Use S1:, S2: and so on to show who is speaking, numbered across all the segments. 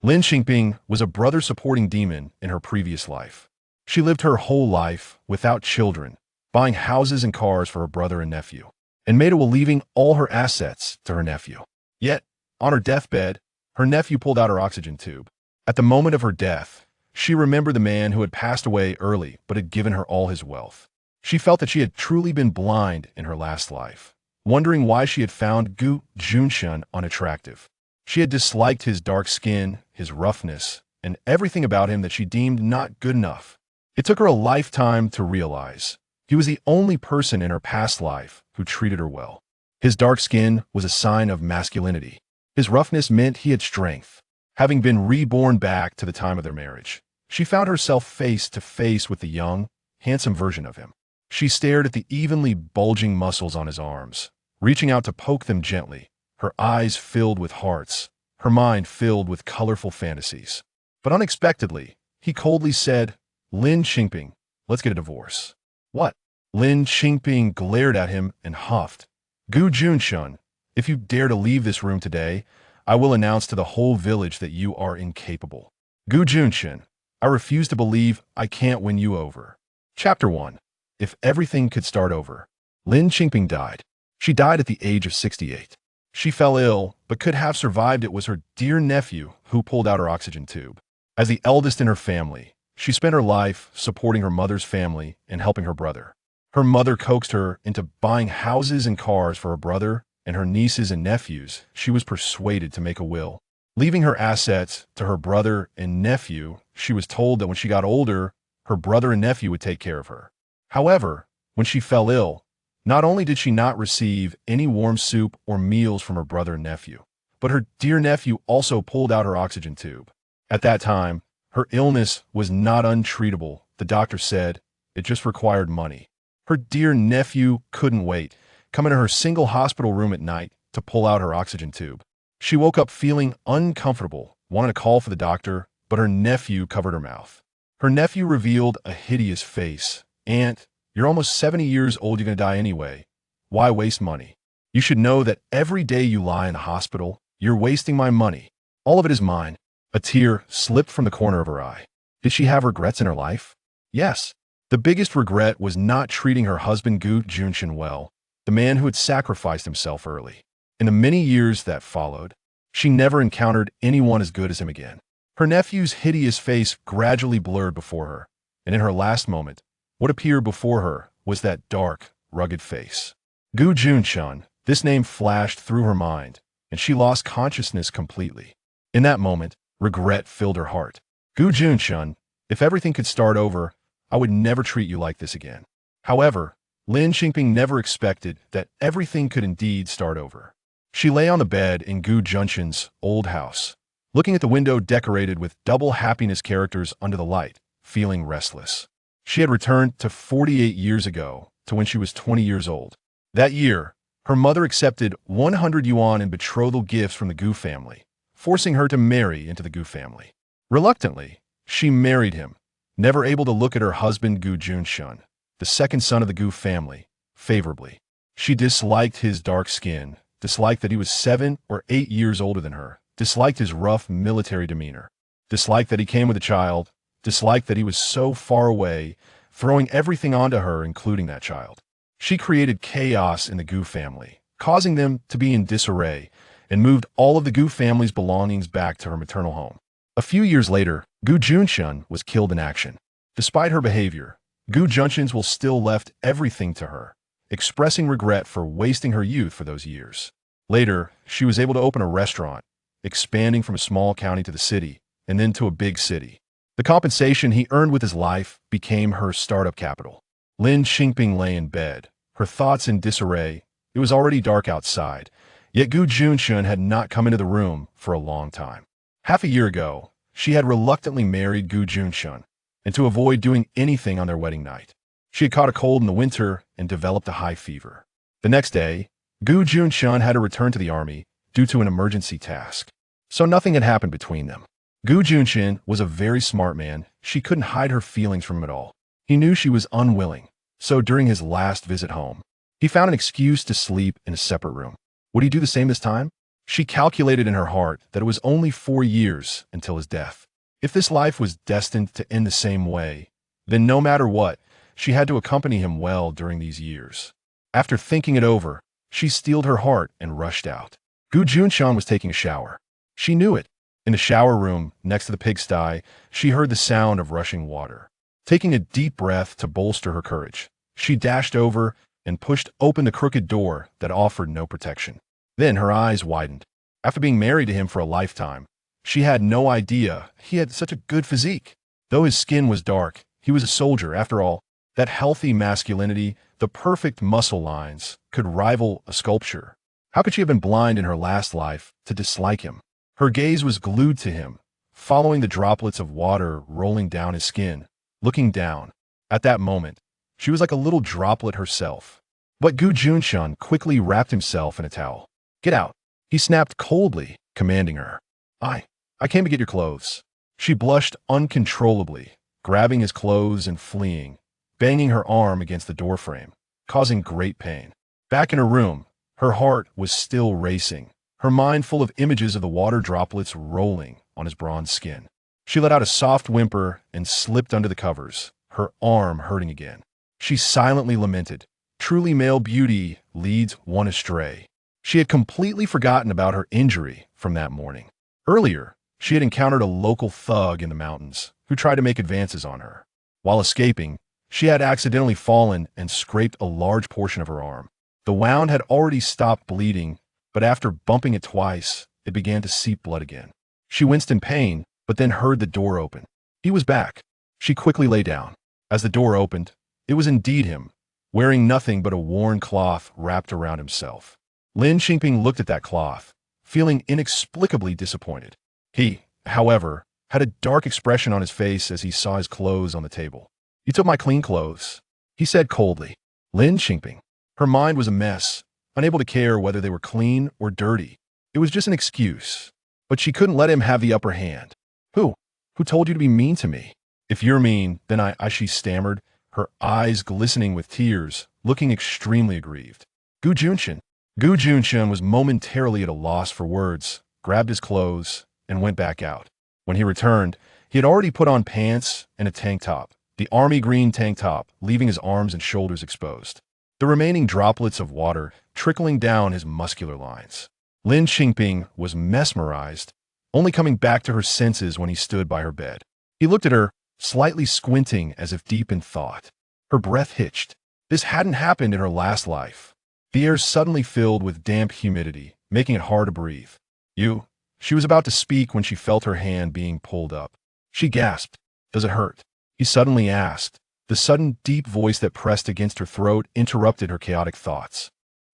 S1: Lin Qingping was a brother-supporting demon in her previous life. She lived her whole life without children, buying houses and cars for her brother and nephew, and made a will leaving all her assets to her nephew. Yet, on her deathbed, her nephew pulled out her oxygen tube. At the moment of her death, she remembered the man who had passed away early but had given her all his wealth. She felt that she had truly been blind in her last life, wondering why she had found Juncheng unattractive. She had disliked his dark skin, his roughness, and everything about him that she deemed not good enough. It took her a lifetime to realize he was the only person in her past life who treated her well. His dark skin was a sign of masculinity. His roughness meant he had strength. Having been reborn back to the time of their marriage, she found herself face to face with the young, handsome version of him. She stared at the evenly bulging muscles on his arms, reaching out to poke them gently, her eyes filled with hearts, her mind filled with colorful fantasies. But unexpectedly, he coldly said, "Lin Qingping, let's get a divorce." "What?" Lin Qingping glared at him and huffed. "Juncheng, if you dare to leave this room today, I will announce to the whole village that you are incapable. Juncheng, I refuse to believe I can't win you over." Chapter 1. If everything could start over. Lin Qingping died. She died at the age of 68. She fell ill, but could have survived. It was her dear nephew who pulled out her oxygen tube. As the eldest in her family, she spent her life supporting her mother's family and helping her brother. Her mother coaxed her into buying houses and cars for her brother and her nieces and nephews. She was persuaded to make a will, leaving her assets to her brother and nephew. She was told that when she got older, her brother and nephew would take care of her. However, when she fell ill, not only did she not receive any warm soup or meals from her brother and nephew, but her dear nephew also pulled out her oxygen tube. At that time, her illness was not untreatable. The doctor said it just required money. Her dear nephew couldn't wait, come into her single hospital room at night to pull out her oxygen tube. She woke up feeling uncomfortable, wanted to call for the doctor, but her nephew covered her mouth. Her nephew revealed a hideous face. "Aunt, you're almost 70 years old, you're going to die anyway. Why waste money? You should know that every day you lie in the hospital, you're wasting my money. All of it is mine." A tear slipped from the corner of her eye. Did she have regrets in her life? Yes. The biggest regret was not treating her husband Juncheng well, the man who had sacrificed himself early. In the many years that followed, she never encountered anyone as good as him again. Her nephew's hideous face gradually blurred before her, and in her last moment, what appeared before her was that dark, rugged face. Juncheng, this name flashed through her mind, and she lost consciousness completely. In that moment, regret filled her heart. Juncheng, if everything could start over, I would never treat you like this again. However, Lin Qingping never expected that everything could indeed start over. She lay on the bed in Juncheng's old house, looking at the window decorated with double happiness characters under the light, feeling restless. She had returned to 48 years ago, to when she was 20 years old. That year, her mother accepted 100 yuan in betrothal gifts from the Gu family, forcing her to marry into the Gu family. Reluctantly, she married him, never able to look at her husband Juncheng, the second son of the Gu family, favorably. She disliked his dark skin, disliked that he was 7 or 8 years older than her, disliked his rough military demeanor, disliked that he came with a child, disliked that he was so far away, throwing everything onto her, including that child. She created chaos in the Gu family, causing them to be in disarray, and moved all of the Gu family's belongings back to her maternal home. A few years later, Juncheng was killed in action. Despite her behavior, Juncheng will still left everything to her, expressing regret for wasting her youth for those years. Later, she was able to open a restaurant, expanding from a small county to the city, and then to a big city. The compensation he earned with his life became her startup capital. Lin Qingping lay in bed, her thoughts in disarray. It was already dark outside, yet Juncheng had not come into the room for a long time. Half a year ago, she had reluctantly married Juncheng, and to avoid doing anything on their wedding night. She had caught a cold in the winter and developed a high fever. The next day, Juncheng had to return to the army due to an emergency task. So nothing had happened between them. Juncheng was a very smart man. She couldn't hide her feelings from him at all. He knew she was unwilling, so during his last visit home, he found an excuse to sleep in a separate room. Would he do the same this time? She calculated in her heart that it was only 4 years until his death. If this life was destined to end the same way, then no matter what, she had to accompany him well during these years. After thinking it over, she steeled her heart and rushed out. Juncheng was taking a shower. She knew it. In the shower room, next to the pigsty, she heard the sound of rushing water. Taking a deep breath to bolster her courage, she dashed over and pushed open the crooked door that offered no protection. Then her eyes widened. After being married to him for a lifetime, she had no idea he had such a good physique. Though his skin was dark, he was a soldier after all. That healthy masculinity, the perfect muscle lines, could rival a sculpture. How could she have been blind in her last life to dislike him? Her gaze was glued to him, following the droplets of water rolling down his skin, looking down. At that moment, she was like a little droplet herself. But Juncheng quickly wrapped himself in a towel. "Get out," he snapped coldly, commanding her. I came to get your clothes." She blushed uncontrollably, grabbing his clothes and fleeing, banging her arm against the doorframe, causing great pain. Back in her room, her heart was still racing, her mind full of images of the water droplets rolling on his bronze skin. She let out a soft whimper and slipped under the covers, her arm hurting again. She silently lamented. Truly male beauty leads one astray. She had completely forgotten about her injury from that morning. Earlier, she had encountered a local thug in the mountains who tried to make advances on her. While escaping, she had accidentally fallen and scraped a large portion of her arm. The wound had already stopped bleeding, but after bumping it twice, it began to seep blood again. She winced in pain, but then heard the door open. He was back. She quickly lay down. As the door opened, it was indeed him, wearing nothing but a worn cloth wrapped around himself. Lin Qingping looked at that cloth, feeling inexplicably disappointed. He, however, had a dark expression on his face as he saw his clothes on the table. "You took my clean clothes," he said coldly. Lin Qingping. Her mind was a mess, unable to care whether they were clean or dirty. It was just an excuse. But she couldn't let him have the upper hand. Who told you to be mean to me?" "If you're mean, then she stammered, her eyes glistening with tears, looking extremely aggrieved. Juncheng was momentarily at a loss for words, grabbed his clothes, and went back out. When he returned, he had already put on pants and a tank top, the army green tank top, leaving his arms and shoulders exposed. The remaining droplets of water trickling down his muscular lines. Lin Qingping was mesmerized, only coming back to her senses when he stood by her bed. He looked at her, slightly squinting as if deep in thought. Her breath hitched. This hadn't happened in her last life. The air suddenly filled with damp humidity, making it hard to breathe. "You?" She was about to speak when she felt her hand being pulled up. She gasped. "Does it hurt?" he suddenly asked. The sudden, deep voice that pressed against her throat interrupted her chaotic thoughts.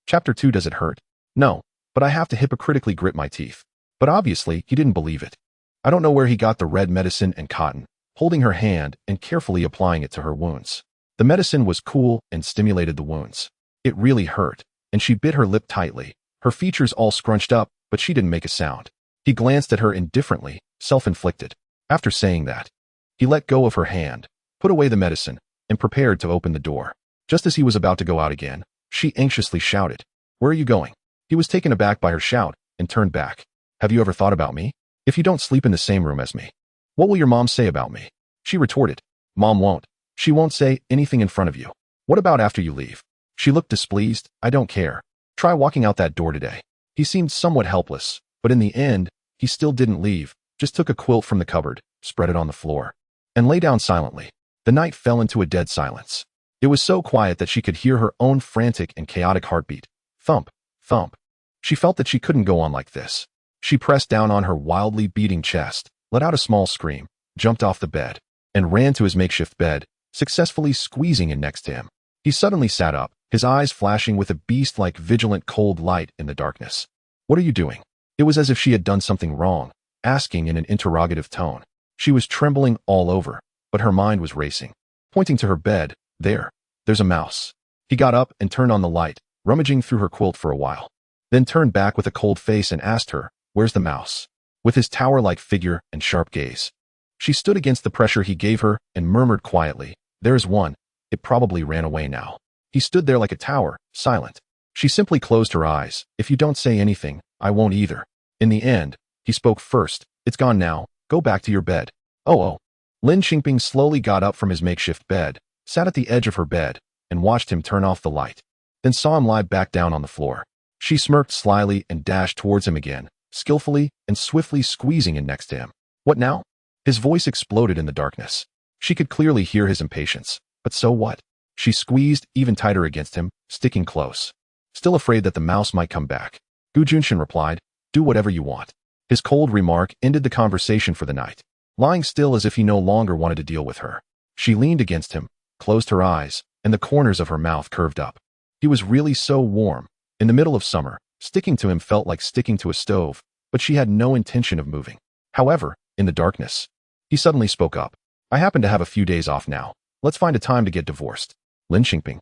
S1: Chapter 2. Does it hurt? No, but I have to hypocritically grit my teeth. But obviously, he didn't believe it. I don't know where he got the red medicine and cotton, holding her hand and carefully applying it to her wounds. The medicine was cool and stimulated the wounds. It really hurt, and she bit her lip tightly, her features all scrunched up, but she didn't make a sound. He glanced at her indifferently, self-inflicted. After saying that, he let go of her hand, put away the medicine, and prepared to open the door. Just as he was about to go out again, she anxiously shouted, "Where are you going?" He was taken aback by her shout and turned back. "Have you ever thought about me? If you don't sleep in the same room as me, what will your mom say about me?" She retorted, "Mom won't. She won't say anything in front of you. What about after you leave?" She looked displeased. "I don't care. Try walking out that door today." He seemed somewhat helpless, but in the end, he still didn't leave, just took a quilt from the cupboard, spread it on the floor, and lay down silently. The night fell into a dead silence. It was so quiet that she could hear her own frantic and chaotic heartbeat. Thump, thump. She felt that she couldn't go on like this. She pressed down on her wildly beating chest, let out a small scream, jumped off the bed, and ran to his makeshift bed, successfully squeezing in next to him. He suddenly sat up, his eyes flashing with a beast-like vigilant cold light in the darkness. "What are you doing?" It was as if she had done something wrong, asking in an interrogative tone. She was trembling all over, but her mind was racing. Pointing to her bed, there's a mouse. He got up and turned on the light, rummaging through her quilt for a while. Then turned back with a cold face and asked her, "Where's the mouse?" With his tower-like figure and sharp gaze. She stood against the pressure he gave her and murmured quietly, "There is one. It probably ran away now." He stood there like a tower, silent. She simply closed her eyes. If you don't say anything, I won't either. In the end, he spoke first. It's gone now. Go back to your bed. Oh. Lin Qingping slowly got up from his makeshift bed, sat at the edge of her bed, and watched him turn off the light. Then saw him lie back down on the floor. She smirked slyly and dashed towards him again, skillfully and swiftly squeezing in next to him. What now? His voice exploded in the darkness. She could clearly hear his impatience. But so what? She squeezed even tighter against him, sticking close. Still afraid that the mouse might come back. Gu Junchen replied, do whatever you want. His cold remark ended the conversation for the night. Lying still as if he no longer wanted to deal with her. She leaned against him, closed her eyes, and the corners of her mouth curved up. He was really so warm. In the middle of summer, sticking to him felt like sticking to a stove, but she had no intention of moving. However, in the darkness, he suddenly spoke up. I happen to have a few days off now. Let's find a time to get divorced. Lin Qingping.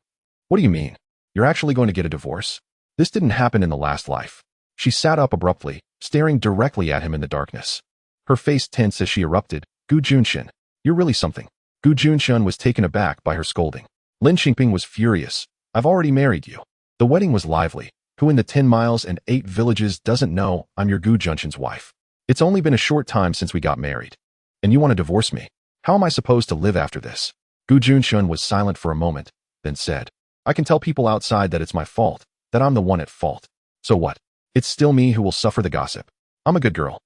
S1: What do you mean? You're actually going to get a divorce? This didn't happen in the last life. She sat up abruptly, staring directly at him in the darkness. Her face tense as she erupted. Gu Junchen, you're really something. Gu Junchen was taken aback by her scolding. Lin Qingping was furious. I've already married you. The wedding was lively. Who in the 10 miles and 8 villages doesn't know I'm your Gu Junchen's wife? It's only been a short time since we got married. And you want to divorce me? How am I supposed to live after this? Gu Junchen was silent for a moment, then said, I can tell people outside that it's my fault, that I'm the one at fault. So what? It's still me who will suffer the gossip. I'm a good girl.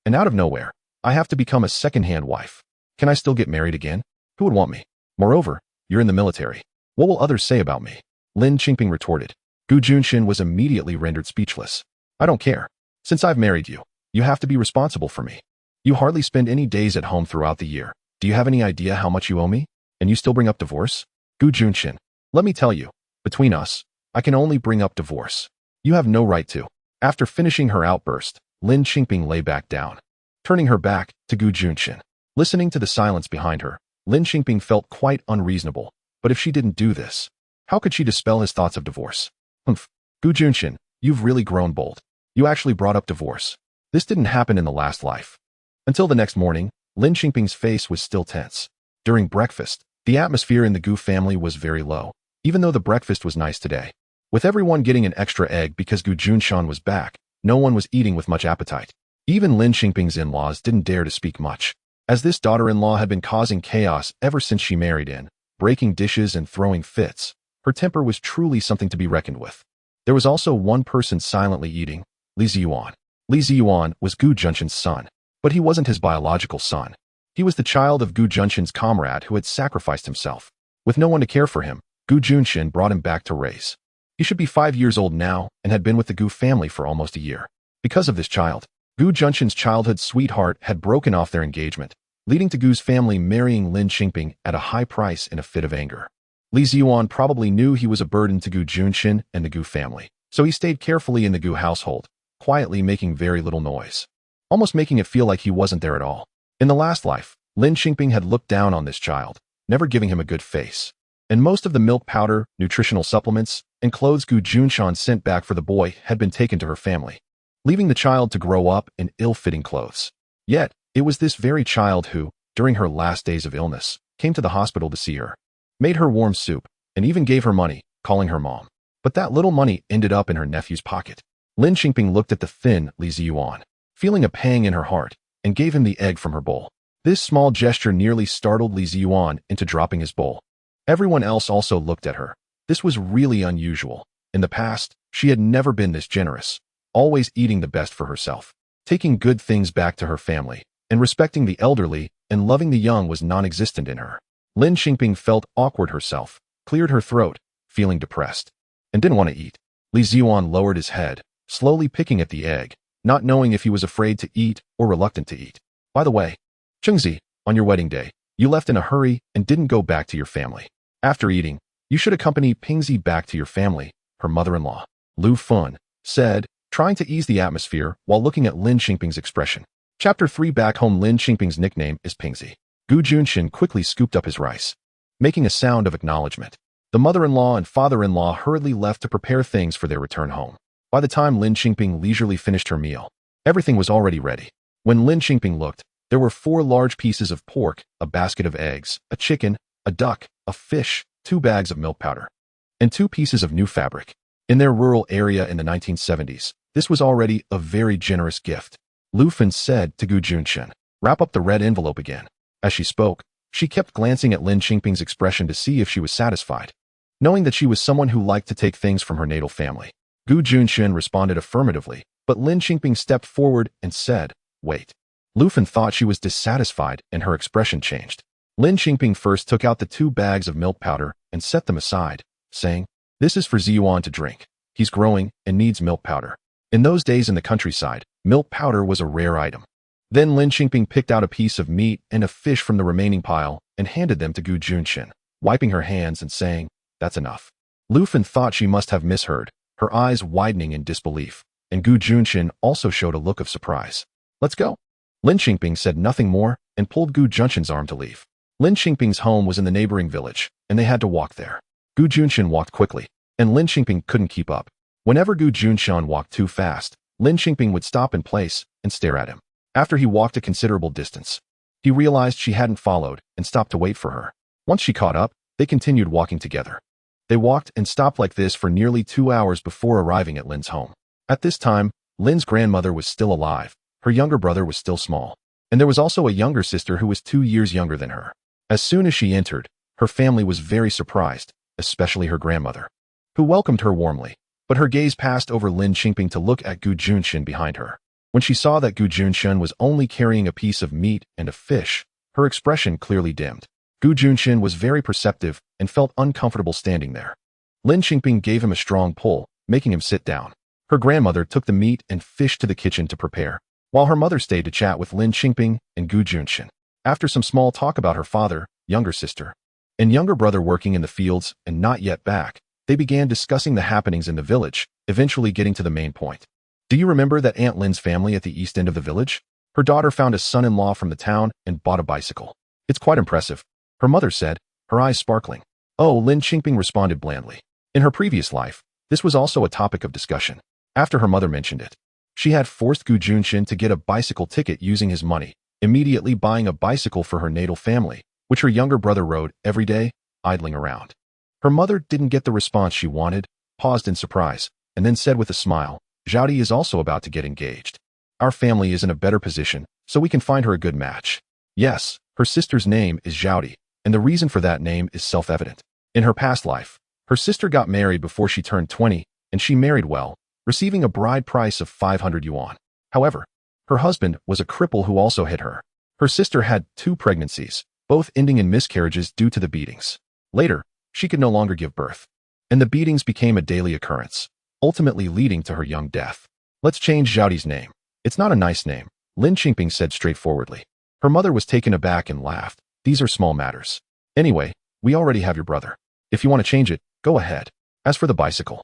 S1: And out of nowhere, I have to become a second-hand wife. Can I still get married again? Who would want me? Moreover, you're in the military. What will others say about me? Lin Qingping retorted. Gu Junchen was immediately rendered speechless. I don't care. Since I've married you, you have to be responsible for me. You hardly spend any days at home throughout the year. Do you have any idea how much you owe me? And you still bring up divorce? Gu Junchen, let me tell you, between us, I can only bring up divorce. You have no right to. After finishing her outburst, Lin Qingping lay back down, turning her back to Gu Junchen. Listening to the silence behind her, Lin Qingping felt quite unreasonable. But if she didn't do this, how could she dispel his thoughts of divorce? Humph. Gu Junchen, you've really grown bold. You actually brought up divorce. This didn't happen in the last life. Until the next morning, Lin Qingping's face was still tense. During breakfast, the atmosphere in the Gu family was very low, even though the breakfast was nice today. With everyone getting an extra egg because Gu Junchen was back, no one was eating with much appetite. Even Lin Qingping's in-laws didn't dare to speak much, as this daughter-in-law had been causing chaos ever since she married in, breaking dishes and throwing fits. Her temper was truly something to be reckoned with. There was also one person silently eating, Li Ziyuan. Li Ziyuan was Gu Junchen's son, but he wasn't his biological son. He was the child of Gu Junchen's comrade who had sacrificed himself. With no one to care for him, Gu Junchen brought him back to raise. He should be 5 years old now and had been with the Gu family for almost a year. Because of this child, Gu Junchen's childhood sweetheart had broken off their engagement, leading to Gu's family marrying Lin Qingping at a high price in a fit of anger. Li Ziyuan probably knew he was a burden to Gu Junchen and the Gu family, so he stayed carefully in the Gu household, quietly making very little noise, almost making it feel like he wasn't there at all. In the last life, Lin Qingping had looked down on this child, never giving him a good face. And most of the milk powder, nutritional supplements, and clothes Gu Junchen sent back for the boy had been taken to her family, leaving the child to grow up in ill-fitting clothes. Yet, it was this very child who, during her last days of illness, came to the hospital to see her, made her warm soup, and even gave her money, calling her mom. But that little money ended up in her nephew's pocket. Lin Qingping looked at the thin Li Ziyuan, feeling a pang in her heart, and gave him the egg from her bowl. This small gesture nearly startled Li Ziyuan into dropping his bowl. Everyone else also looked at her. This was really unusual. In the past, she had never been this generous, always eating the best for herself, taking good things back to her family, and respecting the elderly and loving the young was non-existent in her. Lin Qingping felt awkward herself, cleared her throat, feeling depressed, and didn't want to eat. Li Ziyuan lowered his head, slowly picking at the egg, not knowing if he was afraid to eat or reluctant to eat. By the way, Chengzi, on your wedding day, you left in a hurry and didn't go back to your family. After eating, you should accompany Pingzi back to your family, her mother-in-law. Lu Fun said, trying to ease the atmosphere while looking at Lin Qingping's expression. Chapter 3. Back home. Lin Qingping's nickname is Pingzi. Gu Junchen quickly scooped up his rice, making a sound of acknowledgement. The mother-in-law and father-in-law hurriedly left to prepare things for their return home. By the time Lin Qingping leisurely finished her meal, everything was already ready. When Lin Qingping looked, there were 4 large pieces of pork, a basket of eggs, a chicken, a duck, a fish, 2 bags of milk powder, and 2 pieces of new fabric. In their rural area in the 1970s, this was already a very generous gift. Lu Fen said to Gu Junchen, "Wrap up the red envelope again." As she spoke, she kept glancing at Lin Qingping's expression to see if she was satisfied. Knowing that she was someone who liked to take things from her natal family, Gu Junchen responded affirmatively, but Lin Qingping stepped forward and said, "Wait." Lu Fen thought she was dissatisfied and her expression changed. Lin Qingping first took out the 2 bags of milk powder and set them aside, saying, "This is for Ziyuan to drink. He's growing and needs milk powder." In those days in the countryside, milk powder was a rare item. Then Lin Qingping picked out a piece of meat and a fish from the remaining pile and handed them to Gu Junchen, wiping her hands and saying, "That's enough." Lu Fen thought she must have misheard, her eyes widening in disbelief, and Gu Junchen also showed a look of surprise. "Let's go." Lin Qingping said nothing more and pulled Gu Junchen's arm to leave. Lin Qingping's home was in the neighboring village, and they had to walk there. Gu Junchen walked quickly, and Lin Qingping couldn't keep up. Whenever Gu Junchen walked too fast, Lin Qingping would stop in place and stare at him. After he walked a considerable distance, he realized she hadn't followed and stopped to wait for her. Once she caught up, they continued walking together. They walked and stopped like this for nearly 2 hours before arriving at Lin's home. At this time, Lin's grandmother was still alive, her younger brother was still small, and there was also a younger sister who was 2 years younger than her. As soon as she entered, her family was very surprised, especially her grandmother, who welcomed her warmly, but her gaze passed over Lin Qingping to look at Gu Junchen behind her. When she saw that Gu Junchen was only carrying a piece of meat and a fish, her expression clearly dimmed. Gu Junchen was very perceptive and felt uncomfortable standing there. Lin Qingping gave him a strong pull, making him sit down. Her grandmother took the meat and fish to the kitchen to prepare, while her mother stayed to chat with Lin Qingping and Gu Junchen. After some small talk about her father, younger sister, and younger brother working in the fields and not yet back, they began discussing the happenings in the village, eventually getting to the main point. "Do you remember that Aunt Lin's family at the east end of the village? Her daughter found a son-in-law from the town and bought a bicycle. It's quite impressive," her mother said, her eyes sparkling. "Oh," Lin Qingping responded blandly. In her previous life, this was also a topic of discussion. After her mother mentioned it, she had forced Gu Junchen to get a bicycle ticket using his money, immediately buying a bicycle for her natal family, which her younger brother rode every day, idling around. Her mother didn't get the response she wanted, paused in surprise, and then said with a smile, "Zhaodi is also about to get engaged. Our family is in a better position, so we can find her a good match." Yes, her sister's name is Zhaodi, and the reason for that name is self-evident. In her past life, her sister got married before she turned 20, and she married well, receiving a bride price of 500 yuan. However, her husband was a cripple who also hit her. Her sister had 2 pregnancies, both ending in miscarriages due to the beatings. Later, she could no longer give birth, and the beatings became a daily occurrence, ultimately leading to her young death. "Let's change Zhaodi's name. It's not a nice name," Lin Qingping said straightforwardly. Her mother was taken aback and laughed. "These are small matters. Anyway, we already have your brother. If you want to change it, go ahead. As for the bicycle..."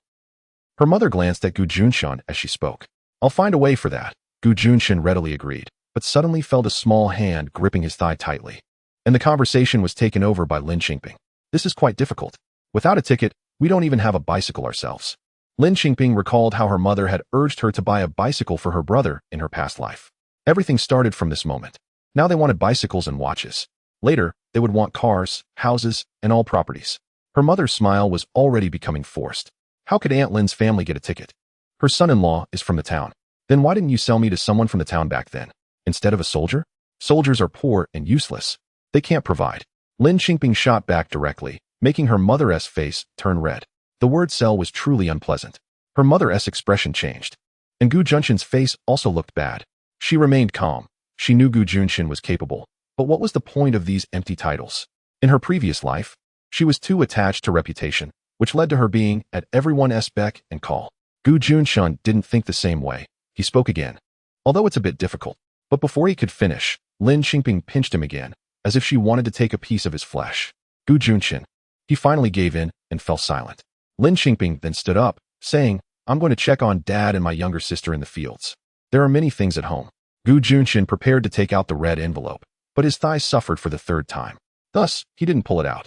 S1: Her mother glanced at Gu Junchen as she spoke. "I'll find a way for that," Gu Junchen readily agreed, but suddenly felt a small hand gripping his thigh tightly, and the conversation was taken over by Lin Qingping. "This is quite difficult. Without a ticket, we don't even have a bicycle ourselves." Lin Qingping recalled how her mother had urged her to buy a bicycle for her brother in her past life. Everything started from this moment. Now they wanted bicycles and watches. Later, they would want cars, houses, and all properties. Her mother's smile was already becoming forced. How could Aunt Lin's family get a ticket? Her son-in-law is from the town. Then why didn't you sell me to someone from the town back then, instead of a soldier? Soldiers are poor and useless. They can't provide. Lin Qingping shot back directly, making her mother's face turn red. The word sell was truly unpleasant. Her mother's expression changed, and Gu Junchen's face also looked bad. She remained calm. She knew Gu Junchen was capable, but what was the point of these empty titles? In her previous life, she was too attached to reputation, which led to her being at everyone's beck and call. Gu Junchen didn't think the same way. He spoke again, although it's a bit difficult. But before he could finish, Lin Qingping pinched him again, as if she wanted to take a piece of his flesh. Gu Junchen. He finally gave in and fell silent. Lin Qingping then stood up, saying, "I'm going to check on Dad and my younger sister in the fields. There are many things at home." Gu Junchen prepared to take out the red envelope, but his thighs suffered for the 3rd time. Thus, he didn't pull it out.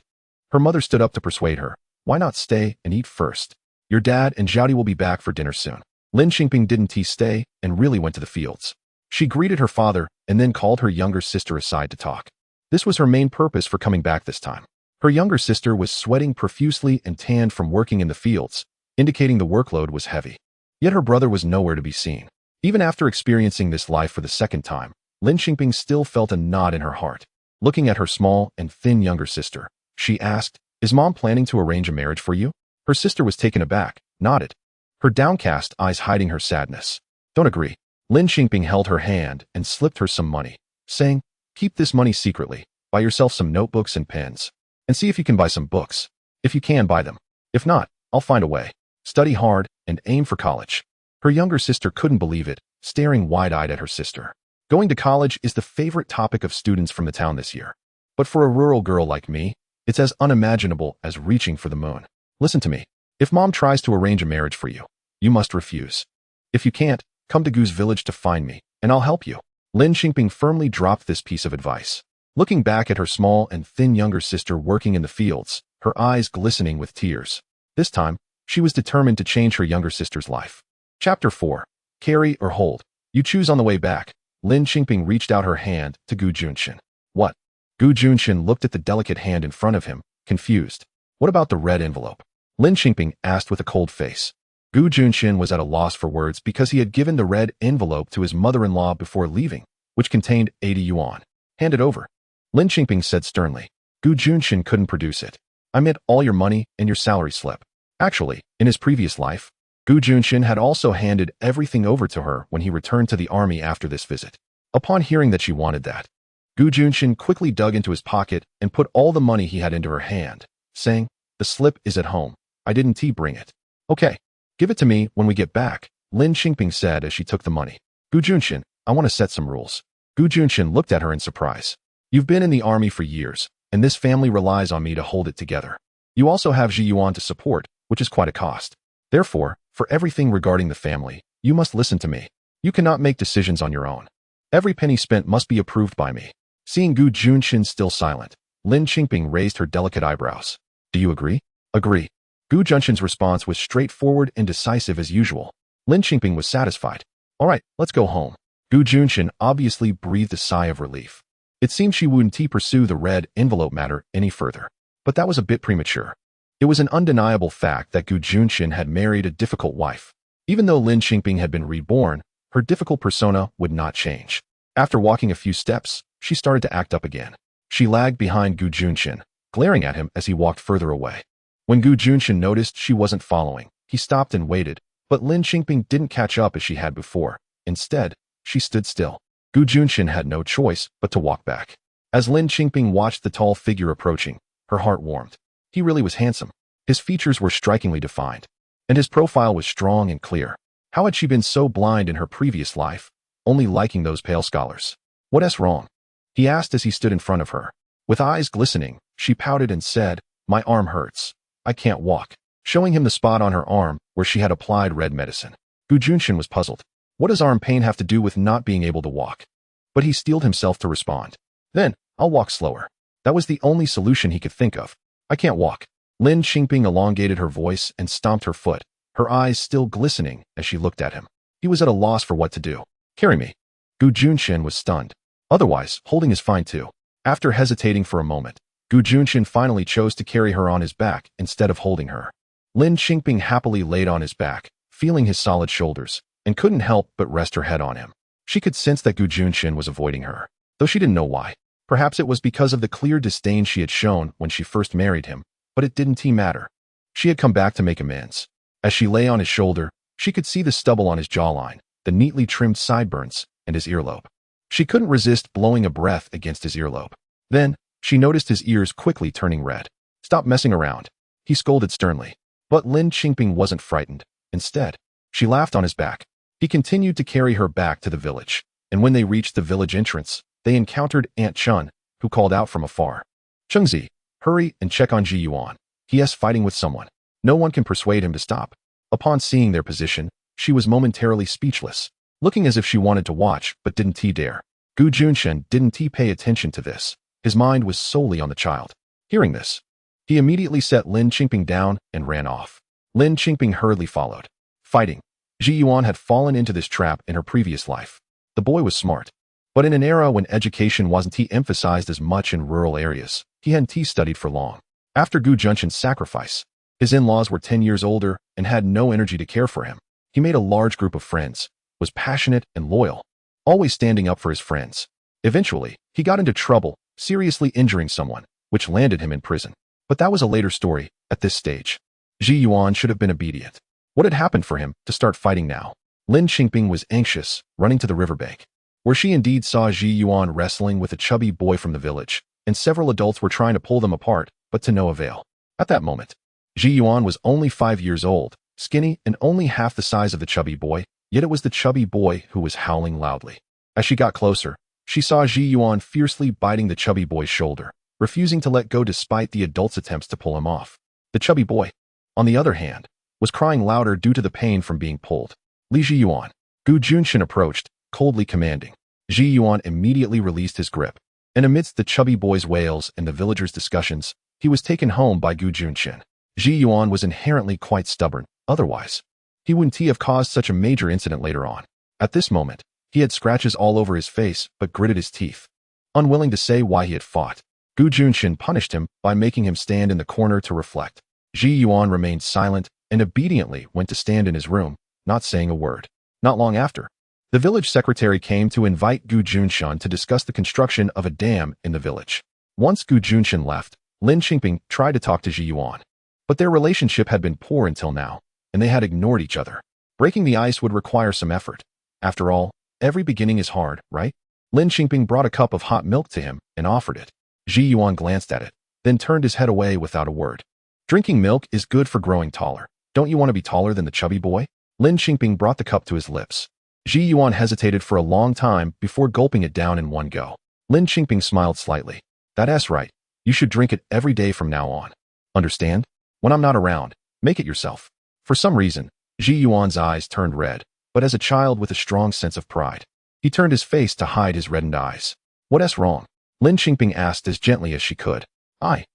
S1: Her mother stood up to persuade her. "Why not stay and eat first? Your dad and Zhaodi will be back for dinner soon." Lin Qingping didn't stay and really went to the fields. She greeted her father and then called her younger sister aside to talk. This was her main purpose for coming back this time. Her younger sister was sweating profusely and tanned from working in the fields, indicating the workload was heavy. Yet her brother was nowhere to be seen. Even after experiencing this life for the second time, Lin Qingping still felt a knot in her heart. Looking at her small and thin younger sister, she asked, "Is Mom planning to arrange a marriage for you?" Her sister was taken aback, nodded, her downcast eyes hiding her sadness. "Don't agree." Lin Qingping held her hand and slipped her some money, saying, "Keep this money secretly, buy yourself some notebooks and pens, and see if you can buy some books. If you can, buy them. If not, I'll find a way. Study hard and aim for college." Her younger sister couldn't believe it, staring wide-eyed at her sister. Going to college is the favorite topic of students from the town this year. But for a rural girl like me, it's as unimaginable as reaching for the moon. Listen to me. If Mom tries to arrange a marriage for you, you must refuse. If you can't, come to Gu's village to find me, and I'll help you. Lin Qingping firmly dropped this piece of advice. Looking back at her small and thin younger sister working in the fields, her eyes glistening with tears. This time, she was determined to change her younger sister's life. Chapter 4. Carry or hold. You choose on the way back. Lin Qingping reached out her hand to Gu Junchen. What? Gu Junchen looked at the delicate hand in front of him, confused. What about the red envelope? Lin Qingping asked with a cold face. Gu Junchen was at a loss for words because he had given the red envelope to his mother-in-law before leaving, which contained 80 yuan. Hand it over. Lin Qingping said sternly. Gu Junchen couldn't produce it. I meant all your money and your salary slip. Actually, in his previous life, Gu Junchen had also handed everything over to her when he returned to the army after this visit. Upon hearing that she wanted that, Gu Junchen quickly dug into his pocket and put all the money he had into her hand, saying, "The slip is at home. I didn't bring it." "Okay, give it to me when we get back," Lin Qingping said as she took the money. "Gu Junchen, I want to set some rules." Gu Junchen looked at her in surprise. "You've been in the army for years, and this family relies on me to hold it together. You also have Ji Yuan to support, which is quite a cost. Therefore, for everything regarding the family, you must listen to me. You cannot make decisions on your own. Every penny spent must be approved by me." Seeing Gu Junchen still silent, Lin Qingping raised her delicate eyebrows. "Do you agree?" "Agree." Gu Junchen's response was straightforward and decisive as usual. Lin Qingping was satisfied. "All right, let's go home." Gu Junchen obviously breathed a sigh of relief. It seemed she wouldn't pursue the red envelope matter any further. But that was a bit premature. It was an undeniable fact that Gu Junchen had married a difficult wife. Even though Lin Qingping had been reborn, her difficult persona would not change. After walking a few steps, she started to act up again. She lagged behind Gu Junchen, glaring at him as he walked further away. When Gu Junchen noticed she wasn't following, he stopped and waited, but Lin Qingping didn't catch up as she had before. Instead, she stood still. Gu Junchen had no choice but to walk back. As Lin Qingping watched the tall figure approaching, her heart warmed. He really was handsome. His features were strikingly defined, and his profile was strong and clear. How had she been so blind in her previous life, only liking those pale scholars? "What's wrong?" he asked as he stood in front of her. With eyes glistening, she pouted and said, "My arm hurts. I can't walk," showing him the spot on her arm where she had applied red medicine. Gu Junchen was puzzled. What does arm pain have to do with not being able to walk? But he steeled himself to respond. "Then, I'll walk slower." That was the only solution he could think of. "I can't walk." Lin Qingping elongated her voice and stomped her foot, her eyes still glistening as she looked at him. He was at a loss for what to do. "Carry me." Gu Junchen was stunned. Otherwise, holding is fine too. After hesitating for a moment, Gu Junchen finally chose to carry her on his back instead of holding her. Lin Qingping happily laid on his back, feeling his solid shoulders, and couldn't help but rest her head on him. She could sense that Gu Junchen was avoiding her, though she didn't know why. Perhaps it was because of the clear disdain she had shown when she first married him, but it didn't matter. She had come back to make amends. As she lay on his shoulder, she could see the stubble on his jawline, the neatly trimmed sideburns, and his earlobe. She couldn't resist blowing a breath against his earlobe. Then, she noticed his ears quickly turning red. "Stop messing around," he scolded sternly. But Lin Qingping wasn't frightened. Instead, she laughed on his back. He continued to carry her back to the village, and when they reached the village entrance, they encountered Aunt Chun, who called out from afar. "Chengzi, hurry and check on Ji Yuan. He is fighting with someone. No one can persuade him to stop." Upon seeing their position, she was momentarily speechless, looking as if she wanted to watch but didn't dare. Gu Junchen didn't pay attention to this. His mind was solely on the child. Hearing this, he immediately set Lin Qingping down and ran off. Lin Qingping hurriedly followed. Fighting. Ji Yuan had fallen into this trap in her previous life. The boy was smart. But in an era when education wasn't emphasized as much in rural areas, he hadn't studied for long. After Gu Junchen's sacrifice, his in-laws were 10 years older, and and had no energy to care for him. He made a large group of friends, was passionate and loyal, always standing up for his friends. Eventually, he got into trouble, seriously injuring someone, which landed him in prison. But that was a later story. At this stage, Ji Yuan should have been obedient. What had happened for him to start fighting now? Lin Qingping was anxious, running to the riverbank, where she indeed saw Ji Yuan wrestling with a chubby boy from the village, and several adults were trying to pull them apart, but to no avail. At that moment, Ji Yuan was only 5 years old, skinny and only half the size of the chubby boy, yet it was the chubby boy who was howling loudly. As she got closer, she saw Ji Yuan fiercely biting the chubby boy's shoulder, refusing to let go despite the adult's attempts to pull him off. The chubby boy, on the other hand, was crying louder due to the pain from being pulled. Li Ji Yuan. Gu Juncheng approached, coldly commanding. Ji Yuan immediately released his grip, and amidst the chubby boy's wails and the villagers' discussions, he was taken home by Gu Juncheng. Ji Yuan was inherently quite stubborn, otherwise he wouldn't have caused such a major incident later on. At this moment, he had scratches all over his face but gritted his teeth, unwilling to say why he had fought. Gu Juncheng punished him by making him stand in the corner to reflect. Ji Yuan remained silent and obediently went to stand in his room, not saying a word. Not long after, the village secretary came to invite Gu Juncheng to discuss the construction of a dam in the village. Once Gu Juncheng left, Lin Qingping tried to talk to Ji Yuan, but their relationship had been poor until now, and they had ignored each other. Breaking the ice would require some effort. After all, every beginning is hard, right? Lin Qingping brought a cup of hot milk to him and offered it. Ji Yuan glanced at it, then turned his head away without a word. Drinking milk is good for growing taller. Don't you want to be taller than the chubby boy? Lin Qingping brought the cup to his lips. Ji Yuan hesitated for a long time before gulping it down in one go. Lin Qingping smiled slightly. That's right. You should drink it every day from now on. Understand? When I'm not around, make it yourself. For some reason, Ji Yuan's eyes turned red, but as a child with a strong sense of pride, he turned his face to hide his reddened eyes. What's wrong? Lin Qingping asked as gently as she could. I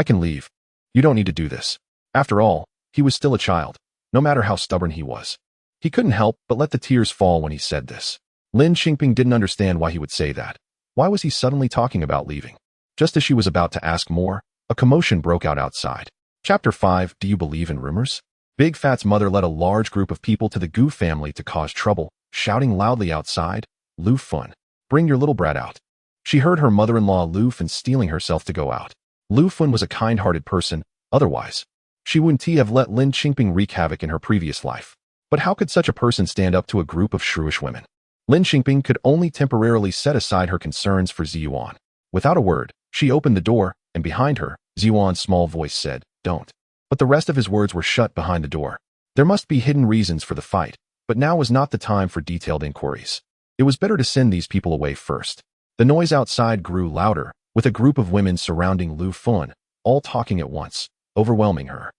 S1: can leave. You don't need to do this. After all, he was still a child, no matter how stubborn he was. He couldn't help but let the tears fall when he said this. Lin Qingping didn't understand why he would say that. Why was he suddenly talking about leaving? Just as she was about to ask more, a commotion broke out outside. Chapter 5. Do you believe in rumors? Big Fat's mother led a large group of people to the Gu family to cause trouble, shouting loudly outside, "Lu Fun, bring your little brat out." She heard her mother-in-law Lu Fun steeling herself to go out. Lu Fun was a kind-hearted person, otherwise she wouldn't have let Lin Qingping wreak havoc in her previous life. But how could such a person stand up to a group of shrewish women? Lin Qingping could only temporarily set aside her concerns for Ji Yuan. Without a word, she opened the door, and behind her, Ji Yuan's small voice said, "Don't." But the rest of his words were shut behind the door. There must be hidden reasons for the fight, but now was not the time for detailed inquiries. It was better to send these people away first. The noise outside grew louder, with a group of women surrounding Lu Fun, all talking at once, overwhelming her.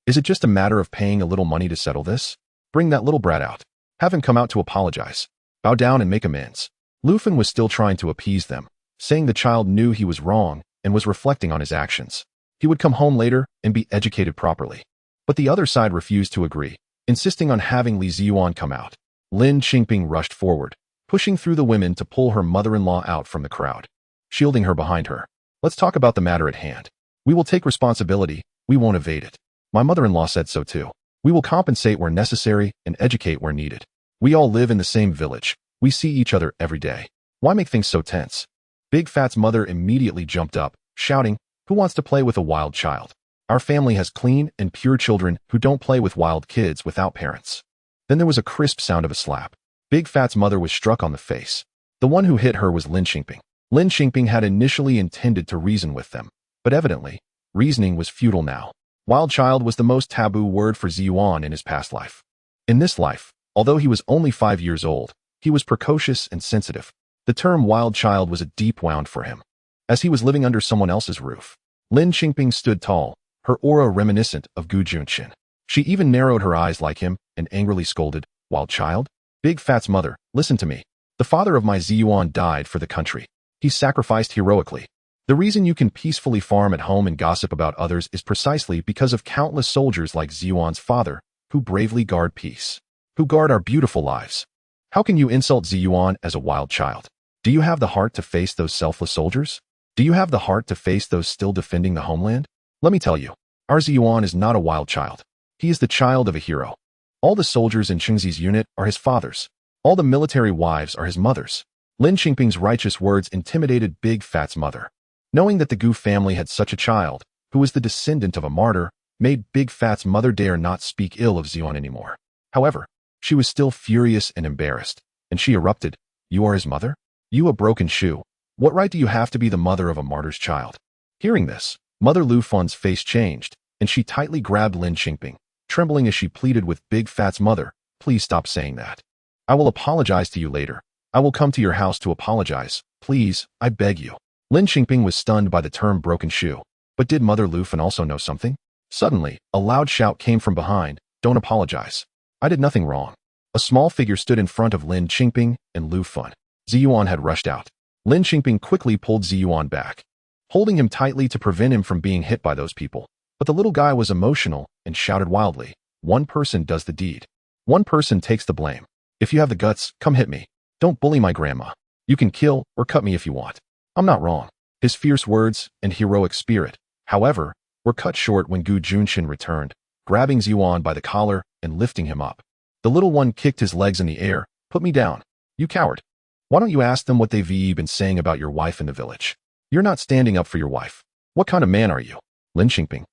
S1: Is it just a matter of paying a little money to settle this? Bring that little brat out. Have him come out to apologize. Bow down and make amends. Lu Fun was still trying to appease them, saying the child knew he was wrong and was reflecting on his actions. He would come home later and be educated properly. But the other side refused to agree, insisting on having Li Ziyuan come out. Lin Qingping rushed forward, pushing through the women to pull her mother-in-law out from the crowd, shielding her behind her. Let's talk about the matter at hand. We will take responsibility, we won't evade it. My mother-in-law said so too. We will compensate where necessary and educate where needed. We all live in the same village. We see each other every day. Why make things so tense? Big Fat's mother immediately jumped up, shouting, "Who wants to play with a wild child? Our family has clean and pure children who don't play with wild kids without parents." Then there was a crisp sound of a slap. Big Fat's mother was struck on the face. The one who hit her was Lin Qingping. Lin Qingping had initially intended to reason with them, but evidently, reasoning was futile now. Wild child was the most taboo word for Ziyuan in his past life. In this life, although he was only 5 years old, he was precocious and sensitive. The term wild child was a deep wound for him, as he was living under someone else's roof. Lin Qingping stood tall, her aura reminiscent of Gu Juncheng. She even narrowed her eyes like him and angrily scolded, "Wild child? Big Fat's mother, listen to me. The father of my Ziyuan died for the country. He sacrificed heroically. The reason you can peacefully farm at home and gossip about others is precisely because of countless soldiers like Ziyuan's father, who bravely guard peace, who guard our beautiful lives. How can you insult Ziyuan as a wild child? Do you have the heart to face those selfless soldiers? Do you have the heart to face those still defending the homeland? Let me tell you, our Ziyuan is not a wild child. He is the child of a hero. All the soldiers in Chengxi's unit are his fathers. All the military wives are his mothers. Lin Qingping's righteous words intimidated Big Fat's mother. Knowing that the Gu family had such a child, who was the descendant of a martyr, made Big Fat's mother dare not speak ill of Ziyuan anymore. However, she was still furious and embarrassed, and she erupted, "You are his mother? You a broken shoe. What right do you have to be the mother of a martyr's child?" Hearing this, Mother Lu Fan's face changed, and she tightly grabbed Lin Qingping, trembling as she pleaded with Big Fat's mother, "Please stop saying that. I will apologize to you later. I will come to your house to apologize. Please, I beg you." Lin Qingping was stunned by the term broken shoe. But did Mother Lu Fan also know something? Suddenly, a loud shout came from behind, "Don't apologize. I did nothing wrong." A small figure stood in front of Lin Qingping and Lu Fan. Ziyuan had rushed out. Lin Qingping quickly pulled Ziyuan back, holding him tightly to prevent him from being hit by those people. But the little guy was emotional and shouted wildly, "One person does the deed. One person takes the blame. If you have the guts, come hit me. Don't bully my grandma. You can kill or cut me if you want. I'm not wrong." His fierce words and heroic spirit, however, were cut short when Gu Junchen returned, grabbing Ziyuan by the collar and lifting him up. The little one kicked his legs in the air. "Put me down, you coward. Why don't you ask them what they've been saying about your wife in the village? You're not standing up for your wife. What kind of man are you?" Lin Qingping.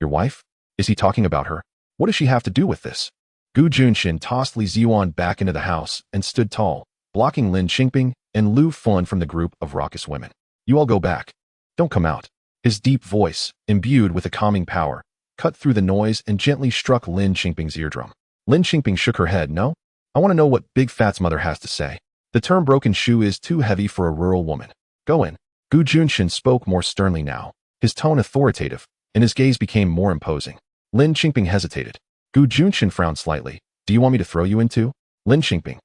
S1: "Your wife? Is he talking about her? What does she have to do with this?" Gu Junchen tossed Li Ziyuan back into the house and stood tall, blocking Lin Qingping and Lu Fan from the group of raucous women. "You all go back. Don't come out." His deep voice, imbued with a calming power, cut through the noise and gently struck Lin Qingping's eardrum. Lin Qingping shook her head. "No? I want to know what Big Fat's mother has to say. The term broken shoe is too heavy for a rural woman. Go in." Gu Junchen spoke more sternly now, his tone authoritative, and his gaze became more imposing. Lin Qingping hesitated. Gu Junchen frowned slightly. "Do you want me to throw you in too?" Lin Qingping.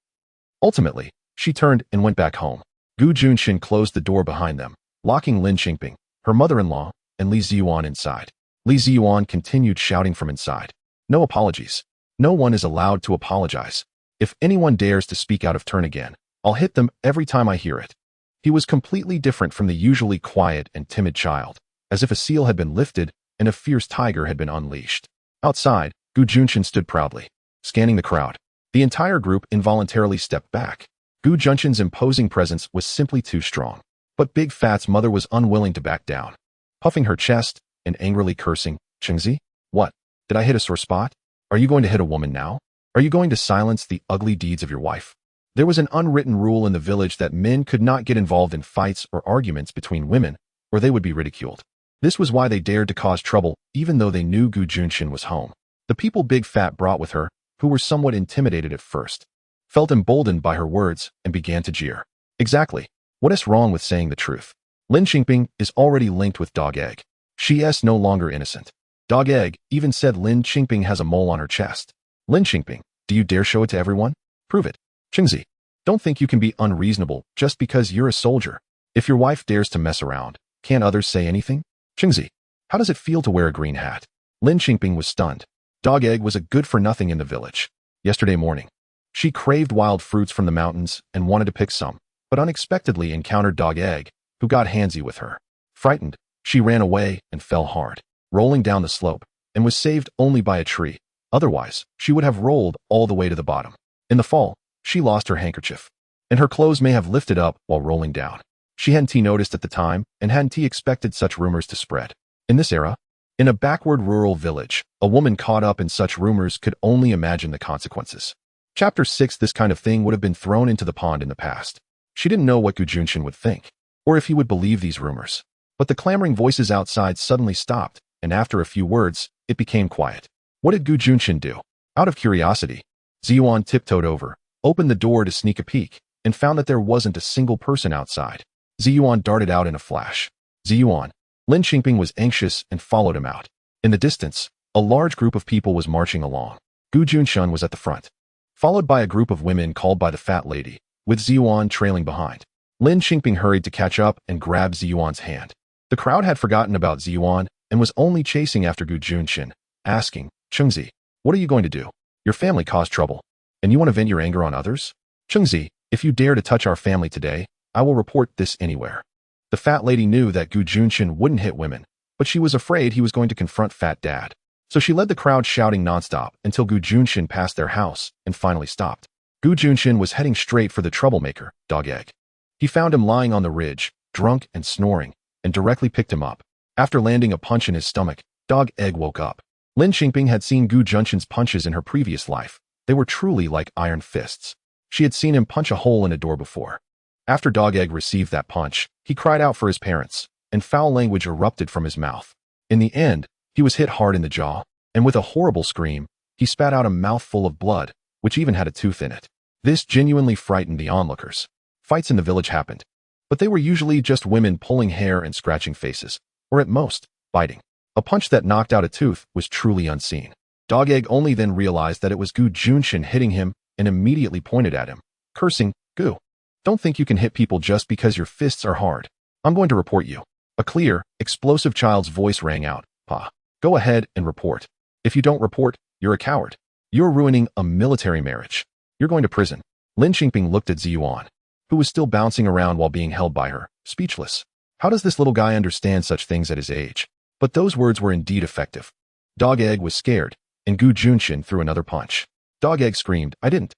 S1: Ultimately, she turned and went back home. Gu Junchen closed the door behind them, locking Lin Qingping, her mother-in-law, and Li Ziyuan inside. Li Ziyuan continued shouting from inside, "No apologies. No one is allowed to apologize. If anyone dares to speak out of turn again, I'll hit them every time I hear it." He was completely different from the usually quiet and timid child, as if a seal had been lifted and a fierce tiger had been unleashed. Outside, Gu Junchen stood proudly, scanning the crowd. The entire group involuntarily stepped back. Gu Junchen's imposing presence was simply too strong. But Big Fat's mother was unwilling to back down. Puffing her chest and angrily cursing, "Chengxi, what? Did I hit a sore spot? Are you going to hit a woman now? Are you going to silence the ugly deeds of your wife?" There was an unwritten rule in the village that men could not get involved in fights or arguments between women, or they would be ridiculed. This was why they dared to cause trouble, even though they knew Gu Junchen was home. The people Big Fat brought with her, who were somewhat intimidated at first, felt emboldened by her words and began to jeer. Exactly. What is wrong with saying the truth? Lin Qingping is already linked with Dog Egg. She is no longer innocent. Dog Egg even said Lin Qingping has a mole on her chest. Lin Qingping, do you dare show it to everyone? Prove it. Chengxi, don't think you can be unreasonable just because you're a soldier. If your wife dares to mess around, can't others say anything? Chengxi, how does it feel to wear a green hat? Lin Qingping was stunned. Dog Egg was a good-for-nothing in the village. Yesterday morning, she craved wild fruits from the mountains and wanted to pick some, but unexpectedly encountered Dog Egg, who got handsy with her. Frightened, she ran away and fell hard, rolling down the slope, and was saved only by a tree. Otherwise, she would have rolled all the way to the bottom. In the fall, she lost her handkerchief, and her clothes may have lifted up while rolling down. She hadn't noticed at the time, and hadn't expected such rumors to spread. In this era, in a backward rural village, a woman caught up in such rumors could only imagine the consequences. Chapter 6. This kind of thing would have been thrown into the pond in the past. She didn't know what Gu Junchen would think, or if he would believe these rumors. But the clamoring voices outside suddenly stopped, and after a few words, it became quiet. What did Gu Junchen do? Out of curiosity, Ziyuan tiptoed over, opened the door to sneak a peek, and found that there wasn't a single person outside. Ziyuan darted out in a flash. Ziyuan. Lin Qingping was anxious and followed him out. In the distance, a large group of people was marching along. Gu Junchen was at the front, followed by a group of women called by the fat lady, with Ziyuan trailing behind. Lin Qingping hurried to catch up and grab Ziyuan's hand. The crowd had forgotten about Ziyuan and was only chasing after Gu Junchen, asking, "Chengxi, what are you going to do? Your family caused trouble, and you want to vent your anger on others? Chengxi, if you dare to touch our family today, I will report this anywhere." The fat lady knew that Gu Junchen wouldn't hit women, but she was afraid he was going to confront Fat Dad. So she led the crowd shouting nonstop until Gu Junchen passed their house and finally stopped. Gu Junchen was heading straight for the troublemaker, Dog Egg. He found him lying on the ridge, drunk and snoring, and directly picked him up. After landing a punch in his stomach, Dog Egg woke up. Lin Qingping had seen Gu Junchen's punches in her previous life. They were truly like iron fists. She had seen him punch a hole in a door before. After Dog Egg received that punch, he cried out for his parents, and foul language erupted from his mouth. In the end, he was hit hard in the jaw, and with a horrible scream, he spat out a mouthful of blood, which even had a tooth in it. This genuinely frightened the onlookers. Fights in the village happened, but they were usually just women pulling hair and scratching faces, or at most, biting. A punch that knocked out a tooth was truly unseen. Dog Egg only then realized that it was Gu Junchen hitting him and immediately pointed at him, cursing, "Gu, don't think you can hit people just because your fists are hard. I'm going to report you." A clear, explosive child's voice rang out, "Pa, go ahead and report. If you don't report, you're a coward. You're ruining a military marriage. You're going to prison." Lin Qingping looked at Ziyuan, who was still bouncing around while being held by her, speechless. How does this little guy understand such things at his age? But those words were indeed effective. Dog Egg was scared, and Gu Junchen threw another punch. Dog Egg screamed, I didn't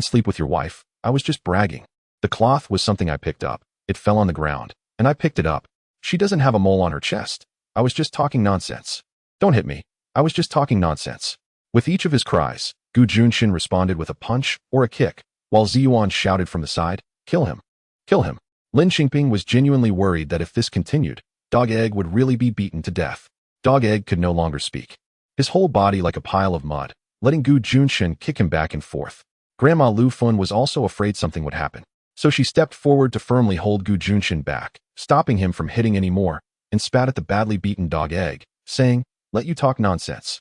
S1: sleep with your wife. I was just bragging. The cloth was something I picked up. It fell on the ground, and I picked it up. She doesn't have a mole on her chest. I was just talking nonsense. Don't hit me. I was just talking nonsense." With each of his cries, Gu Junchen responded with a punch or a kick, while Ziyuan shouted from the side, "Kill him! Kill him!" Lin Qingping was genuinely worried that if this continued, Dog Egg would really be beaten to death. Dog Egg could no longer speak, his whole body like a pile of mud, letting Gu Junchen kick him back and forth. Grandma Lu Fun was also afraid something would happen, so she stepped forward to firmly hold Gu Junchen back, stopping him from hitting any more, and spat at the badly beaten Dog Egg, saying, "Let you talk nonsense.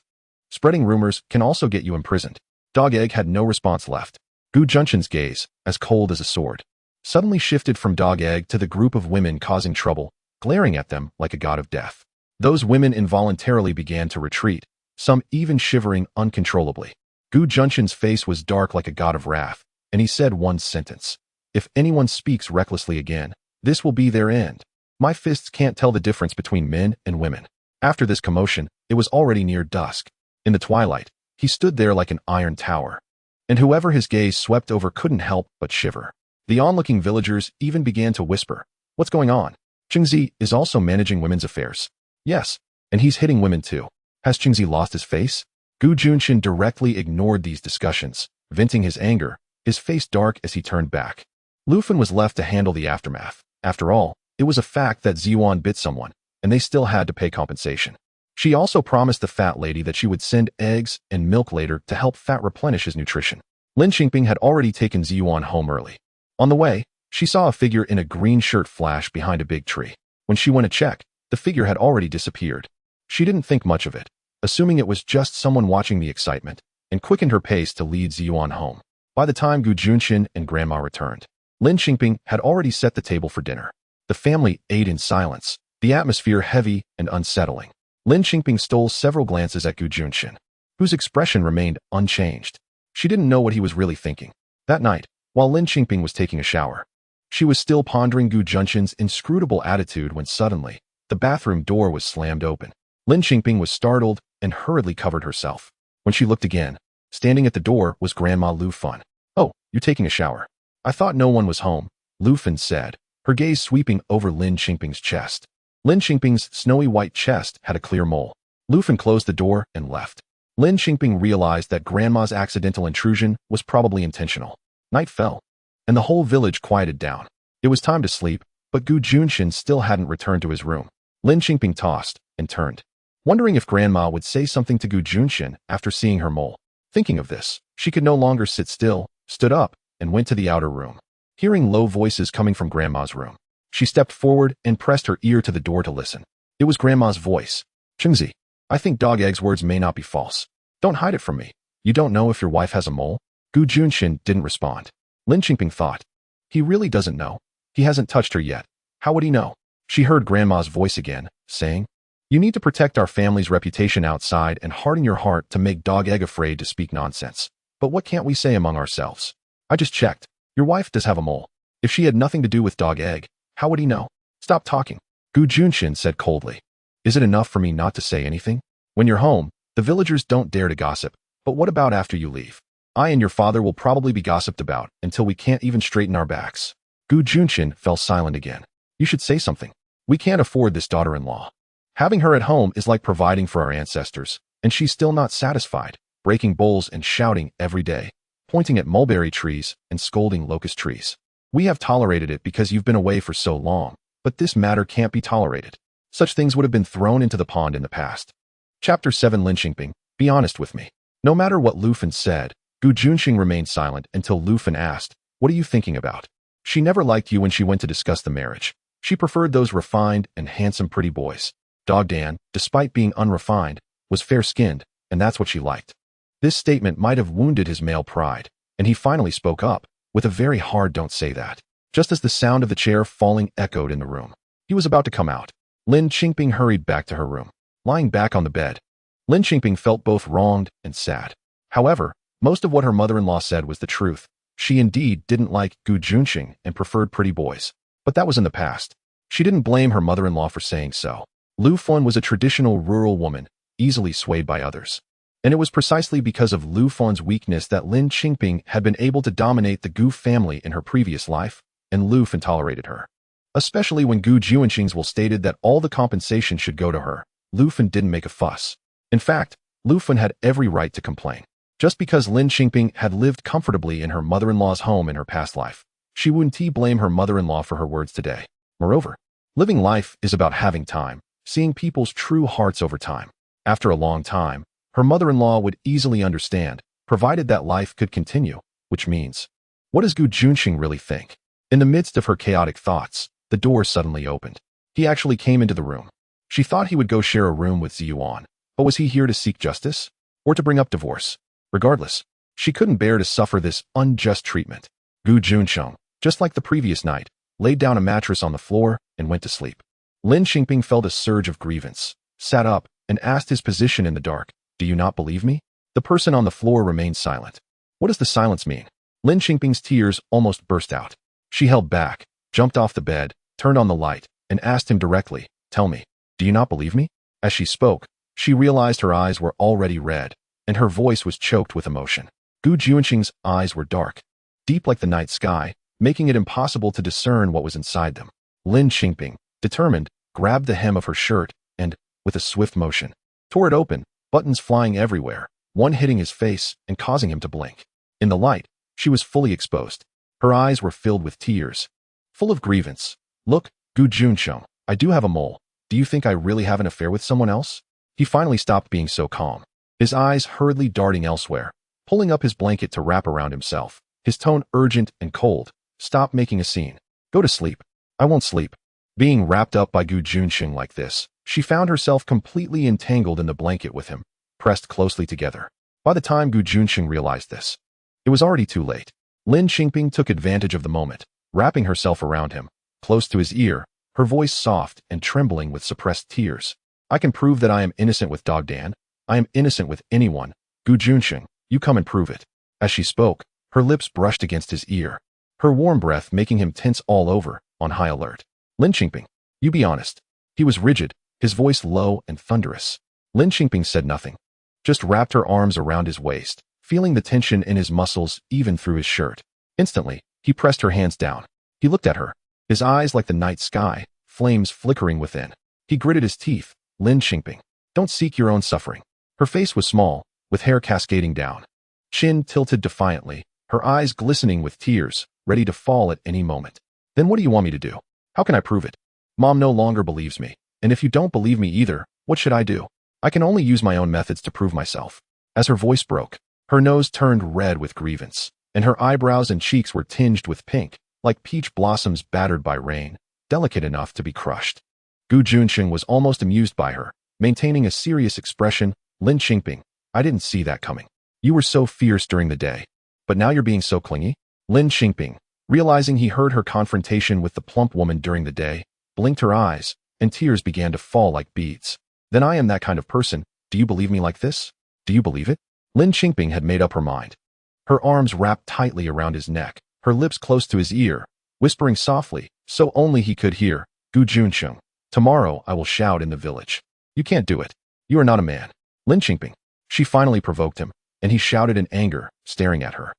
S1: Spreading rumors can also get you imprisoned." Dog Egg had no response left. Gu Junchen's gaze, as cold as a sword, suddenly shifted from Dog Egg to the group of women causing trouble, glaring at them like a god of death. Those women involuntarily began to retreat, some even shivering uncontrollably. Gu Junchen's face was dark like a god of wrath, and he said one sentence, "If anyone speaks recklessly again, this will be their end. My fists can't tell the difference between men and women." After this commotion, it was already near dusk. In the twilight, he stood there like an iron tower, and whoever his gaze swept over couldn't help but shiver. The onlooking villagers even began to whisper, "What's going on? Qingzi is also managing women's affairs." "Yes, and he's hitting women too. Has Qingzi lost his face?" Gu Junchen directly ignored these discussions, venting his anger, his face dark as he turned back. Lu Fun was left to handle the aftermath. After all, it was a fact that Ziyuan bit someone, and they still had to pay compensation. She also promised the fat lady that she would send eggs and milk later to help Fat replenish his nutrition. Lin Qingping had already taken Ziyuan home early. On the way, she saw a figure in a green shirt flash behind a big tree. When she went to check, the figure had already disappeared. She didn't think much of it, assuming it was just someone watching the excitement, and quickened her pace to lead Ziyuan home. By the time Gu Junchen and Grandma returned, Lin Qingping had already set the table for dinner. The family ate in silence, the atmosphere heavy and unsettling. Lin Qingping stole several glances at Gu Junchen, whose expression remained unchanged. She didn't know what he was really thinking. That night, while Lin Qingping was taking a shower, she was still pondering Gu Junchen's inscrutable attitude when suddenly, the bathroom door was slammed open. Lin Qingping was startled and hurriedly covered herself. When she looked again, standing at the door was Grandma Lu Fun. "Oh, you're taking a shower. I thought no one was home," Lu Fun said, her gaze sweeping over Lin Qingping's chest. Lin Qingping's snowy white chest had a clear mole. Lu Fun closed the door and left. Lin Qingping realized that Grandma's accidental intrusion was probably intentional. Night fell, and the whole village quieted down. It was time to sleep, but Gu Junchen still hadn't returned to his room. Lin Qingping tossed and turned, wondering if Grandma would say something to Gu Junchen after seeing her mole. Thinking of this, she could no longer sit still, stood up, and went to the outer room. Hearing low voices coming from Grandma's room, she stepped forward and pressed her ear to the door to listen. It was Grandma's voice. "Qingzi, I think Dog Egg's words may not be false. Don't hide it from me. You don't know if your wife has a mole?" Gu Junchen didn't respond. Lin Qingping thought, he really doesn't know. He hasn't touched her yet. How would he know? She heard Grandma's voice again, saying, "You need to protect our family's reputation outside and harden your heart to make Dog Egg afraid to speak nonsense. But what can't we say among ourselves? I just checked. Your wife does have a mole. If she had nothing to do with Dog Egg, how would he know?" "Stop talking," Gu Junchen said coldly. "Is it enough for me not to say anything? When you're home, The villagers don't dare to gossip, but what about after you leave? I and your father will probably be gossiped about until we can't even straighten our backs. Gu Junchen fell silent again. You should say something. We can't afford this daughter-in-law. Having her at home is like providing for our ancestors, and she's still not satisfied, breaking bowls and shouting every day, pointing at mulberry trees and scolding locust trees. We have tolerated it because you've been away for so long, but this matter can't be tolerated. Such things would have been thrown into the pond in the past. Chapter 7. Lin Qingping, be honest with me. No matter what Lu Fan said, Gu Juncheng remained silent until Lu Fan asked, what are you thinking about? She never liked you when she went to discuss the marriage. She preferred those refined and handsome pretty boys. Dog Dan, despite being unrefined, was fair-skinned, and that's what she liked. This statement might have wounded his male pride, and he finally spoke up, with a very hard don't say that, just as the sound of the chair falling echoed in the room. He was about to come out. Lin Qingping hurried back to her room. Lying back on the bed, Lin Qingping felt both wronged and sad. However, most of what her mother-in-law said was the truth. She indeed didn't like Gu Juncheng and preferred pretty boys. But that was in the past. She didn't blame her mother-in-law for saying so. Lu Fan was a traditional rural woman, easily swayed by others. And it was precisely because of Lu Fan's weakness that Lin Qingping had been able to dominate the Gu family in her previous life, and Lu Fan tolerated her. Especially when Gu Juncheng's will stated that all the compensation should go to her, Lu Fan didn't make a fuss. In fact, Lu Fan had every right to complain. Just because Lin Qingping had lived comfortably in her mother-in-law's home in her past life, she wouldn't blame her mother-in-law for her words today. Moreover, living life is about having time, seeing people's true hearts over time. After a long time, her mother-in-law would easily understand, provided that life could continue, which means, what does Gu Juncheng really think? In the midst of her chaotic thoughts, the door suddenly opened. He actually came into the room. She thought he would go share a room with Ziyuan, but was he here to seek justice? Or to bring up divorce? Regardless, she couldn't bear to suffer this unjust treatment. Gu Juncheng, just like the previous night, laid down a mattress on the floor and went to sleep. Lin Qingping felt a surge of grievance, sat up, and asked his position in the dark, do you not believe me? The person on the floor remained silent. What does the silence mean? Lin Qingping's tears almost burst out. She held back, jumped off the bed, turned on the light, and asked him directly, tell me, do you not believe me? As she spoke, she realized her eyes were already red, and her voice was choked with emotion. Gu Juncheng's eyes were dark, deep like the night sky, making it impossible to discern what was inside them. Lin Qingping, determined, grabbed the hem of her shirt and, with a swift motion, tore it open, buttons flying everywhere, one hitting his face and causing him to blink. In the light, she was fully exposed. Her eyes were filled with tears, full of grievance. Look, Gu Juncheng, I do have a mole. Do you think I really have an affair with someone else? He finally stopped being so calm, his eyes hurriedly darting elsewhere, pulling up his blanket to wrap around himself, his tone urgent and cold. Stop making a scene. Go to sleep. I won't sleep. Being wrapped up by Gu Juncheng like this, she found herself completely entangled in the blanket with him, pressed closely together. By the time Gu Juncheng realized this, it was already too late. Lin Qingping took advantage of the moment, wrapping herself around him, close to his ear, her voice soft and trembling with suppressed tears. I can prove that I am innocent with Dog Dan. I am innocent with anyone. Gu Juncheng, you come and prove it. As she spoke, her lips brushed against his ear, her warm breath making him tense all over, on high alert. Lin Qingping, you be honest. He was rigid, his voice low and thunderous. Lin Qingping said nothing, just wrapped her arms around his waist, feeling the tension in his muscles even through his shirt. Instantly, he pressed her hands down. He looked at her, his eyes like the night sky, flames flickering within. He gritted his teeth. Lin Qingping, don't seek your own suffering. Her face was small, with hair cascading down, chin tilted defiantly, her eyes glistening with tears, ready to fall at any moment. Then what do you want me to do? How can I prove it? Mom no longer believes me, and if you don't believe me either, what should I do? I can only use my own methods to prove myself. As her voice broke, her nose turned red with grievance, and her eyebrows and cheeks were tinged with pink, like peach blossoms battered by rain, delicate enough to be crushed. Gu Juncheng was almost amused by her, maintaining a serious expression. Lin Qingping, I didn't see that coming. You were so fierce during the day, but now you're being so clingy? Lin Qingping, realizing he heard her confrontation with the plump woman during the day, blinked her eyes, and tears began to fall like beads. Then I am that kind of person. Do you believe me like this? Do you believe it? Lin Qingping had made up her mind. Her arms wrapped tightly around his neck, her lips close to his ear, whispering softly, so only he could hear, Gu Juncheng, tomorrow I will shout in the village. You can't do it. You are not a man. Lin Qingping, She finally provoked him, and he shouted in anger, staring at her.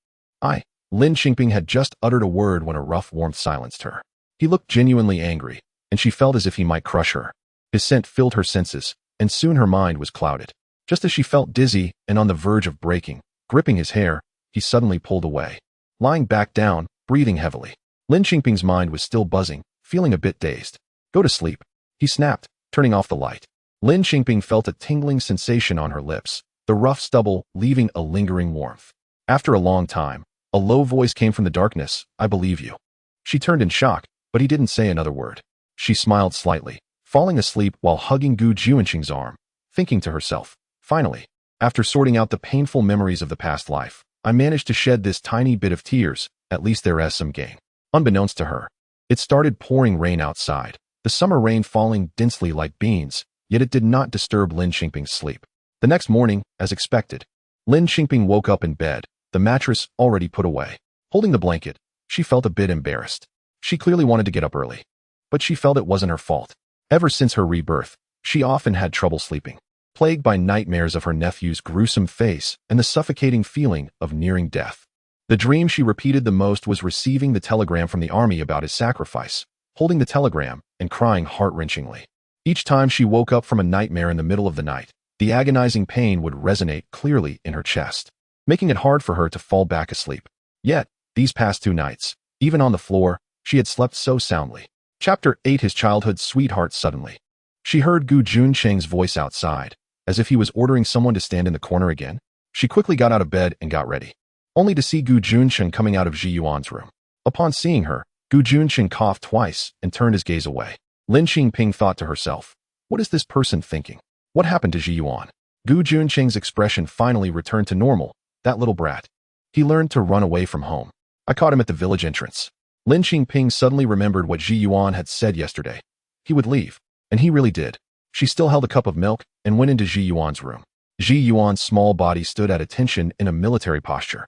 S1: Lin Qingping had just uttered a word when a rough warmth silenced her. He looked genuinely angry, and she felt as if he might crush her. His scent filled her senses, and soon her mind was clouded. Just as she felt dizzy and on the verge of breaking, gripping his hair, he suddenly pulled away. Lying back down, breathing heavily. Lin Qingping's mind was still buzzing, feeling a bit dazed. Go to sleep, he snapped, turning off the light. Lin Qingping felt a tingling sensation on her lips, the rough stubble leaving a lingering warmth. After a long time, a low voice came from the darkness, I believe you. She turned in shock, but he didn't say another word. She smiled slightly, falling asleep while hugging Gu Juncheng's arm, thinking to herself, finally, after sorting out the painful memories of the past life, I managed to shed this tiny bit of tears, at least there is some gain. Unbeknownst to her, it started pouring rain outside, the summer rain falling densely like beans, yet it did not disturb Lin Qingping's sleep. The next morning, as expected, Lin Qingping woke up in bed, the mattress already put away. Holding the blanket, she felt a bit embarrassed. She clearly wanted to get up early, but she felt it wasn't her fault. Ever since her rebirth, she often had trouble sleeping, plagued by nightmares of her nephew's gruesome face and the suffocating feeling of nearing death. The dream she repeated the most was receiving the telegram from the army about his sacrifice, holding the telegram and crying heart-wrenchingly. Each time she woke up from a nightmare in the middle of the night, the agonizing pain would resonate clearly in her chest, making it hard for her to fall back asleep. Yet, these past 2 nights, even on the floor, she had slept so soundly. Chapter 8 His childhood sweetheart. Suddenly, she heard Gu Juncheng's voice outside, as if he was ordering someone to stand in the corner again. She quickly got out of bed and got ready, only to see Gu Juncheng coming out of Ji Yuan's room. Upon seeing her, Gu Juncheng coughed twice and turned his gaze away. Lin Qingping thought to herself, what is this person thinking? What happened to Ji Yuan? Gu Juncheng's expression finally returned to normal. That little brat. He learned to run away from home. I caught him at the village entrance. Lin Qingping suddenly remembered what Ji Yuan had said yesterday. He would leave, and he really did. She still held a cup of milk and went into Ji Yuan's room. Ji Yuan's small body stood at attention in a military posture,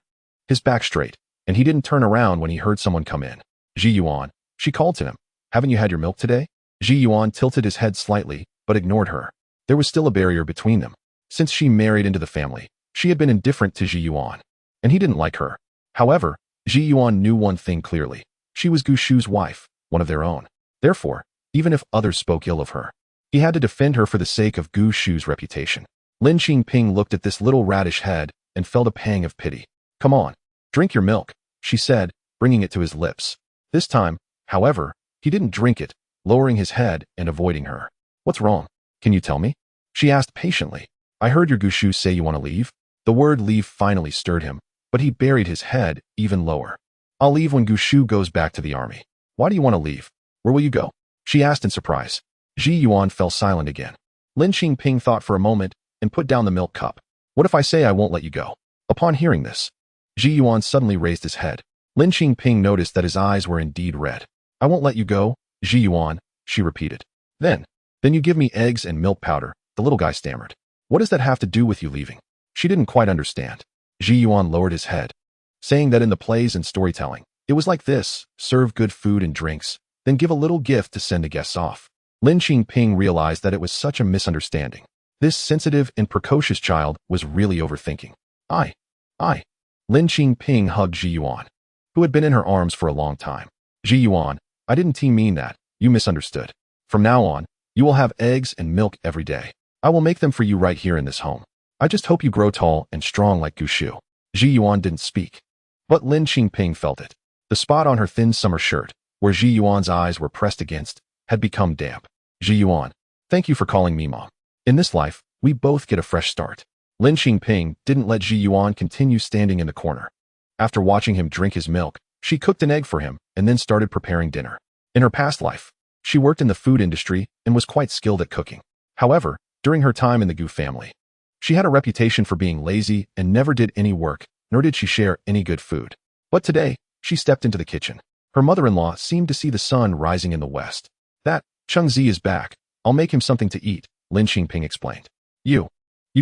S1: his back straight, and he didn't turn around when he heard someone come in. Ji Yuan, she called to him. Haven't you had your milk today? Ji Yuan tilted his head slightly, but ignored her. There was still a barrier between them. Since she married into the family, she had been indifferent to Ji Yuan, and he didn't like her. However, Ji Yuan knew one thing clearly. She was Gu Shu's wife, one of their own. Therefore, even if others spoke ill of her, he had to defend her for the sake of Gu Shu's reputation. Lin Qingping looked at this little radish head and felt a pang of pity. Come on, drink your milk, she said, bringing it to his lips. This time, however, he didn't drink it, lowering his head and avoiding her. What's wrong? Can you tell me? She asked patiently. I heard your Gu Shu say you want to leave. The word leave finally stirred him, but he buried his head even lower. I'll leave when Gu Shu goes back to the army. Why do you want to leave? Where will you go? She asked in surprise. Ji Yuan fell silent again. Lin Qingping thought for a moment and put down the milk cup. What if I say I won't let you go? Upon hearing this, Ji Yuan suddenly raised his head. Lin Qingping noticed that his eyes were indeed red. I won't let you go, Ji Yuan, she repeated. Then you give me eggs and milk powder, the little guy stammered. What does that have to do with you leaving? She didn't quite understand. Ji Yuan lowered his head, saying that in the plays and storytelling, it was like this: serve good food and drinks, then give a little gift to send the guests off. Lin Qingping realized that it was such a misunderstanding. This sensitive and precocious child was really overthinking. I. Lin Qingping hugged Ji Yuan, who had been in her arms for a long time. Ji Yuan, I didn't mean that. You misunderstood. From now on, you will have eggs and milk every day. I will make them for you right here in this home. I just hope you grow tall and strong like Gu Shu. Ji Yuan didn't speak, but Lin Qingping felt it. The spot on her thin summer shirt, where Ji Yuan's eyes were pressed against, had become damp. Ji Yuan, thank you for calling me mom. In this life, we both get a fresh start. Lin Qingping didn't let Ji Yuan continue standing in the corner. After watching him drink his milk, she cooked an egg for him and then started preparing dinner. In her past life, she worked in the food industry and was quite skilled at cooking. However, during her time in the Gu family, she had a reputation for being lazy and never did any work, nor did she share any good food. But today, she stepped into the kitchen. Her mother-in-law seemed to see the sun rising in the west. That Chengzi is back. I'll make him something to eat, Lin Qingping explained. You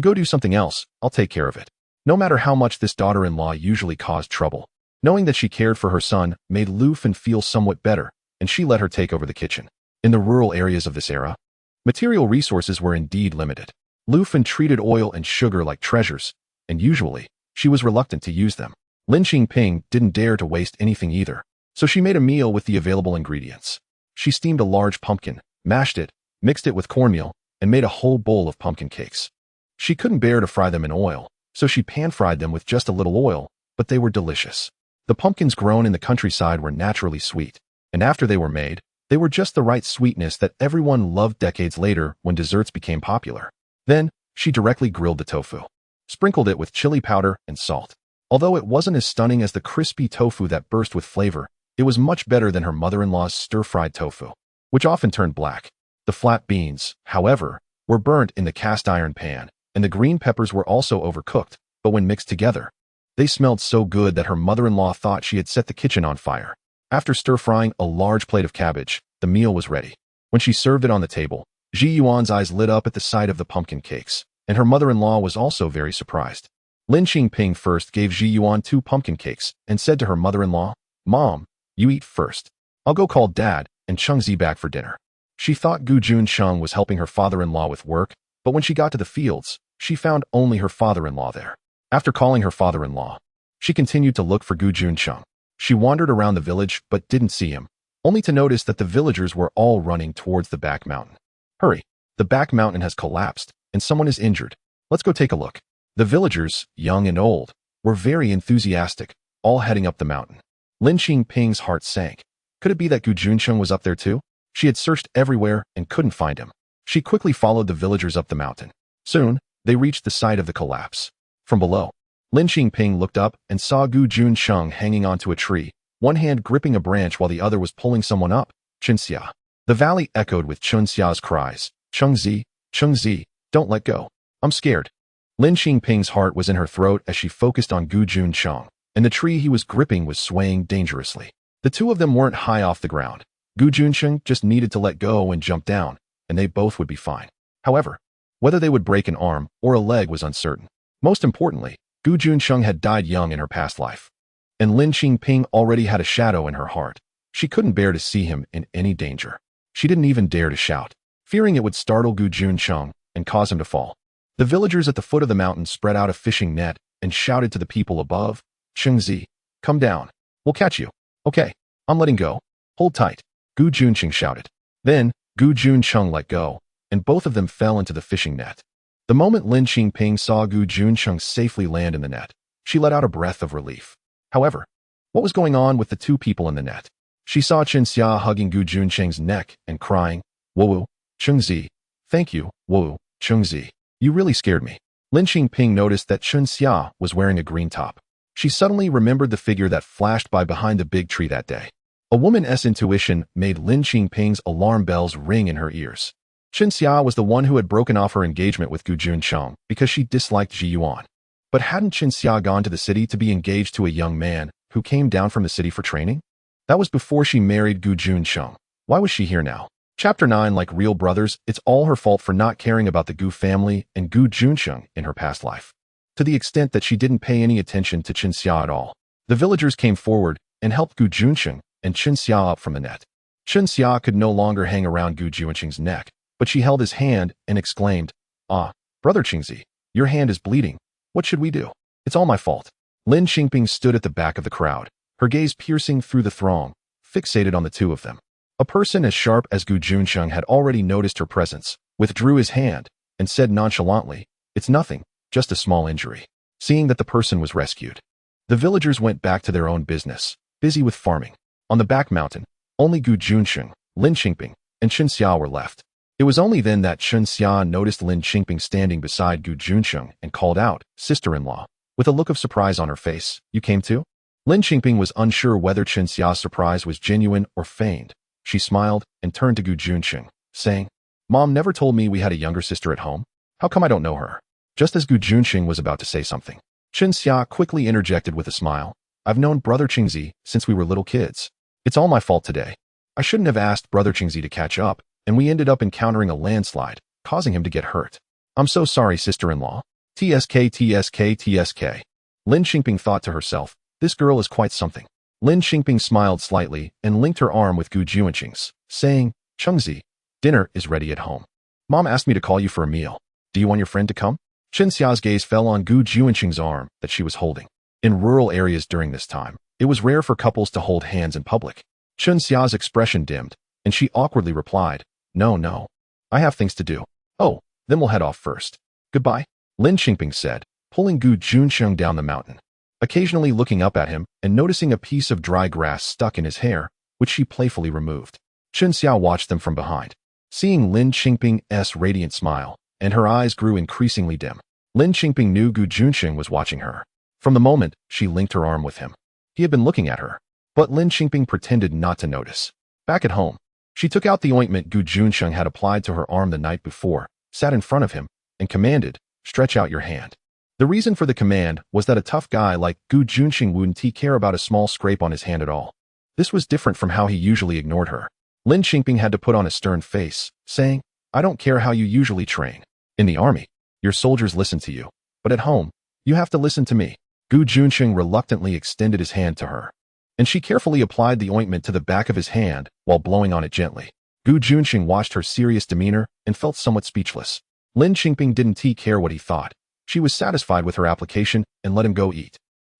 S1: go do something else, I'll take care of it. No matter how much this daughter-in-law usually caused trouble, knowing that she cared for her son made Lu Fan feel somewhat better, and she let her take over the kitchen. In the rural areas of this era, material resources were indeed limited. Lu Fan treated oil and sugar like treasures, and usually, she was reluctant to use them. Lin Qingping didn't dare to waste anything either, so she made a meal with the available ingredients. She steamed a large pumpkin, mashed it, mixed it with cornmeal, and made a whole bowl of pumpkin cakes. She couldn't bear to fry them in oil, so she pan-fried them with just a little oil, but they were delicious. The pumpkins grown in the countryside were naturally sweet, and after they were made, they were just the right sweetness that everyone loved decades later when desserts became popular. Then, she directly grilled the tofu, sprinkled it with chili powder and salt. Although it wasn't as stunning as the crispy tofu that burst with flavor, it was much better than her mother-in-law's stir-fried tofu, which often turned black. The flat beans, however, were burnt in the cast-iron pan, and the green peppers were also overcooked, but when mixed together, they smelled so good that her mother-in-law thought she had set the kitchen on fire. After stir-frying a large plate of cabbage, the meal was ready. When she served it on the table, Ji Yuan's eyes lit up at the sight of the pumpkin cakes, and her mother-in-law was also very surprised. Lin Qingping first gave Ji Yuan 2 pumpkin cakes and said to her mother-in-law, "Mom, you eat first. I'll go call Dad and Chengzi back for dinner." She thought Gu Juncheng was helping her father-in-law with work, but when she got to the fields, she found only her father-in-law there. After calling her father-in-law, she continued to look for Gu Juncheng. She wandered around the village but didn't see him, only to notice that the villagers were all running towards the back mountain. "Hurry, the back mountain has collapsed, and someone is injured. Let's go take a look." The villagers, young and old, were very enthusiastic, all heading up the mountain. Lin Qingping's heart sank. Could it be that Gu Juncheng was up there too? She had searched everywhere and couldn't find him. She quickly followed the villagers up the mountain. Soon, they reached the site of the collapse. From below, Lin Qingping looked up and saw Gu Juncheng hanging onto a tree, one hand gripping a branch while the other was pulling someone up. "Chunxia." The valley echoed with Chunxia's cries. "Chengzi, Chengzi, don't let go. I'm scared." Lin Qingping's heart was in her throat as she focused on Gu Juncheng, and the tree he was gripping was swaying dangerously. The two of them weren't high off the ground. Gu Juncheng just needed to let go and jump down, and they both would be fine. However, whether they would break an arm or a leg was uncertain. Most importantly, Gu Juncheng had died young in her past life, and Lin Qingping already had a shadow in her heart. She couldn't bear to see him in any danger. She didn't even dare to shout, fearing it would startle Gu Juncheng and cause him to fall. The villagers at the foot of the mountain spread out a fishing net and shouted to the people above, "Chengzi, come down. We'll catch you." "Okay, I'm letting go. Hold tight," Gu Juncheng shouted. Then, Gu Juncheng let go, and both of them fell into the fishing net. The moment Lin Qingping saw Gu Juncheng safely land in the net, she let out a breath of relief. However, what was going on with the two people in the net? She saw Chunxia hugging Gu Juncheng's neck and crying, "Woo, Chengzi, thank you, woo, Chengzi. You really scared me." Lin Qingping noticed that Chunxia was wearing a green top. She suddenly remembered the figure that flashed by behind the big tree that day. A woman's intuition made Lin Qingping's alarm bells ring in her ears. Chunxia was the one who had broken off her engagement with Gu Juncheng because she disliked Ji Yuan. But hadn't Chunxia gone to the city to be engaged to a young man who came down from the city for training? That was before she married Gu Juncheng. Why was she here now? Chapter 9, like real brothers, it's all her fault for not caring about the Gu family and Gu Juncheng in her past life. To the extent that she didn't pay any attention to Chunxia at all. The villagers came forward and helped Gu Juncheng and Chunxia up from the net. Chunxia could no longer hang around Gu Juncheng's neck, but she held his hand and exclaimed, "Ah, Brother Chengzi, your hand is bleeding. What should we do?" "It's all my fault." Lin Qingping stood at the back of the crowd, her gaze piercing through the throng, fixated on the two of them. A person as sharp as Gu Juncheng had already noticed her presence, withdrew his hand, and said nonchalantly, "It's nothing, just a small injury." Seeing that the person was rescued, the villagers went back to their own business, busy with farming. On the back mountain, only Gu Juncheng, Lin Qingping, and Chunxia were left. It was only then that Chunxia noticed Lin Qingping standing beside Gu Juncheng and called out, "Sister-in-law," with a look of surprise on her face. "You came too?" Lin Qingping was unsure whether Chunxia's surprise was genuine or feigned. She smiled and turned to Gu Juncheng, saying, "Mom never told me we had a younger sister at home. How come I don't know her?" Just as Gu Juncheng was about to say something, Chunxia quickly interjected with a smile, "I've known Brother Chengzi since we were little kids. It's all my fault today. I shouldn't have asked Brother Chengzi to catch up, and we ended up encountering a landslide, causing him to get hurt. I'm so sorry, sister-in-law. TSK, TSK, TSK. Lin Qingping thought to herself, this girl is quite something. Lin Qingping smiled slightly and linked her arm with Gu Juncheng's, saying, "Chengzi, dinner is ready at home. Mom asked me to call you for a meal." Do you want your friend to come? Chen Xia's gaze fell on Gu Juncheng's arm that she was holding. In rural areas during this time, it was rare for couples to hold hands in public. Chen Xia's expression dimmed, and she awkwardly replied, No, no. I have things to do. Oh, then we'll head off first. Goodbye, Lin Qingping said, pulling Gu Juncheng down the mountain. Occasionally looking up at him and noticing a piece of dry grass stuck in his hair, which she playfully removed. Chen Xia watched them from behind. Seeing Lin Qingping's radiant smile, and her eyes grew increasingly dim. Lin Qingping knew Gu Juncheng was watching her. From the moment she linked her arm with him, he had been looking at her, but Lin Qingping pretended not to notice. Back at home, she took out the ointment Gu Juncheng had applied to her arm the night before, sat in front of him, and commanded, Stretch out your hand. The reason for the command was that a tough guy like Gu Juncheng wouldn't care about a small scrape on his hand at all. This was different from how he usually ignored her. Lin Qingping had to put on a stern face, saying, I don't care how you usually train. In the army, your soldiers listen to you, but at home, you have to listen to me. Gu Juncheng reluctantly extended his hand to her, and she carefully applied the ointment to the back of his hand while blowing on it gently. Gu Juncheng watched her serious demeanor and felt somewhat speechless. Lin Qingping didn't care what he thought. She was satisfied with her application and let him go eat.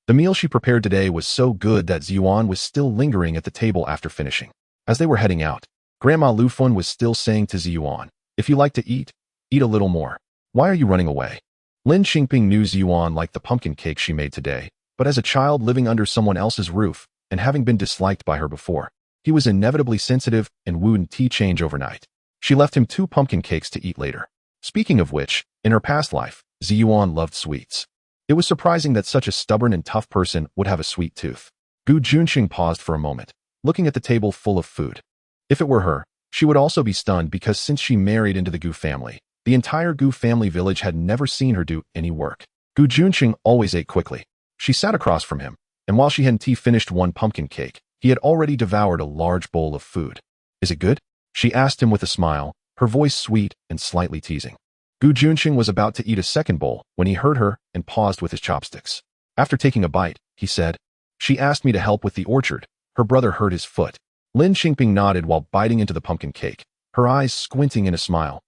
S1: The meal she prepared today was so good that Ziyuan was still lingering at the table after finishing. As they were heading out, Grandma Lu Fun was still saying to Ziyuan, If you like to eat a little more. Why are you running away? Lin Qingping knew Ziyuan liked the pumpkin cake she made today, but as a child living under someone else's roof and having been disliked by her before, he was inevitably sensitive and wouldn't change overnight. She left him 2 pumpkin cakes to eat later. Speaking of which, in her past life, Ziyuan loved sweets. It was surprising that such a stubborn and tough person would have a sweet tooth. Gu Juncheng paused for a moment, looking at the table full of food. If it were her, she would also be stunned because since she married into the Gu family, the entire Gu family village had never seen her do any work. Gu Juncheng always ate quickly. She sat across from him, and while she hadn't finished 1 pumpkin cake, he had already devoured a large bowl of food. Is it good? She asked him with a smile, her voice sweet and slightly teasing. Gu Juncheng was about to eat a second bowl when he heard her and paused with his chopsticks. After taking a bite, he said, She asked me to help with the orchard. Her brother hurt his foot. Lin Qingping nodded while biting into the pumpkin cake, her eyes squinting in a smile.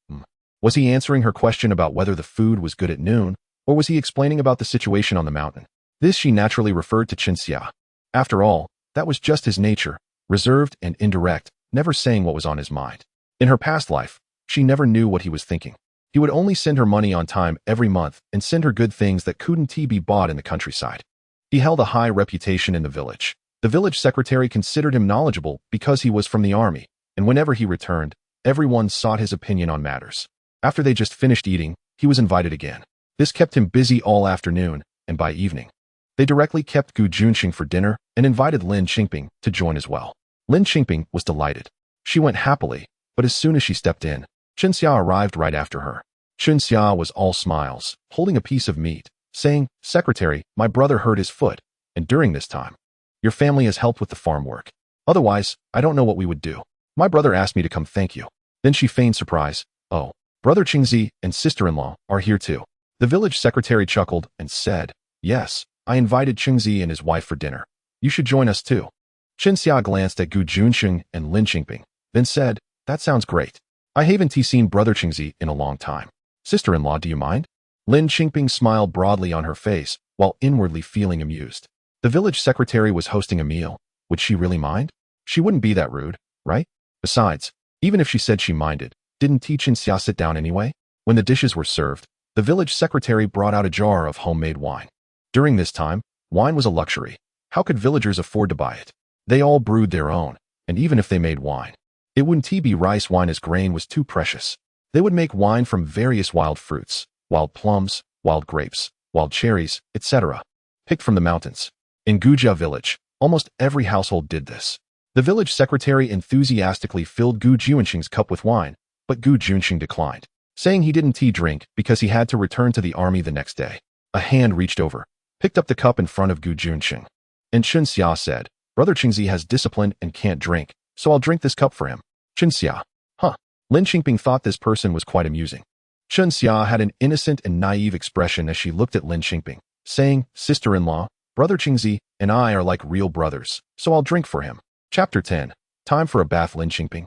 S1: Was he answering her question about whether the food was good at noon, or was he explaining about the situation on the mountain? This she naturally referred to Chen Xia. After all, that was just his nature, reserved and indirect, never saying what was on his mind. In her past life, she never knew what he was thinking. He would only send her money on time every month and send her good things that couldn't be bought in the countryside. He held a high reputation in the village. The village secretary considered him knowledgeable because he was from the army, and whenever he returned, everyone sought his opinion on matters. After they just finished eating, he was invited again. This kept him busy all afternoon, and by evening, they directly kept Gu Juncheng for dinner and invited Lin Qingping to join as well. Lin Qingping was delighted. She went happily, but as soon as she stepped in, Chen Xia arrived right after her. Chen Xia was all smiles, holding a piece of meat, saying, Secretary, my brother hurt his foot, and during this time, your family has helped with the farm work. Otherwise, I don't know what we would do. My brother asked me to come thank you. Then she feigned surprise. Oh, Brother Qingzi and sister-in-law are here too. The village secretary chuckled and said, Yes, I invited Qingzi and his wife for dinner. You should join us too. Chen Xia glanced at Gu Juncheng and Lin Qingping, then said, That sounds great. I haven't seen Brother Qingzi in a long time. Sister-in-law, do you mind? Lin Qingping smiled broadly on her face, while inwardly feeling amused. The village secretary was hosting a meal. Would she really mind? She wouldn't be that rude, right? Besides, even if she said she minded, didn't Chen Xia sit down anyway? When the dishes were served, the village secretary brought out a jar of homemade wine. During this time, wine was a luxury. How could villagers afford to buy it? They all brewed their own, and even if they made wine, it wouldn't be rice wine as grain was too precious. They would make wine from various wild fruits, wild plums, wild grapes, wild cherries, etc., picked from the mountains. In Gujia village, almost every household did this. The village secretary enthusiastically filled Gu Juncheng's cup with wine, but Gu Juncheng declined, saying he didn't drink because he had to return to the army the next day. A hand reached over, picked up the cup in front of Gu Juncheng, and Chen Xia said, Brother Qingzi has discipline and can't drink, so I'll drink this cup for him. Chen Xia. Huh. Lin Qingping thought this person was quite amusing. Chen Xia had an innocent and naive expression as she looked at Lin Qingping, saying, Sister-in-law, Brother Qingzi and I are like real brothers, so I'll drink for him. Chapter 10. Time for a bath. Lin Qingping.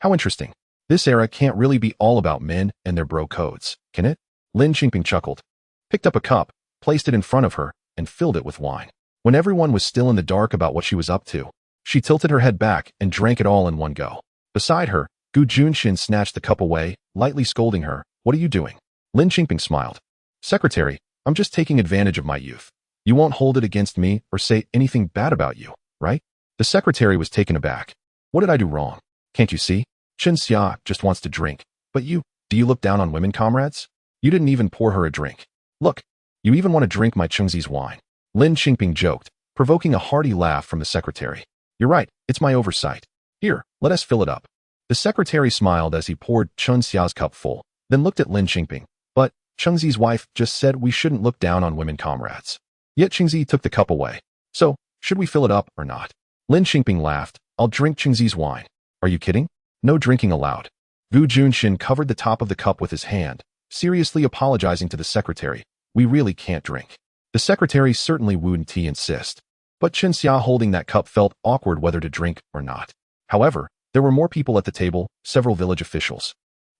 S1: How interesting. This era can't really be all about men and their bro codes, can it? Lin Qingping chuckled, picked up a cup, placed it in front of her, and filled it with wine. When everyone was still in the dark about what she was up to, she tilted her head back and drank it all in one go. Beside her, Juncheng snatched the cup away, lightly scolding her. What are you doing? Lin Qingping smiled. Secretary, I'm just taking advantage of my youth. You won't hold it against me or say anything bad about you, right? The secretary was taken aback. What did I do wrong? Can't you see? Chen Xia just wants to drink. But do you look down on women, comrades? You didn't even pour her a drink. Look, you even want to drink my Chengxi's wine. Lin Qingping joked, provoking a hearty laugh from the secretary. You're right, it's my oversight. Here, let us fill it up. The secretary smiled as he poured Chen Xia's cup full, then looked at Lin Qingping. But Chengxi's wife just said we shouldn't look down on women, comrades. Yet Chengxi took the cup away. So, should we fill it up or not? Lin Qingping laughed. I'll drink Chengxi's wine. Are you kidding? No drinking allowed. Juncheng covered the top of the cup with his hand, seriously apologizing to the secretary. We really can't drink. The secretary certainly wouldn't insist. But Chen Xia holding that cup felt awkward whether to drink or not. However, there were more people at the table, several village officials.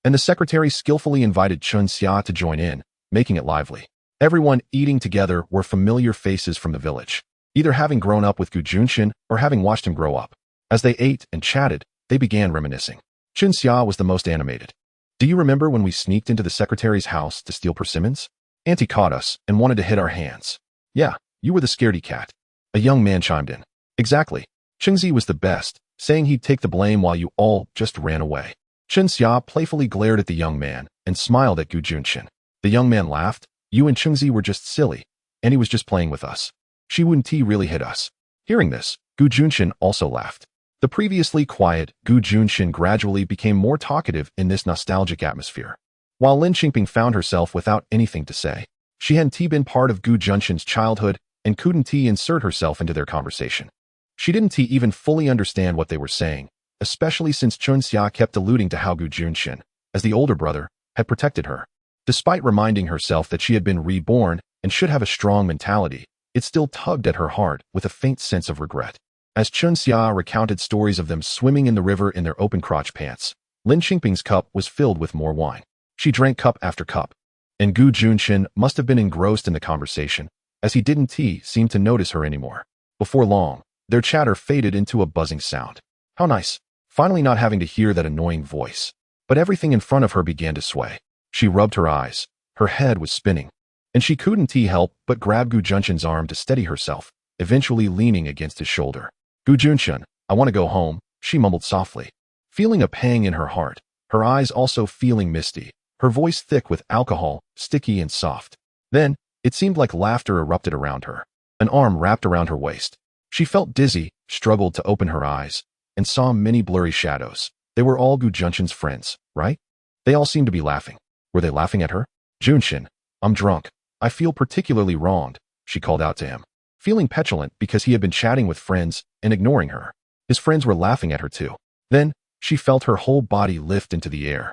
S1: And the secretary skillfully invited Chen Xia to join in, making it lively. Everyone eating together were familiar faces from the village, either having grown up with Juncheng or having watched him grow up. As they ate and chatted, they began reminiscing. Chen Xia was the most animated. Do you remember when we sneaked into the secretary's house to steal persimmons? Auntie caught us and wanted to hit our hands. Yeah, you were the scaredy cat. A young man chimed in. Exactly. Chengxi was the best, saying he'd take the blame while you all just ran away. Chen Xia playfully glared at the young man and smiled at Juncheng. The young man laughed. You and Chengxi were just silly, and he was just playing with us. Shi Wen-ti really hit us. Hearing this, Juncheng also laughed. The previously quiet Juncheng gradually became more talkative in this nostalgic atmosphere. While Lin Qingping found herself without anything to say, she hadn't been part of Juncheng's childhood and couldn't insert herself into their conversation. She didn't even fully understand what they were saying, especially since Chen Xia kept alluding to how Juncheng, as the older brother, had protected her. Despite reminding herself that she had been reborn and should have a strong mentality, it still tugged at her heart with a faint sense of regret. As Chen Xia recounted stories of them swimming in the river in their open crotch pants, Lin Qingping's cup was filled with more wine. She drank cup after cup, and Juncheng must have been engrossed in the conversation, as he didn't seem to notice her anymore. Before long, their chatter faded into a buzzing sound. How nice, finally not having to hear that annoying voice. But everything in front of her began to sway. She rubbed her eyes, her head was spinning, and she couldn't help but grab Juncheng's arm to steady herself, eventually leaning against his shoulder. Juncheng, I want to go home, she mumbled softly. Feeling a pang in her heart, her eyes also feeling misty, her voice thick with alcohol, sticky and soft. Then, it seemed like laughter erupted around her. An arm wrapped around her waist. She felt dizzy, struggled to open her eyes, and saw many blurry shadows. They were all Juncheng's friends, right? They all seemed to be laughing. Were they laughing at her? Juncheng, I'm drunk. I feel particularly wronged, she called out to him, feeling petulant because he had been chatting with friends and ignoring her. His friends were laughing at her too. Then, she felt her whole body lift into the air.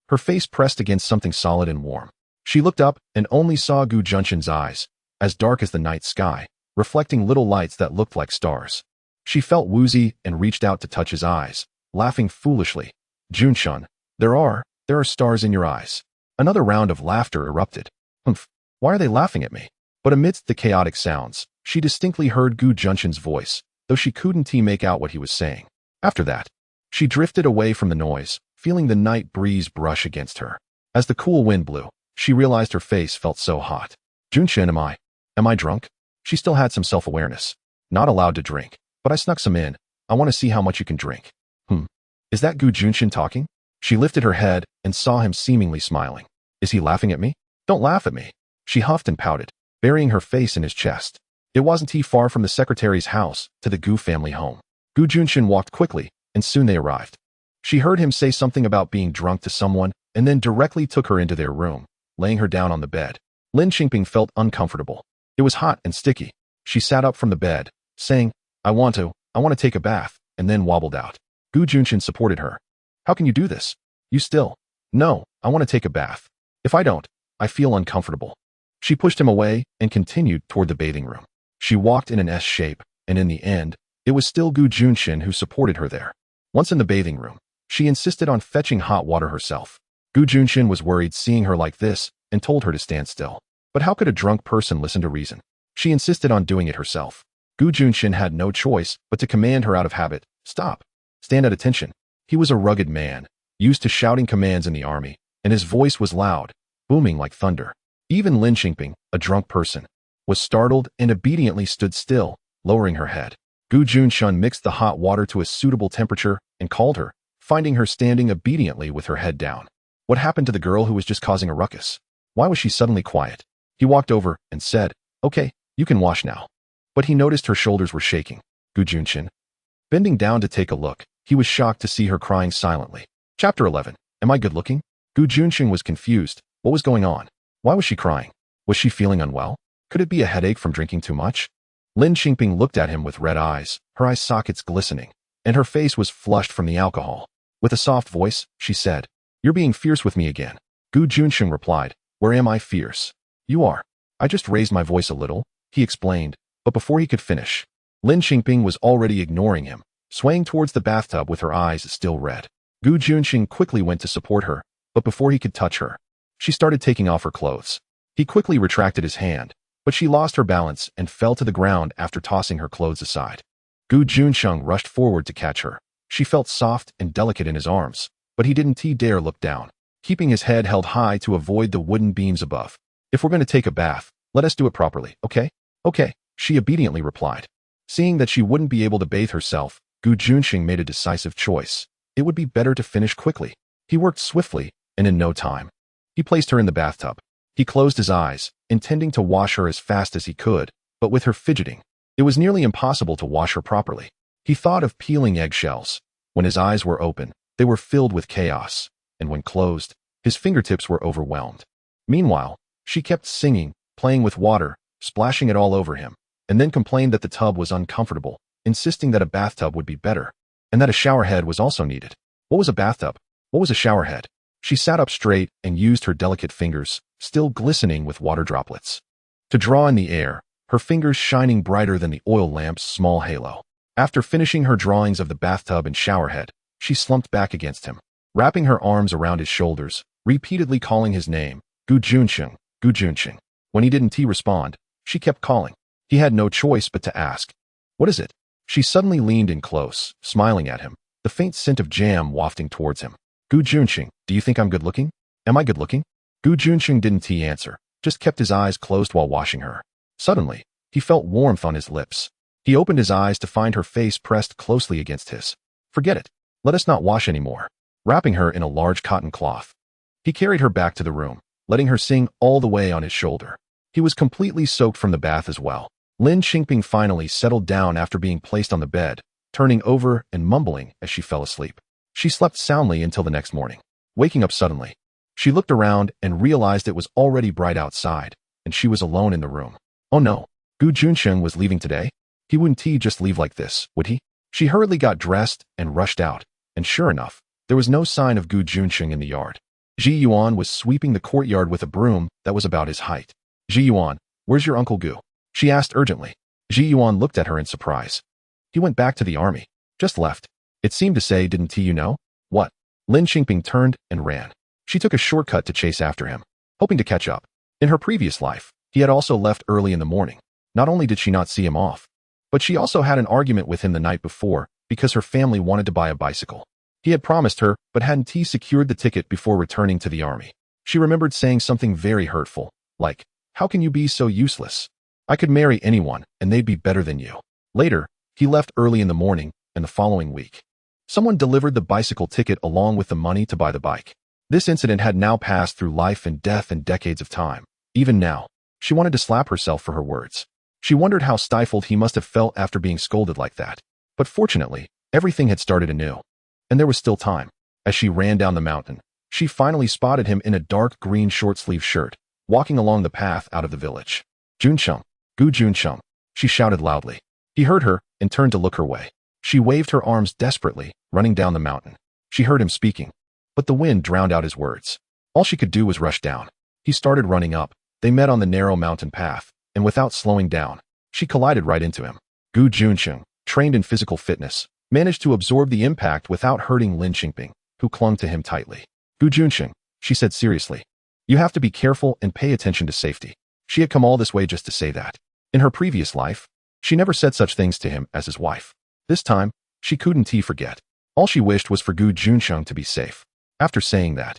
S1: Her face pressed against something solid and warm. She looked up and only saw Juncheng's eyes, as dark as the night sky, reflecting little lights that looked like stars. She felt woozy and reached out to touch his eyes, laughing foolishly. Juncheng, there are stars in your eyes. Another round of laughter erupted. Humph, why are they laughing at me? But amidst the chaotic sounds, she distinctly heard Juncheng's voice, though she couldn't make out what he was saying. After that, she drifted away from the noise, feeling the night breeze brush against her. As the cool wind blew, she realized her face felt so hot. Juncheng, am I drunk? She still had some self-awareness. Not allowed to drink, but I snuck some in. I want to see how much you can drink. Is that Juncheng talking? She lifted her head and saw him seemingly smiling. Is he laughing at me? Don't laugh at me. She huffed and pouted, burying her face in his chest. It wasn't far from the secretary's house to the Gu family home. Juncheng walked quickly, and soon they arrived. She heard him say something about being drunk to someone, and then directly took her into their room, laying her down on the bed. Lin Qingping felt uncomfortable. It was hot and sticky. She sat up from the bed, saying, I want to take a bath, and then wobbled out. Juncheng supported her. How can you do this? You still? No, I want to take a bath. If I don't, I feel uncomfortable. She pushed him away and continued toward the bathing room. She walked in an S shape, and in the end, it was still Juncheng who supported her there. Once in the bathing room, She insisted on fetching hot water herself. Gu Junchen was worried seeing her like this and told her to stand still. But how could a drunk person listen to reason? She insisted on doing it herself. Gu Junchen had no choice but to command her out of habit. Stop. Stand at attention. He was a rugged man, used to shouting commands in the army, and his voice was loud, booming like thunder. Even Lin Qingping, a drunk person, was startled and obediently stood still, lowering her head. Gu Junchen mixed the hot water to a suitable temperature and called her, finding her standing obediently with her head down. What happened to the girl who was just causing a ruckus? Why was she suddenly quiet? He walked over and said, "Okay, you can wash now." But he noticed her shoulders were shaking. Gu Junchen, bending down to take a look, he was shocked to see her crying silently. Chapter 11. Am I good looking? Gu Junchen was confused. What was going on? Why was she crying? Was she feeling unwell? Could it be a headache from drinking too much? Lin Qingping looked at him with red eyes, her eye sockets glistening, and her face was flushed from the alcohol. With a soft voice, she said, "You're being fierce with me again." Gu Junchen replied, "Where am I fierce? You are. I just raised my voice a little," he explained, but before he could finish, Lin Qingping was already ignoring him, swaying towards the bathtub with her eyes still red. Gu Junchen quickly went to support her, but before he could touch her, she started taking off her clothes. He quickly retracted his hand, but she lost her balance and fell to the ground after tossing her clothes aside. Gu Junchen rushed forward to catch her. She felt soft and delicate in his arms, but he didn't dare look down, keeping his head held high to avoid the wooden beams above. "If we're going to take a bath, let us do it properly, okay?" "Okay," she obediently replied. Seeing that she wouldn't be able to bathe herself, Gu Junchen made a decisive choice. It would be better to finish quickly. He worked swiftly, and in no time, he placed her in the bathtub. He closed his eyes, intending to wash her as fast as he could, but with her fidgeting, it was nearly impossible to wash her properly. He thought of peeling eggshells. When his eyes were open, they were filled with chaos, and when closed, his fingertips were overwhelmed. Meanwhile, she kept singing, playing with water, splashing it all over him, and then complained that the tub was uncomfortable, insisting that a bathtub would be better, and that a shower head was also needed. What was a bathtub? What was a shower head? She sat up straight and used her delicate fingers, still glistening with water droplets, to draw in the air, her fingers shining brighter than the oil lamp's small halo. After finishing her drawings of the bathtub and shower head, she slumped back against him, wrapping her arms around his shoulders, repeatedly calling his name, "Gu Junchen, Gu Junchen." When he didn't respond, she kept calling. He had no choice but to ask, "What is it?" She suddenly leaned in close, smiling at him, the faint scent of jam wafting towards him. "Gu Junchen, do you think I'm good looking? Am I good looking?" Gu Junchen didn't answer, just kept his eyes closed while washing her. Suddenly, he felt warmth on his lips. He opened his eyes to find her face pressed closely against his. "Forget it. Let us not wash anymore." Wrapping her in a large cotton cloth, he carried her back to the room, letting her sing all the way on his shoulder. He was completely soaked from the bath as well. Lin Qingping finally settled down after being placed on the bed, turning over and mumbling as she fell asleep. She slept soundly until the next morning. Waking up suddenly, she looked around and realized it was already bright outside, and she was alone in the room. Oh no, Gu Junchen was leaving today? He wouldn't just leave like this, would he? She hurriedly got dressed and rushed out, and sure enough, there was no sign of Gu Junchen in the yard. Ji Yuan was sweeping the courtyard with a broom that was about his height. "Ji Yuan, where's your Uncle Gu?" she asked urgently. Ji Yuan looked at her in surprise. "He went back to the army. Just left." It seemed to say, "Didn't you know?" "What?" Lin Qingping turned and ran. She took a shortcut to chase after him, hoping to catch up. In her previous life, he had also left early in the morning. Not only did she not see him off, but she also had an argument with him the night before because her family wanted to buy a bicycle. He had promised her, but hadn't secured the ticket before returning to the army. She remembered saying something very hurtful, like, "How can you be so useless? I could marry anyone, and they'd be better than you." Later, he left early in the morning, and the following week, someone delivered the bicycle ticket along with the money to buy the bike. This incident had now passed through life and death and decades of time. Even now, she wanted to slap herself for her words. She wondered how stifled he must have felt after being scolded like that. But fortunately, everything had started anew, and there was still time. As she ran down the mountain, she finally spotted him in a dark green short-sleeved shirt, walking along the path out of the village. "Juncheng, Gu Juncheng," she shouted loudly. He heard her and turned to look her way. She waved her arms desperately, running down the mountain. She heard him speaking, but the wind drowned out his words. All she could do was rush down. He started running up. They met on the narrow mountain path, and without slowing down, she collided right into him. Gu Juncheng, trained in physical fitness, managed to absorb the impact without hurting Lin Qingping. who clung to him tightly. Gu Juncheng, she said seriously. You have to be careful and pay attention to safety. She had come all this way just to say that. In her previous life, she never said such things to him as his wife. This time, she couldn't forget. All she wished was for Gu Juncheng to be safe. After saying that,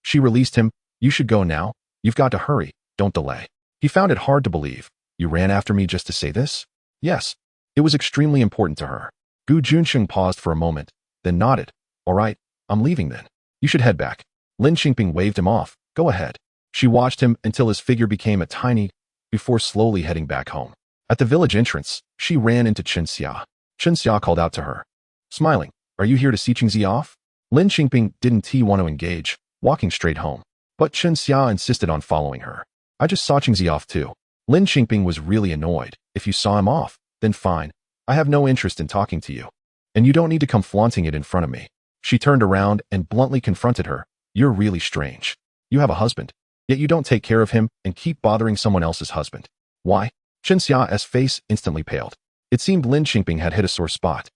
S1: she released him. You should go now. You've got to hurry. Don't delay. He found it hard to believe. You ran after me just to say this? Yes. It was extremely important to her. Gu Juncheng paused for a moment, then nodded. All right, I'm leaving then. You should head back. Lin Qingping waved him off. Go ahead. She watched him until his figure became a tiny, before slowly heading back home. At the village entrance, she ran into Chen Xia. Chen Xia called out to her, smiling, Are you here to see Qingzi off? Lin Qingping didn't want to engage, walking straight home. But Chen Xia insisted on following her. I just saw Qingzi off too. Lin Qingping was really annoyed. If you saw him off, then fine. I have no interest in talking to you. And you don't need to come flaunting it in front of me. She turned around and bluntly confronted her. You're really strange. You have a husband, yet you don't take care of him and keep bothering someone else's husband. Why? Chen Xia's face instantly paled. It seemed Lin Qingping had hit a sore spot.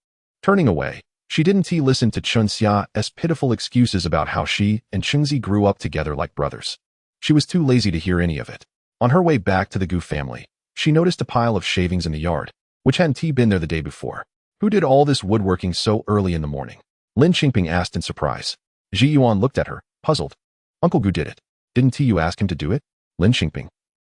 S1: Turning away, she didn't listen to Chen Xia's pitiful excuses about how she and Qingzi grew up together like brothers. She was too lazy to hear any of it. On her way back to the Gu family, she noticed a pile of shavings in the yard, which hadn't been there the day before. Who did all this woodworking so early in the morning? Lin Qingping asked in surprise. Ji Yuan looked at her, puzzled. Uncle Gu did it. Didn't you ask him to do it? Lin Qingping.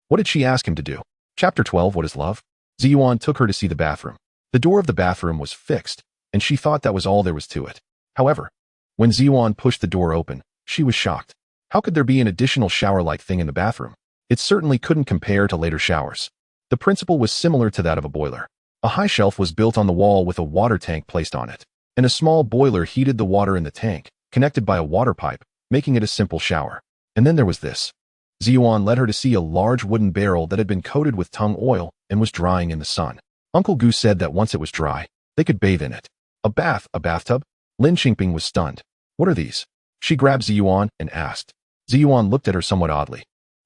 S1: What did she ask him to do? Chapter 12 What is love? Ziyuan took her to see the bathroom. The door of the bathroom was fixed, and she thought that was all there was to it. However, when Ziyuan pushed the door open, she was shocked. How could there be an additional shower-like thing in the bathroom? It certainly couldn't compare to later showers. The principle was similar to that of a boiler. A high shelf was built on the wall with a water tank placed on it, and a small boiler heated the water in the tank, connected by a water pipe, making it a simple shower. And then there was this. Ziyuan led her to see a large wooden barrel that had been coated with tung oil and was drying in the sun. Uncle Gu said that once it was dry, they could bathe in it. A bathtub? Lin Qingping was stunned. What are these? She grabbed Ziyuan and asked. Ziyuan looked at her somewhat oddly.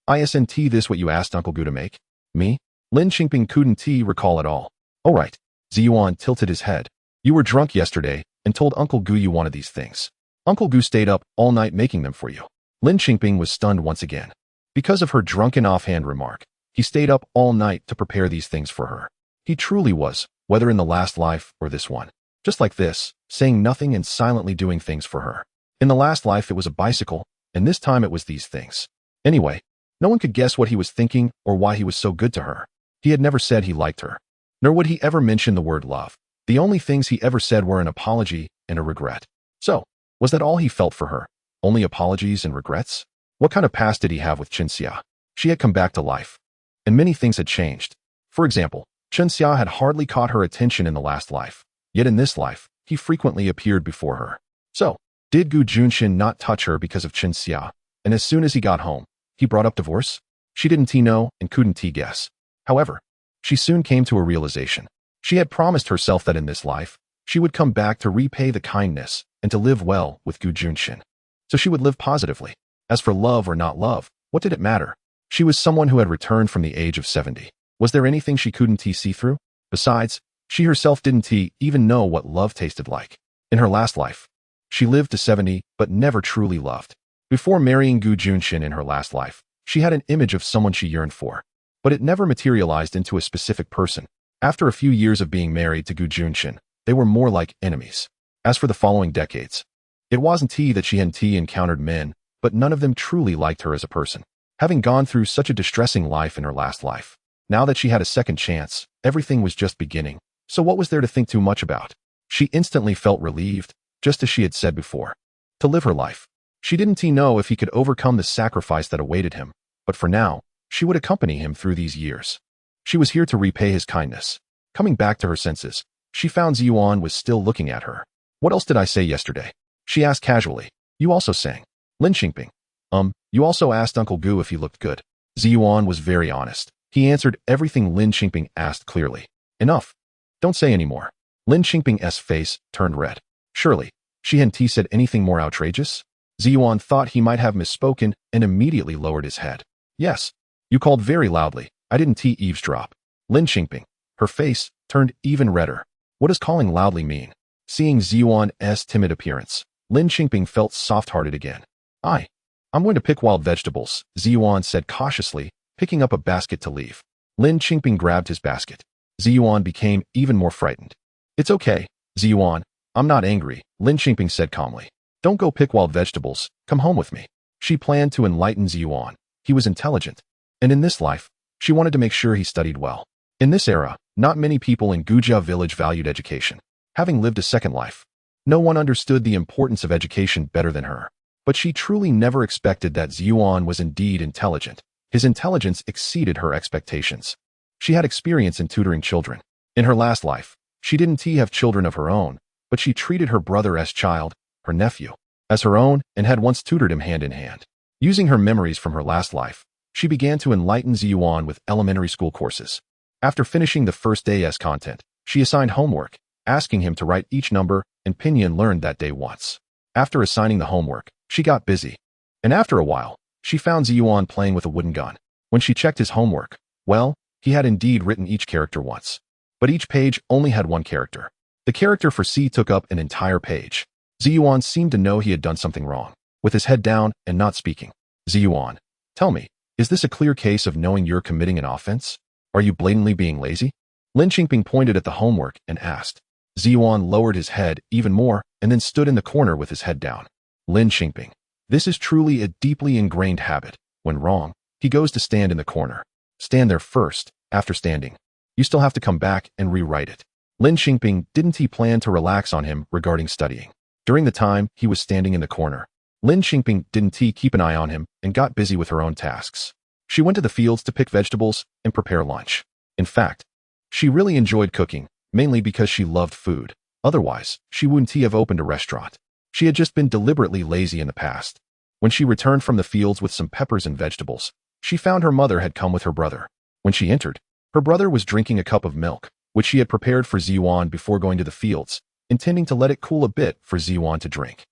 S1: Isn't this what you asked Uncle Gu to make? Me? Lin Qingping couldn't recall at all. Oh right. Ziyuan tilted his head. You were drunk yesterday and told Uncle Gu you wanted these things. Uncle Gu stayed up all night making them for you. Lin Qingping was stunned once again. Because of her drunken offhand remark, he stayed up all night to prepare these things for her. He truly was, whether in the last life or this one. Just like this, saying nothing and silently doing things for her. In the last life it was a bicycle, and this time it was these things. Anyway, no one could guess what he was thinking or why he was so good to her. He had never said he liked her. Nor would he ever mention the word love. The only things he ever said were an apology and a regret. So, was that all he felt for her? Only apologies and regrets? What kind of past did he have with Chen Xia? She had come back to life. And many things had changed. For example, Chen Xia had hardly caught her attention in the last life. Yet in this life, he frequently appeared before her. So, did Gu Junxin not touch her because of Chen Xia? And as soon as he got home, he brought up divorce? She didn't know and couldn't guess. However, she soon came to a realization. She had promised herself that in this life, she would come back to repay the kindness and to live well with Gu Junxin. So she would live positively. As for love or not love, what did it matter? She was someone who had returned from the age of 70. Was there anything she couldn't see through? Besides, she herself didn't even know what love tasted like. In her last life, she lived to 70 but never truly loved. Before marrying Gu Junxin in her last life, she had an image of someone she yearned for. But it never materialized into a specific person. After a few years of being married to Gu Junxin, they were more like enemies. As for the following decades, it wasn't that she hadn't encountered men, but none of them truly liked her as a person. Having gone through such a distressing life in her last life, now that she had a second chance, everything was just beginning. So what was there to think too much about? She instantly felt relieved, just as she had said before. To live her life. She didn't know if he could overcome the sacrifice that awaited him, but for now, she would accompany him through these years. She was here to repay his kindness. Coming back to her senses, she found Ziyuan was still looking at her. What else did I say yesterday? She asked casually. You also sang. Lin Qingping. You also asked Uncle Gu if he looked good. Ziyuan was very honest. He answered everything Lin Qingping asked clearly. Enough. Don't say any more. Lin Qingping's face turned red. Surely, she hadn't said anything more outrageous? Ziyuan thought he might have misspoken and immediately lowered his head. Yes. You called very loudly. I didn't eavesdrop. Lin Qingping. Her face turned even redder. What does calling loudly mean? Seeing Ziyuan's timid appearance, Lin Qingping felt soft-hearted again. I'm going to pick wild vegetables, Ziyuan said cautiously, picking up a basket to leave. Lin Qingping grabbed his basket. Ziyuan became even more frightened. It's okay, Ziyuan. I'm not angry, Lin Qingping said calmly. Don't go pick wild vegetables, come home with me. She planned to enlighten Ziyuan. He was intelligent. And in this life, she wanted to make sure he studied well. In this era, not many people in Gujia village valued education. Having lived a second life, no one understood the importance of education better than her. But she truly never expected that Ziyuan was indeed intelligent. His intelligence exceeded her expectations. She had experience in tutoring children. In her last life, she didn't have children of her own, but she treated her brother as child, her nephew, as her own, and had once tutored him hand in hand. Using her memories from her last life, she began to enlighten Ziyuan with elementary school courses. After finishing the first day's content, she assigned homework, asking him to write each number and pinyin learned that day once. After assigning the homework, she got busy. And after a while, she found Ziyuan playing with a wooden gun. When she checked his homework, well, he had indeed written each character once. But each page only had one character. The character for C took up an entire page. Ziyuan seemed to know he had done something wrong. With his head down and not speaking. Ziyuan, tell me, is this a clear case of knowing you're committing an offense? Are you blatantly being lazy? Lin Qingping pointed at the homework and asked. Ziyuan lowered his head even more and then stood in the corner with his head down. Lin Qingping. This is truly a deeply ingrained habit. When wrong, he goes to stand in the corner. Stand there first, after standing. You still have to come back and rewrite it. Lin Qingping didn't plan to relax on him regarding studying. During the time he was standing in the corner, Lin Qingping didn't keep an eye on him and got busy with her own tasks. She went to the fields to pick vegetables and prepare lunch. In fact, she really enjoyed cooking, mainly because she loved food. Otherwise, she wouldn't have opened a restaurant. She had just been deliberately lazy in the past. When she returned from the fields with some peppers and vegetables, she found her mother had come with her brother. When she entered, her brother was drinking a cup of milk, which she had prepared for Ziyuan before going to the fields, intending to let it cool a bit for Ziyuan to drink.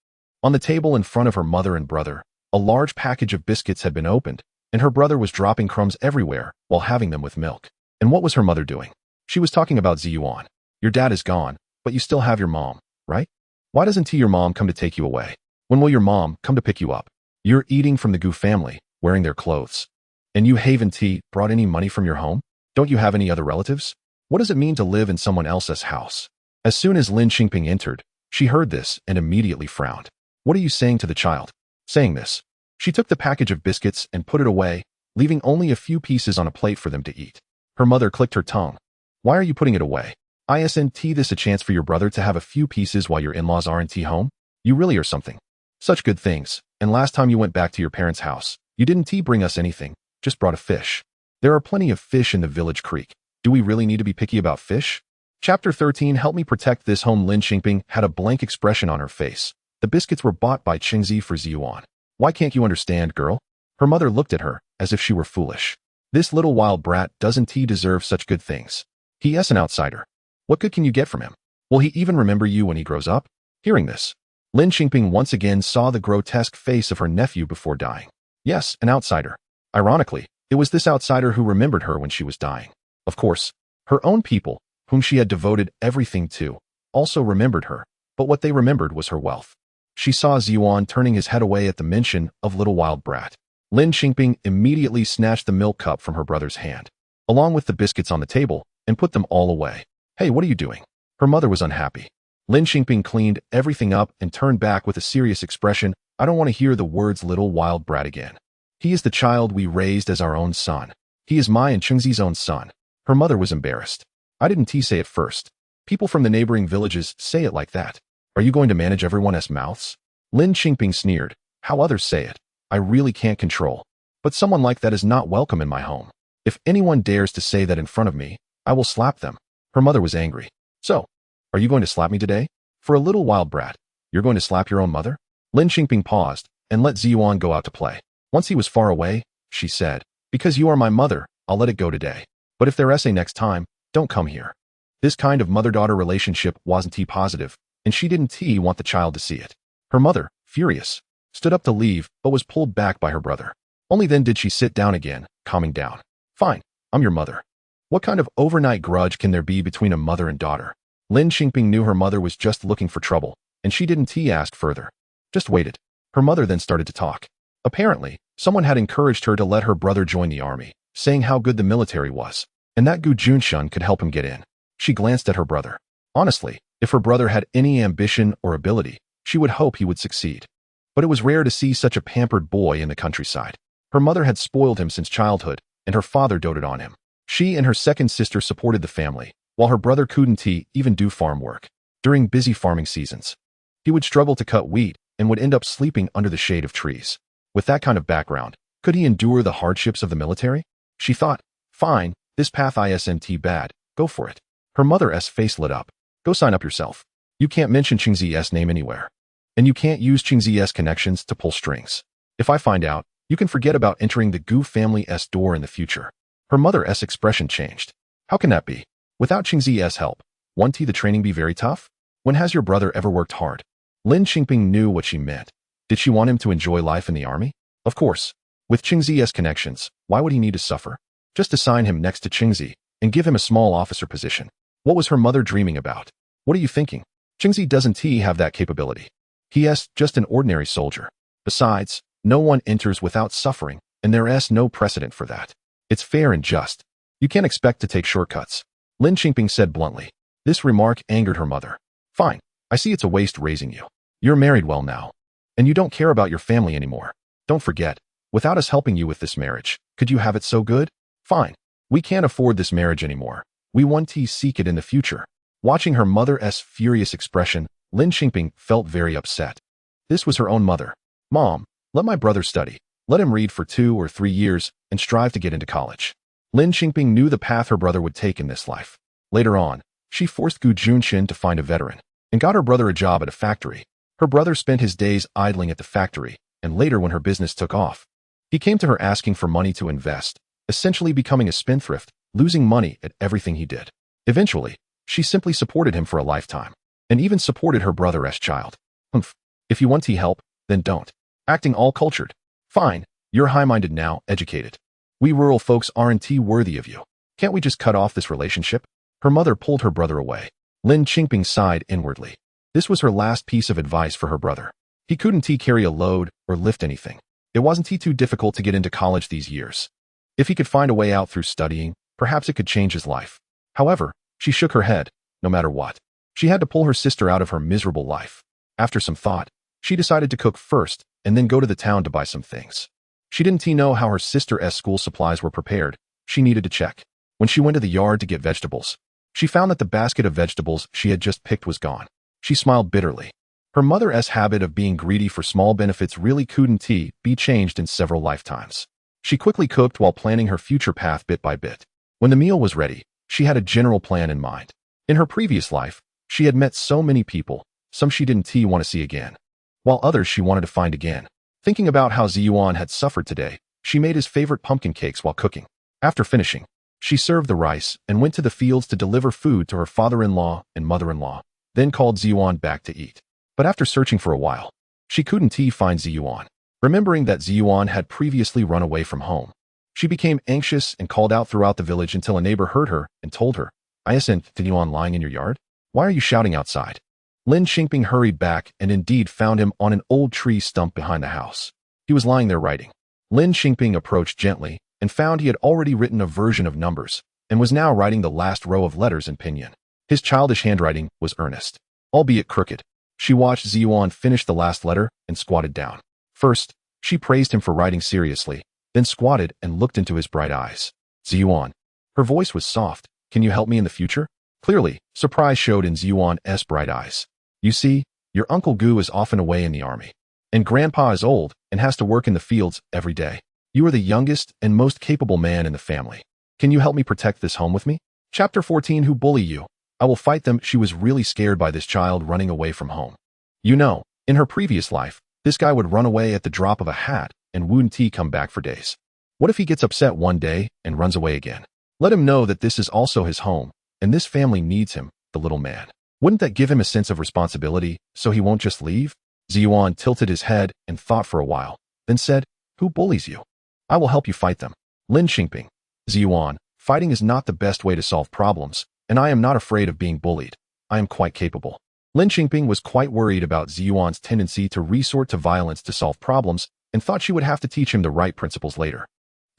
S1: On the table in front of her mother and brother, a large package of biscuits had been opened, and her brother was dropping crumbs everywhere while having them with milk. And what was her mother doing? She was talking about Ziyuan. Your dad is gone, but you still have your mom, right? Why doesn't your mom come to take you away? When will your mom come to pick you up? You're eating from the Gu family, wearing their clothes. And you haven't brought any money from your home? Don't you have any other relatives? What does it mean to live in someone else's house? As soon as Lin Qingping entered, she heard this and immediately frowned. What are you saying to the child? Saying this, she took the package of biscuits and put it away, leaving only a few pieces on a plate for them to eat. Her mother clicked her tongue. Why are you putting it away? Isn't this a chance for your brother to have a few pieces while your in-laws aren't home? You really are something. Such good things, and last time you went back to your parents' house, you didn't bring us anything, just brought a fish. There are plenty of fish in the village creek. Do we really need to be picky about fish? Chapter 13 Help me protect this home. Lin Qingping had a blank expression on her face. The biscuits were bought by Qingzi for Ziyuan. Why can't you understand, girl? Her mother looked at her, as if she were foolish. This little wild brat doesn't deserve such good things. He is an outsider. What good can you get from him? Will he even remember you when he grows up? Hearing this, Lin Qingping once again saw the grotesque face of her nephew before dying. Yes, an outsider. Ironically, it was this outsider who remembered her when she was dying. Of course, her own people, whom she had devoted everything to, also remembered her, but what they remembered was her wealth. She saw Ziyuan turning his head away at the mention of little wild brat. Lin Qingping immediately snatched the milk cup from her brother's hand, along with the biscuits on the table, and put them all away. Hey, what are you doing? Her mother was unhappy. Lin Qingping cleaned everything up and turned back with a serious expression. I don't want to hear the words little wild brat again. He is the child we raised as our own son. He is my and Chengzi's own son. Her mother was embarrassed. I didn't say it first. People from the neighboring villages say it like that. Are you going to manage everyone's mouths? Lin Qingping sneered. How others say it, I really can't control. But someone like that is not welcome in my home. If anyone dares to say that in front of me, I will slap them. Her mother was angry. So, are you going to slap me today? For a little wild brat, you're going to slap your own mother? Lin Qingping paused and let Ziyuan go out to play. Once he was far away, she said, because you are my mother, I'll let it go today. But if there's a next time, don't come here. This kind of mother-daughter relationship wasn't positive, and she didn't want the child to see it. Her mother, furious, stood up to leave but was pulled back by her brother. Only then did she sit down again, calming down. Fine, I'm your mother. What kind of overnight grudge can there be between a mother and daughter? Lin Qingping knew her mother was just looking for trouble, and she didn't ask further. Just waited. Her mother then started to talk. Apparently, someone had encouraged her to let her brother join the army, saying how good the military was, and that Juncheng could help him get in. She glanced at her brother. Honestly, if her brother had any ambition or ability, she would hope he would succeed. But it was rare to see such a pampered boy in the countryside. Her mother had spoiled him since childhood, and her father doted on him. She and her second sister supported the family, while her brother couldn't even do farm work. During busy farming seasons, he would struggle to cut wheat and would end up sleeping under the shade of trees. With that kind of background, could he endure the hardships of the military? She thought, fine, this path isn't bad, go for it. Her mother's face lit up. Go sign up yourself. You can't mention Qingzi's name anywhere. And you can't use Qingzi's connections to pull strings. If I find out, you can forget about entering the Gu family's door in the future. Her mother's expression changed. How can that be? Without Qingzi's help, won't the training be very tough? When has your brother ever worked hard? Lin Qingping knew what she meant. Did she want him to enjoy life in the army? Of course. With Qingzi's connections, why would he need to suffer? Just assign him next to Qingzi and give him a small officer position. What was her mother dreaming about? What are you thinking? Qingzi doesn't have that capability. He's just an ordinary soldier. Besides, no one enters without suffering, and there's no precedent for that. It's fair and just. You can't expect to take shortcuts. Lin Qingping said bluntly. This remark angered her mother. Fine, I see it's a waste raising you. You're married well now. And you don't care about your family anymore. Don't forget, without us helping you with this marriage, could you have it so good? Fine. We can't afford this marriage anymore. We want to seek it in the future. Watching her mother's furious expression, Lin Qingping felt very upset. This was her own mother. Mom, let my brother study. Let him read for 2 or 3 years and strive to get into college. Lin Qingping knew the path her brother would take in this life. Later on, she forced Gu Juncheng to find a veteran and got her brother a job at a factory. Her brother spent his days idling at the factory, and later when her business took off, he came to her asking for money to invest, essentially becoming a spendthrift, losing money at everything he did. Eventually, she simply supported him for a lifetime, and even supported her brother's child. If you want help, then don't. Acting all cultured. Fine, you're high-minded now, educated. We rural folks aren't worthy of you. Can't we just cut off this relationship? Her mother pulled her brother away. Lin Qingping sighed inwardly. This was her last piece of advice for her brother. He couldn't carry a load or lift anything. It wasn't too difficult to get into college these years. If he could find a way out through studying, perhaps it could change his life. However, she shook her head. No matter what, she had to pull her sister out of her miserable life. After some thought, she decided to cook first and then go to the town to buy some things. She didn't know how her sister's school supplies were prepared. She needed to check. When she went to the yard to get vegetables, she found that the basket of vegetables she had just picked was gone. She smiled bitterly. Her mother's habit of being greedy for small benefits really couldn't be changed in several lifetimes. She quickly cooked while planning her future path bit by bit. When the meal was ready, she had a general plan in mind. In her previous life, she had met so many people, some she didn't want to see again, while others she wanted to find again. Thinking about how Ziyuan had suffered today, she made his favorite pumpkin cakes while cooking. After finishing, she served the rice and went to the fields to deliver food to her father-in-law and mother-in-law, then called Ziyuan back to eat. But after searching for a while, she couldn't find Ziyuan. Remembering that Ziyuan had previously run away from home, she became anxious and called out throughout the village until a neighbor heard her and told her, "Isn't Ziyuan lying in your yard? Why are you shouting outside?" Lin Qingping hurried back and indeed found him on an old tree stump behind the house. He was lying there writing. Lin Qingping approached gently and found he had already written a version of numbers and was now writing the last row of letters in pinyin. His childish handwriting was earnest, albeit crooked. She watched Ziyuan finish the last letter and squatted down. First, she praised him for writing seriously, then squatted and looked into his bright eyes. Ziyuan. Her voice was soft. Can you help me in the future? Clearly, surprise showed in Ziyuan's bright eyes. You see, your Uncle Gu is often away in the army, and Grandpa is old and has to work in the fields every day. You are the youngest and most capable man in the family. Can you help me protect this home with me? Chapter 14. Who bully you? I will fight them. She was really scared by this child running away from home. You know, in her previous life, this guy would run away at the drop of a hat and wouldn't come back for days. What if he gets upset one day and runs away again? Let him know that this is also his home, and this family needs him, the little man. Wouldn't that give him a sense of responsibility so he won't just leave? Ziyuan tilted his head and thought for a while, then said, Who bullies you? I will help you fight them. Lin Qingping. Ziyuan, fighting is not the best way to solve problems, and I am not afraid of being bullied. I am quite capable. Lin Qingping was quite worried about Ziyuan's tendency to resort to violence to solve problems and thought she would have to teach him the right principles later.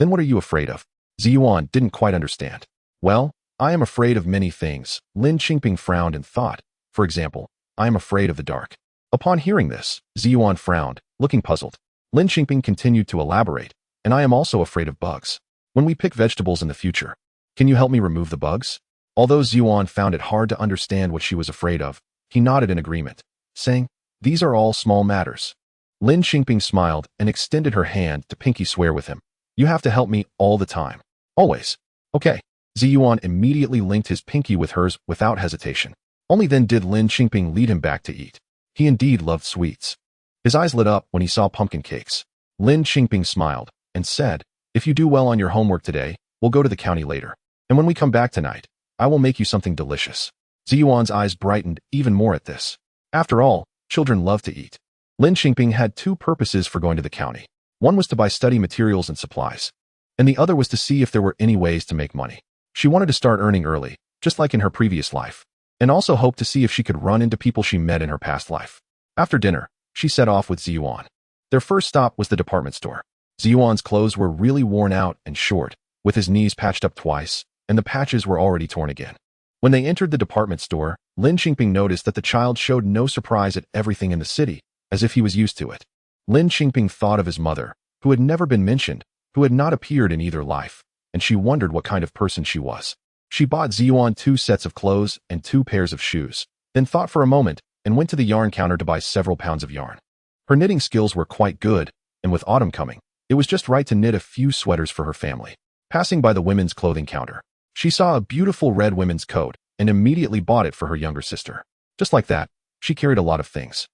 S1: Then what are you afraid of? Ziyuan didn't quite understand. Well, I am afraid of many things. Lin Qingping frowned and thought. For example, I am afraid of the dark. Upon hearing this, Ziyuan frowned, looking puzzled. Lin Qingping continued to elaborate, and I am also afraid of bugs. When we pick vegetables in the future, can you help me remove the bugs? Although Ziyuan found it hard to understand what she was afraid of, he nodded in agreement, saying, these are all small matters. Lin Qingping smiled and extended her hand to pinky swear with him. You have to help me all the time. Always. Okay. Ziyuan immediately linked his pinky with hers without hesitation. Only then did Lin Qingping lead him back to eat. He indeed loved sweets. His eyes lit up when he saw pumpkin cakes. Lin Qingping smiled and said, if you do well on your homework today, we'll go to the county later. And when we come back tonight, I will make you something delicious. Ziyuan's eyes brightened even more at this. After all, children love to eat. Lin Qingping had two purposes for going to the county. One was to buy study materials and supplies, and the other was to see if there were any ways to make money. She wanted to start earning early, just like in her previous life, and also hoped to see if she could run into people she met in her past life. After dinner, she set off with Ziyuan. Their first stop was the department store. Ziyuan's clothes were really worn out and short, with his knees patched up twice, and the patches were already torn again. When they entered the department store, Lin Qingping noticed that the child showed no surprise at everything in the city, as if he was used to it. Lin Qingping thought of his mother, who had never been mentioned, who had not appeared in either life, and she wondered what kind of person she was. She bought Ziyuan 2 sets of clothes and 2 pairs of shoes, then thought for a moment and went to the yarn counter to buy several pounds of yarn. Her knitting skills were quite good, and with autumn coming, it was just right to knit a few sweaters for her family. Passing by the women's clothing counter, she saw a beautiful red women's coat and immediately bought it for her younger sister. Just like that, she carried a lot of things.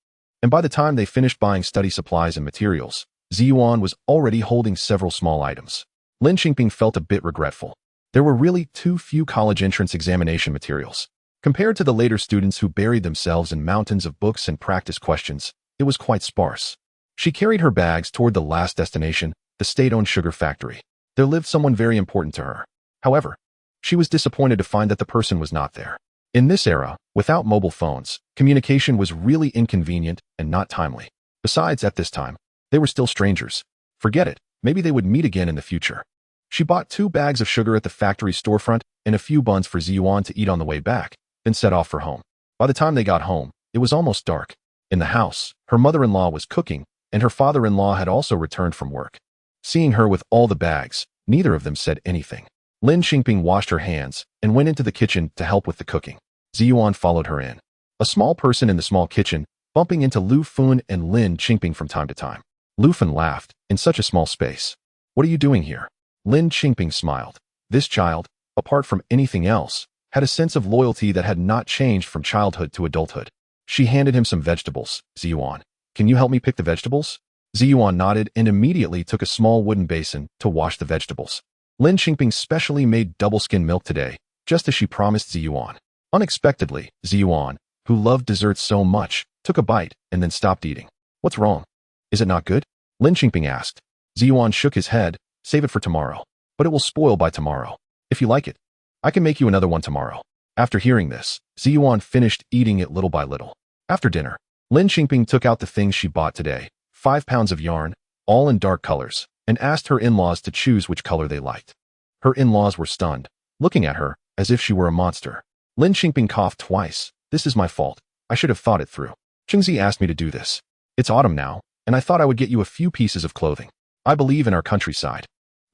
S1: And by the time they finished buying study supplies and materials, Ziyuan was already holding several small items. Lin Qingping felt a bit regretful. There were really too few college entrance examination materials. Compared to the later students who buried themselves in mountains of books and practice questions, it was quite sparse. She carried her bags toward the last destination, the state-owned sugar factory. There lived someone very important to her. However, she was disappointed to find that the person was not there. In this era, without mobile phones, communication was really inconvenient and not timely. Besides, at this time, they were still strangers. Forget it, maybe they would meet again in the future. She bought 2 bags of sugar at the factory storefront and a few buns for Ziyuan to eat on the way back, then set off for home. By the time they got home, it was almost dark. In the house, her mother-in-law was cooking, and her father-in-law had also returned from work. Seeing her with all the bags, neither of them said anything. Lin Qingping washed her hands and went into the kitchen to help with the cooking. Ziyuan followed her in. A small person in the small kitchen, bumping into Lu Fun and Lin Qingping from time to time. Lu Fun laughed, in such a small space. What are you doing here? Lin Qingping smiled. This child, apart from anything else, had a sense of loyalty that had not changed from childhood to adulthood. She handed him some vegetables. Ziyuan, can you help me pick the vegetables? Ziyuan nodded and immediately took a small wooden basin to wash the vegetables. Lin Qingping specially made double-skim milk today, just as she promised Ziyuan. Unexpectedly, Ziyuan, who loved desserts so much, took a bite and then stopped eating. What's wrong? Is it not good? Lin Qingping asked. Ziyuan shook his head. Save it for tomorrow. But it will spoil by tomorrow. If you like it, I can make you another one tomorrow. After hearing this, Ziyuan finished eating it little by little. After dinner, Lin Qingping took out the things she bought today, 5 pounds of yarn, all in dark colors, and asked her in-laws to choose which color they liked. Her in-laws were stunned, looking at her as if she were a monster. Lin Qingping coughed twice. This is my fault. I should have thought it through. Chengzi asked me to do this. It's autumn now, and I thought I would get you a few pieces of clothing. I believe in our countryside.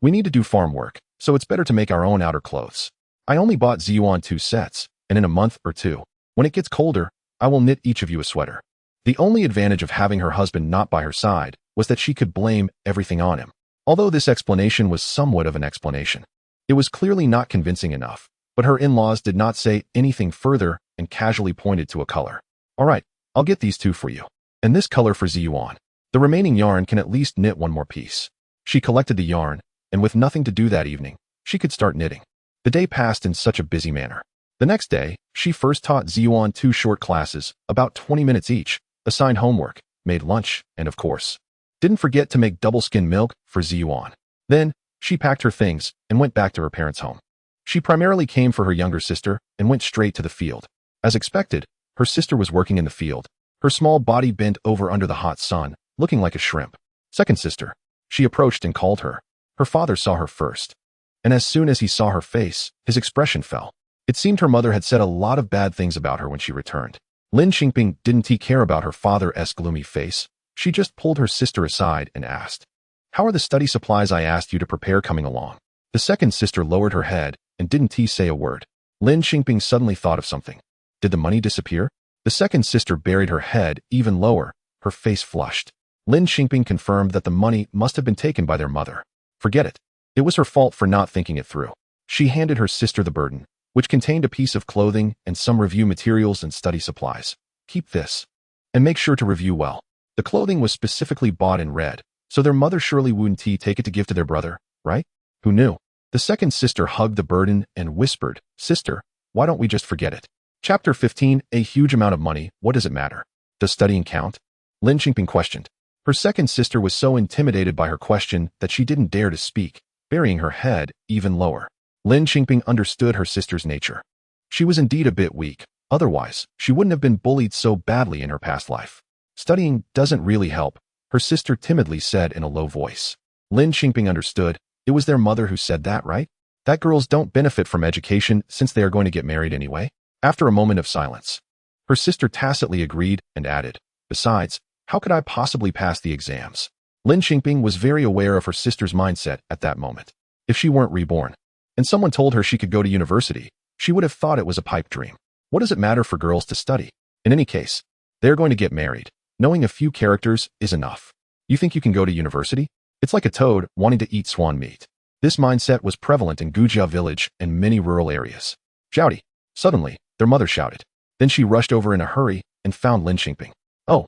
S1: We need to do farm work, so it's better to make our own outer clothes. I only bought Ziyuan 2 sets, and in a month or 2, when it gets colder, I will knit each of you a sweater. The only advantage of having her husband not by her side was that she could blame everything on him. Although this explanation was somewhat of an explanation, it was clearly not convincing enough, but her in-laws did not say anything further and casually pointed to a color. All right, I'll get these 2 for you. And this color for Ziyuan. The remaining yarn can at least knit 1 more piece. She collected the yarn, and with nothing to do that evening, she could start knitting. The day passed in such a busy manner. The next day, she first taught Ziyuan 2 short classes, about 20 minutes each, assigned homework, made lunch, and of course, didn't forget to make double-skim milk for Ziyuan. Then, she packed her things and went back to her parents' home. She primarily came for her younger sister and went straight to the field. As expected, Her sister was working in the field, her small body bent over under the hot sun, looking like a shrimp. Second sister. She approached and called her. Her father saw her first. And as soon as he saw her face, his expression fell. It seemed her mother had said a lot of bad things about her when she returned. Lin Qingping didn't care about her father's gloomy face. She just pulled her sister aside and asked, "How are the study supplies I asked you to prepare coming along?" The second sister lowered her head and didn't say a word. Lin Qingping suddenly thought of something. Did the money disappear? The second sister buried her head even lower, her face flushed. Lin Qingping confirmed that the money must have been taken by their mother. Forget it. It was her fault for not thinking it through. She handed her sister the burden, which contained a piece of clothing and some review materials and study supplies. Keep this. And make sure to review well. The clothing was specifically bought in red, so their mother surely wouldn't take it to give to their brother, right? Who knew? The second sister hugged the burden and whispered, "Sister, why don't we just forget it?" Chapter 15, A huge amount of money, what does it matter? Does studying count? Lin Qingping questioned. Her second sister was so intimidated by her question that she didn't dare to speak, burying her head even lower. Lin Qingping understood her sister's nature. She was indeed a bit weak, otherwise, she wouldn't have been bullied so badly in her past life. Studying doesn't really help, her sister timidly said in a low voice. Lin Qingping understood, it was their mother who said that, right? That girls don't benefit from education since they are going to get married anyway? After a moment of silence, her sister tacitly agreed and added, "Besides, how could I possibly pass the exams?" Lin Qingping was very aware of her sister's mindset at that moment. If she weren't reborn, and someone told her she could go to university, she would have thought it was a pipe dream. What does it matter for girls to study? In any case, they're going to get married. Knowing a few characters is enough. You think you can go to university? It's like a toad wanting to eat swan meat. This mindset was prevalent in Gujia village and many rural areas. "Zhaodi!" Suddenly, their mother shouted. Then she rushed over in a hurry and found Lin Qingping. "Oh,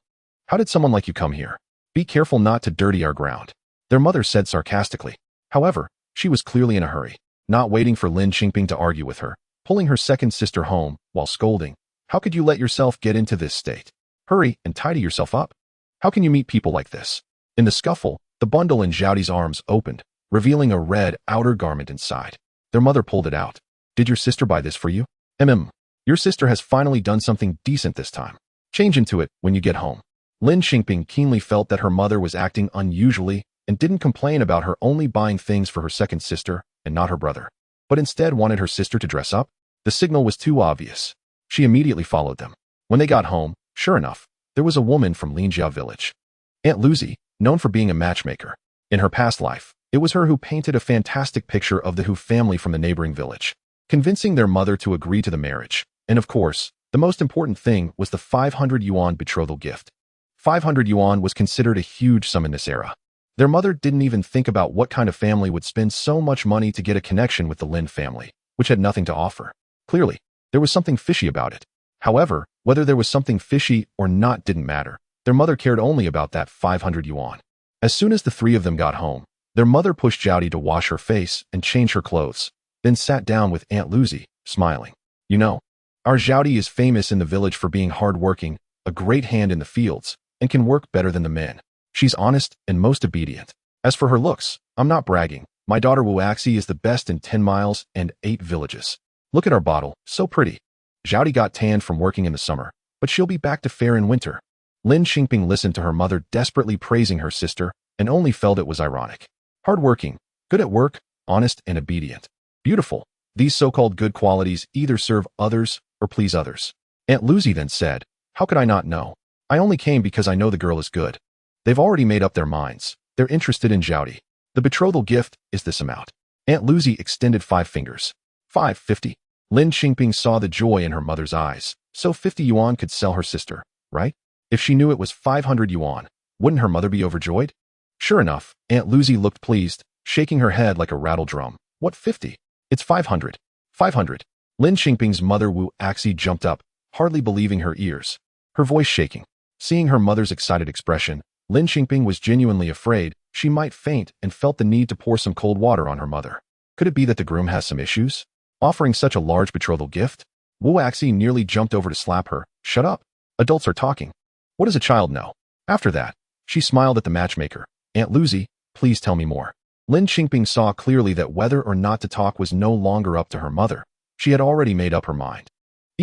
S1: how did someone like you come here? Be careful not to dirty our ground," their mother said sarcastically. However, she was clearly in a hurry, not waiting for Lin Qingping to argue with her, pulling her second sister home while scolding. "How could you let yourself get into this state? Hurry and tidy yourself up. How can you meet people like this?" In the scuffle, the bundle in Zhaodi's arms opened, revealing a red outer garment inside. Their mother pulled it out. "Did your sister buy this for you?" Your sister has finally done something decent this time. Change into it when you get home." Lin Qingping keenly felt that her mother was acting unusually and didn't complain about her only buying things for her second sister and not her brother, but instead wanted her sister to dress up. The signal was too obvious. She immediately followed them. When they got home, sure enough, there was a woman from Linjia village. Aunt Lucy, known for being a matchmaker. In her past life, it was her who painted a fantastic picture of the Hu family from the neighboring village, convincing their mother to agree to the marriage. And of course, the most important thing was the 500 yuan betrothal gift. 500 yuan was considered a huge sum in this era. Their mother didn't even think about what kind of family would spend so much money to get a connection with the Lin family, which had nothing to offer. Clearly, there was something fishy about it. However, whether there was something fishy or not didn't matter. Their mother cared only about that 500 yuan. As soon as the three of them got home, their mother pushed Zhaodi to wash her face and change her clothes, then sat down with Aunt Lucy, smiling. "You know, our Zhaodi is famous in the village for being hardworking, a great hand in the fields, and can work better than the men. She's honest and most obedient. As for her looks, I'm not bragging. My daughter Wuaxi is the best in 10 miles and 8 villages. Look at our bottle, so pretty." Zhaodi got tanned from working in the summer, but she'll be back to fair in winter. Lin Qingping listened to her mother desperately praising her sister and only felt it was ironic. Hardworking, good at work, honest and obedient. Beautiful. These so-called good qualities either serve others or please others. Aunt Lucy then said, "How could I not know? I only came because I know the girl is good." They've already made up their minds. They're interested in Zhaodi. The betrothal gift is this amount. Aunt Lucy extended 5 fingers. 550. Lin Qingping saw the joy in her mother's eyes. So 50 yuan could sell her sister, right? If she knew it was 500 yuan, wouldn't her mother be overjoyed? Sure enough, Aunt Lucy looked pleased, shaking her head like a rattle drum. "What 50? It's 500. 500. Lin Qingping's mother Wu Axi jumped up, hardly believing her ears, her voice shaking. Seeing her mother's excited expression, Lin Qingping was genuinely afraid she might faint and felt the need to pour some cold water on her mother. Could it be that the groom has some issues? Offering such a large betrothal gift? Wu Axi nearly jumped over to slap her. "Shut up. Adults are talking. What does a child know?" After that, she smiled at the matchmaker. "Aunt Lucy, please tell me more." Lin Qingping saw clearly that whether or not to talk was no longer up to her mother. She had already made up her mind.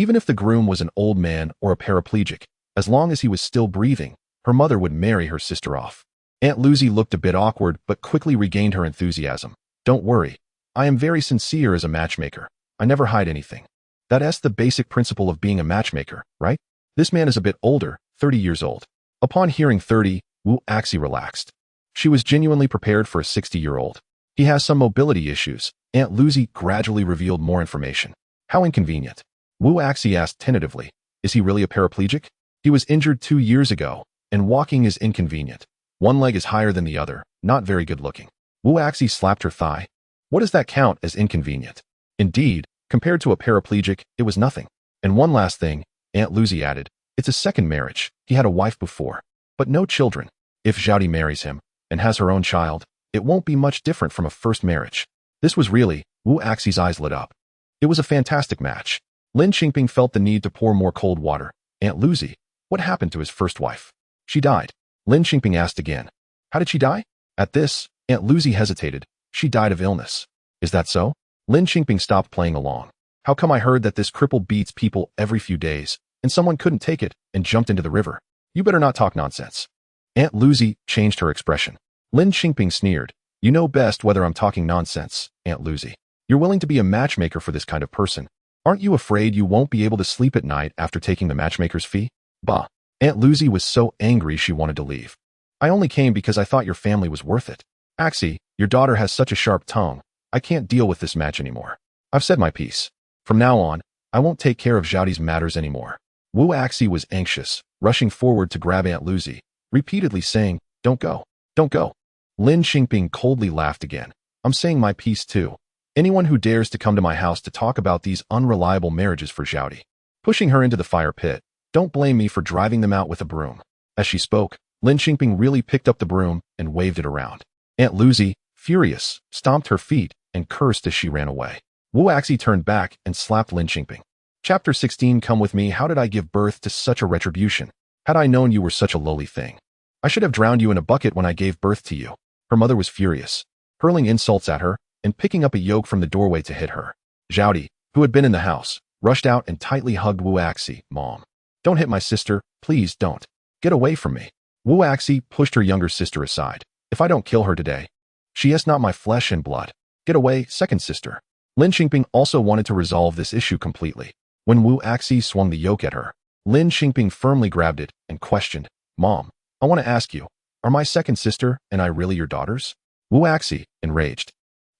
S1: Even if the groom was an old man or a paraplegic, as long as he was still breathing, her mother would marry her sister off. Aunt Lucy looked a bit awkward but quickly regained her enthusiasm. Don't worry. I am very sincere as a matchmaker. I never hide anything. That's the basic principle of being a matchmaker, right? This man is a bit older, 30 years old. Upon hearing 30, Wu Axi relaxed. She was genuinely prepared for a 60-year-old. He has some mobility issues. Aunt Lucy gradually revealed more information. How inconvenient. Wu Axi asked tentatively, is he really a paraplegic? He was injured 2 years ago, and walking is inconvenient. One leg is higher than the other, not very good looking. Wu Axi slapped her thigh. What does that count as inconvenient? Indeed, compared to a paraplegic, it was nothing. And one last thing, Aunt Lucy added, it's a second marriage. He had a wife before, but no children. If Zhao Di marries him and has her own child, it won't be much different from a first marriage. This was really, Wu Axi's eyes lit up. It was a fantastic match. Lin Qingping felt the need to pour more cold water. Aunt Lucy, what happened to his first wife? She died. Lin Qingping asked again. How did she die? At this, Aunt Lucy hesitated. She died of illness. Is that so? Lin Qingping stopped playing along. How come I heard that this cripple beats people every few days, and someone couldn't take it and jumped into the river? You better not talk nonsense. Aunt Lucy changed her expression. Lin Qingping sneered. You know best whether I'm talking nonsense, Aunt Lucy. You're willing to be a matchmaker for this kind of person. Aren't you afraid you won't be able to sleep at night after taking the matchmaker's fee? Bah. Aunt Lucy was so angry she wanted to leave. I only came because I thought your family was worth it. Axi, your daughter has such a sharp tongue. I can't deal with this match anymore. I've said my piece. From now on, I won't take care of Zhao Di's matters anymore. Wu Axi was anxious, rushing forward to grab Aunt Lucy, repeatedly saying, don't go. Don't go. Lin Qingping coldly laughed again. I'm saying my piece too. Anyone who dares to come to my house to talk about these unreliable marriages for Zhao Di. Pushing her into the fire pit. Don't blame me for driving them out with a broom. As she spoke, Lin Qingping really picked up the broom and waved it around. Aunt Lucy, furious, stomped her feet and cursed as she ran away. Wu Axi turned back and slapped Lin Qingping. Chapter 16. Come with me. How did I give birth to such a retribution? Had I known you were such a lowly thing, I should have drowned you in a bucket when I gave birth to you. Her mother was furious, hurling insults at her and picking up a yoke from the doorway to hit her. Zhao Di, who had been in the house, rushed out and tightly hugged Wu Axi. Mom, don't hit my sister, please don't. Get away from me. Wu Axi pushed her younger sister aside. If I don't kill her today, she is not my flesh and blood. Get away, second sister. Lin Qingping also wanted to resolve this issue completely. When Wu Axi swung the yoke at her, Lin Qingping firmly grabbed it and questioned, Mom, I want to ask you, are my second sister and I really your daughters? Wu Axi, enraged,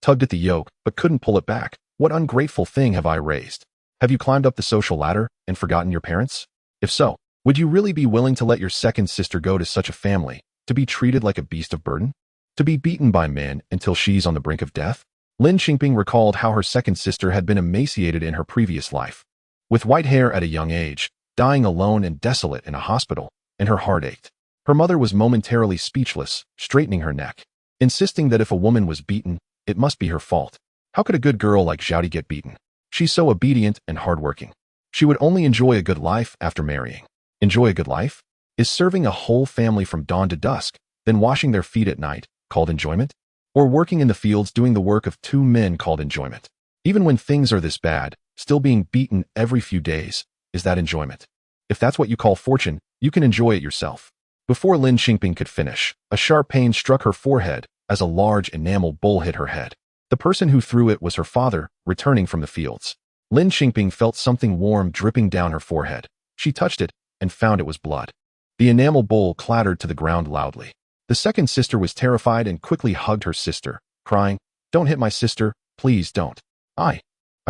S1: tugged at the yoke but couldn't pull it back. What ungrateful thing have I raised? Have you climbed up the social ladder and forgotten your parents? If so, would you really be willing to let your second sister go to such a family, to be treated like a beast of burden? To be beaten by men until she's on the brink of death? Lin Qingping recalled how her second sister had been emaciated in her previous life, with white hair at a young age, dying alone and desolate in a hospital, and her heart ached. Her mother was momentarily speechless, straightening her neck, insisting that if a woman was beaten, it must be her fault. How could a good girl like Zhao Di get beaten? She's so obedient and hardworking. She would only enjoy a good life after marrying. Enjoy a good life? Is serving a whole family from dawn to dusk, then washing their feet at night, called enjoyment? Or working in the fields doing the work of 2 men called enjoyment? Even when things are this bad, still being beaten every few days, is that enjoyment? If that's what you call fortune, you can enjoy it yourself. Before Lin Qingping could finish, a sharp pain struck her forehead as a large enamel bowl hit her head. The person who threw it was her father, returning from the fields. Lin Qingping felt something warm dripping down her forehead. She touched it and found it was blood. The enamel bowl clattered to the ground loudly. The second sister was terrified and quickly hugged her sister, crying, Don't hit my sister, please don't. I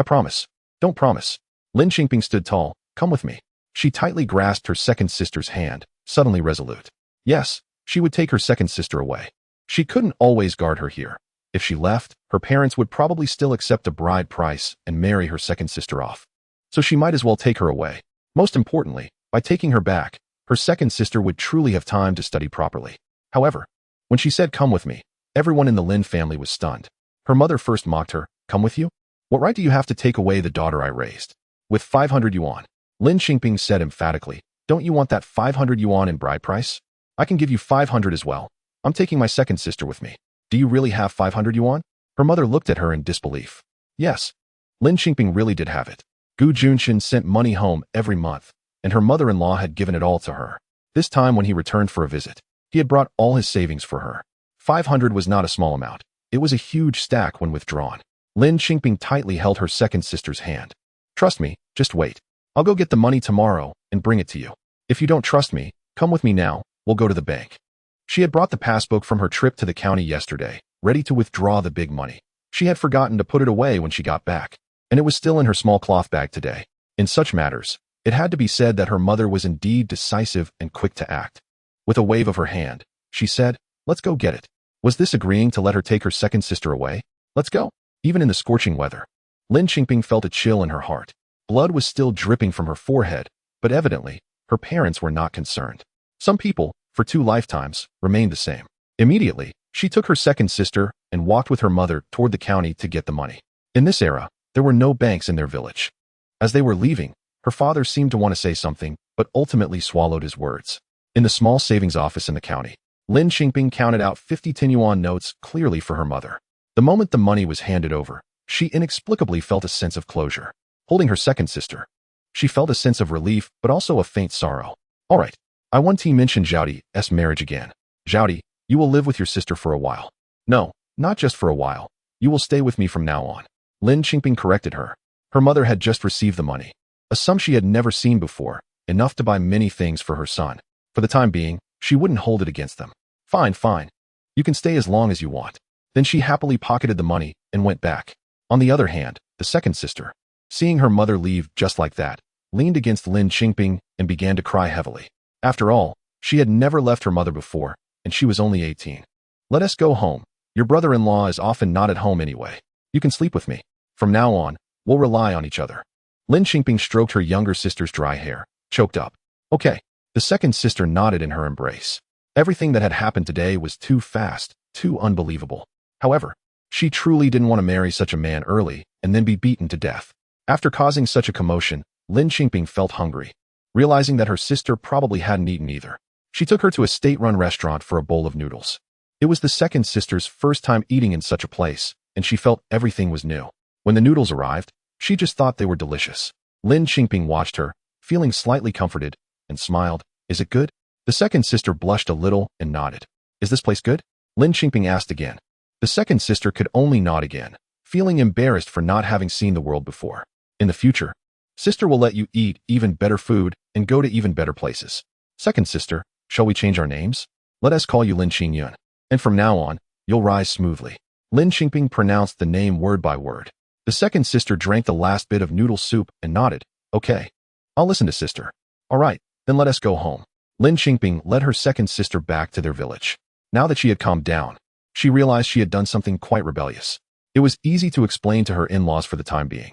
S1: promise. Don't promise. Lin Qingping stood tall. Come with me. She tightly grasped her second sister's hand, suddenly resolute. Yes, she would take her second sister away. She couldn't always guard her here. If she left, her parents would probably still accept a bride price and marry her second sister off. So she might as well take her away. Most importantly, by taking her back, her second sister would truly have time to study properly. However, when she said come with me, everyone in the Lin family was stunned. Her mother first mocked her, come with you? What right do you have to take away the daughter I raised? With 500 yuan, Lin Qingping said emphatically, don't you want that 500 yuan in bride price? I can give you 500 as well. I'm taking my second sister with me. Do you really have 500 yuan? Her mother looked at her in disbelief. Yes. Lin Qingping really did have it. Gu Junchen sent money home every month, and her mother-in-law had given it all to her. This time when he returned for a visit, he had brought all his savings for her. 500 was not a small amount. It was a huge stack when withdrawn. Lin Qingping tightly held her second sister's hand. Trust me, just wait. I'll go get the money tomorrow and bring it to you. If you don't trust me, come with me now, we'll go to the bank. She had brought the passbook from her trip to the county yesterday, ready to withdraw the big money. She had forgotten to put it away when she got back, and it was still in her small cloth bag today. In such matters, it had to be said that her mother was indeed decisive and quick to act. With a wave of her hand, she said, "Let's go get it." Was this agreeing to let her take her second sister away? Let's go. Even in the scorching weather, Lin Qingping felt a chill in her heart. Blood was still dripping from her forehead, but evidently, her parents were not concerned. Some people, for 2 lifetimes, remained the same. Immediately, she took her second sister and walked with her mother toward the county to get the money. In this era, there were no banks in their village. As they were leaving, her father seemed to want to say something, but ultimately swallowed his words. In the small savings office in the county, Lin Qingping counted out 50 10-yuan notes clearly for her mother. The moment the money was handed over, she inexplicably felt a sense of closure. Holding her second sister, she felt a sense of relief, but also a faint sorrow. All right, I want to mention Zhaoti's marriage again. Zhaoti, you will live with your sister for a while. No, not just for a while. You will stay with me from now on. Lin Qingping corrected her. Her mother had just received the money, a sum she had never seen before, enough to buy many things for her son. For the time being, she wouldn't hold it against them. Fine, fine. You can stay as long as you want. Then she happily pocketed the money and went back. On the other hand, the second sister, seeing her mother leave just like that, leaned against Lin Qingping and began to cry heavily. After all, she had never left her mother before, and she was only 18. Let us go home. Your brother-in-law is often not at home anyway. You can sleep with me. From now on, we'll rely on each other. Lin Qingping stroked her younger sister's dry hair, choked up. Okay. The second sister nodded in her embrace. Everything that had happened today was too fast, too unbelievable. However, she truly didn't want to marry such a man early and then be beaten to death. After causing such a commotion, Lin Qingping felt hungry. Realizing that her sister probably hadn't eaten either, she took her to a state-run restaurant for a bowl of noodles. It was the second sister's first time eating in such a place, and she felt everything was new. When the noodles arrived, she just thought they were delicious. Lin Qingping watched her, feeling slightly comforted, and smiled. Is it good? The second sister blushed a little and nodded. Is this place good? Lin Qingping asked again. The second sister could only nod again, feeling embarrassed for not having seen the world before. In the future, sister will let you eat even better food and go to even better places. Second sister, shall we change our names? Let us call you Lin Qingyun. And from now on, you'll rise smoothly. Lin Qingping pronounced the name word by word. The second sister drank the last bit of noodle soup and nodded. Okay. I'll listen to sister. All right. Then let us go home. Lin Qingping led her second sister back to their village. Now that she had calmed down, she realized she had done something quite rebellious. It was easy to explain to her in-laws for the time being.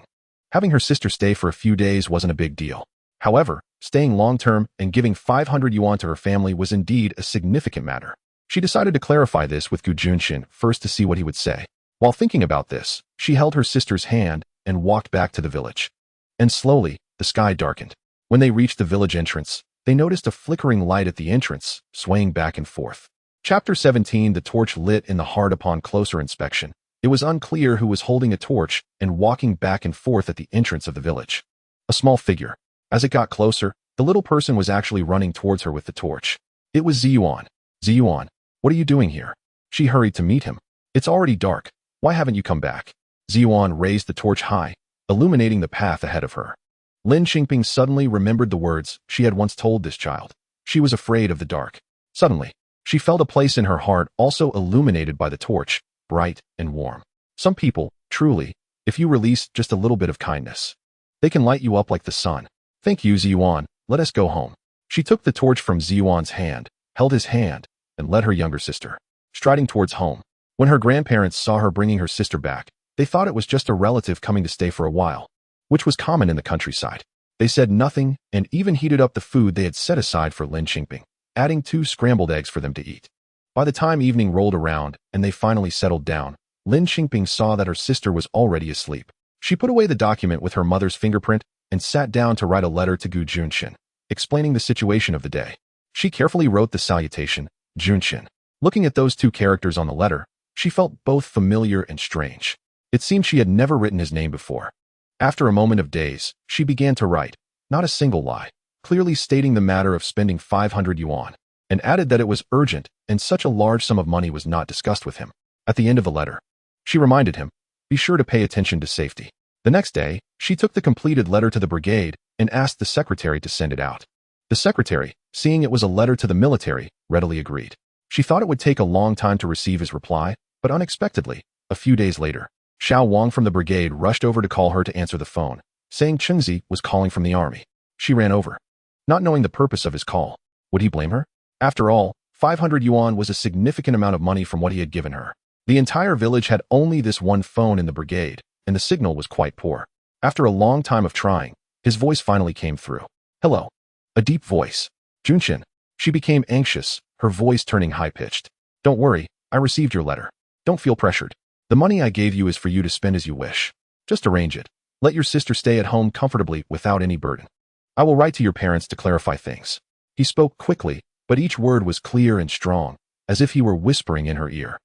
S1: Having her sister stay for a few days wasn't a big deal. However, staying long-term and giving 500 yuan to her family was indeed a significant matter. She decided to clarify this with Gu Junchen first to see what he would say. While thinking about this, she held her sister's hand and walked back to the village. And slowly, the sky darkened. When they reached the village entrance, they noticed a flickering light at the entrance, swaying back and forth. Chapter 17. The torch lit in the heart upon closer inspection. It was unclear who was holding a torch and walking back and forth at the entrance of the village. A small figure. As it got closer, the little person was actually running towards her with the torch. It was Ziyuan. Ziyuan, what are you doing here? She hurried to meet him. It's already dark. Why haven't you come back? Ziyuan raised the torch high, illuminating the path ahead of her. Lin Qingping suddenly remembered the words she had once told this child. She was afraid of the dark. Suddenly, she felt a place in her heart also illuminated by the torch, bright and warm. Some people, truly, if you release just a little bit of kindness, they can light you up like the sun. Thank you, Ziyuan. Let us go home. She took the torch from Ziyuan's hand, held his hand, and led her younger sister, striding towards home. When her grandparents saw her bringing her sister back, they thought it was just a relative coming to stay for a while, which was common in the countryside. They said nothing and even heated up the food they had set aside for Lin Qingping, adding 2 scrambled eggs for them to eat. By the time evening rolled around and they finally settled down, Lin Qingping saw that her sister was already asleep. She put away the document with her mother's fingerprint and sat down to write a letter to Gu Junchen, explaining the situation of the day. She carefully wrote the salutation, Junchen. Looking at those 2 characters on the letter, she felt both familiar and strange. It seemed she had never written his name before. After a moment of daze, she began to write, not a single lie, clearly stating the matter of spending 500 yuan, and added that it was urgent and such a large sum of money was not discussed with him. At the end of the letter, she reminded him, be sure to pay attention to safety. The next day, she took the completed letter to the brigade and asked the secretary to send it out. The secretary, seeing it was a letter to the military, readily agreed. She thought it would take a long time to receive his reply, but unexpectedly, a few days later, Xiao Wang from the brigade rushed over to call her to answer the phone, saying Chengzi was calling from the army. She ran over. Not knowing the purpose of his call, would he blame her? After all, 500 yuan was a significant amount of money from what he had given her. The entire village had only this one phone in the brigade, and the signal was quite poor. After a long time of trying, his voice finally came through. Hello. A deep voice. Juncheng. She became anxious, her voice turning high-pitched. Don't worry, I received your letter. Don't feel pressured. The money I gave you is for you to spend as you wish. Just arrange it. Let your sister stay at home comfortably without any burden. I will write to your parents to clarify things. He spoke quickly, but each word was clear and strong, as if he were whispering in her ear.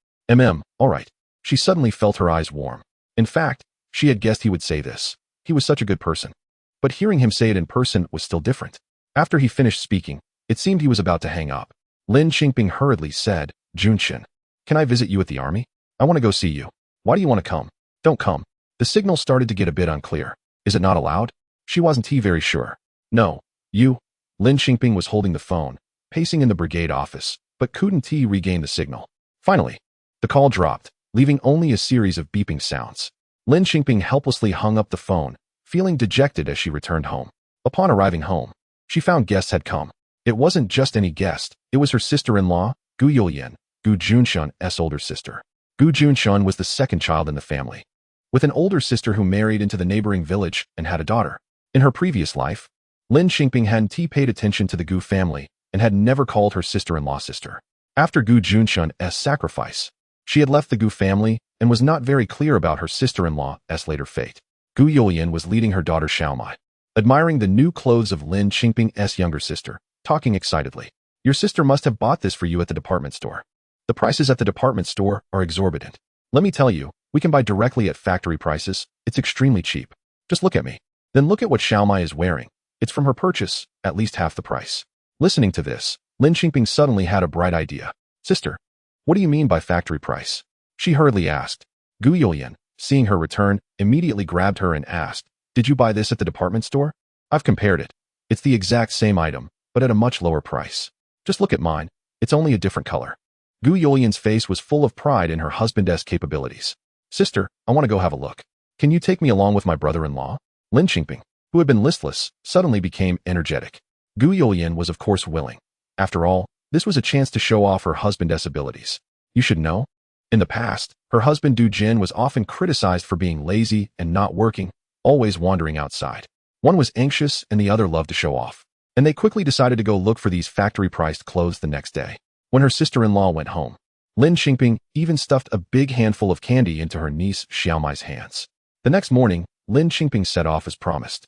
S1: All right. She suddenly felt her eyes warm. In fact, she had guessed he would say this. He was such a good person. But hearing him say it in person was still different. After he finished speaking, it seemed he was about to hang up. Lin Qingping hurriedly said, Juncheng, can I visit you at the army? I want to go see you. Why do you want to come? Don't come. The signal started to get a bit unclear. Is it not allowed? She wasn't very sure. No, you. Lin Qingping was holding the phone, pacing in the brigade office, but couldn't regain the signal. Finally, the call dropped, leaving only a series of beeping sounds. Lin Qingping helplessly hung up the phone, feeling dejected as she returned home. Upon arriving home, she found guests had come. It wasn't just any guest, it was her sister-in-law, Gu Youlian, Gu Junshun's older sister. Gu Junshun was the second child in the family, with an older sister who married into the neighboring village and had a daughter. In her previous life, Lin Qingping hadn't paid attention to the Gu family and had never called her sister-in-law sister. After Gu Junshun's sacrifice, she had left the Gu family and was not very clear about her sister-in-law's later fate. Gu Youlian was leading her daughter Xiaomai, admiring the new clothes of Lin Qingping's younger sister, talking excitedly. Your sister must have bought this for you at the department store. The prices at the department store are exorbitant. Let me tell you, we can buy directly at factory prices. It's extremely cheap. Just look at me. Then look at what Xiaomai is wearing. It's from her purchase, at least half the price. Listening to this, Lin Qingping suddenly had a bright idea. Sister, what do you mean by factory price? She hurriedly asked. Gu Youlian, seeing her return, immediately grabbed her and asked, did you buy this at the department store? I've compared it. It's the exact same item, but at a much lower price. Just look at mine. It's only a different color. Gu Youlian's face was full of pride in her husband's capabilities. Sister, I want to go have a look. Can you take me along with my brother-in-law? Lin Qingping, who had been listless, suddenly became energetic. Gu Youlian was of course willing. After all, this was a chance to show off her husband's abilities. You should know. In the past, her husband Du Jin was often criticized for being lazy and not working, always wandering outside. One was anxious and the other loved to show off. And they quickly decided to go look for these factory-priced clothes the next day. When her sister-in-law went home, Lin Qingping even stuffed a big handful of candy into her niece Xiaomai's hands. The next morning, Lin Qingping set off as promised,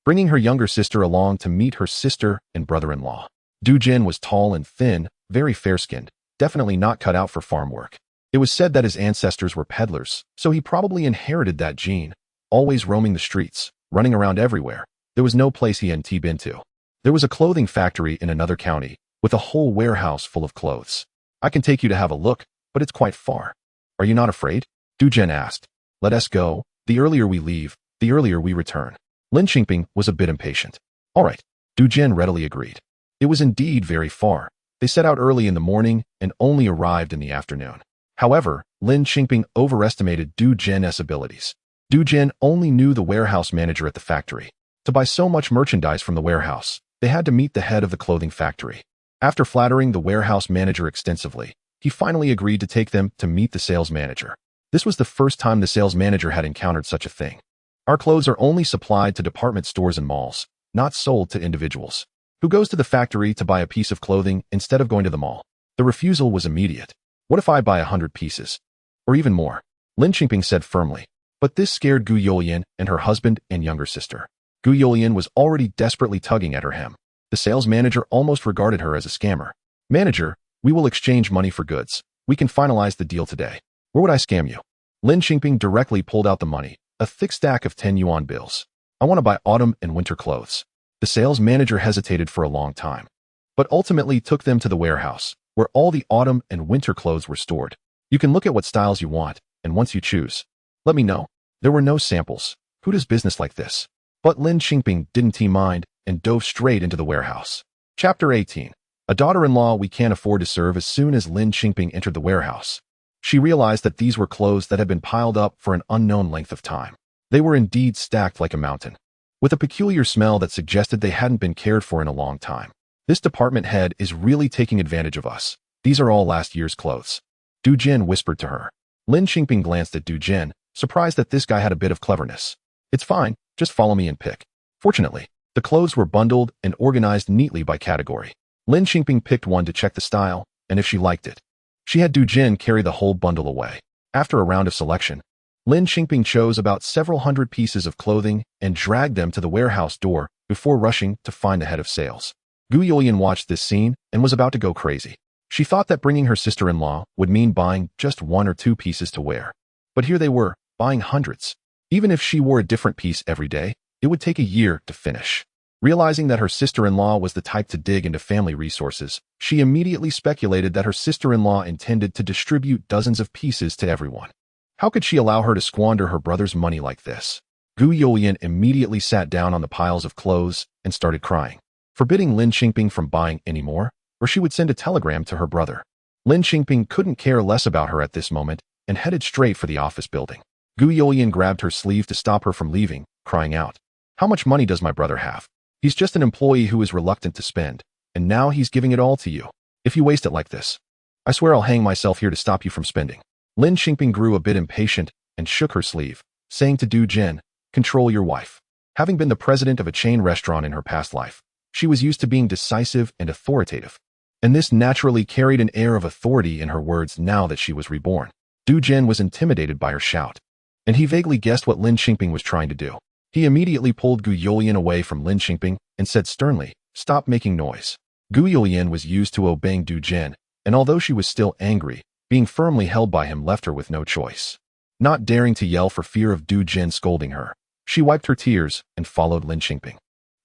S1: bringing her younger sister along to meet her sister and brother-in-law. Du Jin was tall and thin, very fair-skinned, definitely not cut out for farm work. It was said that his ancestors were peddlers, so he probably inherited that gene, always roaming the streets, running around everywhere. There was no place he hadn't been to. There was a clothing factory in another county, with a whole warehouse full of clothes. I can take you to have a look, but it's quite far. Are you not afraid? Du Jin asked. Let us go. The earlier we leave, the earlier we return. Lin Qingping was a bit impatient. All right. Du Jin readily agreed. It was indeed very far. They set out early in the morning and only arrived in the afternoon. However, Lin Qingping overestimated Du Jin's abilities. Du Jin only knew the warehouse manager at the factory. To buy so much merchandise from the warehouse, they had to meet the head of the clothing factory. After flattering the warehouse manager extensively, he finally agreed to take them to meet the sales manager. This was the first time the sales manager had encountered such a thing. Our clothes are only supplied to department stores and malls, not sold to individuals. Who goes to the factory to buy a piece of clothing instead of going to the mall? The refusal was immediate. What if I buy 100 pieces? Or even more? Lin Qingping said firmly. But this scared Gu Youlian and her husband and younger sister. Gu Youlian was already desperately tugging at her hem. The sales manager almost regarded her as a scammer. Manager, we will exchange money for goods. We can finalize the deal today. Where would I scam you? Lin Qingping directly pulled out the money, a thick stack of 10 yuan bills. I want to buy autumn and winter clothes. The sales manager hesitated for a long time, but ultimately took them to the warehouse, where all the autumn and winter clothes were stored. You can look at what styles you want, and once you choose, let me know. There were no samples. Who does business like this? But Lin Qingping didn't mind and dove straight into the warehouse. Chapter 18. A daughter-in-law we can't afford to serve. As soon as Lin Qingping entered the warehouse, she realized that these were clothes that had been piled up for an unknown length of time. They were indeed stacked like a mountain, with a peculiar smell that suggested they hadn't been cared for in a long time. This department head is really taking advantage of us. These are all last year's clothes, Du Jin whispered to her. Lin Qingping glanced at Du Jin, surprised that this guy had a bit of cleverness. It's fine, just follow me and pick. Fortunately, the clothes were bundled and organized neatly by category. Lin Qingping picked one to check the style, and if she liked it, she had Du Jin carry the whole bundle away. After a round of selection, Lin Qingping chose about several hundred pieces of clothing and dragged them to the warehouse door before rushing to find the head of sales. Gu Youlian watched this scene and was about to go crazy. She thought that bringing her sister-in-law would mean buying just 1 or 2 pieces to wear. But here they were, buying hundreds. Even if she wore a different piece every day, it would take a year to finish. Realizing that her sister-in-law was the type to dig into family resources, she immediately speculated that her sister-in-law intended to distribute dozens of pieces to everyone. How could she allow her to squander her brother's money like this? Gu Youlian immediately sat down on the piles of clothes and started crying, forbidding Lin Qingping from buying any more, or she would send a telegram to her brother. Lin Qingping couldn't care less about her at this moment and headed straight for the office building. Gu Youlian grabbed her sleeve to stop her from leaving, crying out, "How much money does my brother have? He's just an employee who is reluctant to spend, and now he's giving it all to you. If you waste it like this, I swear I'll hang myself here to stop you from spending." Lin Qingping grew a bit impatient and shook her sleeve, saying to Du Jin, "Control your wife." Having been the president of a chain restaurant in her past life, she was used to being decisive and authoritative, and this naturally carried an air of authority in her words now that she was reborn. Du Jin was intimidated by her shout, and he vaguely guessed what Lin Qingping was trying to do. He immediately pulled Gu Youlian away from Lin Qingping and said sternly, "Stop making noise." Gu Youlian was used to obeying Du Jin, and although she was still angry, being firmly held by him left her with no choice. Not daring to yell for fear of Du Jin scolding her, she wiped her tears and followed Lin Qingping,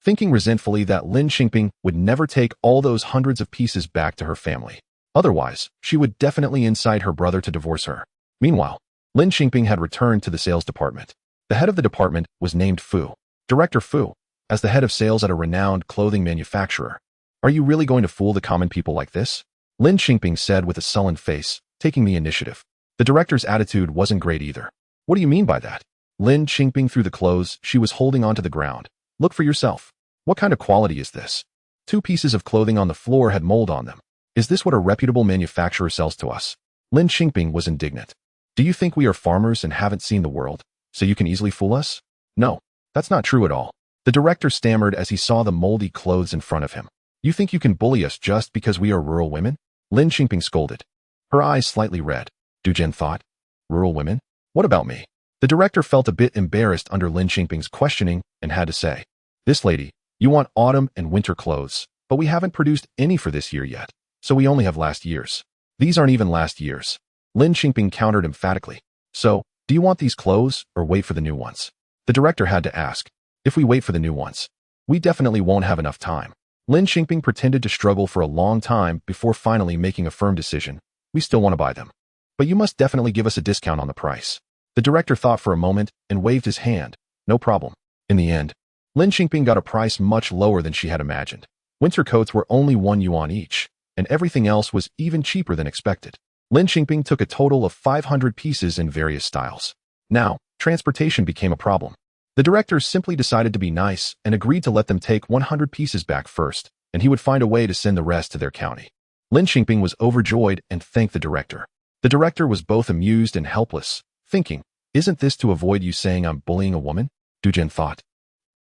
S1: thinking resentfully that Lin Qingping would never take all those hundreds of pieces back to her family. Otherwise, she would definitely incite her brother to divorce her. Meanwhile, Lin Qingping had returned to the sales department. The head of the department was named Fu, Director Fu, as the head of sales at a renowned clothing manufacturer. "Are you really going to fool the common people like this?" Lin Qingping said with a sullen face, taking the initiative. The director's attitude wasn't great either. "What do you mean by that?" Lin Qingping threw the clothes she was holding onto the ground. "Look for yourself. What kind of quality is this? 2 pieces of clothing on the floor had mold on them. Is this what a reputable manufacturer sells to us?" Lin Qingping was indignant. "Do you think we are farmers and haven't seen the world, so you can easily fool us?" "No, that's not true at all." The director stammered as he saw the moldy clothes in front of him. "You think you can bully us just because we are rural women?" Lin Qingping scolded, her eyes slightly red. Du Jin thought, "Rural women? What about me?" The director felt a bit embarrassed under Lin Qingping's questioning and had to say, "This lady, you want autumn and winter clothes, but we haven't produced any for this year yet, so we only have last year's." "These aren't even last year's," Lin Qingping countered emphatically. "So, do you want these clothes or wait for the new ones?" The director had to ask. "If we wait for the new ones, we definitely won't have enough time." Lin Qingping pretended to struggle for a long time before finally making a firm decision. "We still want to buy them, but you must definitely give us a discount on the price." The director thought for a moment and waved his hand. "No problem." In the end, Lin Qingping got a price much lower than she had imagined. Winter coats were only 1 yuan each, and everything else was even cheaper than expected. Lin Qingping took a total of 500 pieces in various styles. Now, transportation became a problem. The director simply decided to be nice and agreed to let them take 100 pieces back first, and he would find a way to send the rest to their county. Lin Qingping was overjoyed and thanked the director. The director was both amused and helpless, thinking, "Isn't this to avoid you saying I'm bullying a woman?" Du Jin thought.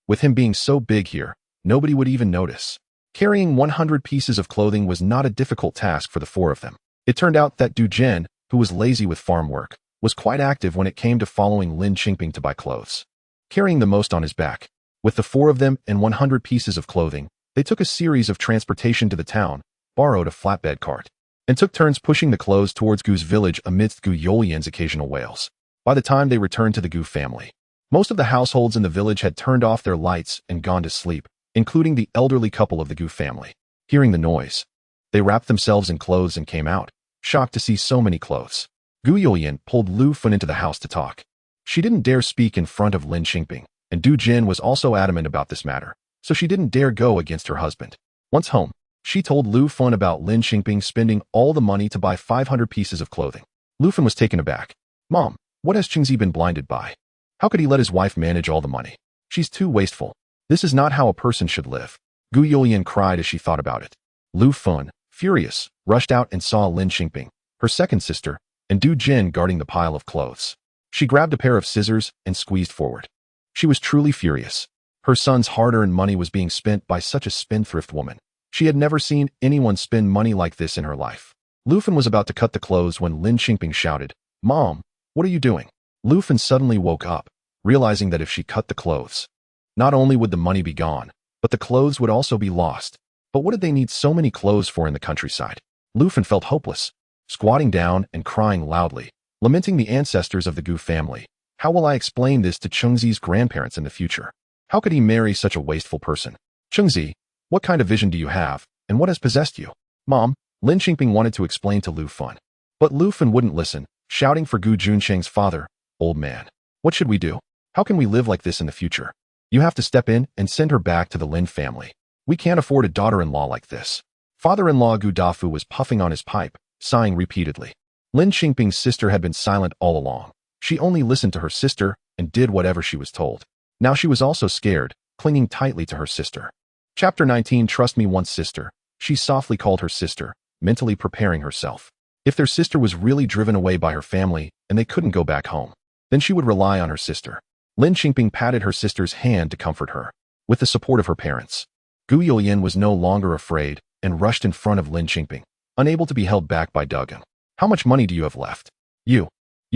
S1: With him being so big here, nobody would even notice. Carrying 100 pieces of clothing was not a difficult task for the 4 of them. It turned out that Du Jin, who was lazy with farm work, was quite active when it came to following Lin Qingping to buy clothes. Carrying the most on his back, with the 4 of them and 100 pieces of clothing, they took a series of transportation to the town, borrowed a flatbed cart, and took turns pushing the clothes towards Gu's village amidst Gu Youlian's occasional wails. By the time they returned to the Gu family, Most of the households in the village had turned off their lights and gone to sleep, including the elderly couple of the Gu family. Hearing the noise, they wrapped themselves in clothes and came out, shocked to see so many clothes. Gu Youlian pulled Lu Fen into the house to talk. She didn't dare speak in front of Lin Qingping, and Du Jin was also adamant about this matter, so she didn't dare go against her husband. Once home, she told Lu Fen about Lin Qingping spending all the money to buy 500 pieces of clothing. Lu Fen was taken aback. Mom, what has Qingzi been blinded by? How could he let his wife manage all the money? She's too wasteful. This is not how a person should live. Gu Youlian cried as she thought about it. Lu Fen, furious, rushed out and saw Lin Qingping, her second sister, and Du Jin guarding the pile of clothes. She grabbed a pair of scissors and squeezed forward. She was truly furious. Her son's hard-earned money was being spent by such a spendthrift woman. She had never seen anyone spend money like this in her life. Lu Fen was about to cut the clothes when Lin Qingping shouted, "Mom, what are you doing?" Lu Fen suddenly woke up, realizing that if she cut the clothes, not only would the money be gone, but the clothes would also be lost. But what did they need so many clothes for in the countryside? Lu Fen felt hopeless, squatting down and crying loudly, lamenting the ancestors of the Gu family. How will I explain this to Chengzi's grandparents in the future? How could he marry such a wasteful person? Chengzi, what kind of vision do you have, and what has possessed you? Mom, Lin Qingping wanted to explain to Lu Fen. But Lu Fen wouldn't listen, shouting for Gu Juncheng's father, "Old man, what should we do? How can we live like this in the future? You have to step in and send her back to the Lin family. We can't afford a daughter-in-law like this." Father-in-law Gu Dafu was puffing on his pipe, sighing repeatedly. Lin Qingping's sister had been silent all along. She only listened to her sister and did whatever she was told. Now she was also scared, clinging tightly to her sister. Chapter 19. Trust me once, sister. She softly called her sister, mentally preparing herself. If their sister was really driven away by her family and they couldn't go back home, then she would rely on her sister. Lin Qingping patted her sister's hand to comfort her. With the support of her parents, Gu Youlian was no longer afraid and rushed in front of Lin Qingping, unable to be held back by Duggan. "How much money do you have left?" You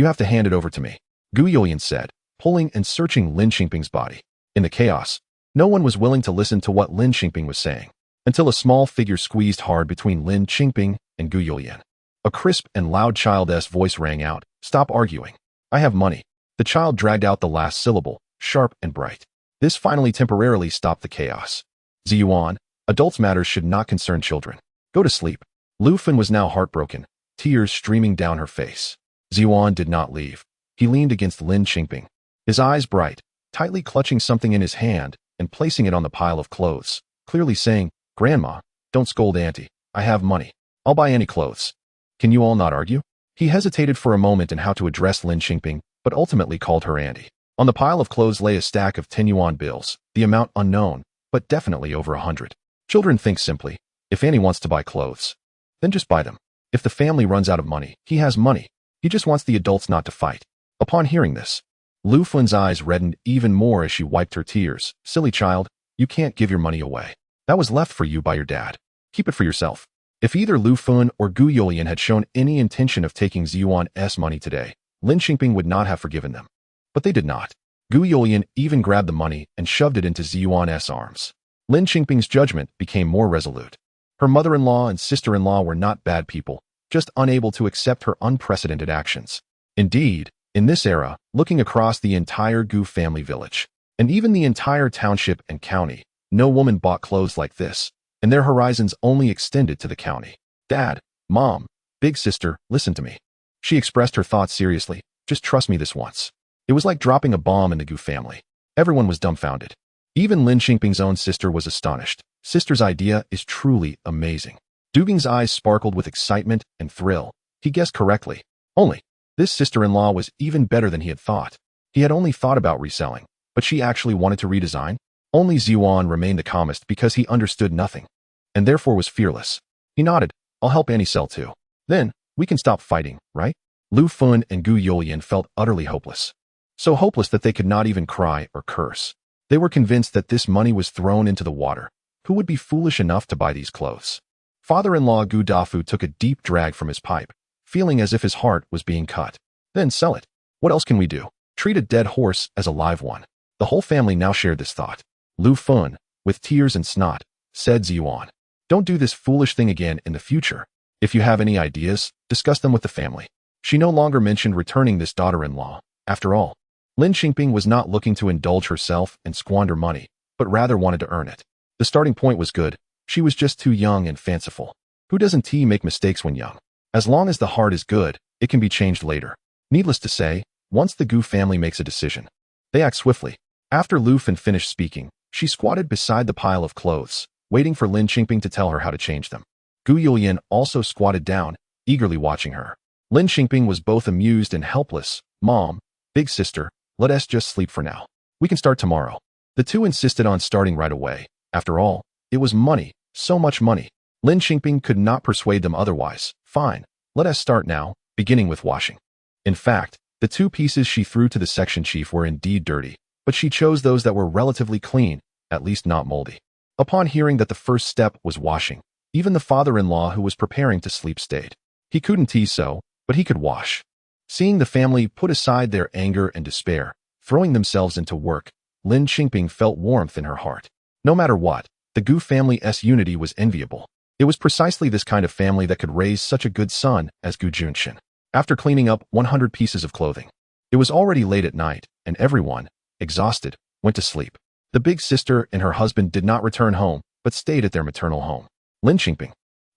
S1: have to hand it over to me," Gu Youlian said, pulling and searching Lin Qingping's body. In the chaos, no one was willing to listen to what Lin Qingping was saying, until a small figure squeezed hard between Lin Qingping and Gu Youlian. A crisp and loud child's voice rang out, "Stop arguing. I have money." The child dragged out the last syllable, sharp and bright. This finally temporarily stopped the chaos. "Ziyuan, adults' matters should not concern children. Go to sleep." Lu Fen was now heartbroken, tears streaming down her face. Ziyuan did not leave. He leaned against Lin Qingping, his eyes bright, tightly clutching something in his hand and placing it on the pile of clothes, clearly saying, "Grandma, don't scold Auntie. I have money. I'll buy any clothes. Can you all not argue?" He hesitated for a moment in how to address Lin Qingping, but ultimately called her Auntie. On the pile of clothes lay a stack of 10 yuan bills, the amount unknown, but definitely over 100. Children think simply. If Annie wants to buy clothes, then just buy them. If the family runs out of money, he has money. He just wants the adults not to fight. Upon hearing this, Lu Fen's eyes reddened even more as she wiped her tears. "Silly child, you can't give your money away. That was left for you by your dad. Keep it for yourself." If either Lu Fen or Gu Youlian had shown any intention of taking Ziyuan's money today, Lin Qingping would not have forgiven them. But they did not. Gu Youlian even grabbed the money and shoved it into Ziyuan's arms. Lin Qingping's judgment became more resolute. Her mother-in-law and sister-in-law were not bad people, just unable to accept her unprecedented actions. Indeed, in this era, looking across the entire Gu family village, and even the entire township and county, no woman bought clothes like this, and their horizons only extended to the county. "Dad, Mom, big sister, listen to me." She expressed her thoughts seriously. "Just trust me this once." It was like dropping a bomb in the Gu family. Everyone was dumbfounded. Even Lin Qingping's own sister was astonished. Sister's idea is truly amazing. Duging's eyes sparkled with excitement and thrill. He guessed correctly. Only, this sister-in-law was even better than he had thought. He had only thought about reselling, but she actually wanted to redesign. Only Ziyuan remained the calmest because he understood nothing, and therefore was fearless. He nodded. "I'll help Annie sell too. Then, we can stop fighting, right?" Lu Fen and Gu Youlian felt utterly hopeless. So hopeless that they could not even cry or curse. They were convinced that this money was thrown into the water. Who would be foolish enough to buy these clothes? Father-in-law Gu Dafu took a deep drag from his pipe, feeling as if his heart was being cut. "Then sell it. What else can we do? Treat a dead horse as a live one." The whole family now shared this thought. Lu Fen, with tears and snot, said, "Ziyuan, don't do this foolish thing again in the future. If you have any ideas, discuss them with the family." She no longer mentioned returning this daughter-in-law. After all, Lin Qingping was not looking to indulge herself and squander money, but rather wanted to earn it. The starting point was good. She was just too young and fanciful. Who doesn't make mistakes when young? As long as the heart is good, it can be changed later. Needless to say, once the Gu family makes a decision, they act swiftly. After Lu Fan finished speaking, she squatted beside the pile of clothes, waiting for Lin Qingping to tell her how to change them. Gu Yulian also squatted down, eagerly watching her. Lin Qingping was both amused and helpless. Mom, big sister, let us just sleep for now. We can start tomorrow. The two insisted on starting right away. After all, it was money, so much money. Lin Qingping could not persuade them otherwise. Fine, let us start now, beginning with washing. In fact, the two pieces she threw to the section chief were indeed dirty, but she chose those that were relatively clean, at least not moldy. Upon hearing that the first step was washing, even the father-in-law who was preparing to sleep stayed. He couldn't tease so, but he could wash. Seeing the family put aside their anger and despair, throwing themselves into work, Lin Qingping felt warmth in her heart. No matter what, the Gu family's unity was enviable. It was precisely this kind of family that could raise such a good son as Gu Juncheng. After cleaning up 100 pieces of clothing, it was already late at night, and everyone, exhausted, went to sleep. The big sister and her husband did not return home, but stayed at their maternal home. Lin Qingping,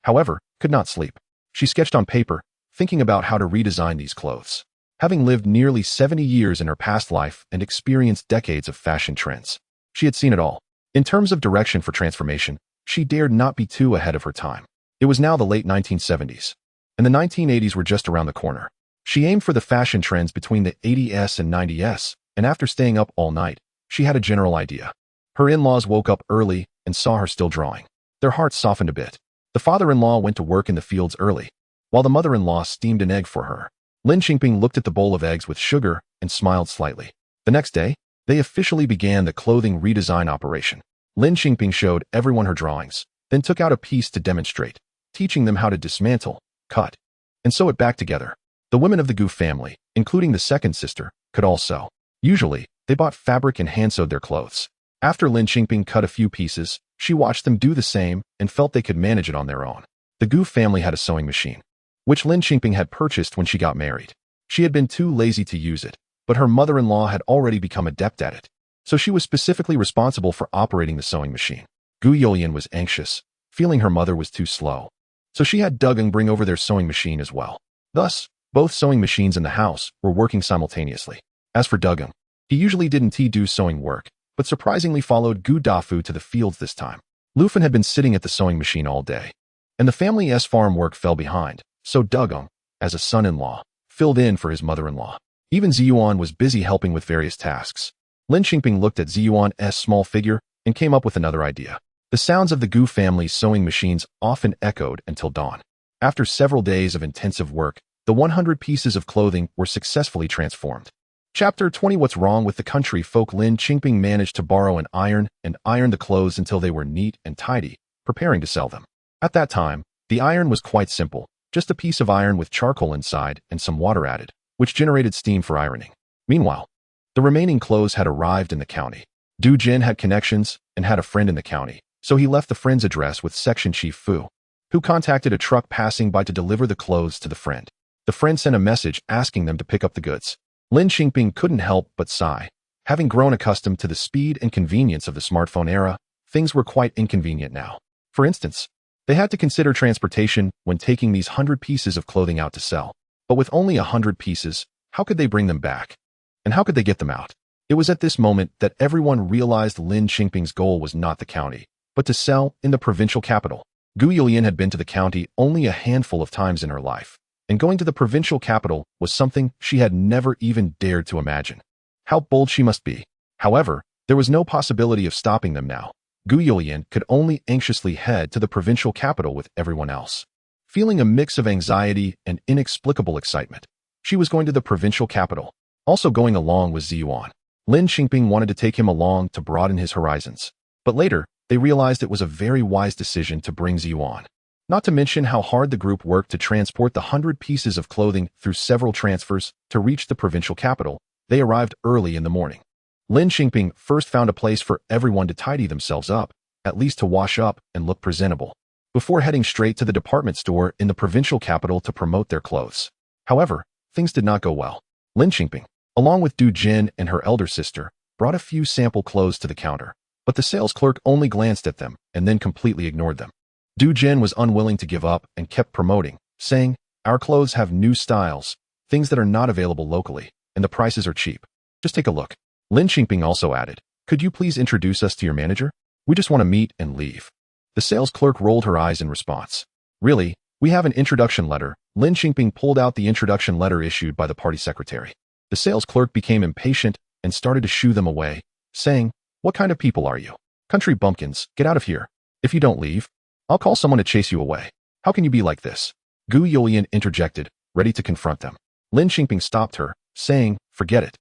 S1: however, could not sleep. She sketched on paper, thinking about how to redesign these clothes. Having lived nearly 70 years in her past life and experienced decades of fashion trends, she had seen it all. In terms of direction for transformation, she dared not be too ahead of her time. It was now the late 1970s, and the 1980s were just around the corner. She aimed for the fashion trends between the 80s and 90s, and after staying up all night, she had a general idea. Her in-laws woke up early and saw her still drawing. Their hearts softened a bit. The father-in-law went to work in the fields early, while the mother-in-law steamed an egg for her. Lin Qingping looked at the bowl of eggs with sugar and smiled slightly. The next day, they officially began the clothing redesign operation. Lin Qingping showed everyone her drawings, then took out a piece to demonstrate, teaching them how to dismantle, cut, and sew it back together. The women of the Gu family, including the second sister, could all sew. Usually, they bought fabric and hand-sewed their clothes. After Lin Qingping cut a few pieces, she watched them do the same and felt they could manage it on their own. The Gu family had a sewing machine, which Lin Qingping had purchased when she got married. She had been too lazy to use it, but her mother-in-law had already become adept at it, so she was specifically responsible for operating the sewing machine. Gu Yulian was anxious, feeling her mother was too slow, so she had Dugong bring over their sewing machine as well. Thus, both sewing machines in the house were working simultaneously. As for Dugong, he usually didn't do sewing work, but surprisingly followed Gu Dafu to the fields this time. Lu Fan had been sitting at the sewing machine all day, and the family's farm work fell behind, so Dugong, as a son-in-law, filled in for his mother-in-law. Even Ziyuan was busy helping with various tasks. Lin Qingping looked at Ziyuan's small figure and came up with another idea. The sounds of the Gu family's sewing machines often echoed until dawn. After several days of intensive work, the 100 pieces of clothing were successfully transformed. Chapter 20. What's wrong with the country folk? Lin Qingping managed to borrow an iron and iron the clothes until they were neat and tidy, preparing to sell them. At that time, the iron was quite simple, just a piece of iron with charcoal inside and some water added, which generated steam for ironing. Meanwhile, the remaining clothes had arrived in the county. Du Jin had connections and had a friend in the county, so he left the friend's address with Section Chief Fu, who contacted a truck passing by to deliver the clothes to the friend. The friend sent a message asking them to pick up the goods. Lin Qingping couldn't help but sigh. Having grown accustomed to the speed and convenience of the smartphone era, things were quite inconvenient now. For instance, they had to consider transportation when taking these 100 pieces of clothing out to sell. But with only 100 pieces, how could they bring them back? And how could they get them out? It was at this moment that everyone realized Lin Qingping's goal was not the county, but to sell in the provincial capital. Gu Yulian had been to the county only a handful of times in her life, and going to the provincial capital was something she had never even dared to imagine. How bold she must be. However, there was no possibility of stopping them now. Gu Yulian could only anxiously head to the provincial capital with everyone else. Feeling a mix of anxiety and inexplicable excitement, she was going to the provincial capital. Also going along was Ziyuan. Lin Qingping wanted to take him along to broaden his horizons, but later, they realized it was a very wise decision to bring Ziyuan. Not to mention how hard the group worked to transport the 100 pieces of clothing through several transfers to reach the provincial capital. They arrived early in the morning. Lin Qingping first found a place for everyone to tidy themselves up, at least to wash up and look presentable, before heading straight to the department store in the provincial capital to promote their clothes. However, things did not go well. Lin Qingping, along with Du Jin and her elder sister, brought a few sample clothes to the counter, but the sales clerk only glanced at them and then completely ignored them. Du Jin was unwilling to give up and kept promoting, saying, "Our clothes have new styles, things that are not available locally, and the prices are cheap. Just take a look." Lin Qingping also added, "Could you please introduce us to your manager? We just want to meet and leave." The sales clerk rolled her eyes in response. "Really? We have an introduction letter." Lin Qingping pulled out the introduction letter issued by the party secretary. The sales clerk became impatient and started to shoo them away, saying, "What kind of people are you? Country bumpkins, get out of here. If you don't leave, I'll call someone to chase you away. How can you be like this?" Gu Youlian interjected, ready to confront them. Lin Qingping stopped her, saying, "Forget it.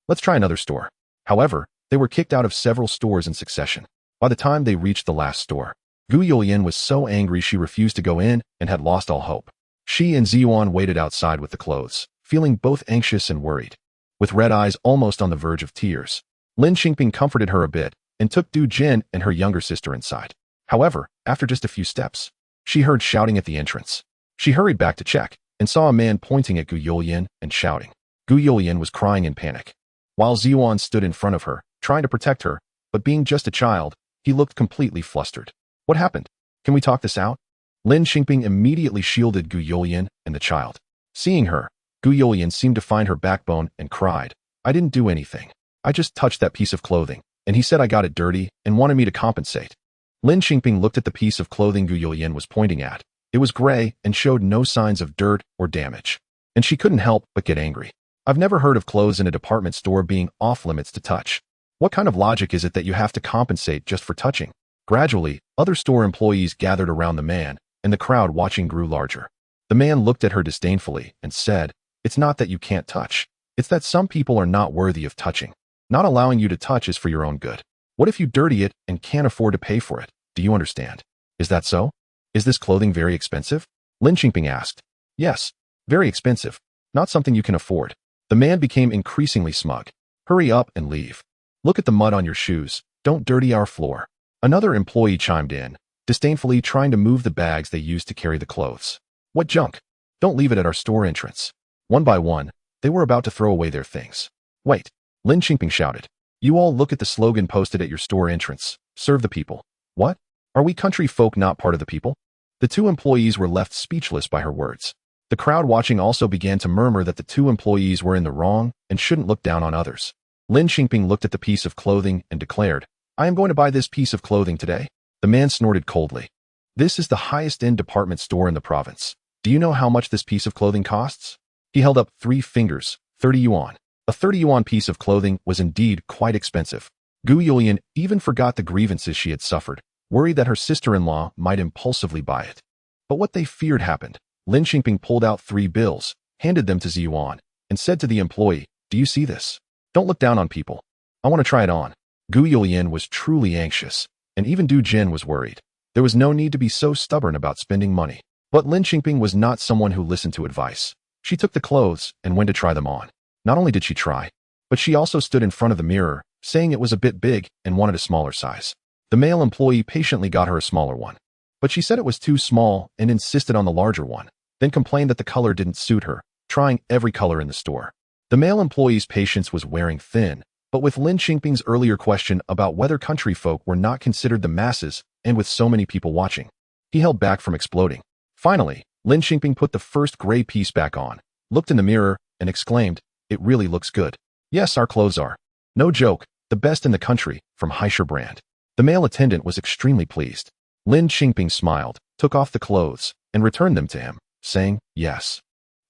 S1: Let's try another store." However, they were kicked out of several stores in succession. By the time they reached the last store, Gu Youlian was so angry she refused to go in and had lost all hope. She and Ziyuan waited outside with the clothes, feeling both anxious and worried. With red eyes almost on the verge of tears, Lin Qingping comforted her a bit and took Du Jin and her younger sister inside. However, after just a few steps, she heard shouting at the entrance. She hurried back to check and saw a man pointing at Gu Youlian and shouting. Gu Youlian was crying in panic, while Ziyuan stood in front of her, trying to protect her, but being just a child, he looked completely flustered. "What happened? Can we talk this out?" Lin Qingping immediately shielded Gu Youlian and the child. Seeing her, Gu Youlian seemed to find her backbone and cried, "I didn't do anything. I just touched that piece of clothing, and he said I got it dirty and wanted me to compensate." Lin Qingping looked at the piece of clothing Gu Youlian was pointing at. It was gray and showed no signs of dirt or damage, and she couldn't help but get angry. "I've never heard of clothes in a department store being off-limits to touch. What kind of logic is it that you have to compensate just for touching?" Gradually, other store employees gathered around the man, and the crowd watching grew larger. The man looked at her disdainfully and said, "It's not that you can't touch. It's that some people are not worthy of touching. Not allowing you to touch is for your own good. What if you dirty it and can't afford to pay for it? Do you understand? Is that so? Is this clothing very expensive?" Lin Qingping asked. "Yes, very expensive. Not something you can afford." The man became increasingly smug. "Hurry up and leave. Look at the mud on your shoes. Don't dirty our floor." Another employee chimed in, disdainfully trying to move the bags they used to carry the clothes. "What junk? Don't leave it at our store entrance." One by one, they were about to throw away their things. "Wait," Lin Qingping shouted. "You all look at the slogan posted at your store entrance. Serve the people." "What? Are we country folk not part of the people?" The two employees were left speechless by her words. The crowd watching also began to murmur that the two employees were in the wrong and shouldn't look down on others. Lin Qingping looked at the piece of clothing and declared, "I am going to buy this piece of clothing today." The man snorted coldly. "This is the highest-end department store in the province. Do you know how much this piece of clothing costs?" He held up 3 fingers, 30 yuan. A 30 yuan piece of clothing was indeed quite expensive. Gu Youlian even forgot the grievances she had suffered, worried that her sister-in-law might impulsively buy it. But what they feared happened. Lin Qingping pulled out 3 bills, handed them to Ziyuan, and said to the employee, "Do you see this? Don't look down on people. I want to try it on." Gu Youlian was truly anxious, and even Du Jin was worried. There was no need to be so stubborn about spending money. But Lin Qingping was not someone who listened to advice. She took the clothes and went to try them on. Not only did she try, but she also stood in front of the mirror, saying it was a bit big and wanted a smaller size. The male employee patiently got her a smaller one, but she said it was too small and insisted on the larger one, then complained that the color didn't suit her, trying every color in the store. The male employee's patience was wearing thin, but with Lin Qingping's earlier question about whether country folk were not considered the masses, and with so many people watching, he held back from exploding. Finally, Lin Qingping put the first gray piece back on, looked in the mirror, and exclaimed, "It really looks good. Yes, our clothes are, no joke, the best in the country, from Heischer brand." The male attendant was extremely pleased. Lin Qingping smiled, took off the clothes, and returned them to him, saying, "Yes.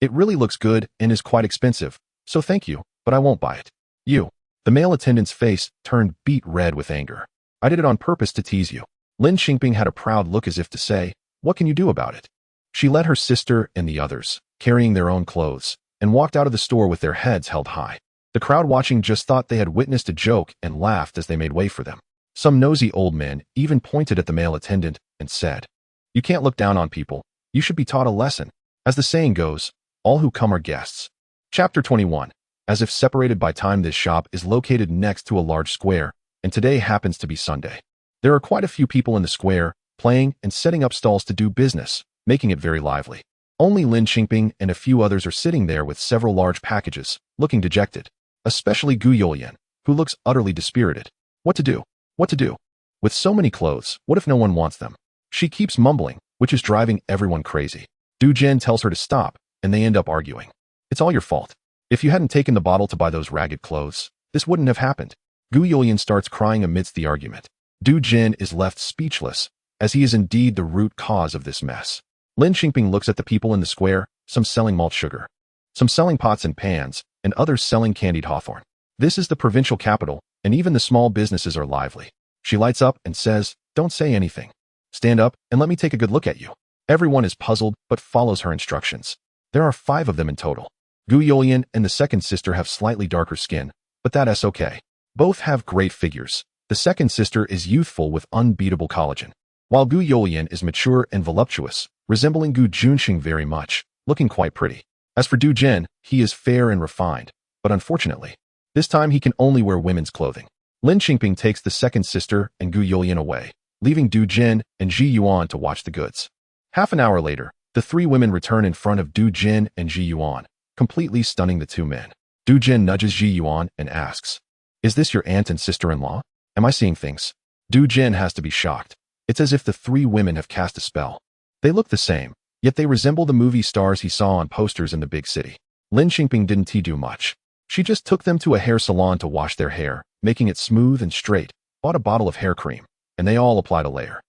S1: It really looks good and is quite expensive, so thank you, but I won't buy it." "You." The male attendant's face turned beet red with anger. "I did it on purpose to tease you." Lin Qingping had a proud look as if to say, "What can you do about it?" She led her sister and the others, carrying their own clothes, and walked out of the store with their heads held high. The crowd watching just thought they had witnessed a joke and laughed as they made way for them. Some nosy old men even pointed at the male attendant and said, "You can't look down on people. You should be taught a lesson. As the saying goes, all who come are guests." Chapter 21. As if separated by time, this shop is located next to a large square, and today happens to be Sunday. There are quite a few people in the square, playing and setting up stalls to do business, making it very lively. Only Lin Qingping and a few others are sitting there with several large packages, looking dejected. especially Gu Youlian, who looks utterly dispirited. What to do? What to do? With so many clothes, what if no one wants them? She keeps mumbling, which is driving everyone crazy. Du Jin tells her to stop, and they end up arguing. It's all your fault. If you hadn't taken the bottle to buy those ragged clothes, this wouldn't have happened. Gu Youlian starts crying amidst the argument. Du Jin is left speechless, as he is indeed the root cause of this mess. Lin Qingping looks at the people in the square, some selling malt sugar, some selling pots and pans, and others selling candied hawthorn. This is the provincial capital, and even the small businesses are lively. She lights up and says, "Don't say anything. Stand up and let me take a good look at you." Everyone is puzzled but follows her instructions. There are 5 of them in total. Gu Youlian and the second sister have slightly darker skin, but that's okay. Both have great figures. The second sister is youthful with unbeatable collagen, while Gu Youlian is mature and voluptuous, resembling Gu Juncheng very much, looking quite pretty. As for Du Jin, he is fair and refined, but unfortunately, this time he can only wear women's clothing. Lin Qingping takes the second sister and Gu Youlian away, leaving Du Jin and Ji Yuan to watch the goods. Half an hour later, the 3 women return in front of Du Jin and Ji Yuan, completely stunning the 2 men. Du Jin nudges Ji Yuan and asks, "Is this your aunt and sister-in-law? Am I seeing things?" Du Jin has to be shocked. It's as if the 3 women have cast a spell. They look the same, yet they resemble the movie stars he saw on posters in the big city. Lin Qingping didn't do much. She just took them to a hair salon to wash their hair, making it smooth and straight, bought a bottle of hair cream, and they all applied a layer.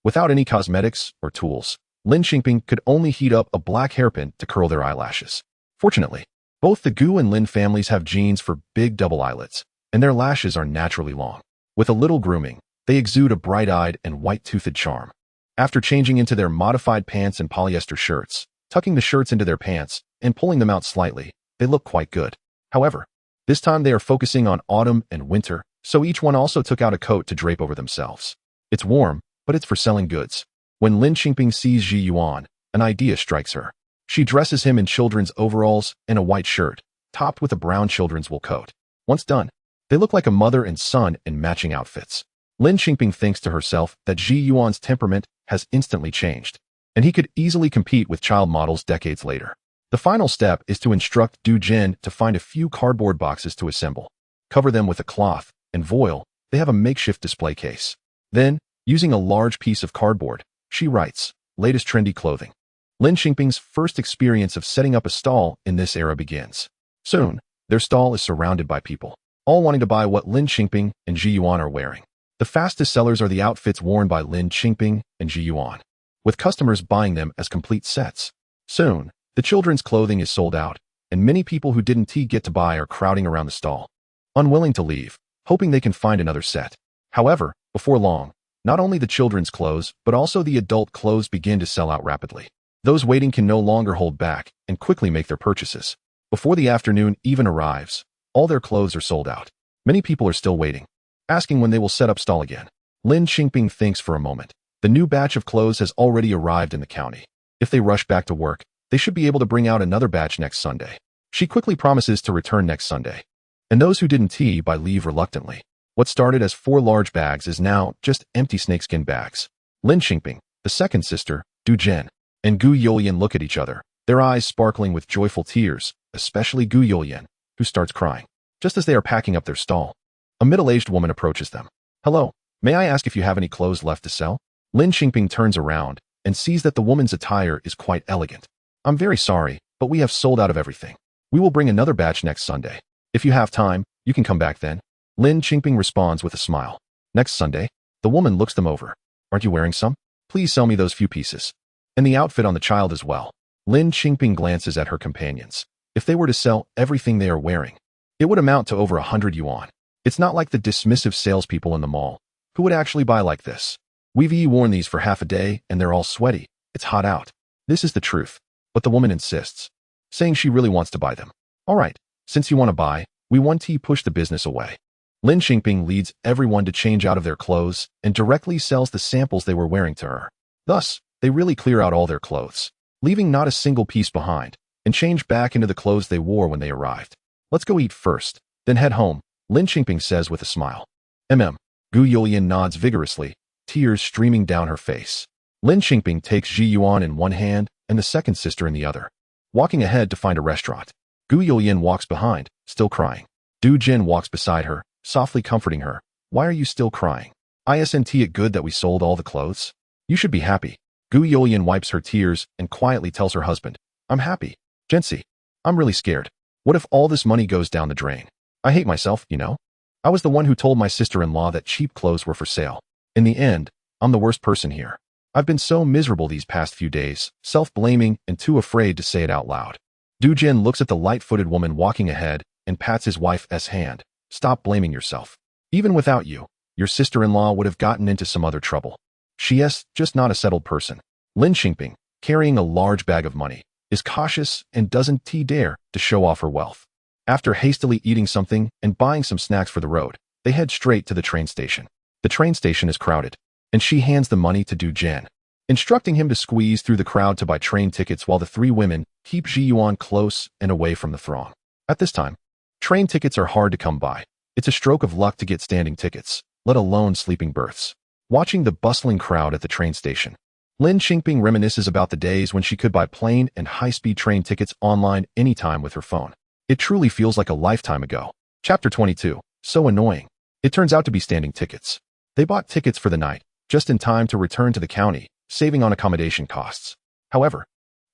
S1: Without any cosmetics or tools, Lin Qingping could only heat up a black hairpin to curl their eyelashes. Fortunately, both the Gu and Lin families have genes for big double eyelids, and their lashes are naturally long. With a little grooming, they exude a bright-eyed and white-toothed charm. After changing into their modified pants and polyester shirts, tucking the shirts into their pants, and pulling them out slightly, they look quite good. However, this time they are focusing on autumn and winter, so each one also took out a coat to drape over themselves. It's warm, but it's for selling goods. When Lin Qingping sees Ji Yuan, an idea strikes her. She dresses him in children's overalls and a white shirt, topped with a brown children's wool coat. Once done, they look like a mother and son in matching outfits. Lin Qingping thinks to herself that Ji Yuan's temperament has instantly changed, and he could easily compete with child models decades later. The final step is to instruct Du Jin to find a few cardboard boxes to assemble, cover them with a cloth, and voila, they have a makeshift display case. Then, using a large piece of cardboard, she writes, "Latest trendy clothing." Lin Qingping's first experience of setting up a stall in this era begins. Soon, their stall is surrounded by people, all wanting to buy what Lin Qingping and Ji Yuan are wearing. The fastest sellers are the outfits worn by Lin Qingping and Ji Yuan, with customers buying them as complete sets. Soon, the children's clothing is sold out, and many people who didn't get to buy are crowding around the stall, unwilling to leave, hoping they can find another set. However, before long, not only the children's clothes, but also the adult clothes begin to sell out rapidly. Those waiting can no longer hold back and quickly make their purchases. Before the afternoon even arrives, all their clothes are sold out. Many people are still waiting, asking when they will set up stall again. Lin Qingping thinks for a moment. The new batch of clothes has already arrived in the county. If they rush back to work, they should be able to bring out another batch next Sunday. She quickly promises to return next Sunday. And those who didn't buy leave reluctantly. What started as 4 large bags is now just empty snakeskin bags. Lin Qingping, the second sister, Du Jin, and Gu Youlian look at each other, their eyes sparkling with joyful tears, especially Gu Youlian, who starts crying. Just as they are packing up their stall, a middle-aged woman approaches them. "Hello, may I ask if you have any clothes left to sell?" Lin Qingping turns around and sees that the woman's attire is quite elegant. "I'm very sorry, but we have sold out of everything. We will bring another batch next Sunday. If you have time, you can come back then." Lin Qingping responds with a smile. "Next Sunday?" The woman looks them over. "Aren't you wearing some? Please sell me those few pieces. And the outfit on the child as well." Lin Qingping glances at her companions. If they were to sell everything they are wearing, it would amount to over 100 yuan. It's not like the dismissive salespeople in the mall, who would actually buy like this. "We've worn these for half a day, and they're all sweaty. It's hot out." This is the truth. But the woman insists, saying she really wants to buy them. "All right, since you want to buy, we want to push the business away." Lin Qingping leads everyone to change out of their clothes and directly sells the samples they were wearing to her. Thus, they really clear out all their clothes, leaving not a single piece behind, and change back into the clothes they wore when they arrived. "Let's go eat first, then head home," Lin Qingping says with a smile. Gu Youlian nods vigorously, tears streaming down her face. Lin Qingping takes Ji Yuan in one hand and the second sister in the other, walking ahead to find a restaurant. Gu Youlian walks behind, still crying. Du Jin walks beside her, softly comforting her. Why are you still crying? Isn't it good that we sold all the clothes? You should be happy. Gu Yulian wipes her tears and quietly tells her husband, I'm happy. Jensi, I'm really scared. What if all this money goes down the drain? I hate myself, you know? I was the one who told my sister-in-law that cheap clothes were for sale. In the end, I'm the worst person here. I've been so miserable these past few days, self-blaming and too afraid to say it out loud. Du Jin looks at the light-footed woman walking ahead and pats his wife's hand. Stop blaming yourself. Even without you, your sister-in-law would have gotten into some other trouble. She is just not a settled person. Lin Qingping, carrying a large bag of money, is cautious and doesn't dare to show off her wealth. After hastily eating something and buying some snacks for the road, they head straight to the train station. The train station is crowded, and she hands the money to Du Jin, instructing him to squeeze through the crowd to buy train tickets while the three women keep Ji Yuan close and away from the throng. At this time, train tickets are hard to come by. It's a stroke of luck to get standing tickets, let alone sleeping berths. Watching the bustling crowd at the train station, Lin Qingping reminisces about the days when she could buy plane and high-speed train tickets online anytime with her phone. It truly feels like a lifetime ago. Chapter 22. So annoying. It turns out to be standing tickets. They bought tickets for the night, just in time to return to the county, saving on accommodation costs. However,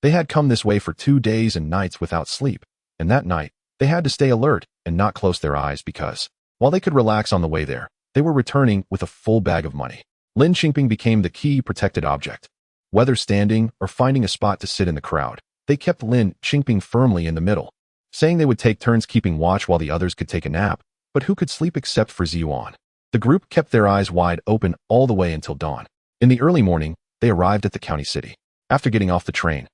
S1: they had come this way for 2 days and nights without sleep, and that night, they had to stay alert and not close their eyes because, while they could relax on the way there, they were returning with a full bag of money. Lin Qingping became the key protected object. Whether standing or finding a spot to sit in the crowd, they kept Lin Qingping firmly in the middle, saying they would take turns keeping watch while the others could take a nap, but who could sleep except for Ziyuan? The group kept their eyes wide open all the way until dawn. In the early morning, they arrived at the county city. After getting off the train,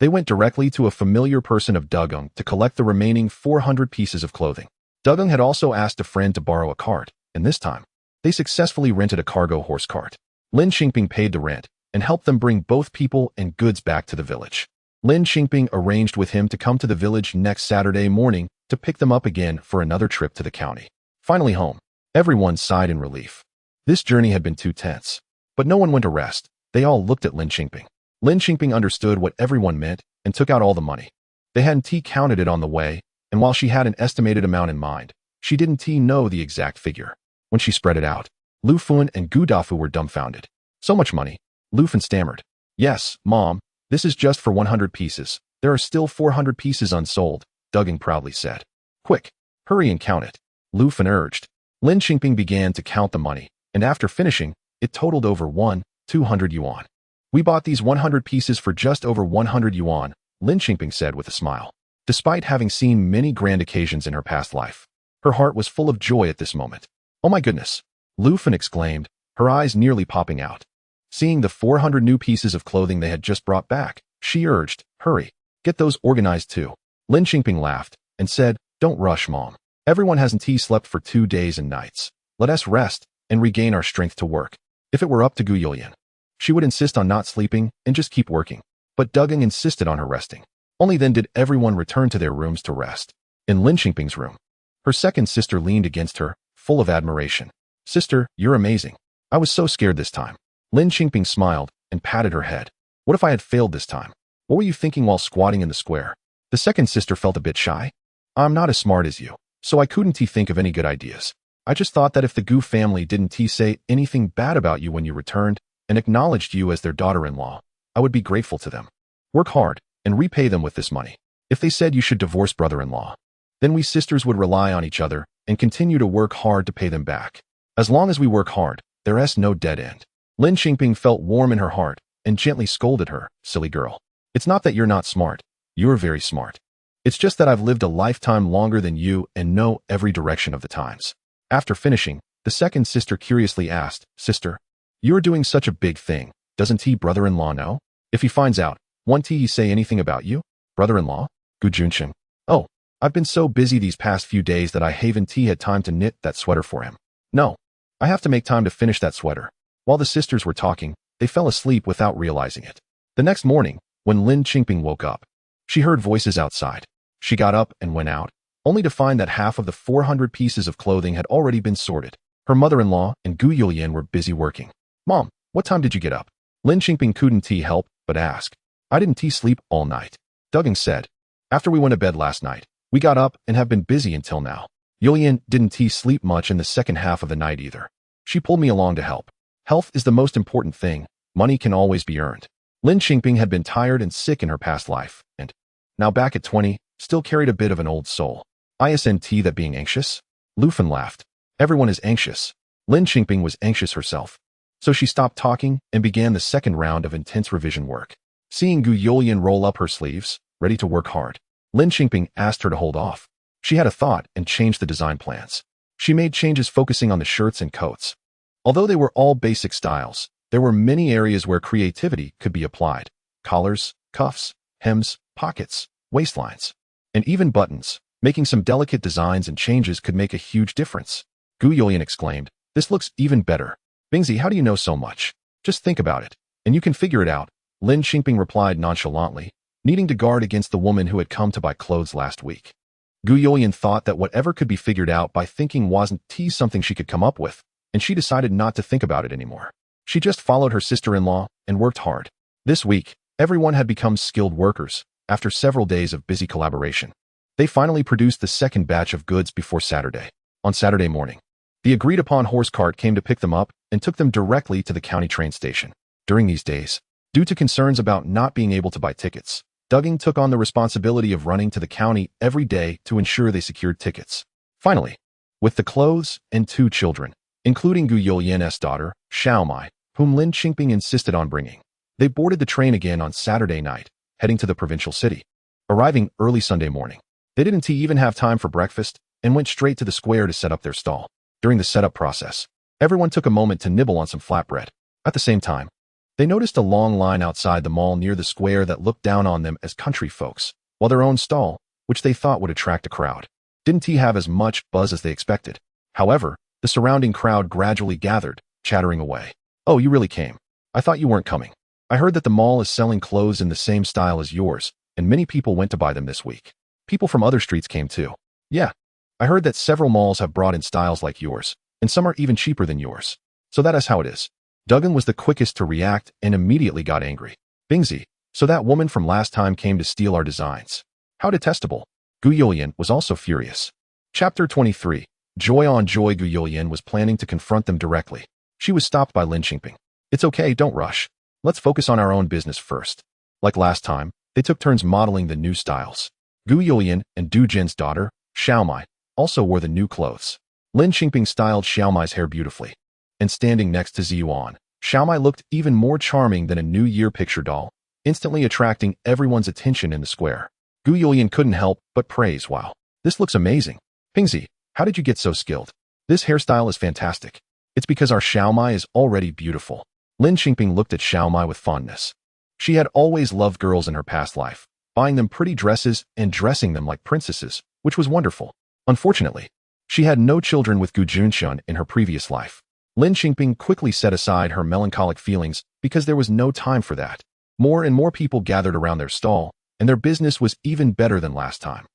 S1: they went directly to a familiar person of Dugong to collect the remaining 400 pieces of clothing. Dugong had also asked a friend to borrow a cart, and this time, they successfully rented a cargo horse cart. Lin Qingping paid the rent and helped them bring both people and goods back to the village. Lin Qingping arranged with him to come to the village next Saturday morning to pick them up again for another trip to the county. Finally home, everyone sighed in relief. This journey had been too tense, but no one went to rest. They all looked at Lin Qingping. Lin Qingping understood what everyone meant and took out all the money. They hadn't counted it on the way, and while she had an estimated amount in mind, she didn't know the exact figure. When she spread it out, Lu Fun and Gu Dafu were dumbfounded. So much money. Lu Fun stammered. Yes, Mom, this is just for 100 pieces. There are still 400 pieces unsold, Duggan proudly said. Quick, hurry and count it, Lu Fun urged. Lin Qingping began to count the money, and after finishing, it totaled over 200 yuan. We bought these 100 pieces for just over 100 yuan, Lin Qingping said with a smile. Despite having seen many grand occasions in her past life, her heart was full of joy at this moment. Oh my goodness, Lu Fun exclaimed, her eyes nearly popping out. Seeing the 400 new pieces of clothing they had just brought back, she urged, hurry, get those organized too. Lin Qingping laughed and said, don't rush, Mom. Everyone hasn't slept for 2 days and nights. Let us rest and regain our strength to work. If it were up to Gu Yulian, she would insist on not sleeping and just keep working. But Duggan insisted on her resting. Only then did everyone return to their rooms to rest. In Lin Qingping's room, her second sister leaned against her, full of admiration. Sister, you're amazing. I was so scared this time. Lin Qingping smiled and patted her head. What if I had failed this time? What were you thinking while squatting in the square? The second sister felt a bit shy. I'm not as smart as you, so I couldn't think of any good ideas. I just thought that if the Gu family didn't say anything bad about you when you returned and acknowledged you as their daughter-in-law, I would be grateful to them. Work hard and repay them with this money. If they said you should divorce brother-in-law, then we sisters would rely on each other and continue to work hard to pay them back. As long as we work hard, there's no dead end. Lin Qingping felt warm in her heart and gently scolded her, silly girl. It's not that you're not smart. You're very smart. It's just that I've lived a lifetime longer than you and know every direction of the times. After finishing, the second sister curiously asked, Sister, you're doing such a big thing. Doesn't brother-in-law know? If he finds out, won't he say anything about you? Brother-in-law? Gu Juncheng. Oh, I've been so busy these past few days that I haven't had time to knit that sweater for him. No, I have to make time to finish that sweater. While the sisters were talking, they fell asleep without realizing it. The next morning, when Lin Qingping woke up, she heard voices outside. She got up and went out, only to find that half of the 400 pieces of clothing had already been sorted. Her mother-in-law and Gu Yulian were busy working. Mom, what time did you get up? Lin Qingping couldn't help but ask. I didn't sleep all night. Duggan said. After we went to bed last night, we got up and have been busy until now. Yulian didn't sleep much in the second half of the night either. She pulled me along to help. Health is the most important thing. Money can always be earned. Lin Qingping had been tired and sick in her past life, and now back at 20, still carried a bit of an old soul. Isn't that being anxious? Lufan laughed. Everyone is anxious. Lin Qingping was anxious herself. So she stopped talking and began the second round of intense revision work. Seeing Gu Yulian roll up her sleeves, ready to work hard, Lin Qingping asked her to hold off. She had a thought and changed the design plans. She made changes focusing on the shirts and coats. Although they were all basic styles, there were many areas where creativity could be applied. Collars, cuffs, hems, pockets, waistlines, and even buttons. Making some delicate designs and changes could make a huge difference. Gu Yulian exclaimed, "This looks even better. Bingzi, how do you know so much? Just think about it, and you can figure it out." Lin Qingping replied nonchalantly, needing to guard against the woman who had come to buy clothes last week. Gu Yulian thought that whatever could be figured out by thinking wasn't something she could come up with, and she decided not to think about it anymore. She just followed her sister-in-law and worked hard. This week, everyone had become skilled workers after several days of busy collaboration. They finally produced the second batch of goods before Saturday. On Saturday morning, the agreed-upon horse cart came to pick them up and took them directly to the county train station. During these days, due to concerns about not being able to buy tickets, Juncheng took on the responsibility of running to the county every day to ensure they secured tickets. Finally, with the clothes and 2 children, including Gu Yulian's daughter, Xiaomai, whom Lin Qingping insisted on bringing, they boarded the train again on Saturday night, heading to the provincial city. Arriving early Sunday morning, they didn't even have time for breakfast and went straight to the square to set up their stall. During the setup process, everyone took a moment to nibble on some flatbread. At the same time, they noticed a long line outside the mall near the square that looked down on them as country folks, while their own stall, which they thought would attract a crowd, didn't have as much buzz as they expected. However, the surrounding crowd gradually gathered, chattering away. "Oh, you really came. I thought you weren't coming. I heard that the mall is selling clothes in the same style as yours, and many people went to buy them this week. People from other streets came too. Yeah, I heard that several malls have brought in styles like yours, and some are even cheaper than yours. So that is how it is." Juncheng was the quickest to react and immediately got angry. "Bingzi, so that woman from last time came to steal our designs. How detestable." Gu Yulian was also furious. Chapter 23. Joy on joy. Gu Yulian was planning to confront them directly. She was stopped by Lin Qingping. "It's okay, don't rush. Let's focus on our own business first." Like last time, they took turns modeling the new styles. Gu Yulian and Du Jin's daughter, Xiaomai, also wore the new clothes. Lin Qingping styled Xiaomai's hair beautifully. And standing next to Ziyuan, Xiaomai looked even more charming than a New Year picture doll, instantly attracting everyone's attention in the square. Gu Yulian couldn't help but praise, "Wow, this looks amazing. Bingzi, how did you get so skilled? This hairstyle is fantastic." "It's because our Xiaomai is already beautiful." Lin Qingping looked at Xiaomai with fondness. She had always loved girls in her past life, buying them pretty dresses and dressing them like princesses, which was wonderful. Unfortunately, she had no children with Gu Juncheng in her previous life. Lin Qingping quickly set aside her melancholic feelings because there was no time for that. More and more people gathered around their stall, and their business was even better than last time.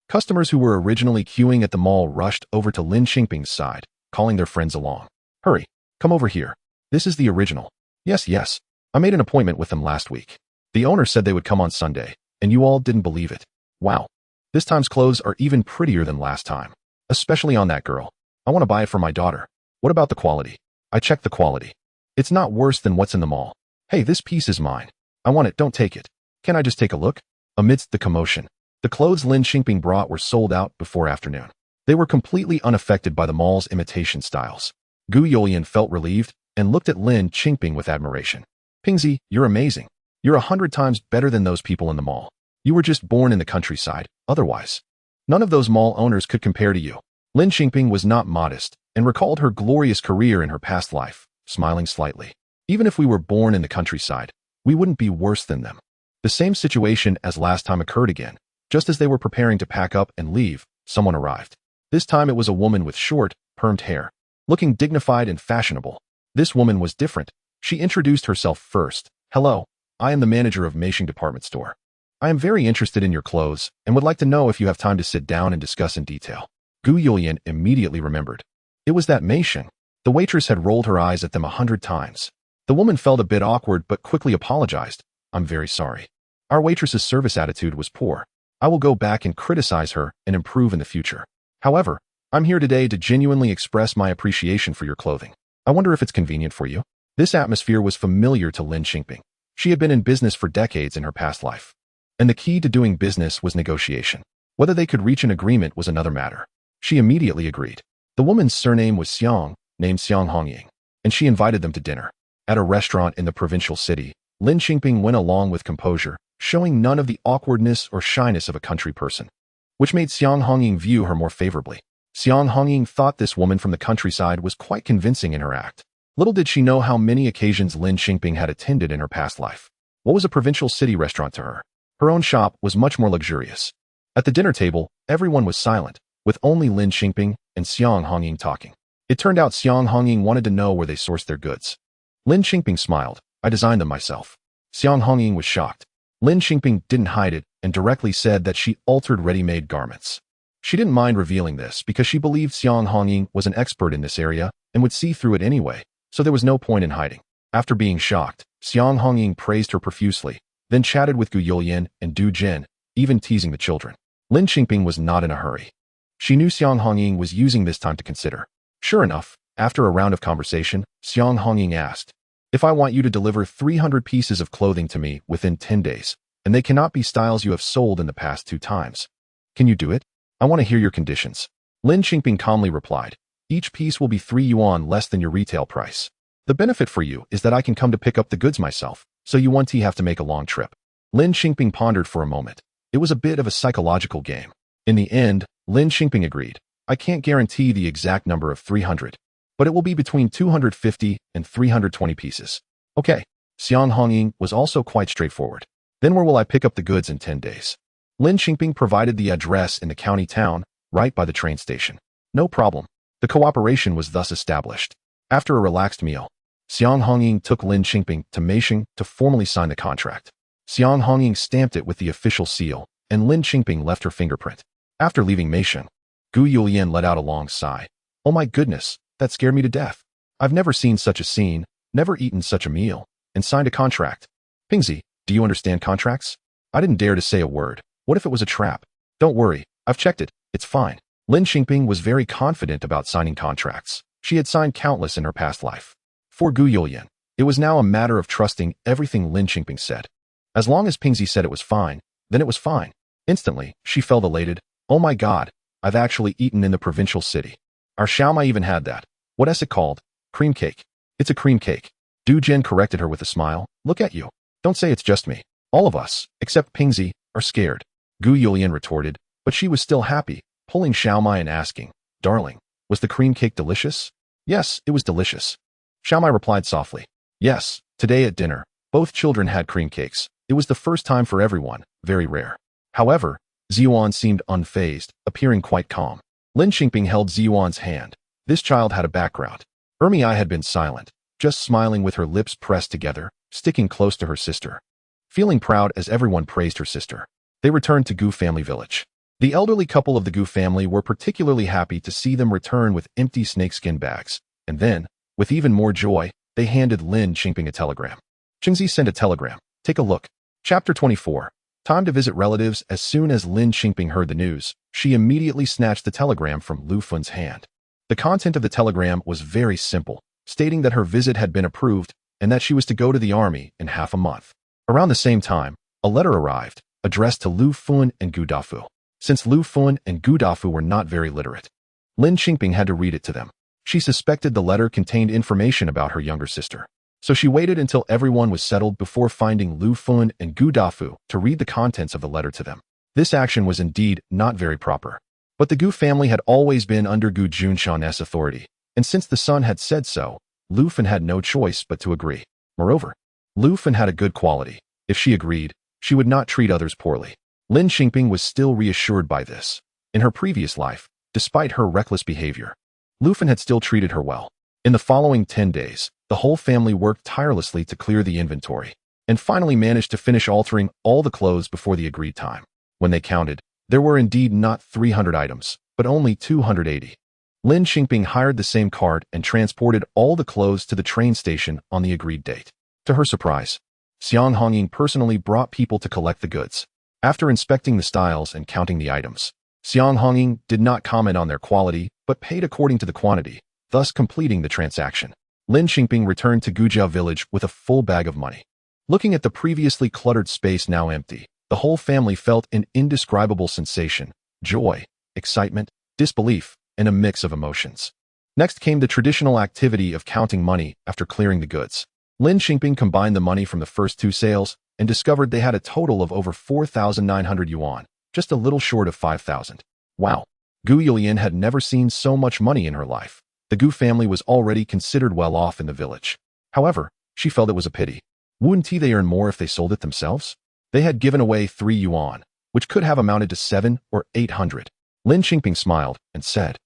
S1: Customers who were originally queuing at the mall rushed over to Lin Qingping's side, calling their friends along. "Hurry, come over here. This is the original." Yes, I made an appointment with them last week. The owner said they would come on Sunday, and you all didn't believe it. Wow, this time's clothes are even prettier than last time, especially on that girl. I want to buy it for my daughter." "What about the quality?" "I checked the quality. It's not worse than what's in the mall." "Hey, this piece is mine. I want it, don't take it. Can I just take a look?" Amidst the commotion, the clothes Lin Qingping brought were sold out before afternoon. They were completely unaffected by the mall's imitation styles. Gu Yulian felt relieved and looked at Lin Qingping with admiration. "Bingzi, you're amazing. You're 100 times better than those people in the mall. You were just born in the countryside, otherwise none of those mall owners could compare to you." Lin Qingping was not modest and recalled her glorious career in her past life, smiling slightly. "Even if we were born in the countryside, we wouldn't be worse than them." The same situation as last time occurred again. Just as they were preparing to pack up and leave, someone arrived. This time it was a woman with short, permed hair, looking dignified and fashionable. This woman was different. She introduced herself first. "Hello, I am the manager of Meisheng Department Store. I am very interested in your clothes and would like to know if you have time to sit down and discuss in detail." Gu Yulian immediately remembered. It was that Meisheng. The waitress had rolled her eyes at them 100 times. The woman felt a bit awkward but quickly apologized. "I'm very sorry. Our waitress's service attitude was poor. I will go back and criticize her and improve in the future." However, I'm here today to genuinely express my appreciation for your clothing. I wonder if it's convenient for you. This atmosphere was familiar to Lin Qingping. She had been in business for decades in her past life. And the key to doing business was negotiation. Whether they could reach an agreement was another matter. She immediately agreed. The woman's surname was Xiang, named Xiang Hongying, and she invited them to dinner. At a restaurant in the provincial city, Lin Qingping went along with composure, showing none of the awkwardness or shyness of a country person, which made Xiang Hongying view her more favorably. Xiang Hongying thought this woman from the countryside was quite convincing in her act. Little did she know how many occasions Lin Qingping had attended in her past life. What was a provincial city restaurant to her? Her own shop was much more luxurious. At the dinner table, everyone was silent, with only Lin Qingping and Xiang Hongying talking. It turned out Xiang Hongying wanted to know where they sourced their goods. Lin Qingping smiled. I designed them myself. Xiang Hongying was shocked. Lin Qingping didn't hide it and directly said that she altered ready-made garments. She didn't mind revealing this because she believed Xiang Hongying was an expert in this area and would see through it anyway, so there was no point in hiding. After being shocked, Xiang Hongying praised her profusely, then chatted with Gu Youlian and Du Jin, even teasing the children. Lin Qingping was not in a hurry. She knew Xiang Hongying was using this time to consider. Sure enough, after a round of conversation, Xiang Hongying asked, if I want you to deliver 300 pieces of clothing to me within 10 days, and they cannot be styles you have sold in the past 2 times. Can you do it? I want to hear your conditions. Lin Qingping calmly replied, each piece will be 3 yuan less than your retail price. The benefit for you is that I can come to pick up the goods myself, so you won't have to make a long trip. Lin Qingping pondered for a moment. It was a bit of a psychological game. In the end, Lin Qingping agreed. I can't guarantee the exact number of 300, but it will be between 250 and 320 pieces. Okay. Xiang Hongying was also quite straightforward. Then where will I pick up the goods in 10 days? Lin Qingping provided the address in the county town, right by the train station. No problem. The cooperation was thus established. After a relaxed meal, Xiang Hongying took Lin Qingping to Meisheng to formally sign the contract. Xiang Hongying stamped it with the official seal, and Lin Qingping left her fingerprint. After leaving Meisheng, Gu Youlian let out a long sigh. Oh my goodness, that scared me to death. I've never seen such a scene, never eaten such a meal, and signed a contract. Pingzi, do you understand contracts? I didn't dare to say a word. What if it was a trap? Don't worry, I've checked it, it's fine. Lin Qingping was very confident about signing contracts. She had signed countless in her past life. For Gu Youlian, it was now a matter of trusting everything Lin Qingping said. As long as Pingzi said it was fine, then it was fine. Instantly, she felt elated. Oh my god, I've actually eaten in the provincial city. Our Xiaomai even had that. What is it called? Cream cake. It's a cream cake. Du Jin corrected her with a smile. Look at you. Don't say it's just me. All of us, except Pingzi, are scared. Gu Youlian retorted, but she was still happy, pulling Xiaomai and asking, darling, was the cream cake delicious? Yes, it was delicious. Xiaomai replied softly. Yes, today at dinner, both children had cream cakes. It was the first time for everyone, very rare. However, Ziyuan seemed unfazed, appearing quite calm. Lin Qingping held Ziyuan's hand. This child had a background. Ermi had been silent, just smiling with her lips pressed together, sticking close to her sister. Feeling proud as everyone praised her sister, they returned to Gu family village. The elderly couple of the Gu family were particularly happy to see them return with empty snakeskin bags, and then, with even more joy, they handed Lin Qingping a telegram. Qingzi sent a telegram. Take a look. Chapter 24. Time to visit relatives. As soon as Lin Qingping heard the news, she immediately snatched the telegram from Lu Fun's hand. The content of the telegram was very simple, stating that her visit had been approved and that she was to go to the army in half a month. Around the same time, a letter arrived, addressed to Lu Fun and Gu Dafu. Since Lu Fun and Gu Dafu were not very literate, Lin Qingping had to read it to them. She suspected the letter contained information about her younger sister. So she waited until everyone was settled before finding Lu Fun and Gu Dafu to read the contents of the letter to them. This action was indeed not very proper. But the Gu family had always been under Gu Juncheng's authority, and since the son had said so, Lu Fun had no choice but to agree. Moreover, Lu Fun had a good quality. If she agreed, she would not treat others poorly. Lin Qingping was still reassured by this. In her previous life, despite her reckless behavior, Lu Fun had still treated her well. In the following 10 days, the whole family worked tirelessly to clear the inventory, and finally managed to finish altering all the clothes before the agreed time. When they counted, there were indeed not 300 items, but only 280. Lin Qingping hired the same cart and transported all the clothes to the train station on the agreed date. To her surprise, Xiang Hongying personally brought people to collect the goods. After inspecting the styles and counting the items, Xiang Hongying did not comment on their quality, but paid according to the quantity, thus completing the transaction. Lin Qingping returned to Gujiao village with a full bag of money. Looking at the previously cluttered space now empty, the whole family felt an indescribable sensation, joy, excitement, disbelief, and a mix of emotions. Next came the traditional activity of counting money after clearing the goods. Lin Qingping combined the money from the first two sales and discovered they had a total of over 4,900 yuan, just a little short of 5,000. Wow! Gu Yulian had never seen so much money in her life. The Gu family was already considered well off in the village. However, she felt it was a pity. Wouldn't they earn more if they sold it themselves? They had given away 3 yuan, which could have amounted to 7 or 800. Lin Qingping smiled and said,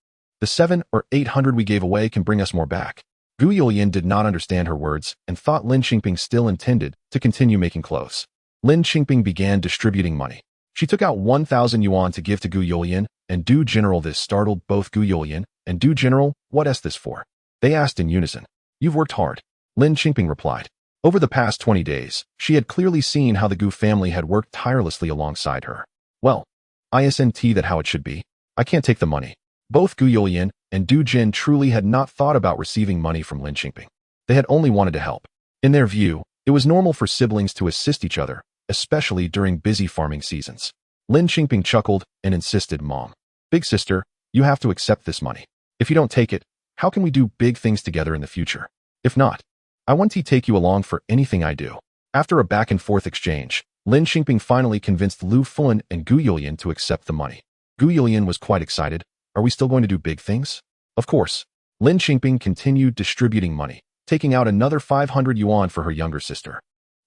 S1: "The 7 or 800 we gave away can bring us more back." Gu Yulian did not understand her words and thought Lin Qingping still intended to continue making clothes. Lin Qingping began distributing money. She took out 1,000 yuan to give to Gu Yulian and Du General. This startled both Gu Yulian and Du General. "What is this for?" they asked in unison. "You've worked hard," Lin Qingping replied. Over the past 20 days, she had clearly seen how the Gu family had worked tirelessly alongside her. "Well, isn't that how it should be? I can't take the money." Both Gu Yulian and Du Jin truly had not thought about receiving money from Lin Qingping. They had only wanted to help. In their view, it was normal for siblings to assist each other, especially during busy farming seasons. Lin Qingping chuckled and insisted, "Mom, big sister, you have to accept this money. If you don't take it, how can we do big things together in the future? If not, I won't take you along for anything I do." After a back-and-forth exchange, Lin Qingping finally convinced Lu Fun and Gu Yulian to accept the money. Gu Yulian was quite excited. "Are we still going to do big things?" Of course. Lin Qingping continued distributing money, taking out another 500 yuan for her younger sister.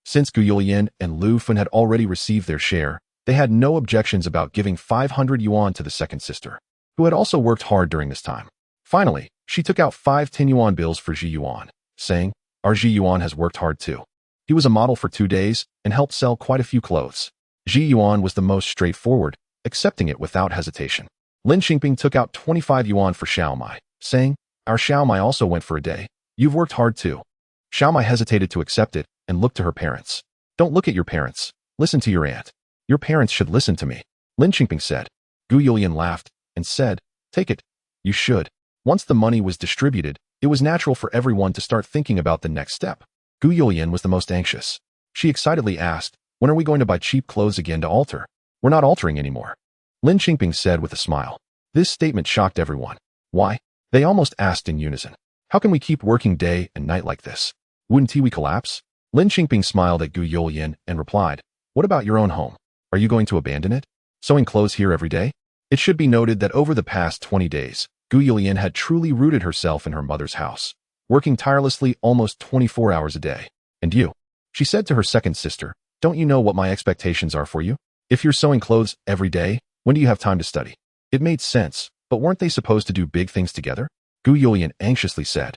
S1: Since Gu Yulian and Lu Fun had already received their share, they had no objections about giving 500 yuan to the second sister, who had also worked hard during this time. Finally, she took out 5 10 yuan bills for Ji Yuan, saying, "Our Ji Yuan has worked hard too. He was a model for 2 days and helped sell quite a few clothes." Ji Yuan was the most straightforward, accepting it without hesitation. Lin Qingping took out 25 yuan for Xiaomai, saying, "Our Xiaomai also went for a day. You've worked hard too." Xiaomai hesitated to accept it and looked to her parents. "Don't look at your parents. Listen to your aunt. Your parents should listen to me," Lin Qingping said. Gu Yulian laughed and said, "Take it. You should." Once the money was distributed, it was natural for everyone to start thinking about the next step. Gu Yulian was the most anxious. She excitedly asked, "When are we going to buy cheap clothes again to alter?" "We're not altering anymore," Lin Qingping said with a smile. This statement shocked everyone. "Why?" they almost asked in unison. "How can we keep working day and night like this? Wouldn't we collapse?" Lin Qingping smiled at Gu Yulian and replied, "What about your own home? Are you going to abandon it? Sewing clothes here every day?" It should be noted that over the past 20 days, Gu Yulian had truly rooted herself in her mother's house, working tirelessly almost 24 hours a day. "And you?" she said to her second sister, "Don't you know what my expectations are for you? If you're sewing clothes every day, when do you have time to study?" It made sense, but weren't they supposed to do big things together? Gu Yulian anxiously said,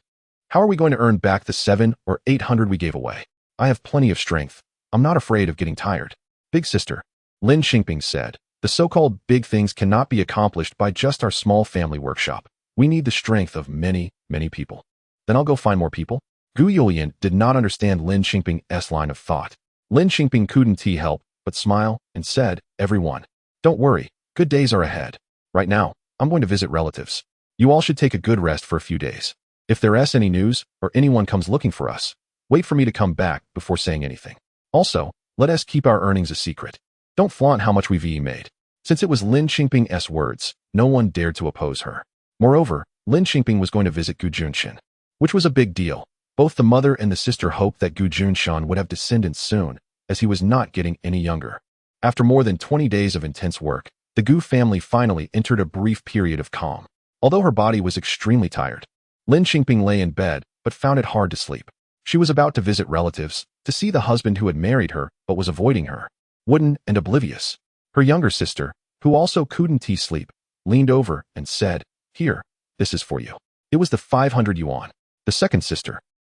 S1: "How are we going to earn back the 7 or 800 we gave away? I have plenty of strength. I'm not afraid of getting tired." "Big sister," Lin Qingping said, "the so-called big things cannot be accomplished by just our small family workshop. We need the strength of many, many people." "Then I'll go find more people." Gu Yulian did not understand Lin Qingping's line of thought. Lin Qingping couldn't help but smile and said, "Everyone, don't worry, good days are ahead. Right now, I'm going to visit relatives. You all should take a good rest for a few days. If there's any news or anyone comes looking for us, wait for me to come back before saying anything. Also, let us keep our earnings a secret. Don't flaunt how much we've made." Since it was Lin Qingping's words, no one dared to oppose her. Moreover, Lin Qingping was going to visit Gu Juncheng, which was a big deal. Both the mother and the sister hoped that Gu Juncheng would have descendants soon, as he was not getting any younger. After more than 20 days of intense work, the Gu family finally entered a brief period of calm. Although her body was extremely tired, Lin Qingping lay in bed but found it hard to sleep. She was about to visit relatives, to see the husband who had married her but was avoiding her. Wooden and oblivious. Her younger sister, who also couldn't sleep, leaned over and said, "Here, this is for you." It was the 500 yuan. The second sister,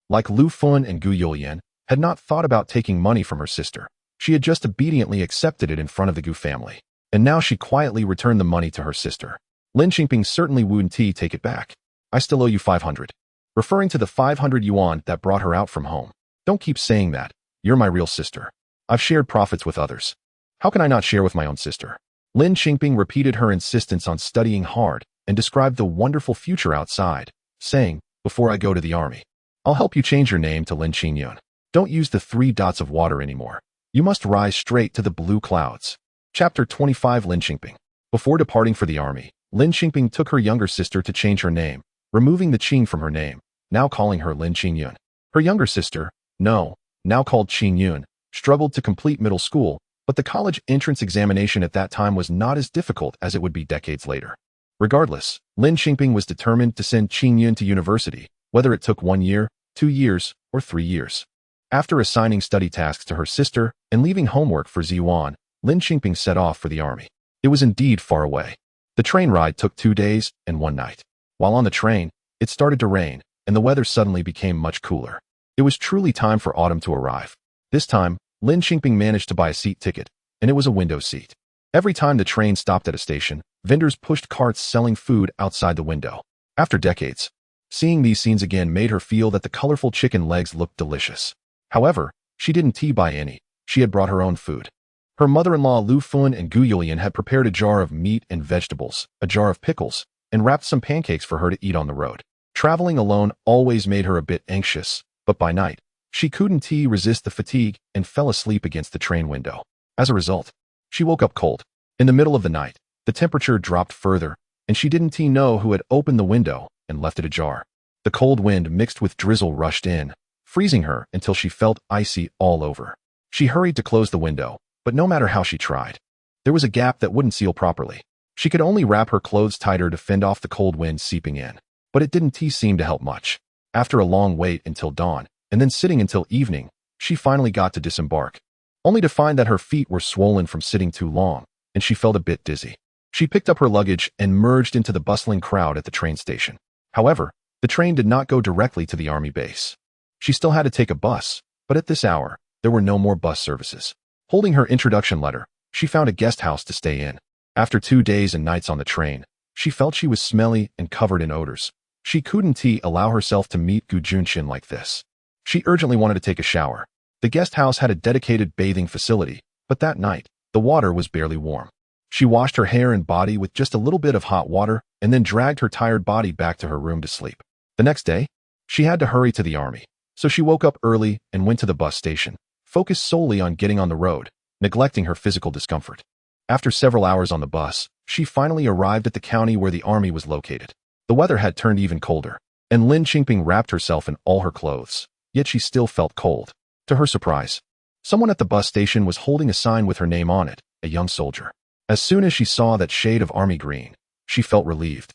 S1: like Lu Fun and Gu Yulian, had not thought about taking money from her sister. She had just obediently accepted it in front of the Gu family. And now she quietly returned the money to her sister. Lin Qingping certainly wouldn't take it back. "I still owe you 500. Referring to the 500 yuan that brought her out from home. "Don't keep saying that. You're my real sister. I've shared profits with others. How can I not share with my own sister?" Lin Qingping repeated her insistence on studying hard and described the wonderful future outside, saying, "Before I go to the army, I'll help you change your name to Lin Qingping. Don't use the 3 dots of water anymore. You must rise straight to the blue clouds." Chapter 25. Lin Qingping. Before departing for the army, Lin Qingping took her younger sister to change her name, removing the Qing from her name, now calling her Lin Qingyun. Her younger sister, now called Qingyun, struggled to complete middle school, but the college entrance examination at that time was not as difficult as it would be decades later. Regardless, Lin Qingping was determined to send Qingyun to university, whether it took 1 year, 2 years, or 3 years. After assigning study tasks to her sister and leaving homework for Ziyuan, Lin Qingping set off for the army. It was indeed far away. The train ride took 2 days and 1 night. While on the train, it started to rain, and the weather suddenly became much cooler. It was truly time for autumn to arrive. This time, Lin Qingping managed to buy a seat ticket, and it was a window seat. Every time the train stopped at a station, vendors pushed carts selling food outside the window. After decades, seeing these scenes again made her feel that the colorful chicken legs looked delicious. However, she didn't buy any. She had brought her own food. Her mother-in-law Lu Fun and Gu Yulian had prepared a jar of meat and vegetables, a jar of pickles, and wrapped some pancakes for her to eat on the road. Traveling alone always made her a bit anxious, but by night, she couldn't resist the fatigue and fell asleep against the train window. As a result, she woke up cold. In the middle of the night, the temperature dropped further, and she didn't know who had opened the window and left it ajar. The cold wind mixed with drizzle rushed in, freezing her until she felt icy all over. She hurried to close the window, but no matter how she tried, there was a gap that wouldn't seal properly. She could only wrap her clothes tighter to fend off the cold wind seeping in, but it didn't seem to help much. After a long wait until dawn, and then sitting until evening, she finally got to disembark, only to find that her feet were swollen from sitting too long, and she felt a bit dizzy. She picked up her luggage and merged into the bustling crowd at the train station. However, the train did not go directly to the army base. She still had to take a bus, but at this hour, there were no more bus services. Holding her introduction letter, she found a guest house to stay in. After 2 days and nights on the train, she felt she was smelly and covered in odors. She couldn't allow herself to meet Gu Juncheng like this. She urgently wanted to take a shower. The guest house had a dedicated bathing facility, but that night, the water was barely warm. She washed her hair and body with just a little bit of hot water and then dragged her tired body back to her room to sleep. The next day, she had to hurry to the army. So she woke up early and went to the bus station, focused solely on getting on the road, neglecting her physical discomfort. After several hours on the bus, she finally arrived at the county where the army was located. The weather had turned even colder, and Lin Qingping wrapped herself in all her clothes, yet she still felt cold. To her surprise, someone at the bus station was holding a sign with her name on it, a young soldier. As soon as she saw that shade of army green, she felt relieved,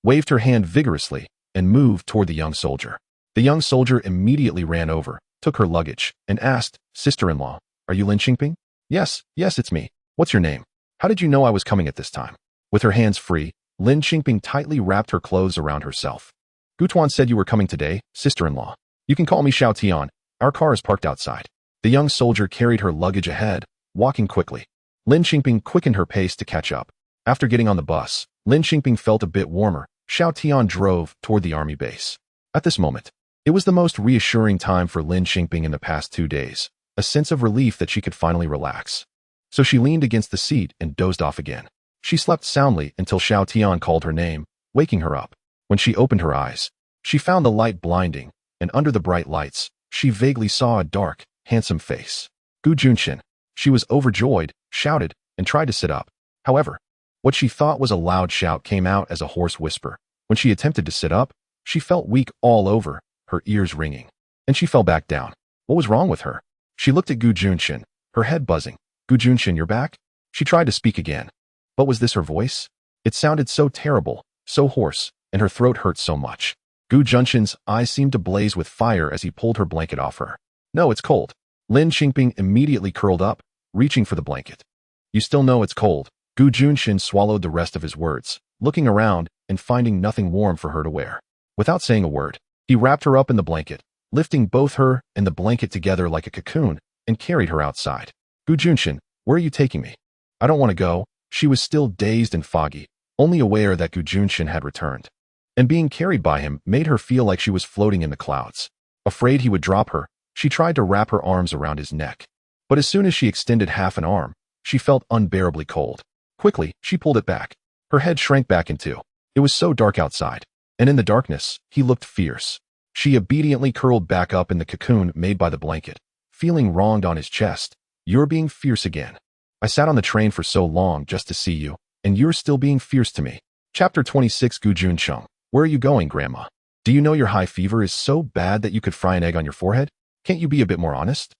S1: waved her hand vigorously, and moved toward the young soldier. The young soldier immediately ran over, took her luggage, and asked, "Sister-in-law, are you Lin Qingping?" Yes, it's me. What's your name? How did you know I was coming at this time?" With her hands free, Lin Qingping tightly wrapped her clothes around herself. "Gutuan said you were coming today, sister-in-law. You can call me Xiao Tian. Our car is parked outside." The young soldier carried her luggage ahead, walking quickly. Lin Qingping quickened her pace to catch up. After getting on the bus, Lin Qingping felt a bit warmer. Xiao Tian drove toward the army base. At this moment, it was the most reassuring time for Lin Qingping in the past 2 days, a sense of relief that she could finally relax. So she leaned against the seat and dozed off again. She slept soundly until Xiao Tian called her name, waking her up. When she opened her eyes, she found the light blinding, and under the bright lights, she vaguely saw a dark, handsome face. Gu Juncheng. She was overjoyed, shouted, and tried to sit up. However, what she thought was a loud shout came out as a hoarse whisper. When she attempted to sit up, she felt weak all over, her ears ringing, and she fell back down. What was wrong with her? She looked at Gu Juncheng, her head buzzing. "Gu Juncheng, you're back?" She tried to speak again. But was this her voice? It sounded so terrible, so hoarse, and her throat hurt so much. Gu Juncheng's eyes seemed to blaze with fire as he pulled her blanket off her. "No, it's cold." Lin Qingping immediately curled up, reaching for the blanket. "You still know it's cold." Gu Juncheng swallowed the rest of his words, looking around and finding nothing warm for her to wear. Without saying a word, he wrapped her up in the blanket, lifting both her and the blanket together like a cocoon, and carried her outside. "Gu Juncheng, where are you taking me?" "I don't want to go." She was still dazed and foggy, only aware that Gu Juncheng had returned. And being carried by him made her feel like she was floating in the clouds. Afraid he would drop her, she tried to wrap her arms around his neck. But as soon as she extended half an arm, she felt unbearably cold. Quickly, she pulled it back. Her head shrank back in two. It was so dark outside, and in the darkness, he looked fierce. She obediently curled back up in the cocoon made by the blanket, feeling wronged on his chest. You're being fierce again. I sat on the train for so long just to see you, and you're still being fierce to me. Chapter 26 Juncheng. Where are you going, Grandma? Do you know your high fever is so bad that you could fry an egg on your forehead? Can't you be a bit more honest?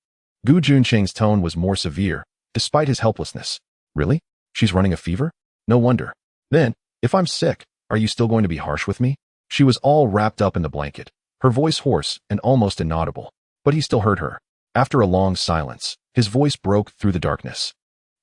S1: Juncheng's tone was more severe, despite his helplessness. Really? She's running a fever? No wonder. Then, if I'm sick, are you still going to be harsh with me? She was all wrapped up in the blanket, her voice hoarse and almost inaudible, but he still heard her. After a long silence, his voice broke through the darkness.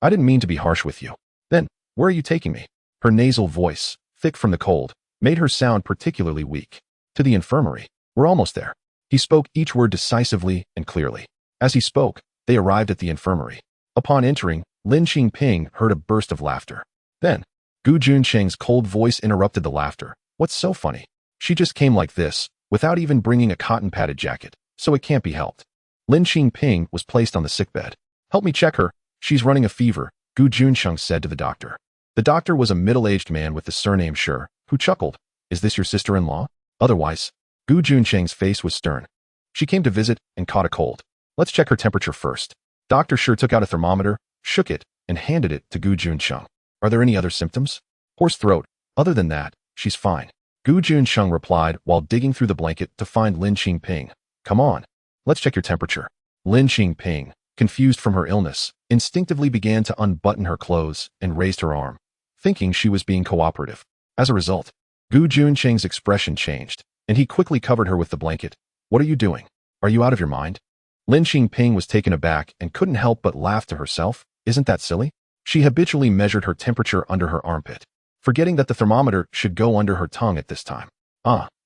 S1: I didn't mean to be harsh with you. Then, where are you taking me? Her nasal voice, thick from the cold, made her sound particularly weak. To the infirmary. We're almost there. He spoke each word decisively and clearly. As he spoke, they arrived at the infirmary. Upon entering, Lin Qingping heard a burst of laughter. Then, Juncheng's cold voice interrupted the laughter. What's so funny? She just came like this, without even bringing a cotton-padded jacket, so it can't be helped. Lin Qingping was placed on the sickbed. Help me check her. She's running a fever, Juncheng said to the doctor. The doctor was a middle-aged man with the surname Shi, who chuckled. Is this your sister-in-law? Otherwise, Juncheng's face was stern. She came to visit and caught a cold. Let's check her temperature first. Dr. Shi took out a thermometer, shook it, and handed it to Juncheng. Are there any other symptoms? Hoarse throat. Other than that, she's fine. Juncheng replied while digging through the blanket to find Lin Qingping. Come on. Let's check your temperature. Lin Qingping, confused from her illness, instinctively began to unbutton her clothes and raised her arm, thinking she was being cooperative. As a result, Juncheng's expression changed, and he quickly covered her with the blanket. What are you doing? Are you out of your mind? Lin Qingping was taken aback and couldn't help but laugh to herself. Isn't that silly? She habitually measured her temperature under her armpit, forgetting that the thermometer should go under her tongue at this time.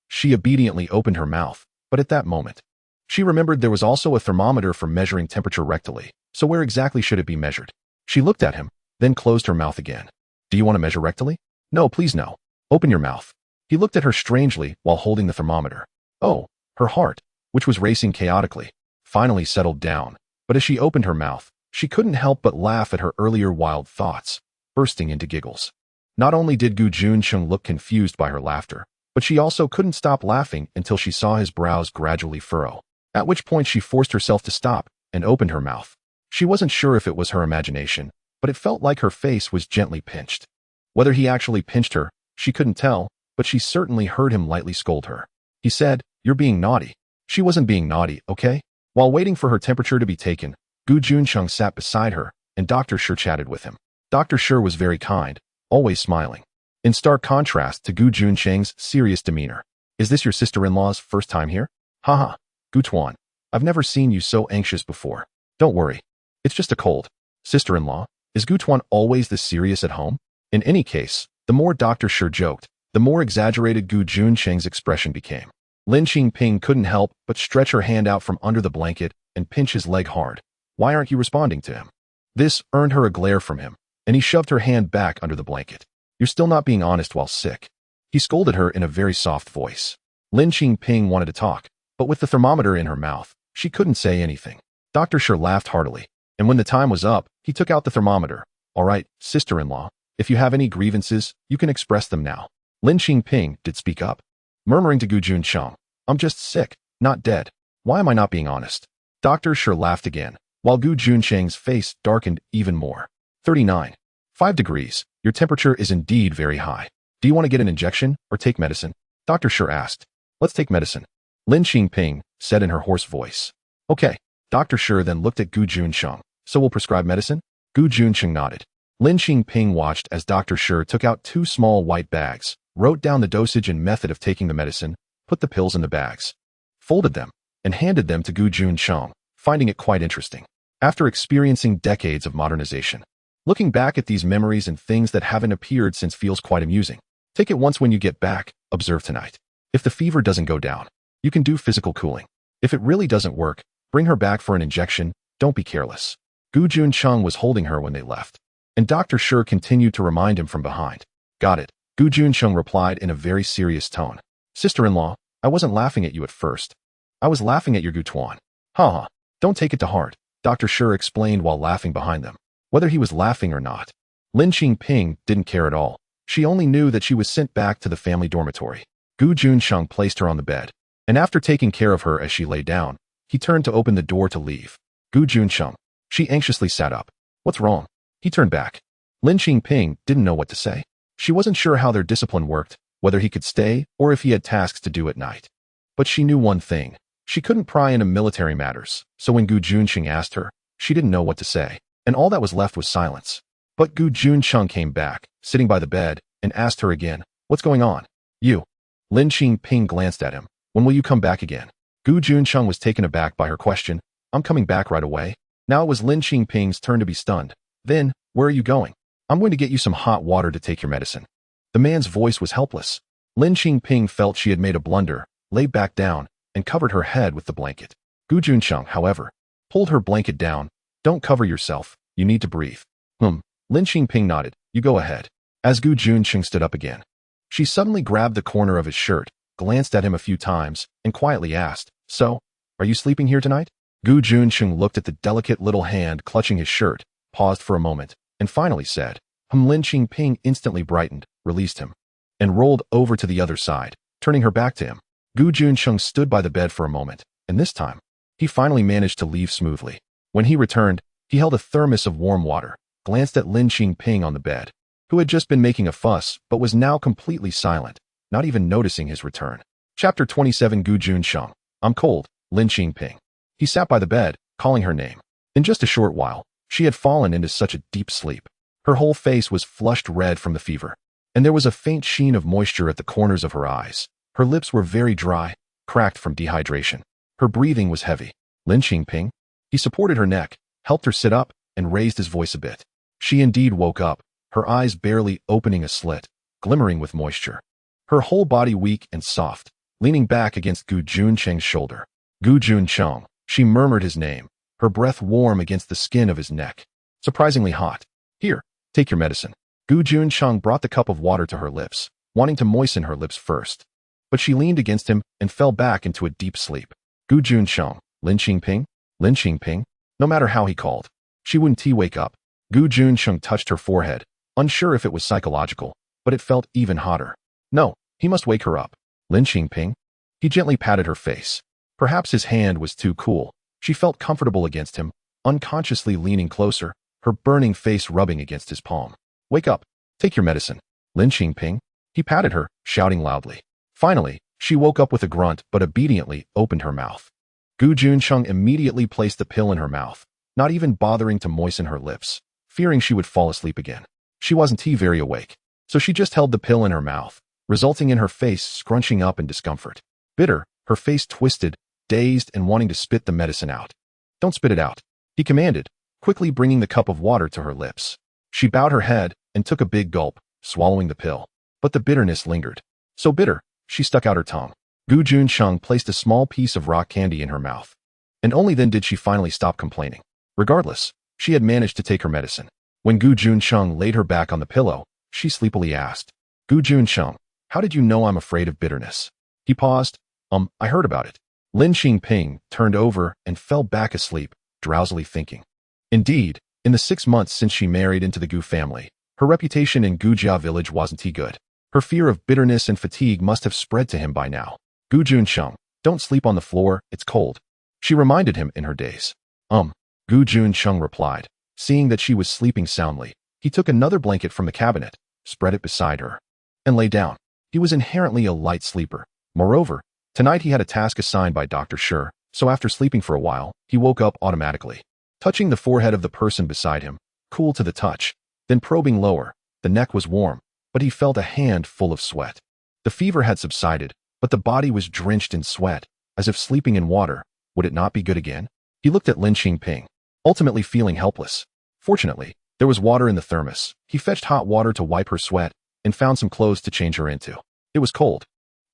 S1: She obediently opened her mouth, but at that moment, she remembered there was also a thermometer for measuring temperature rectally, so where exactly should it be measured? She looked at him, then closed her mouth again. Do you want to measure rectally? No, please no. Open your mouth. He looked at her strangely while holding the thermometer. Oh, her heart, which was racing chaotically, finally settled down, but as she opened her mouth, she couldn't help but laugh at her earlier wild thoughts, bursting into giggles. Not only did Juncheng look confused by her laughter, but she also couldn't stop laughing until she saw his brows gradually furrow, at which point she forced herself to stop and opened her mouth. She wasn't sure if it was her imagination, but it felt like her face was gently pinched. Whether he actually pinched her, she couldn't tell, but she certainly heard him lightly scold her. He said, "You're being naughty." She wasn't being naughty, okay? While waiting for her temperature to be taken, Juncheng sat beside her, and Dr. Shi chatted with him. Dr. Shi was very kind, always smiling, in stark contrast to Juncheng's serious demeanor. Is this your sister-in-law's first time here? Haha, Gutuan, I've never seen you so anxious before. Don't worry. It's just a cold. Sister-in-law, is Gutuan always this serious at home? In any case, the more Dr. Shi joked, the more exaggerated Juncheng's expression became. Lin Qingping couldn't help but stretch her hand out from under the blanket and pinch his leg hard. Why aren't you responding to him? This earned her a glare from him, and he shoved her hand back under the blanket. You're still not being honest while sick. He scolded her in a very soft voice. Lin Qingping wanted to talk, but with the thermometer in her mouth, she couldn't say anything. Dr. Shi laughed heartily, and when the time was up, he took out the thermometer. All right, sister-in-law, if you have any grievances, you can express them now. Lin Qingping did speak up, murmuring to Juncheng, I'm just sick, not dead. Why am I not being honest? Dr. Shi laughed again, while Juncheng's face darkened even more. 39. 5 degrees. Your temperature is indeed very high. Do you want to get an injection or take medicine? Dr. Shi asked. Let's take medicine. Lin Qingping said in her hoarse voice. Okay. Dr. Shi then looked at Juncheng. So we'll prescribe medicine? Juncheng nodded. Lin Qingping watched as Dr. Shi took out 2 small white bags, wrote down the dosage and method of taking the medicine, put the pills in the bags, folded them, and handed them to Juncheng, finding it quite interesting. After experiencing decades of modernization, looking back at these memories and things that haven't appeared since feels quite amusing. Take it once when you get back, observe tonight. If the fever doesn't go down, you can do physical cooling. If it really doesn't work, bring her back for an injection, don't be careless. Juncheng was holding her when they left, and Dr. Shi continued to remind him from behind. Got it, Juncheng replied in a very serious tone. Sister-in-law, I wasn't laughing at you at first. I was laughing at your Gutuan. Haha, don't take it to heart, Dr. Shi explained while laughing behind them. Whether he was laughing or not, Lin Qingping didn't care at all. She only knew that she was sent back to the family dormitory. Gu Juncheng placed her on the bed, and after taking care of her as she lay down, he turned to open the door to leave. Gu Juncheng. She anxiously sat up. What's wrong? He turned back. Lin Qingping didn't know what to say. She wasn't sure how their discipline worked, whether he could stay or if he had tasks to do at night. But she knew one thing. She couldn't pry into military matters, so when Gu Juncheng asked her, she didn't know what to say, and all that was left was silence. But Gu Juncheng came back, sitting by the bed, and asked her again, what's going on? You. Lin Qingping glanced at him. When will you come back again? Gu Juncheng was taken aback by her question. I'm coming back right away. Now it was Lin Qingping's turn to be stunned. Then, where are you going? I'm going to get you some hot water to take your medicine. The man's voice was helpless. Lin Qingping felt she had made a blunder, lay back down, and covered her head with the blanket. Gu Juncheng, however, pulled her blanket down. Don't cover yourself. You need to breathe. Lin Qingping nodded. You go ahead. As Gu Juncheng stood up again, she suddenly grabbed the corner of his shirt, glanced at him a few times, and quietly asked, So, are you sleeping here tonight? Gu Juncheng looked at the delicate little hand clutching his shirt, paused for a moment, and finally said, Lin Qingping instantly brightened, released him, and rolled over to the other side, turning her back to him. Gu Juncheng stood by the bed for a moment, and this time, he finally managed to leave smoothly. When he returned, he held a thermos of warm water, glanced at Lin Qingping on the bed, who had just been making a fuss but was now completely silent, not even noticing his return. Chapter 27 Gu Juncheng. I'm cold, Lin Qingping. He sat by the bed, calling her name. In just a short while, she had fallen into such a deep sleep. Her whole face was flushed red from the fever, and there was a faint sheen of moisture at the corners of her eyes. Her lips were very dry, cracked from dehydration. Her breathing was heavy. Lin Qingping. He supported her neck, helped her sit up, and raised his voice a bit. She indeed woke up, her eyes barely opening a slit, glimmering with moisture. Her whole body weak and soft, leaning back against Gu Juncheng's shoulder. Gu Juncheng. She murmured his name, her breath warm against the skin of his neck. Surprisingly hot. Here, take your medicine. Gu Juncheng brought the cup of water to her lips, wanting to moisten her lips first. But she leaned against him and fell back into a deep sleep. Gu Juncheng. Lin Qingping? Lin Qingping? No matter how he called, she wouldn't wake up. Gu Juncheng touched her forehead, unsure if it was psychological, but it felt even hotter. No, he must wake her up. Lin Qingping? He gently patted her face. Perhaps his hand was too cool. She felt comfortable against him, unconsciously leaning closer, her burning face rubbing against his palm. Wake up. Take your medicine. Lin Qingping? He patted her, shouting loudly. Finally, she woke up with a grunt but obediently opened her mouth. Gu Juncheng immediately placed the pill in her mouth, not even bothering to moisten her lips, fearing she would fall asleep again. She wasn't very awake, so she just held the pill in her mouth, resulting in her face scrunching up in discomfort. Bitter, her face twisted, dazed and wanting to spit the medicine out. Don't spit it out, he commanded, quickly bringing the cup of water to her lips. She bowed her head and took a big gulp, swallowing the pill. But the bitterness lingered. So bitter, she stuck out her tongue. Gu Juncheng placed a small piece of rock candy in her mouth. And only then did she finally stop complaining. Regardless, she had managed to take her medicine. When Gu Juncheng laid her back on the pillow, she sleepily asked, Gu Juncheng, how did you know I'm afraid of bitterness? He paused. I heard about it. Lin Qingping turned over and fell back asleep, drowsily thinking. Indeed, in the 6 months since she married into the Gu family, her reputation in Gujia village wasn't good. Her fear of bitterness and fatigue must have spread to him by now. Gu Juncheng, don't sleep on the floor, it's cold. She reminded him in her daze. Gu Juncheng replied. Seeing that she was sleeping soundly, he took another blanket from the cabinet, spread it beside her, and lay down. He was inherently a light sleeper. Moreover, tonight he had a task assigned by Dr. Shi, so after sleeping for a while, he woke up automatically. Touching the forehead of the person beside him, cool to the touch, then probing lower, the neck was warm, but he felt a hand full of sweat. The fever had subsided, but the body was drenched in sweat, as if sleeping in water. Would it not be good again? He looked at Lin Qingping, ultimately feeling helpless. Fortunately, there was water in the thermos. He fetched hot water to wipe her sweat, and found some clothes to change her into. It was cold,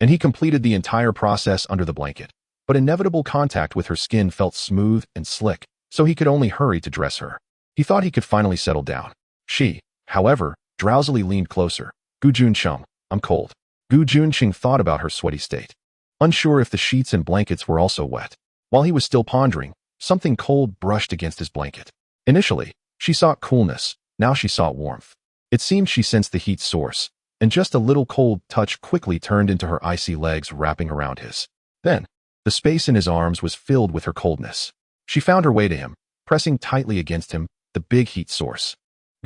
S1: and he completed the entire process under the blanket, but inevitable contact with her skin felt smooth and slick, so he could only hurry to dress her. He thought he could finally settle down. She, however, drowsily leaned closer. Gu Juncheng, I'm cold. Gu Juncheng thought about her sweaty state, unsure if the sheets and blankets were also wet. While he was still pondering, something cold brushed against his blanket. Initially, she sought coolness, now she sought warmth. It seemed she sensed the heat's source, and just a little cold touch quickly turned into her icy legs wrapping around his. Then, the space in his arms was filled with her coldness. She found her way to him, pressing tightly against him, the big heat source.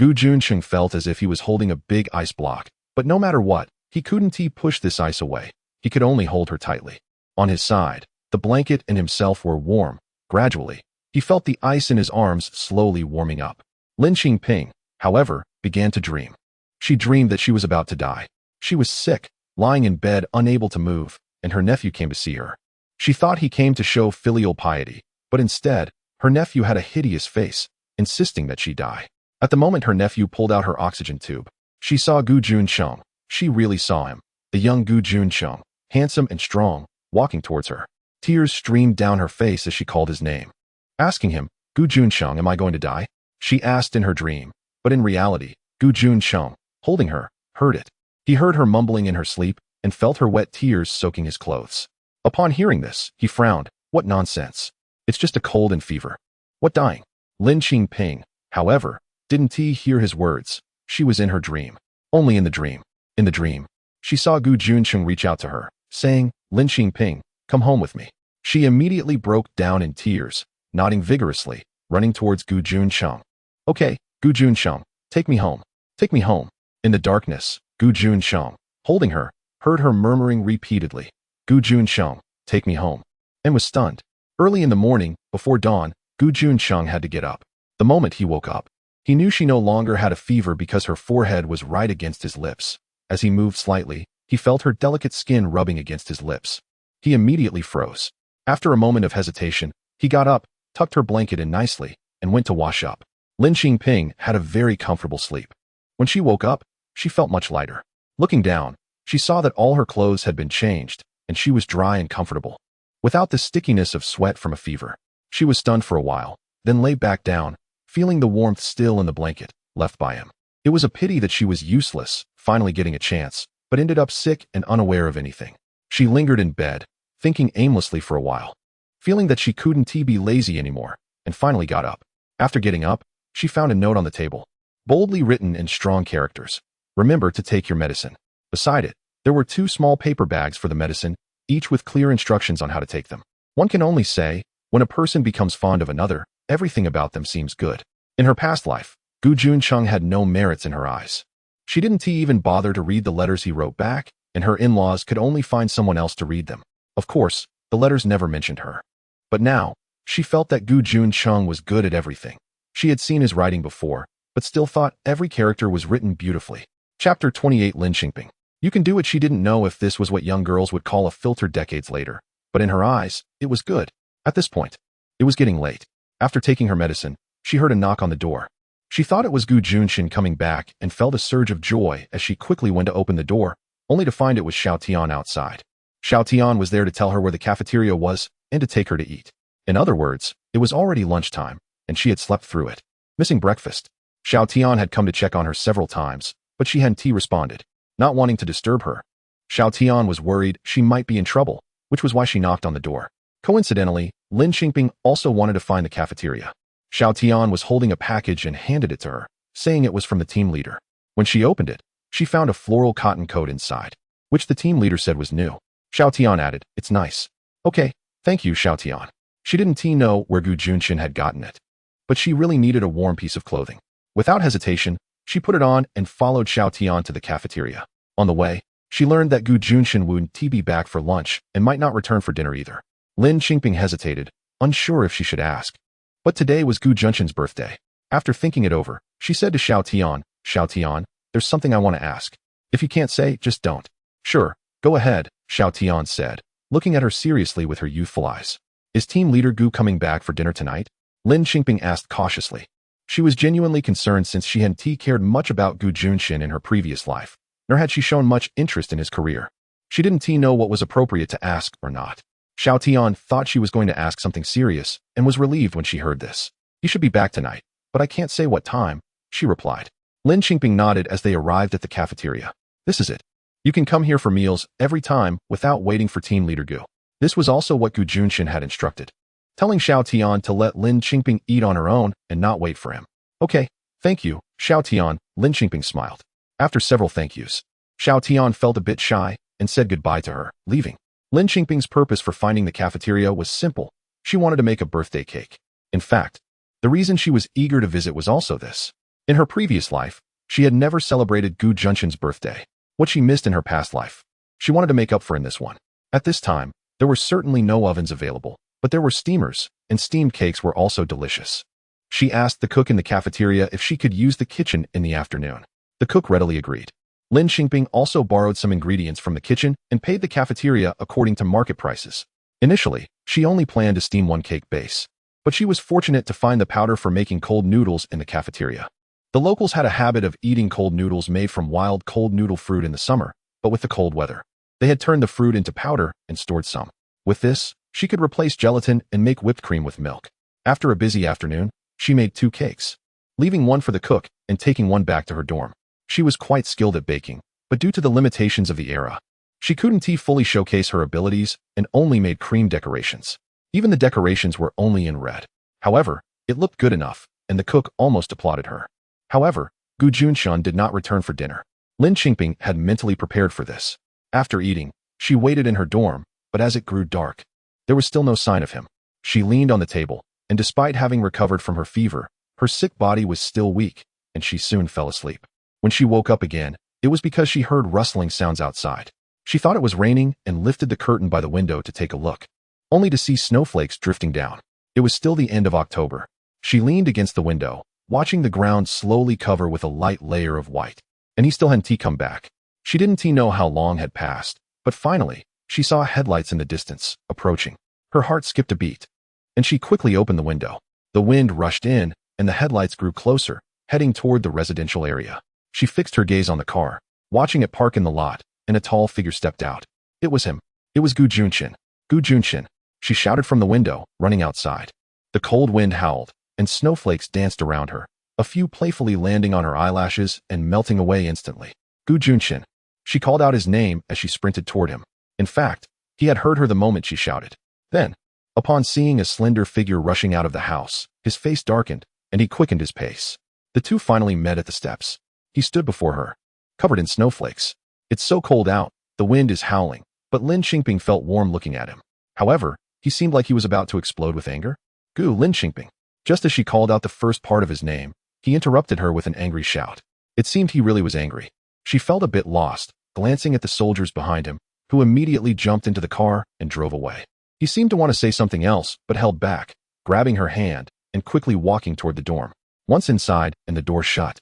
S1: Juncheng felt as if he was holding a big ice block, but no matter what, he couldn't push this ice away. He could only hold her tightly. On his side, the blanket and himself were warm. Gradually, he felt the ice in his arms slowly warming up. Lin Qingping, however, began to dream. She dreamed that she was about to die. She was sick, lying in bed unable to move, and her nephew came to see her. She thought he came to show filial piety, but instead, her nephew had a hideous face, insisting that she die. At the moment her nephew pulled out her oxygen tube, she saw Juncheng. She really saw him, the young Juncheng, handsome and strong, walking towards her. Tears streamed down her face as she called his name. Asking him, Juncheng, am I going to die? She asked in her dream, but in reality, Juncheng, holding her, heard it. He heard her mumbling in her sleep and felt her wet tears soaking his clothes. Upon hearing this, he frowned. What nonsense. It's just a cold and fever. What dying? Lin Qingping, however, didn't hear his words. She was in her dream. Only in the dream. In the dream, she saw Juncheng reach out to her, saying, Lin Qingping, come home with me. She immediately broke down in tears, nodding vigorously, running towards Juncheng. Okay, Juncheng, take me home. Take me home. In the darkness, Juncheng, holding her, heard her murmuring repeatedly, Juncheng, take me home, and was stunned. Early in the morning, before dawn, Juncheng had to get up. The moment he woke up, he knew she no longer had a fever because her forehead was right against his lips. As he moved slightly, he felt her delicate skin rubbing against his lips. He immediately froze. After a moment of hesitation, he got up, tucked her blanket in nicely, and went to wash up. Lin Qingping had a very comfortable sleep. When she woke up, she felt much lighter. Looking down, she saw that all her clothes had been changed, and she was dry and comfortable. Without the stickiness of sweat from a fever. She was stunned for a while, then lay back down, feeling the warmth still in the blanket, left by him. It was a pity that she was useless, finally getting a chance, but ended up sick and unaware of anything. She lingered in bed, thinking aimlessly for a while, feeling that she couldn't be lazy anymore, and finally got up. After getting up, she found a note on the table, boldly written in strong characters. Remember to take your medicine. Beside it, there were 2 small paper bags for the medicine, each with clear instructions on how to take them. One can only say, when a person becomes fond of another, everything about them seems good. In her past life, Juncheng had no merits in her eyes. She didn't even bother to read the letters he wrote back, and her in-laws could only find someone else to read them. Of course, the letters never mentioned her. But now, she felt that Juncheng was good at everything. She had seen his writing before, but still thought every character was written beautifully. Chapter 28 Lin Qingping. You can do it. She didn't know if this was what young girls would call a filter decades later, but in her eyes, it was good. At this point, it was getting late. After taking her medicine, she heard a knock on the door. She thought it was Juncheng coming back and felt a surge of joy as she quickly went to open the door, only to find it was Xiaotian outside. Xiaotian was there to tell her where the cafeteria was and to take her to eat. In other words, it was already lunchtime, and she had slept through it. Missing breakfast. Xiaotian had come to check on her several times, but she hadn't responded, not wanting to disturb her. Xiaotian was worried she might be in trouble, which was why she knocked on the door. Coincidentally, Lin Qingping also wanted to find the cafeteria. Xiaotian was holding a package and handed it to her, saying it was from the team leader. When she opened it, she found a floral cotton coat inside, which the team leader said was new. Xiaotian added, "It's nice." "Okay, thank you, Xiaotian." She didn't know where Juncheng had gotten it, but she really needed a warm piece of clothing. Without hesitation, she put it on and followed Xiaotian to the cafeteria. On the way, she learned that Juncheng wouldn't be back for lunch and might not return for dinner either. Lin Qingping hesitated, unsure if she should ask. But today was Juncheng's birthday. After thinking it over, she said to Xiaotian, "Xiaotian, there's something I want to ask. If you can't say, just don't." "Sure, go ahead," Xiaotian said, looking at her seriously with her youthful eyes. "Is team leader Gu coming back for dinner tonight?" Lin Qingping asked cautiously. She was genuinely concerned since she hadn't cared much about Juncheng in her previous life, nor had she shown much interest in his career. She didn't know what was appropriate to ask or not. Xiaotian thought she was going to ask something serious and was relieved when she heard this. "He should be back tonight, but I can't say what time," she replied. Lin Qingping nodded as they arrived at the cafeteria. "This is it. You can come here for meals every time without waiting for team leader Gu." This was also what Juncheng had instructed, telling Xiaotian to let Lin Qingping eat on her own and not wait for him. "Okay, thank you, Xiaotian," Lin Qingping smiled. After several thank yous, Xiao Tian felt a bit shy and said goodbye to her, leaving. Lin Qingping's purpose for finding the cafeteria was simple. She wanted to make a birthday cake. In fact, the reason she was eager to visit was also this. In her previous life, she had never celebrated Gu Juncheng's birthday, what she missed in her past life. She wanted to make up for in this one. At this time, there were certainly no ovens available, but there were steamers, and steamed cakes were also delicious. She asked the cook in the cafeteria if she could use the kitchen in the afternoon. The cook readily agreed. Lin Qingping also borrowed some ingredients from the kitchen and paid the cafeteria according to market prices. Initially, she only planned to steam one cake base, but she was fortunate to find the powder for making cold noodles in the cafeteria. The locals had a habit of eating cold noodles made from wild cold noodle fruit in the summer, but with the cold weather, they had turned the fruit into powder and stored some. With this, she could replace gelatin and make whipped cream with milk. After a busy afternoon, she made 2 cakes, leaving one for the cook and taking one back to her dorm. She was quite skilled at baking, but due to the limitations of the era, she couldn't fully showcase her abilities and only made cream decorations. Even the decorations were only in red. However, it looked good enough, and the cook almost applauded her. However, Gu Juncheng did not return for dinner. Lin Qingping had mentally prepared for this. After eating, she waited in her dorm, but as it grew dark, there was still no sign of him. She leaned on the table, and despite having recovered from her fever, her sick body was still weak, and she soon fell asleep. When she woke up again, it was because she heard rustling sounds outside. She thought it was raining and lifted the curtain by the window to take a look, only to see snowflakes drifting down. It was still the end of October. She leaned against the window, watching the ground slowly cover with a light layer of white. And he still hadn't come back. She didn't know how long had passed, but finally, she saw headlights in the distance, approaching. Her heart skipped a beat, and she quickly opened the window. The wind rushed in, and the headlights grew closer, heading toward the residential area. She fixed her gaze on the car, watching it park in the lot, and a tall figure stepped out. It was him. It was Gu Juncheng. Gu Juncheng, she shouted from the window, running outside. The cold wind howled, and snowflakes danced around her, a few playfully landing on her eyelashes and melting away instantly. Gu Juncheng. She called out his name as she sprinted toward him. In fact, he had heard her the moment she shouted. Then, upon seeing a slender figure rushing out of the house, his face darkened, and he quickened his pace. The two finally met at the steps. He stood before her, covered in snowflakes. It's so cold out, the wind is howling, but Lin Qingping felt warm looking at him. However, he seemed like he was about to explode with anger. Gu Lin Qingping. Just as she called out the first part of his name, he interrupted her with an angry shout. It seemed he really was angry. She felt a bit lost, glancing at the soldiers behind him, who immediately jumped into the car and drove away. He seemed to want to say something else, but held back, grabbing her hand and quickly walking toward the dorm. Once inside and the door shut,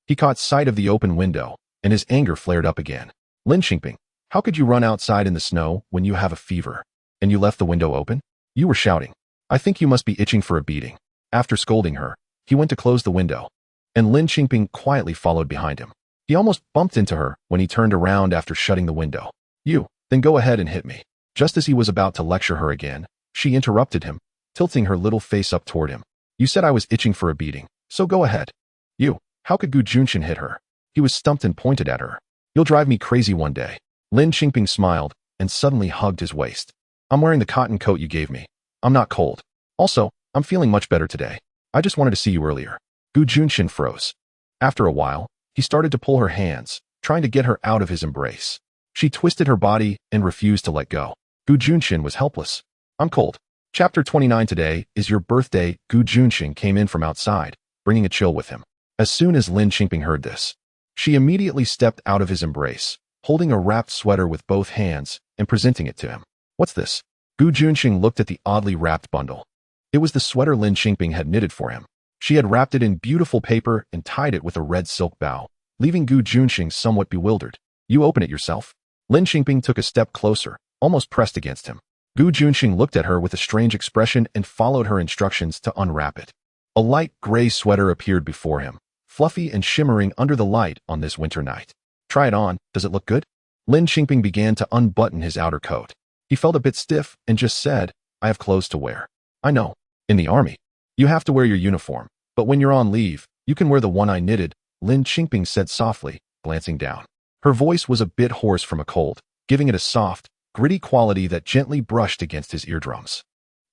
S1: he caught sight of the open window, and his anger flared up again. Lin Qingping, how could you run outside in the snow when you have a fever? And you left the window open? You were shouting. I think you must be itching for a beating. After scolding her, he went to close the window, and Lin Qingping quietly followed behind him. He almost bumped into her when he turned around after shutting the window. You, then go ahead and hit me. Just as he was about to lecture her again, she interrupted him, tilting her little face up toward him. You said I was itching for a beating, so go ahead. You, how could Gu Juncheng hit her? He was stumped and pointed at her. You'll drive me crazy one day. Lin Qingping smiled and suddenly hugged his waist. I'm wearing the cotton coat you gave me. I'm not cold. Also, I'm feeling much better today. I just wanted to see you earlier. Gu Juncheng froze. After a while, he started to pull her hands, trying to get her out of his embrace. She twisted her body and refused to let go. Gu Juncheng was helpless. I'm cold. Chapter 29. Today is your birthday. Gu Juncheng came in from outside, bringing a chill with him. As soon as Lin Qingping heard this, she immediately stepped out of his embrace, holding a wrapped sweater with both hands and presenting it to him. What's this? Gu Juncheng looked at the oddly wrapped bundle. It was the sweater Lin Qingping had knitted for him. She had wrapped it in beautiful paper and tied it with a red silk bow, leaving Gu Juncheng somewhat bewildered. You open it yourself? Lin Qingping took a step closer, almost pressed against him. Gu Juncheng looked at her with a strange expression and followed her instructions to unwrap it. A light gray sweater appeared before him, fluffy and shimmering under the light on this winter night. Try it on, does it look good? Lin Qingping began to unbutton his outer coat. He felt a bit stiff and just said, I have clothes to wear. I know. In the army, you have to wear your uniform, but when you're on leave, you can wear the one I knitted, Lin Qingping said softly, glancing down. Her voice was a bit hoarse from a cold, giving it a soft, gritty quality that gently brushed against his eardrums.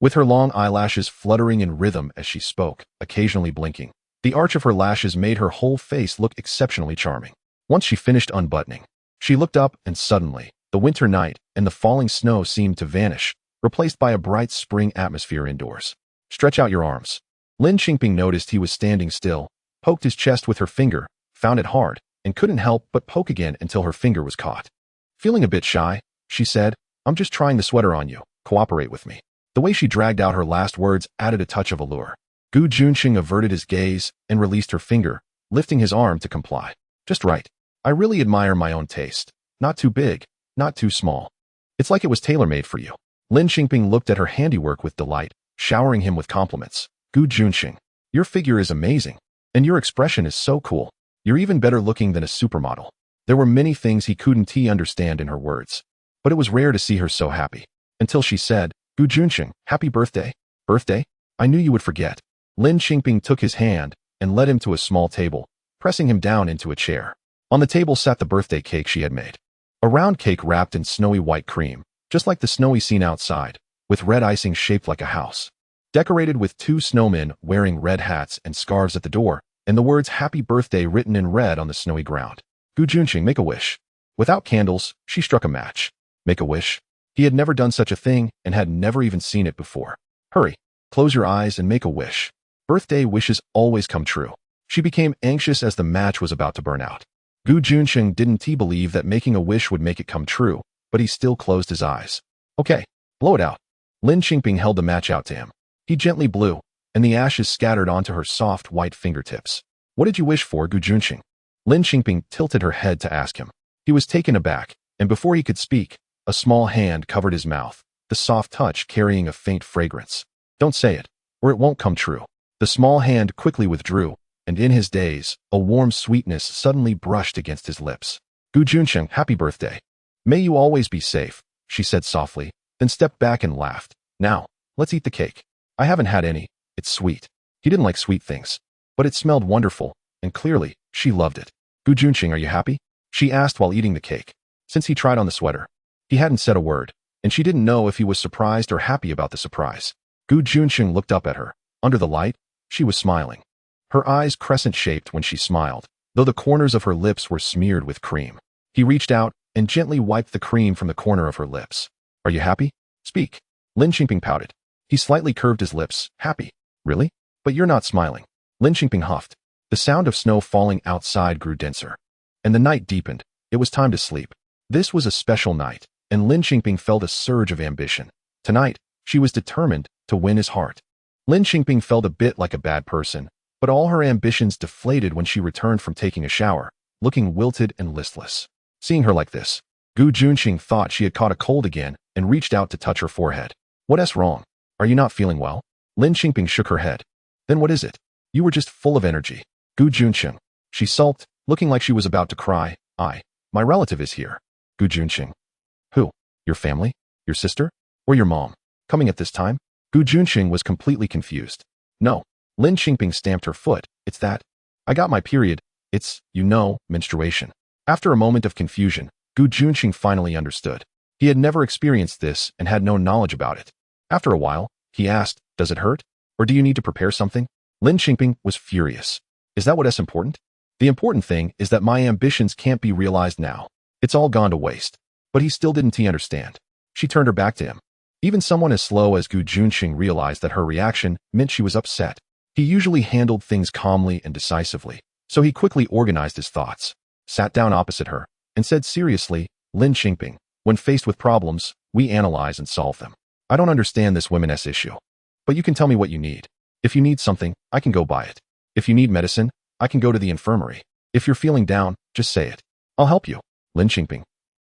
S1: With her long eyelashes fluttering in rhythm as she spoke, occasionally blinking, the arch of her lashes made her whole face look exceptionally charming. Once she finished unbuttoning, She looked up and suddenly, the winter night and the falling snow seemed to vanish, replaced by a bright spring atmosphere indoors. Stretch out your arms. Lin Qingping noticed he was standing still, poked his chest with her finger, found it hard, and couldn't help but poke again until her finger was caught. Feeling a bit shy, she said, I'm just trying the sweater on you, cooperate with me. The way she dragged out her last words added a touch of allure. Juncheng averted his gaze and released her finger, lifting his arm to comply. Just right. I really admire my own taste. Not too big, not too small. It's like it was tailor-made for you. Lin Qingping looked at her handiwork with delight, showering him with compliments. Juncheng, your figure is amazing, and your expression is so cool. You're even better looking than a supermodel. There were many things he couldn't understand in her words, but it was rare to see her so happy. Until she said, Juncheng, happy birthday. Birthday? I knew you would forget. Lin Qingping took his hand and led him to a small table, pressing him down into a chair. On the table sat the birthday cake she had made. A round cake wrapped in snowy white cream, just like the snowy scene outside, with red icing shaped like a house. Decorated with 2 snowmen wearing red hats and scarves at the door, and the words Happy Birthday written in red on the snowy ground. Juncheng, make a wish. Without candles, she struck a match. Make a wish? He had never done such a thing and had never even seen it before. Hurry, close your eyes and make a wish. Birthday wishes always come true. She became anxious as the match was about to burn out. Juncheng didn't believe that making a wish would make it come true, but he still closed his eyes. Okay, blow it out. Lin Qingping held the match out to him. He gently blew, and the ashes scattered onto her soft white fingertips. What did you wish for, Juncheng? Lin Qingping tilted her head to ask him. He was taken aback, and before he could speak, a small hand covered his mouth, the soft touch carrying a faint fragrance. Don't say it, or it won't come true. The small hand quickly withdrew, and in his daze, a warm sweetness suddenly brushed against his lips. Juncheng, happy birthday. May you always be safe, she said softly, then stepped back and laughed. Now, let's eat the cake. I haven't had any. It's sweet. He didn't like sweet things, but it smelled wonderful, and clearly, she loved it. Juncheng, are you happy? She asked while eating the cake. Since he tried on the sweater, he hadn't said a word, and she didn't know if he was surprised or happy about the surprise. Juncheng looked up at her. Under the light, she was smiling. Her eyes crescent-shaped when she smiled, though the corners of her lips were smeared with cream. He reached out and gently wiped the cream from the corner of her lips. Are you happy? Speak. Lin Qingping pouted. He slightly curved his lips. Happy? Really? But you're not smiling. Lin Qingping huffed. The sound of snow falling outside grew denser, and the night deepened. It was time to sleep. This was a special night, and Lin Qingping felt a surge of ambition. Tonight, she was determined to win his heart. Lin Qingping felt a bit like a bad person, but all her ambitions deflated when she returned from taking a shower, looking wilted and listless. Seeing her like this, Juncheng thought she had caught a cold again and reached out to touch her forehead. What's wrong? Are you not feeling well? Lin Qingping shook her head. Then what is it? You were just full of energy. Juncheng. She sulked, looking like she was about to cry. My relative is here. Juncheng. Who? Your family? Your sister? Or your mom? Coming at this time? Juncheng was completely confused. No. Lin Qingping stamped her foot. It's that. I got my period. It's, menstruation. After a moment of confusion, Juncheng finally understood. He had never experienced this and had no knowledge about it. After a while, he asked, does it hurt? Or do you need to prepare something? Lin Qingping was furious. Is that what's important? The important thing is that my ambitions can't be realized now. It's all gone to waste. But he still didn't understand. She turned her back to him. Even someone as slow as Juncheng realized that her reaction meant she was upset. He usually handled things calmly and decisively, so he quickly organized his thoughts, sat down opposite her, and said seriously, Lin Qingping, when faced with problems, we analyze and solve them. I don't understand this women's issue. But you can tell me what you need. If you need something, I can go buy it. If you need medicine, I can go to the infirmary. If you're feeling down, just say it. I'll help you. Lin Qingping.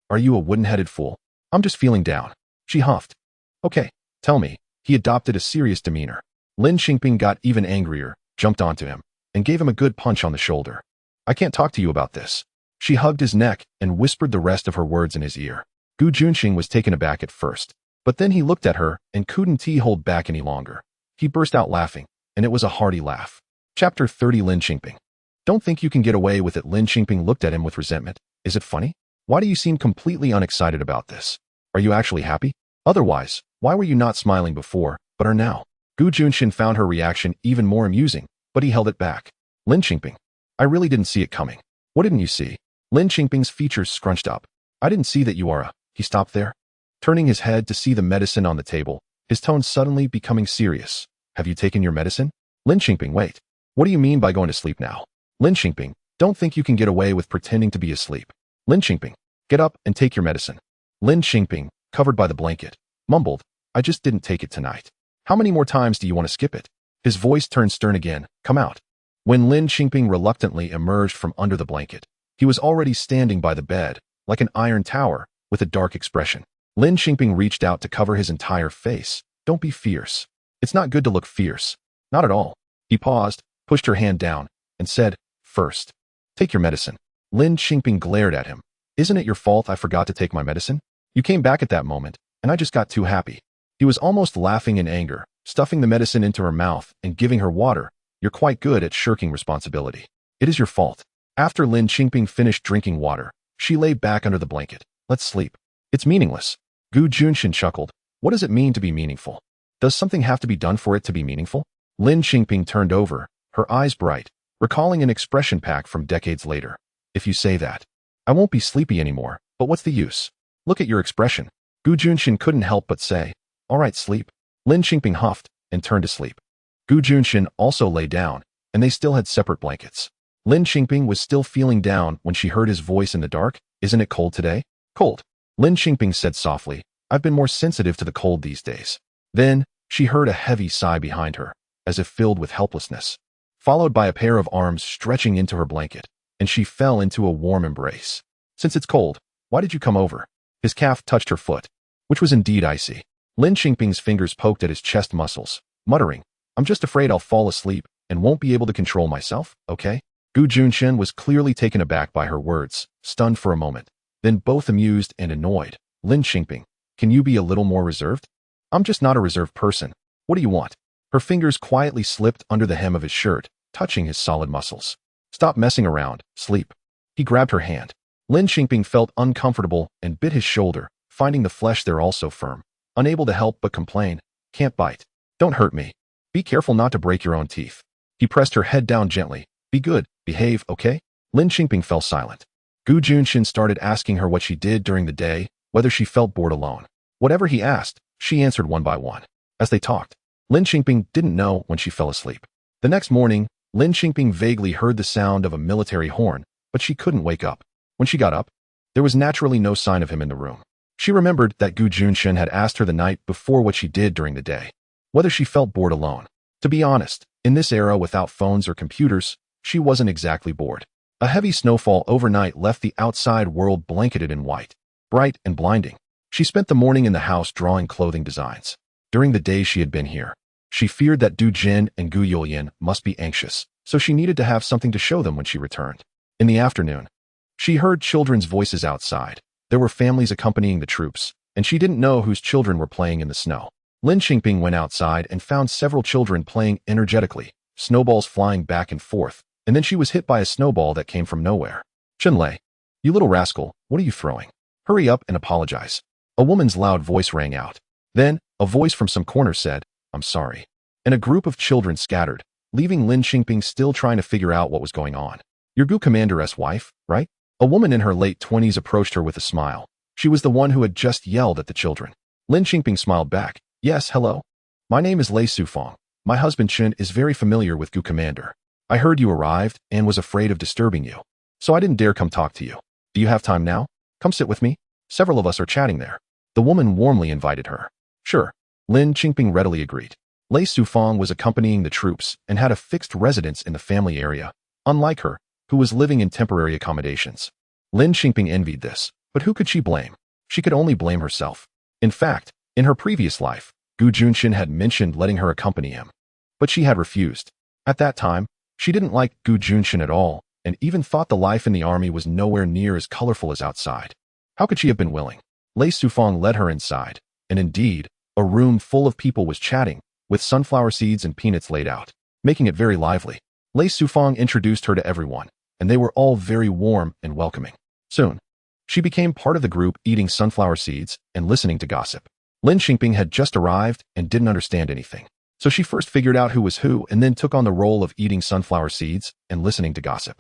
S1: Are you a wooden-headed fool? I'm just feeling down. She huffed. Okay, tell me. He adopted a serious demeanor. Lin Qingping got even angrier, jumped onto him, and gave him a good punch on the shoulder. I can't talk to you about this. She hugged his neck and whispered the rest of her words in his ear. Juncheng was taken aback at first, but then he looked at her and couldn't hold back any longer. He burst out laughing, and it was a hearty laugh. Chapter 30 Lin Qingping. Don't think you can get away with it. Lin Qingping looked at him with resentment. Is it funny? Why do you seem completely unexcited about this? Are you actually happy? Otherwise, why were you not smiling before, but are now? Juncheng found her reaction even more amusing, but he held it back. Lin Qingping. I really didn't see it coming. What didn't you see? Lin Qingping's features scrunched up. I didn't see that you are a... He stopped there, turning his head to see the medicine on the table, his tone suddenly becoming serious. Have you taken your medicine? Lin Qingping, wait. What do you mean by going to sleep now? Lin Qingping, don't think you can get away with pretending to be asleep. Lin Qingping, get up and take your medicine. Lin Qingping, covered by the blanket, mumbled, I just didn't take it tonight. How many more times do you want to skip it? His voice turned stern again. Come out. When Lin Qingping reluctantly emerged from under the blanket, he was already standing by the bed, like an iron tower, with a dark expression. Lin Qingping reached out to cover his entire face. Don't be fierce. It's not good to look fierce. Not at all. He paused, pushed her hand down, and said, First, take your medicine. Lin Qingping glared at him. Isn't it your fault I forgot to take my medicine? You came back at that moment, and I just got too happy. He was almost laughing in anger, stuffing the medicine into her mouth and giving her water. You're quite good at shirking responsibility. It is your fault. After Lin Qingping finished drinking water, she lay back under the blanket. Let's sleep. It's meaningless. Gu Juncheng chuckled. What does it mean to be meaningful? Does something have to be done for it to be meaningful? Lin Qingping turned over, her eyes bright, recalling an expression pack from decades later. If you say that, I won't be sleepy anymore, but what's the use? Look at your expression. Gu Juncheng couldn't help but say, all right, sleep. Lin Qingping huffed and turned to sleep. Gu Juncheng also lay down, and they still had separate blankets. Lin Qingping was still feeling down when she heard his voice in the dark. Isn't it cold today? Cold. Lin Qingping said softly, I've been more sensitive to the cold these days. Then, she heard a heavy sigh behind her, as if filled with helplessness, followed by a pair of arms stretching into her blanket, and she fell into a warm embrace. Since it's cold, why did you come over? His calf touched her foot, which was indeed icy. Lin Qingping's fingers poked at his chest muscles, muttering, I'm just afraid I'll fall asleep and won't be able to control myself, okay? Gu Juncheng was clearly taken aback by her words, stunned for a moment, then both amused and annoyed. Lin Qingping, can you be a little more reserved? I'm just not a reserved person. What do you want? Her fingers quietly slipped under the hem of his shirt, touching his solid muscles. Stop messing around, sleep. He grabbed her hand. Lin Qingping felt uncomfortable and bit his shoulder, finding the flesh there also firm. Unable to help but complain, can't bite. Don't hurt me. Be careful not to break your own teeth. He pressed her head down gently. Be good, behave, okay? Lin Qingping fell silent. Gu Juncheng started asking her what she did during the day, whether she felt bored alone. Whatever he asked, she answered one by one. As they talked, Lin Qingping didn't know when she fell asleep. The next morning, Lin Qingping vaguely heard the sound of a military horn, but she couldn't wake up. When she got up, there was naturally no sign of him in the room. She remembered that Gu Juncheng had asked her the night before what she did during the day, whether she felt bored alone. To be honest, in this era without phones or computers, she wasn't exactly bored. A heavy snowfall overnight left the outside world blanketed in white, bright and blinding. She spent the morning in the house drawing clothing designs. During the days she had been here, she feared that Du Jin and Gu Yulian must be anxious, so she needed to have something to show them when she returned. In the afternoon, she heard children's voices outside. There were families accompanying the troops, and she didn't know whose children were playing in the snow. Lin Qingping went outside and found several children playing energetically, snowballs flying back and forth, and then she was hit by a snowball that came from nowhere. Chenlei, you little rascal, what are you throwing? Hurry up and apologize. A woman's loud voice rang out. Then, a voice from some corner said, I'm sorry. And a group of children scattered, leaving Lin Qingping still trying to figure out what was going on. You're Gu Commander's wife, right? A woman in her late 20s approached her with a smile. She was the one who had just yelled at the children. Lin Qingping smiled back. Yes, hello. My name is Lei Sufang. My husband Chen is very familiar with Gu Commander. I heard you arrived and was afraid of disturbing you, so I didn't dare come talk to you. Do you have time now? Come sit with me. Several of us are chatting there. The woman warmly invited her. Sure. Lin Qingping readily agreed. Lei Sufang was accompanying the troops and had a fixed residence in the family area, unlike her, who was living in temporary accommodations. Lin Qingping envied this, but who could she blame? She could only blame herself. In fact, in her previous life, Gu Juncheng had mentioned letting her accompany him, but she had refused. At that time, she didn't like Gu Juncheng at all, and even thought the life in the army was nowhere near as colorful as outside. How could she have been willing? Lei Sufang led her inside, and indeed, a room full of people was chatting, with sunflower seeds and peanuts laid out, making it very lively. Lei Sufang introduced her to everyone, and they were all very warm and welcoming. Soon, she became part of the group eating sunflower seeds and listening to gossip. Lin Qingping had just arrived and didn't understand anything, so she first figured out who was who and then took on the role of eating sunflower seeds and listening to gossip.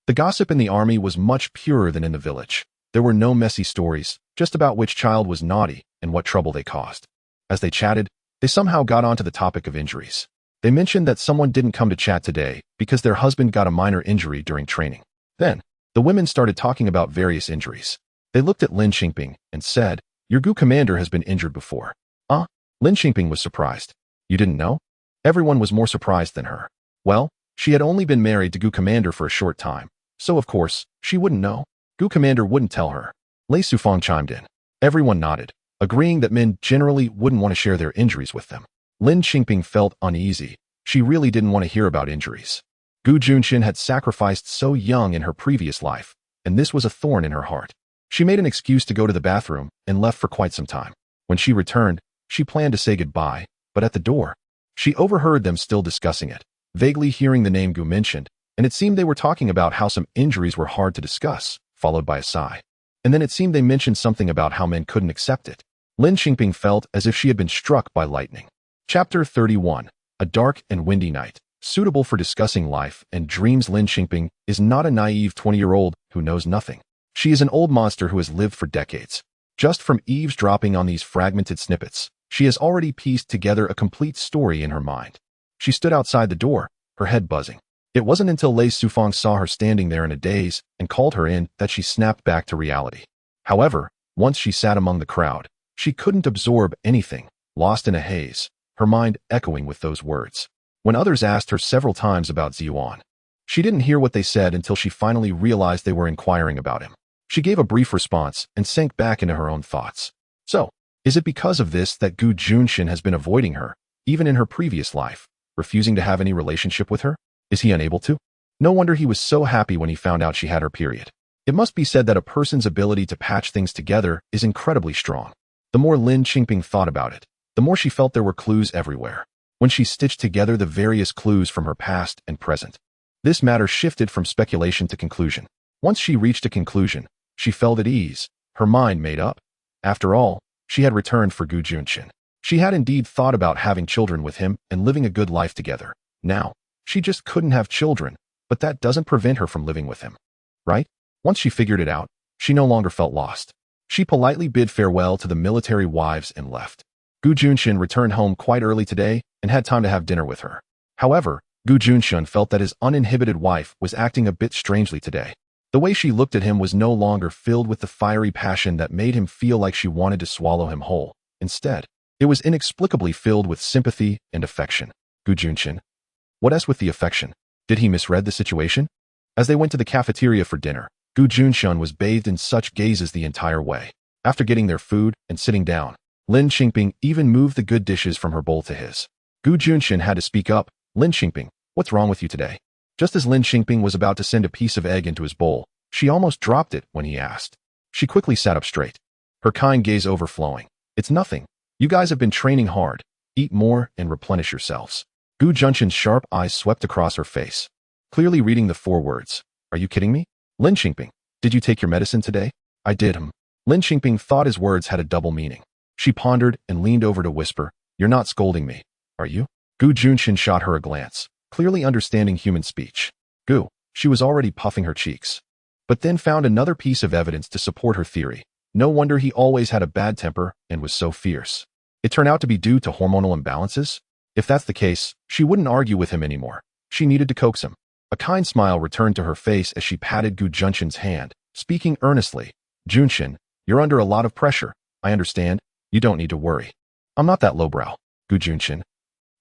S1: The gossip in the army was much purer than in the village. There were no messy stories, just about which child was naughty and what trouble they caused. As they chatted, they somehow got onto the topic of injuries. They mentioned that someone didn't come to chat today because their husband got a minor injury during training. Then, the women started talking about various injuries. They looked at Lin Qingping and said, "Your Gu commander has been injured before." Lin Qingping was surprised. "You didn't know?" Everyone was more surprised than her. Well, she had only been married to Gu commander for a short time, so of course, she wouldn't know. Gu commander wouldn't tell her. Lei Sufang chimed in. Everyone nodded, agreeing that men generally wouldn't want to share their injuries with them. Lin Qingping felt uneasy. She really didn't want to hear about injuries. Gu Juncheng had sacrificed so young in her previous life, and this was a thorn in her heart. She made an excuse to go to the bathroom and left for quite some time. When she returned, she planned to say goodbye, but at the door, she overheard them still discussing it, vaguely hearing the name Gu mentioned, and it seemed they were talking about how some injuries were hard to discuss, followed by a sigh. And then it seemed they mentioned something about how men couldn't accept it. Lin Qingping felt as if she had been struck by lightning. Chapter 31. A dark and windy night. Suitable for discussing life and dreams. Lin Qingping is not a naive 20-year-old who knows nothing. She is an old monster who has lived for decades. Just from eavesdropping on these fragmented snippets, she has already pieced together a complete story in her mind. She stood outside the door, her head buzzing. It wasn't until Lei Sufang saw her standing there in a daze and called her in that she snapped back to reality. However, once she sat among the crowd, she couldn't absorb anything, lost in a haze, her mind echoing with those words. When others asked her several times about Ziyuan, she didn't hear what they said until she finally realized they were inquiring about him. She gave a brief response and sank back into her own thoughts. So, is it because of this that Gu Juncheng has been avoiding her, even in her previous life, refusing to have any relationship with her? Is he unable to? No wonder he was so happy when he found out she had her period. It must be said that a person's ability to patch things together is incredibly strong. The more Lin Qingping thought about it, the more she felt there were clues everywhere. When she stitched together the various clues from her past and present, this matter shifted from speculation to conclusion. Once she reached a conclusion, she felt at ease, her mind made up. After all, she had returned for Gu Juncheng. She had indeed thought about having children with him and living a good life together. Now, she just couldn't have children, but that doesn't prevent her from living with him. Right? Once she figured it out, she no longer felt lost. She politely bid farewell to the military wives and left. Gu Juncheng returned home quite early today and had time to have dinner with her. However, Gu Juncheng felt that his uninhibited wife was acting a bit strangely today. The way she looked at him was no longer filled with the fiery passion that made him feel like she wanted to swallow him whole. Instead, it was inexplicably filled with sympathy and affection. Gu Juncheng? What else with the affection? Did he misread the situation? As they went to the cafeteria for dinner, Gu Juncheng was bathed in such gazes the entire way. After getting their food and sitting down, Lin Qingping even moved the good dishes from her bowl to his. Gu Juncheng had to speak up. Lin Qingping, what's wrong with you today? Just as Lin Qingping was about to send a piece of egg into his bowl, she almost dropped it when he asked. She quickly sat up straight, her kind gaze overflowing. It's nothing. You guys have been training hard. Eat more and replenish yourselves. Gu Juncheng's sharp eyes swept across her face, clearly reading the 4 words. Are you kidding me? Lin Qingping, did you take your medicine today? I did. Lin Qingping thought his words had a double meaning. She pondered and leaned over to whisper, You're not scolding me, are you? Gu Juncheng shot her a glance, clearly understanding human speech. Gu, she was already puffing her cheeks, but then found another piece of evidence to support her theory. No wonder he always had a bad temper and was so fierce. It turned out to be due to hormonal imbalances? If that's the case, she wouldn't argue with him anymore. She needed to coax him. A kind smile returned to her face as she patted Gu Juncheng's hand, speaking earnestly. Juncheng, you're under a lot of pressure. I understand. You don't need to worry. I'm not that lowbrow. Gu Juncheng.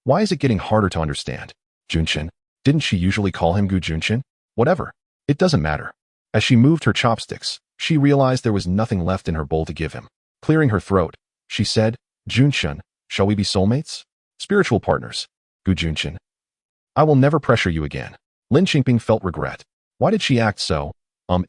S1: Why is it getting harder to understand? Juncheng, didn't she usually call him Gu Juncheng? Whatever. It doesn't matter. As she moved her chopsticks, she realized there was nothing left in her bowl to give him. Clearing her throat, she said, Juncheng, shall we be soulmates? Spiritual partners. Gu Juncheng. I will never pressure you again. Lin Qingping felt regret. Why did she act so,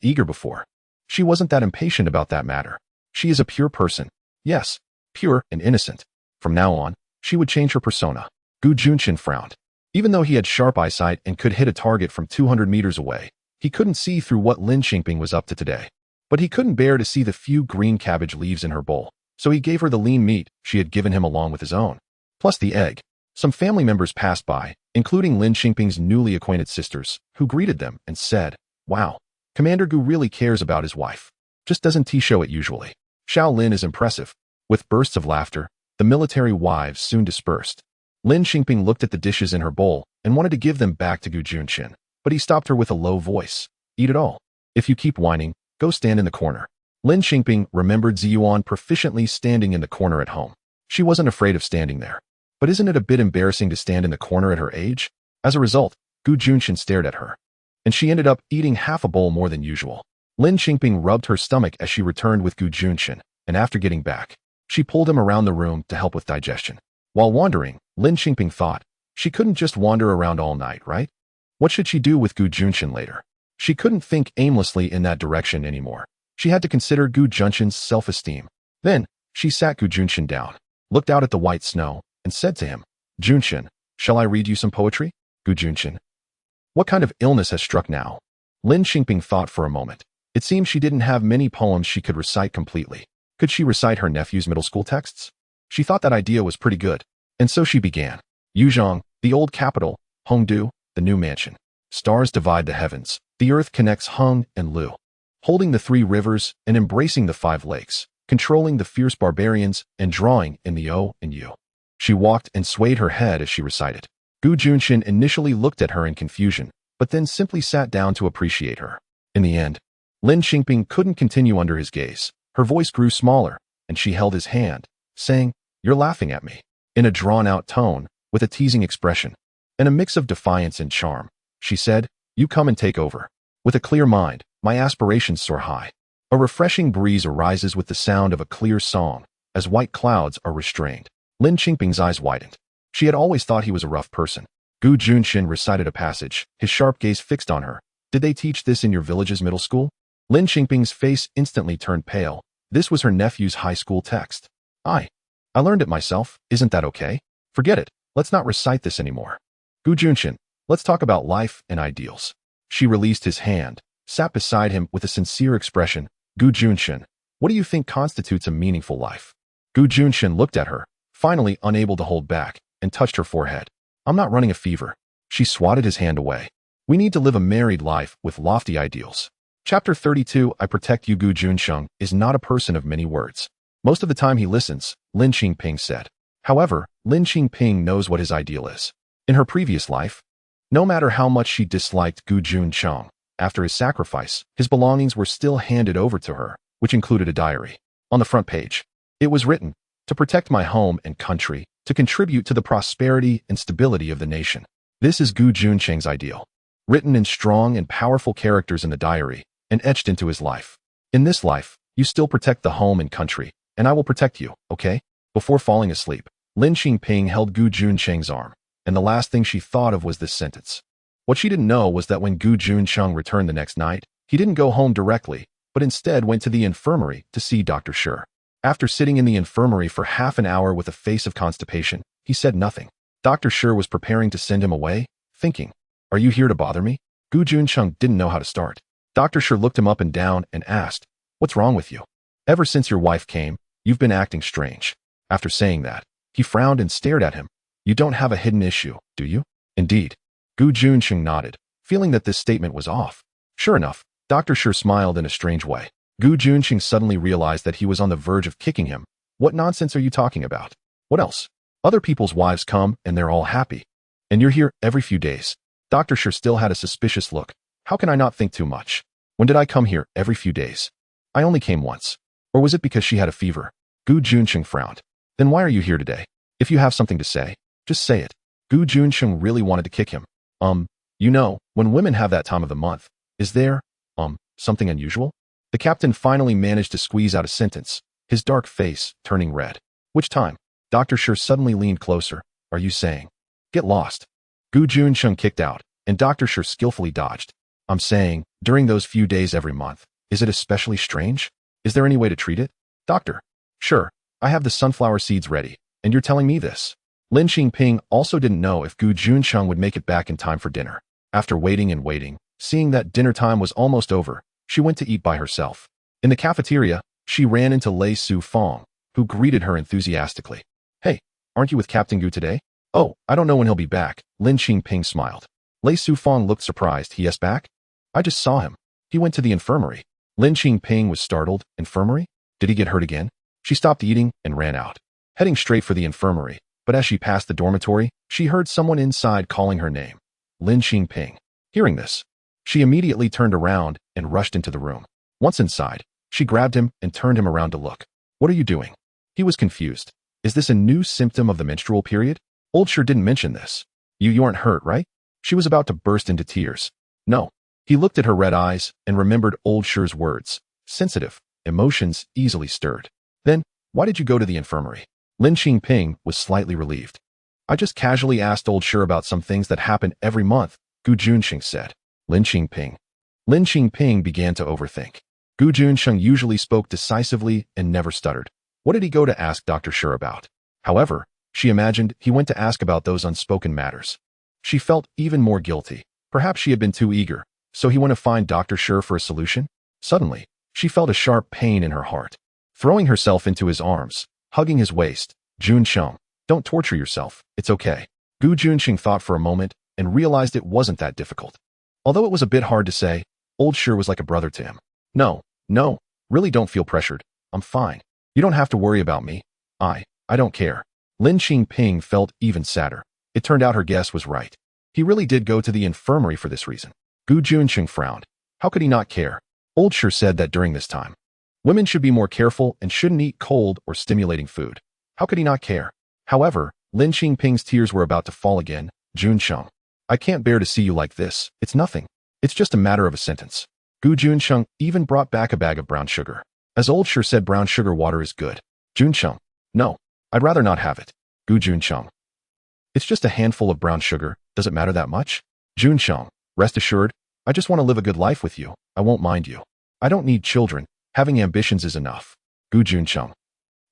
S1: eager before? She wasn't that impatient about that matter. She is a pure person. Yes, pure and innocent. From now on, she would change her persona. Gu Juncheng frowned. Even though he had sharp eyesight and could hit a target from 200 meters away, he couldn't see through what Lin Qingping was up to today. But he couldn't bear to see the few green cabbage leaves in her bowl, so he gave her the lean meat she had given him along with his own, plus the egg. Some family members passed by, including Lin Qingping's newly acquainted sisters, who greeted them and said, Wow. Commander Gu really cares about his wife. Just doesn't he show it usually. Xiao Lin is impressive. With bursts of laughter, the military wives soon dispersed. Lin Qingping looked at the dishes in her bowl and wanted to give them back to Gu Junchen, but he stopped her with a low voice. Eat it all. If you keep whining, go stand in the corner. Lin Qingping remembered Ziyuan proficiently standing in the corner at home. She wasn't afraid of standing there. But isn't it a bit embarrassing to stand in the corner at her age? As a result, Gu Junchen stared at her. And she ended up eating half a bowl more than usual. Lin Qingping rubbed her stomach as she returned with Gu Junchen, and after getting back, she pulled him around the room to help with digestion. While wandering, Lin Qingping thought, she couldn't just wander around all night, right? What should she do with Gu Junchen later? She couldn't think aimlessly in that direction anymore. She had to consider Gu Junchen's self-esteem. Then, she sat Gu Junchen down, looked out at the white snow, and said to him, Junchen, shall I read you some poetry? Gu Junchen. What kind of illness has struck now? Lin Qingping thought for a moment. It seemed she didn't have many poems she could recite completely. Could she recite her nephew's middle school texts? She thought that idea was pretty good. And so she began. Yuzhong, the old capital, Hongdu, the new mansion. Stars divide the heavens. The earth connects Heng and Lu. Holding the 3 rivers and embracing the 5 lakes, controlling the fierce barbarians and drawing in the O and U. She walked and swayed her head as she recited. Gu Junchen initially looked at her in confusion, but then simply sat down to appreciate her. In the end, Lin Qingping couldn't continue under his gaze. Her voice grew smaller, and she held his hand, saying, You're laughing at me. In a drawn-out tone, with a teasing expression, and a mix of defiance and charm, she said, You come and take over. With a clear mind, my aspirations soar high. A refreshing breeze arises with the sound of a clear song, as white clouds are restrained. Lin Qingping's eyes widened. She had always thought he was a rough person. Gu Junchen recited a passage, his sharp gaze fixed on her. Did they teach this in your village's middle school? Lin Qingping's face instantly turned pale. This was her nephew's high school text. I learned it myself. Isn't that okay? Forget it. Let's not recite this anymore. Gu Junchen, let's talk about life and ideals. She released his hand, sat beside him with a sincere expression. Gu Junchen, what do you think constitutes a meaningful life? Gu Junchen looked at her, finally unable to hold back, and touched her forehead. I'm not running a fever. She swatted his hand away. We need to live a married life with lofty ideals. Chapter 32 I Protect You. Gu Juncheng is not a person of many words. Most of the time he listens, Lin Qingping said. However, Lin Qingping knows what his ideal is. In her previous life, no matter how much she disliked Gu Juncheng, after his sacrifice, his belongings were still handed over to her, which included a diary. On the front page, it was written, to protect my home and country, to contribute to the prosperity and stability of the nation. This is Gu Juncheng's ideal. Written in strong and powerful characters in the diary, and etched into his life. In this life, you still protect the home and country, and I will protect you, okay? Before falling asleep, Lin Qingping held Gu Juncheng's arm, and the last thing she thought of was this sentence. What she didn't know was that when Gu Juncheng returned the next night, he didn't go home directly, but instead went to the infirmary to see Dr. Shi. After sitting in the infirmary for half an hour with a face of constipation, he said nothing. Dr. Shi was preparing to send him away, thinking, Are you here to bother me? Gu Juncheng didn't know how to start. Dr. Shi looked him up and down and asked, What's wrong with you? Ever since your wife came, you've been acting strange. After saying that, he frowned and stared at him. You don't have a hidden issue, do you? Indeed. Gu Juncheng nodded, feeling that this statement was off. Sure enough, Dr. Shi smiled in a strange way. Gu Juncheng suddenly realized that he was on the verge of kicking him. What nonsense are you talking about? What else? Other people's wives come and they're all happy. And you're here every few days. Dr. Shi still had a suspicious look. How can I not think too much? When did I come here every few days? I only came once. Or was it because she had a fever? Gu Juncheng frowned. Then why are you here today? If you have something to say, just say it. Gu Juncheng really wanted to kick him. You know, when women have that time of the month, is there, something unusual? The captain finally managed to squeeze out a sentence, his dark face turning red. Which time? Dr. Shi suddenly leaned closer. Are you saying? Get lost. Gu Juncheng kicked out, and Dr. Shi skillfully dodged. I'm saying, during those few days every month, is it especially strange? Is there any way to treat it? Doctor. Sure, I have the sunflower seeds ready, and you're telling me this. Lin Qingping also didn't know if Gu Juncheng would make it back in time for dinner. After waiting and waiting, seeing that dinner time was almost over, she went to eat by herself. In the cafeteria, she ran into Lei Su Fong, who greeted her enthusiastically. Hey, aren't you with Captain Gu today? Oh, I don't know when he'll be back. Lin Qingping smiled. Lei Su Fong looked surprised. He is back? I just saw him. He went to the infirmary. Lin Qingping was startled. Infirmary? Did he get hurt again? She stopped eating and ran out, heading straight for the infirmary. But as she passed the dormitory, she heard someone inside calling her name. Lin Qingping. Hearing this, she immediately turned around and rushed into the room. Once inside, she grabbed him and turned him around to look. What are you doing? He was confused. Is this a new symptom of the menstrual period? Old Sure didn't mention this. You aren't hurt, right? She was about to burst into tears. No. He looked at her red eyes and remembered Old Sure's words. Sensitive, emotions easily stirred. Then, why did you go to the infirmary? Lin Qingping was slightly relieved. I just casually asked Old Sure about some things that happen every month, Gu Juncheng said. Lin Qingping. Lin Qingping began to overthink. Gu Juncheng usually spoke decisively and never stuttered. What did he go to ask Dr. Sure about? However, she imagined he went to ask about those unspoken matters. She felt even more guilty. Perhaps she had been too eager, so he went to find Dr. Sure for a solution? Suddenly, she felt a sharp pain in her heart. Throwing herself into his arms, hugging his waist, Juncheng, don't torture yourself, it's okay. Gu Juncheng thought for a moment and realized it wasn't that difficult. Although it was a bit hard to say, Old Sure was like a brother to him. No, really don't feel pressured. I'm fine. You don't have to worry about me. I don't care. Lin Qingping felt even sadder. It turned out her guess was right. He really did go to the infirmary for this reason. Gu Juncheng frowned. How could he not care? Old Sure said that during this time, women should be more careful and shouldn't eat cold or stimulating food. How could he not care? However, Lin Qingping's tears were about to fall again. Juncheng, I can't bear to see you like this. It's nothing. It's just a matter of a sentence. Gu Juncheng even brought back a bag of brown sugar. As Old Sure said, brown sugar water is good. Juncheng, no, I'd rather not have it. Gu Juncheng, it's just a handful of brown sugar. Does it matter that much? Juncheng, rest assured, I just want to live a good life with you. I won't mind you. I don't need children. Having ambitions is enough. Gu Juncheng,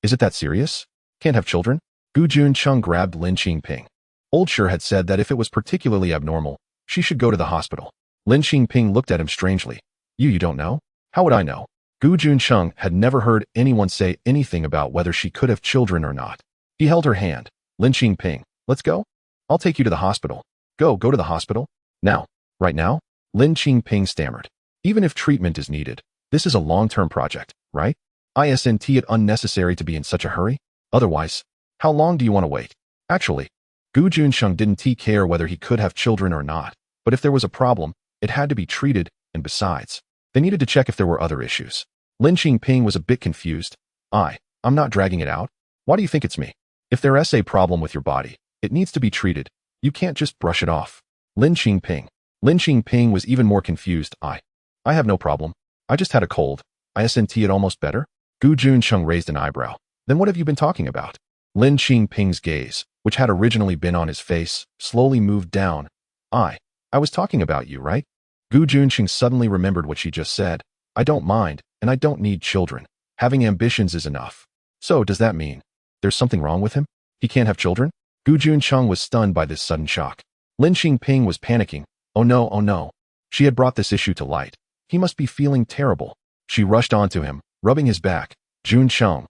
S1: is it that serious? Can't have children? Gu Juncheng grabbed Lin Qingping. Old Sure had said that if it was particularly abnormal, she should go to the hospital. Lin Qingping looked at him strangely. You don't know? How would I know? Gu Juncheng had never heard anyone say anything about whether she could have children or not. He held her hand. Lin Qingping, let's go? I'll take you to the hospital. Go to the hospital? Now. Right now? Lin Qingping stammered. Even if treatment is needed, this is a long-term project, right? Isn't it unnecessary to be in such a hurry? Otherwise, how long do you want to wait? Actually, Gu Juncheng didn't care whether he could have children or not, but if there was a problem, it had to be treated, and besides, they needed to check if there were other issues. Lin Qingping was a bit confused. I'm not dragging it out. Why do you think it's me? If there's a problem with your body, it needs to be treated. You can't just brush it off. Lin Qingping. Lin Qingping was even more confused. I have no problem. I just had a cold. Isn't it almost better? Gu Juncheng raised an eyebrow. Then what have you been talking about? Lin Qingping's gaze, which had originally been on his face, slowly moved down. I was talking about you, right? Gu Juncheng suddenly remembered what she just said. I don't mind, and I don't need children. Having ambitions is enough. So does that mean there's something wrong with him? He can't have children? Gu Juncheng was stunned by this sudden shock. Lin Qingping was panicking. Oh no. She had brought this issue to light. He must be feeling terrible. She rushed onto him, rubbing his back. Juncheng,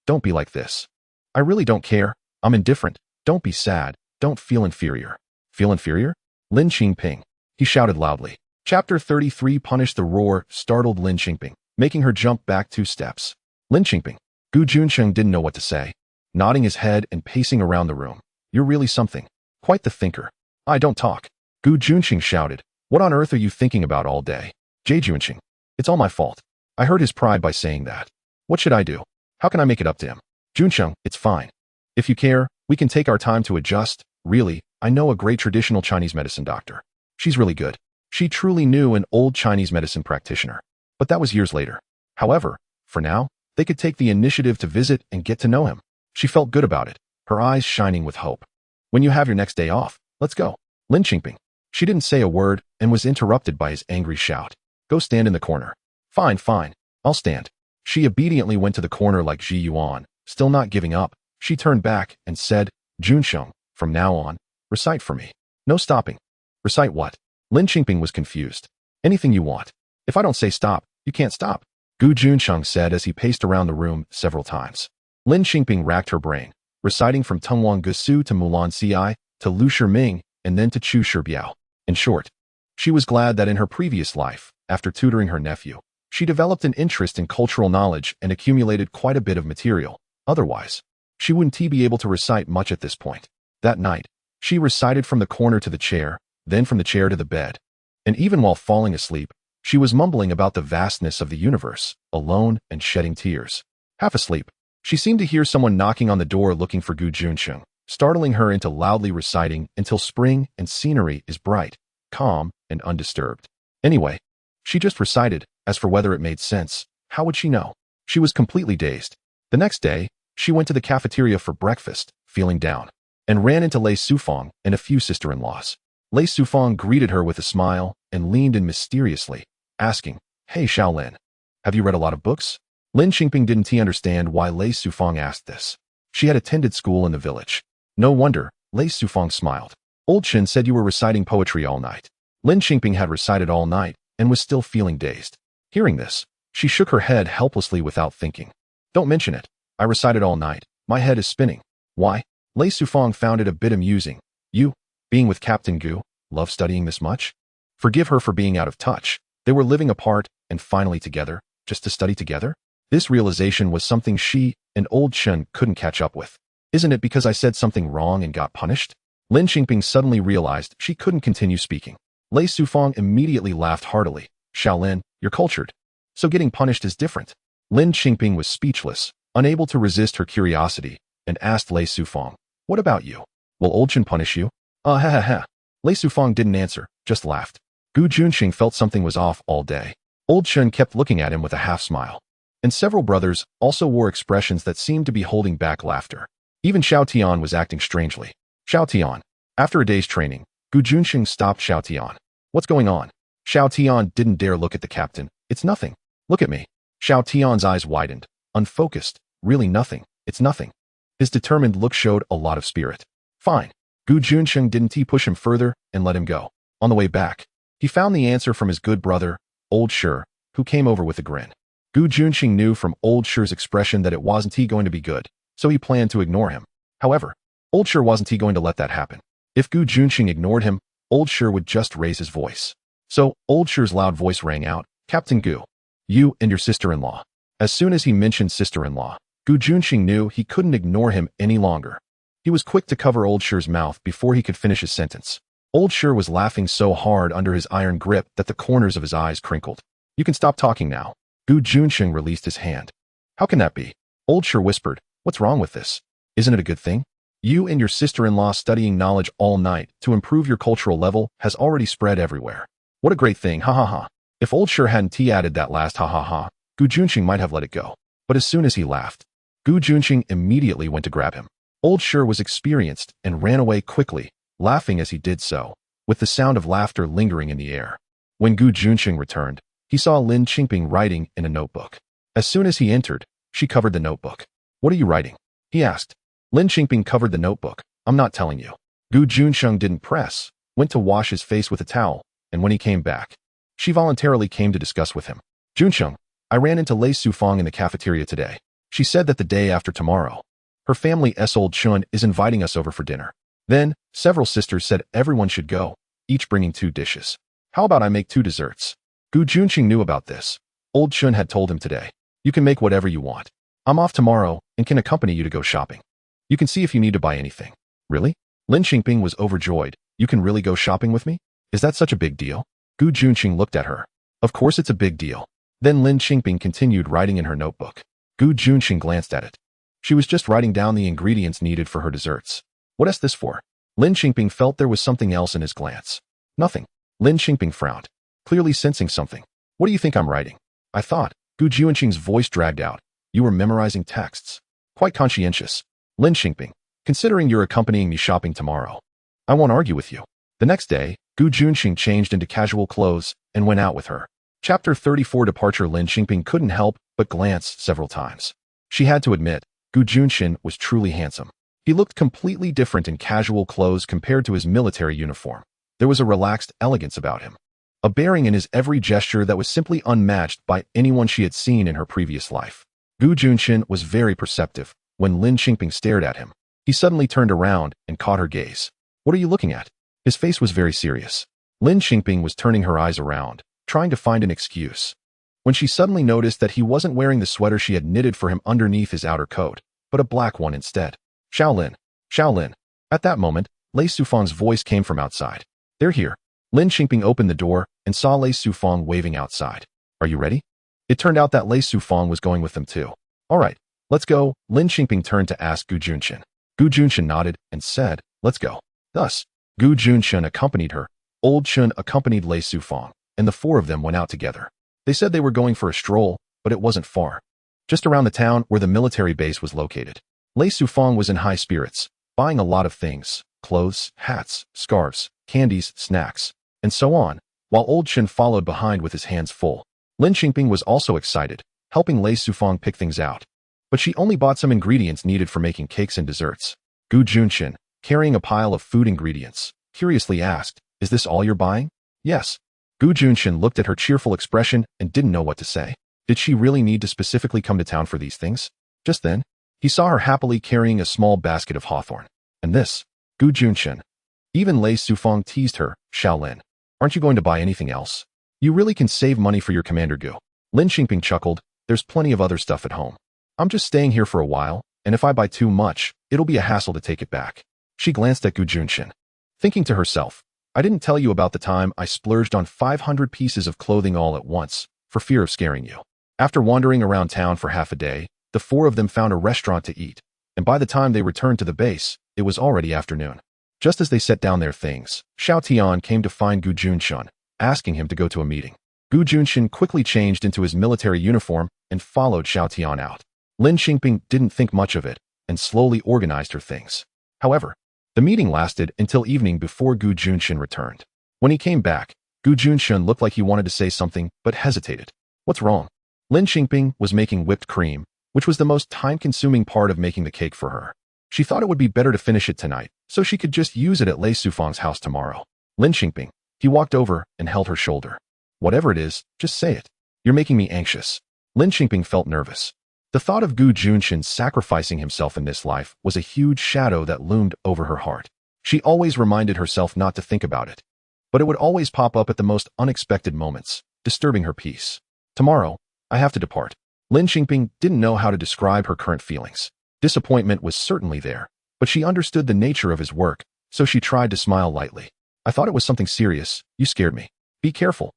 S1: don't be like this. I really don't care. I'm indifferent. Don't be sad. Don't feel inferior. Feel inferior? Lin Qingping. He shouted loudly. Chapter 33 Punish the roar startled Lin Qingping, making her jump back 2 steps. Lin Qingping. Gu Juncheng didn't know what to say, nodding his head and pacing around the room. You're really something. Quite the thinker. I don't talk. Gu Juncheng shouted. What on earth are you thinking about all day? Juncheng. It's all my fault. I hurt his pride by saying that. What should I do? How can I make it up to him? Juncheng, it's fine. If you care, we can take our time to adjust. Really, I know a great traditional Chinese medicine doctor. She's really good. She truly knew an old Chinese medicine practitioner. But that was years later. However, for now, they could take the initiative to visit and get to know him. She felt good about it, her eyes shining with hope. When you have your next day off, let's go. Lin Qingping. She didn't say a word and was interrupted by his angry shout. Go stand in the corner. Fine. I'll stand. She obediently went to the corner like Ji Yuan, still not giving up. She turned back and said, Juncheng, from now on, recite for me. No stopping. Recite what? Lin Qingping was confused. Anything you want. If I don't say stop, you can't stop. Gu Juncheng said as he paced around the room several times. Lin Qingping racked her brain, reciting from Tengwang Gusu to Mulan Ci, to Lu Shiming, and then to Chu Shibiao. In short, she was glad that in her previous life, after tutoring her nephew, she developed an interest in cultural knowledge and accumulated quite a bit of material. Otherwise, she wouldn't be able to recite much at this point. That night, she recited from the corner to the chair, then from the chair to the bed. And even while falling asleep, she was mumbling about the vastness of the universe, alone and shedding tears. Half asleep, she seemed to hear someone knocking on the door looking for Juncheng, startling her into loudly reciting until spring and scenery is bright, calm, and undisturbed. Anyway, she just recited. As for whether it made sense, how would she know? She was completely dazed. The next day, she went to the cafeteria for breakfast, feeling down, and ran into Lei Sufang and a few sister-in-laws. Lei Sufang greeted her with a smile and leaned in mysteriously, asking, "Hey Shaolin, have you read a lot of books?" Lin Qingping didn't understand why Lei Sufang asked this. She had attended school in the village. No wonder, Lei Sufang smiled. Old Chen said you were reciting poetry all night. Lin Qingping had recited all night and was still feeling dazed. Hearing this, she shook her head helplessly without thinking. Don't mention it. I recited all night. My head is spinning. Why? Lei Sufang found it a bit amusing. You, being with Captain Gu, love studying this much? Forgive her for being out of touch. They were living apart and finally together, just to study together? This realization was something she and Old Chen couldn't catch up with. Isn't it because I said something wrong and got punished? Lin Qingping suddenly realized she couldn't continue speaking. Lei Sufang immediately laughed heartily. Shaolin, you're cultured. So getting punished is different. Lin Qingping was speechless, unable to resist her curiosity, and asked Lei Sufang, what about you? Will Old Chen punish you? Ha ha ha. Lei Sufang didn't answer, just laughed. Juncheng felt something was off all day. Old Chen kept looking at him with a half-smile. And several brothers also wore expressions that seemed to be holding back laughter. Even Xiao Tian was acting strangely. Xiao Tian. After a day's training, Juncheng stopped Xiao Tian. What's going on? Xiao Tian didn't dare look at the captain. It's nothing. Look at me. Xiao Tian's eyes widened. Unfocused. Really nothing. It's nothing. His determined look showed a lot of spirit. Fine. Juncheng didn't push him further and let him go. On the way back, he found the answer from his good brother, Old Shi, who came over with a grin. Juncheng knew from Old Shi's expression that it wasn't going to be good, so he planned to ignore him. However, Old Shi wasn't going to let that happen. If Juncheng ignored him, Old Shi would just raise his voice. So, Old Shi's loud voice rang out, Captain Gu, you and your sister-in-law. As soon as he mentioned sister-in-law, Juncheng knew he couldn't ignore him any longer. He was quick to cover Old Shi's mouth before he could finish his sentence. Old Shi was laughing so hard under his iron grip that the corners of his eyes crinkled. You can stop talking now. Juncheng released his hand. How can that be? Old Shi whispered, what's wrong with this? Isn't it a good thing? You and your sister-in-law studying knowledge all night to improve your cultural level has already spread everywhere. What a great thing, ha ha ha. If Old Shi hadn't added that last ha ha ha, Juncheng might have let it go. But as soon as he laughed, Juncheng immediately went to grab him. Old Shi was experienced and ran away quickly, laughing as he did so, with the sound of laughter lingering in the air. When Juncheng returned, he saw Lin Qingping writing in a notebook. As soon as he entered, she covered the notebook. What are you writing? He asked. Lin Qingping covered the notebook. I'm not telling you. Juncheng didn't press, went to wash his face with a towel, and when he came back, she voluntarily came to discuss with him. Juncheng, I ran into Lei Sufang in the cafeteria today. She said that the day after tomorrow, her family's Old Chun is inviting us over for dinner. Then, several sisters said everyone should go, each bringing 2 dishes. How about I make 2 desserts? Juncheng knew about this. Old Chun had told him today. You can make whatever you want. I'm off tomorrow and can accompany you to go shopping. You can see if you need to buy anything. Really? Lin Qingping was overjoyed. You can really go shopping with me? Is that such a big deal? Juncheng looked at her. Of course it's a big deal. Then Lin Qingping continued writing in her notebook. Juncheng glanced at it. She was just writing down the ingredients needed for her desserts. What is this for? Lin Qingping felt there was something else in his glance. Nothing. Lin Qingping frowned, clearly sensing something. What do you think I'm writing? I thought. Juncheng's voice dragged out. You were memorizing texts. Quite conscientious. Lin Qingping, considering you're accompanying me shopping tomorrow, I won't argue with you. The next day, Juncheng changed into casual clothes and went out with her. Chapter 34 Departure. Lin Qingping couldn't help but glance several times. She had to admit, Juncheng was truly handsome. He looked completely different in casual clothes compared to his military uniform. There was a relaxed elegance about him, a bearing in his every gesture that was simply unmatched by anyone she had seen in her previous life. Juncheng was very perceptive. When Lin Qingping stared at him, he suddenly turned around and caught her gaze. What are you looking at? His face was very serious. Lin Qingping was turning her eyes around, trying to find an excuse, when she suddenly noticed that he wasn't wearing the sweater she had knitted for him underneath his outer coat, but a black one instead. Shaolin. Shaolin. At that moment, Lei Sufang's voice came from outside. They're here. Lin Qingping opened the door and saw Lei Sufang waving outside. Are you ready? It turned out that Lei Sufang was going with them too. All right, let's go. Lin Qingping turned to ask Gu Junchen. Gu Junchen nodded and said, let's go. Thus, Gu Junchen accompanied her, Old Chun accompanied Lei Sufang, and the four of them went out together. They said they were going for a stroll, but it wasn't far. Just around the town where the military base was located. Lei Sufang was in high spirits, buying a lot of things, clothes, hats, scarves, candies, snacks, and so on, while Old Chun followed behind with his hands full. Lin Qingping was also excited, helping Lei Sufang pick things out. But she only bought some ingredients needed for making cakes and desserts. Gu Junchen, carrying a pile of food ingredients, curiously asked, is this all you're buying? Yes. Gu Junchen looked at her cheerful expression and didn't know what to say. Did she really need to specifically come to town for these things? Just then, he saw her happily carrying a small basket of hawthorn. And this, Gu Junchen. Even Lei Sufang teased her, Shaolin. Aren't you going to buy anything else? You really can save money for your Commander Gu. Lin Qingping chuckled, there's plenty of other stuff at home. I'm just staying here for a while, and if I buy too much, it'll be a hassle to take it back. She glanced at Gu Junchen, thinking to herself, I didn't tell you about the time I splurged on 500 pieces of clothing all at once, for fear of scaring you. After wandering around town for half a day, the four of them found a restaurant to eat, and by the time they returned to the base, it was already afternoon. Just as they set down their things, Xiao Tian came to find Gu Junchen, asking him to go to a meeting. Gu Junchen quickly changed into his military uniform and followed Xiao Tian out. Lin Qingping didn't think much of it and slowly organized her things. However, the meeting lasted until evening before Gu Junchen returned. When he came back, Gu Junchen looked like he wanted to say something but hesitated. What's wrong? Lin Qingping was making whipped cream, which was the most time-consuming part of making the cake for her. She thought it would be better to finish it tonight, so she could just use it at Lei Sufang's house tomorrow. Lin Qingping. He walked over and held her shoulder. Whatever it is, just say it. You're making me anxious. Lin Qingping felt nervous. The thought of Gu Junchen sacrificing himself in this life was a huge shadow that loomed over her heart. She always reminded herself not to think about it, but it would always pop up at the most unexpected moments, disturbing her peace. Tomorrow, I have to depart. Lin Qingping didn't know how to describe her current feelings. Disappointment was certainly there, but she understood the nature of his work, so she tried to smile lightly. I thought it was something serious. You scared me. Be careful.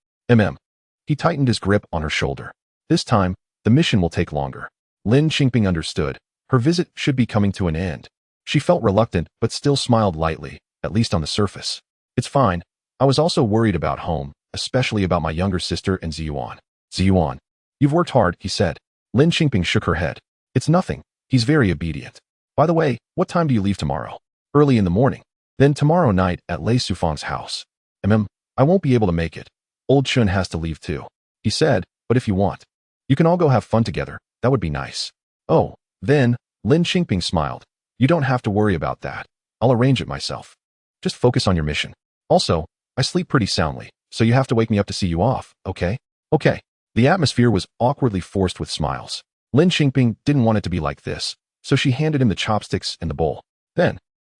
S1: He tightened his grip on her shoulder. This time, the mission will take longer. Lin Qingping understood. Her visit should be coming to an end. She felt reluctant but still smiled lightly, at least on the surface. It's fine. I was also worried about home, especially about my younger sister and Ziyuan. Ziyuan. You've worked hard, he said. Lin Qingping shook her head. It's nothing. He's very obedient. By the way, what time do you leave tomorrow? Early in the morning. Then tomorrow night at Lei Sufang's house. I won't be able to make it. Old Chun has to leave too. He said, but if you want, you can all go have fun together. That would be nice. Oh, then, Lin Qingping smiled. You don't have to worry about that. I'll arrange it myself. Just focus on your mission. Also, I sleep pretty soundly, so you have to wake me up to see you off, okay? Okay. The atmosphere was awkwardly forced with smiles. Lin Qingping didn't want it to be like this, so she handed him the chopsticks and the bowl. Then,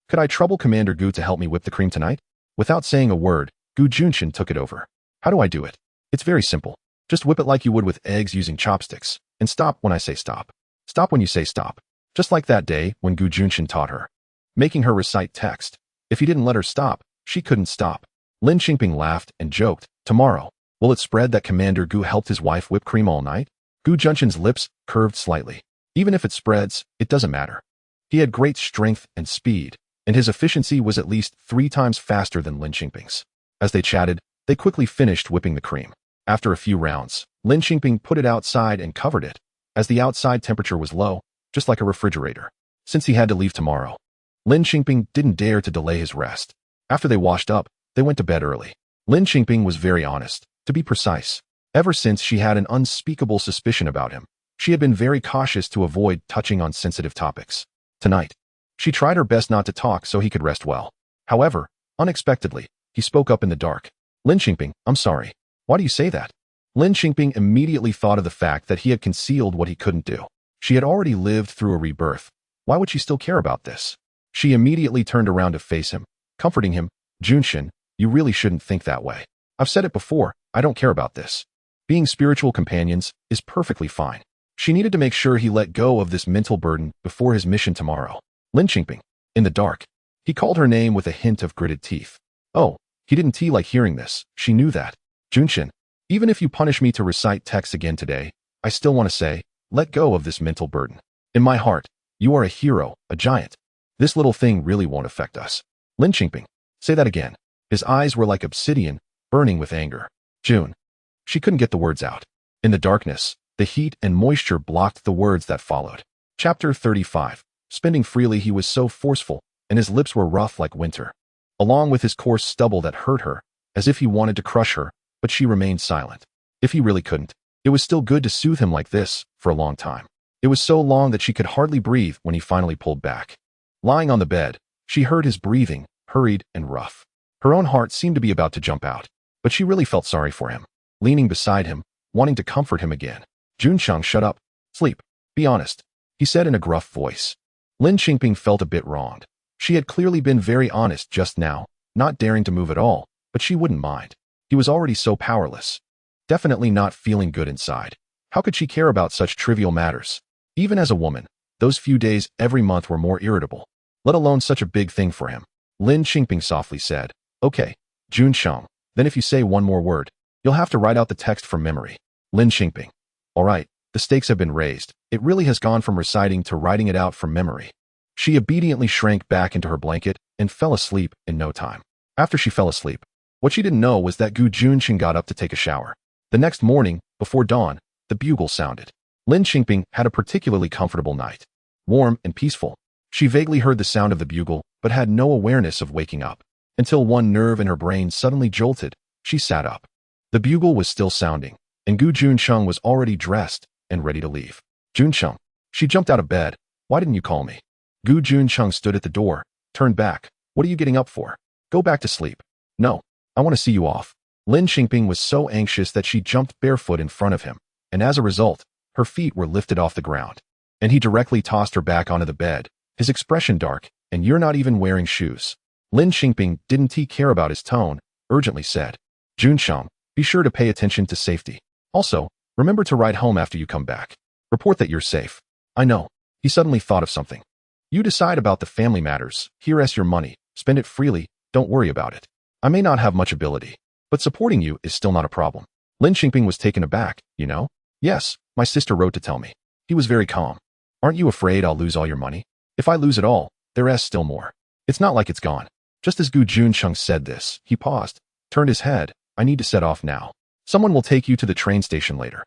S1: could I trouble Commander Gu to help me whip the cream tonight? Without saying a word, Gu Junchen took it over. How do I do it? It's very simple. Just whip it like you would with eggs using chopsticks, and stop when I say stop. Stop when you say stop. Just like that day when Gu Junchen taught her, making her recite text. If he didn't let her stop, she couldn't stop. Lin Qingping laughed and joked, tomorrow, will it spread that Commander Gu helped his wife whip cream all night? Gu Junchen's lips curved slightly. Even if it spreads, it doesn't matter. He had great strength and speed, and his efficiency was at least 3 times faster than Lin Qingping's. As they chatted, they quickly finished whipping the cream. After a few rounds, Lin Qingping put it outside and covered it, as the outside temperature was low, just like a refrigerator. Since he had to leave tomorrow, Lin Qingping didn't dare to delay his rest. After they washed up, they went to bed early. Lin Qingping was very honest, to be precise. Ever since she had an unspeakable suspicion about him, she had been very cautious to avoid touching on sensitive topics. Tonight, she tried her best not to talk so he could rest well. However, unexpectedly, he spoke up in the dark. Lin Qingping, I'm sorry. Why do you say that? Lin Qingping immediately thought of the fact that he had concealed what he couldn't do. She had already lived through a rebirth. Why would she still care about this? She immediately turned around to face him, comforting him. Junchen, you really shouldn't think that way. I've said it before, I don't care about this. Being spiritual companions is perfectly fine. She needed to make sure he let go of this mental burden before his mission tomorrow. Lin Qingping. In the dark. He called her name with a hint of gritted teeth. Oh, he didn't like hearing this. She knew that. Juncheng. Even if you punish me to recite texts again today, I still want to say, let go of this mental burden. In my heart, you are a hero, a giant. This little thing really won't affect us. Lin Qingping. Say that again. His eyes were like obsidian, burning with anger. June. She couldn't get the words out. In the darkness, the heat and moisture blocked the words that followed. Chapter 35. Spending freely, he was so forceful, and his lips were rough like winter. Along with his coarse stubble that hurt her, as if he wanted to crush her, but she remained silent. If he really couldn't, it was still good to soothe him like this for a long time. It was so long that she could hardly breathe when he finally pulled back. Lying on the bed, she heard his breathing, hurried and rough. Her own heart seemed to be about to jump out, but she really felt sorry for him. Leaning beside him, wanting to comfort him again. Juncheng, shut up. Sleep. Be honest, he said in a gruff voice. Lin Qingping felt a bit wronged. She had clearly been very honest just now, not daring to move at all, but she wouldn't mind. He was already so powerless. Definitely not feeling good inside. How could she care about such trivial matters? Even as a woman, those few days every month were more irritable, let alone such a big thing for him. Lin Qingping softly said, okay, Juncheng, then if you say one more word, you'll have to write out the text from memory. Lin Qingping. All right, the stakes have been raised. It really has gone from reciting to writing it out from memory. She obediently shrank back into her blanket and fell asleep in no time. After she fell asleep, what she didn't know was that Gu Juncheng got up to take a shower. The next morning, before dawn, the bugle sounded. Lin Qingping had a particularly comfortable night. Warm and peaceful. She vaguely heard the sound of the bugle, but had no awareness of waking up. Until one nerve in her brain suddenly jolted, she sat up. The bugle was still sounding, and Gu Juncheng was already dressed and ready to leave. Juncheng. She jumped out of bed. Why didn't you call me? Gu Juncheng stood at the door, turned back. What are you getting up for? Go back to sleep. No, I want to see you off. Lin Qingping was so anxious that she jumped barefoot in front of him, and as a result, her feet were lifted off the ground. And he directly tossed her back onto the bed, his expression dark, and you're not even wearing shoes. Lin Qingping didn't care about his tone, urgently said. Juncheng, be sure to pay attention to safety. Also, remember to ride home after you come back. Report that you're safe. I know. He suddenly thought of something. You decide about the family matters. Here's your money. Spend it freely. Don't worry about it. I may not have much ability, but supporting you is still not a problem. Lin Qingping was taken aback, you know? Yes, my sister wrote to tell me. He was very calm. Aren't you afraid I'll lose all your money? If I lose it all, there's still more. It's not like it's gone. Just as Gu Juncheng said this, he paused, turned his head. I need to set off now. Someone will take you to the train station later.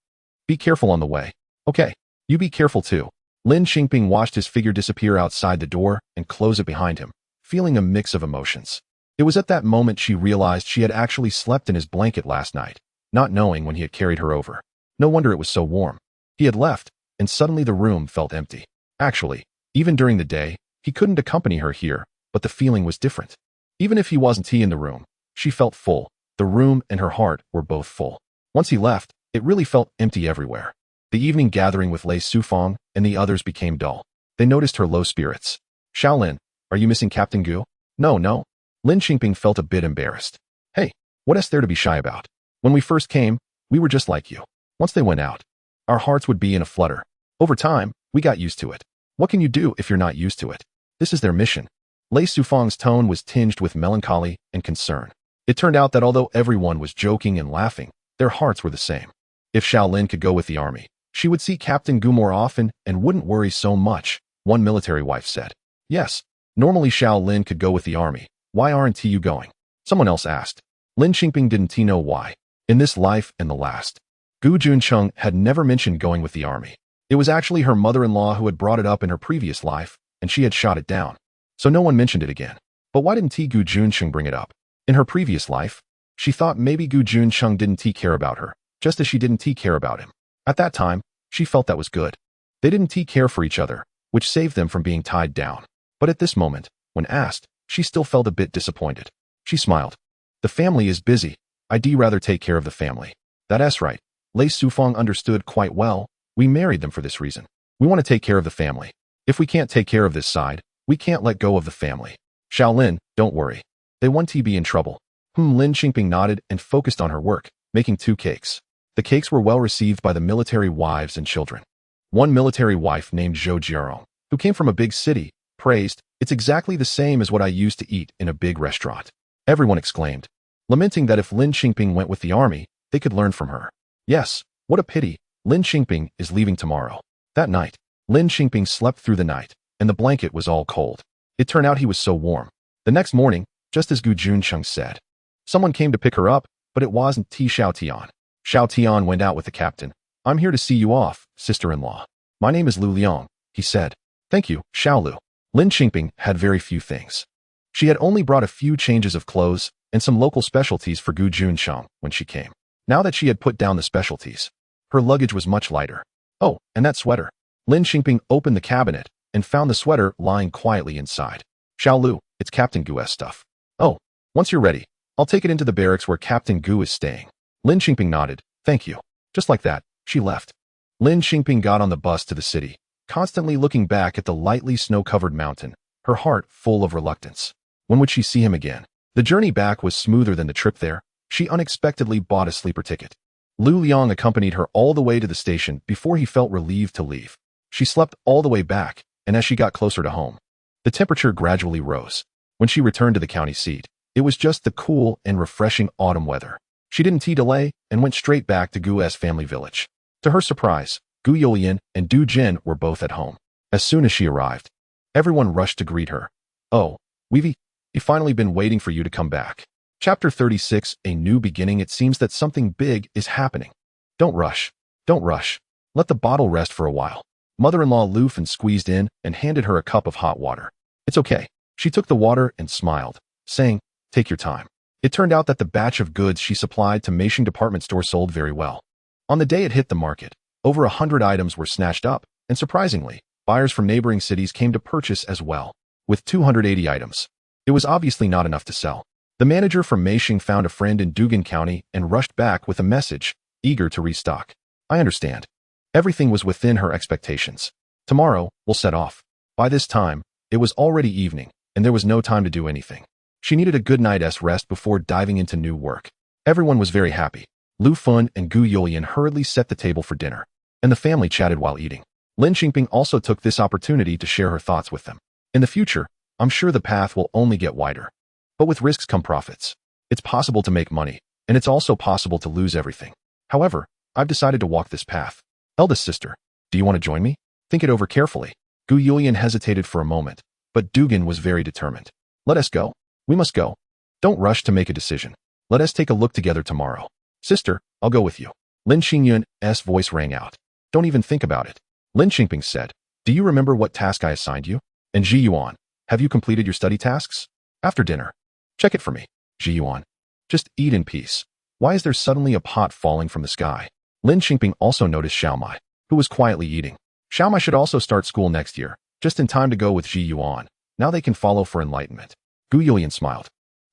S1: Be careful on the way. Okay, you be careful too. Lin Qingping watched his figure disappear outside the door and close it behind him, feeling a mix of emotions. It was at that moment she realized she had actually slept in his blanket last night, not knowing when he had carried her over. No wonder it was so warm. He had left, and suddenly the room felt empty. Actually, even during the day, he couldn't accompany her here, but the feeling was different. Even if he wasn't in the room, she felt full. The room and her heart were both full. Once he left, it really felt empty everywhere. The evening gathering with Lei Sufang and the others became dull. They noticed her low spirits. Shaolin, are you missing Captain Gu? No. Lin Qingping felt a bit embarrassed. Hey, what is there to be shy about? When we first came, we were just like you. Once they went out, our hearts would be in a flutter. Over time, we got used to it. What can you do if you're not used to it? This is their mission. Lei Sufang's tone was tinged with melancholy and concern. It turned out that although everyone was joking and laughing, their hearts were the same. If Shaolin could go with the army, she would see Captain Gu more often and wouldn't worry so much, one military wife said. Yes, normally Shaolin could go with the army. Why aren't you going? Someone else asked. Lin Qingping didn't know why. In this life and the last, Gu Juncheng had never mentioned going with the army. It was actually her mother-in-law who had brought it up in her previous life, and she had shot it down. So no one mentioned it again. But why didn't Gu Juncheng bring it up? In her previous life, she thought maybe Gu Juncheng didn't care about her, just as she didn't care about him. At that time, she felt that was good. They didn't care for each other, which saved them from being tied down. But at this moment, when asked, she still felt a bit disappointed. She smiled. The family is busy. I'd rather take care of the family. That's right. Lei Sufang understood quite well. We married them for this reason. We want to take care of the family. If we can't take care of this side, we can't let go of the family. Shaolin, don't worry. They won't be in trouble. Lin Qingping nodded and focused on her work, making 2 cakes. The cakes were well received by the military wives and children. One military wife named Zhou Jiarong, who came from a big city, praised, "It's exactly the same as what I used to eat in a big restaurant." Everyone exclaimed, lamenting that if Lin Qingping went with the army, they could learn from her. Yes, what a pity, Lin Qingping is leaving tomorrow. That night, Lin Qingping slept through the night, and the blanket was all cold. It turned out he was so warm. The next morning, just as Juncheng said, someone came to pick her up, but it wasn't Xiao Tian. Xiao Tian went out with the captain. "I'm here to see you off, sister-in-law. My name is Lu Liang," he said. "Thank you, Xiao Lu." Lin Qingping had very few things. She had only brought a few changes of clothes and some local specialties for Juncheng when she came. Now that she had put down the specialties, her luggage was much lighter. Oh, and that sweater. Lin Qingping opened the cabinet and found the sweater lying quietly inside. "Xiao Lu, it's Captain Gu's stuff." "Oh, once you're ready, I'll take it into the barracks where Captain Gu is staying." Lin Qingping nodded. "Thank you." Just like that, she left. Lin Qingping got on the bus to the city, constantly looking back at the lightly snow-covered mountain, her heart full of reluctance. When would she see him again? The journey back was smoother than the trip there. She unexpectedly bought a sleeper ticket. Lu Liang accompanied her all the way to the station before he felt relieved to leave. She slept all the way back, and as she got closer to home, the temperature gradually rose. When she returned to the county seat, it was just the cool and refreshing autumn weather. She didn't delay and went straight back to Gu's family village. To her surprise, Gu Youlian and Du Jin were both at home. As soon as she arrived, everyone rushed to greet her. "Oh, we've finally been waiting for you to come back." Chapter 36, A New Beginning. It seems that something big is happening. Don't rush. Don't rush. Let the bottle rest for a while. Mother-in-law Lu Fan squeezed in and handed her a cup of hot water. "It's okay." She took the water and smiled, saying, "Take your time." It turned out that the batch of goods she supplied to Meisheng department store sold very well. On the day it hit the market, over 100 items were snatched up, and surprisingly, buyers from neighboring cities came to purchase as well. With 280 items, it was obviously not enough to sell. The manager from Meisheng found a friend in Dugan County and rushed back with a message, eager to restock. I understand. Everything was within her expectations. Tomorrow, we'll set off. By this time, it was already evening, and there was no time to do anything. She needed a good night's rest before diving into new work. Everyone was very happy. Lu Fan and Gu Youlian hurriedly set the table for dinner, and the family chatted while eating. Lin Qingping also took this opportunity to share her thoughts with them. In the future, I'm sure the path will only get wider. But with risks come profits. It's possible to make money, and it's also possible to lose everything. However, I've decided to walk this path. Eldest sister, do you want to join me? Think it over carefully. Gu Youlian hesitated for a moment, but Dugan was very determined. Let us go. We must go. Don't rush to make a decision. Let us take a look together tomorrow. Sister, I'll go with you. Lin Qingyun's voice rang out. Don't even think about it. Lin Qingping said, do you remember what task I assigned you? And Ji Yuan, have you completed your study tasks? After dinner. Check it for me. Ji Yuan. Just eat in peace. Why is there suddenly a pot falling from the sky? Lin Qingping also noticed Xiaomai, who was quietly eating. Xiaomai should also start school next year, just in time to go with Ji Yuan. Now they can follow for enlightenment. Gu Youlian smiled.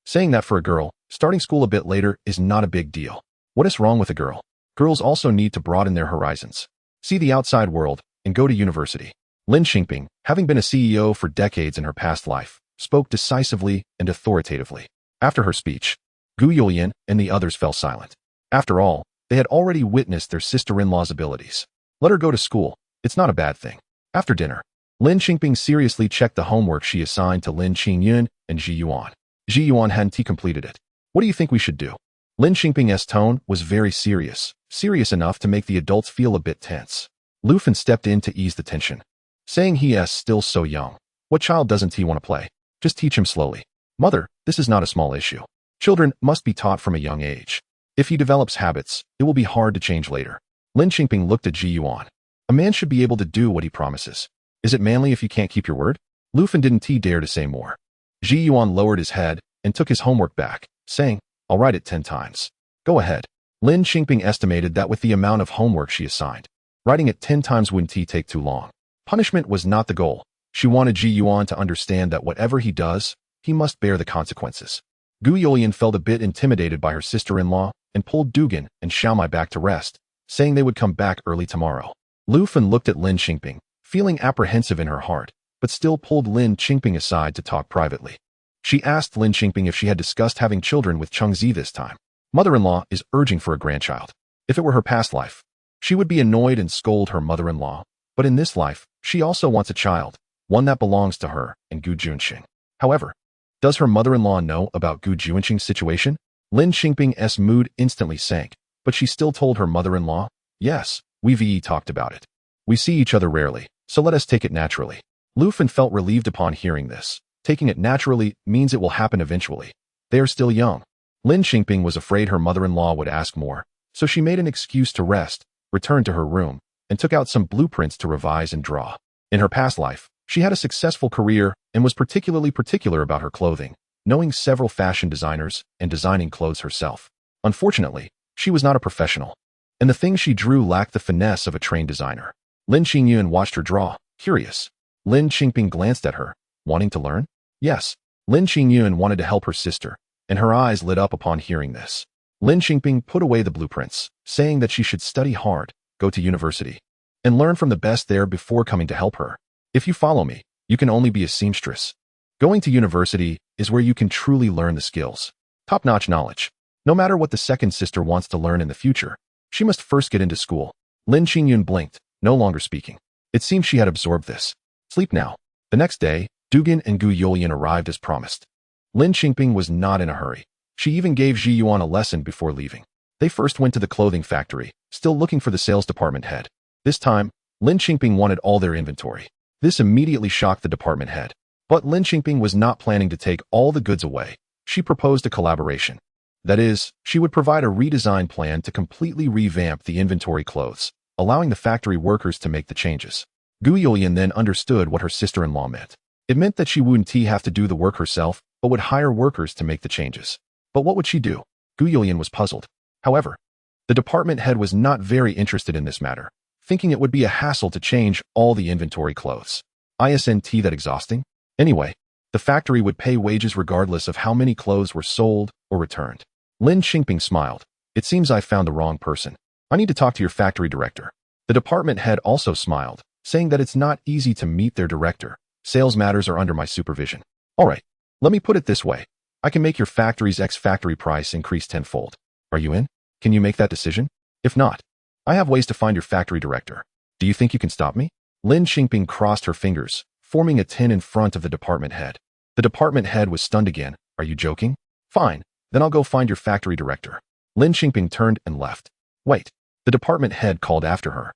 S1: Saying that for a girl, starting school a bit later is not a big deal. What is wrong with a girl? Girls also need to broaden their horizons. See the outside world, and go to university. Lin Qingping, having been a CEO for decades in her past life, spoke decisively and authoritatively. After her speech, Gu Youlian and the others fell silent. After all, they had already witnessed their sister-in-law's abilities. Let her go to school. It's not a bad thing. After dinner, Lin Qingping seriously checked the homework she assigned to Lin Qingyun and Ji Yuan. Ji Yuan hadn't completed it. What do you think we should do? Lin Qingping's tone was very serious enough to make the adults feel a bit tense. Lu Fan stepped in to ease the tension, saying he is still so young. What child doesn't he want to play? Just teach him slowly. Mother, this is not a small issue. Children must be taught from a young age. If he develops habits, it will be hard to change later. Lin Qingping looked at Ji Yuan. A man should be able to do what he promises. Is it manly if you can't keep your word? Lu Fan didn't dare to say more. Ji Yuan lowered his head and took his homework back, saying, I'll write it 10 times. Go ahead. Lin Qingping estimated that with the amount of homework she assigned, writing it 10 times wouldn't take too long. Punishment was not the goal. She wanted Ji Yuan to understand that whatever he does, he must bear the consequences. Gu Youlian felt a bit intimidated by her sister-in-law and pulled Dugan and Xiaomai back to rest, saying they would come back early tomorrow. Lu Fan looked at Lin Qingping, feeling apprehensive in her heart, but still pulled Lin Qingping aside to talk privately. She asked Lin Qingping if she had discussed having children with Chengzi this time. Mother-in-law is urging for a grandchild. If it were her past life, she would be annoyed and scold her mother-in-law, but in this life, she also wants a child, one that belongs to her and Gu Juncheng. However, does her mother-in-law know about Gu Juncheng's situation? Lin Qingping's mood instantly sank, but she still told her mother-in-law, yes, we've talked about it. We see each other rarely, so let us take it naturally. Lu Fan felt relieved upon hearing this. Taking it naturally means it will happen eventually. They are still young. Lin Qingping was afraid her mother-in-law would ask more, so she made an excuse to rest, returned to her room, and took out some blueprints to revise and draw. In her past life, she had a successful career and was particularly particular about her clothing, knowing several fashion designers and designing clothes herself. Unfortunately, she was not a professional, and the things she drew lacked the finesse of a trained designer. Lin Qingyun watched her draw, curious. Lin Qingping glanced at her, wanting to learn? Yes. Lin Qingyun wanted to help her sister, and her eyes lit up upon hearing this. Lin Qingping put away the blueprints, saying that she should study hard, go to university, and learn from the best there before coming to help her. If you follow me, you can only be a seamstress. Going to university is where you can truly learn the skills. Top-notch knowledge. No matter what the second sister wants to learn in the future, she must first get into school. Lin Qingyun blinked, no longer speaking. It seemed she had absorbed this. Sleep now. The next day, Dugan and Gu Youlian arrived as promised. Lin Qingping was not in a hurry. She even gave Ji Yuan a lesson before leaving. They first went to the clothing factory, still looking for the sales department head. This time, Lin Qingping wanted all their inventory. This immediately shocked the department head. But Lin Qingping was not planning to take all the goods away. She proposed a collaboration. That is, she would provide a redesign plan to completely revamp the inventory clothes, allowing the factory workers to make the changes. Gu Youlian then understood what her sister-in-law meant. It meant that she wouldn't have to do the work herself, but would hire workers to make the changes. But what would she do? Gu Youlian was puzzled. However, the department head was not very interested in this matter, thinking it would be a hassle to change all the inventory clothes. Isn't that exhausting? Anyway, the factory would pay wages regardless of how many clothes were sold or returned. Lin Qingping smiled. It seems I found the wrong person. I need to talk to your factory director. The department head also smiled, saying that it's not easy to meet their director. Sales matters are under my supervision. All right, let me put it this way. I can make your factory's ex-factory price increase tenfold. Are you in? Can you make that decision? If not, I have ways to find your factory director. Do you think you can stop me? Lin Qingping crossed her fingers, forming a 10 in front of the department head. The department head was stunned again. Are you joking? Fine, then I'll go find your factory director. Lin Qingping turned and left. Wait, the department head called after her.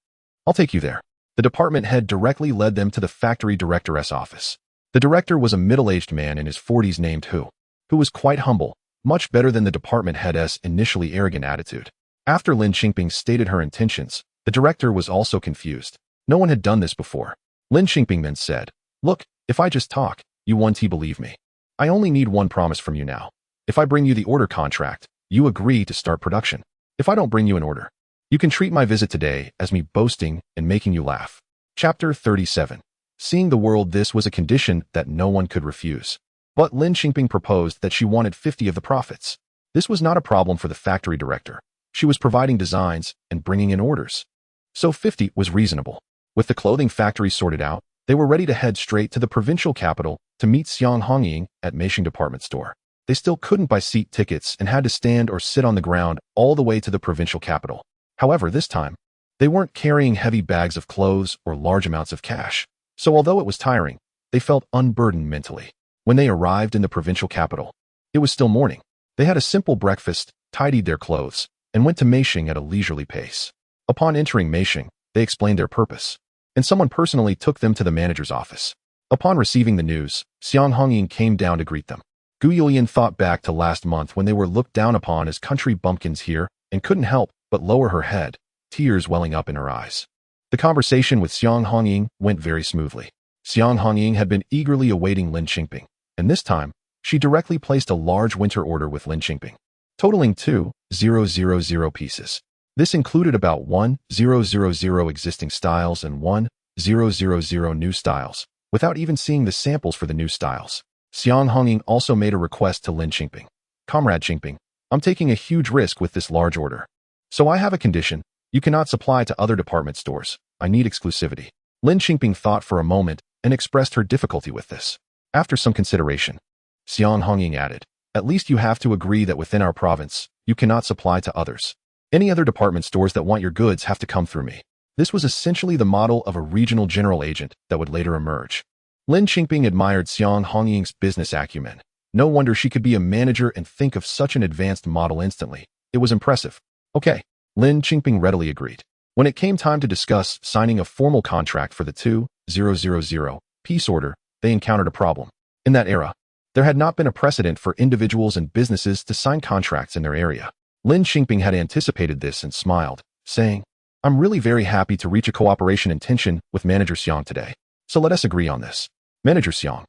S1: I'll take you there. The department head directly led them to the factory director's office. The director was a middle-aged man in his 40s named Hu was quite humble, much better than the department head's initially arrogant attitude. After Lin Qingping stated her intentions, the director was also confused. No one had done this before. Lin Qingping then said, look, if I just talk, you won't believe me. I only need one promise from you now. If I bring you the order contract, you agree to start production. If I don't bring you an order, you can treat my visit today as me boasting and making you laugh. Chapter 37. Seeing the world. This was a condition that no one could refuse. But Lin Qingping proposed that she wanted 50 of the profits. This was not a problem for the factory director. She was providing designs and bringing in orders. So 50 was reasonable. With the clothing factory sorted out, they were ready to head straight to the provincial capital to meet Xiang Hongying at Meisheng department store. They still couldn't buy seat tickets and had to stand or sit on the ground all the way to the provincial capital. However, this time, they weren't carrying heavy bags of clothes or large amounts of cash. So although it was tiring, they felt unburdened mentally. When they arrived in the provincial capital, it was still morning. They had a simple breakfast, tidied their clothes, and went to Meisheng at a leisurely pace. Upon entering Meisheng, they explained their purpose, and someone personally took them to the manager's office. Upon receiving the news, Xiang Hongying came down to greet them. Gu Youlian thought back to last month when they were looked down upon as country bumpkins here and couldn't help but lower her head, tears welling up in her eyes. The conversation with Xiang Hongying went very smoothly. Xiang Hongying had been eagerly awaiting Lin Qingping, and this time, she directly placed a large winter order with Lin Qingping, totaling 2,000 pieces. This included about 1,000 existing styles and 1,000 new styles, without even seeing the samples for the new styles. Xiang Hongying also made a request to Lin Qingping. Comrade Qingping, I'm taking a huge risk with this large order. So I have a condition. You cannot supply to other department stores. I need exclusivity. Lin Qingping thought for a moment and expressed her difficulty with this. After some consideration, Xiang Hongying added, At least you have to agree that within our province, you cannot supply to others. Any other department stores that want your goods have to come through me. This was essentially the model of a regional general agent that would later emerge. Lin Qingping admired Xiang Hongying's business acumen. No wonder she could be a manager and think of such an advanced model instantly. It was impressive. Okay, Lin Qingping readily agreed. When it came time to discuss signing a formal contract for the 2000 peace order, they encountered a problem. In that era, there had not been a precedent for individuals and businesses to sign contracts in their area. Lin Qingping had anticipated this and smiled, saying, I'm really very happy to reach a cooperation intention with Manager Xiang today. So let us agree on this. Manager Xiang,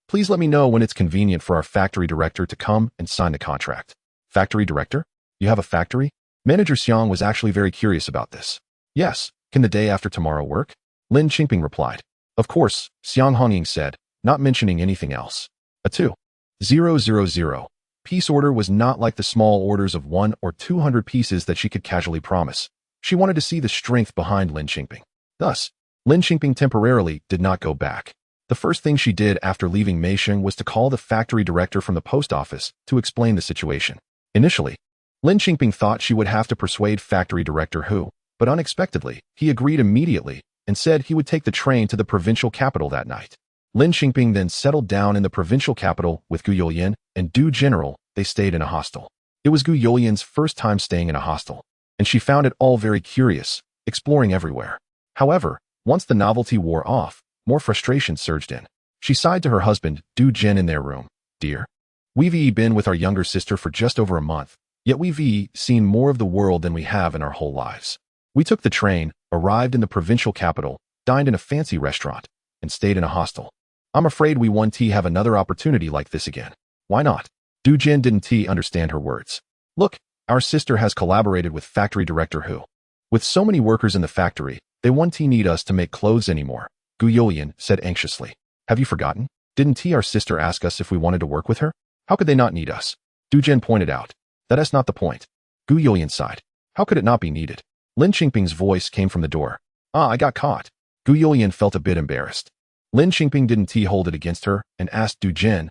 S1: please let me know when it's convenient for our factory director to come and sign the contract. Factory director? You have a factory? Manager Xiang was actually very curious about this. Yes, can the day after tomorrow work? Lin Qingping replied. Of course, Xiang Hongying said, not mentioning anything else. A 2000 peace order was not like the small orders of 1 or 200 pieces that she could casually promise. She wanted to see the strength behind Lin Qingping. Thus, Lin Qingping temporarily did not go back. The first thing she did after leaving Meisheng was to call the factory director from the post office to explain the situation. Initially, Lin Qingping thought she would have to persuade factory director Hu, but unexpectedly, he agreed immediately and said he would take the train to the provincial capital that night. Lin Qingping then settled down in the provincial capital with Gu Youlian and Du General. They stayed in a hostel. It was Gu Youlian's first time staying in a hostel, and she found it all very curious, exploring everywhere. However, once the novelty wore off, more frustration surged in. She sighed to her husband, Du Jin, in their room. Dear, we've been with our younger sister for just over a month, yet we've seen more of the world than we have in our whole lives. We took the train, arrived in the provincial capital, dined in a fancy restaurant, and stayed in a hostel. I'm afraid we won't have another opportunity like this again. Why not? Du Jin didn't understand her words. Look, our sister has collaborated with factory director Hu. With so many workers in the factory, they won't need us to make clothes anymore, Gu Youlian said anxiously. Have you forgotten? Didn't our sister ask us if we wanted to work with her? How could they not need us? Du Jin pointed out. That's not the point. Gu Youlian sighed. How could it not be needed? Lin Qingping's voice came from the door. I got caught. Gu Youlian felt a bit embarrassed. Lin Qingping didn't hold it against her and asked Du Jin,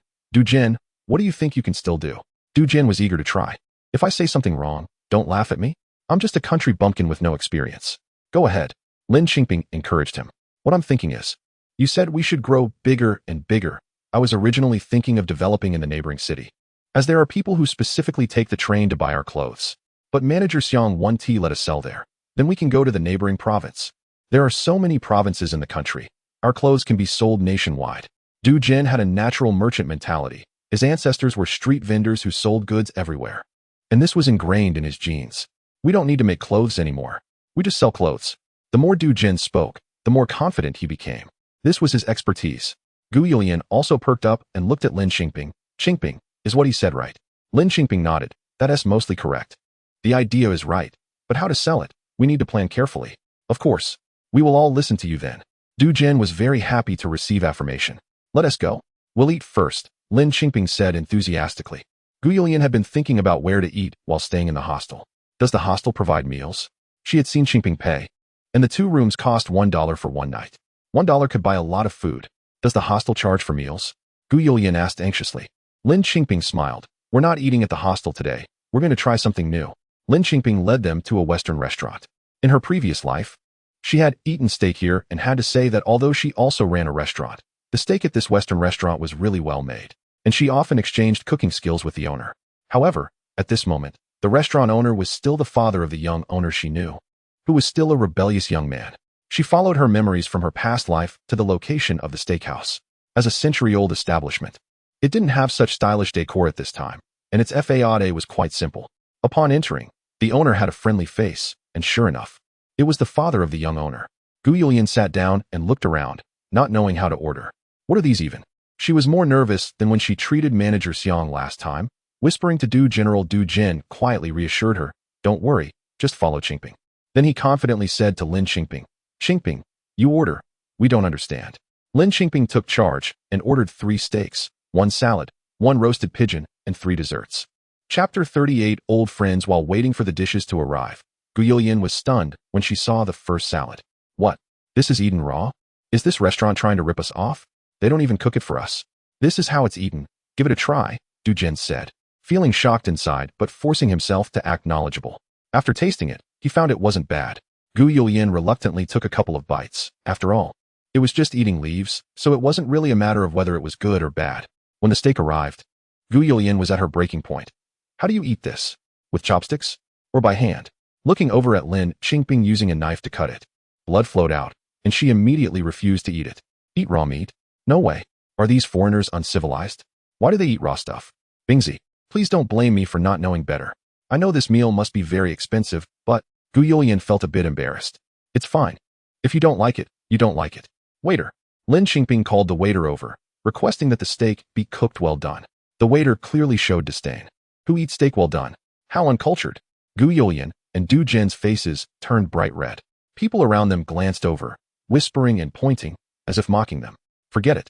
S1: what do you think you can still do? Du Jin was eager to try. If I say something wrong, don't laugh at me. I'm just a country bumpkin with no experience. Go ahead. Lin Qingping encouraged him. What I'm thinking is, you said we should grow bigger and bigger. I was originally thinking of developing in the neighboring city, as there are people who specifically take the train to buy our clothes. But Manager Xiang won't let us sell there. Then we can go to the neighboring province. There are so many provinces in the country. Our clothes can be sold nationwide. Du Jin had a natural merchant mentality. His ancestors were street vendors who sold goods everywhere. And this was ingrained in his genes. We don't need to make clothes anymore. We just sell clothes. The more Du Jin spoke, the more confident he became. This was his expertise. Gu Youlian also perked up and looked at Lin Qingping. Qingping, is what he said right? Lin Qingping nodded. That's mostly correct. The idea is right, but how to sell it? We need to plan carefully. Of course. We will all listen to you then. Du Jin was very happy to receive affirmation. Let us go. We'll eat first, Lin Qingping said enthusiastically. Gu Youlian had been thinking about where to eat while staying in the hostel. Does the hostel provide meals? She had seen Qingping pay, and the 2 rooms cost $1 for one night. $1 could buy a lot of food. Does the hostel charge for meals? Gu Youlian asked anxiously. Lin Qingping smiled. We're not eating at the hostel today. We're going to try something new. Lin Qingping led them to a Western restaurant. In her previous life, she had eaten steak here and had to say that although she also ran a restaurant, the steak at this Western restaurant was really well made, and she often exchanged cooking skills with the owner. However, at this moment, the restaurant owner was still the father of the young owner she knew, who was still a rebellious young man. She followed her memories from her past life to the location of the steakhouse. As a century-old establishment, it didn't have such stylish decor at this time, and its facade was quite simple. Upon entering, the owner had a friendly face, and sure enough, it was the father of the young owner. Gu Youlian sat down and looked around, not knowing how to order. What are these even? She was more nervous than when she treated Manager Xiang last time. Whispering to General Du Jin quietly reassured her, don't worry, just follow Qingping. Then he confidently said to Lin Qingping, Qingping, you order. We don't understand. Lin Qingping took charge and ordered 3 steaks, 1 salad, 1 roasted pigeon, and 3 desserts. Chapter 38 Old Friends. While waiting for the dishes to arrive, Gu Youlian was stunned when she saw the first salad. What? This is eaten raw? Is this restaurant trying to rip us off? They don't even cook it for us. This is how it's eaten. Give it a try, Du Jin said. feeling shocked inside but forcing himself to act knowledgeable. After tasting it, he found it wasn't bad. Gu Yulian reluctantly took a couple of bites. After all, it was just eating leaves, so it wasn't really a matter of whether it was good or bad. When the steak arrived, Gu Yulian was at her breaking point. How do you eat this? With chopsticks? Or by hand? Looking over at Lin Qingping using a knife to cut it. Blood flowed out, and she immediately refused to eat it. Eat raw meat? No way. Are these foreigners uncivilized? Why do they eat raw stuff? Bingzi, please don't blame me for not knowing better. I know this meal must be very expensive, but Gu Yulian felt a bit embarrassed. It's fine. If you don't like it, you don't like it. Waiter. Lin Qingping called the waiter over, requesting that the steak be cooked well done. The waiter clearly showed disdain. Who eats steak well done? How uncultured. Gu Yulian and Du Jin's faces turned bright red. People around them glanced over, whispering and pointing, as if mocking them. Forget it.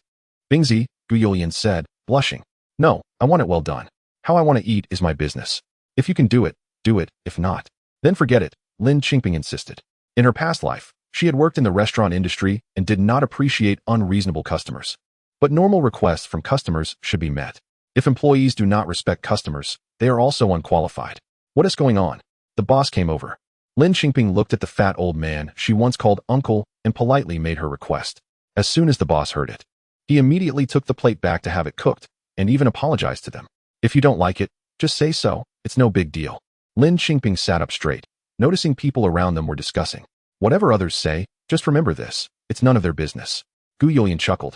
S1: Bingzi, Gu Yulian said, blushing. No, I want it well done. How I want to eat is my business. If you can do it, do it. If not, then forget it, Lin Qingping insisted. In her past life, she had worked in the restaurant industry and did not appreciate unreasonable customers. But normal requests from customers should be met. If employees do not respect customers, they are also unqualified. What is going on? The boss came over. Lin Qingping looked at the fat old man she once called uncle and politely made her request. As soon as the boss heard it, he immediately took the plate back to have it cooked and even apologized to them. If you don't like it, just say so. It's no big deal. Lin Qingping sat up straight, noticing people around them were discussing. Whatever others say, just remember this. It's none of their business. Gu Yulian chuckled.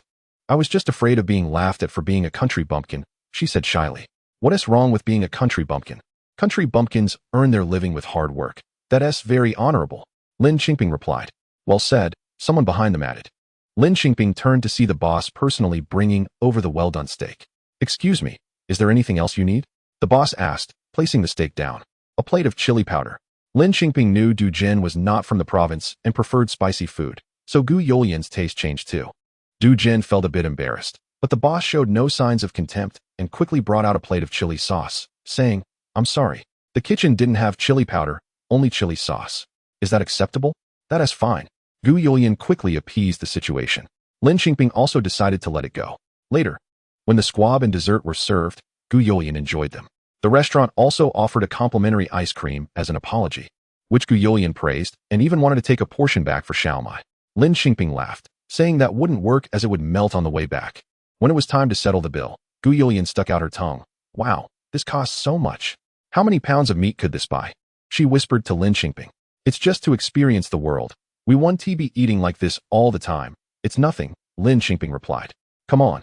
S1: I was just afraid of being laughed at for being a country bumpkin, she said shyly. What is wrong with being a country bumpkin? Country bumpkins earn their living with hard work. That's very honorable. Lin Qingping replied. Well said, someone behind them added. Lin Qingping turned to see the boss personally bringing over the well-done steak. Excuse me, is there anything else you need? The boss asked, placing the steak down. A plate of chili powder. Lin Qingping knew Du Jin was not from the province and preferred spicy food, so Gu Yulian's taste changed too. Du Jin felt a bit embarrassed, but the boss showed no signs of contempt and quickly brought out a plate of chili sauce, saying, I'm sorry. The kitchen didn't have chili powder, only chili sauce. Is that acceptable? That is fine. Gu Yulian quickly appeased the situation. Lin Qingping also decided to let it go. Later, when the squab and dessert were served, Gu Yulian enjoyed them. The restaurant also offered a complimentary ice cream as an apology, which Gu Yulian praised and even wanted to take a portion back for Xiaomai. Lin Qingping laughed, saying that wouldn't work as it would melt on the way back. When it was time to settle the bill, Gu Yulian stuck out her tongue. Wow, this costs so much. How many pounds of meat could this buy? She whispered to Lin Qingping. It's just to experience the world. We want to be eating like this all the time. It's nothing, Lin Qingping replied. Come on.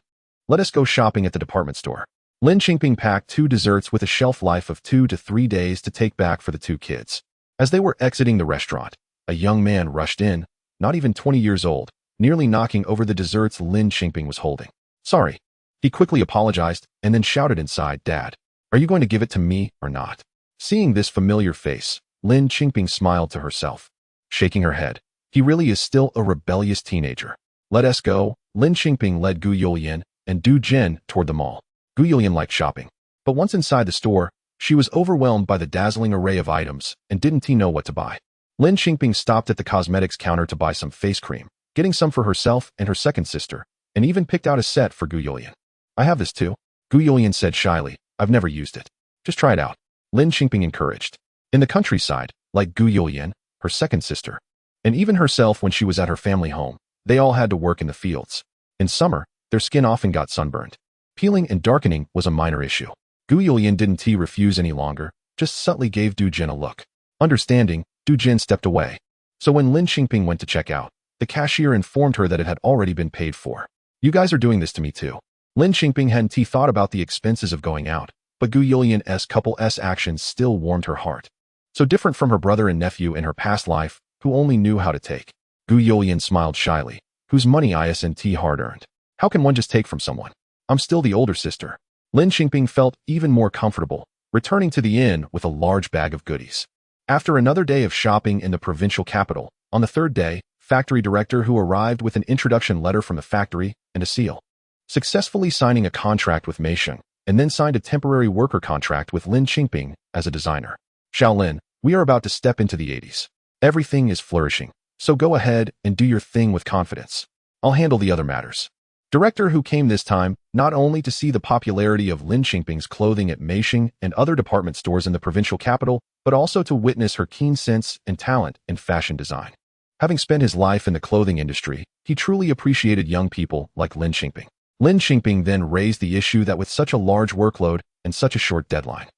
S1: Let us go shopping at the department store. Lin Qingping packed 2 desserts with a shelf life of 2 to 3 days to take back for the 2 kids. As they were exiting the restaurant, a young man rushed in, not even 20 years old, nearly knocking over the desserts Lin Qingping was holding. Sorry. He quickly apologized and then shouted inside, Dad, are you going to give it to me or not? Seeing this familiar face, Lin Qingping smiled to herself, shaking her head. He really is still a rebellious teenager. Let us go. Lin Qingping led Gu Yulian and Du Jin toward the mall. Gu Yulian liked shopping, but once inside the store, she was overwhelmed by the dazzling array of items and didn't know what to buy. Lin Qingping stopped at the cosmetics counter to buy some face cream, getting some for herself and her second sister, and even picked out a set for Gu Yulian. I have this too, Gu Yulian said shyly. I've never used it. Just try it out. Lin Qingping encouraged. In the countryside, like Gu Yulian, her second sister, and even herself when she was at her family home, they all had to work in the fields. In summer, their skin often got sunburned. Peeling and darkening was a minor issue. Gu Yulian didn't refuse any longer, just subtly gave Du Jin a look. Understanding, Du Jin stepped away. So when Lin Qingping went to check out, the cashier informed her that it had already been paid for. You guys are doing this to me too. Lin Qingping hadn't thought about the expenses of going out, but Gu Yulian's couple's actions still warmed her heart. So different from her brother and nephew in her past life, who only knew how to take. Gu Yulian smiled shyly, whose money isn't hard-earned. How can one just take from someone? I'm still the older sister. Lin Qingping felt even more comfortable, returning to the inn with a large bag of goodies. After another day of shopping in the provincial capital, on the 3rd day, factory director who arrived with an introduction letter from the factory and a seal, successfully signing a contract with Meisheng, and then signed a temporary worker contract with Lin Qingping as a designer. Shaolin, we are about to step into the 80s. Everything is flourishing, so go ahead and do your thing with confidence. I'll handle the other matters. Director who came this time not only to see the popularity of Lin Qingping's clothing at Meisheng and other department stores in the provincial capital, but also to witness her keen sense and talent in fashion design. Having spent his life in the clothing industry, he truly appreciated young people like Lin Qingping. Lin Qingping then raised the issue that with such a large workload and such a short deadline,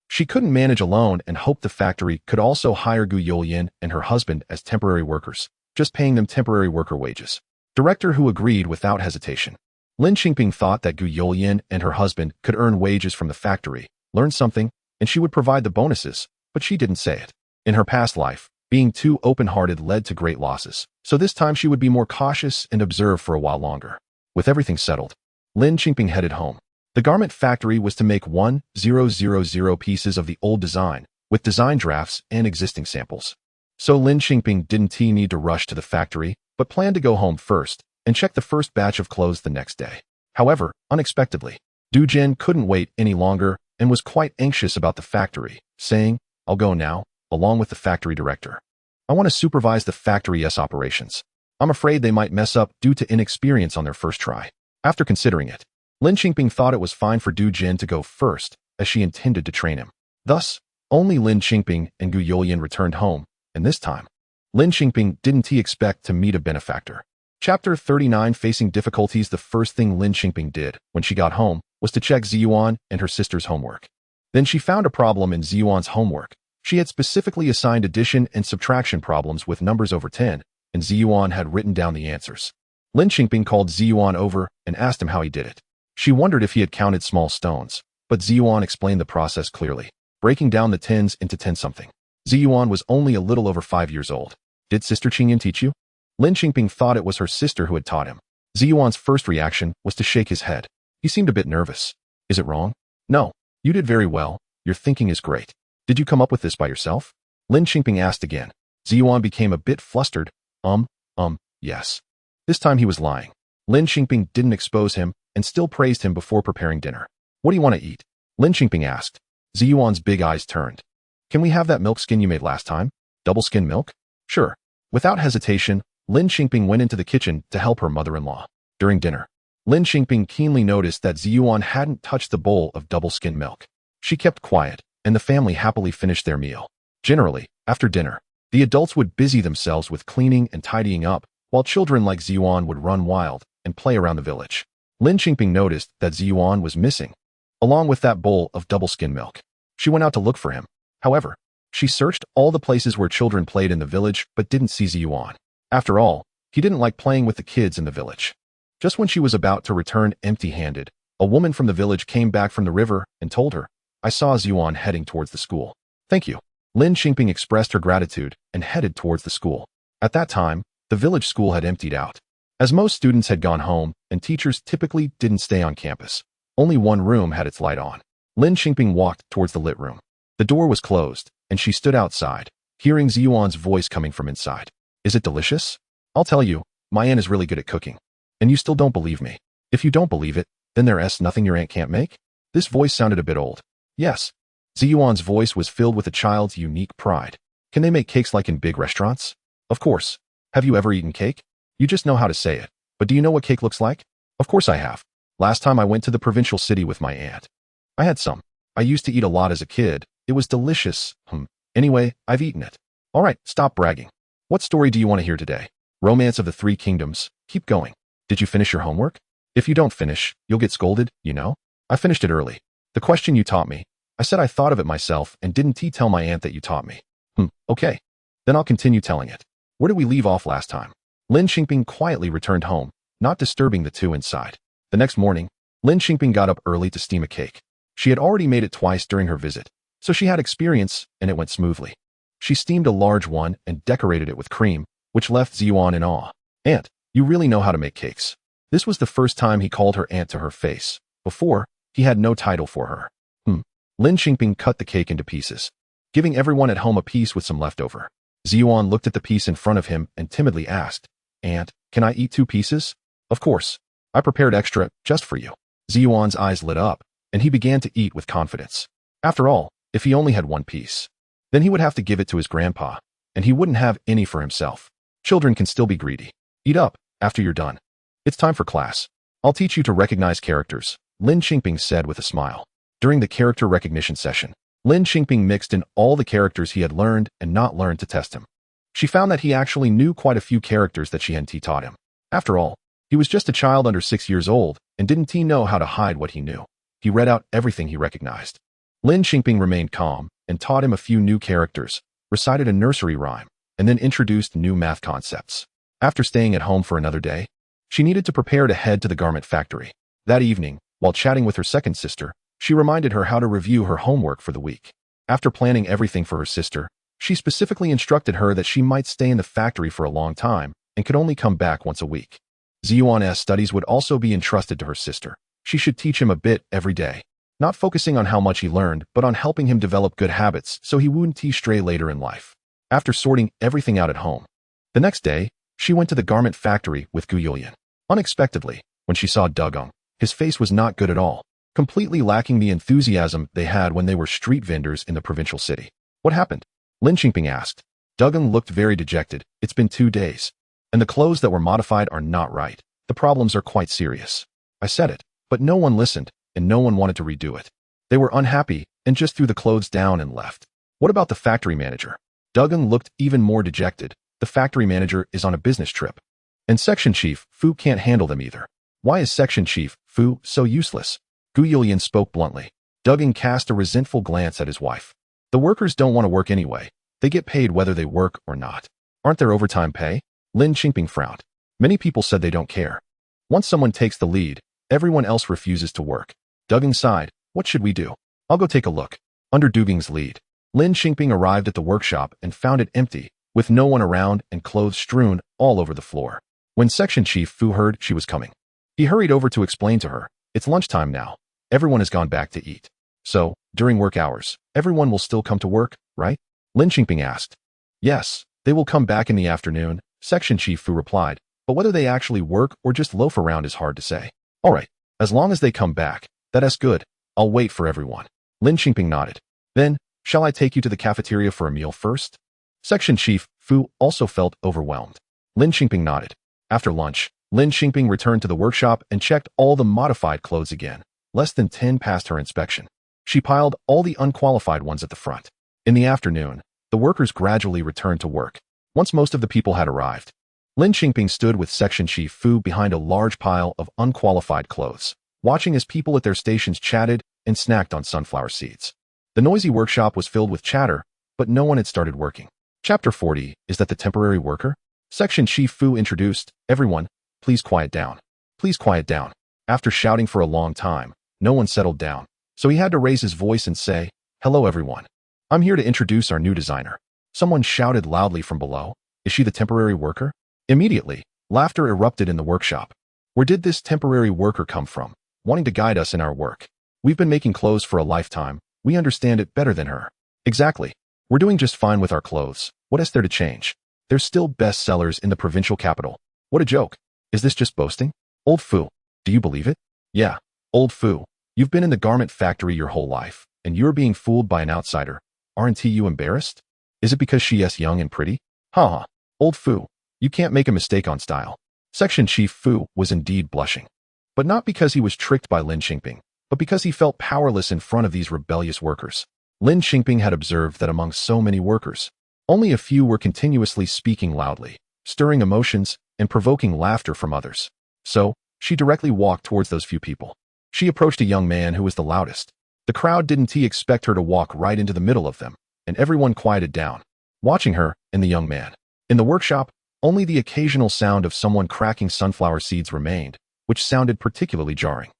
S1: she couldn't manage alone and hoped the factory could also hire Gu Youlian and her husband as temporary workers, just paying them temporary worker wages. Director who agreed without hesitation. Lin Qingping thought that Gu Youlian and her husband could earn wages from the factory, learn something, and she would provide the bonuses, but she didn't say it. In her past life, being too open-hearted led to great losses, so this time she would be more cautious and observe for a while longer. With everything settled, Lin Qingping headed home. The garment factory was to make 1,000 pieces of the old design, with design drafts and existing samples. So Lin Qingping didn't need to rush to the factory, but planned to go home first and check the first batch of clothes the next day. However, unexpectedly, Du Jin couldn't wait any longer and was quite anxious about the factory, saying, "I'll go now," along with the factory director. "I want to supervise the factory's operations. I'm afraid they might mess up due to inexperience on their first try." After considering it, Lin Qingping thought it was fine for Du Jin to go first, as she intended to train him. Thus, only Lin Qingping and Gu Youlian returned home, and this time, Lin Qingping didn't expect to meet a benefactor. Chapter 39. Facing difficulties. The first thing Lin Qingping did when she got home was to check Ziyuan and her sister's homework. Then she found a problem in Ziyuan's homework. She had specifically assigned addition and subtraction problems with numbers over 10, and Ziyuan had written down the answers. Lin Qingping called Ziyuan over and asked him how he did it. She wondered if he had counted small stones, but Ziyuan explained the process clearly, breaking down the tens into 10-something. Ziyuan was only a little over 5 years old. "Did Sister Qingyan teach you?" Lin Qingping thought it was her sister who had taught him. Ziyuan's first reaction was to shake his head. He seemed a bit nervous. "Is it wrong?" "No. You did very well. Your thinking is great. Did you come up with this by yourself?" Lin Qingping asked again. Ziyuan became a bit flustered. Yes. This time he was lying. Lin Qingping didn't expose him and still praised him before preparing dinner. "What do you want to eat?" Lin Qingping asked. Ziyuan's big eyes turned. "Can we have that milk skin you made last time? Double skin milk?" "Sure." Without hesitation, Lin Qingping went into the kitchen to help her mother-in-law. During dinner, Lin Qingping keenly noticed that Ziyuan hadn't touched the bowl of double skin milk. She kept quiet, and the family happily finished their meal. Generally, after dinner, the adults would busy themselves with cleaning and tidying up, while children like Ziyuan would run wild and play around the village. Lin Qingping noticed that Ziyuan was missing, along with that bowl of double skin milk. She went out to look for him. However, she searched all the places where children played in the village but didn't see Ziyuan. After all, he didn't like playing with the kids in the village. Just when she was about to return empty-handed, a woman from the village came back from the river and told her, "I saw Ziyuan heading towards the school." "Thank you." Lin Qingping expressed her gratitude and headed towards the school. At that time, the village school had emptied out. As most students had gone home and teachers typically didn't stay on campus, only one room had its light on. Lin Qingping walked towards the lit room. The door was closed, and she stood outside, hearing Ziyuan's voice coming from inside. "Is it delicious? I'll tell you, my aunt is really good at cooking. And you still don't believe me. If you don't believe it, then there's nothing your aunt can't make?" This voice sounded a bit old. "Yes." Ziyuan's voice was filled with a child's unique pride. "Can they make cakes like in big restaurants?" "Of course. Have you ever eaten cake? You just know how to say it. But do you know what cake looks like?" "Of course I have. Last time I went to the provincial city with my aunt. I had some. I used to eat a lot as a kid. It was delicious. Anyway, I've eaten it." "All right, stop bragging. What story do you want to hear today?" "Romance of the Three Kingdoms. Keep going. Did you finish your homework?" "If you don't finish, you'll get scolded, you know." "I finished it early. The question you taught me. I said I thought of it myself and didn't tell my aunt that you taught me." Okay. Then I'll continue telling it. Where did we leave off last time?" Lin Qingping quietly returned home, not disturbing the two inside. The next morning, Lin Qingping got up early to steam a cake. She had already made it twice during her visit, so she had experience and it went smoothly. She steamed a large one and decorated it with cream, which left Ziyuan in awe. "Aunt, you really know how to make cakes." This was the first time he called her aunt to her face. Before, he had no title for her. Lin Qingping cut the cake into pieces, giving everyone at home a piece with some leftover. Ziyuan looked at the piece in front of him and timidly asked, "Aunt, can I eat 2 pieces?" "Of course. I prepared extra just for you." Ziyuan's eyes lit up, and he began to eat with confidence. After all, if he only had 1 piece, then he would have to give it to his grandpa, and he wouldn't have any for himself. Children can still be greedy. "Eat up, after you're done. It's time for class." I'll teach you to recognize characters, Lin Qingping said with a smile. During the character recognition session, Lin Qingping mixed in all the characters he had learned and not learned to test him. She found that he actually knew quite a few characters that she hadn't taught him. After all, he was just a child under 6 years old, and didn't he know how to hide what he knew? He read out everything he recognized. Lin Qingping remained calm and taught him a few new characters, recited a nursery rhyme, and then introduced new math concepts. After staying at home for another day, she needed to prepare to head to the garment factory. That evening, while chatting with her second sister, she reminded her how to review her homework for the week. After planning everything for her sister, she specifically instructed her that she might stay in the factory for a long time and could only come back once a week. Ziyuan's studies would also be entrusted to her sister. She should teach him a bit every day, not focusing on how much he learned, but on helping him develop good habits so he wouldn't stray later in life. After sorting everything out at home, the next day, she went to the garment factory with Gu Yulian. Unexpectedly, when she saw Dugong, his face was not good at all, completely lacking the enthusiasm they had when they were street vendors in the provincial city. What happened? Lin Qingping asked. Dugong looked very dejected. It's been 2 days, and the clothes that were modified are not right. The problems are quite serious. I said it, but no one listened, and no one wanted to redo it. They were unhappy and just threw the clothes down and left. What about the factory manager? Dugong looked even more dejected. The factory manager is on a business trip, and Section Chief Fu can't handle them either. Why is Section Chief Fu so useless? Gu Yulian spoke bluntly. Dugong cast a resentful glance at his wife. The workers don't want to work anyway. They get paid whether they work or not. Aren't there overtime pay? Lin Qingping frowned. Many people said they don't care. Once someone takes the lead, everyone else refuses to work. Dugong sighed. What should we do? I'll go take a look. Under Dugong's lead, Lin Qingping arrived at the workshop and found it empty, with no one around and clothes strewn all over the floor. When Section Chief Fu heard she was coming, he hurried over to explain to her, it's lunchtime now. Everyone has gone back to eat. So, during work hours, everyone will still come to work, right? Lin Qingping asked. Yes, they will come back in the afternoon, Section Chief Fu replied, but whether they actually work or just loaf around is hard to say. All right, as long as they come back, that's good. I'll wait for everyone. Lin Qingping nodded. Then, shall I take you to the cafeteria for a meal first? Section Chief Fu also felt overwhelmed. Lin Qingping nodded. After lunch, Lin Qingping returned to the workshop and checked all the modified clothes again. Less than 10 passed her inspection. She piled all the unqualified ones at the front. In the afternoon, the workers gradually returned to work. Once most of the people had arrived, Lin Qingping stood with Section Chief Fu behind a large pile of unqualified clothes, watching as people at their stations chatted and snacked on sunflower seeds. The noisy workshop was filled with chatter, but no one had started working. Chapter 40, is that the temporary worker? Section Chief Fu introduced, everyone, please quiet down. Please quiet down. After shouting for a long time, no one settled down, so he had to raise his voice and say, hello everyone. I'm here to introduce our new designer. Someone shouted loudly from below, is she the temporary worker? Immediately, laughter erupted in the workshop. Where did this temporary worker come from, wanting to guide us in our work? We've been making clothes for a lifetime. We understand it better than her. Exactly. We're doing just fine with our clothes. What is there to change? They're still bestsellers in the provincial capital. What a joke. Is this just boasting? Old Fu, do you believe it? Yeah, Old Fu, you've been in the garment factory your whole life, and you're being fooled by an outsider. Aren't you embarrassed? Is it because she is young and pretty? Ha. Old Fu, you can't make a mistake on style. Section Chief Fu was indeed blushing. But not because he was tricked by Lin Qingping, but because he felt powerless in front of these rebellious workers. Lin Qingping had observed that among so many workers, only a few were continuously speaking loudly, stirring emotions and provoking laughter from others. So, she directly walked towards those few people. She approached a young man who was the loudest. The crowd didn't expect her to walk right into the middle of them, and everyone quieted down, watching her and the young man. In the workshop, only the occasional sound of someone cracking sunflower seeds remained, which sounded particularly jarring.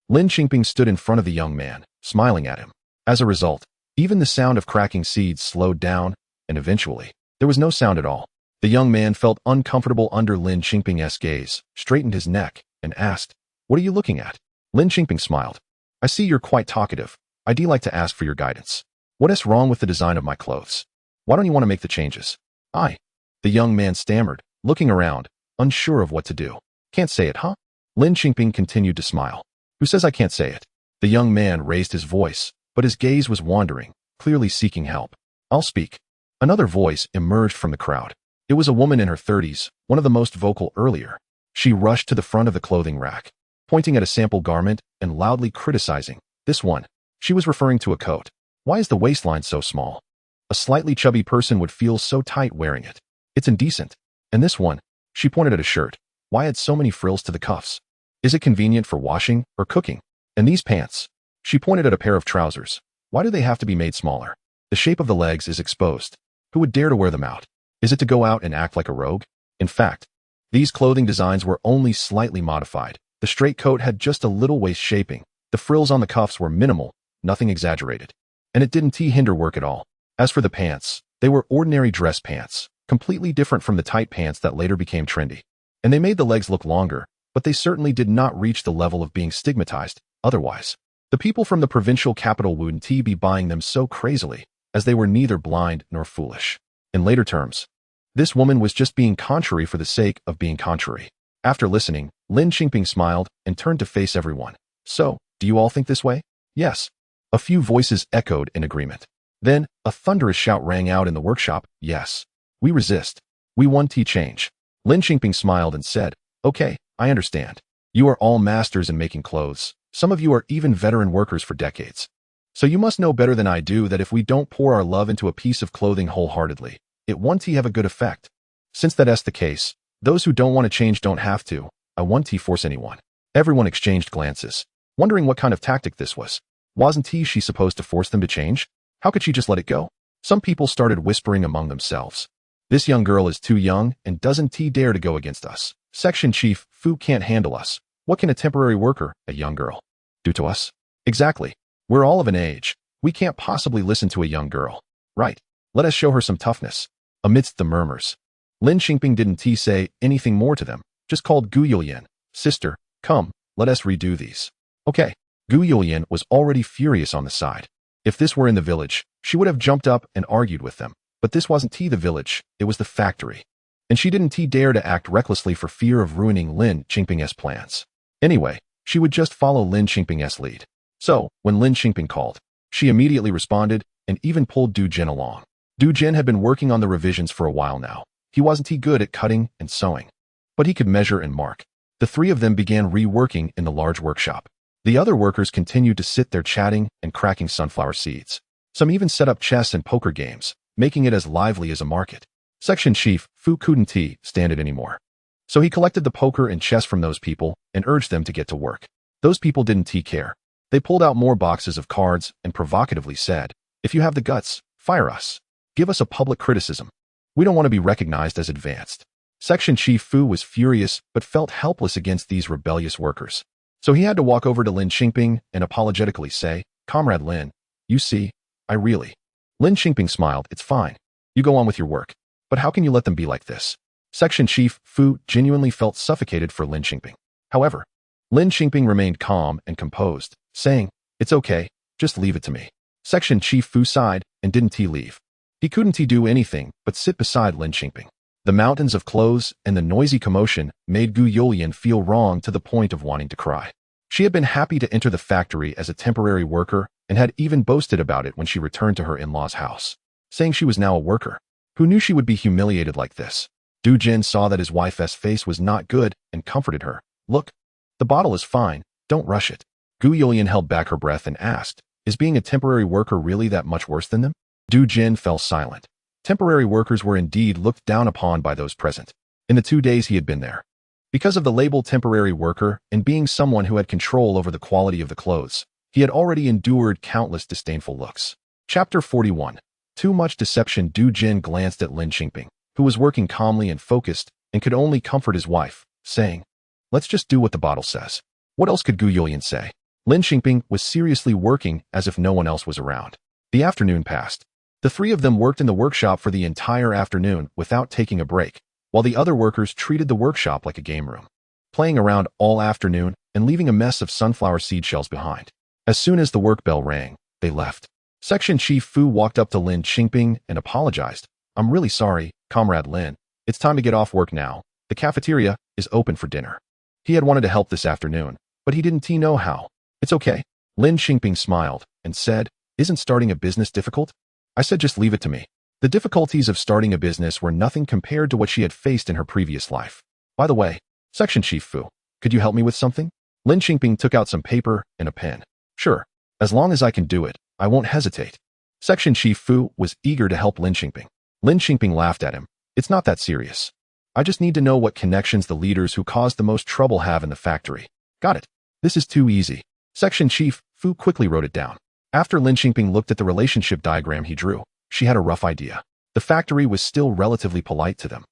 S1: Lin Qingping stood in front of the young man, smiling at him. As a result, even the sound of cracking seeds slowed down, and eventually, there was no sound at all. The young man felt uncomfortable under Lin Qingping's gaze, straightened his neck, and asked, what are you looking at? Lin Qingping smiled. I see you're quite talkative. I'd like to ask for your guidance. What is wrong with the design of my clothes? Why don't you want to make the changes? The young man stammered, looking around, unsure of what to do. Can't say it, huh? Lin Qingping continued to smile. Who says I can't say it? The young man raised his voice, but his gaze was wandering, clearly seeking help. I'll speak. Another voice emerged from the crowd. It was a woman in her 30s, one of the most vocal earlier. She rushed to the front of the clothing rack. pointing at a sample garment and loudly criticizing. This one. She was referring to a coat. Why is the waistline so small? A slightly chubby person would feel so tight wearing it. It's indecent. And this one. She pointed at a shirt. Why add so many frills to the cuffs? Is it convenient for washing or cooking? And these pants. She pointed at a pair of trousers. Why do they have to be made smaller? The shape of the legs is exposed. Who would dare to wear them out? Is it to go out and act like a rogue? In fact, these clothing designs were only slightly modified. The straight coat had just a little waist shaping. The frills on the cuffs were minimal, nothing exaggerated. And it didn't hinder work at all. As for the pants, they were ordinary dress pants, completely different from the tight pants that later became trendy. And they made the legs look longer, but they certainly did not reach the level of being stigmatized otherwise. The people from the provincial capital wouldn't be buying them so crazily, as they were neither blind nor foolish. In later terms, this woman was just being contrary for the sake of being contrary. After listening, Lin Qingping smiled and turned to face everyone. So, do you all think this way? Yes. A few voices echoed in agreement. Then, a thunderous shout rang out in the workshop. Yes. We resist. We want change. Lin Qingping smiled and said, okay, I understand. You are all masters in making clothes. Some of you are even veteran workers for decades. So you must know better than I do that if we don't pour our love into a piece of clothing wholeheartedly, it won't have a good effect. Since that's the case, those who don't want to change don't have to. I won't force anyone. Everyone exchanged glances, wondering what kind of tactic this was. Wasn't she supposed to force them to change? How could she just let it go? Some people started whispering among themselves. This young girl is too young and doesn't dare to go against us. Section Chief Fu can't handle us. What can a temporary worker, a young girl, do to us? Exactly. We're all of an age. We can't possibly listen to a young girl. Right. Let us show her some toughness. Amidst the murmurs, Lin Qingping didn't say anything more to them, just called Gu Yulian. Sister, come, let us redo these. Okay. Gu Yulian was already furious on the side. If this were in the village, she would have jumped up and argued with them. But this wasn't the village, it was the factory. And she didn't dare to act recklessly for fear of ruining Lin Qingping's plans. Anyway, she would just follow Lin Qingping's lead. So, when Lin Qingping called, she immediately responded and even pulled Du Jin along. Du Jin had been working on the revisions for a while now. He wasn't good at cutting and sewing, but he could measure and mark. The three of them began reworking in the large workshop. The other workers continued to sit there chatting and cracking sunflower seeds. Some even set up chess and poker games, making it as lively as a market. Section Chief Fu couldn't stand it anymore. So he collected the poker and chess from those people and urged them to get to work. Those people didn't care. They pulled out more boxes of cards and provocatively said, if you have the guts, fire us. Give us a public criticism. We don't want to be recognized as advanced. Section Chief Fu was furious but felt helpless against these rebellious workers. So he had to walk over to Lin Qingping and apologetically say, Comrade Lin, you see, I really. Lin Qingping smiled, it's fine. You go on with your work. But how can you let them be like this? Section Chief Fu genuinely felt suffocated for Lin Qingping. However, Lin Qingping remained calm and composed, saying, it's okay, just leave it to me. Section Chief Fu sighed and didn't leave. He couldn't do anything but sit beside Lin Qingping. The mountains of clothes and the noisy commotion made Gu Yulian feel wrong to the point of wanting to cry. She had been happy to enter the factory as a temporary worker and had even boasted about it when she returned to her in-laws' house, saying she was now a worker. Who knew she would be humiliated like this? Du Jin saw that his wife's face was not good and comforted her. Look, the bottle is fine, don't rush it. Gu Yulian held back her breath and asked, is being a temporary worker really that much worse than them? Du Jin fell silent. Temporary workers were indeed looked down upon by those present. In the 2 days he had been there. Because of the label temporary worker and being someone who had control over the quality of the clothes, he had already endured countless disdainful looks. Chapter 41. Too much deception. Du Jin glanced at Lin Qingping, who was working calmly and focused and could only comfort his wife, saying, let's just do what the bottle says. What else could Gu Yulian say? Lin Qingping was seriously working as if no one else was around. The afternoon passed. The three of them worked in the workshop for the entire afternoon without taking a break, while the other workers treated the workshop like a game room, playing around all afternoon and leaving a mess of sunflower seed shells behind. As soon as the work bell rang, they left. Section Chief Fu walked up to Lin Qingping and apologized. I'm really sorry, Comrade Lin. It's time to get off work now. The cafeteria is open for dinner. He had wanted to help this afternoon, but he didn't know how. It's okay. Lin Qingping smiled and said, isn't starting a business difficult? I said just leave it to me. The difficulties of starting a business were nothing compared to what she had faced in her previous life. By the way, Section Chief Fu, could you help me with something? Lin Qingping took out some paper and a pen. Sure, as long as I can do it, I won't hesitate. Section Chief Fu was eager to help Lin Qingping. Lin Qingping laughed at him. It's not that serious. I just need to know what connections the leaders who caused the most trouble have in the factory. Got it. This is too easy. Section Chief Fu quickly wrote it down. After Lin Qingping looked at the relationship diagram he drew, she had a rough idea. The factory was still relatively polite to them.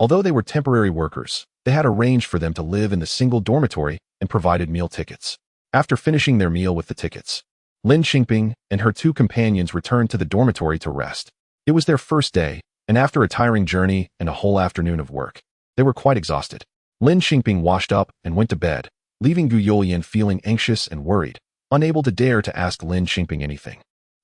S1: Although they were temporary workers, they had arranged for them to live in the single dormitory and provided meal tickets. After finishing their meal with the tickets, Lin Qingping and her two companions returned to the dormitory to rest. It was their first day, and after a tiring journey and a whole afternoon of work, they were quite exhausted. Lin Qingping washed up and went to bed, leaving Gu Youlian feeling anxious and worried, unable to dare to ask Lin Qingping anything.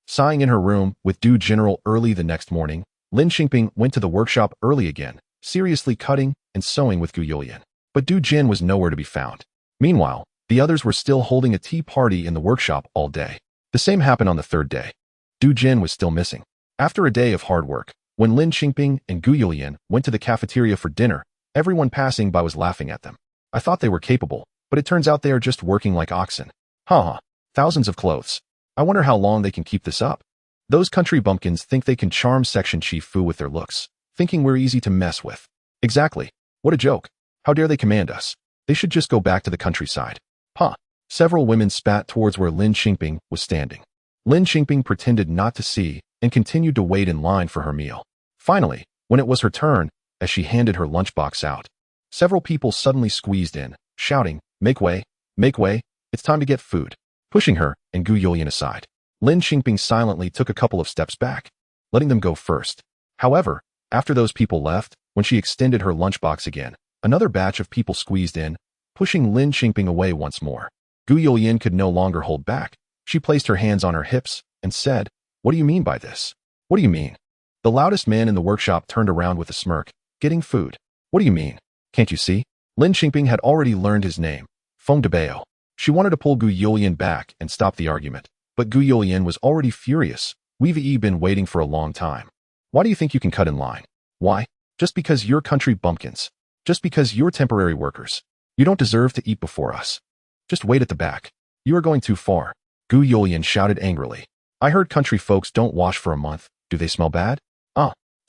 S1: Sighing in her room, with due general early the next morning, Lin Qingping went to the workshop early again, seriously cutting and sewing with Gu Youlian. But Du Jin was nowhere to be found. Meanwhile, the others were still holding a tea party in the workshop all day. The same happened on the third day. Du Jin was still missing. After a day of hard work, when Lin Qingping and Gu Youlian went to the cafeteria for dinner, everyone passing by was laughing at them. I thought they were capable, but it turns out they are just working like oxen. Haha, thousands of clothes. I wonder how long they can keep this up. Those country bumpkins think they can charm Section Chief Fu with their looks, thinking we're easy to mess with. Exactly. What a joke. How dare they command us? They should just go back to the countryside. Huh. Several women spat towards where Lin Qingping was standing. Lin Qingping pretended not to see and continued to wait in line for her meal. Finally, when it was her turn, as she handed her lunchbox out, several people suddenly squeezed in, shouting, make way, it's time to get food. Pushing her and Gu Youlian aside, Lin Qingping silently took a couple of steps back, letting them go first. However, after those people left, when she extended her lunchbox again, another batch of people squeezed in, pushing Lin Qingping away once more. Gu Youlian could no longer hold back. She placed her hands on her hips and said, what do you mean by this? What do you mean? The loudest man in the workshop turned around with a smirk, getting food. What do you mean? Can't you see? Lin Qingping had already learned his name, Feng Debao. She wanted to pull Gu Youlian back and stop the argument, but Gu Youlian was already furious. We've been waiting for a long time. Why do you think you can cut in line? Why? Just because you're country bumpkins. Just because you're temporary workers. You don't deserve to eat before us. Just wait at the back. You are going too far. Gu Youlian shouted angrily. I heard country folks don't wash for a month. Do they smell bad?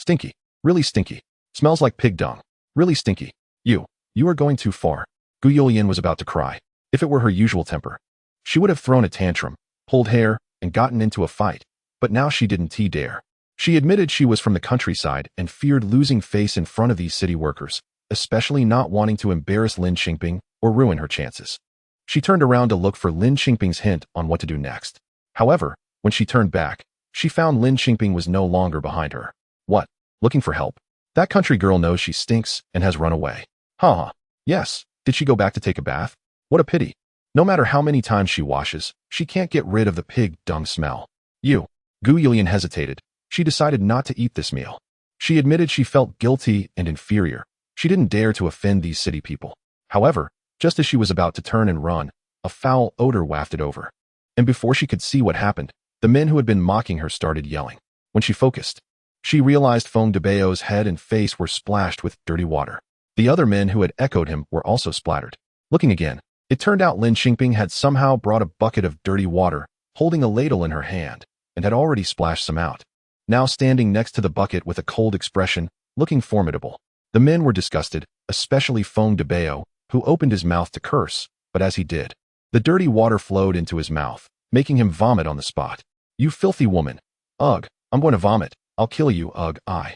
S1: Stinky. Really stinky. Smells like pig dung. Really stinky. You are going too far. Gu Youlian was about to cry. If it were her usual temper, she would have thrown a tantrum, pulled hair, and gotten into a fight. But now she didn't dare. She admitted she was from the countryside and feared losing face in front of these city workers, especially not wanting to embarrass Lin Qingping or ruin her chances. She turned around to look for Lin Qingping's hint on what to do next. However, when she turned back, she found Lin Qingping was no longer behind her. What? Looking for help? That country girl knows she stinks and has run away. Haha. Yes. Did she go back to take a bath? What a pity. No matter how many times she washes, she can't get rid of the pig dung smell. Gu Youlian hesitated. She decided not to eat this meal. She admitted she felt guilty and inferior. She didn't dare to offend these city people. However, just as she was about to turn and run, a foul odor wafted over. And before she could see what happened, the men who had been mocking her started yelling. When she focused, she realized Feng Debao's head and face were splashed with dirty water. The other men who had echoed him were also splattered. Looking again, it turned out Lin Qingping had somehow brought a bucket of dirty water, holding a ladle in her hand, and had already splashed some out. Now standing next to the bucket with a cold expression, looking formidable. The men were disgusted, especially Feng Debao, who opened his mouth to curse, but as he did, the dirty water flowed into his mouth, making him vomit on the spot. You filthy woman. Ugh, I'm going to vomit. I'll kill you, ugh, I.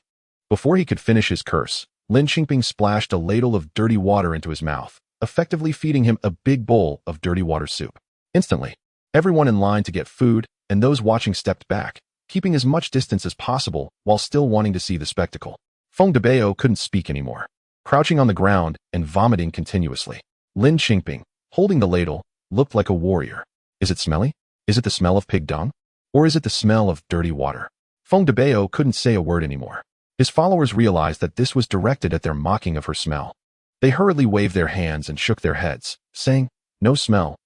S1: Before he could finish his curse, Lin Qingping splashed a ladle of dirty water into his mouth, effectively feeding him a big bowl of dirty water soup. Instantly, everyone in line to get food and those watching stepped back, keeping as much distance as possible while still wanting to see the spectacle. Feng Debao couldn't speak anymore, crouching on the ground and vomiting continuously. Lin Qingping, holding the ladle, looked like a warrior. Is it smelly? Is it the smell of pig dung? Or is it the smell of dirty water? Feng Debao couldn't say a word anymore. His followers realized that this was directed at their mocking of her smell. They hurriedly waved their hands and shook their heads, saying, no smell,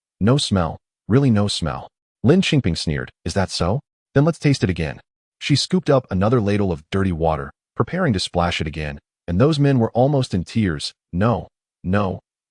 S1: really no smell. Lin Qingping sneered, is that so? Then let's taste it again. She scooped up another ladle of dirty water, preparing to splash it again, and those men were almost in tears. No,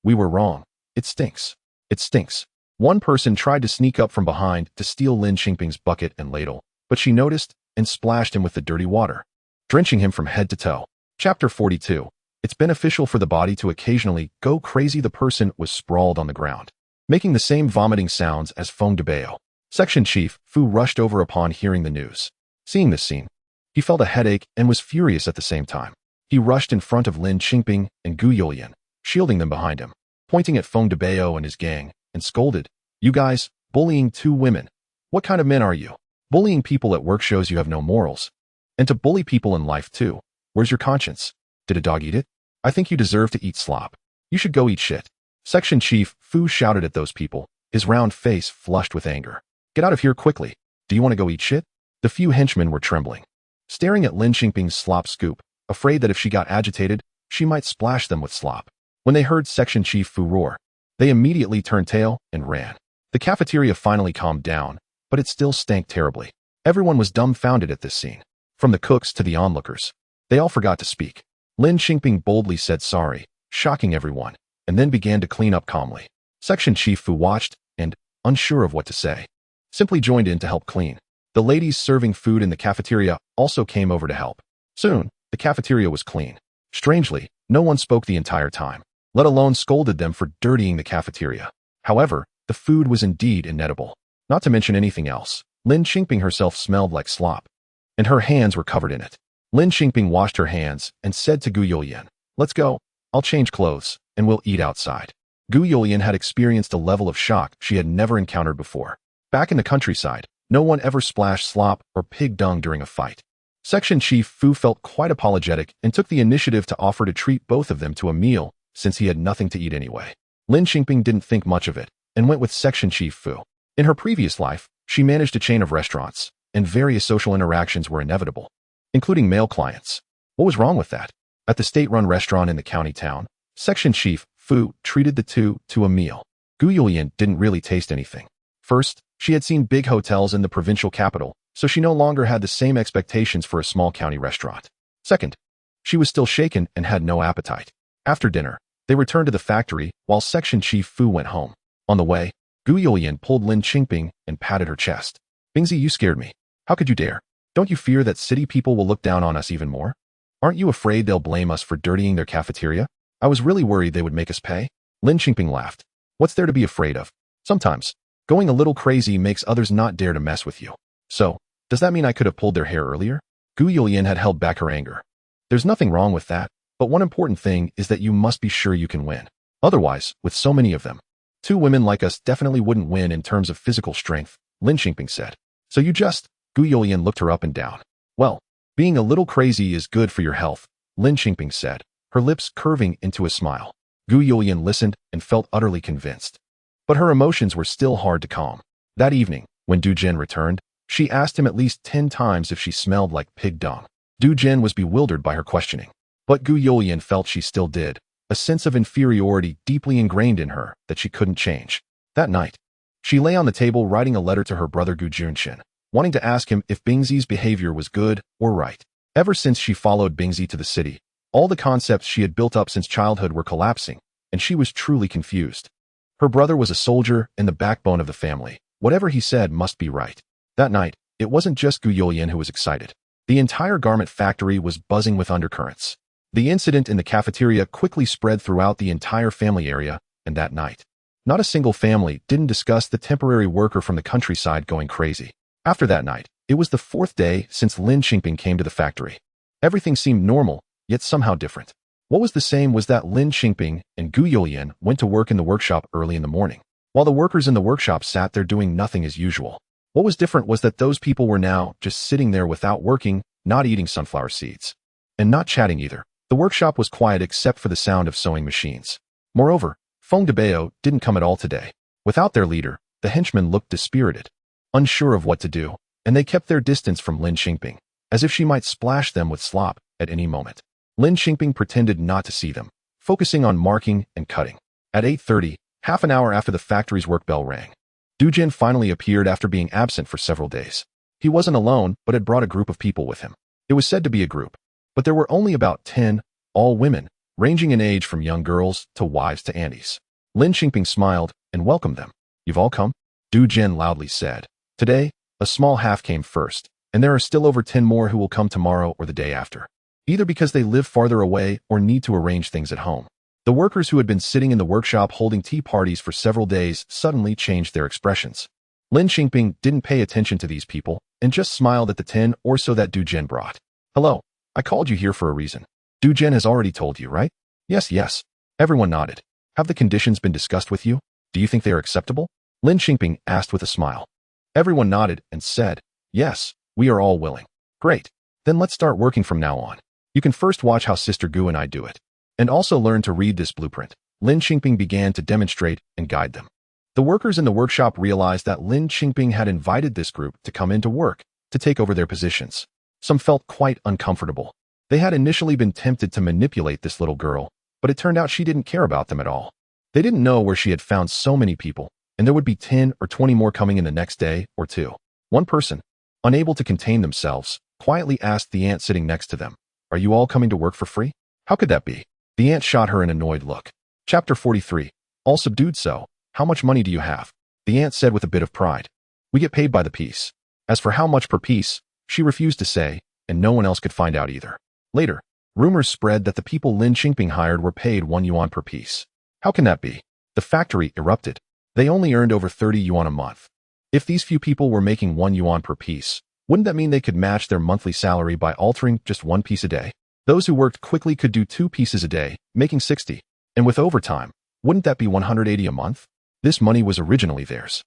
S1: we were wrong. It stinks. It stinks. One person tried to sneak up from behind to steal Lin Qingping's bucket and ladle, but she noticed and splashed him with the dirty water, drenching him from head to toe. Chapter 42. It's beneficial for the body to occasionally go crazy. The person was sprawled on the ground, making the same vomiting sounds as Feng Debao. Section Chief Fu rushed over upon hearing the news. Seeing this scene, he felt a headache and was furious at the same time. He rushed in front of Lin Qingping and Gu Youlian, shielding them behind him, pointing at Feng Debao and his gang, and scolded, "You guys, bullying two women. What kind of men are you? Bullying people at work shows you have no morals. And to bully people in life too. Where's your conscience? Did a dog eat it? I think you deserve to eat slop. You should go eat shit." Section Chief Fu shouted at those people, his round face flushed with anger. "Get out of here quickly. Do you want to go eat shit?" The few henchmen were trembling, staring at Lin Qingping's slop scoop, afraid that if she got agitated, she might splash them with slop. When they heard Section Chief Fu roar, they immediately turned tail and ran. The cafeteria finally calmed down, but it still stank terribly. Everyone was dumbfounded at this scene, from the cooks to the onlookers. They all forgot to speak. Lin Qingping boldly said sorry, shocking everyone, and then began to clean up calmly. Section Chief Fu watched and, unsure of what to say, simply joined in to help clean. The ladies serving food in the cafeteria also came over to help. Soon, the cafeteria was clean. Strangely, no one spoke the entire time, let alone scolded them for dirtying the cafeteria. However, the food was indeed inedible. Not to mention anything else, Lin Qingping herself smelled like slop, and her hands were covered in it. Lin Qingping washed her hands and said to Gu Youlian, "Let's go. I'll change clothes, and we'll eat outside." Gu Youlian had experienced a level of shock she had never encountered before. Back in the countryside, no one ever splashed slop or pig dung during a fight. Section Chief Fu felt quite apologetic and took the initiative to offer to treat both of them to a meal since he had nothing to eat anyway. Lin Qingping didn't think much of it and went with Section Chief Fu. In her previous life, she managed a chain of restaurants, and various social interactions were inevitable, including male clients. What was wrong with that? At the state-run restaurant in the county town, Section Chief Fu treated the two to a meal. Gu Youlian didn't really taste anything. First, she had seen big hotels in the provincial capital, so she no longer had the same expectations for a small county restaurant. Second, she was still shaken and had no appetite. After dinner, they returned to the factory while Section Chief Fu went home. On the way, Gu Youlian pulled Lin Qingping and patted her chest. "Bingzi, you scared me. How could you dare? Don't you fear that city people will look down on us even more? Aren't you afraid they'll blame us for dirtying their cafeteria? I was really worried they would make us pay." Lin Qingping laughed. "What's there to be afraid of? Sometimes, going a little crazy makes others not dare to mess with you. So, does that mean I could have pulled their hair earlier?" Gu Youlian had held back her anger. "There's nothing wrong with that, but one important thing is that you must be sure you can win. Otherwise, with so many of them, two women like us definitely wouldn't win in terms of physical strength," Lin Qingping said. "So you just..." Gu Youlian looked her up and down. "Well, being a little crazy is good for your health," Lin Qingping said, her lips curving into a smile. Gu Youlian listened and felt utterly convinced. But her emotions were still hard to calm. That evening, when Du Jin returned, she asked him at least 10 times if she smelled like pig dung. Du Jin was bewildered by her questioning. But Gu Youlian felt she still did, a sense of inferiority deeply ingrained in her that she couldn't change. That night, she lay on the table writing a letter to her brother Gu Juncheng, wanting to ask him if Bingzi's behavior was good or right. Ever since she followed Bingzi to the city, all the concepts she had built up since childhood were collapsing, and she was truly confused. Her brother was a soldier and the backbone of the family. Whatever he said must be right. That night, it wasn't just Gu Youlian who was excited. The entire garment factory was buzzing with undercurrents. The incident in the cafeteria quickly spread throughout the entire family area, and that night, not a single family didn't discuss the temporary worker from the countryside going crazy. After that night, it was the 4th day since Lin Qingping came to the factory. Everything seemed normal, yet somehow different. What was the same was that Lin Qingping and Gu Youlian went to work in the workshop early in the morning, while the workers in the workshop sat there doing nothing as usual. What was different was that those people were now just sitting there without working, not eating sunflower seeds, and not chatting either. The workshop was quiet except for the sound of sewing machines. Moreover, Feng Debao didn't come at all today. Without their leader, the henchmen looked dispirited, unsure of what to do, and they kept their distance from Lin Qingping, as if she might splash them with slop at any moment. Lin Qingping pretended not to see them, focusing on marking and cutting. At 8:30, half an hour after the factory's work bell rang, Du Jin finally appeared after being absent for several days. He wasn't alone, but had brought a group of people with him. It was said to be a group, but there were only about 10, all women, ranging in age from young girls to wives to aunties. Lin Qingping smiled and welcomed them. You've all come? Du Jian loudly said. Today, a small half came first, and there are still over 10 more who will come tomorrow or the day after, either because they live farther away or need to arrange things at home. The workers who had been sitting in the workshop holding tea parties for several days suddenly changed their expressions. Lin Qingping didn't pay attention to these people and just smiled at the 10 or so that Du Jian brought. Hello, I called you here for a reason. Du Jian has already told you, right? Yes. Everyone nodded. Have the conditions been discussed with you? Do you think they are acceptable? Lin Qingping asked with a smile. Everyone nodded and said, yes, we are all willing. Great. Then let's start working from now on. You can first watch how Sister Gu and I do it. And also learn to read this blueprint. Lin Qingping began to demonstrate and guide them. The workers in the workshop realized that Lin Qingping had invited this group to come into work, to take over their positions. Some felt quite uncomfortable. They had initially been tempted to manipulate this little girl, but it turned out she didn't care about them at all. They didn't know where she had found so many people, and there would be 10 or 20 more coming in the next day or two. One person, unable to contain themselves, quietly asked the ant sitting next to them, "Are you all coming to work for free?" How could that be? The ant shot her an annoyed look. Chapter 43. All subdued. So, how much money do you have? The ant said with a bit of pride. We get paid by the piece. As for how much per piece, she refused to say, and no one else could find out either. Later, rumors spread that the people Lin Qingping hired were paid 1 yuan per piece. How can that be? The factory erupted. They only earned over 30 yuan a month. If these few people were making 1 yuan per piece, wouldn't that mean they could match their monthly salary by altering just 1 piece a day? Those who worked quickly could do 2 pieces a day, making 60. And with overtime, wouldn't that be 180 a month? This money was originally theirs.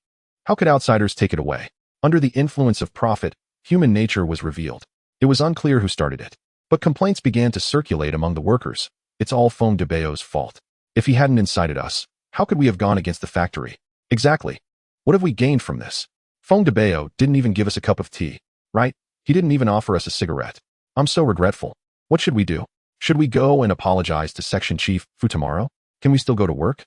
S1: How could outsiders take it away? Under the influence of profit, human nature was revealed. It was unclear who started it. But complaints began to circulate among the workers. It's all Feng Debao's fault. If he hadn't incited us, how could we have gone against the factory? Exactly. What have we gained from this? Feng Debao didn't even give us a cup of tea, right? He didn't even offer us a cigarette. I'm so regretful. What should we do? Should we go and apologize to Section Chief Fu tomorrow? Can we still go to work?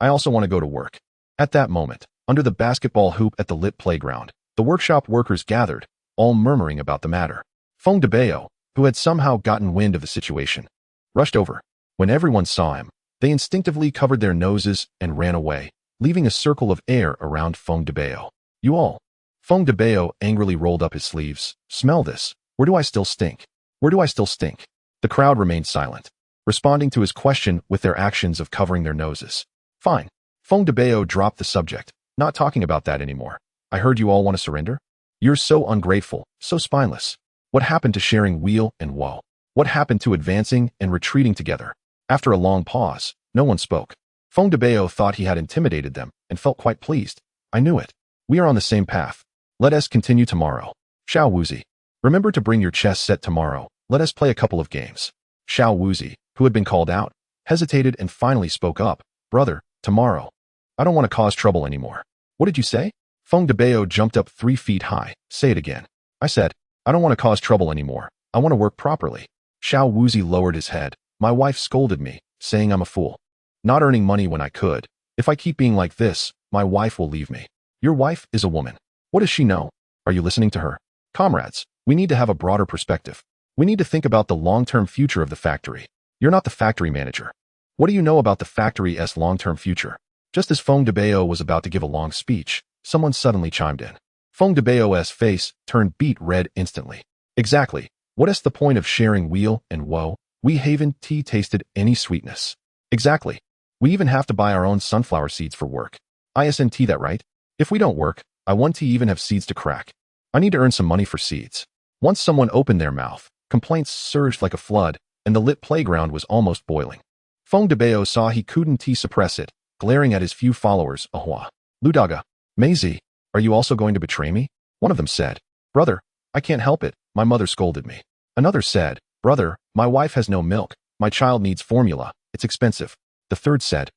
S1: I also want to go to work. At that moment, under the basketball hoop at the lit playground, the workshop workers gathered, all murmuring about the matter. Feng Debao, who had somehow gotten wind of the situation, rushed over. When everyone saw him, they instinctively covered their noses and ran away, leaving a circle of air around Feng Debao. You all. Feng Debao angrily rolled up his sleeves. Smell this. Where do I still stink? Where do I still stink? The crowd remained silent, responding to his question with their actions of covering their noses. Fine. Feng Debao dropped the subject. Not talking about that anymore. I heard you all want to surrender? You're so ungrateful, so spineless. What happened to sharing weal and woe? What happened to advancing and retreating together? After a long pause, no one spoke. Feng Debao thought he had intimidated them and felt quite pleased. I knew it. We are on the same path. Let us continue tomorrow. Xiao Wuzi. Remember to bring your chess set tomorrow. Let us play a couple of games. Xiao Wuzi, who had been called out, hesitated and finally spoke up. Brother, tomorrow. I don't want to cause trouble anymore. What did you say? Feng Debao jumped up 3 feet high. Say it again. I said, I don't want to cause trouble anymore. I want to work properly. Xiao Wuzi lowered his head. My wife scolded me, saying I'm a fool. Not earning money when I could. If I keep being like this, my wife will leave me. Your wife is a woman. What does she know? Are you listening to her? Comrades, we need to have a broader perspective. We need to think about the long-term future of the factory. You're not the factory manager. What do you know about the factory's long-term future? Just as Feng Debao was about to give a long speech, someone suddenly chimed in. Feng Debao's face turned beet red instantly. Exactly. What is the point of sharing weal and woe? We haven't tasted any sweetness. Exactly. We even have to buy our own sunflower seeds for work. Isn't that right? If we don't work, I want to even have seeds to crack. I need to earn some money for seeds. Once someone opened their mouth, complaints surged like a flood, and the lit playground was almost boiling. Feng Debao saw he couldn't suppress it, glaring at his few followers. Ahua. Ludaga. Maisie, are you also going to betray me? One of them said. Brother, I can't help it. My mother scolded me. Another said. Brother, my wife has no milk. My child needs formula. It's expensive. The third said.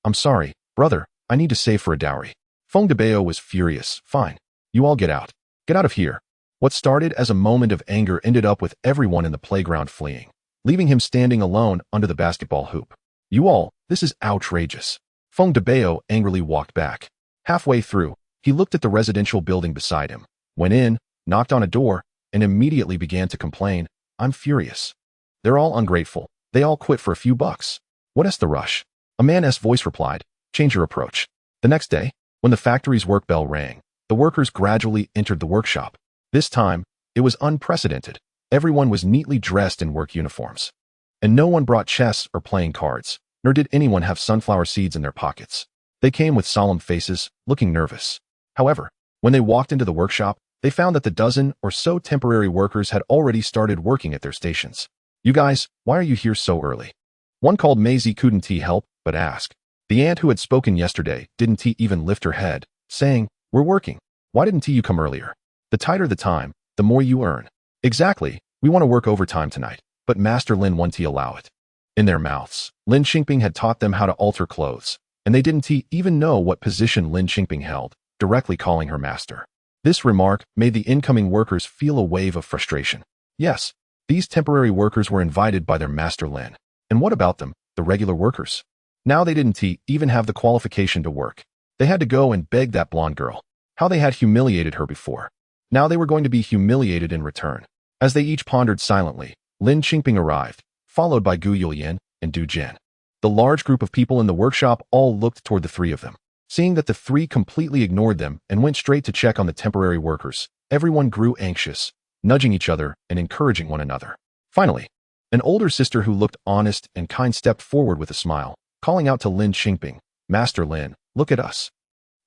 S1: I'm sorry, brother. I need to save for a dowry. Feng Debao was furious. Fine. You all get out. Get out of here. What started as a moment of anger ended up with everyone in the playground fleeing, leaving him standing alone under the basketball hoop. You all, this is outrageous. Feng Debao angrily walked back. Halfway through, he looked at the residential building beside him, went in, knocked on a door, and immediately began to complain. I'm furious. They're all ungrateful. They all quit for a few bucks. What is the rush? A man's voice replied. Change your approach. The next day, when the factory's work bell rang, the workers gradually entered the workshop. This time, it was unprecedented. Everyone was neatly dressed in work uniforms. And no one brought chess or playing cards, nor did anyone have sunflower seeds in their pockets. They came with solemn faces, looking nervous. However, when they walked into the workshop, they found that the dozen or so temporary workers had already started working at their stations. You guys, why are you here so early? One called Maisie couldn't help but ask. The aunt who had spoken yesterday didn't even lift her head, saying, "We're working. Why didn't you come earlier? The tighter the time, the more you earn." Exactly, we want to work overtime tonight, but Master Lin won't allow it. In their mouths, Lin Qingping had taught them how to alter clothes, and they didn't even know what position Lin Qingping held, directly calling her master. This remark made the incoming workers feel a wave of frustration. Yes, these temporary workers were invited by their master Lin. And what about them, the regular workers? Now they didn't even have the qualification to work. They had to go and beg that blonde girl. How they had humiliated her before. Now they were going to be humiliated in return. As they each pondered silently, Lin Qingping arrived, followed by Gu Yulian and Du Jian. The large group of people in the workshop all looked toward the three of them. Seeing that the three completely ignored them and went straight to check on the temporary workers, everyone grew anxious, nudging each other and encouraging one another. Finally, an older sister who looked honest and kind stepped forward with a smile, calling out to Lin Qingping, "Master Lin, look at us."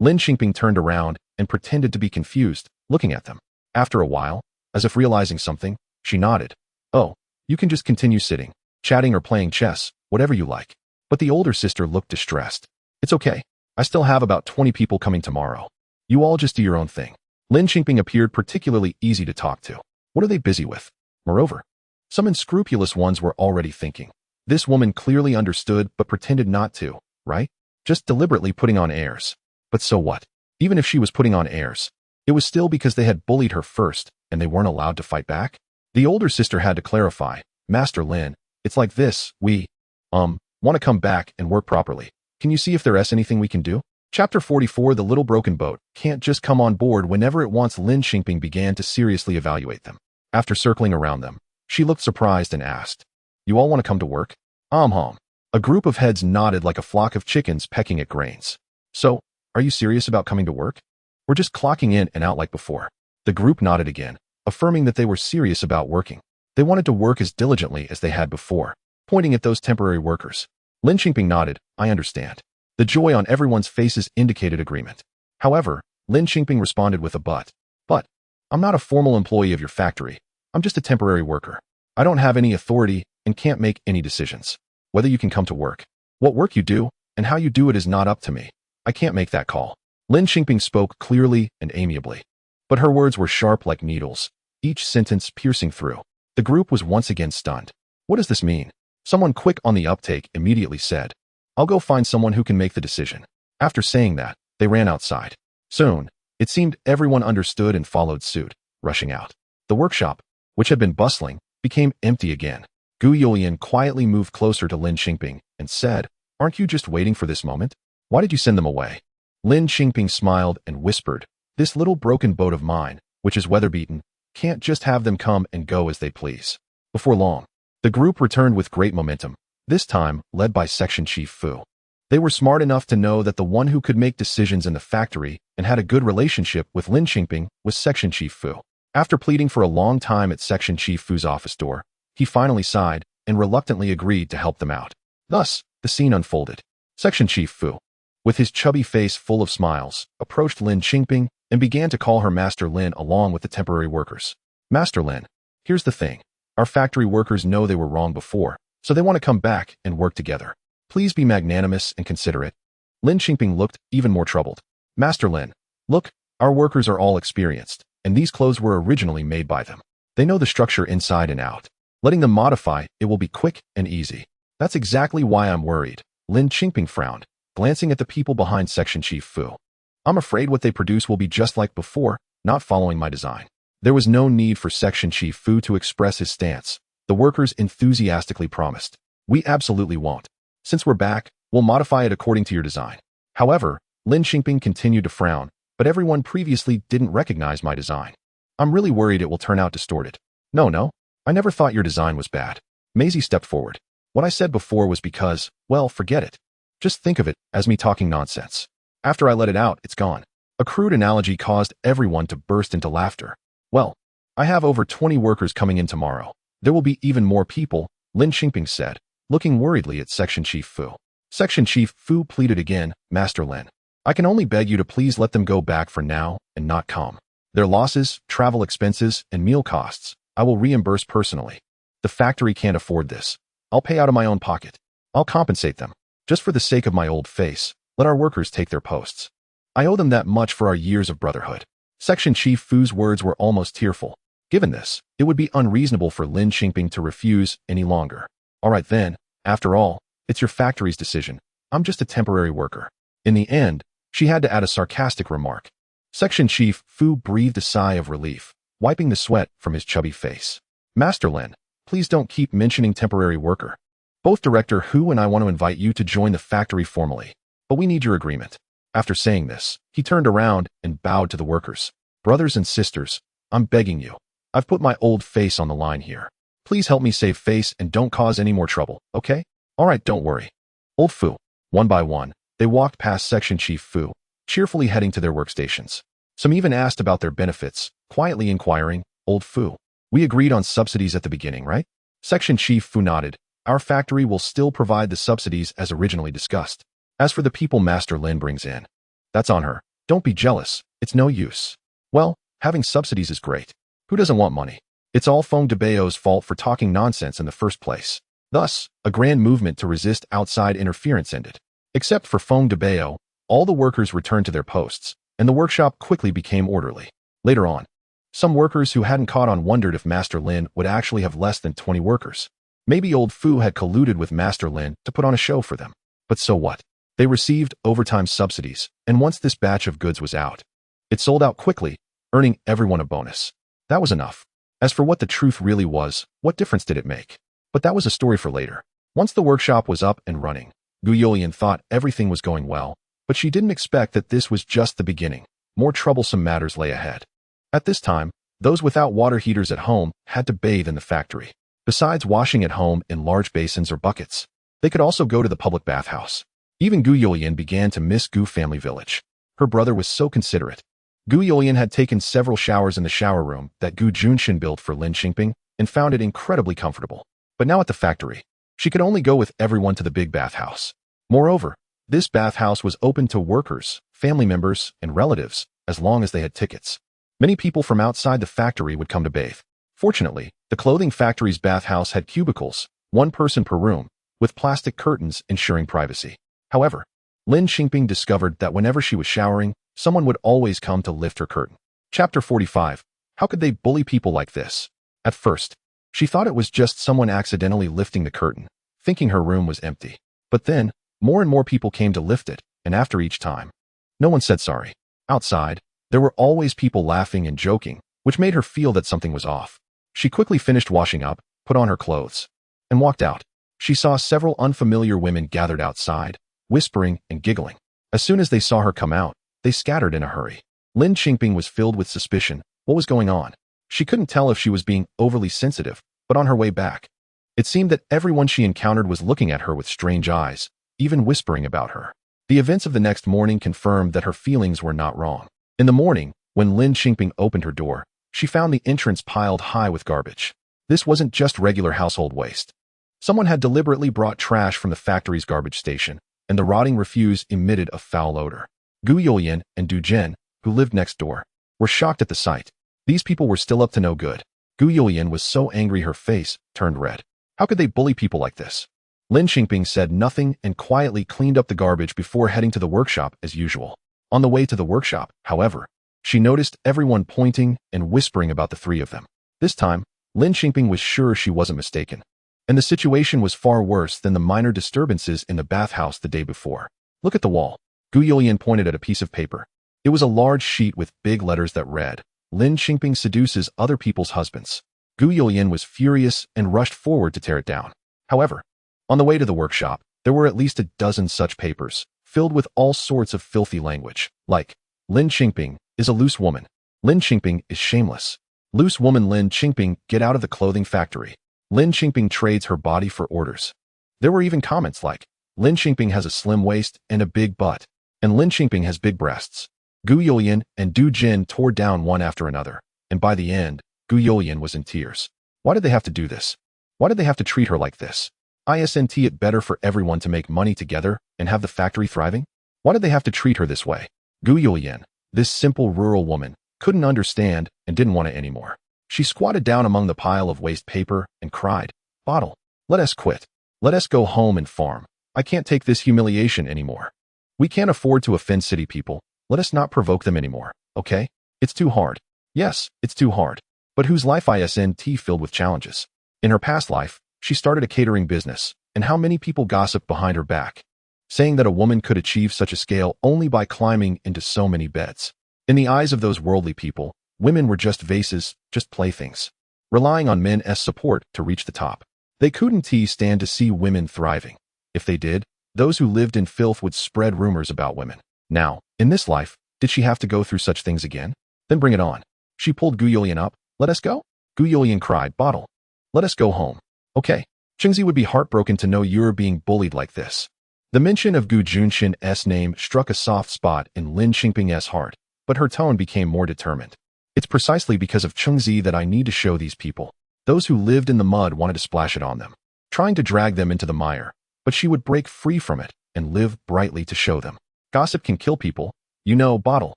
S1: Lin Qingping turned around and pretended to be confused, looking at them. After a while, as if realizing something, she nodded. "Oh, you can just continue sitting, chatting or playing chess, whatever you like." But the older sister looked distressed. "It's okay. I still have about 20 people coming tomorrow. You all just do your own thing." Lin Qingping appeared particularly easy to talk to. What are they busy with? Moreover, some unscrupulous ones were already thinking. This woman clearly understood but pretended not to, right? Just deliberately putting on airs. But so what? Even if she was putting on airs, it was still because they had bullied her first and they weren't allowed to fight back. The older sister had to clarify, "Master Lin, it's like this, we, want to come back and work properly. Can you see if there's anything we can do?" Chapter 44 The Little Broken Boat can't just come on board whenever it wants. Lin Qingping began to seriously evaluate them. After circling around them, she looked surprised and asked, "You all want to come to work?" A group of heads nodded like a flock of chickens pecking at grains. "So, are you serious about coming to work? We're just clocking in and out like before." The group nodded again, affirming that they were serious about working. They wanted to work as diligently as they had before, pointing at those temporary workers. Lin Qingping nodded, "I understand." The joy on everyone's faces indicated agreement. However, Lin Qingping responded with a but. "But, I'm not a formal employee of your factory. I'm just a temporary worker. I don't have any authority and can't make any decisions. Whether you can come to work, what work you do, and how you do it is not up to me. I can't make that call." Lin Qingping spoke clearly and amiably. But her words were sharp like needles, each sentence piercing through. The group was once again stunned. What does this mean? Someone quick on the uptake immediately said, "I'll go find someone who can make the decision." After saying that, they ran outside. Soon, it seemed everyone understood and followed suit, rushing out. The workshop, which had been bustling, became empty again. Gu Yulian quietly moved closer to Lin Qingping and said, "Aren't you just waiting for this moment? Why did you send them away?" Lin Qingping smiled and whispered, "This little broken boat of mine, which is weather-beaten, can't just have them come and go as they please." Before long, the group returned with great momentum, this time led by Section Chief Fu. They were smart enough to know that the one who could make decisions in the factory and had a good relationship with Lin Qingping was Section Chief Fu. After pleading for a long time at Section Chief Fu's office door, he finally sighed and reluctantly agreed to help them out. Thus, the scene unfolded. Section Chief Fu, with his chubby face full of smiles, approached Lin Qingping and began to call her Master Lin along with the temporary workers. "Master Lin, here's the thing. Our factory workers know they were wrong before, so they want to come back and work together. Please be magnanimous and considerate." Lin Qingping looked even more troubled. "Master Lin, look, our workers are all experienced, and these clothes were originally made by them. They know the structure inside and out. Letting them modify it will be quick and easy. That's exactly why I'm worried." Lin Qingping frowned, glancing at the people behind Section Chief Fu. "I'm afraid what they produce will be just like before, not following my design." There was no need for Section Chief Fu to express his stance. The workers enthusiastically promised, "We absolutely won't. Since we're back, we'll modify it according to your design." However, Lin Qingping continued to frown, "But everyone previously didn't recognize my design. I'm really worried it will turn out distorted." No, I never thought your design was bad." Maisie stepped forward. "What I said before was because, well, forget it. Just think of it as me talking nonsense. After I let it out, it's gone. A crude analogy caused everyone to burst into laughter. Well, I have over 20 workers coming in tomorrow. There will be even more people, Lin Qingping said, looking worriedly at Section Chief Fu. Section Chief Fu pleaded again, Master Lin. I can only beg you to please let them go back for now and not come. Their losses, travel expenses, and meal costs, I will reimburse personally. The factory can't afford this. I'll pay out of my own pocket. I'll compensate them. Just for the sake of my old face, let our workers take their posts. I owe them that much for our years of brotherhood. Section Chief Fu's words were almost tearful. Given this, it would be unreasonable for Lin Qingping to refuse any longer. All right then, after all, it's your factory's decision. I'm just a temporary worker. In the end, she had to add a sarcastic remark. Section Chief Fu breathed a sigh of relief, wiping the sweat from his chubby face. Master Lin, please don't keep mentioning temporary worker. Both Director Hu and I want to invite you to join the factory formally, but we need your agreement. After saying this, he turned around and bowed to the workers. Brothers and sisters, I'm begging you. I've put my old face on the line here. Please help me save face and don't cause any more trouble, okay? All right, don't worry. Old Fu. One by one, they walked past Section Chief Fu, cheerfully heading to their workstations. Some even asked about their benefits, quietly inquiring, Old Fu. We agreed on subsidies at the beginning, right? Section Chief Fu nodded. Our factory will still provide the subsidies as originally discussed. As for the people Master Lin brings in, that's on her. Don't be jealous. It's no use. Well, having subsidies is great. Who doesn't want money? It's all Feng Debao's fault for talking nonsense in the first place. Thus, a grand movement to resist outside interference ended. Except for Feng Debao, all the workers returned to their posts, and the workshop quickly became orderly. Later on, some workers who hadn't caught on wondered if Master Lin would actually have less than 20 workers. Maybe Old Fu had colluded with Master Lin to put on a show for them. But so what? They received overtime subsidies, and once this batch of goods was out, it sold out quickly, earning everyone a bonus. That was enough. As for what the truth really was, what difference did it make? But that was a story for later. Once the workshop was up and running, Gu Youlian thought everything was going well, but she didn't expect that this was just the beginning. More troublesome matters lay ahead. At this time, those without water heaters at home had to bathe in the factory. Besides washing at home in large basins or buckets, they could also go to the public bathhouse. Even Gu Youlian began to miss Gu family village. Her brother was so considerate. Gu Youlian had taken several showers in the shower room that Gu Juncheng built for Lin Qingping and found it incredibly comfortable. But now at the factory, she could only go with everyone to the big bathhouse. Moreover, this bathhouse was open to workers, family members, and relatives, as long as they had tickets. Many people from outside the factory would come to bathe. Fortunately, the clothing factory's bathhouse had cubicles, one person per room, with plastic curtains ensuring privacy. However, Lin Qingping discovered that whenever she was showering, someone would always come to lift her curtain. Chapter 45. How could they bully people like this? At first, she thought it was just someone accidentally lifting the curtain, thinking her room was empty. But then, more and more people came to lift it, and after each time, no one said sorry. Outside, there were always people laughing and joking, which made her feel that something was off. She quickly finished washing up, put on her clothes, and walked out. She saw several unfamiliar women gathered outside, whispering and giggling. As soon as they saw her come out, they scattered in a hurry. Lin Qingping was filled with suspicion. What was going on? She couldn't tell if she was being overly sensitive, but on her way back, it seemed that everyone she encountered was looking at her with strange eyes, even whispering about her. The events of the next morning confirmed that her feelings were not wrong. In the morning, when Lin Qingping opened her door, she found the entrance piled high with garbage. This wasn't just regular household waste. Someone had deliberately brought trash from the factory's garbage station, and the rotting refuse emitted a foul odor. Gu Youlian and Du Zhen, who lived next door, were shocked at the sight. These people were still up to no good. Gu Youlian was so angry her face turned red. How could they bully people like this? Lin Qingping said nothing and quietly cleaned up the garbage before heading to the workshop as usual. On the way to the workshop, however, she noticed everyone pointing and whispering about the three of them. This time, Lin Qingping was sure she wasn't mistaken. And the situation was far worse than the minor disturbances in the bathhouse the day before. Look at the wall. Gu Youlian pointed at a piece of paper. It was a large sheet with big letters that read, Lin Qingping seduces other people's husbands. Gu Youlian was furious and rushed forward to tear it down. However, on the way to the workshop, there were at least a dozen such papers, filled with all sorts of filthy language, like, Lin Qingping is a loose woman. Lin Qingping is shameless. Loose woman Lin Qingping, get out of the clothing factory. Lin Qingping trades her body for orders. There were even comments like, Lin Qingping has a slim waist and a big butt. And Lin Qingping has big breasts. Gu Youlian and Du Jin tore down one after another, and by the end, Gu Youlian was in tears. Why did they have to do this? Why did they have to treat her like this? Isn't it better for everyone to make money together and have the factory thriving? Why did they have to treat her this way? Gu Youlian, this simple rural woman, couldn't understand and didn't want it anymore. She squatted down among the pile of waste paper and cried, "Bottle, let us quit. Let us go home and farm. I can't take this humiliation anymore. We can't afford to offend city people. Let us not provoke them anymore, okay? It's too hard. Yes, it's too hard. But whose life isn't filled with challenges? In her past life, she started a catering business, and how many people gossiped behind her back, saying that a woman could achieve such a scale only by climbing into so many beds. In the eyes of those worldly people, women were just vases, just playthings, relying on men's support to reach the top. They couldn't stand to see women thriving. If they did, those who lived in filth would spread rumors about women. Now, in this life, did she have to go through such things again? Then bring it on. She pulled Gu Youlian up. Let us go? Gu Youlian cried, "Bottle. Let us go home." Okay. Chengzi would be heartbroken to know you're being bullied like this. The mention of Gu Junshin's name struck a soft spot in Lin Qingping's heart, but her tone became more determined. It's precisely because of Chengzi that I need to show these people. Those who lived in the mud wanted to splash it on them, trying to drag them into the mire, but she would break free from it and live brightly to show them. Gossip can kill people, you know, Bottle.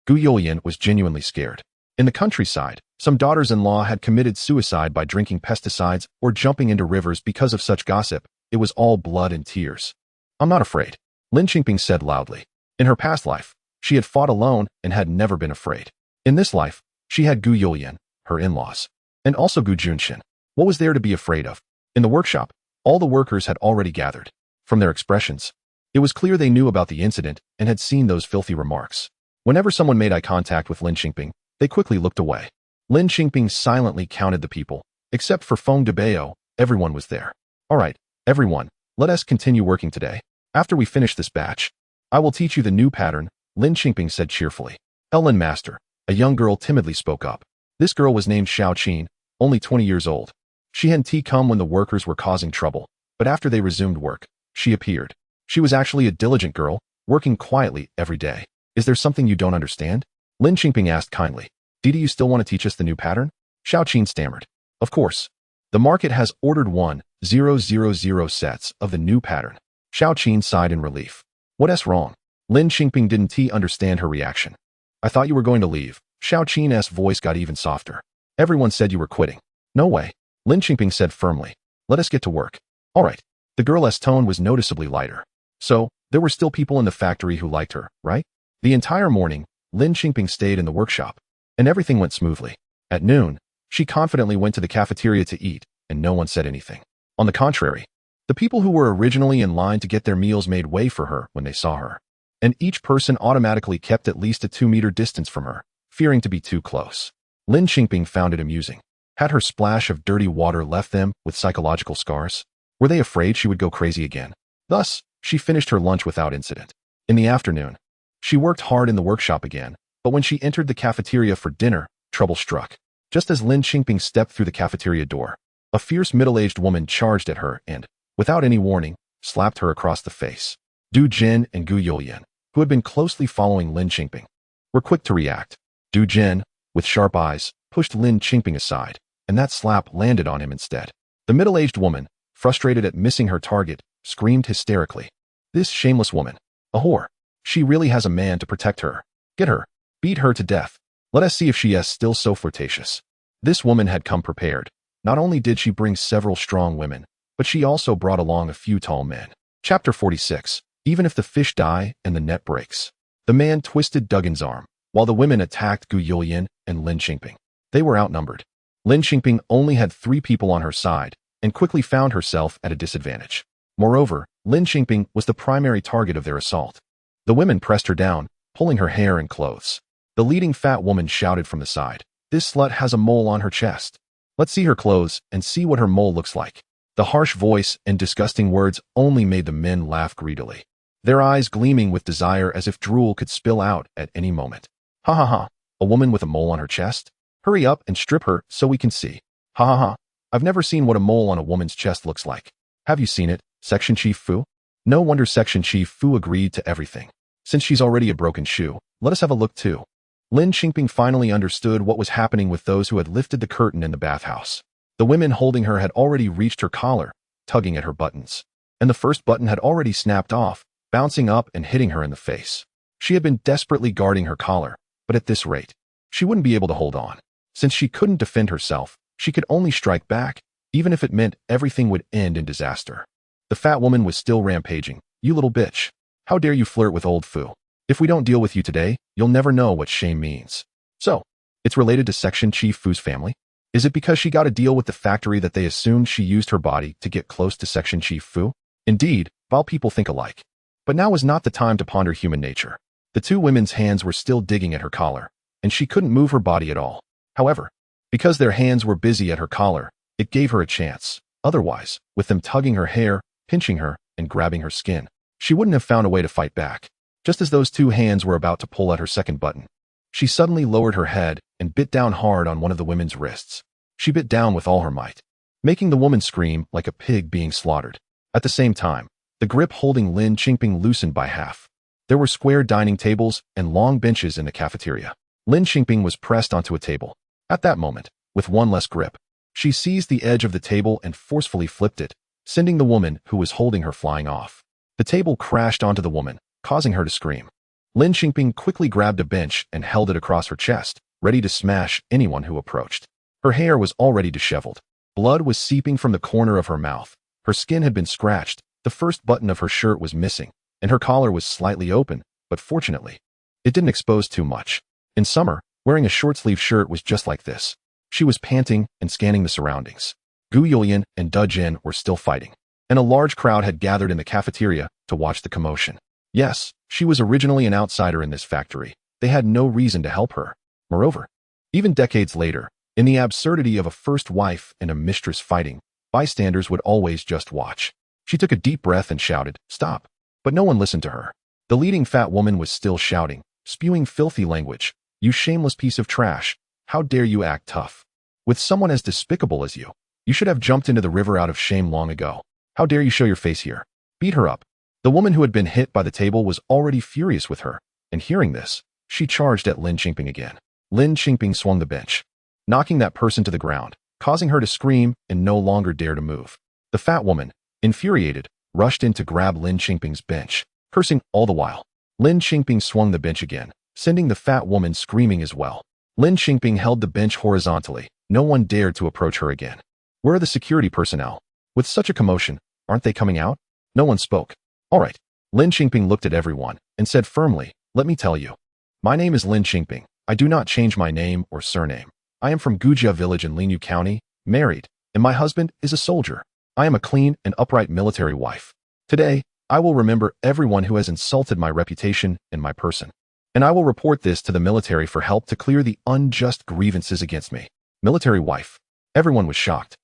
S1: Gu Youlian was genuinely scared. In the countryside, some daughters-in-law had committed suicide by drinking pesticides or jumping into rivers because of such gossip. It was all blood and tears. I'm not afraid, Lin Qingping said loudly. In her past life, she had fought alone and had never been afraid. In this life, she had Gu Youlian, her in-laws, and also Gu Juncheng. What was there to be afraid of? In the workshop, all the workers had already gathered. From their expressions, it was clear they knew about the incident and had seen those filthy remarks. Whenever someone made eye contact with Lin Qingping, they quickly looked away. Lin Qingping silently counted the people. Except for Feng Debao, everyone was there. All right, everyone, let us continue working today. After we finish this batch, I will teach you the new pattern, Lin Qingping said cheerfully. Ellen Master, a young girl timidly spoke up. This girl was named Xiao Qin, only 20 years old. She hadn't come when the workers were causing trouble, but after they resumed work, she appeared. She was actually a diligent girl, working quietly every day. Is there something you don't understand? Lin Qingping asked kindly. Do you still want to teach us the new pattern? Xiao Qin stammered. Of course. The market has ordered 1,000 sets of the new pattern. Xiao Qin sighed in relief. What's wrong? Lin Qingping didn't understand her reaction. I thought you were going to leave. Xiao Qin's voice got even softer. Everyone said you were quitting. No way. Lin Qingping said firmly. Let us get to work. All right. The girl's tone was noticeably lighter. So, there were still people in the factory who liked her, right? The entire morning, Lin Qingping stayed in the workshop, and everything went smoothly. At noon, she confidently went to the cafeteria to eat, and no one said anything. On the contrary, the people who were originally in line to get their meals made way for her when they saw her, and each person automatically kept at least a 2-meter distance from her, fearing to be too close. Lin Qingping found it amusing. Had her splash of dirty water left them with psychological scars? Were they afraid she would go crazy again? Thus, she finished her lunch without incident. In the afternoon, she worked hard in the workshop again, but when she entered the cafeteria for dinner, trouble struck. Just as Lin Qingping stepped through the cafeteria door, a fierce middle-aged woman charged at her and, without any warning, slapped her across the face. Du Jin and Gu Youlian, who had been closely following Lin Qingping, were quick to react. Du Jin, with sharp eyes, pushed Lin Qingping aside, and that slap landed on him instead. The middle-aged woman, frustrated at missing her target, screamed hysterically. This shameless woman. A whore. She really has a man to protect her. Get her. Beat her to death. Let us see if she is still so flirtatious. This woman had come prepared. Not only did she bring several strong women, but she also brought along a few tall men. Chapter 46. Even if the fish die and the net breaks. The man twisted Duggan's arm, while the women attacked Gu Youlian and Lin Qingping. They were outnumbered. Lin Qingping only had 3 people on her side, and quickly found herself at a disadvantage. Moreover, Lin Qingping was the primary target of their assault. The women pressed her down, pulling her hair and clothes. The leading fat woman shouted from the side, "This slut has a mole on her chest. Let's see her clothes and see what her mole looks like." The harsh voice and disgusting words only made the men laugh greedily, their eyes gleaming with desire as if drool could spill out at any moment. Ha ha ha, a woman with a mole on her chest? Hurry up and strip her so we can see. Ha ha ha, I've never seen what a mole on a woman's chest looks like. Have you seen it, Section Chief Fu? No wonder Section Chief Fu agreed to everything. Since she's already a broken shoe, let us have a look too. Lin Qingping finally understood what was happening with those who had lifted the curtain in the bathhouse. The women holding her had already reached her collar, tugging at her buttons. And the first button had already snapped off, bouncing up and hitting her in the face. She had been desperately guarding her collar, but at this rate, she wouldn't be able to hold on. Since she couldn't defend herself, she could only strike back, even if it meant everything would end in disaster. The fat woman was still rampaging. You little bitch. How dare you flirt with old Fu? If we don't deal with you today, you'll never know what shame means. So, it's related to Section Chief Fu's family? Is it because she got a deal with the factory that they assumed she used her body to get close to Section Chief Fu? Indeed, while people think alike. But now was not the time to ponder human nature. The two women's hands were still digging at her collar, and she couldn't move her body at all. However, because their hands were busy at her collar, it gave her a chance. Otherwise, with them tugging her hair, pinching her, and grabbing her skin, she wouldn't have found a way to fight back. Just as those two hands were about to pull at her second button, she suddenly lowered her head and bit down hard on one of the women's wrists. She bit down with all her might, making the woman scream like a pig being slaughtered. At the same time, the grip holding Lin Qingping loosened by half. There were square dining tables and long benches in the cafeteria. Lin Qingping was pressed onto a table. At that moment, with one less grip, she seized the edge of the table and forcefully flipped it, sending the woman who was holding her flying off. The table crashed onto the woman, causing her to scream. Lin Qingping quickly grabbed a bench and held it across her chest, ready to smash anyone who approached. Her hair was already disheveled. Blood was seeping from the corner of her mouth. Her skin had been scratched, the first button of her shirt was missing, and her collar was slightly open, but fortunately, it didn't expose too much. In summer, wearing a short-sleeve shirt was just like this. She was panting and scanning the surroundings. Gu Yulian and Da Jin were still fighting, and a large crowd had gathered in the cafeteria to watch the commotion. Yes, she was originally an outsider in this factory. They had no reason to help her. Moreover, even decades later, in the absurdity of a first wife and a mistress fighting, bystanders would always just watch. She took a deep breath and shouted, "Stop!" But no one listened to her. The leading fat woman was still shouting, spewing filthy language. "You shameless piece of trash. How dare you act tough? With someone as despicable as you. You should have jumped into the river out of shame long ago. How dare you show your face here? Beat her up." The woman who had been hit by the table was already furious with her, and hearing this, she charged at Lin Qingping again. Lin Qingping swung the bench, knocking that person to the ground, causing her to scream and no longer dare to move. The fat woman, infuriated, rushed in to grab Lin Qingping's bench, cursing all the while. Lin Qingping swung the bench again, sending the fat woman screaming as well. Lin Qingping held the bench horizontally. No one dared to approach her again. Where are the security personnel? With such a commotion, aren't they coming out? No one spoke. All right. Lin Qingping looked at everyone and said firmly, "Let me tell you. My name is Lin Qingping. I do not change my name or surname. I am from Gujia village in Linyu County, married, and my husband is a soldier. I am a clean and upright military wife. Today, I will remember everyone who has insulted my reputation and my person. And I will report this to the military for help to clear the unjust grievances against me." Military wife. Everyone was shocked,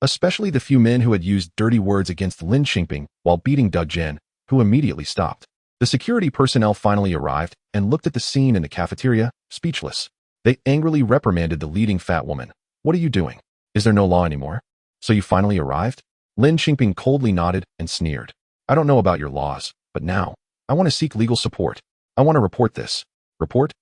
S1: especially the few men who had used dirty words against Lin Qingping while beating Da Jin, who immediately stopped. The security personnel finally arrived and looked at the scene in the cafeteria, speechless. They angrily reprimanded the leading fat woman. "What are you doing? Is there no law anymore? So you finally arrived?" Lin Qingping coldly nodded and sneered. "I don't know about your laws, but now, I want to seek legal support. I want to report this." Report?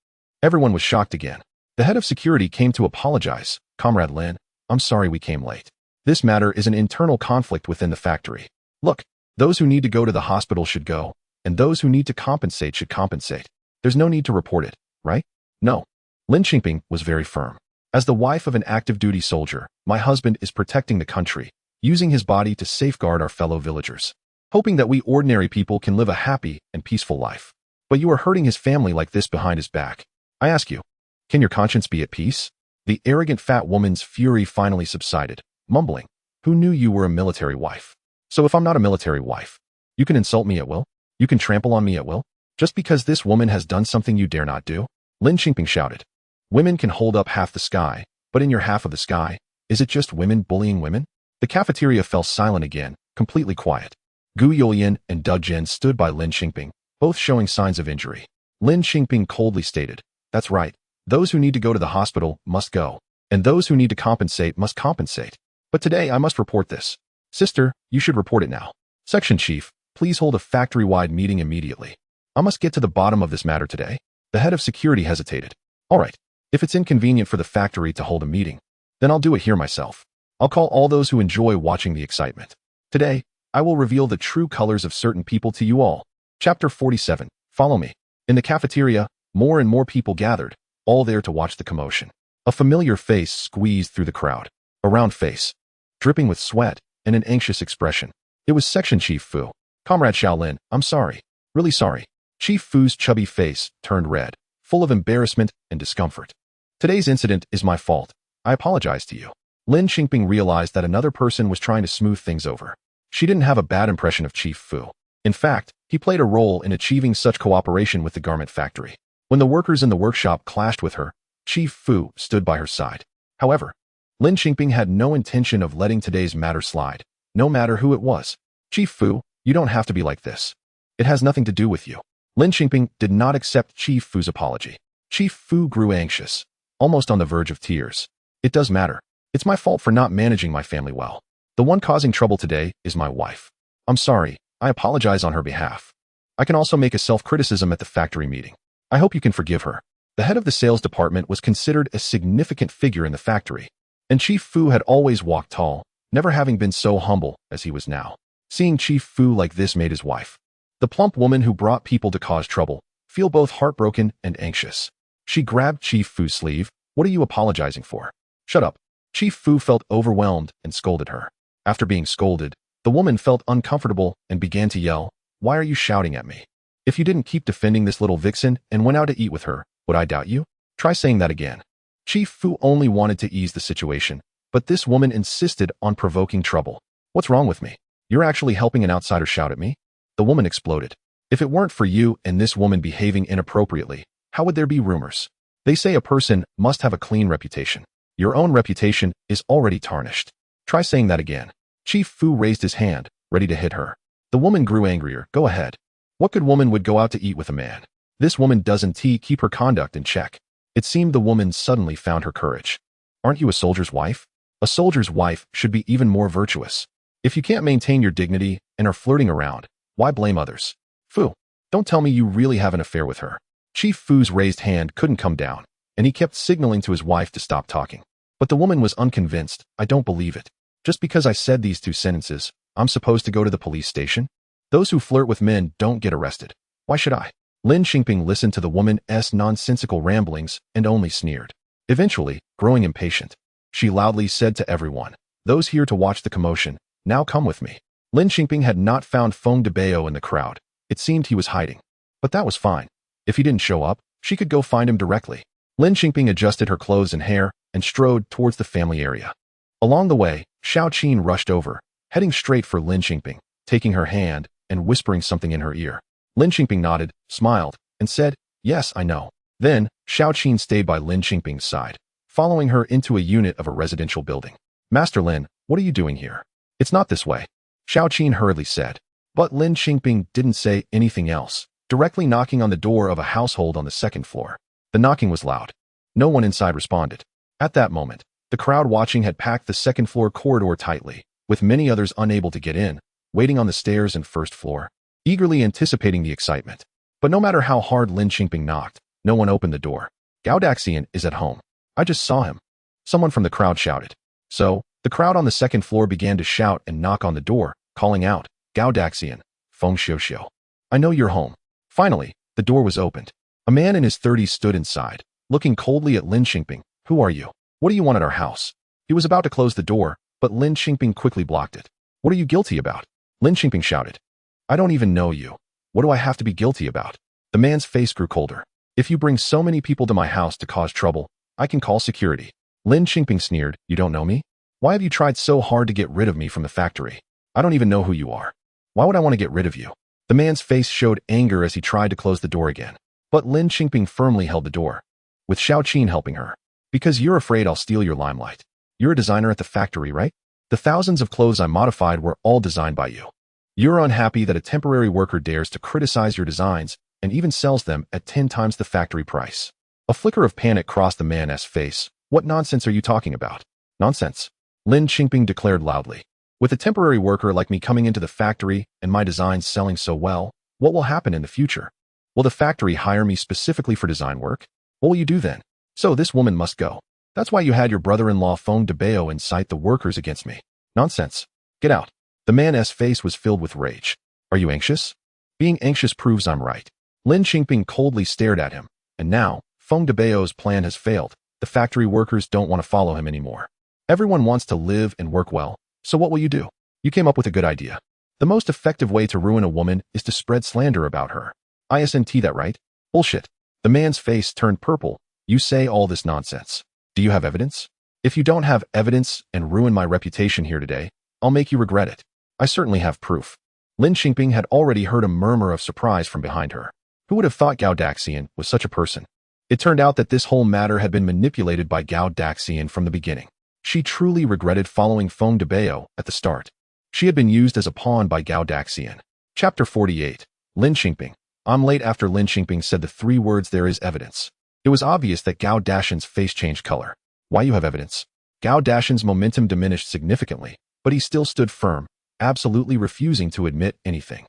S1: Everyone was shocked again. The head of security came to apologize. "Comrade Lin, I'm sorry we came late. This matter is an internal conflict within the factory. Look, those who need to go to the hospital should go, and those who need to compensate should compensate. There's no need to report it, right?" "No." Lin Qingping was very firm. "As the wife of an active duty soldier, my husband is protecting the country, using his body to safeguard our fellow villagers, hoping that we ordinary people can live a happy and peaceful life. But you are hurting his family like this behind his back. I ask you, can your conscience be at peace?" The arrogant fat woman's fury finally subsided, mumbling, "Who knew you were a military wife? So if I'm not a military wife, you can insult me at will? You can trample on me at will? Just because this woman has done something you dare not do?" Lin Qingping shouted. "Women can hold up half the sky, but in your half of the sky, is it just women bullying women?" The cafeteria fell silent again, completely quiet. Gu Yulian and Da Jin stood by Lin Qingping, both showing signs of injury. Lin Qingping coldly stated, "That's right. Those who need to go to the hospital must go, and those who need to compensate must compensate. But today I must report this. Sister, you should report it now. Section Chief, please please hold a factory-wide meeting immediately? I must get to the bottom of this matter today. The head of security hesitated. All right, if it's inconvenient for the factory to hold a meeting, then I'll do it here myself. I'll call all those who enjoy watching the excitement. Today, I will reveal the true colors of certain people to you all. Chapter 47. Follow me. In the cafeteria, more and more people gathered, all there to watch the commotion. A familiar face squeezed through the crowd. A round face, dripping with sweat, and an anxious expression. It was Section Chief Fu. Comrade Shaolin, I'm sorry. Really sorry. Chief Fu's chubby face turned red, full of embarrassment and discomfort. Today's incident is my fault. I apologize to you. Lin Qingping realized that another person was trying to smooth things over. She didn't have a bad impression of Chief Fu. In fact, he played a role in achieving such cooperation with the garment factory. When the workers in the workshop clashed with her, Chief Fu stood by her side. However, Lin Qingping had no intention of letting today's matter slide, no matter who it was. Chief Fu, you don't have to be like this. It has nothing to do with you. Lin Qingping did not accept Chief Fu's apology. Chief Fu grew anxious, almost on the verge of tears. It does matter. It's my fault for not managing my family well. The one causing trouble today is my wife. I'm sorry. I apologize on her behalf. I can also make a self-criticism at the factory meeting. I hope you can forgive her. The head of the sales department was considered a significant figure in the factory, and Chief Fu had always walked tall, never having been so humble as he was now. Seeing Chief Fu like this made his wife, the plump woman who brought people to cause trouble, feel both heartbroken and anxious. She grabbed Chief Fu's sleeve. What are you apologizing for? Shut up. Chief Fu felt overwhelmed and scolded her. After being scolded, the woman felt uncomfortable and began to yell, "Why are you shouting at me? If you didn't keep defending this little vixen and went out to eat with her, would I doubt you? Try saying that again." Chief Fu only wanted to ease the situation, but this woman insisted on provoking trouble. What's wrong with me? You're actually helping an outsider shout at me? The woman exploded. If it weren't for you and this woman behaving inappropriately, how would there be rumors? They say a person must have a clean reputation. Your own reputation is already tarnished. Try saying that again. Chief Fu raised his hand, ready to hit her. The woman grew angrier. Go ahead. What good woman would go out to eat with a man? This woman doesn't keep her conduct in check. It seemed the woman suddenly found her courage. Aren't you a soldier's wife? A soldier's wife should be even more virtuous. If you can't maintain your dignity and are flirting around, why blame others? Fu, don't tell me you really have an affair with her. Chief Fu's raised hand couldn't come down, and he kept signaling to his wife to stop talking. But the woman was unconvinced. I don't believe it. Just because I said these two sentences, I'm supposed to go to the police station? Those who flirt with men don't get arrested. Why should I? Lin Qingping listened to the woman's nonsensical ramblings and only sneered. Eventually, growing impatient, she loudly said to everyone, "Those here to watch the commotion, now come with me." Lin Qingping had not found Feng Debao in the crowd. It seemed he was hiding. But that was fine. If he didn't show up, she could go find him directly. Lin Qingping adjusted her clothes and hair and strode towards the family area. Along the way, Xiao Qin rushed over, heading straight for Lin Qingping, taking her hand and whispering something in her ear. Lin Qingping nodded, smiled, and said, "Yes, I know." Then, Xiao Qin stayed by Lin Qingping's side, following her into a unit of a residential building. "Master Lin, what are you doing here?" "It's not this way," Xiao Qin hurriedly said. But Lin Qingping didn't say anything else, directly knocking on the door of a household on the second floor. The knocking was loud. No one inside responded. At that moment, the crowd watching had packed the second floor corridor tightly, with many others unable to get in, waiting on the stairs and first floor, eagerly anticipating the excitement. But no matter how hard Lin Qingping knocked, no one opened the door. "Gao Daxian is at home. I just saw him," someone from the crowd shouted. So, the crowd on the second floor began to shout and knock on the door, calling out, "Gao Daxian, Feng Xiuxiu. I know you're home." Finally, the door was opened. A man in his 30s stood inside, looking coldly at Lin Qingping. "Who are you? What do you want at our house?" He was about to close the door, but Lin Qingping quickly blocked it. "What are you guilty about?" Lin Qingping shouted. "I don't even know you. What do I have to be guilty about?" The man's face grew colder. "If you bring so many people to my house to cause trouble, I can call security." Lin Qingping sneered, "You don't know me? Why have you tried so hard to get rid of me from the factory? I don't even know who you are. Why would I want to get rid of you?" The man's face showed anger as he tried to close the door again. But Lin Qingping firmly held the door, with Xiao Qin helping her. "Because you're afraid I'll steal your limelight. You're a designer at the factory, right? The thousands of clothes I modified were all designed by you. You're unhappy that a temporary worker dares to criticize your designs and even sells them at 10 times the factory price." A flicker of panic crossed the man's face. "What nonsense are you talking about?" "Nonsense," Lin Qingping declared loudly. With a temporary worker like me coming into the factory and my designs selling so well, what will happen in the future? Will the factory hire me specifically for design work? What will you do then? So this woman must go. That's why you had your brother-in-law Feng Debao incite the workers against me. Nonsense. Get out. The man's face was filled with rage. Are you anxious? Being anxious proves I'm right. Lin Qingping coldly stared at him. And now, Feng Debao's plan has failed. The factory workers don't want to follow him anymore. Everyone wants to live and work well. So what will you do? You came up with a good idea. The most effective way to ruin a woman is to spread slander about her. Isn't that right? Bullshit. The man's face turned purple. You say all this nonsense. Do you have evidence? If you don't have evidence and ruin my reputation here today, I'll make you regret it. I certainly have proof. Lin Qingping had already heard a murmur of surprise from behind her. Who would have thought Gao Daxian was such a person? It turned out that this whole matter had been manipulated by Gao Daxian from the beginning. She truly regretted following Feng Debao at the start. She had been used as a pawn by Gao Daxian. Chapter 48. Lin Qingping. I'm late. After Lin Qingping said the three words, there is evidence. It was obvious that Gao Daxian's face changed color. Why you have evidence? Gao Daxian's momentum diminished significantly, but he still stood firm, absolutely refusing to admit anything.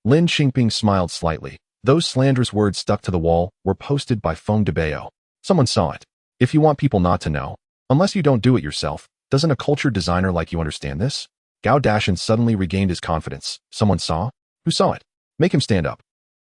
S1: Lin Qingping smiled slightly. Those slanderous words stuck to the wall were posted by Feng Debao. Someone saw it. If you want people not to know, unless you don't do it yourself, doesn't a cultured designer like you understand this? Gao Daxian suddenly regained his confidence. Someone saw? Who saw it? Make him stand up.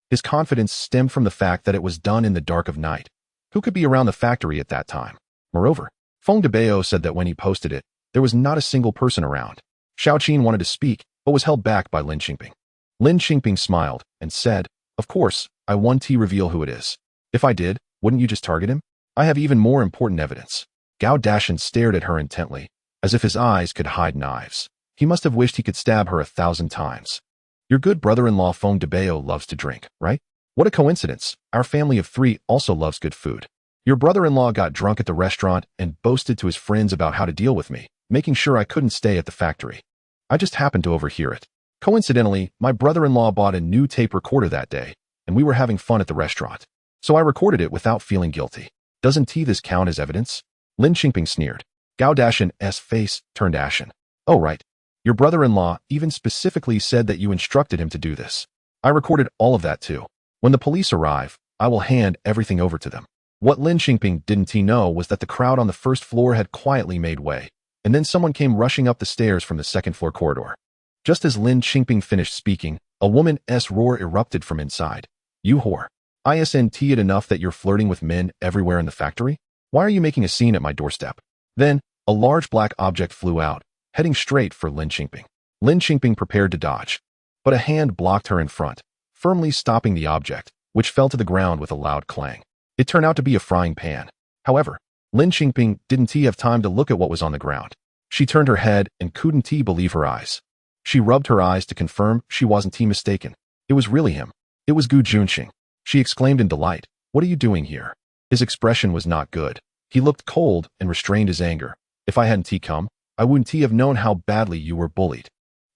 S1: His confidence stemmed from the fact that it was done in the dark of night. Who could be around the factory at that time? Moreover, Feng Debao said that when he posted it, there was not a single person around. Xiaoqin wanted to speak, but was held back by Lin Qingping. Lin Qingping smiled and said, of course, I want to reveal who it is. If I did, wouldn't you just target him? I have even more important evidence. Gao Daxian stared at her intently, as if his eyes could hide knives. He must have wished he could stab her 1,000 times. Your good brother-in-law Feng Debao loves to drink, right? What a coincidence. Our family of 3 also loves good food. Your brother-in-law got drunk at the restaurant and boasted to his friends about how to deal with me, making sure I couldn't stay at the factory. I just happened to overhear it. Coincidentally, my brother-in-law bought a new tape recorder that day, and we were having fun at the restaurant. So I recorded it without feeling guilty. Doesn't this count as evidence? Lin Qingping sneered. Gao Daxian's face turned ashen. Oh right. Your brother-in-law even specifically said that you instructed him to do this. I recorded all of that too. When the police arrive, I will hand everything over to them. What Lin Qingping didn't know was that the crowd on the first floor had quietly made way, and then someone came rushing up the stairs from the second-floor corridor. Just as Lin Qingping finished speaking, a woman's roar erupted from inside. You whore. Isn't it enough that you're flirting with men everywhere in the factory? Why are you making a scene at my doorstep? Then, a large black object flew out, heading straight for Lin Qingping. Lin Qingping prepared to dodge, but a hand blocked her in front, firmly stopping the object, which fell to the ground with a loud clang. It turned out to be a frying pan. However, Lin Qingping didn't have time to look at what was on the ground. She turned her head and couldn't believe her eyes. She rubbed her eyes to confirm she wasn't mistaken. It was really him. It was Juncheng. She exclaimed in delight. What are you doing here? His expression was not good. He looked cold and restrained his anger. If I hadn't come, I wouldn't have known how badly you were bullied.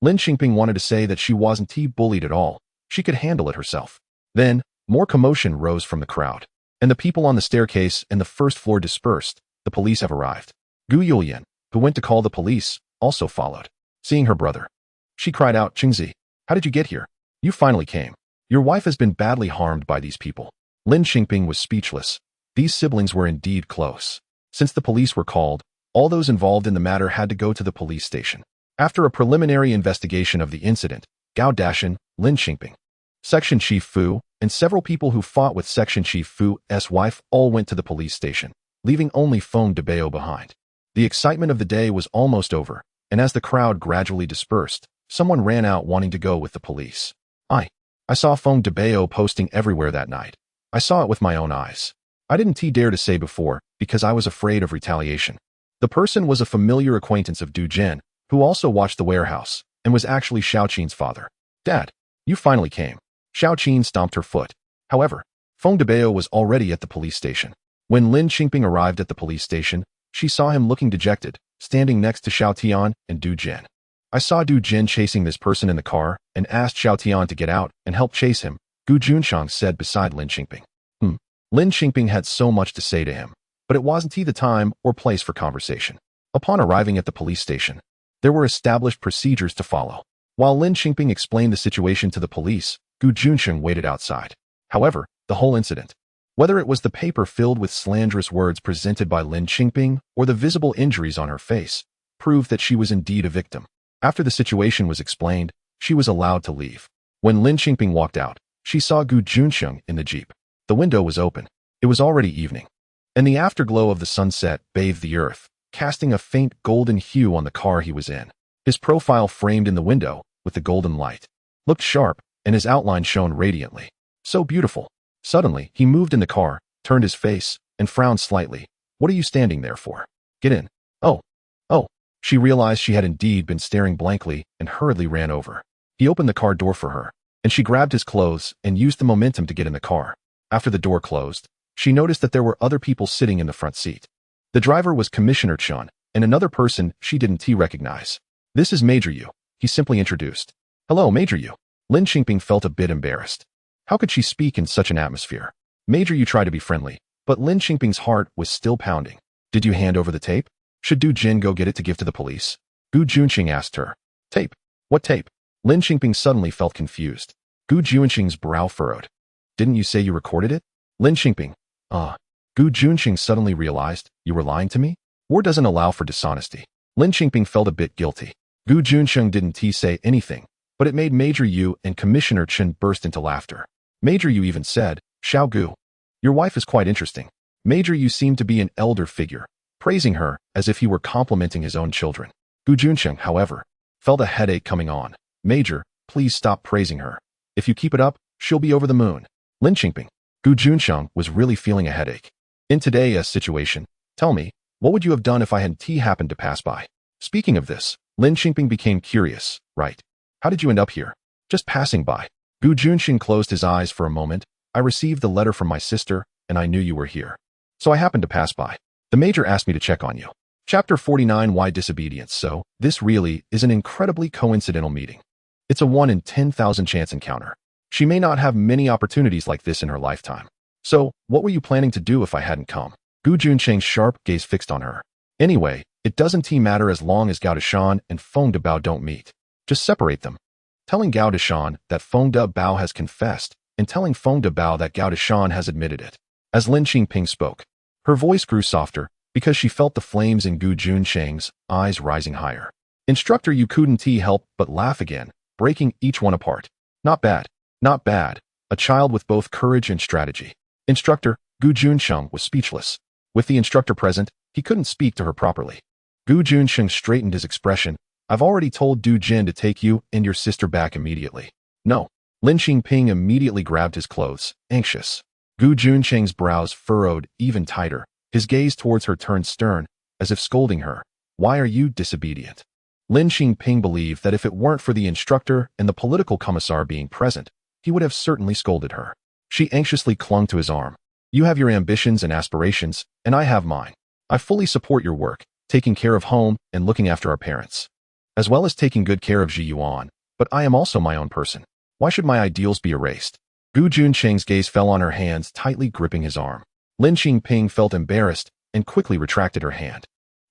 S1: Lin Qingping wanted to say that she wasn't bullied at all. She could handle it herself. Then, more commotion rose from the crowd, and the people on the staircase and the first floor dispersed. The police have arrived. Gu Yulian, who went to call the police, also followed. Seeing her brother, she cried out, Qingzi, how did you get here? You finally came. Your wife has been badly harmed by these people. Lin Qingping was speechless. These siblings were indeed close. Since the police were called, all those involved in the matter had to go to the police station. After a preliminary investigation of the incident, Gao Daxian, Lin Qingping, Section Chief Fu, and several people who fought with Section Chief Fu's wife all went to the police station, leaving only Feng Debao behind. The excitement of the day was almost over, and as the crowd gradually dispersed, someone ran out wanting to go with the police. I saw Feng Debao posting everywhere that night. I saw it with my own eyes. I didn't dare to say before, because I was afraid of retaliation. The person was a familiar acquaintance of Du Zhen, who also watched the warehouse, and was actually Xiaoqin's father. Dad, you finally came. Xiaoqin stomped her foot. However, Feng Debao was already at the police station. When Lin Qingping arrived at the police station, she saw him looking dejected, standing next to Xiaotian and Du Zhen. I saw Du Zhen chasing this person in the car and asked Xiaotian to get out and help chase him, Gu Juncheng said beside Lin Qingping. Lin Qingping had so much to say to him, but it wasn't the time or place for conversation. Upon arriving at the police station, There were established procedures to follow. While Lin Qingping explained the situation to the police, Juncheng waited outside. However, the whole incident, whether it was the paper filled with slanderous words presented by Lin Qingping or the visible injuries on her face, proved that she was indeed a victim. After the situation was explained, she was allowed to leave. When Lin Qingping walked out, she saw Juncheng in the jeep. The window was open. It was already evening, and the afterglow of the sunset bathed the earth, casting a faint golden hue on the car he was in. His profile framed in the window with the golden light looked sharp, and his outline shone radiantly. So beautiful. Suddenly, he moved in the car, turned his face, and frowned slightly. "What are you standing there for? Get in." Oh. She realized she had indeed been staring blankly and hurriedly ran over. He opened the car door for her, and she grabbed his clothes and used the momentum to get in the car. After the door closed, she noticed that there were other people sitting in the front seat. The driver was Commissioner Chun, and another person she didn't recognize. "This is Major Yu," he simply introduced. "Hello, Major Yu." Lin Qingping felt a bit embarrassed. How could she speak in such an atmosphere? Major Yu tried to be friendly, but Lin Qingping's heart was still pounding. "Did you hand over the tape? Should Du Jin go get it to give to the police?" Juncheng asked her. "Tape? What tape?" Lin Qingping suddenly felt confused. Juncheng's brow furrowed. "Didn't you say you recorded it?" Lin Qingping. Juncheng suddenly realized, "You were lying to me? War doesn't allow for dishonesty." Lin Qingping felt a bit guilty. Juncheng didn't say anything, but it made Major Yu and Commissioner Chen burst into laughter. Major Yu even said, "Xiao Gu, your wife is quite interesting." Major Yu seemed to be an elder figure, praising her as if he were complimenting his own children. Juncheng, however, felt a headache coming on. "Major, please stop praising her. If you keep it up, she'll be over the moon." Lin Qingping. Juncheng was really feeling a headache. "In today's situation, tell me, what would you have done if I hadn't happened to pass by?" Speaking of this, Lin Qingping became curious. "Right. How did you end up here?" "Just passing by." Juncheng closed his eyes for a moment. "I received the letter from my sister, and I knew you were here. So I happened to pass by. The major asked me to check on you." Chapter 49, Why Disobedience? So, this really is an incredibly coincidental meeting. It's a 1 in 10,000 chance encounter. She may not have many opportunities like this in her lifetime. "So, what were you planning to do if I hadn't come?" Juncheng's sharp gaze fixed on her. "Anyway, it doesn't matter as long as Gao Deshan and Feng Debao don't meet. Just separate them. Telling Gao Deshan that Feng Debao has confessed, and telling Feng Debao that Gao Deshan has admitted it." As Lin Qingping spoke, her voice grew softer because she felt the flames in Juncheng's eyes rising higher. Instructor, you couldn't help but laugh again, breaking each one apart. "Not bad. Not bad. A child with both courage and strategy." Instructor, Juncheng was speechless. With the instructor present, he couldn't speak to her properly. Juncheng straightened his expression. "I've already told Du Jin to take you and your sister back immediately." "No." Lin Qingping immediately grabbed his clothes, anxious. Juncheng's brows furrowed even tighter. His gaze towards her turned stern, as if scolding her. "Why are you disobedient?" Lin Qingping believed that if it weren't for the instructor and the political commissar being present, he would have certainly scolded her. She anxiously clung to his arm. "You have your ambitions and aspirations, and I have mine. I fully support your work, taking care of home and looking after our parents, as well as taking good care of Ji Yuan, but I am also my own person. Why should my ideals be erased?" Juncheng's gaze fell on her hands, tightly gripping his arm. Lin Qingping felt embarrassed and quickly retracted her hand.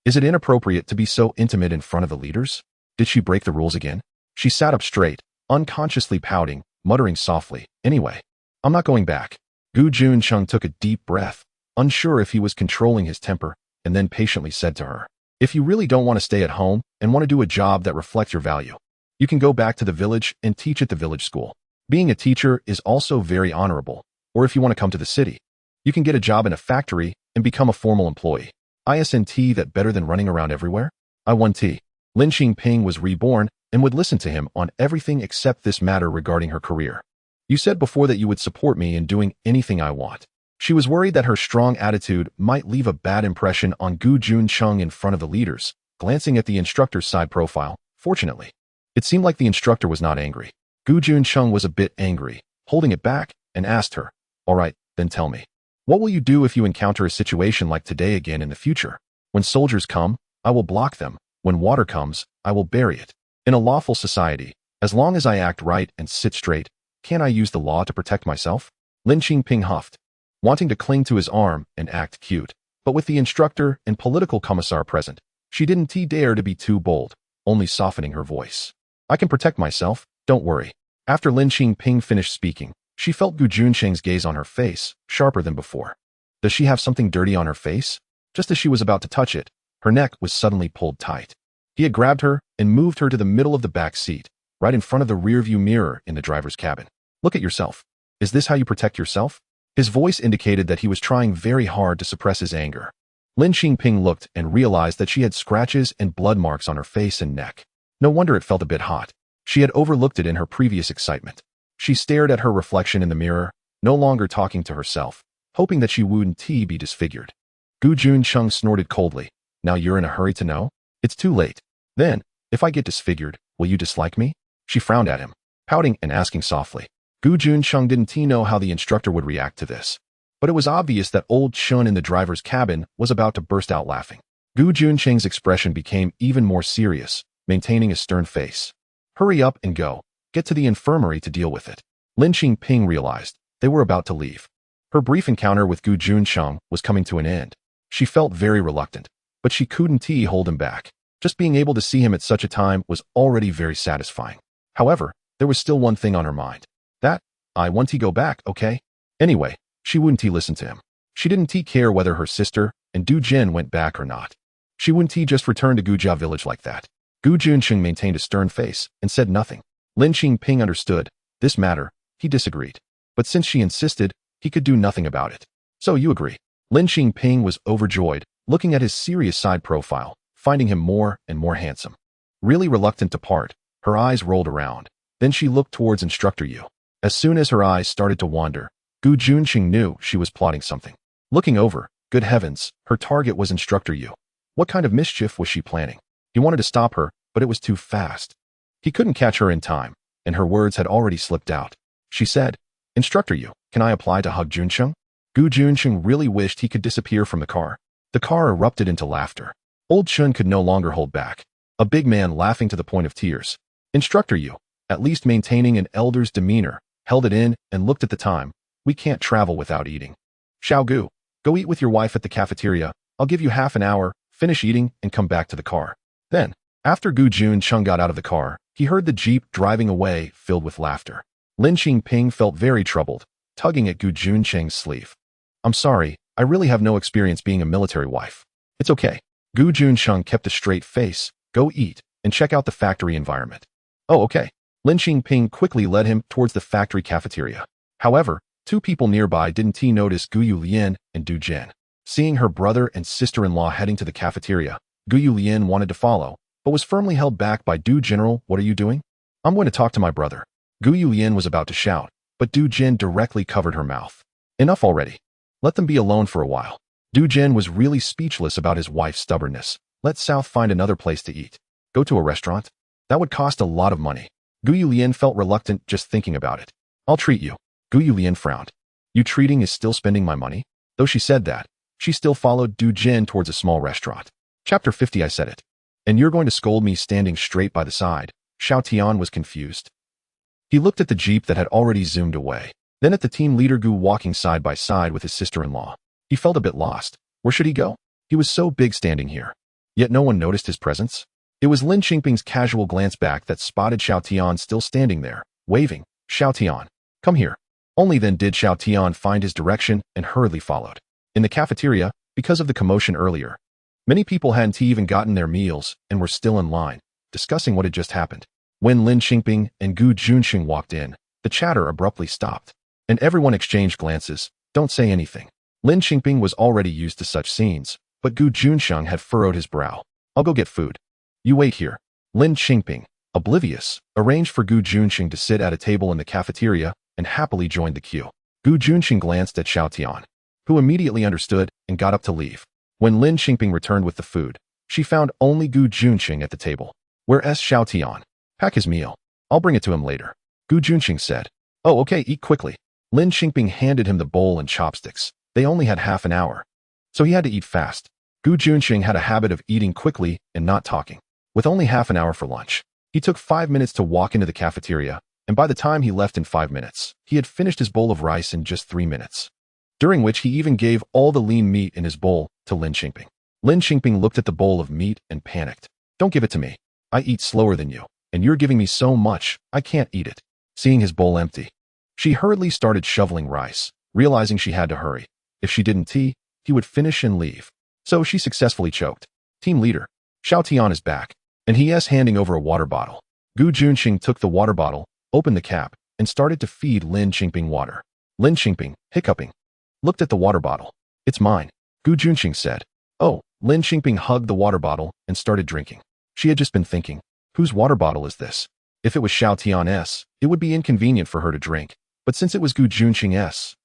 S1: Is it inappropriate to be so intimate in front of the leaders? Did she break the rules again? She sat up straight, unconsciously pouting, muttering softly, "Anyway, I'm not going back." Juncheng took a deep breath, unsure if he was controlling his temper, and then patiently said to her, "If you really don't want to stay at home and want to do a job that reflects your value, you can go back to the village and teach at the village school. Being a teacher is also very honorable. Or if you want to come to the city, you can get a job in a factory and become a formal employee. Isn't that better than running around everywhere?" I want tea. Lin Qingping was reborn and would listen to him on everything except this matter regarding her career. "You said before that you would support me in doing anything I want." She was worried that her strong attitude might leave a bad impression on Juncheng in front of the leaders. Glancing at the instructor's side profile, fortunately, it seemed like the instructor was not angry. Juncheng was a bit angry, holding it back, and asked her, "All right, then tell me. What will you do if you encounter a situation like today again in the future? When soldiers come, I will block them. When water comes, I will bury it. In a lawful society, as long as I act right and sit straight, can't I use the law to protect myself?" Lin Qingping huffed, wanting to cling to his arm and act cute. But with the instructor and political commissar present, she didn't dare to be too bold. only softening her voice. I can protect myself, don't worry. After Lin Qingping finished speaking, she felt Gu Juncheng's gaze on her face, sharper than before. Does she have something dirty on her face? Just as she was about to touch it, her neck was suddenly pulled tight. He had grabbed her and moved her to the middle of the back seat, right in front of the rearview mirror in the driver's cabin. Look at yourself. Is this how you protect yourself? His voice indicated that he was trying very hard to suppress his anger. Lin Qingping looked and realized that she had scratches and blood marks on her face and neck. No wonder it felt a bit hot. She had overlooked it in her previous excitement. She stared at her reflection in the mirror, no longer talking to herself, hoping that she wouldn't be disfigured. Gu Juncheng snorted coldly. Now you're in a hurry to know? It's too late. Then, if I get disfigured, will you dislike me? She frowned at him, pouting and asking softly. Gu Juncheng didn't know how the instructor would react to this. But it was obvious that old Chun in the driver's cabin was about to burst out laughing. Gu Juncheng's expression became even more serious, maintaining a stern face. Hurry up and go. Get to the infirmary to deal with it. Lin Qingping realized they were about to leave. Her brief encounter with Gu Juncheng was coming to an end. She felt very reluctant, but she couldn't hold him back. Just being able to see him at such a time was already very satisfying. However, there was still one thing on her mind. I want to go back, okay? Anyway, she wouldn't listen to him. She didn't care whether her sister and Du Jin went back or not. She wouldn't just return to Gujia village like that. Gu Juncheng maintained a stern face and said nothing. Lin Qingping understood this matter. He disagreed. But since she insisted, he could do nothing about it. So you agree. Lin Qingping was overjoyed, looking at his serious side profile, finding him more and more handsome. Really reluctant to part, her eyes rolled around. Then she looked towards Instructor Yu. As soon as her eyes started to wander, Gu Juncheng knew she was plotting something. Looking over, good heavens, her target was Instructor Yu. What kind of mischief was she planning? He wanted to stop her, but it was too fast. He couldn't catch her in time, and her words had already slipped out. She said, Instructor Yu, can I apply to hug Juncheng? Gu Juncheng really wished he could disappear from the car. The car erupted into laughter. Old Chun could no longer hold back. A big man laughing to the point of tears. Instructor Yu, at least maintaining an elder's demeanor, held it in and looked at the time. We can't travel without eating. Xiao Gu, go eat with your wife at the cafeteria. I'll give you half an hour, finish eating, and come back to the car. Then, after Gu Juncheng got out of the car, he heard the jeep driving away, filled with laughter. Lin Qingping felt very troubled, tugging at Gu Juncheng's sleeve. I'm sorry, I really have no experience being a military wife. It's okay. Gu Juncheng kept a straight face. Go eat, and check out the factory environment. Oh, okay. Lin Qingping quickly led him towards the factory cafeteria. However, two people nearby didn't notice Gu Yulian and Du Jin. Seeing her brother and sister-in-law heading to the cafeteria, Gu Yulian wanted to follow, but was firmly held back by Du General. What are you doing? I'm going to talk to my brother. Gu Yulian was about to shout, but Du Jin directly covered her mouth. Enough already. Let them be alone for a while. Du Jin was really speechless about his wife's stubbornness. Let South find another place to eat. Go to a restaurant? That would cost a lot of money. Gu Yulian felt reluctant just thinking about it. I'll treat you. Gu Yulian frowned. You treating is still spending my money? Though she said that, she still followed Du Jin towards a small restaurant. Chapter 50. I said it. And you're going to scold me standing straight by the side. Xiao Tian was confused. He looked at the jeep that had already zoomed away, then at the team leader Gu walking side by side with his sister-in-law. He felt a bit lost. Where should he go? He was so big standing here. Yet no one noticed his presence. It was Lin Qingping's casual glance back that spotted Xiao Tian still standing there, waving. Xiao Tian, come here. Only then did Xiao Tian find his direction and hurriedly followed. In the cafeteria, because of the commotion earlier, many people hadn't even gotten their meals and were still in line, discussing what had just happened. When Lin Qingping and Gu Juncheng walked in, the chatter abruptly stopped, and everyone exchanged glances. Don't say anything. Lin Qingping was already used to such scenes, but Gu Juncheng had furrowed his brow. I'll go get food. You wait here. Lin Qingping, oblivious, arranged for Gu Juncheng to sit at a table in the cafeteria and happily joined the queue. Gu Juncheng glanced at Xiao Tian, who immediately understood and got up to leave. When Lin Qingping returned with the food, she found only Gu Juncheng at the table. Where's Xiao Tian? Pack his meal. I'll bring it to him later. Gu Juncheng said. Oh, okay, eat quickly. Lin Qingping handed him the bowl and chopsticks. They only had half an hour, so he had to eat fast. Gu Juncheng had a habit of eating quickly and not talking. With only half an hour for lunch, he took 5 minutes to walk into the cafeteria, and by the time he left in 5 minutes, he had finished his bowl of rice in just 3 minutes, during which he even gave all the lean meat in his bowl to Lin Qingping. Lin Qingping looked at the bowl of meat and panicked. Don't give it to me. I eat slower than you, and you're giving me so much, I can't eat it. Seeing his bowl empty, she hurriedly started shoveling rice, realizing she had to hurry. If she didn't tea, he would finish and leave. So she successfully choked. Team leader, Xiao Tian is back, and he is handing over a water bottle. Juncheng took the water bottle, opened the cap, and started to feed Lin Qingping water. Lin Qingping, hiccuping, looked at the water bottle. It's mine, Juncheng said. Oh, Lin Qingping hugged the water bottle and started drinking. She had just been thinking, whose water bottle is this? If it was Xiao Tian's, it would be inconvenient for her to drink, but since it was Juncheng's,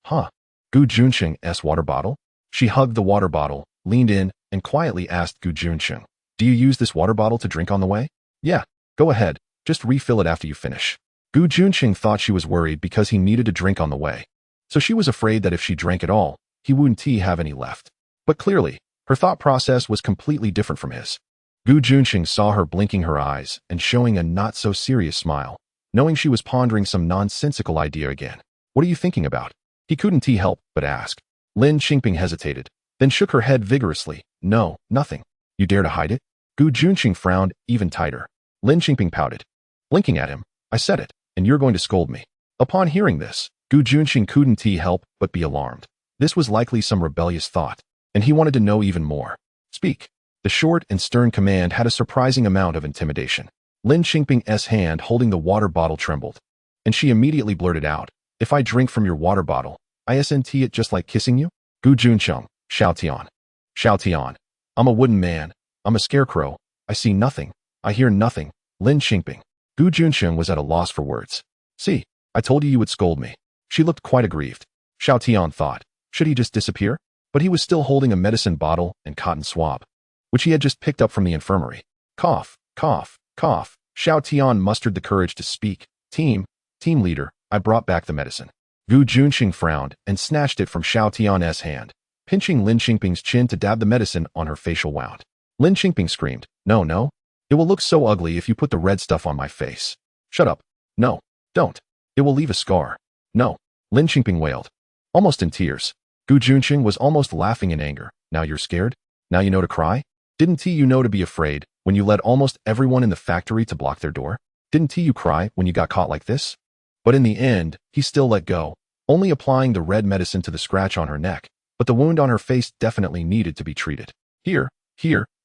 S1: Juncheng's water bottle? She hugged the water bottle, leaned in, and quietly asked Juncheng, do you use this water bottle to drink on the way? Yeah, go ahead, just refill it after you finish. Juncheng thought she was worried because he needed to drink on the way. So she was afraid that if she drank it all, he wouldn't have any left. But clearly, her thought process was completely different from his. Juncheng saw her blinking her eyes and showing a not-so-serious smile, knowing she was pondering some nonsensical idea again. What are you thinking about? He couldn't help but ask. Lin Qingping hesitated, then shook her head vigorously. No, nothing. You dare to hide it? Juncheng frowned even tighter. Lin Qingping pouted. Blinking at him, I said it, and you're going to scold me. Upon hearing this, Juncheng couldn't help but be alarmed. This was likely some rebellious thought, and he wanted to know even more. Speak. The short and stern command had a surprising amount of intimidation. Lin Qingping's hand holding the water bottle trembled, and she immediately blurted out, if I drink from your water bottle, isn't it just like kissing you? Juncheng, Xiao Tian. Xiao Tian. I'm a wooden man. I'm a scarecrow. I see nothing. I hear nothing. Lin Qingping. Juncheng was at a loss for words. See, I told you would scold me. She looked quite aggrieved. Xiao Tian thought, should he just disappear? But he was still holding a medicine bottle and cotton swab, which he had just picked up from the infirmary. Cough, cough, cough. Xiao Tian mustered the courage to speak. Team leader, I brought back the medicine. Juncheng frowned and snatched it from Xiao Tian's hand, pinching Lin Qingping's chin to dab the medicine on her facial wound. Lin Qingping screamed, no. It will look so ugly if you put the red stuff on my face. Shut up. No, don't. It will leave a scar. No. Lin Qingping wailed, almost in tears. Juncheng was almost laughing in anger. Now you're scared? Now you know to cry? Didn't you know to be afraid when you led almost everyone in the factory to block their door? Didn't you cry when you got caught like this? But in the end, he still let go, only applying the red medicine to the scratch on her neck, but the wound on her face definitely needed to be treated. Here,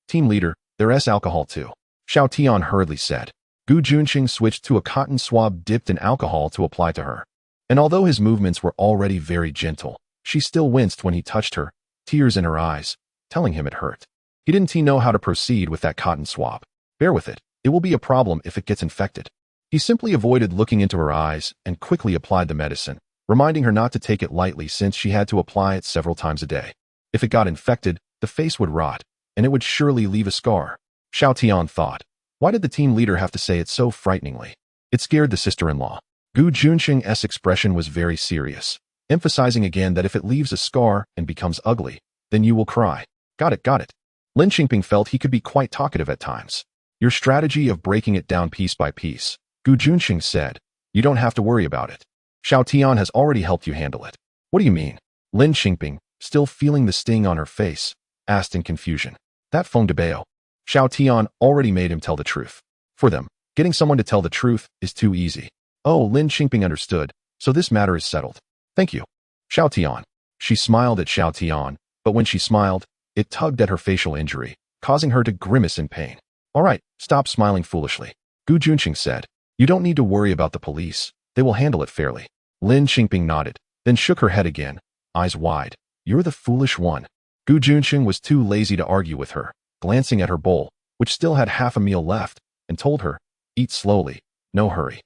S1: team leader, there's alcohol too. Xiao Tian hurriedly said. Juncheng switched to a cotton swab dipped in alcohol to apply to her. And although his movements were already very gentle, she still winced when he touched her, tears in her eyes, telling him it hurt. He didn't know how to proceed with that cotton swab. Bear with it. It will be a problem if it gets infected. He simply avoided looking into her eyes and quickly applied the medicine, reminding her not to take it lightly since she had to apply it several times a day. If it got infected, the face would rot, and it would surely leave a scar. Xiao Tian thought, why did the team leader have to say it so frighteningly? It scared the sister-in-law. Juncheng's expression was very serious, emphasizing again that if it leaves a scar and becomes ugly, then you will cry. Got it. Lin Qingping felt he could be quite talkative at times. Your strategy of breaking it down piece by piece, Juncheng said. You don't have to worry about it. Xiao Tian has already helped you handle it. What do you mean? Lin Qingping, still feeling the sting on her face, asked in confusion. That Feng Debao. Xiao Tian already made him tell the truth. For them, getting someone to tell the truth is too easy. Oh, Lin Qingping understood, so this matter is settled. Thank you. Xiao Tian. She smiled at Xiao Tian, but when she smiled, it tugged at her facial injury, causing her to grimace in pain. All right, stop smiling foolishly. Juncheng said. You don't need to worry about the police. They will handle it fairly. Lin Qingping nodded, then shook her head again, eyes wide. You're the foolish one. Juncheng was too lazy to argue with her, glancing at her bowl, which still had half a meal left, and told her, eat slowly, no hurry.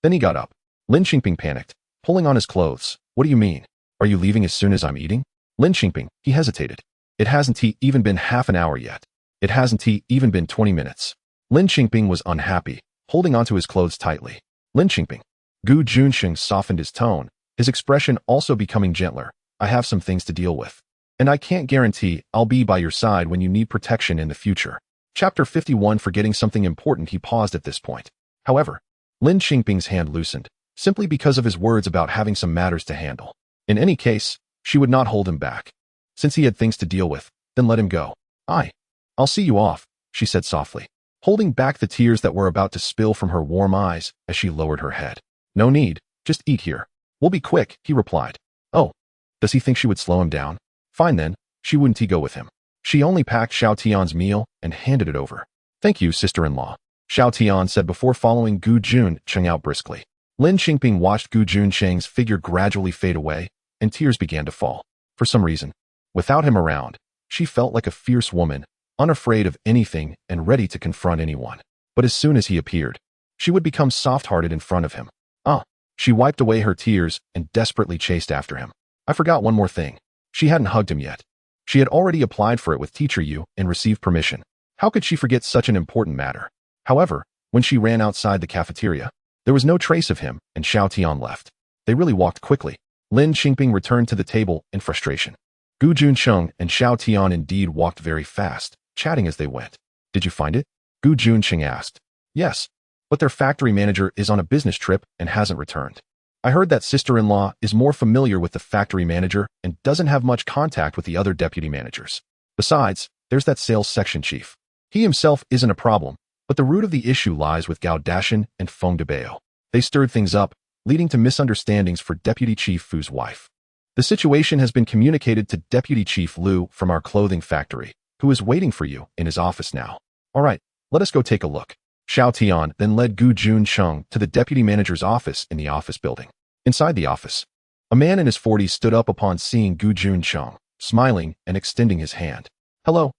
S1: Then he got up. Lin Qingping panicked, pulling on his clothes. What do you mean? Are you leaving as soon as I'm eating? Lin Qingping, he hesitated. It hasn't even been half an hour yet. It hasn't even been 20 minutes. Lin Qingping was unhappy, holding onto his clothes tightly. Lin Qingping. Juncheng softened his tone, his expression also becoming gentler. I have some things to deal with. And I can't guarantee I'll be by your side when you need protection in the future. Chapter 51. Forgetting something important. He paused at this point. However, Lin Qingping's hand loosened, simply because of his words about having some matters to handle. In any case, she would not hold him back. Since he had things to deal with, then let him go. I'll see you off, she said softly. holding back the tears that were about to spill from her warm eyes as she lowered her head. No need, just eat here. We'll be quick, he replied. Oh, does he think she would slow him down? Fine then, she wouldn't go with him. She only packed Xiao Tian's meal and handed it over. Thank you, sister-in-law, Xiao Tian said before following Gu Juncheng out briskly. Lin Qingping watched Gu Juncheng's figure gradually fade away, and tears began to fall. For some reason, without him around, she felt like a fierce woman, unafraid of anything and ready to confront anyone. But as soon as he appeared, she would become soft-hearted in front of him. She wiped away her tears and desperately chased after him. I forgot one more thing. She hadn't hugged him yet. She had already applied for it with Teacher Yu and received permission. How could she forget such an important matter? However, when she ran outside the cafeteria, there was no trace of him, and Xiao Tian left. They really walked quickly. Lin Qingping returned to the table in frustration. Gu Juncheng and Xiao Tian indeed walked very fast, chatting as they went. Did you find it? Gu Juncheng asked. Yes, but their factory manager is on a business trip and hasn't returned. I heard that sister-in-law is more familiar with the factory manager and doesn't have much contact with the other deputy managers. Besides, there's that sales section chief. He himself isn't a problem, but the root of the issue lies with Gao Dashan and Feng Debao. They stirred things up, leading to misunderstandings for Deputy Chief Fu's wife. The situation has been communicated to Deputy Chief Lu from our clothing factory, who is waiting for you in his office now. All right, let us go take a look. Xiao Tian then led Gu Juncheng to the deputy manager's office in the office building. Inside the office, a man in his 40s stood up upon seeing Gu Juncheng, smiling and extending his hand. Hello,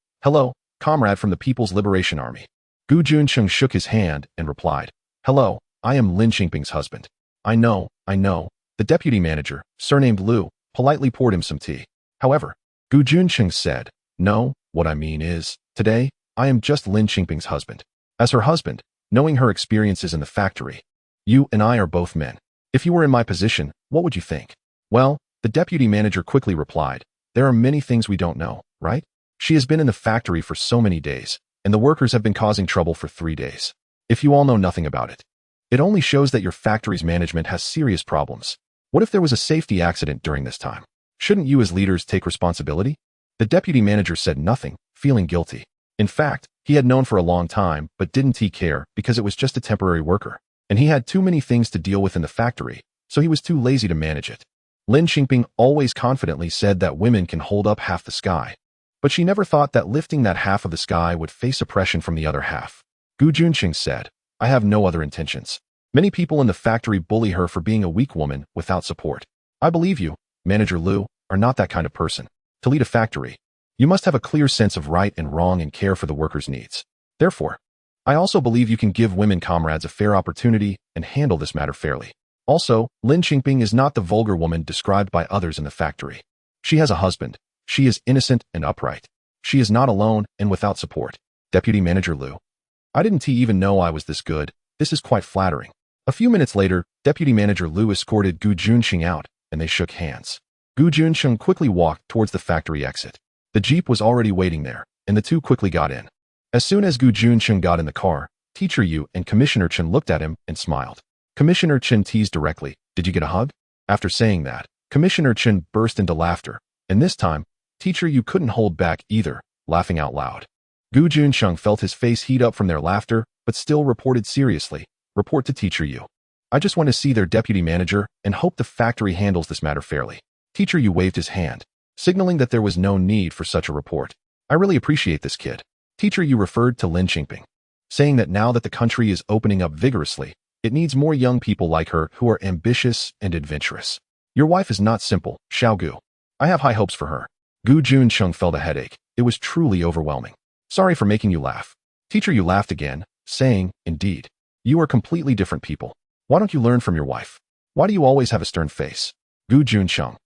S1: comrade from the People's Liberation Army. Gu Juncheng shook his hand and replied, Hello, I am Lin Qingping's husband. I know. The deputy manager, surnamed Lu, politely poured him some tea. However, Gu Juncheng said, No, what I mean is, today, I am just Lin Qingping's husband. As her husband, knowing her experiences in the factory, you and I are both men. If you were in my position, what would you think? Well, the deputy manager quickly replied, There are many things we don't know, right? She has been in the factory for so many days, and the workers have been causing trouble for 3 days. If you all know nothing about it, it only shows that your factory's management has serious problems. What if there was a safety accident during this time? Shouldn't you as leaders take responsibility? The deputy manager said nothing, feeling guilty. In fact, he had known for a long time, but didn't care because it was just a temporary worker, and he had too many things to deal with in the factory, so he was too lazy to manage it. Lin Qingping always confidently said that women can hold up half the sky, but she never thought that lifting that half of the sky would face oppression from the other half. Gu Juncheng said, I have no other intentions. Many people in the factory bully her for being a weak woman without support. I believe you, Manager Lu, are not that kind of person. To lead a factory, you must have a clear sense of right and wrong and care for the workers' needs. Therefore, I also believe you can give women comrades a fair opportunity and handle this matter fairly. Also, Lin Qingping is not the vulgar woman described by others in the factory. She has a husband. She is innocent and upright. She is not alone and without support. Deputy Manager Lu. I didn't even know I was this good. This is quite flattering. A few minutes later, Deputy Manager Lu escorted Gu Juncheng out, and they shook hands. Gu Juncheng quickly walked towards the factory exit. The jeep was already waiting there, and the two quickly got in. As soon as Gu Juncheng got in the car, Teacher Yu and Commissioner Chen looked at him and smiled. Commissioner Chen teased directly, Did you get a hug? After saying that, Commissioner Chen burst into laughter, and this time, Teacher Yu couldn't hold back either, laughing out loud. Gu Juncheng felt his face heat up from their laughter, but still reported seriously, Report to Teacher Yu. I just want to see their deputy manager and hope the factory handles this matter fairly. Teacher Yu waved his hand, signaling that there was no need for such a report. I really appreciate this kid. Teacher Yu referred to Lin Qingping, saying that now that the country is opening up vigorously, it needs more young people like her who are ambitious and adventurous. Your wife is not simple, Xiao Gu. I have high hopes for her. Gu Juncheng felt a headache. It was truly overwhelming. Sorry for making you laugh. Teacher Yu laughed again, saying, Indeed. You are completely different people. Why don't you learn from your wife? Why do you always have a stern face? Gu Juncheng.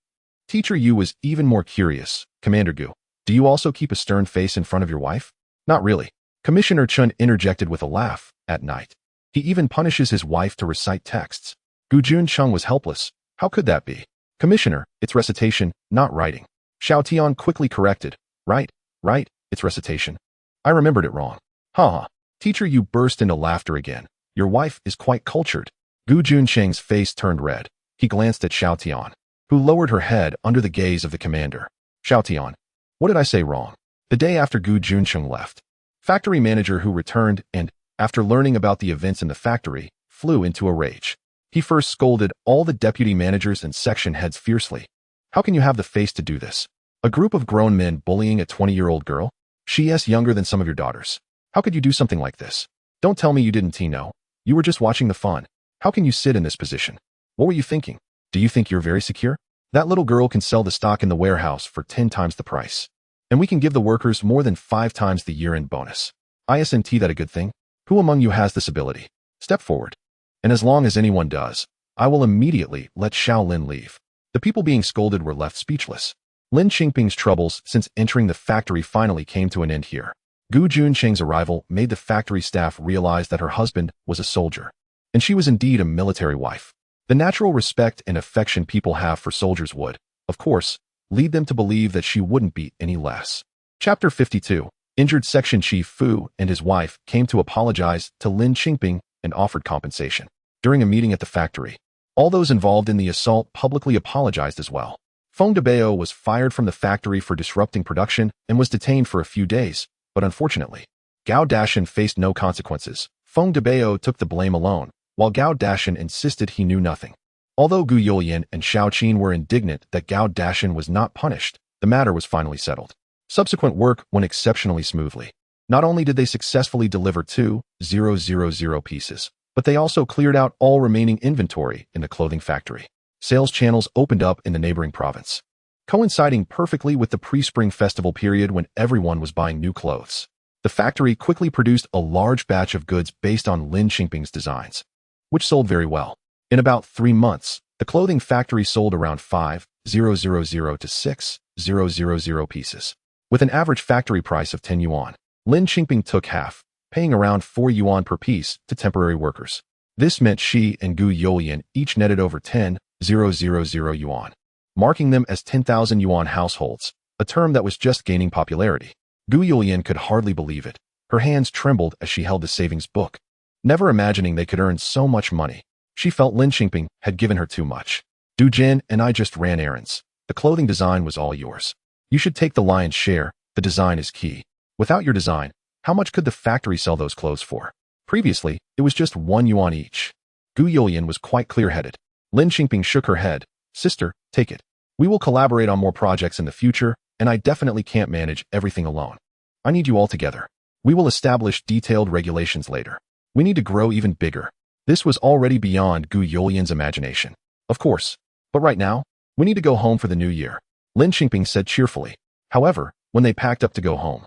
S1: Teacher Yu was even more curious. Commander Gu, do you also keep a stern face in front of your wife? Not really. Commissioner Chen interjected with a laugh. At night, he even punishes his wife to recite texts. Gu Juncheng was helpless. How could that be? Commissioner, it's recitation, not writing. Xiao Tian quickly corrected. Right, it's recitation. I remembered it wrong. Ha. Teacher Yu burst into laughter again. Your wife is quite cultured. Gu Juncheng's face turned red. He glanced at Xiao Tian, who lowered her head under the gaze of the commander. Xiao Tian, what did I say wrong? The day after Gu Juncheng left, factory manager who returned and, after learning about the events in the factory, flew into a rage. He first scolded all the deputy managers and section heads fiercely. How can you have the face to do this? A group of grown men bullying a 20-year-old girl? She is younger than some of your daughters. How could you do something like this? Don't tell me you didn't know. You were just watching the fun. How can you sit in this position? What were you thinking? Do you think you're very secure? That little girl can sell the stock in the warehouse for 10 times the price. And we can give the workers more than 5 times the year-end bonus. Isn't that a good thing? Who among you has this ability? Step forward. And as long as anyone does, I will immediately let Xiao Lin leave. The people being scolded were left speechless. Lin Qingping's troubles since entering the factory finally came to an end here. Juncheng's arrival made the factory staff realize that her husband was a soldier. And she was indeed a military wife. The natural respect and affection people have for soldiers would, of course, lead them to believe that she wouldn't be any less. Chapter 52. Injured Section Chief Fu and his wife came to apologize to Lin Qingping and offered compensation. During a meeting at the factory, all those involved in the assault publicly apologized as well. Feng Debao was fired from the factory for disrupting production and was detained for a few days, but unfortunately, Gao Dashan faced no consequences. Feng Debao took the blame alone, while Gao Dashan insisted he knew nothing. Although Gu Youlian and Xiao Qin were indignant that Gao Dashan was not punished, the matter was finally settled. Subsequent work went exceptionally smoothly. Not only did they successfully deliver 2,000 pieces, but they also cleared out all remaining inventory in the clothing factory. Sales channels opened up in the neighboring province, coinciding perfectly with the pre-spring festival period when everyone was buying new clothes. The factory quickly produced a large batch of goods based on Lin Qingping's designs, which sold very well. In about 3 months, the clothing factory sold around 5,000 to 6,000 pieces. With an average factory price of 10 yuan, Lin Qingping took half, paying around 4 yuan per piece to temporary workers. This meant she and Gu Youlian each netted over 10,000 yuan, marking them as 10,000 yuan households, a term that was just gaining popularity. Gu Youlian could hardly believe it. Her hands trembled as she held the savings book. Never imagining they could earn so much money, she felt Lin Qingping had given her too much. Du Jin and I just ran errands. The clothing design was all yours. You should take the lion's share. The design is key. Without your design, how much could the factory sell those clothes for? Previously, it was just 1 yuan each. Gu Youlian was quite clear-headed. Lin Qingping shook her head. Sister, take it. We will collaborate on more projects in the future, and I definitely can't manage everything alone. I need you all together. We will establish detailed regulations later. We need to grow even bigger. This was already beyond Gu Youlian's imagination. Of course. But right now, we need to go home for the new year, Lin Qingping said cheerfully. However, when they packed up to go home,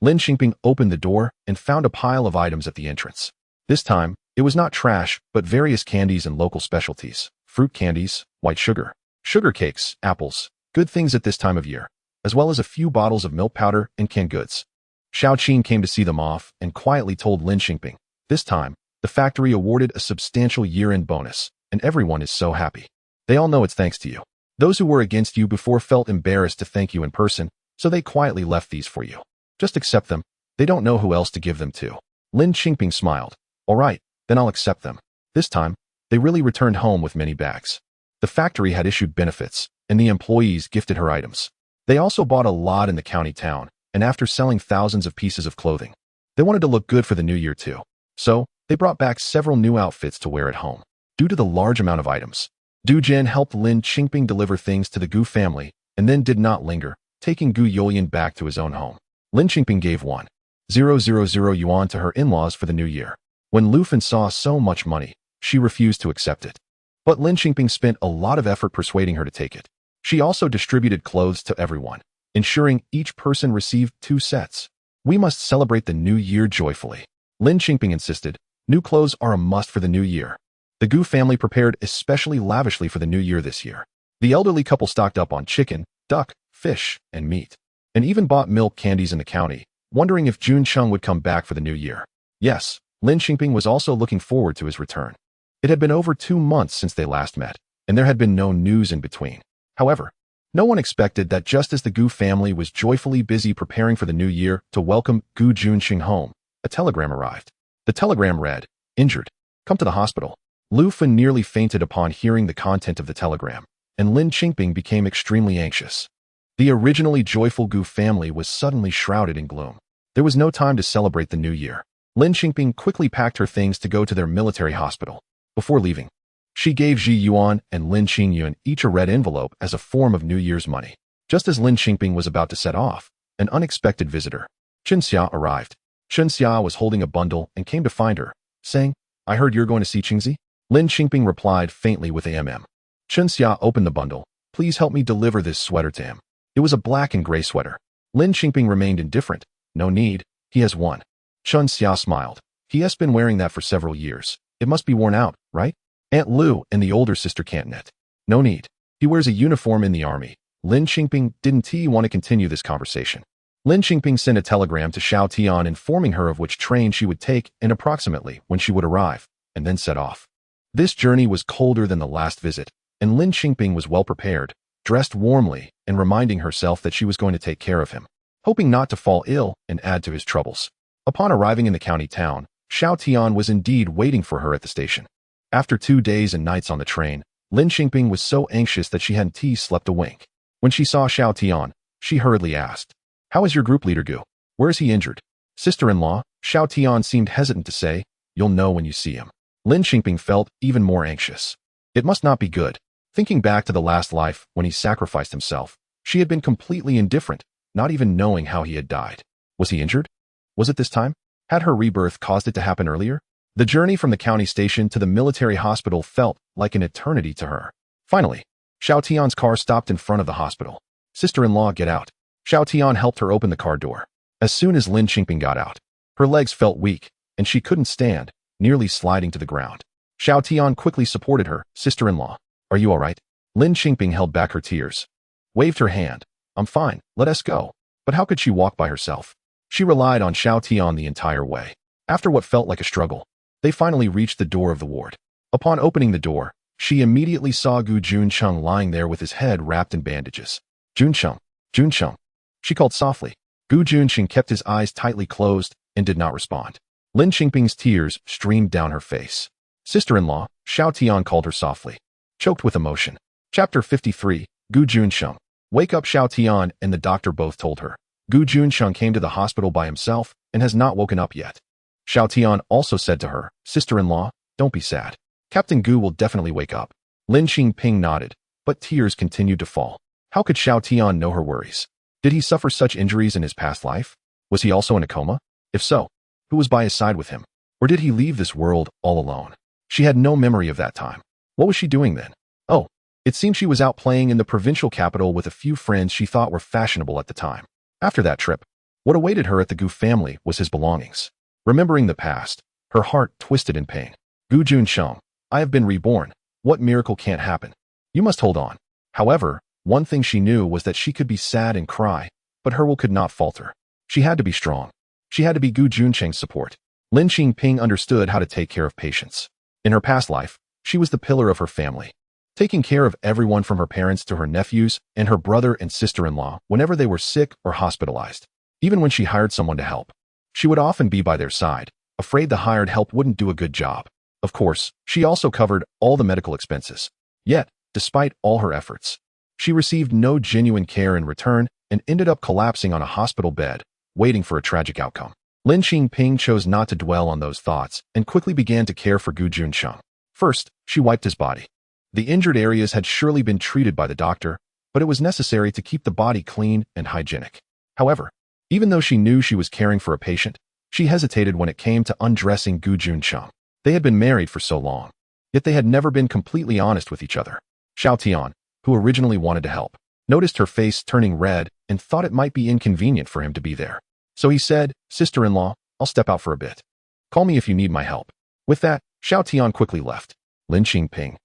S1: Lin Qingping opened the door and found a pile of items at the entrance. This time, it was not trash, but various candies and local specialties, fruit candies, white sugar, sugar cakes, apples, good things at this time of year, as well as a few bottles of milk powder and canned goods. Xiao Qin came to see them off and quietly told Lin Qingping, this time, the factory awarded a substantial year-end bonus, and everyone is so happy. They all know it's thanks to you. Those who were against you before felt embarrassed to thank you in person, so they quietly left these for you. Just accept them. They don't know who else to give them to. Lin Qingping smiled. All right, then I'll accept them. This time, they really returned home with many bags. The factory had issued benefits, and the employees gifted her items. They also bought a lot in the county town, and after selling thousands of pieces of clothing, they wanted to look good for the new year too. So, they brought back several new outfits to wear at home. Due to the large amount of items, Du Jin helped Lin Qingping deliver things to the Gu family, and then did not linger, taking Gu Youlian back to his own home. Lin Qingping gave 1,000 yuan to her in-laws for the new year. When Lu Fan saw so much money, she refused to accept it. But Lin Qingping spent a lot of effort persuading her to take it. She also distributed clothes to everyone, ensuring each person received 2 sets. We must celebrate the new year joyfully. Lin Qingping insisted, new clothes are a must for the new year. The Gu family prepared especially lavishly for the new year this year. The elderly couple stocked up on chicken, duck, fish, and meat, and even bought milk candies in the county, wondering if Juncheng would come back for the new year. Yes, Lin Qingping was also looking forward to his return. It had been over 2 months since they last met, and there had been no news in between. However, no one expected that just as the Gu family was joyfully busy preparing for the new year to welcome Gu Juncheng home, a telegram arrived. The telegram read, injured. Come to the hospital. Lu Fan nearly fainted upon hearing the content of the telegram, and Lin Qingping became extremely anxious. The originally joyful Gu family was suddenly shrouded in gloom. There was no time to celebrate the new year. Lin Qingping quickly packed her things to go to their military hospital. Before leaving, she gave Ji Yuan and Lin Qingyuan each a red envelope as a form of New Year's money. Just as Lin Qingping was about to set off, an unexpected visitor, Chen Xia, arrived. Chen Xia was holding a bundle and came to find her, saying, "I heard you're going to see Qingzi?" Lin Qingping replied faintly with a. Chen Xia opened the bundle. "Please help me deliver this sweater to him." It was a black and gray sweater. Lin Qingping remained indifferent. "No need, he has one." Chen Xia smiled. "He has been wearing that for several years. It must be worn out, right? Aunt Lu and the older sister can't knit." "No need. He wears a uniform in the army." Lin Qingping didn't want to continue this conversation. Lin Qingping sent a telegram to Xiao Tian informing her of which train she would take and approximately when she would arrive, and then set off. This journey was colder than the last visit, and Lin Qingping was well prepared, dressed warmly, and reminding herself that she was going to take care of him, hoping not to fall ill and add to his troubles. Upon arriving in the county town, Xiao Tian was indeed waiting for her at the station. After 2 days and nights on the train, Lin Qingping was so anxious that she hadn't slept a wink. When she saw Xiao Tian, she hurriedly asked, "How is your group leader Gu? Where is he injured?" "Sister-in-law," Xiao Tian seemed hesitant to say, "You'll know when you see him." Lin Qingping felt even more anxious. It must not be good. Thinking back to the last life when he sacrificed himself, she had been completely indifferent, not even knowing how he had died. Was he injured? Was it this time? Had her rebirth caused it to happen earlier? The journey from the county station to the military hospital felt like an eternity to her. Finally, Xiao Tian's car stopped in front of the hospital. "Sister-in-law, get out." Xiao Tian helped her open the car door. As soon as Lin Qingping got out, her legs felt weak, and she couldn't stand, nearly sliding to the ground. Xiao Tian quickly supported her. "Sister-in-law, are you all right?" Lin Qingping held back her tears, waved her hand. "I'm fine, let us go." But how could she walk by herself? She relied on Xiao Tian the entire way. After what felt like a struggle, they finally reached the door of the ward. Upon opening the door, she immediately saw Gu Juncheng lying there with his head wrapped in bandages. "Juncheng, Juncheng," she called softly. Gu Juncheng kept his eyes tightly closed and did not respond. Lin Qingping's tears streamed down her face. "Sister-in-law," Xiao Tian called her softly, choked with emotion. Chapter 53, Gu Juncheng. "Wake up," Xiao Tian and the doctor both told her. Gu Juncheng came to the hospital by himself and has not woken up yet. Xiao Tian also said to her, "Sister-in-law, don't be sad. Captain Gu will definitely wake up." Lin Qingping nodded, but tears continued to fall. How could Xiao Tian know her worries? Did he suffer such injuries in his past life? Was he also in a coma? If so, who was by his side with him? Or did he leave this world all alone? She had no memory of that time. What was she doing then? Oh, it seemed she was out playing in the provincial capital with a few friends she thought were fashionable at the time. After that trip, what awaited her at the Gu family was his belongings. Remembering the past, her heart twisted in pain. "Gu Juncheng, I have been reborn. What miracle can't happen? You must hold on." However, one thing she knew was that she could be sad and cry, but her will could not falter. She had to be strong. She had to be Gu Juncheng's support. Lin Qingping understood how to take care of patients. In her past life, she was the pillar of her family, taking care of everyone from her parents to her nephews and her brother and sister-in-law whenever they were sick or hospitalized. Even when she hired someone to help, she would often be by their side, afraid the hired help wouldn't do a good job. Of course, she also covered all the medical expenses. Yet, despite all her efforts, she received no genuine care in return and ended up collapsing on a hospital bed, waiting for a tragic outcome. Lin Qingping chose not to dwell on those thoughts and quickly began to care for Gu Juncheng. First, she wiped his body. The injured areas had surely been treated by the doctor, but it was necessary to keep the body clean and hygienic. However, even though she knew she was caring for a patient, she hesitated when it came to undressing Gu Juncheng. They had been married for so long, yet they had never been completely honest with each other. Xiao Tian, who originally wanted to help, noticed her face turning red and thought it might be inconvenient for him to be there. So he said, "Sister-in-law, I'll step out for a bit. Call me if you need my help." With that, Xiao Tian quickly left. Lin Qingping,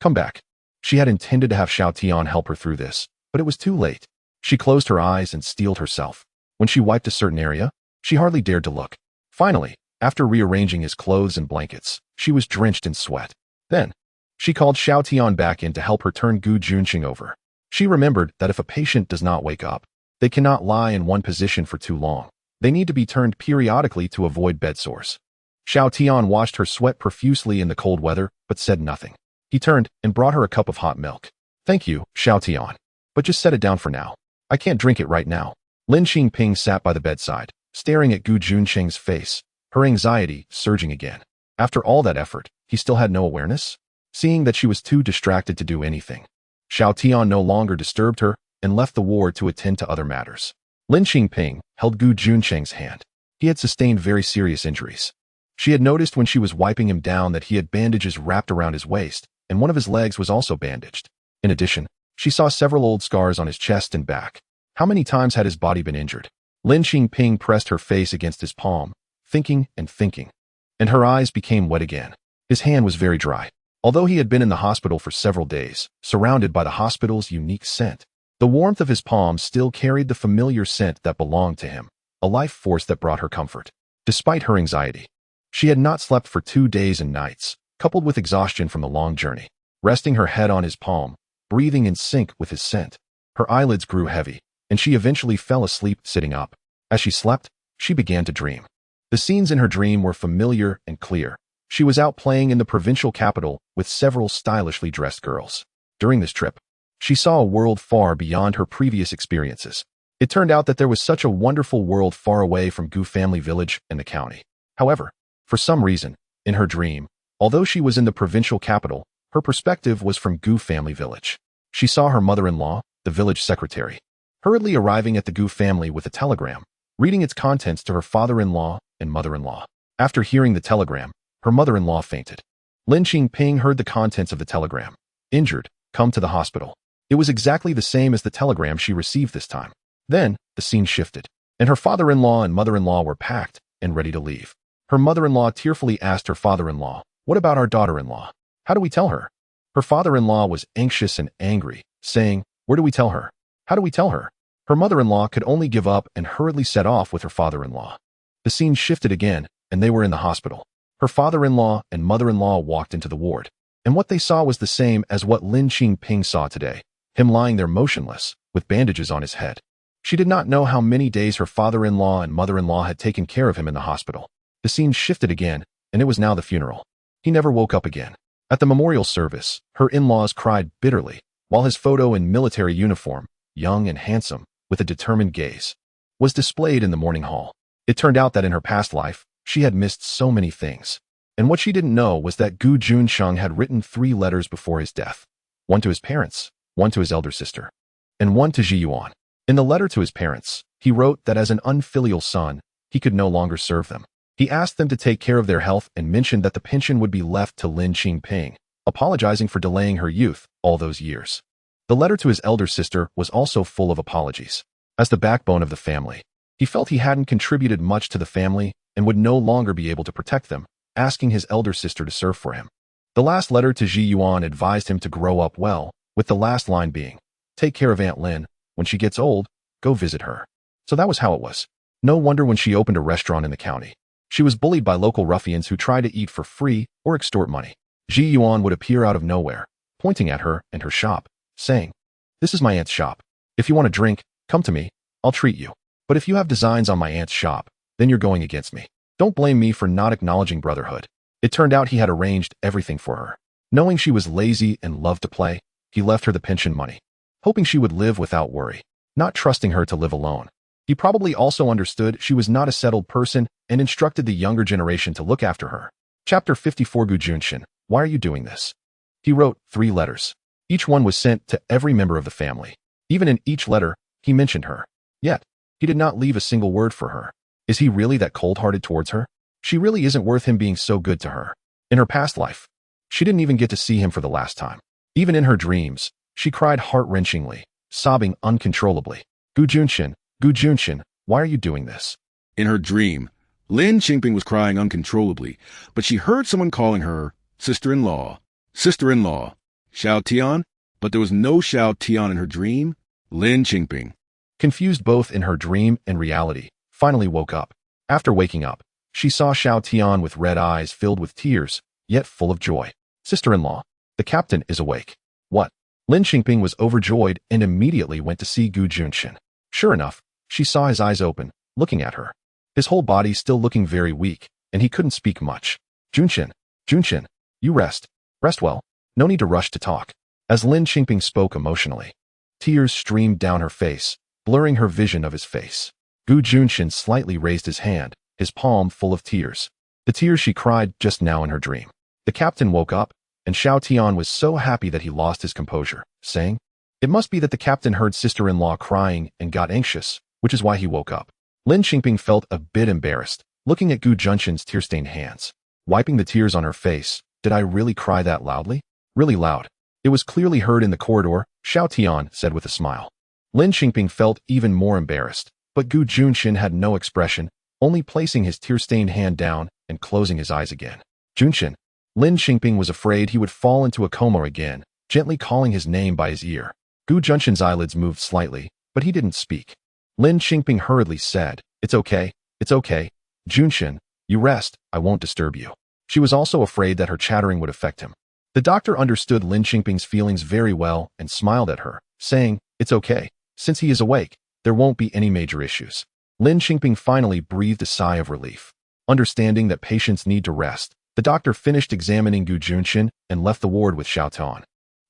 S1: "Come back." She had intended to have Xiao Tian help her through this, but it was too late. She closed her eyes and steeled herself. When she wiped a certain area, she hardly dared to look. Finally, after rearranging his clothes and blankets, she was drenched in sweat. Then, she called Xiao Tian back in to help her turn Gu Juncheng over. She remembered that if a patient does not wake up, they cannot lie in one position for too long. They need to be turned periodically to avoid bed sores. Xiao Tian washed her sweat profusely in the cold weather, but said nothing. He turned and brought her a cup of hot milk. "Thank you, Xiao Tian. But just set it down for now. I can't drink it right now." Lin Qingping sat by the bedside, staring at Gu Juncheng's face, her anxiety surging again. After all that effort, he still had no awareness? Seeing that she was too distracted to do anything, Xiao Tian no longer disturbed her and left the ward to attend to other matters. Lin Qingping held Gu Juncheng's hand. He had sustained very serious injuries. She had noticed when she was wiping him down that he had bandages wrapped around his waist, and one of his legs was also bandaged. In addition, she saw several old scars on his chest and back. How many times had his body been injured? Lin Qingping pressed her face against his palm, thinking and thinking, and her eyes became wet again. His hand was very dry. Although he had been in the hospital for several days, surrounded by the hospital's unique scent, the warmth of his palm still carried the familiar scent that belonged to him, a life force that brought her comfort. Despite her anxiety, she had not slept for 2 days and nights, coupled with exhaustion from the long journey. Resting her head on his palm, breathing in sync with his scent, her eyelids grew heavy, and she eventually fell asleep sitting up. As she slept, she began to dream. The scenes in her dream were familiar and clear. She was out playing in the provincial capital with several stylishly dressed girls. During this trip, she saw a world far beyond her previous experiences. It turned out that there was such a wonderful world far away from Gu family village and the county. However, for some reason, in her dream, although she was in the provincial capital, her perspective was from Gu family village. She saw her mother-in-law, the village secretary, hurriedly arriving at the Gu family with a telegram, reading its contents to her father-in-law and mother-in-law. After hearing the telegram, her mother-in-law fainted. Lin Qingping heard the contents of the telegram. Injured, come to the hospital. It was exactly the same as the telegram she received this time. Then, the scene shifted, and her father-in-law and mother-in-law were packed and ready to leave. Her mother-in-law tearfully asked her father-in-law, "What about our daughter-in-law? How do we tell her?" Her father-in-law was anxious and angry, saying, "Where do we tell her? How do we tell her?" Her mother-in-law could only give up and hurriedly set off with her father-in-law. The scene shifted again, and they were in the hospital. Her father-in-law and mother-in-law walked into the ward, and what they saw was the same as what Lin Qingping saw today, him lying there motionless, with bandages on his head. She did not know how many days her father-in-law and mother-in-law had taken care of him in the hospital. The scene shifted again, and it was now the funeral. He never woke up again. At the memorial service, her in-laws cried bitterly, while his photo in military uniform, young and handsome, with a determined gaze, was displayed in the morning hall. It turned out that in her past life, she had missed so many things. And what she didn't know was that Gu Juncheng had written 3 letters before his death. One to his parents, one to his elder sister, and one to Ji Yuan. In the letter to his parents, he wrote that as an unfilial son, he could no longer serve them. He asked them to take care of their health and mentioned that the pension would be left to Lin Qingping, apologizing for delaying her youth all those years. The letter to his elder sister was also full of apologies. As the backbone of the family, he felt he hadn't contributed much to the family and would no longer be able to protect them, asking his elder sister to serve for him. The last letter to Ji Yuan advised him to grow up well, with the last line being, "Take care of Aunt Lin. When she gets old, go visit her." So that was how it was. No wonder when she opened a restaurant in the county, she was bullied by local ruffians who tried to eat for free or extort money. Ji Yuan would appear out of nowhere, pointing at her and her shop, saying, "This is my aunt's shop. If you want a drink, come to me, I'll treat you. But if you have designs on my aunt's shop, then you're going against me. Don't blame me for not acknowledging brotherhood." It turned out he had arranged everything for her. Knowing she was lazy and loved to play, he left her the pension money, hoping she would live without worry, not trusting her to live alone. He probably also understood she was not a settled person and instructed the younger generation to look after her. Chapter 54 Gu Junchen, why are you doing this? He wrote 3 letters. Each one was sent to every member of the family. Even in each letter, he mentioned her. Yet, he did not leave a single word for her. Is he really that cold-hearted towards her? She really isn't worth him being so good to her. In her past life, she didn't even get to see him for the last time. Even in her dreams, she cried heart-wrenchingly, sobbing uncontrollably. Gu Junchen, why are you doing this?
S2: In her dream, Lin Qingping was crying uncontrollably, but she heard someone calling her sister-in-law. Sister-in-law. Xiao Tian? But there was no Xiao Tian in her dream. Lin Qingping,
S1: confused both in her dream and reality, finally woke up. After waking up, she saw Xiao Tian with red eyes filled with tears, yet full of joy. Sister-in-law, the captain is awake. What? Lin Qingping was overjoyed and immediately went to see Gu Junchen. Sure enough, she saw his eyes open, looking at her. His whole body still looking very weak, and he couldn't speak much. Junchen, you rest. Rest well. No need to rush to talk. As Lin Qingping spoke emotionally, tears streamed down her face, blurring her vision of his face. Gu Junchen slightly raised his hand, his palm full of tears. The tears she cried just now in her dream. The captain woke up, and Xiao Tian was so happy that he lost his composure, saying, "It must be that the captain heard sister-in-law crying and got anxious, which is why he woke up." Lin Qingping felt a bit embarrassed, looking at Gu Junchen's tear-stained hands. Wiping the tears on her face, "Did I really cry that loudly?" "Really loud. It was clearly heard in the corridor," Xiao Tian said with a smile. Lin Qingping felt even more embarrassed, but Gu Junchen had no expression, only placing his tear-stained hand down and closing his eyes again. "Junchen." Lin Qingping was afraid he would fall into a coma again, gently calling his name by his ear. Gu Junchen's eyelids moved slightly, but he didn't speak. Lin Qingping hurriedly said, "It's okay, it's okay. Junchen, you rest, I won't disturb you." She was also afraid that her chattering would affect him. The doctor understood Lin Qingping's feelings very well and smiled at her, saying, "It's okay. Since he is awake, there won't be any major issues." Lin Qingping finally breathed a sigh of relief. Understanding that patients need to rest, the doctor finished examining Gu Junchen and left the ward with Xiao Tian,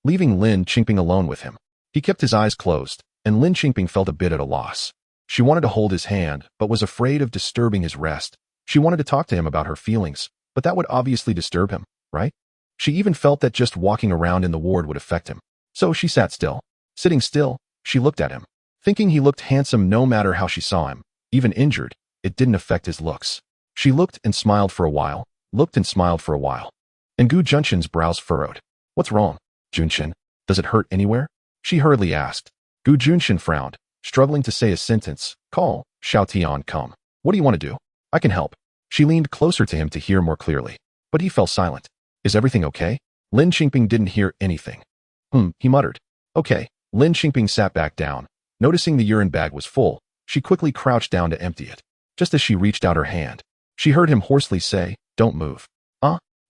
S1: leaving Lin Qingping alone with him. He kept his eyes closed, and Lin Qingping felt a bit at a loss. She wanted to hold his hand, but was afraid of disturbing his rest. She wanted to talk to him about her feelings, but that would obviously disturb him, right? She even felt that just walking around in the ward would affect him. So she sat still. Sitting still, she looked at him. Thinking he looked handsome no matter how she saw him, even injured, it didn't affect his looks. She looked and smiled for a while, looked and smiled for a while. And Gu Junchen's brows furrowed. "What's wrong, Junchen? Does it hurt anywhere?" she hurriedly asked. Gu Junchen frowned, struggling to say a sentence. "Call, Xiao Tian, come. What do you want to do? I can help." She leaned closer to him to hear more clearly. But he fell silent. "Is everything okay?" Lin Qingping didn't hear anything. He muttered. "Okay." Lin Qingping sat back down. Noticing the urine bag was full, she quickly crouched down to empty it. Just as she reached out her hand, she heard him hoarsely say, "Don't move."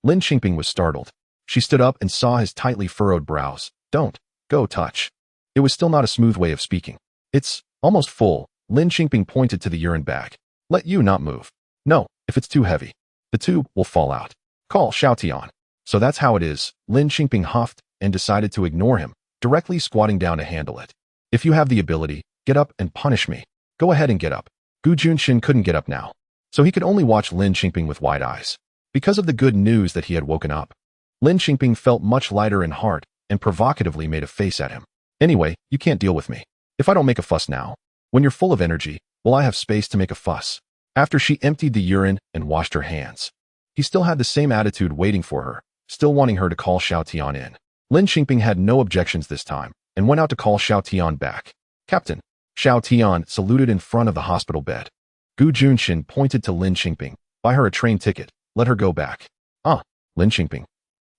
S1: Lin Qingping was startled. She stood up and saw his tightly furrowed brows. "Don't. Go touch." It was still not a smooth way of speaking. "It's almost full." Lin Qingping pointed to the urine bag. "Let you not move." "No, if it's too heavy, the tube will fall out." "Call Xiao Tian." "So that's how it is." Lin Qingping huffed and decided to ignore him, directly squatting down to handle it. "If you have the ability, get up and punish me. Go ahead and get up." Gu Junchen couldn't get up now, so he could only watch Lin Qingping with wide eyes. Because of the good news that he had woken up, Lin Qingping felt much lighter in heart and provocatively made a face at him. "Anyway, you can't deal with me if I don't make a fuss now. When you're full of energy, will I have space to make a fuss?" After she emptied the urine and washed her hands, he still had the same attitude waiting for her, still wanting her to call Xiao Tian in. Lin Qingping had no objections this time and went out to call Xiao Tian back. "Captain." Xiao Tian saluted in front of the hospital bed. Gu Junchen pointed to Lin Qingping. "Buy her a train ticket. Let her go back." Lin Qingping.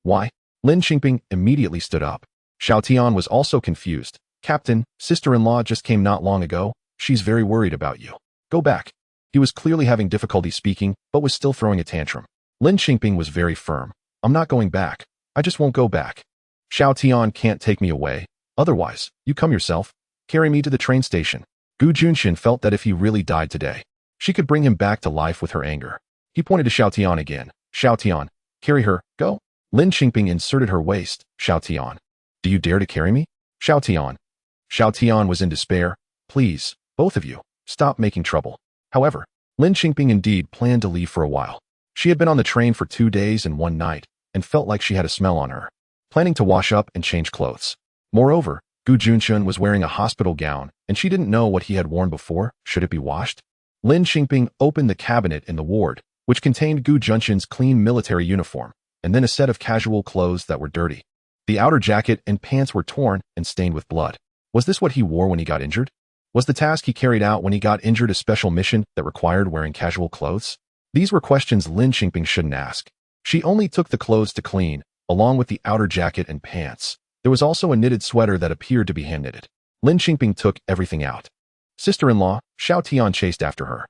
S1: "Why?" Lin Qingping immediately stood up. Xiao Tian was also confused. "Captain, sister-in-law just came not long ago. She's very worried about you. Go back." He was clearly having difficulty speaking, but was still throwing a tantrum. Lin Qingping was very firm. "I'm not going back. I just won't go back. Xiao Tian can't take me away. Otherwise, you come yourself. Carry me to the train station." Gu Junchen felt that if he really died today, she could bring him back to life with her anger. He pointed to Xiao Tian again. "Xiao Tian, carry her, go." Lin Qingping inserted her waist. "Xiao Tian, do you dare to carry me?" "Xiao Tian." Xiao Tian was in despair. "Please, both of you, stop making trouble." However, Lin Qingping indeed planned to leave for a while. She had been on the train for 2 days and 1 night, and felt like she had a smell on her, planning to wash up and change clothes. Moreover, Gu Junchen was wearing a hospital gown, and she didn't know what he had worn before. Should it be washed? Lin Qingping opened the cabinet in the ward, which contained Gu Junchen's clean military uniform, and then a set of casual clothes that were dirty. The outer jacket and pants were torn and stained with blood. Was this what he wore when he got injured? Was the task he carried out when he got injured a special mission that required wearing casual clothes? These were questions Lin Qingping shouldn't ask. She only took the clothes to clean, along with the outer jacket and pants. There was also a knitted sweater that appeared to be hand-knitted. Lin Qingping took everything out. "Sister-in-law," Xiao Tian chased after her.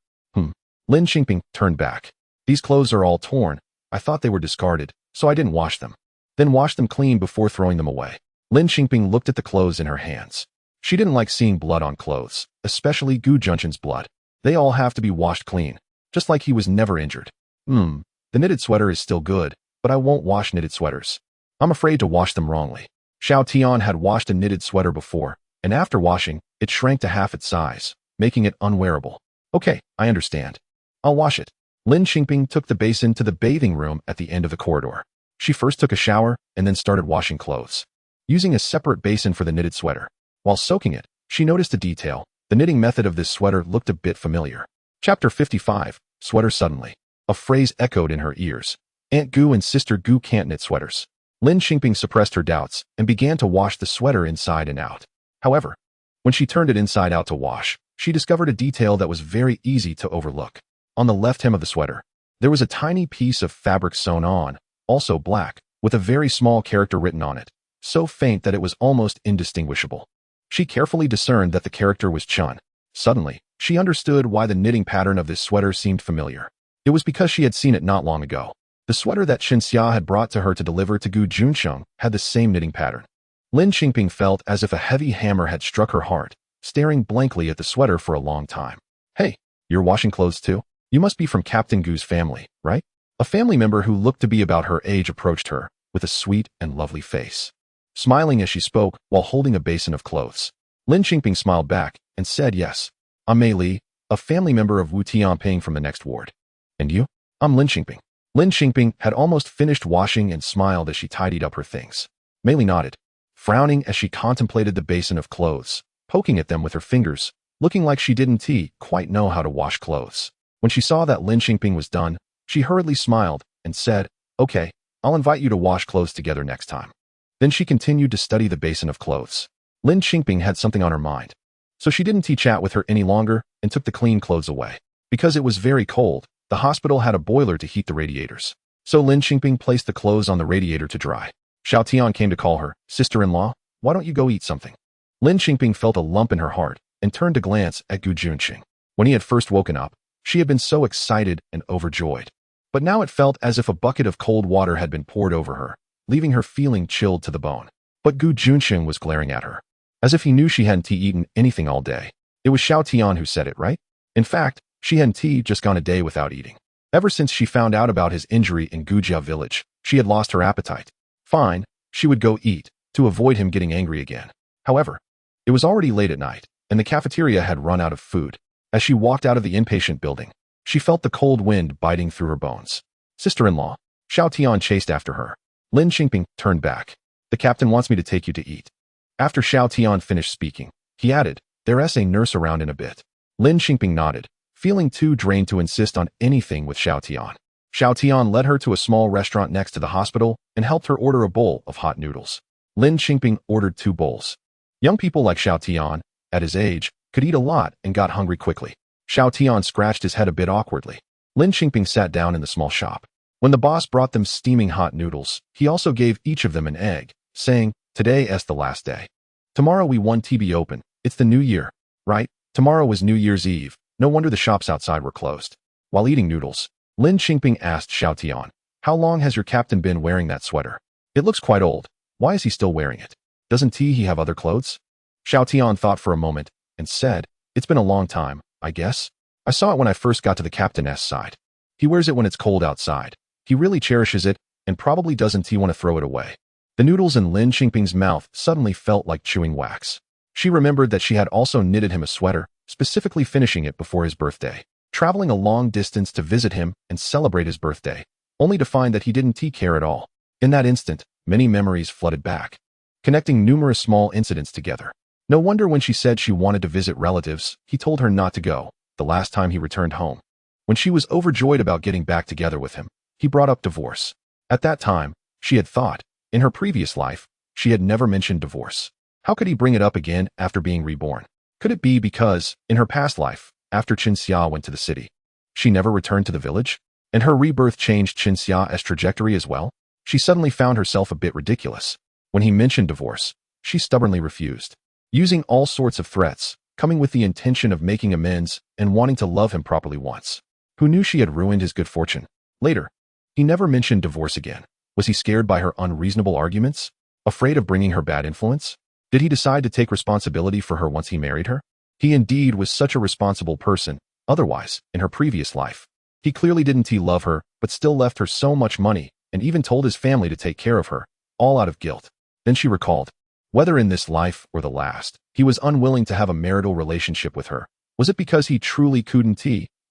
S1: Lin Qingping turned back. "These clothes are all torn. I thought they were discarded, so I didn't wash them. Then wash them clean before throwing them away." Lin Qingping looked at the clothes in her hands. She didn't like seeing blood on clothes, especially Gu Junchen's blood. They all have to be washed clean, just like he was never injured. The knitted sweater is still good, but I won't wash knitted sweaters. I'm afraid to wash them wrongly. Xiao Tian had washed a knitted sweater before, and after washing, it shrank to half its size, making it unwearable. Okay, I understand. I'll wash it. Lin Qingping took the basin to the bathing room at the end of the corridor. She first took a shower and then started washing clothes, using a separate basin for the knitted sweater. While soaking it, she noticed a detail. The knitting method of this sweater looked a bit familiar. Chapter 55, Sweater Suddenly. A phrase echoed in her ears. Aunt Gu and Sister Gu can't knit sweaters. Lin Qingping suppressed her doubts and began to wash the sweater inside and out. However, when she turned it inside out to wash, she discovered a detail that was very easy to overlook. On the left hem of the sweater, there was a tiny piece of fabric sewn on, also black, with a very small character written on it, so faint that it was almost indistinguishable. She carefully discerned that the character was Chun. Suddenly, she understood why the knitting pattern of this sweater seemed familiar. It was because she had seen it not long ago. The sweater that Xinxia had brought to her to deliver to Gu Juncheng had the same knitting pattern. Lin Qingping felt as if a heavy hammer had struck her heart, staring blankly at the sweater for a long time. Hey, you're washing clothes too? You must be from Captain Gu's family, right? A family member who looked to be about her age approached her, with a sweet and lovely face. Smiling as she spoke while holding a basin of clothes. Lin Qingping smiled back and said, yes, I'm Mei Li, a family member of Wu Tianping from the next ward. And you? I'm Lin Qingping. Lin Qingping had almost finished washing and smiled as she tidied up her things. Mei Li nodded, frowning as she contemplated the basin of clothes, poking at them with her fingers, looking like she didn't quite know how to wash clothes. When she saw that Lin Qingping was done, she hurriedly smiled and said, okay, I'll invite you to wash clothes together next time. Then she continued to study the basin of clothes. Lin Qingping had something on her mind, so she didn't chat with her any longer and took the clean clothes away. Because it was very cold, the hospital had a boiler to heat the radiators. So Lin Qingping placed the clothes on the radiator to dry. Xiao Tian came to call her, sister-in-law, why don't you go eat something? Lin Qingping felt a lump in her heart and turned to glance at Gu Juncheng. When he had first woken up, she had been so excited and overjoyed. But now it felt as if a bucket of cold water had been poured over her, leaving her feeling chilled to the bone. But Gu Juncheng was glaring at her, as if he knew she hadn't eaten anything all day. It was Xiao Tian who said it, right? In fact, she hadn't just gone a day without eating. Ever since she found out about his injury in Gujia village, she had lost her appetite. Fine, she would go eat, to avoid him getting angry again. However, it was already late at night, and the cafeteria had run out of food. As she walked out of the inpatient building, she felt the cold wind biting through her bones. Sister-in-law, Xiao Tian chased after her. Lin Qingping turned back. The captain wants me to take you to eat. After Xiao Tian finished speaking, he added, there's a nurse around in a bit. Lin Qingping nodded, feeling too drained to insist on anything with Xiao Tian. Xiao Tian led her to a small restaurant next to the hospital and helped her order a bowl of hot noodles. Lin Qingping ordered 2 bowls. Young people like Xiao Tian, at his age, could eat a lot and got hungry quickly. Xiao Tian scratched his head a bit awkwardly. Lin Qingping sat down in the small shop. When the boss brought them steaming hot noodles, he also gave each of them an egg, saying, today is the last day. Tomorrow we want to be open. It's the new year, right? Tomorrow was New Year's Eve. No wonder the shops outside were closed. While eating noodles, Lin Qingping asked Xiao Tian, how long has your captain been wearing that sweater? It looks quite old. Why is he still wearing it? Doesn't he have other clothes? Xiao Tian thought for a moment and said, it's been a long time, I guess. I saw it when I first got to the captain's side. He wears it when it's cold outside. He really cherishes it and probably doesn't want to throw it away. The noodles in Lin Qingping's mouth suddenly felt like chewing wax. She remembered that she had also knitted him a sweater, specifically finishing it before his birthday, traveling a long distance to visit him and celebrate his birthday, only to find that he didn't care at all. In that instant, many memories flooded back, connecting numerous small incidents together. No wonder when she said she wanted to visit relatives, he told her not to go, the last time he returned home. When she was overjoyed about getting back together with him, he brought up divorce. At that time, she had thought, in her previous life, she had never mentioned divorce. How could he bring it up again after being reborn? Could it be because, in her past life, after Xinxia went to the city, she never returned to the village? And her rebirth changed Xinxia's trajectory as well? She suddenly found herself a bit ridiculous. When he mentioned divorce, she stubbornly refused, using all sorts of threats, coming with the intention of making amends and wanting to love him properly once. Who knew she had ruined his good fortune? Later, he never mentioned divorce again. Was he scared by her unreasonable arguments? Afraid of bringing her bad influence? Did he decide to take responsibility for her once he married her? He indeed was such a responsible person. Otherwise, in her previous life, he clearly didn't love her, but still left her so much money and even told his family to take care of her, all out of guilt. Then she recalled, whether in this life or the last, he was unwilling to have a marital relationship with her, Was it because he truly couldn't,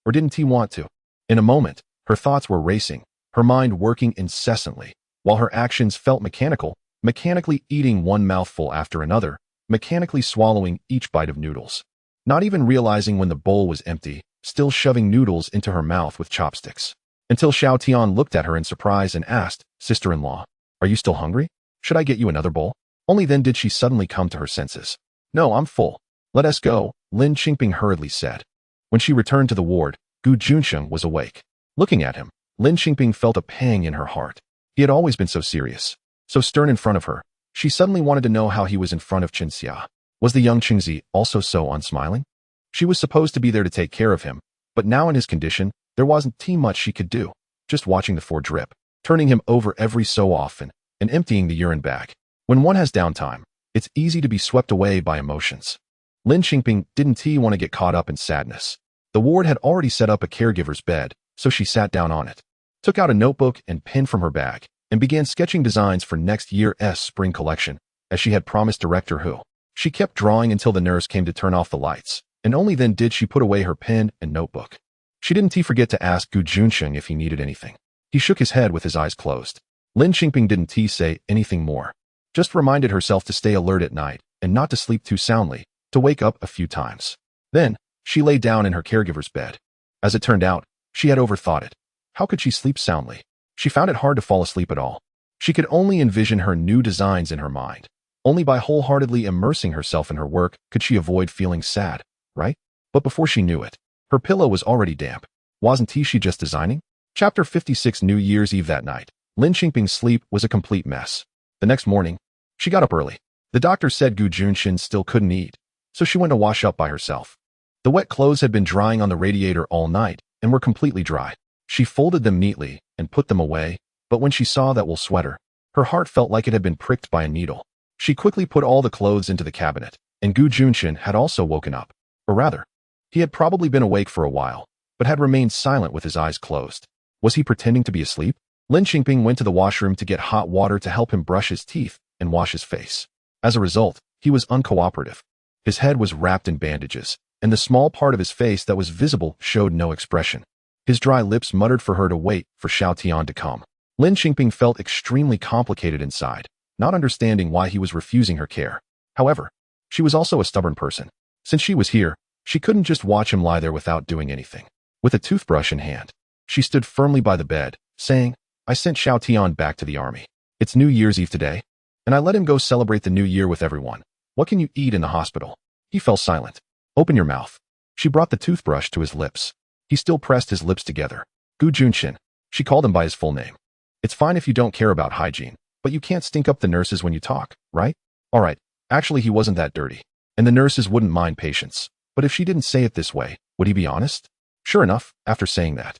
S1: or didn't he want to? In a moment, her thoughts were racing, her mind working incessantly, while her actions felt mechanical, mechanically eating one mouthful after another, mechanically swallowing each bite of noodles. Not even realizing when the bowl was empty, still shoving noodles into her mouth with chopsticks. Until Xiao Tian looked at her in surprise and asked, "Sister-in-law, are you still hungry? Should I get you another bowl?" Only then did she suddenly come to her senses. "No, I'm full. Let us go," Lin Qingping hurriedly said. When she returned to the ward, Juncheng was awake. Looking at him, Lin Qingping felt a pang in her heart. He had always been so serious, so stern in front of her. She suddenly wanted to know how he was in front of Qinxia. Was the young Qingzi also so unsmiling? She was supposed to be there to take care of him, but now in his condition, there wasn't much she could do, just watching the four drip, turning him over every so often, and emptying the urine bag. When one has downtime, it's easy to be swept away by emotions. Lin Qingping didn't want to get caught up in sadness. The ward had already set up a caregiver's bed, so she sat down on it, took out a notebook and pen from her bag, and began sketching designs for next year's spring collection, as she had promised Director Hu. She kept drawing until the nurse came to turn off the lights, and only then did she put away her pen and notebook. She didn't forget to ask Juncheng if he needed anything. He shook his head with his eyes closed. Lin Qingping didn't say anything more, just reminded herself to stay alert at night and not to sleep too soundly, to wake up a few times. Then, she lay down in her caregiver's bed. As it turned out, she had overthought it. How could she sleep soundly? She found it hard to fall asleep at all. She could only envision her new designs in her mind. Only by wholeheartedly immersing herself in her work could she avoid feeling sad, right? But before she knew it, her pillow was already damp. Wasn't she just designing? Chapter 56. New Year's Eve. That night, Lin Qingping's sleep was a complete mess. The next morning, she got up early. The doctor said Juncheng still couldn't eat, so she went to wash up by herself. The wet clothes had been drying on the radiator all night and were completely dry. She folded them neatly and put them away, but when she saw that wool sweater, her heart felt like it had been pricked by a needle. She quickly put all the clothes into the cabinet, and Juncheng had also woken up. Or rather, he had probably been awake for a while, but had remained silent with his eyes closed. Was he pretending to be asleep? Lin Qingping went to the washroom to get hot water to help him brush his teeth and wash his face. As a result, he was uncooperative. His head was wrapped in bandages, and the small part of his face that was visible showed no expression. His dry lips muttered for her to wait for Xiao Tian to come. Lin Qingping felt extremely complicated inside, not understanding why he was refusing her care. However, she was also a stubborn person. Since she was here, she couldn't just watch him lie there without doing anything. With a toothbrush in hand, she stood firmly by the bed, saying, "I sent Xiao Tian back to the army. It's New Year's Eve today, and I let him go celebrate the new year with everyone. What can you eat in the hospital?" He fell silent. "Open your mouth." She brought the toothbrush to his lips. He still pressed his lips together. Juncheng. She called him by his full name. "It's fine if you don't care about hygiene, but you can't stink up the nurses when you talk, right?" "All right, actually he wasn't that dirty, and the nurses wouldn't mind patience. But if she didn't say it this way, would he be honest?" Sure enough, after saying that,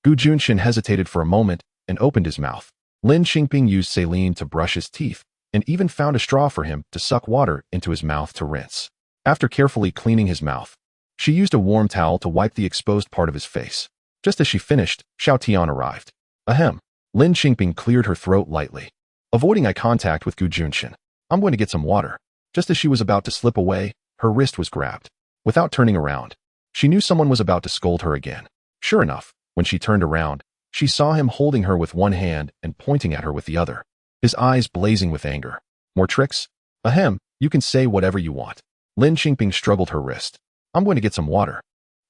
S1: Juncheng hesitated for a moment and opened his mouth. Lin Qingping used saline to brush his teeth, and even found a straw for him to suck water into his mouth to rinse. After carefully cleaning his mouth, she used a warm towel to wipe the exposed part of his face. Just as she finished, Xiao Tian arrived. Ahem. Lin Qingping cleared her throat lightly, avoiding eye contact with Juncheng. "I'm going to get some water." Just as she was about to slip away, her wrist was grabbed. Without turning around, she knew someone was about to scold her again. Sure enough, when she turned around, she saw him holding her with one hand and pointing at her with the other, his eyes blazing with anger. "More tricks? Ahem, you can say whatever you want." Lin Qingping struggled her wrist. "I'm going to get some water."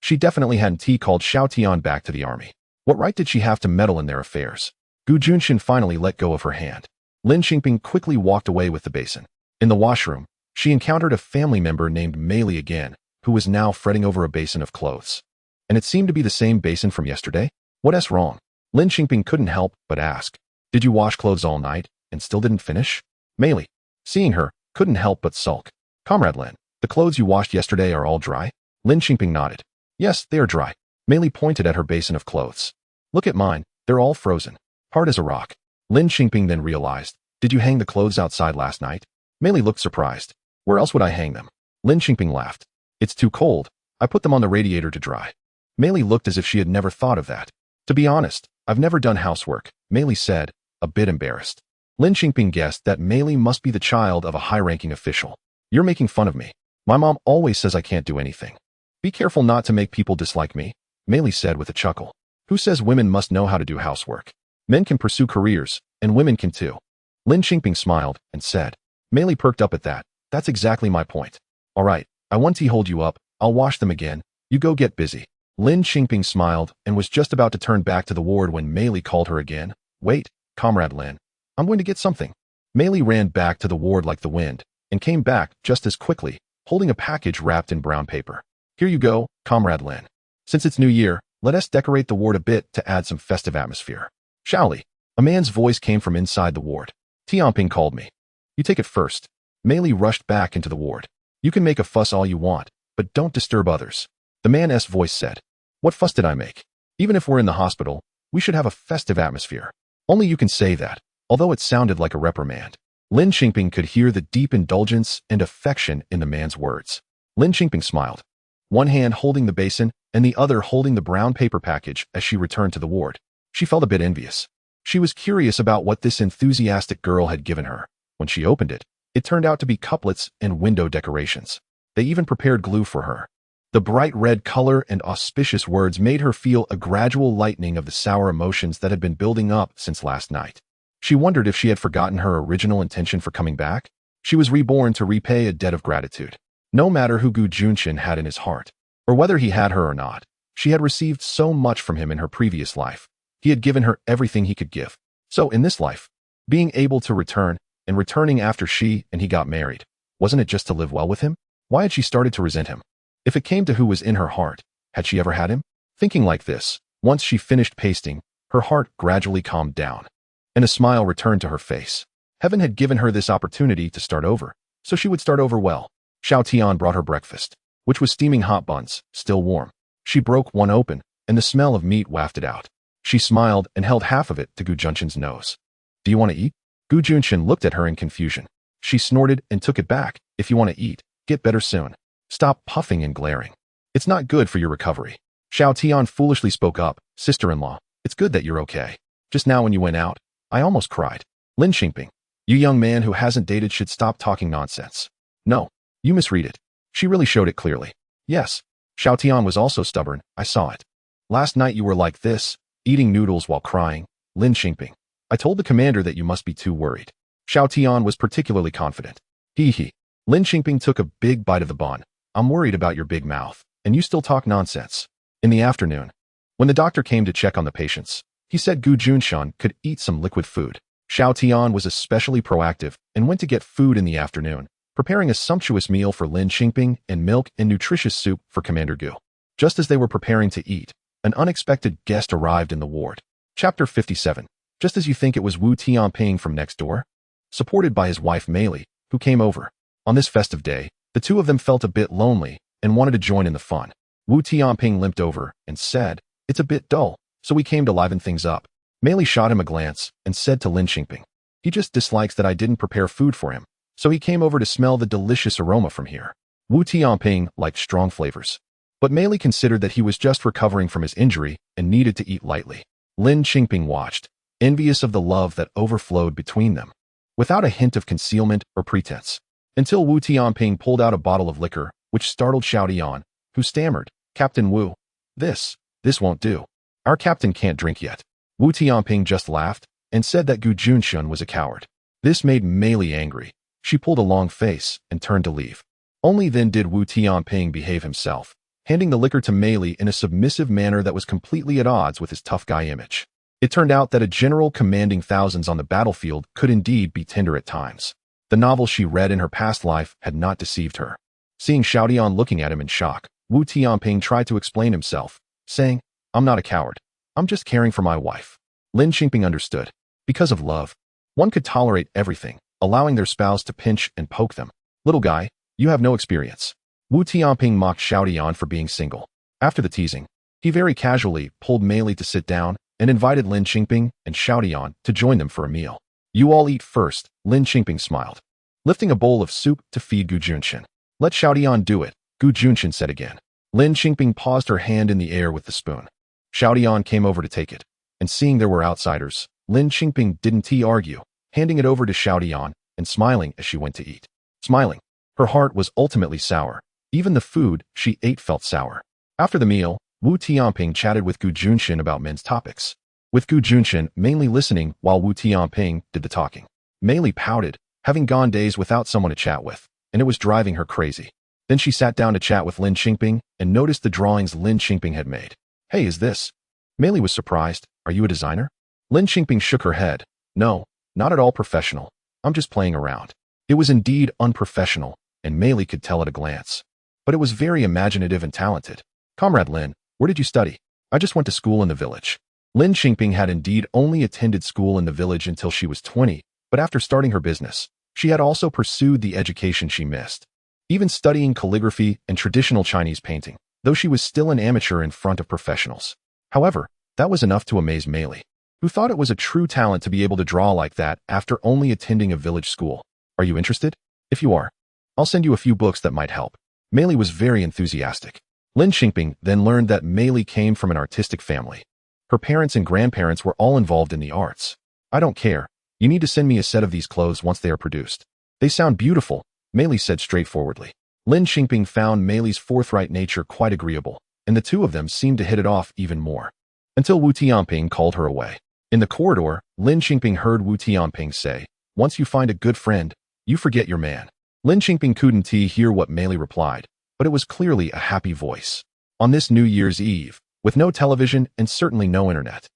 S1: She definitely hadn't called Xiao Tian back to the army. What right did she have to meddle in their affairs? Juncheng finally let go of her hand. Lin Qingping quickly walked away with the basin. In the washroom, she encountered a family member named Mei Li again, who was now fretting over a basin of clothes. And it seemed to be the same basin from yesterday. What's wrong? Lin Qingping couldn't help but ask. "Did you wash clothes all night and still didn't finish?" Mei Li, seeing her, couldn't help but sulk. "Comrade Lin, the clothes you washed yesterday are all dry?" Lin Qingping nodded. "Yes, they are dry." Mei Li pointed at her basin of clothes. "Look at mine, they're all frozen, hard as a rock." Lin Qingping then realized, "Did you hang the clothes outside last night?" Mei Li looked surprised. "Where else would I hang them?" Lin Qingping laughed. "It's too cold. I put them on the radiator to dry." Mei Li looked as if she had never thought of that. "To be honest, I've never done housework," Mei Li said, a bit embarrassed. Lin Qingping guessed that Mei Li must be the child of a high-ranking official. "You're making fun of me. My mom always says I can't do anything." Be careful not to make people dislike me, Mei Li said with a chuckle. Who says women must know how to do housework? Men can pursue careers, and women can too. Lin Qingping smiled and said. Mei Li perked up at that. That's exactly my point. All right, I want to hold you up, I'll wash them again. You go get busy. Lin Qingping smiled and was just about to turn back to the ward when Mei Li called her again. Wait, Comrade Lin. I'm going to get something. Mei Li ran back to the ward like the wind and came back just as quickly, holding a package wrapped in brown paper. Here you go, Comrade Lin. Since it's New Year, let us decorate the ward a bit to add some festive atmosphere. Shall we? A man's voice came from inside the ward. Tianping called me. You take it first. Mei Li rushed back into the ward. You can make a fuss all you want, but don't disturb others. The man's voice said. What fuss did I make? Even if we're in the hospital, we should have a festive atmosphere. Only you can say that, although it sounded like a reprimand. Lin Qingping could hear the deep indulgence and affection in the man's words. Lin Qingping smiled, one hand holding the basin and the other holding the brown paper package as she returned to the ward. She felt a bit envious. She was curious about what this enthusiastic girl had given her. When she opened it, it turned out to be couplets and window decorations. They even prepared glue for her. The bright red color and auspicious words made her feel a gradual lightening of the sour emotions that had been building up since last night. She wondered if she had forgotten her original intention for coming back. She was reborn to repay a debt of gratitude. No matter who Juncheng had in his heart, or whether he had her or not, she had received so much from him in her previous life. He had given her everything he could give. So in this life, being able to return, and returning after she and he got married, wasn't it just to live well with him? Why had she started to resent him? If it came to who was in her heart, had she ever had him? Thinking like this, once she finished pasting, her heart gradually calmed down, and a smile returned to her face. Heaven had given her this opportunity to start over, so she would start over well. Xiao Tian brought her breakfast, which was steaming hot buns, still warm. She broke one open, and the smell of meat wafted out. She smiled and held half of it to Gu Juncheng's nose. Do you want to eat? Gu Juncheng looked at her in confusion. She snorted and took it back. If you want to eat, get better soon. Stop puffing and glaring. It's not good for your recovery. Xiao Tian foolishly spoke up. Sister-in-law, it's good that you're okay. Just now when you went out, I almost cried. Lin Qingping, you young man who hasn't dated should stop talking nonsense. No, you misread it. She really showed it clearly. Yes, Xiao Tian was also stubborn. I saw it. Last night you were like this, eating noodles while crying. Lin Qingping, I told the commander that you must be too worried. Xiao Tian was particularly confident. Hee. Lin Qingping took a big bite of the bun. I'm worried about your big mouth, and you still talk nonsense. In the afternoon, when the doctor came to check on the patients, he said Gu Juncheng could eat some liquid food. Xiao Tian was especially proactive and went to get food in the afternoon, preparing a sumptuous meal for Lin Qingping and milk and nutritious soup for Commander Gu. Just as they were preparing to eat, an unexpected guest arrived in the ward. Chapter 57. Just as you think it was Wu Tianping from next door? Supported by his wife Mei Li, who came over. On this festive day, the two of them felt a bit lonely and wanted to join in the fun. Wu Tianping limped over and said, it's a bit dull, so we came to liven things up. Mei Li shot him a glance and said to Lin Qingping, he just dislikes that I didn't prepare food for him, so he came over to smell the delicious aroma from here. Wu Tianping liked strong flavors, but Mei Li considered that he was just recovering from his injury and needed to eat lightly. Lin Qingping watched, envious of the love that overflowed between them, without a hint of concealment or pretense, until Wu Tianping pulled out a bottle of liquor, which startled Xiao Tian, who stammered, Captain Wu, this won't do. Our captain can't drink yet. Wu Tianping just laughed and said that Gu Juncheng was a coward. This made Mei Li angry. She pulled a long face and turned to leave. Only then did Wu Tianping behave himself, handing the liquor to Mei Li in a submissive manner that was completely at odds with his tough guy image. It turned out that a general commanding thousands on the battlefield could indeed be tender at times. The novel she read in her past life had not deceived her. Seeing Xiao Tian looking at him in shock, Wu Tianping tried to explain himself, saying, I'm not a coward. I'm just caring for my wife. Lin Qingping understood. Because of love, one could tolerate everything, allowing their spouse to pinch and poke them. Little guy, you have no experience. Wu Tianping mocked Xiao Tian for being single. After the teasing, he very casually pulled Mei Li to sit down and invited Lin Qingping and Xiao Tian to join them for a meal. You all eat first, Lin Qingping smiled, lifting a bowl of soup to feed Gu Juncheng. Let Xiao Tian do it, Gu Juncheng said again. Lin Qingping paused her hand in the air with the spoon. Xiao Tian came over to take it, and seeing there were outsiders, Lin Qingping didn't argue, handing it over to Xiao Tian and smiling as she went to eat. Smiling. Her heart was ultimately sour, Even the food she ate felt sour. After the meal, Wu Tianping chatted with Gu Junchen about men's topics, with Gu Junchen mainly listening while Wu Tianping did the talking. Mei Li pouted, having gone days without someone to chat with, and it was driving her crazy. Then she sat down to chat with Lin Qingping and noticed the drawings Lin Qingping had made. Hey, is this? Mei Li was surprised. Are you a designer? Lin Qingping shook her head. No, not at all professional. I'm just playing around. It was indeed unprofessional, and Mei Li could tell at a glance. But it was very imaginative and talented. Comrade Lin, where did you study? I just went to school in the village. Lin Qingping had indeed only attended school in the village until she was 20, but after starting her business, she had also pursued the education she missed, even studying calligraphy and traditional Chinese painting, though she was still an amateur in front of professionals. However, that was enough to amaze Mei Li, who thought it was a true talent to be able to draw like that after only attending a village school. Are you interested? If you are, I'll send you a few books that might help. Mei Li was very enthusiastic. Lin Qingping then learned that Mei Li came from an artistic family. Her parents and grandparents were all involved in the arts. I don't care. You need to send me a set of these clothes once they are produced. They sound beautiful, Mei Li said straightforwardly. Lin Qingping found Mei Li's forthright nature quite agreeable, and the two of them seemed to hit it off even more. Until Wu Tianping called her away. In the corridor, Lin Qingping heard Wu Tianping say, once you find a good friend, you forget your man. Lin Qingping couldn't hear what Mei Li replied, but it was clearly a happy voice. On this New Year's Eve, with no television and certainly no internet,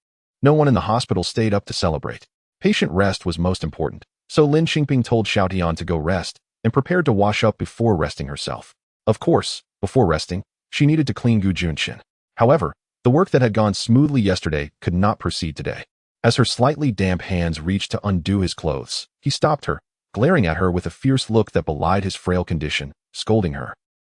S1: no one in the hospital stayed up to celebrate. Patient rest was most important, so Lin Qingping told Xiaotian to go rest and prepared to wash up before resting herself. Of course, before resting, she needed to clean Gu Junchen. However, the work that had gone smoothly yesterday could not proceed today. As her slightly damp hands reached to undo his clothes, he stopped her, glaring at her with a fierce look that belied his frail condition, scolding her.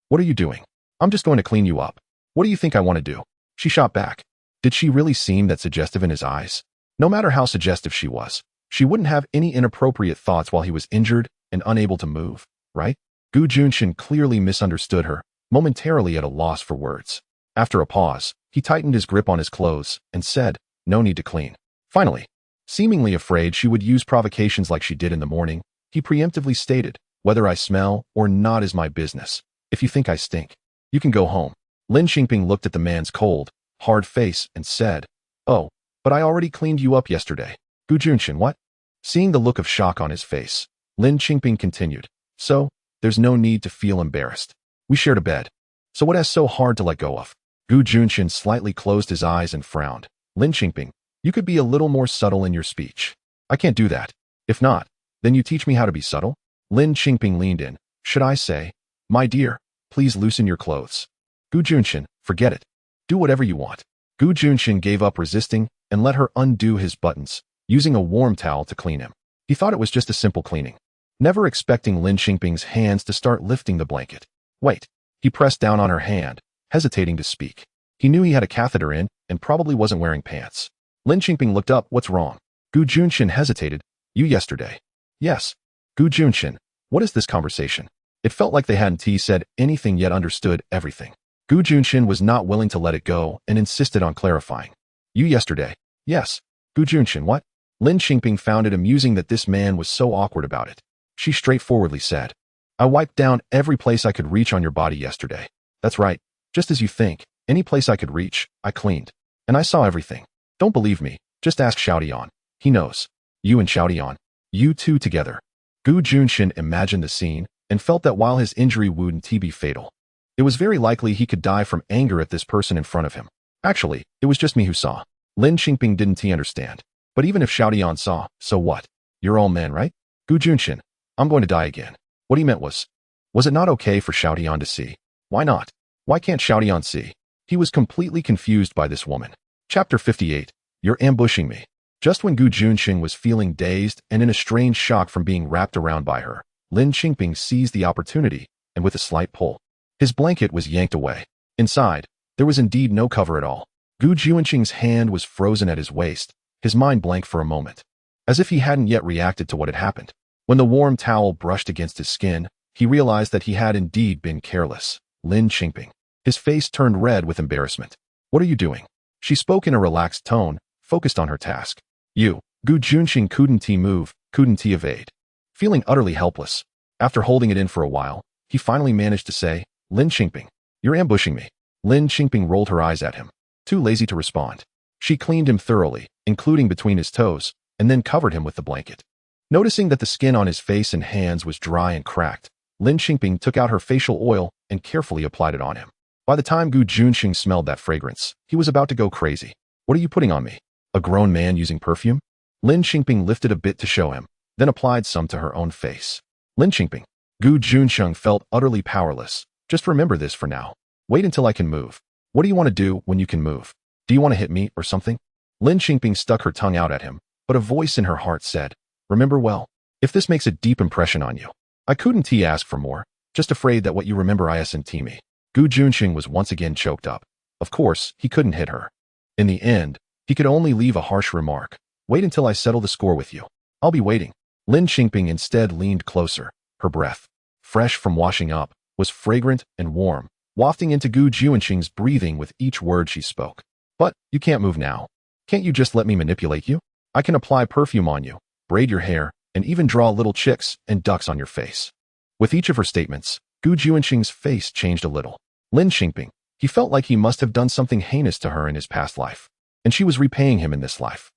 S1: What are you doing? I'm just going to clean you up. What do you think I want to do? She shot back. Did she really seem that suggestive in his eyes? No matter how suggestive she was, she wouldn't have any inappropriate thoughts while he was injured and unable to move, right? Gu Junchen clearly misunderstood her, momentarily at a loss for words. After a pause, he tightened his grip on his clothes and said, no need to clean. Finally, seemingly afraid she would use provocations like she did in the morning, he preemptively stated, whether I smell or not is my business. If you think I stink, you can go home. Lin Qingping looked at the man's cold, hard face and said, oh, but I already cleaned you up yesterday. Gu Junchen, what? Seeing the look of shock on his face, Lin Qingping continued, so, there's no need to feel embarrassed. We shared a bed. So what is so hard to let go of? Gu Junchen slightly closed his eyes and frowned. Lin Qingping, you could be a little more subtle in your speech. I can't do that. If not, then you teach me how to be subtle? Lin Qingping leaned in. Should I say, my dear, please loosen your clothes. Gu Junchen, forget it. Do whatever you want. Gu Junchen gave up resisting and let her undo his buttons, using a warm towel to clean him. He thought it was just a simple cleaning, never expecting Lin Qingping's hands to start lifting the blanket. Wait. He pressed down on her hand, hesitating to speak. He knew he had a catheter in and probably wasn't wearing pants. Lin Qingping looked up. What's wrong? Gu Junchen hesitated. You yesterday. Yes. Gu Junchen, what is this conversation? It felt like they hadn't said anything yet understood everything. Gu Junchen was not willing to let it go and insisted on clarifying. You yesterday. Yes. Gu Junchen, what? Lin Qingping found it amusing that this man was so awkward about it. She straightforwardly said, I wiped down every place I could reach on your body yesterday. That's right. Just as you think, any place I could reach, I cleaned. And I saw everything. Don't believe me, just ask Xiaotian. He knows. You and Xiaotian. You two together. Gu Junchen imagined the scene and felt that while his injury wouldn't be fatal, it was very likely he could die from anger at this person in front of him. Actually, it was just me who saw. Lin Qingping didn't understand. But even if Xiaotian saw, so what? You're all men, right? Gu Junchen, I'm going to die again. What he meant was it not okay for Xiaotian to see? Why not? Why can't Xiaotian see? He was completely confused by this woman. Chapter 58. You're ambushing me. Just when Gu Junchen was feeling dazed and in a strange shock from being wrapped around by her, Lin Qingping seized the opportunity, and with a slight pull, his blanket was yanked away. Inside, there was indeed no cover at all. Gu Juncheng's hand was frozen at his waist, his mind blank for a moment, as if he hadn't yet reacted to what had happened. When the warm towel brushed against his skin, he realized that he had indeed been careless. Lin Qingping. His face turned red with embarrassment. What are you doing? She spoke in a relaxed tone, focused on her task. You. Gu Juncheng couldn't move, couldn't evade. Feeling utterly helpless, after holding it in for a while, he finally managed to say, Lin Qingping, you're ambushing me. Lin Qingping rolled her eyes at him, too lazy to respond. She cleaned him thoroughly, including between his toes, and then covered him with the blanket. Noticing that the skin on his face and hands was dry and cracked, Lin Qingping took out her facial oil and carefully applied it on him. By the time Juncheng smelled that fragrance, he was about to go crazy. What are you putting on me? A grown man using perfume? Lin Qingping lifted a bit to show him, then applied some to her own face. Lin Qingping. Juncheng felt utterly powerless. Just remember this for now. Wait until I can move. What do you want to do when you can move? Do you want to hit me or something? Lin Qingping stuck her tongue out at him, but a voice in her heart said, remember well. If this makes a deep impression on you. I couldn't ask for more, just afraid that what you remember isn't me. Juncheng was once again choked up. Of course, he couldn't hit her. In the end, he could only leave a harsh remark. Wait until I settle the score with you. I'll be waiting. Lin Qingping instead leaned closer. Her breath, fresh from washing up, was fragrant and warm, wafting into Juncheng's breathing with each word she spoke. But you can't move now. Can't you just let me manipulate you? I can apply perfume on you, braid your hair, and even draw little chicks and ducks on your face. With each of her statements, Juncheng's face changed a little. Lin Qingping, he felt like he must have done something heinous to her in his past life, and she was repaying him in this life.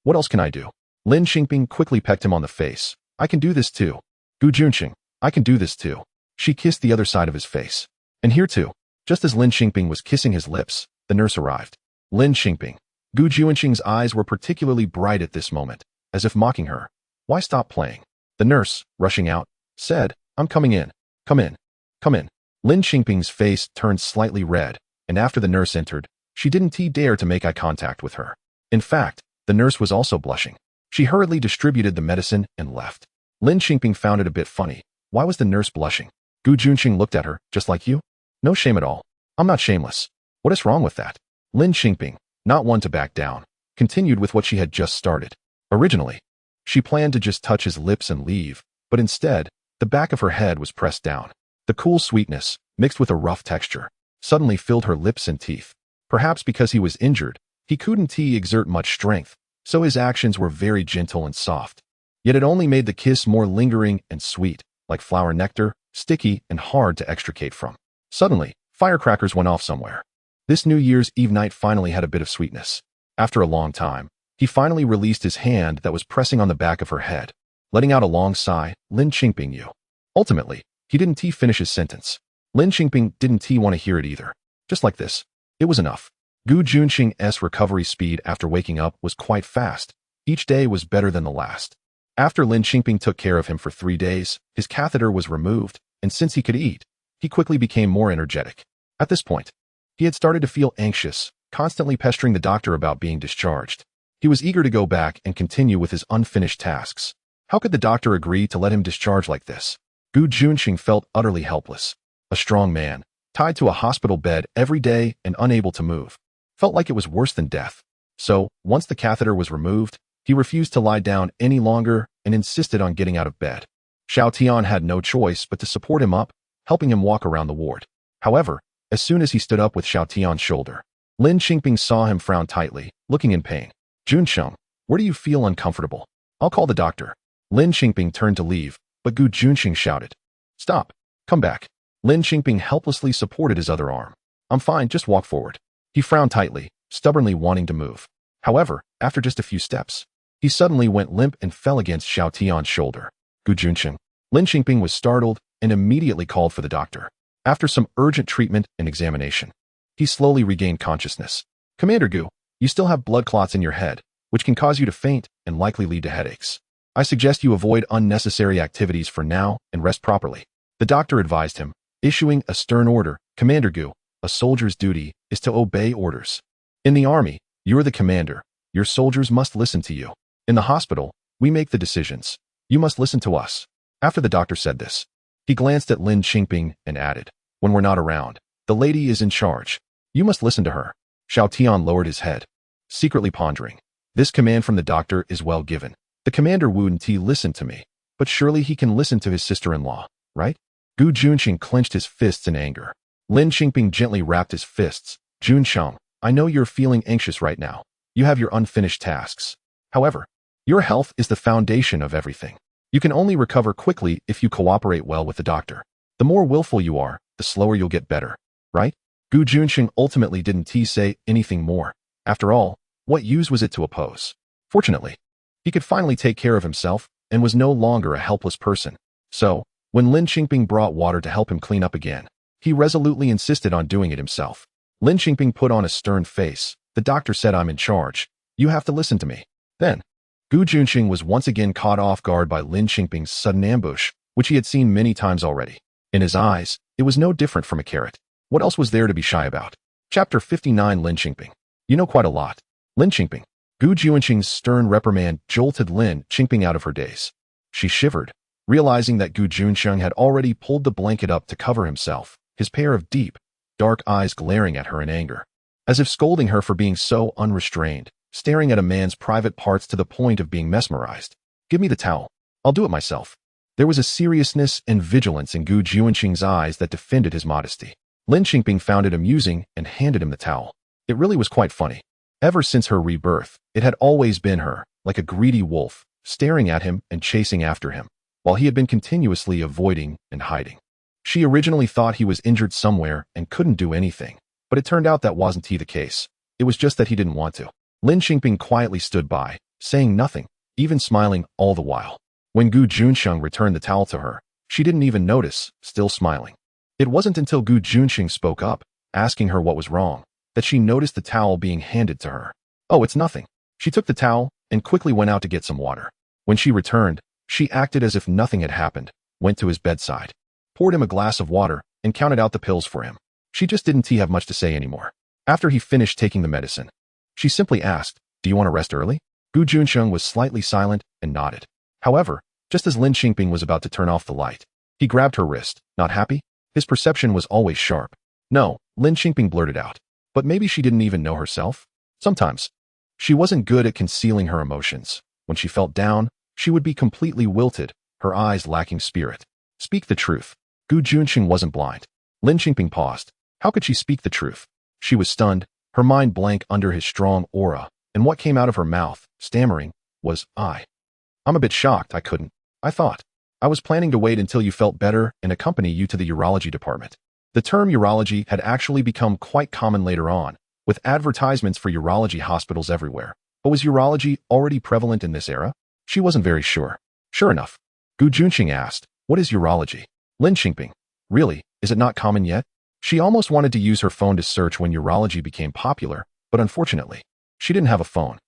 S1: What else can I do? Lin Qingping quickly pecked him on the face. I can do this too. Juncheng, I can do this too. She kissed the other side of his face. And here too. Just as Lin Qingping was kissing his lips, the nurse arrived. Lin Qingping. Juncheng's eyes were particularly bright at this moment, as if mocking her. Why stop playing? The nurse, rushing out, said, I'm coming in. Come in. Come in. Lin Qingping's face turned slightly red, and after the nurse entered, she didn't dare to make eye contact with her. In fact, the nurse was also blushing. She hurriedly distributed the medicine and left. Lin Qingping found it a bit funny. Why was the nurse blushing? Juncheng looked at her, just like you? No shame at all. I'm not shameless. What is wrong with that? Lin Qingping, not one to back down, continued with what she had just started. Originally, she planned to just touch his lips and leave, but instead, the back of her head was pressed down. The cool sweetness, mixed with a rough texture, suddenly filled her lips and teeth. Perhaps because he was injured, he couldn't exert much strength, so his actions were very gentle and soft. Yet it only made the kiss more lingering and sweet, like flower nectar, sticky and hard to extricate from. Suddenly, firecrackers went off somewhere. This New Year's Eve night finally had a bit of sweetness. After a long time, he finally released his hand that was pressing on the back of her head, letting out a long sigh. Lin Qingping, you. Ultimately, he didn't finish his sentence. Lin Qingping didn't want to hear it either. Just like this. It was enough. Juncheng's recovery speed after waking up was quite fast. Each day was better than the last. After Lin Qingping took care of him for 3 days, his catheter was removed, and since he could eat, he quickly became more energetic. At this point, he had started to feel anxious, constantly pestering the doctor about being discharged. He was eager to go back and continue with his unfinished tasks. How could the doctor agree to let him discharge like this? Juncheng felt utterly helpless. A strong man, tied to a hospital bed every day and unable to move. Felt like it was worse than death. So, once the catheter was removed, he refused to lie down any longer and insisted on getting out of bed. Xiao Tian had no choice but to support him up, helping him walk around the ward. However, as soon as he stood up with Xiao Tian's shoulder, Lin Qingping saw him frown tightly, looking in pain. Juncheng, where do you feel uncomfortable? I'll call the doctor. Lin Qingping turned to leave, but Juncheng shouted. Stop. Come back. Lin Qingping helplessly supported his other arm. I'm fine, just walk forward. He frowned tightly, stubbornly wanting to move. However, after just a few steps, he suddenly went limp and fell against Xiao Tian's shoulder. Juncheng. Lin Qingping was startled and immediately called for the doctor. After some urgent treatment and examination, he slowly regained consciousness. Commander Gu, you still have blood clots in your head, which can cause you to faint and likely lead to headaches. I suggest you avoid unnecessary activities for now and rest properly. The doctor advised him, issuing a stern order. Commander Gu, a soldier's duty is to obey orders. In the army, you're the commander. Your soldiers must listen to you. In the hospital, we make the decisions. You must listen to us. After the doctor said this, he glanced at Lin Qingping and added, when we're not around, the lady is in charge. You must listen to her. Xiao Tian lowered his head, secretly pondering. This command from the doctor is well given. The commander wouldn't listen to me, but surely he can listen to his sister-in-law, right? Juncheng clenched his fists in anger. Lin Qingping gently wrapped his fists. Juncheng, I know you're feeling anxious right now. You have your unfinished tasks. However, your health is the foundation of everything. You can only recover quickly if you cooperate well with the doctor. The more willful you are, the slower you'll get better, right? Gu Juncheng ultimately didn't say anything more. After all, what use was it to oppose? Fortunately, he could finally take care of himself and was no longer a helpless person. So, when Lin Qingping brought water to help him clean up again, he resolutely insisted on doing it himself. Lin Qingping put on a stern face. The doctor said, "I'm in charge. You have to listen to me." Then, Gu Juncheng was once again caught off guard by Lin Qingping's sudden ambush, which he had seen many times already. In his eyes, it was no different from a carrot. What else was there to be shy about? Chapter 59. Lin Qingping. You know quite a lot. Lin Qingping. Gu Juncheng's stern reprimand jolted Lin Qingping out of her daze. She shivered, realizing that Gu Juncheng had already pulled the blanket up to cover himself, his pair of deep, dark eyes glaring at her in anger, as if scolding her for being so unrestrained, staring at a man's private parts to the point of being mesmerized. "Give me the towel. I'll do it myself." There was a seriousness and vigilance in Gu Juncheng's eyes that defended his modesty. Lin Qingping found it amusing and handed him the towel. It really was quite funny. Ever since her rebirth, it had always been her, like a greedy wolf, staring at him and chasing after him, while he had been continuously avoiding and hiding. She originally thought he was injured somewhere and couldn't do anything, but it turned out that wasn't the case. It was just that he didn't want to. Lin Qingping quietly stood by, saying nothing, even smiling all the while. When Gu Juncheng returned the towel to her, she didn't even notice, still smiling. It wasn't until Gu Juncheng spoke up, asking her what was wrong, that she noticed the towel being handed to her. "Oh, it's nothing." She took the towel and quickly went out to get some water. When she returned, she acted as if nothing had happened, went to his bedside, poured him a glass of water, and counted out the pills for him. She just didn't have much to say anymore. After he finished taking the medicine, she simply asked, "Do you want to rest early?" Gu Juncheng was slightly silent and nodded. However, just as Lin Qingping was about to turn off the light, he grabbed her wrist. Not happy? His perception was always sharp. "No," Lin Qingping blurted out. But maybe she didn't even know herself. Sometimes, she wasn't good at concealing her emotions. When she felt down, she would be completely wilted, her eyes lacking spirit. Speak the truth. Gu Juncheng wasn't blind. Lin Qingping paused. How could she speak the truth? She was stunned, her mind blank under his strong aura, and what came out of her mouth, stammering, was, I'm a bit shocked. I thought. I was planning to wait until you felt better and accompany you to the urology department." The term urology had actually become quite common later on, with advertisements for urology hospitals everywhere. But was urology already prevalent in this era? She wasn't very sure. Sure enough, Gu Juncheng asked, "What is urology?" Lin Qingping. "Really, is it not common yet?" She almost wanted to use her phone to search when urology became popular, but unfortunately, she didn't have a phone.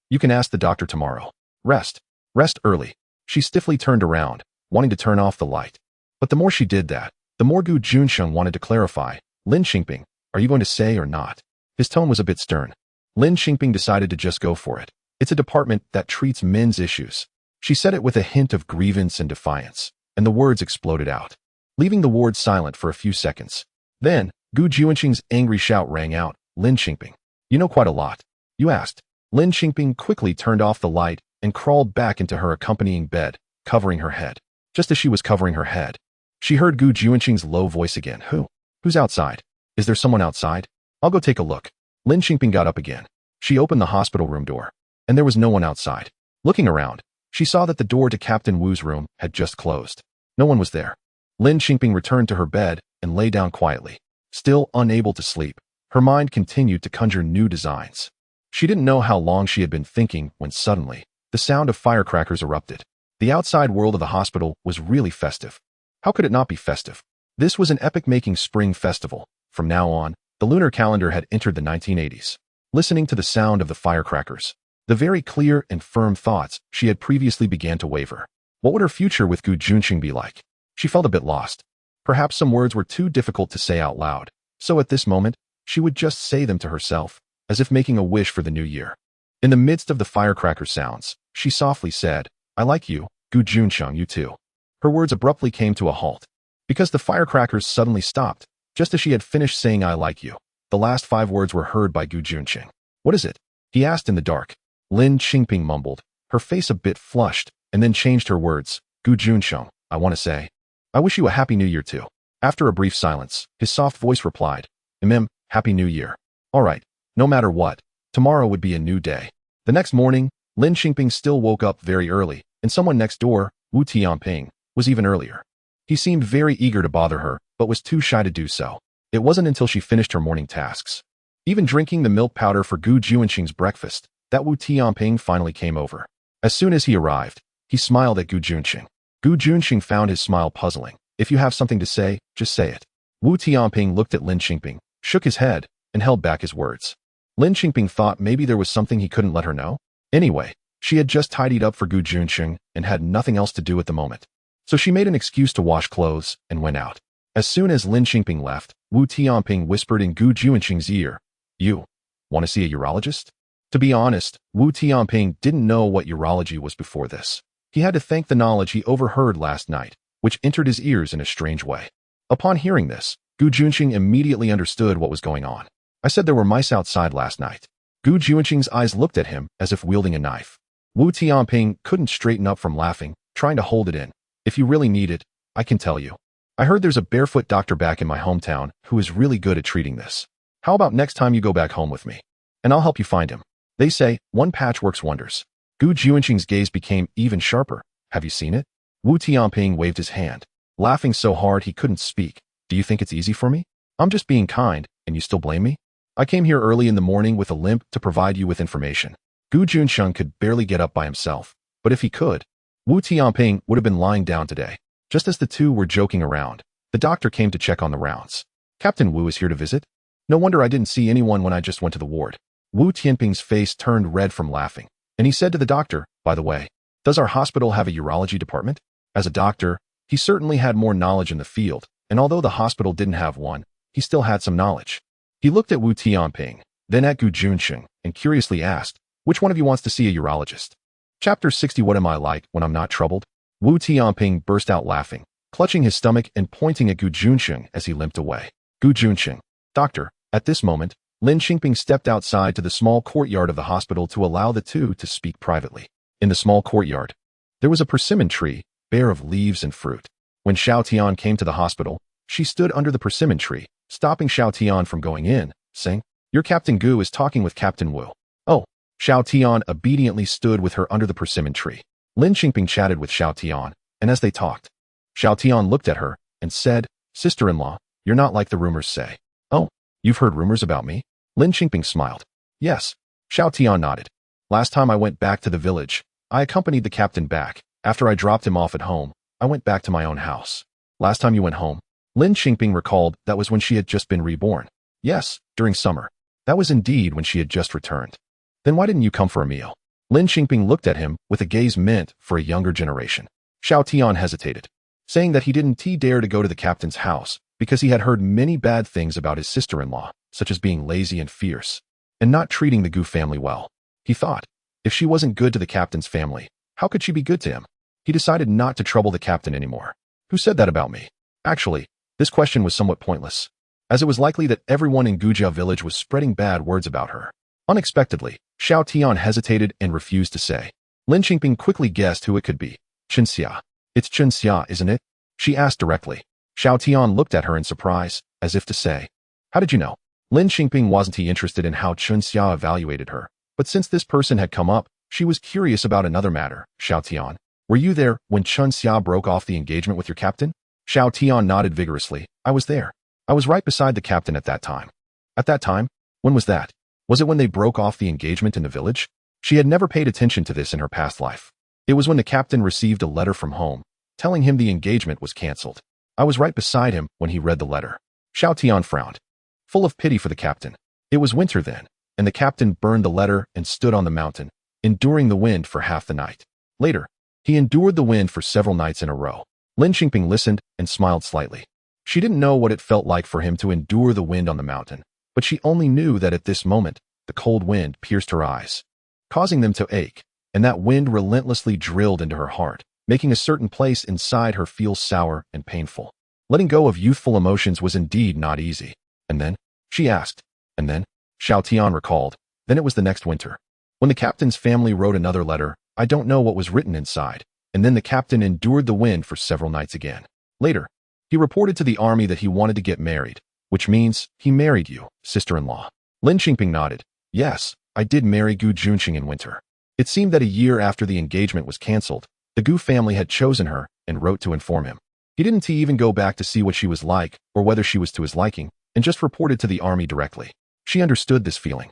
S1: You can ask the doctor tomorrow. Rest early." She stiffly turned around, wanting to turn off the light. But the more she did that, the more Gu Juncheng wanted to clarify. "Lin Qingping, are you going to say or not?" His tone was a bit stern. Lin Qingping decided to just go for it. "It's a department that treats men's issues." She said it with a hint of grievance and defiance, and the words exploded out, leaving the ward silent for a few seconds. Then, Gu Juncheng's angry shout rang out, "Lin Qingping, you know quite a lot. You asked." Lin Qingping quickly turned off the light and crawled back into her accompanying bed, covering her head. Just as she was covering her head, she heard Gu Juncheng's low voice again. Who's outside? Is there someone outside? I'll go take a look." Lin Qingping got up again. She opened the hospital room door, and there was no one outside. Looking around, she saw that the door to Captain Wu's room had just closed. No one was there. Lin Qingping returned to her bed and lay down quietly. Still unable to sleep, her mind continued to conjure new designs. She didn't know how long she had been thinking when suddenly, the sound of firecrackers erupted. The outside world of the hospital was really festive. How could it not be festive? This was an epic-making spring festival. From now on, the lunar calendar had entered the 1980s. Listening to the sound of the firecrackers, the very clear and firm thoughts she had previously began to waver. What would her future with Gu Juncheng be like? She felt a bit lost. Perhaps some words were too difficult to say out loud, so at this moment, she would just say them to herself, as if making a wish for the new year. In the midst of the firecracker sounds, she softly said, "I like you, Gu Juncheng, you too." Her words abruptly came to a halt, because the firecrackers suddenly stopped, just as she had finished saying "I like you." The last 5 words were heard by Gu Juncheng. "What is it?" he asked in the dark. Lin Qingping mumbled, her face a bit flushed, and then changed her words. "Gu Juncheng, I want to say, I wish you a happy new year too." After a brief silence, his soft voice replied, Happy New Year. All right, no matter what, tomorrow would be a new day." The next morning, Lin Qingping still woke up very early, and someone next door, Wu Tianping, was even earlier. He seemed very eager to bother her, but was too shy to do so. It wasn't until she finished her morning tasks, even drinking the milk powder for Gu Juncheng's breakfast, that Wu Tianping finally came over. As soon as he arrived, he smiled at Gu Juncheng. Gu Juncheng found his smile puzzling. If you have something to say, just say it. Wu Tianping looked at Lin Qingping, shook his head, and held back his words. Lin Qingping thought maybe there was something he couldn't let her know. Anyway, she had just tidied up for Gu Juncheng and had nothing else to do at the moment. So she made an excuse to wash clothes and went out. As soon as Lin Qingping left, Wu Tianping whispered in Gu Juncheng's ear, "You want to see a urologist?" To be honest, Wu Tianping didn't know what urology was before this. He had to thank the knowledge he overheard last night, which entered his ears in a strange way. Upon hearing this, Gu Juncheng immediately understood what was going on. "I said there were mice outside last night." Gu Juncheng's eyes looked at him as if wielding a knife. Wu Tianping couldn't straighten up from laughing, trying to hold it in. "If you really need it, I can tell you. I heard there's a barefoot doctor back in my hometown who is really good at treating this. How about next time you go back home with me? And I'll help you find him. They say one patch works wonders." Gu Juncheng's gaze became even sharper. "Have you seen it?" Wu Tianping waved his hand, laughing so hard he couldn't speak. "Do you think it's easy for me? I'm just being kind, and you still blame me? I came here early in the morning with a limp to provide you with information." Gu Juncheng could barely get up by himself, but if he could, Wu Tianping would have been lying down today. Just as the two were joking around, the doctor came to check on the rounds. "Captain Wu is here to visit? No wonder I didn't see anyone when I just went to the ward." Wu Tianping's face turned red from laughing, and he said to the doctor, "By the way, does our hospital have a urology department?" As a doctor, he certainly had more knowledge in the field, and although the hospital didn't have one, he still had some knowledge. He looked at Wu Tianping, then at Gu Juncheng, and curiously asked, "Which one of you wants to see a urologist?" Chapter 60. What am I like when I'm not troubled? Wu Tianping burst out laughing, clutching his stomach and pointing at Gu Juncheng as he limped away. Gu Juncheng, "Doctor." At this moment, Lin Qingping stepped outside to the small courtyard of the hospital to allow the two to speak privately. In the small courtyard, there was a persimmon tree, bare of leaves and fruit. When Xiao Tian came to the hospital, she stood under the persimmon tree, stopping Xiao Tian from going in, saying, "Your Captain Gu is talking with Captain Wu." "Oh." Xiao Tian obediently stood with her under the persimmon tree. Lin Qingping chatted with Xiao Tian, and as they talked, Xiao Tian looked at her and said, "Sister-in-law, you're not like the rumors say." "Oh, you've heard rumors about me?" Lin Qingping smiled. "Yes." Xiao Tian nodded. "Last time I went back to the village, I accompanied the captain back. After I dropped him off at home, I went back to my own house." "Last time you went home?" Lin Qingping recalled that was when she had just been reborn. "Yes, during summer. That was indeed when she had just returned." "Then why didn't you come for a meal?" Lin Qingping looked at him with a gaze meant for a younger generation. Xiao Tian hesitated, saying that he didn't dare to go to the captain's house because he had heard many bad things about his sister-in-law, such as being lazy and fierce, and not treating the Gu family well. He thought, if she wasn't good to the captain's family, how could she be good to him? He decided not to trouble the captain anymore. "Who said that about me?" Actually, this question was somewhat pointless, as it was likely that everyone in Gujia village was spreading bad words about her. Unexpectedly, Xiao Tian hesitated and refused to say. Lin Qingping quickly guessed who it could be. "Chunxia. It's Chunxia, isn't it?" she asked directly. Xiao Tian looked at her in surprise, as if to say, "How did you know?" Lin Qingping wasn't interested in how Chunxia evaluated her, but since this person had come up, she was curious about another matter. "Xiao Tian, were you there when Chunxia broke off the engagement with your captain?" Xiao Tian nodded vigorously. "I was there. I was right beside the captain at that time." "At that time? When was that? Was it when they broke off the engagement in the village?" She had never paid attention to this in her past life. It was when the captain received a letter from home, telling him the engagement was cancelled. "I was right beside him when he read the letter." Xiao Tian frowned, full of pity for the captain. It was winter then, and the captain burned the letter and stood on the mountain, enduring the wind for half the night. Later, he endured the wind for several nights in a row. Lin Qingping listened and smiled slightly. She didn't know what it felt like for him to endure the wind on the mountain, but she only knew that at this moment, the cold wind pierced her eyes, causing them to ache, and that wind relentlessly drilled into her heart, making a certain place inside her feel sour and painful. Letting go of youthful emotions was indeed not easy. "And then?" she asked. "And then?" Xiao Tian recalled. "Then it was the next winter, when the captain's family wrote another letter. I don't know what was written inside, and then the captain endured the wind for several nights again. Later, he reported to the army that he wanted to get married, which means he married you, sister-in-law." Lin Qingping nodded. "Yes, I did marry Gu Juncheng in winter." It seemed that a year after the engagement was cancelled, the Gu family had chosen her and wrote to inform him. He didn't even go back to see what she was like or whether she was to his liking, and just reported to the army directly. She understood this feeling.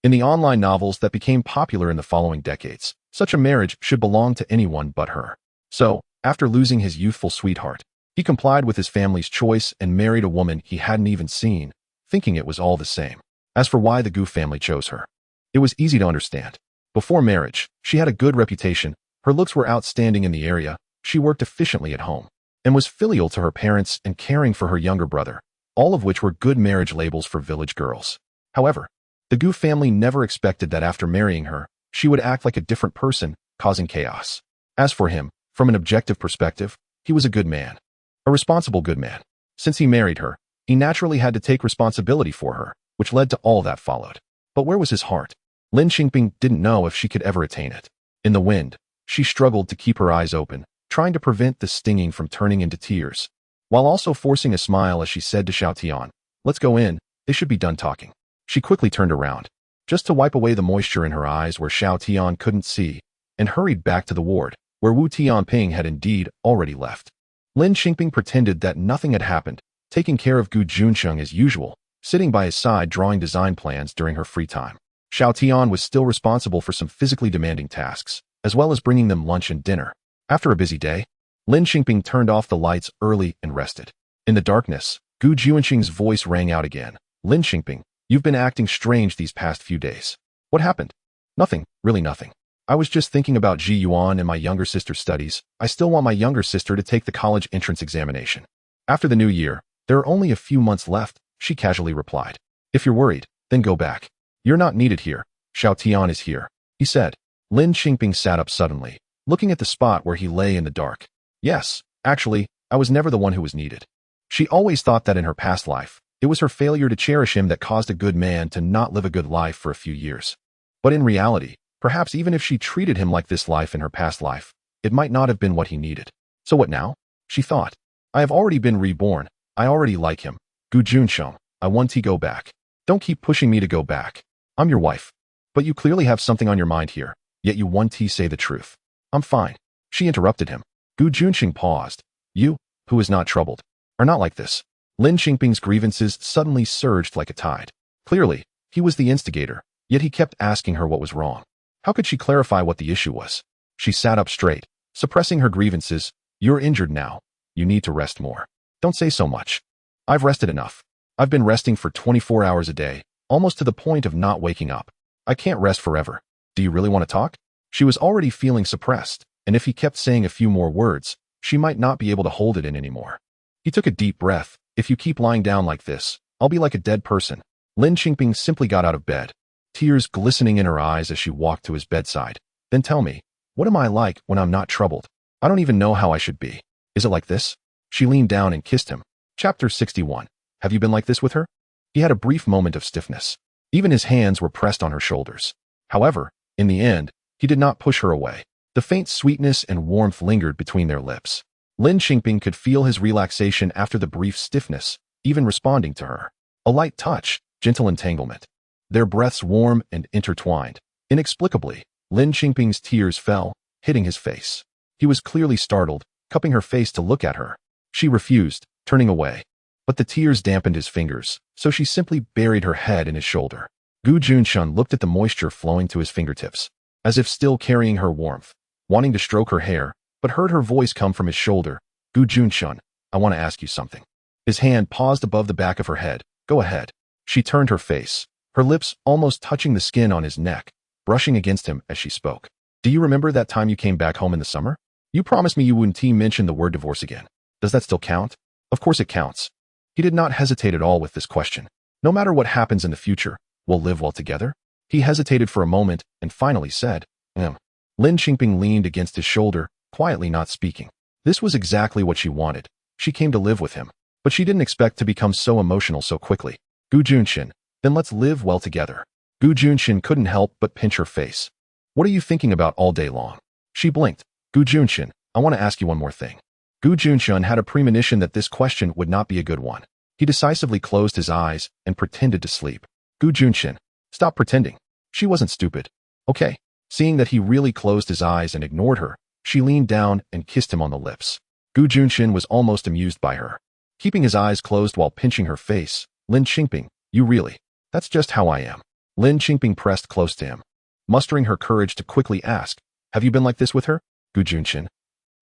S1: In the online novels that became popular in the following decades, such a marriage should belong to anyone but her. So, after losing his youthful sweetheart, he complied with his family's choice and married a woman he hadn't even seen, thinking it was all the same. As for why the Gu family chose her, it was easy to understand. Before marriage, she had a good reputation, her looks were outstanding in the area, she worked efficiently at home, and was filial to her parents and caring for her younger brother, all of which were good marriage labels for village girls. However, the Gu family never expected that after marrying her, she would act like a different person, causing chaos. As for him, from an objective perspective, he was a good man. A responsible good man. Since he married her, he naturally had to take responsibility for her, which led to all that followed. But where was his heart? Lin Qingping didn't know if she could ever attain it. In the wind, she struggled to keep her eyes open, trying to prevent the stinging from turning into tears, while also forcing a smile as she said to Xiao Tian, "Let's go in, they should be done talking." She quickly turned around, just to wipe away the moisture in her eyes where Xiao Tian couldn't see, and hurried back to the ward, where Wu Tianping had indeed already left. Lin Qingping pretended that nothing had happened, taking care of Gu Juncheng as usual, sitting by his side drawing design plans during her free time. Xiao Tian was still responsible for some physically demanding tasks, as well as bringing them lunch and dinner. After a busy day, Lin Qingping turned off the lights early and rested. In the darkness, Gu Juncheng's voice rang out again. "Lin Qingping, you've been acting strange these past few days. What happened?" "Nothing, really nothing. I was just thinking about Ji Yuan and my younger sister's studies. I still want my younger sister to take the college entrance examination. After the new year, there are only a few months left," she casually replied. "If you're worried, then go back. You're not needed here. Xiao Tian is here," he said. Lin Qingping sat up suddenly, looking at the spot where he lay in the dark. "Yes, actually, I was never the one who was needed." She always thought that in her past life, it was her failure to cherish him that caused a good man to not live a good life for a few years. But in reality, perhaps even if she treated him like this life in her past life, it might not have been what he needed. So what now? She thought. "I have already been reborn. I already like him. Gu Juncheng, I want to go back. Don't keep pushing me to go back. I'm your wife. But you clearly have something on your mind here, yet you want to say the truth." "I'm fine." She interrupted him. Gu Juncheng paused. "You, who is not troubled, are not like this." Lin Qingping's grievances suddenly surged like a tide. Clearly, he was the instigator, yet he kept asking her what was wrong. How could she clarify what the issue was? She sat up straight, suppressing her grievances. "You're injured now. You need to rest more." "Don't say so much. I've rested enough. I've been resting for 24 hours a day, almost to the point of not waking up. I can't rest forever. Do you really want to talk?" She was already feeling suppressed, and if he kept saying a few more words, she might not be able to hold it in anymore. He took a deep breath. "If you keep lying down like this, I'll be like a dead person." Lin Qingping simply got out of bed, tears glistening in her eyes as she walked to his bedside. "Then tell me, what am I like when I'm not troubled? I don't even know how I should be. Is it like this?" She leaned down and kissed him. Chapter 61. Have you been like this with her? He had a brief moment of stiffness. Even his hands were pressed on her shoulders. However, in the end, he did not push her away. The faint sweetness and warmth lingered between their lips. Lin Qingping could feel his relaxation after the brief stiffness, even responding to her. A light touch, gentle entanglement. Their breaths warm and intertwined. Inexplicably, Lin Qingping's tears fell, hitting his face. He was clearly startled, cupping her face to look at her. She refused, turning away. But the tears dampened his fingers, so she simply buried her head in his shoulder. Gu Juncheng looked at the moisture flowing to his fingertips, as if still carrying her warmth, wanting to stroke her hair, but heard her voice come from his shoulder. "Gu Juncheng, I want to ask you something." His hand paused above the back of her head. "Go ahead." She turned her face, her lips almost touching the skin on his neck, brushing against him as she spoke. "Do you remember that time you came back home in the summer? You promised me you wouldn't mention the word divorce again. Does that still count?" "Of course it counts." He did not hesitate at all with this question. "No matter what happens in the future, we'll live well together?" He hesitated for a moment and finally said, Lin Qingping leaned against his shoulder, quietly not speaking. This was exactly what she wanted. She came to live with him, but she didn't expect to become so emotional so quickly. "Gu Juncheng, then let's live well together." Gu Juncheng couldn't help but pinch her face. "What are you thinking about all day long?" She blinked. "Gu Juncheng, I want to ask you one more thing." Gu Juncheng had a premonition that this question would not be a good one. He decisively closed his eyes and pretended to sleep. "Gu Juncheng, stop pretending." She wasn't stupid. "Okay." Seeing that he really closed his eyes and ignored her, she leaned down and kissed him on the lips. Gu Junchen was almost amused by her. Keeping his eyes closed while pinching her face, Lin Qingping, you really? That's just how I am. Lin Qingping pressed close to him, mustering her courage to quickly ask, have you been like this with her? Gu Junchen.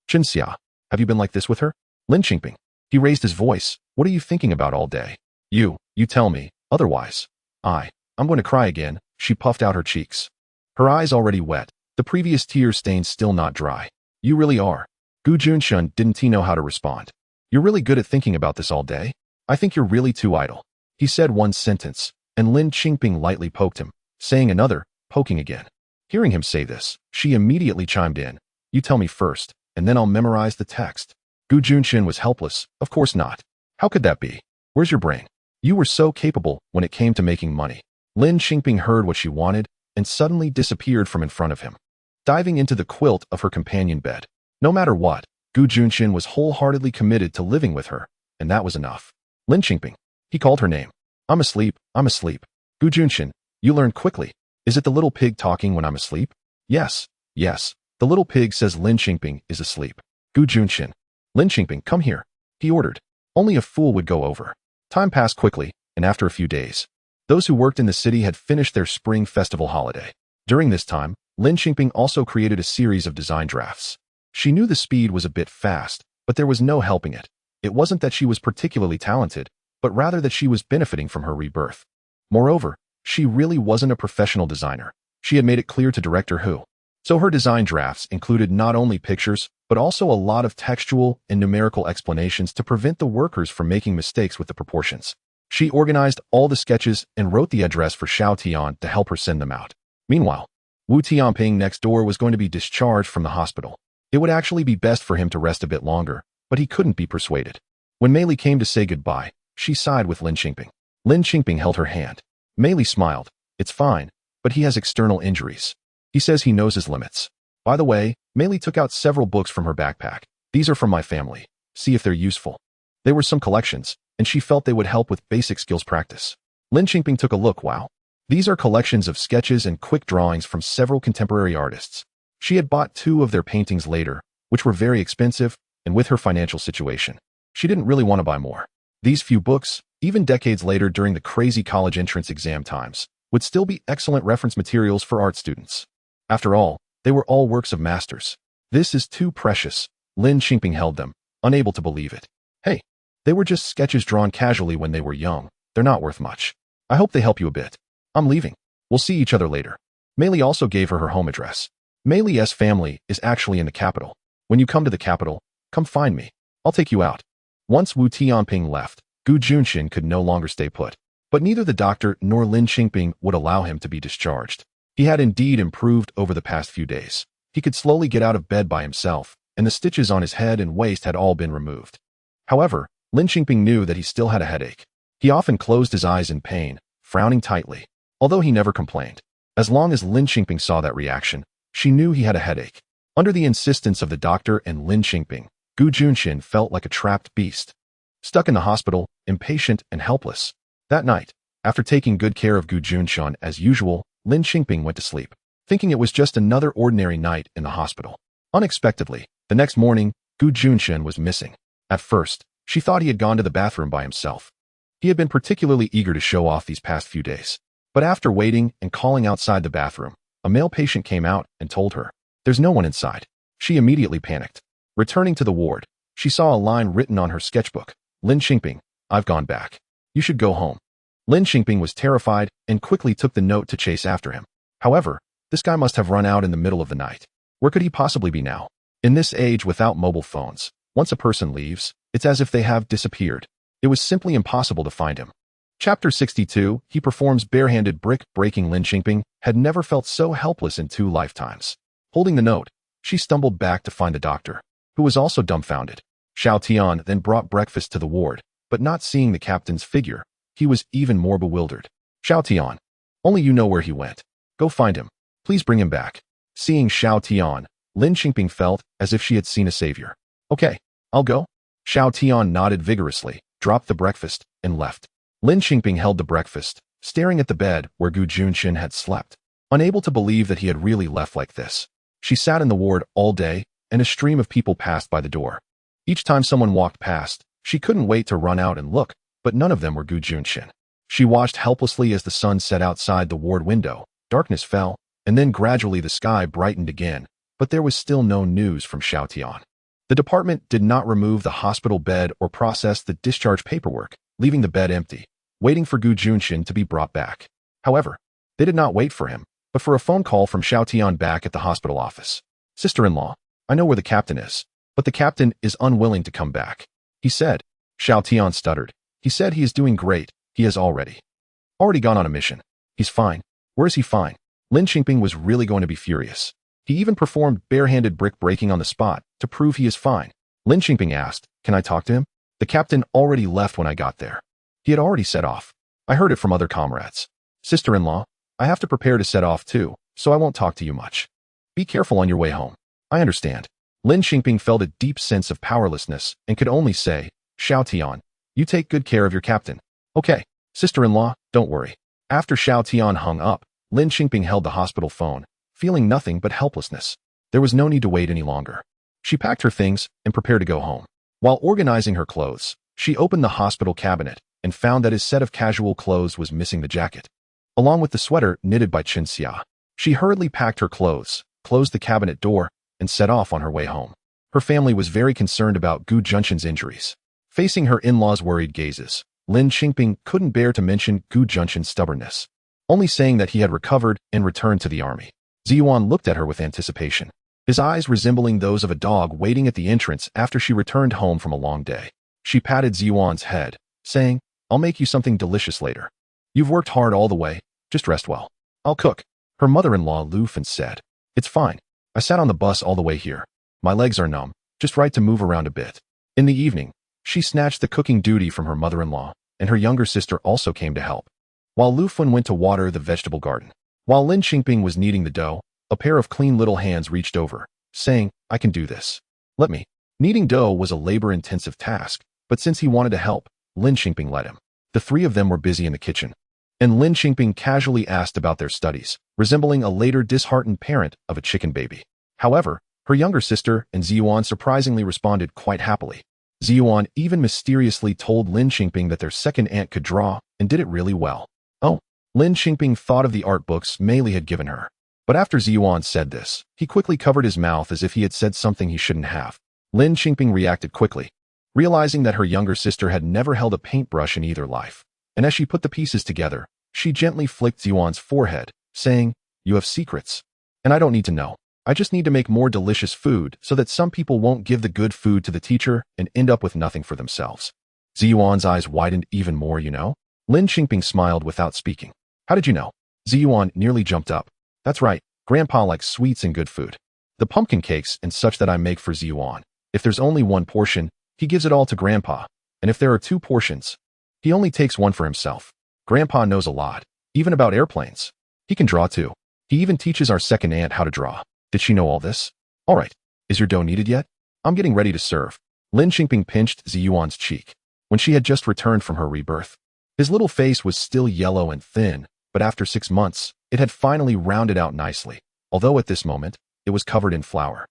S1: Xia, have you been like this with her? Lin Qingping. He raised his voice. What are you thinking about all day? You tell me, otherwise. I'm going to cry again. She puffed out her cheeks. Her eyes already wet, the previous tear stains still not dry. You really are. Gu Junchen didn't he know how to respond. You're really good at thinking about this all day? I think you're really too idle. He said one sentence, and Lin Qingping lightly poked him, saying another, poking again. Hearing him say this, she immediately chimed in. You tell me first, and then I'll memorize the text. Gu Junchen was helpless. Of course not. How could that be? Where's your brain? You were so capable when it came to making money. Lin Qingping heard what she wanted and suddenly disappeared from in front of him, diving into the quilt of her companion bed. No matter what, Gu Junchen was wholeheartedly committed to living with her, and that was enough. Lin Qingping. He called her name. I'm asleep. Gu Junchen, you learn quickly. Is it the little pig talking when I'm asleep? Yes. The little pig says Lin Qingping is asleep. Gu Junchen. Lin Qingping, come here. He ordered. Only a fool would go over. Time passed quickly, and after a few days, those who worked in the city had finished their spring festival holiday. During this time, Lin Qingping also created a series of design drafts. She knew the speed was a bit fast, but there was no helping it. It wasn't that she was particularly talented, but rather that she was benefiting from her rebirth. Moreover, she really wasn't a professional designer. She had made it clear to Director Hu. So her design drafts included not only pictures, but also a lot of textual and numerical explanations to prevent the workers from making mistakes with the proportions. She organized all the sketches and wrote the address for Xiao Tian to help her send them out. Meanwhile, Wu Tianping next door was going to be discharged from the hospital. It would actually be best for him to rest a bit longer, but he couldn't be persuaded. When Mei Li came to say goodbye, she sighed with Lin Qingping. Lin Qingping held her hand. Mei Li smiled. It's fine, but he has external injuries. He says he knows his limits. By the way, Mei Li took out several books from her backpack. These are from my family. See if they're useful. They were some collections, and she felt they would help with basic skills practice. Lin Qingping took a look. Wow. These are collections of sketches and quick drawings from several contemporary artists. She had bought 2 of their paintings later, which were very expensive, and with her financial situation, she didn't really want to buy more. These few books, even decades later during the crazy college entrance exam times, would still be excellent reference materials for art students. After all, they were all works of masters. This is too precious. Lin Qingping held them, unable to believe it. Hey, they were just sketches drawn casually when they were young. They're not worth much. I hope they help you a bit. I'm leaving. We'll see each other later. Mei Li also gave her home address. Mei Li's family is actually in the capital. When you come to the capital, come find me. I'll take you out. Once Wu Tianping left, Gu Junchen could no longer stay put. But neither the doctor nor Lin Qingping would allow him to be discharged. He had indeed improved over the past few days. He could slowly get out of bed by himself, and the stitches on his head and waist had all been removed. However, Lin Qingping knew that he still had a headache. He often closed his eyes in pain, frowning tightly, although he never complained. As long as Lin Qingping saw that reaction, she knew he had a headache. Under the insistence of the doctor and Lin Qingping, Gu Junchen felt like a trapped beast, stuck in the hospital, impatient and helpless. That night, after taking good care of Gu Junchen as usual, Lin Qingping went to sleep, thinking it was just another ordinary night in the hospital. Unexpectedly, the next morning, Gu Junchen was missing. At first, she thought he had gone to the bathroom by himself. He had been particularly eager to show off these past few days. But after waiting and calling outside the bathroom, a male patient came out and told her, "There's no one inside." She immediately panicked. Returning to the ward, she saw a line written on her sketchbook. Lin Qingping, I've gone back. You should go home. Lin Qingping was terrified and quickly took the note to chase after him. However, this guy must have run out in the middle of the night. Where could he possibly be now? In this age without mobile phones, once a person leaves, it's as if they have disappeared. It was simply impossible to find him. Chapter 62, he performs barehanded brick-breaking. Lin Qingping had never felt so helpless in 2 lifetimes. Holding the note, she stumbled back to find the doctor, who was also dumbfounded. Xiao Tian then brought breakfast to the ward, but not seeing the captain's figure, he was even more bewildered. Xiao Tian, only you know where he went. Go find him. Please bring him back. Seeing Xiao Tian, Lin Qingping felt as if she had seen a savior. Okay, I'll go. Xiao Tian nodded vigorously, dropped the breakfast, and left. Lin Qingping held the breakfast, staring at the bed where Gu Junchen had slept, unable to believe that he had really left like this. She sat in the ward all day, and a stream of people passed by the door. Each time someone walked past, she couldn't wait to run out and look, but none of them were Gu Junchen. She watched helplessly as the sun set outside the ward window, darkness fell, and then gradually the sky brightened again, but there was still no news from Xiaotian. The department did not remove the hospital bed or process the discharge paperwork, leaving the bed empty, waiting for Gu Junchen to be brought back. However, they did not wait for him, but for a phone call from Xiaotian back at the hospital office. Sister-in-law, I know where the captain is, but the captain is unwilling to come back. He said. Xiaotian stuttered. He said he is doing great. He has already gone on a mission. He's fine. Where is he fine? Lin Qingping was really going to be furious. He even performed barehanded brick breaking on the spot to prove he is fine. Lin Qingping asked, can I talk to him? The captain already left when I got there. He had already set off. I heard it from other comrades. Sister-in-law, I have to prepare to set off too, so I won't talk to you much. Be careful on your way home. I understand. Lin Qingping felt a deep sense of powerlessness and could only say, Xiaotian, you take good care of your captain. Okay, sister-in-law, don't worry. After Xiaotian hung up, Lin Qingping held the hospital phone, feeling nothing but helplessness. There was no need to wait any longer. She packed her things and prepared to go home. While organizing her clothes, she opened the hospital cabinet and found that his set of casual clothes was missing the jacket, along with the sweater knitted by Chen Xia. She hurriedly packed her clothes, closed the cabinet door, and set off on her way home. Her family was very concerned about Gu Junchen's injuries. Facing her in-laws' worried gazes, Lin Qingping couldn't bear to mention Gu Junchen's stubbornness, only saying that he had recovered and returned to the army. Ziyuan looked at her with anticipation, his eyes resembling those of a dog waiting at the entrance after she returned home from a long day. She patted Ziyuan's head, saying, I'll make you something delicious later. You've worked hard all the way, just rest well. I'll cook. Her mother-in-law Lu Fan said, It's fine. I sat on the bus all the way here. My legs are numb, just right to move around a bit. In the evening, she snatched the cooking duty from her mother-in-law, and her younger sister also came to help, while Lu Fan went to water the vegetable garden. While Lin Qingping was kneading the dough, a pair of clean little hands reached over, saying, I can do this. Let me. Kneading dough was a labor-intensive task, but since he wanted to help, Lin Qingping let him. The three of them were busy in the kitchen, and Lin Qingping casually asked about their studies, resembling a later disheartened parent of a chicken baby. However, her younger sister and Ziyuan surprisingly responded quite happily. Ziyuan even mysteriously told Lin Qingping that their second aunt could draw and did it really well. Oh, Lin Qingping thought of the art books Mei Li had given her. But after Ziyuan said this, he quickly covered his mouth as if he had said something he shouldn't have. Lin Qingping reacted quickly, realizing that her younger sister had never held a paintbrush in either life. And as she put the pieces together, she gently flicked Ziyuan's forehead, saying, You have secrets. And I don't need to know. I just need to make more delicious food so that some people won't give the good food to the teacher and end up with nothing for themselves. Ziyuan's eyes widened even more, you know? Lin Qingping smiled without speaking. How did you know? Ziyuan nearly jumped up. That's right, Grandpa likes sweets and good food. The pumpkin cakes and such that I make for Ziyuan. If there's only one portion, he gives it all to Grandpa. And if there are two portions, he only takes one for himself. Grandpa knows a lot, even about airplanes. He can draw too. He even teaches our second aunt how to draw. Did she know all this? All right. Is your dough kneaded yet? I'm getting ready to serve. Lin Qingping pinched Ziyuan's cheek when she had just returned from her rebirth. His little face was still yellow and thin, but after 6 months, it had finally rounded out nicely, although at this moment, it was covered in flour.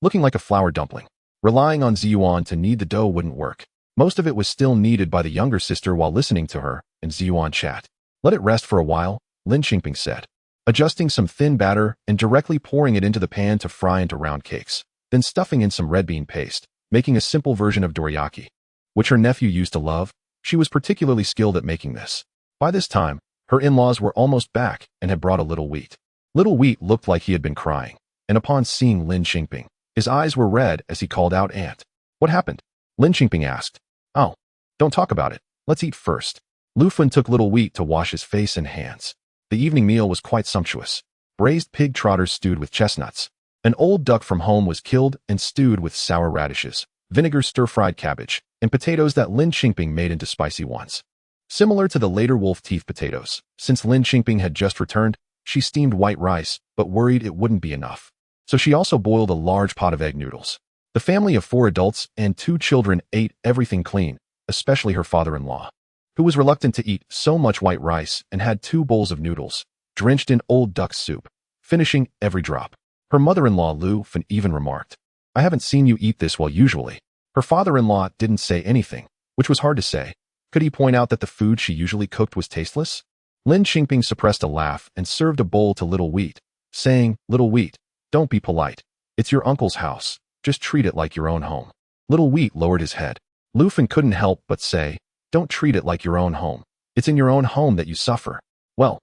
S1: Looking like a flour dumpling. Relying on Ziyuan to knead the dough wouldn't work. Most of it was still kneaded by the younger sister while listening to her and Ziyuan chat. Let it rest for a while, Lin Qingping said, adjusting some thin batter and directly pouring it into the pan to fry into round cakes, then stuffing in some red bean paste, making a simple version of dorayaki, which her nephew used to love. She was particularly skilled at making this. By this time, her in-laws were almost back and had brought a little wheat. Little Wheat looked like he had been crying, and upon seeing Lin Qingping, his eyes were red as he called out, Aunt. What happened? Lin Qingping asked. Oh, don't talk about it. Let's eat first. Lu Fan took Little Wheat to wash his face and hands. The evening meal was quite sumptuous. Braised pig trotters stewed with chestnuts. An old duck from home was killed and stewed with sour radishes, vinegar stir-fried cabbage, and potatoes that Lin Qingping made into spicy ones. Similar to the later wolf teeth potatoes, since Lin Qingping had just returned, she steamed white rice, but worried it wouldn't be enough. So she also boiled a large pot of egg noodles. The family of 4 adults and 2 children ate everything clean, especially her father-in-law, who was reluctant to eat so much white rice and had 2 bowls of noodles, drenched in old duck soup, finishing every drop. Her mother-in-law Lu Fan even remarked, I haven't seen you eat this well usually. Her father-in-law didn't say anything, which was hard to say. Could he point out that the food she usually cooked was tasteless? Lin Qingping suppressed a laugh and served a bowl to Little Wheat, saying, "Little Wheat, don't be polite. It's your uncle's house. Just treat it like your own home." Little Wheat lowered his head. Lu Fen couldn't help but say, "Don't treat it like your own home. It's in your own home that you suffer." Well,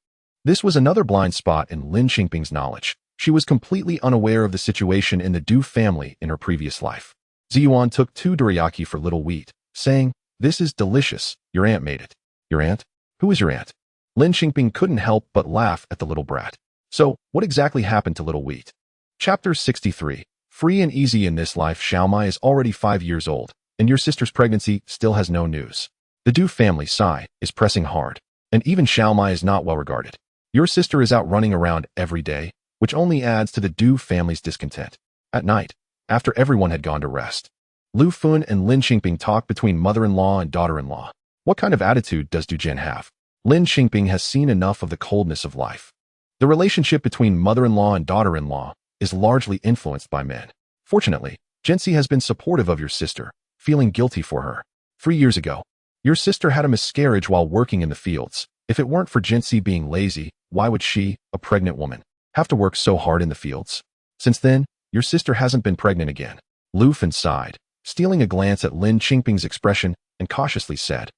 S1: this was another blind spot in Lin Qingping's knowledge. She was completely unaware of the situation in the Du family in her previous life. Ziyuan took 2 dorayaki for Little Wheat, saying, "This is delicious. Your aunt made it." "Your aunt? Who is your aunt?" Lin Qingping couldn't help but laugh at the little brat. So, what exactly happened to Little Wheat? Chapter 63. Free and easy in this life. Xiaomai is already 5 years old, and your sister's pregnancy still has no news. The Du family, Sai, is pressing hard, and even Xiaomai is not well regarded. Your sister is out running around every day, which only adds to the Du family's discontent. At night, after everyone had gone to rest, Lu Fun and Lin Qingping talked between mother-in-law and daughter-in-law. What kind of attitude does Du Jian have? Lin Qingping has seen enough of the coldness of life. The relationship between mother-in-law and daughter-in-law is largely influenced by men. Fortunately, Jensi has been supportive of your sister, feeling guilty for her. 3 years ago, your sister had a miscarriage while working in the fields. If it weren't for Jensi being lazy, why would she, a pregnant woman, have to work so hard in the fields? Since then, your sister hasn't been pregnant again. Lu Fen sighed, stealing a glance at Lin Qingping's expression, and cautiously said,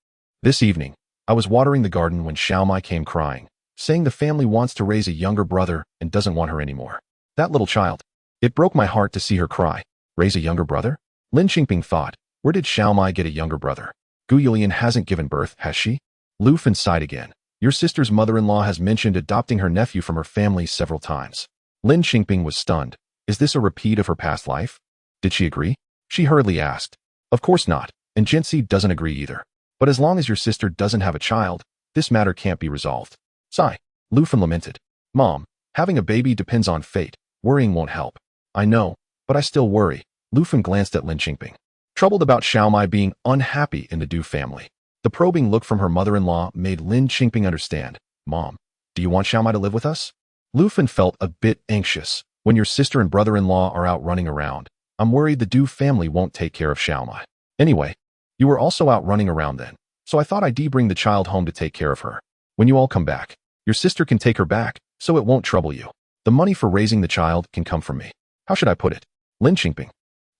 S1: "This evening, I was watering the garden when Xiaomai came crying, saying the family wants to raise a younger brother and doesn't want her anymore. That little child. It broke my heart to see her cry. Raise a younger brother?" Lin Qingping thought, where did Xiaomai get a younger brother? Gu Yulian hasn't given birth, has she? Lu Fen sighed again. Your sister's mother-in-law has mentioned adopting her nephew from her family several times. Lin Qingping was stunned. Is this a repeat of her past life? Did she agree? She hurriedly asked. Of course not, and Jensi doesn't agree either. But as long as your sister doesn't have a child, this matter can't be resolved. Sigh. Lu Fen lamented. Mom, having a baby depends on fate. Worrying won't help. I know, but I still worry. Lu Fen glanced at Lin Qingping, troubled about Xiaomai being unhappy in the Du family. The probing look from her mother-in-law made Lin Qingping understand. Mom, do you want Xiaomai to live with us? Lu Fen felt a bit anxious. When your sister and brother-in-law are out running around, I'm worried the Du family won't take care of Xiaomai. Anyway, you were also out running around then, so I thought I'd bring the child home to take care of her. When you all come back, your sister can take her back, so it won't trouble you. The money for raising the child can come from me. How should I put it? Lin Qingping,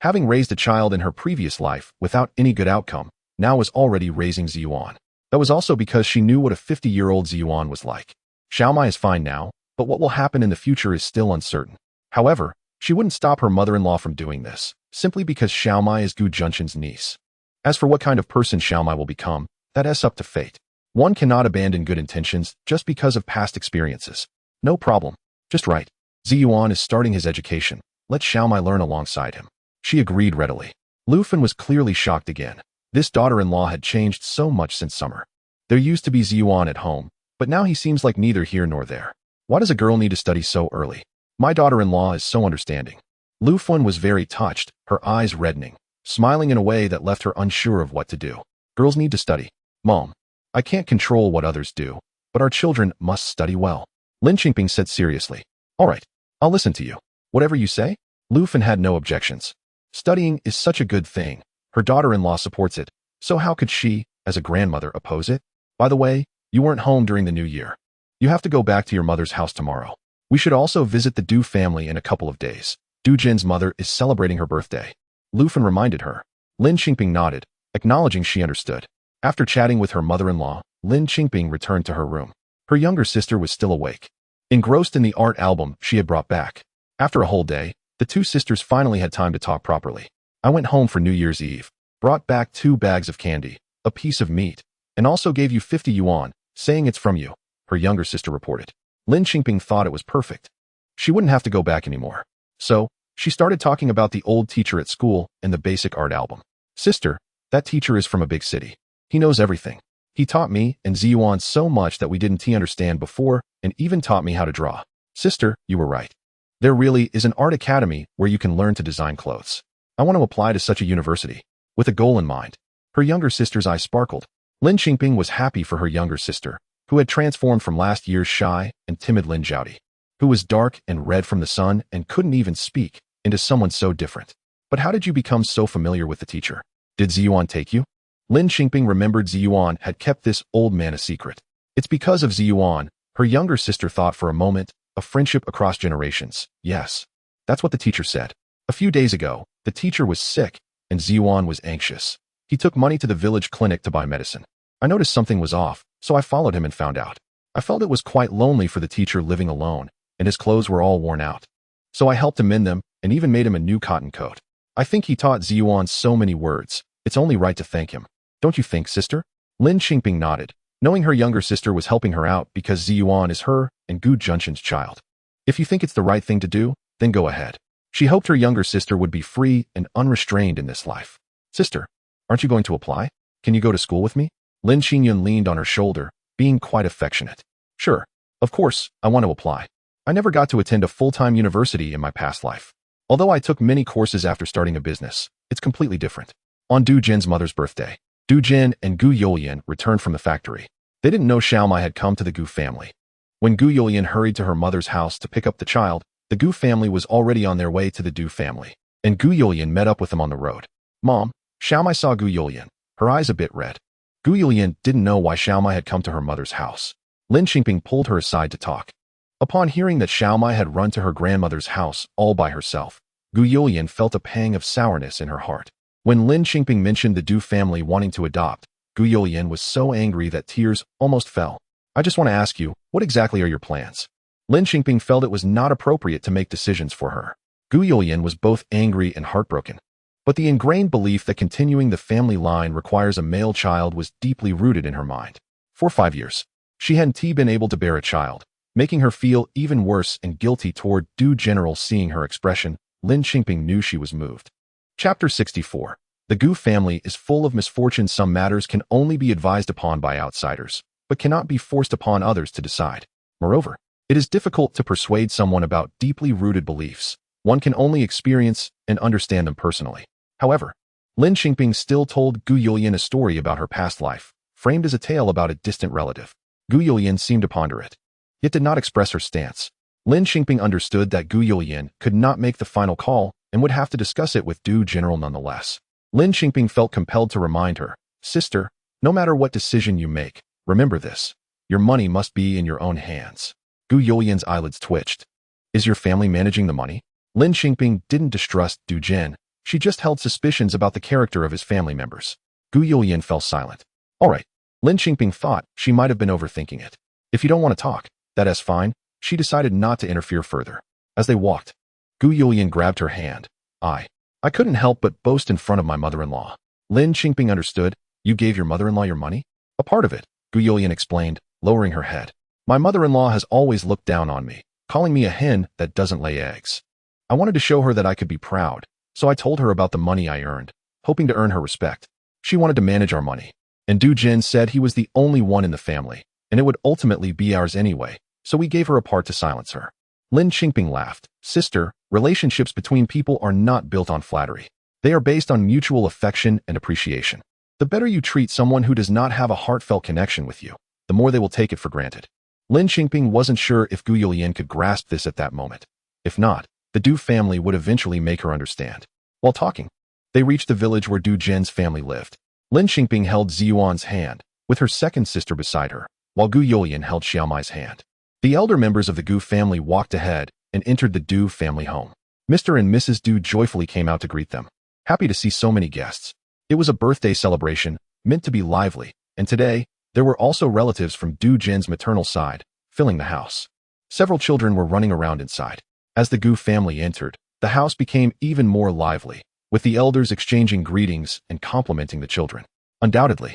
S1: having raised a child in her previous life without any good outcome, now was already raising Ziyuan. That was also because she knew what a 50-year-old Ziyuan was like. Xiaomai is fine now, but what will happen in the future is still uncertain. However, she wouldn't stop her mother-in-law from doing this, simply because Xiaomai is Gu Juncheng's niece. As for what kind of person Xiaomai will become, that's up to fate. One cannot abandon good intentions just because of past experiences. No problem. Just right. Ziyuan is starting his education. Let Xiaomai learn alongside him. She agreed readily. Lu Fen was clearly shocked again. This daughter-in-law had changed so much since summer. There used to be Ziyuan at home, but now he seems like neither here nor there. Why does a girl need to study so early? My daughter-in-law is so understanding. Lu Fen was very touched, her eyes reddening, smiling in a way that left her unsure of what to do. Girls need to study. Mom, I can't control what others do, but our children must study well. Lin Qingping said seriously. All right, I'll listen to you. Whatever you say. Lu Fen had no objections. Studying is such a good thing. Her daughter-in-law supports it, so how could she, as a grandmother, oppose it? By the way, you weren't home during the New Year. You have to go back to your mother's house tomorrow. We should also visit the Du family in a couple of days. Du Jin's mother is celebrating her birthday. Lu Fen reminded her. Lin Qingping nodded, acknowledging she understood. After chatting with her mother-in-law, Lin Qingping returned to her room. Her younger sister was still awake, engrossed in the art album she had brought back. After a whole day, the two sisters finally had time to talk properly. I went home for New Year's Eve, brought back 2 bags of candy, a piece of meat, and also gave you 50 yuan, saying it's from you, her younger sister reported. Lin Qingping thought it was perfect. She wouldn't have to go back anymore. So, she started talking about the old teacher at school and the basic art album. Sister, that teacher is from a big city. He knows everything. He taught me and Ziyuan so much that we didn't understand before, and even taught me how to draw. Sister, you were right. There really is an art academy where you can learn to design clothes. I want to apply to such a university, with a goal in mind. Her younger sister's eyes sparkled. Lin Qingping was happy for her younger sister, who had transformed from last year's shy and timid Lin Zhaodi, who was dark and red from the sun and couldn't even speak, into someone so different. But how did you become so familiar with the teacher? Did Ziyuan take you? Lin Qingping remembered Ziyuan had kept this old man a secret. It's because of Ziyuan, her younger sister thought for a moment, a friendship across generations. Yes. That's what the teacher said. A few days ago, the teacher was sick, and Ziyuan was anxious. He took money to the village clinic to buy medicine. I noticed something was off, so I followed him and found out. I felt it was quite lonely for the teacher living alone, and his clothes were all worn out. So I helped him mend them, and even made him a new cotton coat. I think he taught Ziyuan so many words. It's only right to thank him. Don't you think, sister? Lin Qingping nodded, knowing her younger sister was helping her out because Ziyuan is her and Gu Juncheng's child. If you think it's the right thing to do, then go ahead. She hoped her younger sister would be free and unrestrained in this life. Sister, aren't you going to apply? Can you go to school with me? Lin Qingyun leaned on her shoulder, being quite affectionate. Sure, of course, I want to apply. I never got to attend a full-time university in my past life. Although I took many courses after starting a business, it's completely different. On Du Jin's mother's birthday, Du Jin and Gu Youlian returned from the factory. They didn't know Xiaomai had come to the Gu family. When Gu Youlian hurried to her mother's house to pick up the child, the Gu family was already on their way to the Du family, and Gu Youlian met up with them on the road. Mom, Xiaomai saw Gu Youlian, her eyes a bit red. Gu Youlian didn't know why Xiaomai had come to her mother's house. Lin Qingping pulled her aside to talk. Upon hearing that Xiaomai had run to her grandmother's house all by herself, Gu Youlian felt a pang of sourness in her heart. When Lin Qingping mentioned the Du family wanting to adopt, Gu Youlian was so angry that tears almost fell. I just want to ask you, what exactly are your plans? Lin Qingping felt it was not appropriate to make decisions for her. Gu Youlian was both angry and heartbroken. But the ingrained belief that continuing the family line requires a male child was deeply rooted in her mind. For 5 years, she hadn't been able to bear a child, making her feel even worse and guilty toward Du General. Seeing her expression, Lin Qingping knew she was moved. Chapter 64. The Gu family is full of misfortune. Some matters can only be advised upon by outsiders, but cannot be forced upon others to decide. Moreover, it is difficult to persuade someone about deeply rooted beliefs. One can only experience and understand them personally. However, Lin Qingping still told Gu Youlian a story about her past life, framed as a tale about a distant relative. Gu Youlian seemed to ponder it, yet did not express her stance. Lin Qingping understood that Gu Youlian could not make the final call and would have to discuss it with Du General nonetheless. Lin Qingping felt compelled to remind her, Sister, no matter what decision you make, remember this. Your money must be in your own hands. Gu Youlian's eyelids twitched. Is your family managing the money? Lin Qingping didn't distrust Du Jin. She just held suspicions about the character of his family members. Gu Youlian fell silent. All right. Lin Qingping thought she might have been overthinking it. If you don't want to talk, that is fine. She decided not to interfere further. As they walked, Gu Youlian grabbed her hand. I couldn't help but boast in front of my mother-in-law. Lin Qingping understood. You gave your mother-in-law your money? A part of it, Gu Youlian explained, lowering her head. My mother-in-law has always looked down on me, calling me a hen that doesn't lay eggs. I wanted to show her that I could be proud, so I told her about the money I earned, hoping to earn her respect. She wanted to manage our money, and Du Jin said he was the only one in the family, and it would ultimately be ours anyway, so we gave her a part to silence her. Lin Qingping laughed. Sister, relationships between people are not built on flattery. They are based on mutual affection and appreciation. The better you treat someone who does not have a heartfelt connection with you, the more they will take it for granted. Lin Qingping wasn't sure if Gu Youlian could grasp this at that moment. If not, the Du family would eventually make her understand. While talking, they reached the village where Du Jin's family lived. Lin Qingping held Ziyuan's hand, with her second sister beside her, while Gu Youlian held Xiaomai's hand. The elder members of the Gu family walked ahead and entered the Du family home. Mr. and Mrs. Du joyfully came out to greet them, happy to see so many guests. It was a birthday celebration, meant to be lively, and today, there were also relatives from Du Jin's maternal side, filling the house. Several children were running around inside. As the Gu family entered, the house became even more lively, with the elders exchanging greetings and complimenting the children. Undoubtedly,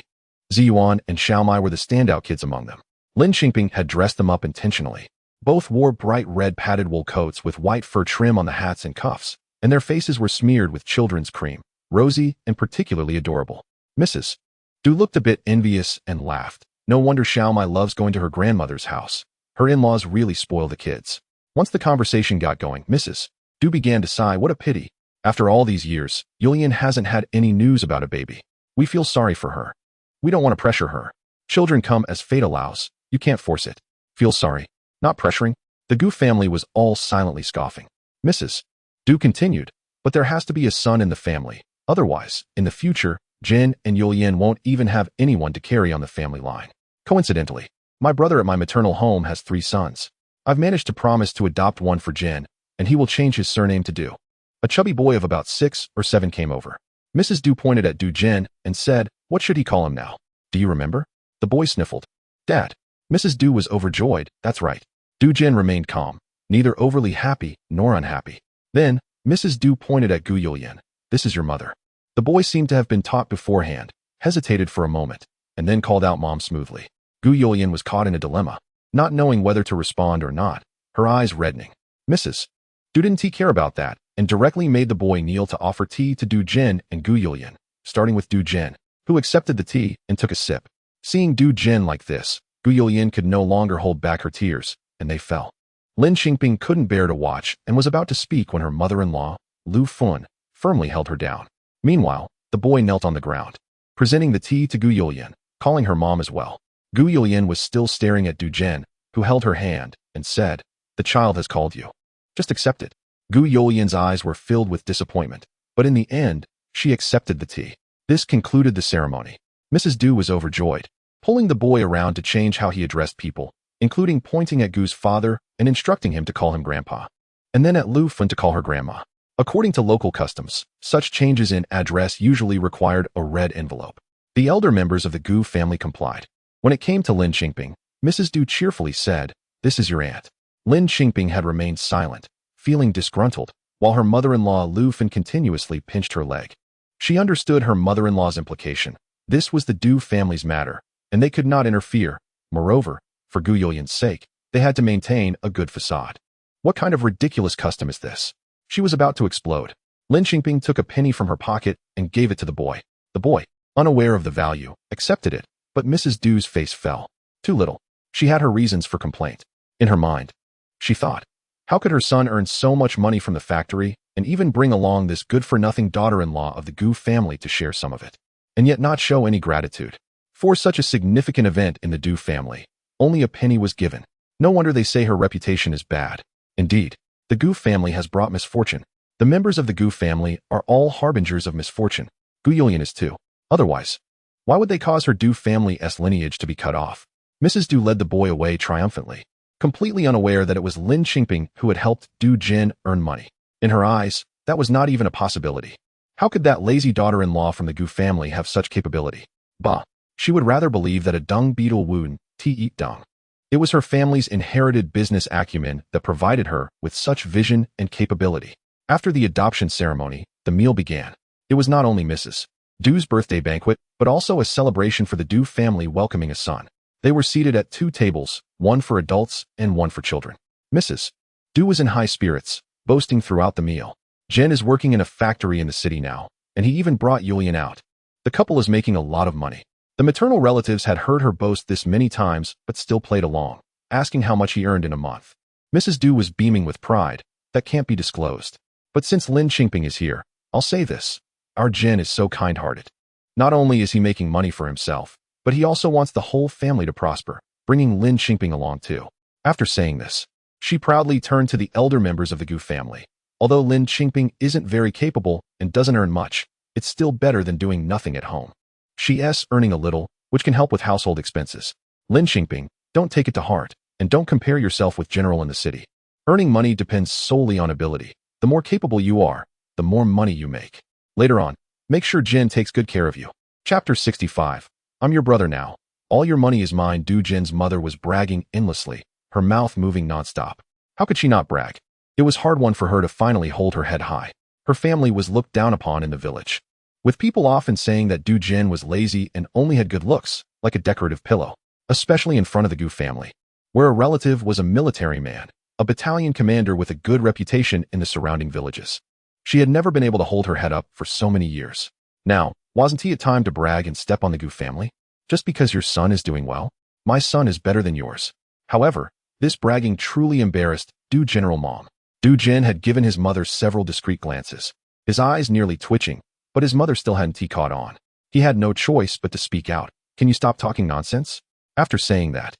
S1: Ziyuan and Xiaomai were the standout kids among them. Lin Qingping had dressed them up intentionally. Both wore bright red padded wool coats with white fur trim on the hats and cuffs, and their faces were smeared with children's cream, rosy and particularly adorable. Mrs. Du looked a bit envious and laughed. No wonder Xiaomai loves going to her grandmother's house. Her in-laws really spoil the kids. Once the conversation got going, Mrs. Du began to sigh. What a pity. After all these years, Youlian hasn't had any news about a baby. We feel sorry for her. We don't want to pressure her. Children come as fate allows. You can't force it. Feel sorry. Not pressuring. The Gu family was all silently scoffing. Mrs. Du continued. But there has to be a son in the family. Otherwise, in the future, Jin and Yulian won't even have anyone to carry on the family line. Coincidentally, my brother at my maternal home has 3 sons. I've managed to promise to adopt one for Jin, and he will change his surname to Du. A chubby boy of about 6 or 7 came over. Mrs. Du pointed at Du Jin and said, "What should he call him now? Do you remember?" The boy sniffled. "Dad." Mrs. Du was overjoyed. "That's right." Du Jin remained calm, neither overly happy nor unhappy. Then, Mrs. Du pointed at Gu Yulian. "This is your mother." The boy seemed to have been taught beforehand, hesitated for a moment, and then called out Mom smoothly. Gu Yulian was caught in a dilemma, not knowing whether to respond or not, her eyes reddening. Mrs. Du didn't care about that, and directly made the boy kneel to offer tea to Du Jin and Gu Yulian, starting with Du Jin, who accepted the tea and took a sip. Seeing Du Jin like this, Gu Yulian could no longer hold back her tears, and they fell. Lin Qingping couldn't bear to watch and was about to speak when her mother-in-law, Lu Fun, firmly held her down. Meanwhile, the boy knelt on the ground, presenting the tea to Gu Yulian, calling her mom as well. Gu Yulian was still staring at Du Jin, who held her hand and said, "The child has called you. Just accept it." Gu Yulian's eyes were filled with disappointment, but in the end, she accepted the tea. This concluded the ceremony. Mrs. Du was overjoyed, pulling the boy around to change how he addressed people, including pointing at Gu's father and instructing him to call him grandpa, and then at Lu Fun to call her grandma. According to local customs, such changes in address usually required a red envelope. The elder members of the Gu family complied. When it came to Lin Qingping, Mrs. Du cheerfully said, "This is your aunt." Lin Qingping had remained silent, feeling disgruntled, while her mother-in-law Lu Fun continuously pinched her leg. She understood her mother-in-law's implication. This was the Du family's matter, and they could not interfere. Moreover, for Gu Yulian's sake, they had to maintain a good facade. What kind of ridiculous custom is this? She was about to explode. Lin Qingping took a penny from her pocket and gave it to the boy. The boy, unaware of the value, accepted it, but Mrs. Du's face fell. Too little. She had her reasons for complaint. In her mind, she thought, how could her son earn so much money from the factory and even bring along this good-for-nothing daughter-in-law of the Gu family to share some of it, and yet not show any gratitude? For such a significant event in the Du family, only a penny was given. No wonder they say her reputation is bad. Indeed, the Gu family has brought misfortune. The members of the Gu family are all harbingers of misfortune. Gu Yulian is too. Otherwise, why would they cause her Du family's lineage to be cut off? Mrs. Du led the boy away triumphantly, completely unaware that it was Lin Qingping who had helped Du Jin earn money. In her eyes, that was not even a possibility. How could that lazy daughter-in-law from the Gu family have such capability? Bah! She would rather believe that a dung beetle wouldn't eat dung. It was her family's inherited business acumen that provided her with such vision and capability. After the adoption ceremony, the meal began. It was not only Mrs. Du's birthday banquet, but also a celebration for the Du family welcoming a son. They were seated at 2 tables, one for adults and one for children. Mrs. Du was in high spirits, boasting throughout the meal. Jen is working in a factory in the city now, and he even brought Yulian out. The couple is making a lot of money. The maternal relatives had heard her boast this many times, but still played along, asking how much he earned in a month. Mrs. Du was beaming with pride. That can't be disclosed. But since Lin Qingping is here, I'll say this. Our Jin is so kind-hearted. Not only is he making money for himself, but he also wants the whole family to prosper, bringing Lin Qingping along too. After saying this, she proudly turned to the elder members of the Gu family. Although Lin Qingping isn't very capable and doesn't earn much, it's still better than doing nothing at home. She's earning a little, which can help with household expenses. Lin Qingping, don't take it to heart, and don't compare yourself with general in the city. Earning money depends solely on ability. The more capable you are, the more money you make. Later on, make sure Jin takes good care of you. Chapter 65. I'm your brother now. All your money is mine. Du Jin's mother was bragging endlessly, her mouth moving nonstop. How could she not brag? It was hard one for her to finally hold her head high. Her family was looked down upon in the village, with people often saying that Du Jin was lazy and only had good looks, like a decorative pillow, especially in front of the Gu family, where a relative was a military man, a battalion commander with a good reputation in the surrounding villages. She had never been able to hold her head up for so many years. Now, wasn't it time to brag and step on the Gu family? Just because your son is doing well? My son is better than yours. However, this bragging truly embarrassed Du General Mom. Du Jin had given his mother several discreet glances, his eyes nearly twitching, but his mother still hadn't caught on. He had no choice but to speak out. Can you stop talking nonsense? After saying that,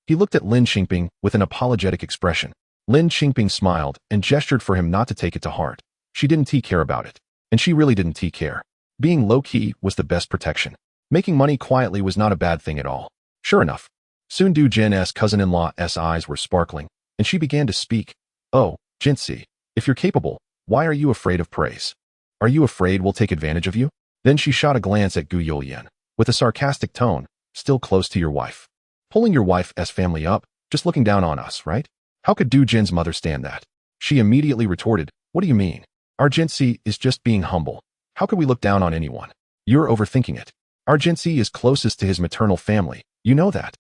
S1: he looked at Lin Qingping with an apologetic expression. Lin Qingping smiled and gestured for him not to take it to heart. She didn't care about it. And she really didn't care. Being low-key was the best protection. Making money quietly was not a bad thing at all. Sure enough, soon Du Jin's cousin-in-law's eyes were sparkling, and she began to speak. Oh, Jinsi, if you're capable, why are you afraid of praise? Are you afraid we'll take advantage of you? Then she shot a glance at Gu Yulian, with a sarcastic tone, still close to your wife. Pulling your wife's family up, just looking down on us, right? How could Du Jin's mother stand that? She immediately retorted, what do you mean? Our Jinsi is just being humble. How could we look down on anyone? You're overthinking it. Our Jinsi is closest to his maternal family, you know that.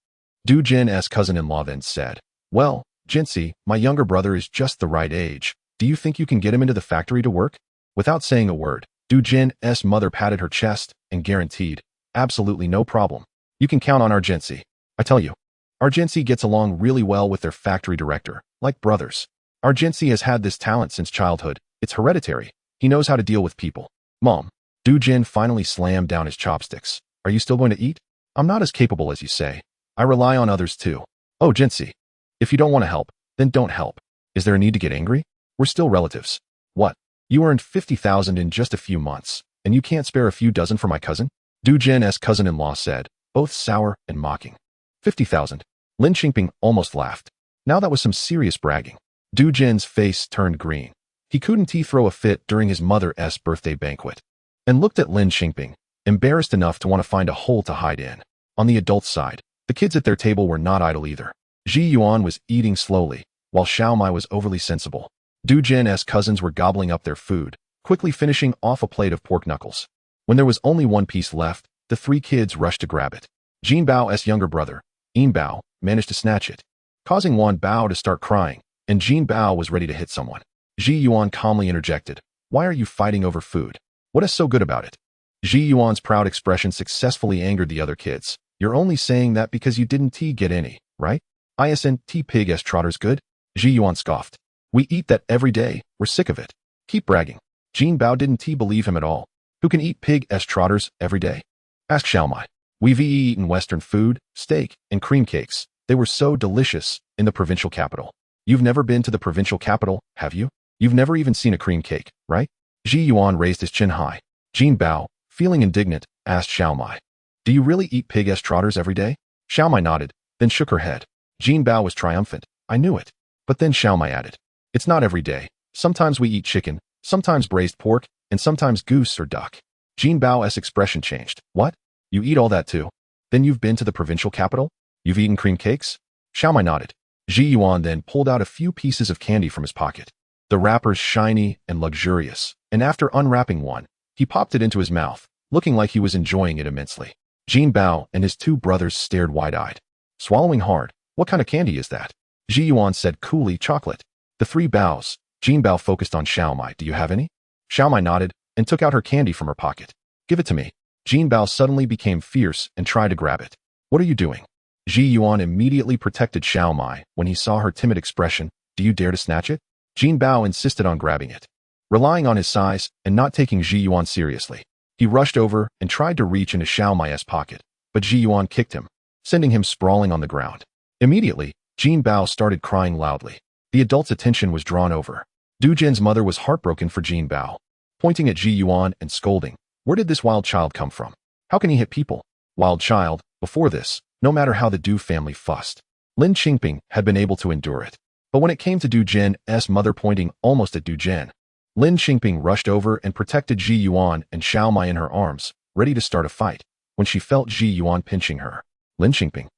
S1: Du Jin's cousin-in-law then said, well, Jinsi, my younger brother is just the right age. Do you think you can get him into the factory to work? Without saying a word, Du Jin's mother patted her chest and guaranteed, absolutely no problem. You can count on our Jinsi. I tell you, our Jinsi gets along really well with their factory director, like brothers. Our Jinsi has had this talent since childhood. It's hereditary. He knows how to deal with people. Mom. Du Jin finally slammed down his chopsticks. Are you still going to eat? I'm not as capable as you say. I rely on others too. Oh, Jinsi. If you don't want to help, then don't help. Is there a need to get angry? We're still relatives. What? You earned 50,000 in just a few months, and you can't spare a few dozen for my cousin? Du Jin's cousin-in-law said, both sour and mocking. 50,000. Lin Qingping almost laughed. Now that was some serious bragging. Du Jin's face turned green. He couldn't throw a fit during his mother's birthday banquet. And looked at Lin Qingping, embarrassed enough to want to find a hole to hide in. On the adult side, the kids at their table were not idle either. Ji Yuan was eating slowly, while Xiao Mai was overly sensible. Du Jin's cousins were gobbling up their food, quickly finishing off a plate of pork knuckles. When there was only one piece left, the three kids rushed to grab it. Jin Bao's younger brother, Yin Bao, managed to snatch it, causing Wan Bao to start crying, and Jin Bao was ready to hit someone. Ji Yuan calmly interjected, why are you fighting over food? What is so good about it? Ji Yuan's proud expression successfully angered the other kids. You're only saying that because you didn't get any, right? Isn't pig trotters good? Ji Yuan scoffed. We eat that every day, we're sick of it. Keep bragging. Jin Bao didn't believe him at all. Who can eat pig trotters every day? Ask Xiao Mai. We've eaten Western food, steak, and cream cakes. They were so delicious in the provincial capital. You've never been to the provincial capital, have you? You've never even seen a cream cake, right? Ji Yuan raised his chin high. Jin Bao, feeling indignant, asked Xiao Mai. Do you really eat pig trotters every day? Xiao Mai nodded, then shook her head. Jin Bao was triumphant. I knew it. But then Xiao Mai added. It's not every day. Sometimes we eat chicken, sometimes braised pork, and sometimes goose or duck. Jin Bao's expression changed. What? You eat all that too? Then you've been to the provincial capital? You've eaten cream cakes? Xiao Mai nodded. Ji Yuan then pulled out a few pieces of candy from his pocket. The wrapper's shiny and luxurious, and after unwrapping one, he popped it into his mouth, looking like he was enjoying it immensely. Jin Bao and his two brothers stared wide-eyed. Swallowing hard, what kind of candy is that? Ji Yuan said coolly, chocolate. The three bows. Jin Bao focused on Xiao Mai. Do you have any? Xiao Mai nodded and took out her candy from her pocket. Give it to me. Jin Bao suddenly became fierce and tried to grab it. What are you doing? Ji Yuan immediately protected Xiao Mai when he saw her timid expression. Do you dare to snatch it? Jin Bao insisted on grabbing it. Relying on his size and not taking Ji Yuan seriously, he rushed over and tried to reach into Xiao Mai's pocket, but Ji Yuan kicked him, sending him sprawling on the ground. Immediately, Jin Bao started crying loudly. The adult's attention was drawn over. Du Jin's mother was heartbroken for Jin Bao, pointing at Ji Yuan and scolding. Where did this wild child come from? How can he hit people? Wild child, before this, no matter how the Du family fussed, Lin Qingping had been able to endure it. But when it came to Du Jin's mother pointing almost at Du Jin, Lin Qingping rushed over and protected Ji Yuan and Xiao Mai in her arms, ready to start a fight, when she felt Ji Yuan pinching her. Lin Qingping.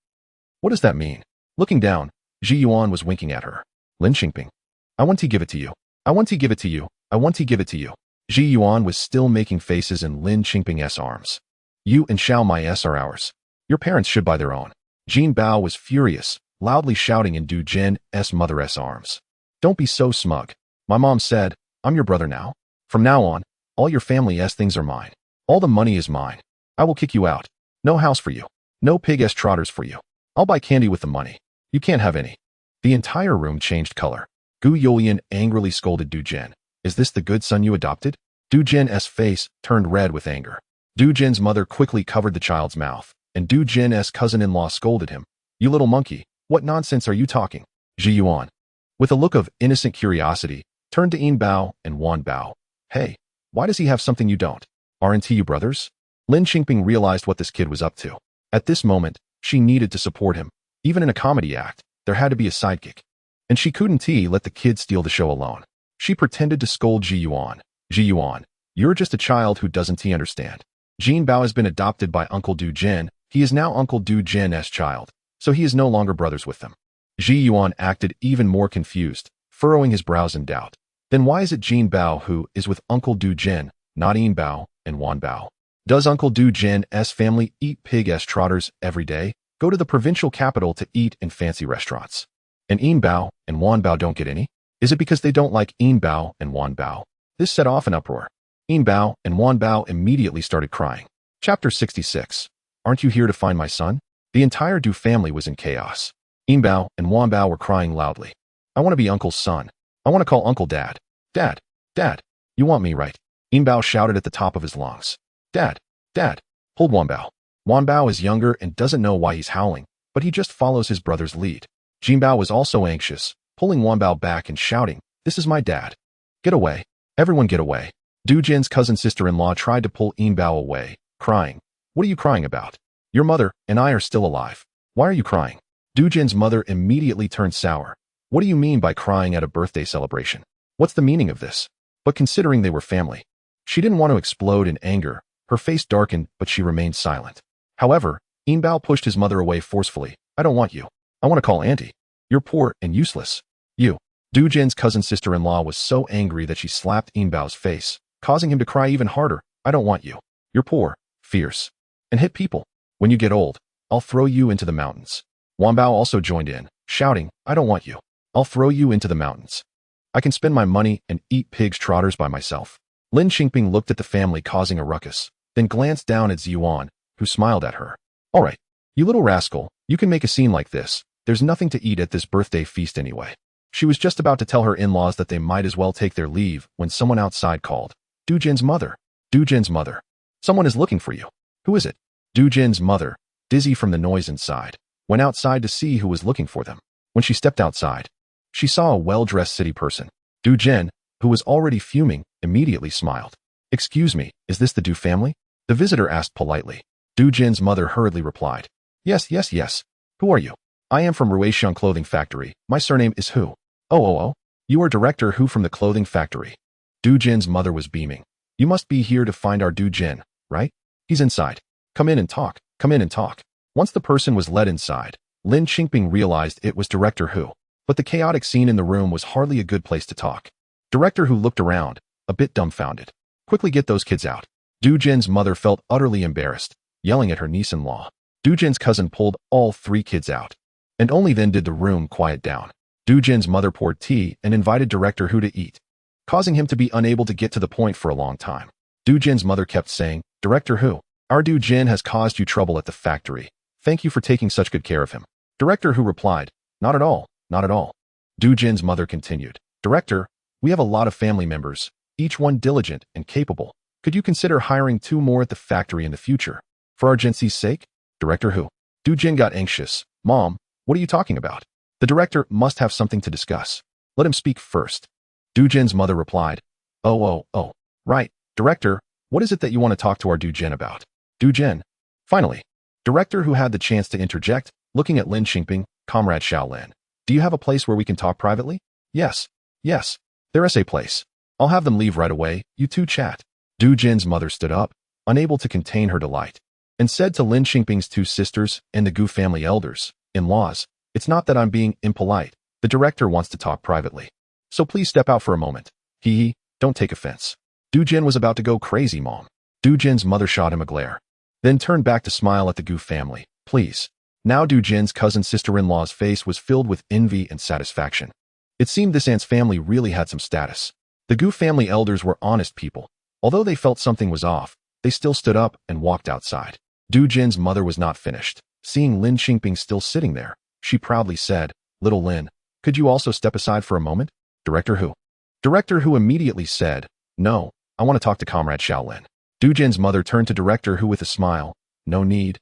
S1: What does that mean? Looking down, Ji Yuan was winking at her. Lin Qingping. I want to give it to you. I want to give it to you. I want to give it to you. Ji Yuan was still making faces in Lin Qingping's arms. You and Xiao Mai's are ours. Your parents should buy their own. Jin Bao was furious, loudly shouting in Du Jin's mother's arms. Don't be so smug. My mom said, I'm your brother now. From now on, all your family's things are mine. All the money is mine. I will kick you out. No house for you. No pig trotters for you. I'll buy candy with the money. You can't have any. The entire room changed color. Gu Yulian angrily scolded Du Jin. Is this the good son you adopted? Du Jin's face turned red with anger. Du Jin's mother quickly covered the child's mouth, and Du Jin's cousin-in-law scolded him. You little monkey, what nonsense are you talking? Ji Yuan, with a look of innocent curiosity, turned to Yin Bao and Wan Bao. Hey, why does he have something you don't? Aren't you brothers? Lin Qingping realized what this kid was up to. At this moment, she needed to support him. Even in a comedy act, there had to be a sidekick. And she couldn't let the kid steal the show alone. She pretended to scold Ji Yuan. Ji Yuan, you're just a child who doesn't understand. Jin Bao has been adopted by Uncle Du Jin. He is now Uncle Du Jin's child, so he is no longer brothers with them. Ji Yuan acted even more confused, furrowing his brows in doubt. Then why is it Jin Bao who is with Uncle Du Jin, not Yin Bao and Wan Bao? Does Uncle Du Jin's family eat pig-s trotters every day, go to the provincial capital to eat in fancy restaurants? And Yin Bao and Wan Bao don't get any? Is it because they don't like Yin Bao and Wan Bao? This set off an uproar. Yin Bao and Wan Bao immediately started crying. Chapter 66. Aren't you here to find my son? The entire Du family was in chaos. Yin Bao and Wan Bao were crying loudly. I want to be Uncle's son. I want to call Uncle Dad. Dad, Dad, you want me, right? Yin Bao shouted at the top of his lungs. Dad, Dad, hold Wan Bao. Wan Bao is younger and doesn't know why he's howling, but he just follows his brother's lead. Jin Bao was also anxious, pulling Wan Bao back and shouting, this is my dad. Get away. Everyone get away. Du Jin's cousin sister-in-law tried to pull Yin Bao away, crying, what are you crying about? Your mother and I are still alive. Why are you crying? Du Jin's mother immediately turned sour. What do you mean by crying at a birthday celebration? What's the meaning of this? But considering they were family, she didn't want to explode in anger. Her face darkened, but she remained silent. However, Yin Bao pushed his mother away forcefully. I don't want you. I want to call Auntie. You're poor and useless. You. Du Jin's cousin sister-in-law was so angry that she slapped Yin Bao's face, causing him to cry even harder. I don't want you. You're poor, fierce, and hit people. When you get old, I'll throw you into the mountains. Wan Bao also joined in, shouting, I don't want you. I'll throw you into the mountains. I can spend my money and eat pig's trotters by myself. Lin Qingping looked at the family causing a ruckus, then glanced down at Ziyuan, who smiled at her. All right, you little rascal, you can make a scene like this. There's nothing to eat at this birthday feast anyway. She was just about to tell her in-laws that they might as well take their leave when someone outside called. Du Jin's mother. Du Jin's mother. Someone is looking for you. Who is it? Du Jin's mother, dizzy from the noise inside, went outside to see who was looking for them. When she stepped outside, she saw a well-dressed city person. Du Jin, who was already fuming, immediately smiled. Excuse me, is this the Du family? The visitor asked politely. Du Jin's mother hurriedly replied. Yes, yes, yes. Who are you? I am from Ruixiang Clothing Factory. My surname is Hu. Oh. You are Director Hu from the clothing factory. Du Jin's mother was beaming. You must be here to find our Du Jin, right? He's inside. Come in and talk. Come in and talk. Once the person was led inside, Lin Qingping realized it was Director Hu. But the chaotic scene in the room was hardly a good place to talk. Director Hu looked around, a bit dumbfounded. Quickly get those kids out. Du Jin's mother felt utterly embarrassed, yelling at her niece-in-law. Du Jin's cousin pulled all 3 kids out. And only then did the room quiet down. Du Jin's mother poured tea and invited Director Hu to eat, causing him to be unable to get to the point for a long time. Du Jin's mother kept saying, Director Hu, our Du Jin has caused you trouble at the factory. Thank you for taking such good care of him. Director Hu replied, Not at all, not at all. Du Jin's mother continued, Director, we have a lot of family members, each one diligent and capable. Could you consider hiring 2 more at the factory in the future? For our Gensi's sake? Director Hu. Du Jin got anxious. Mom, what are you talking about? The director must have something to discuss. Let him speak first. Du Jin's mother replied, Oh. Right, Director, what is it that you want to talk to our Du Jin about? Du Jin. Finally, Director Hu had the chance to interject, looking at Lin Qingping, Comrade Shaolin. Do you have a place where we can talk privately? Yes. There is a place. I'll have them leave right away, you 2 chat. Du Jin's mother stood up, unable to contain her delight, and said to Lin Qingping's 2 sisters and the Gu family elders, in-laws, it's not that I'm being impolite. The director wants to talk privately. So please step out for a moment. Don't take offense. Du Jin was about to go crazy, Mom. Du Jin's mother shot him a glare, then turned back to smile at the Gu family. Please. Now Du Jin's cousin sister-in-law's face was filled with envy and satisfaction. It seemed this aunt's family really had some status. The Gu family elders were honest people. Although they felt something was off, they still stood up and walked outside. Du Jin's mother was not finished. Seeing Lin Qingping still sitting there, she proudly said, Little Lin, could you also step aside for a moment? Director Hu. Director Hu immediately said, No, I want to talk to Comrade Shaolin. Du Jin's mother turned to Director Hu with a smile. No need.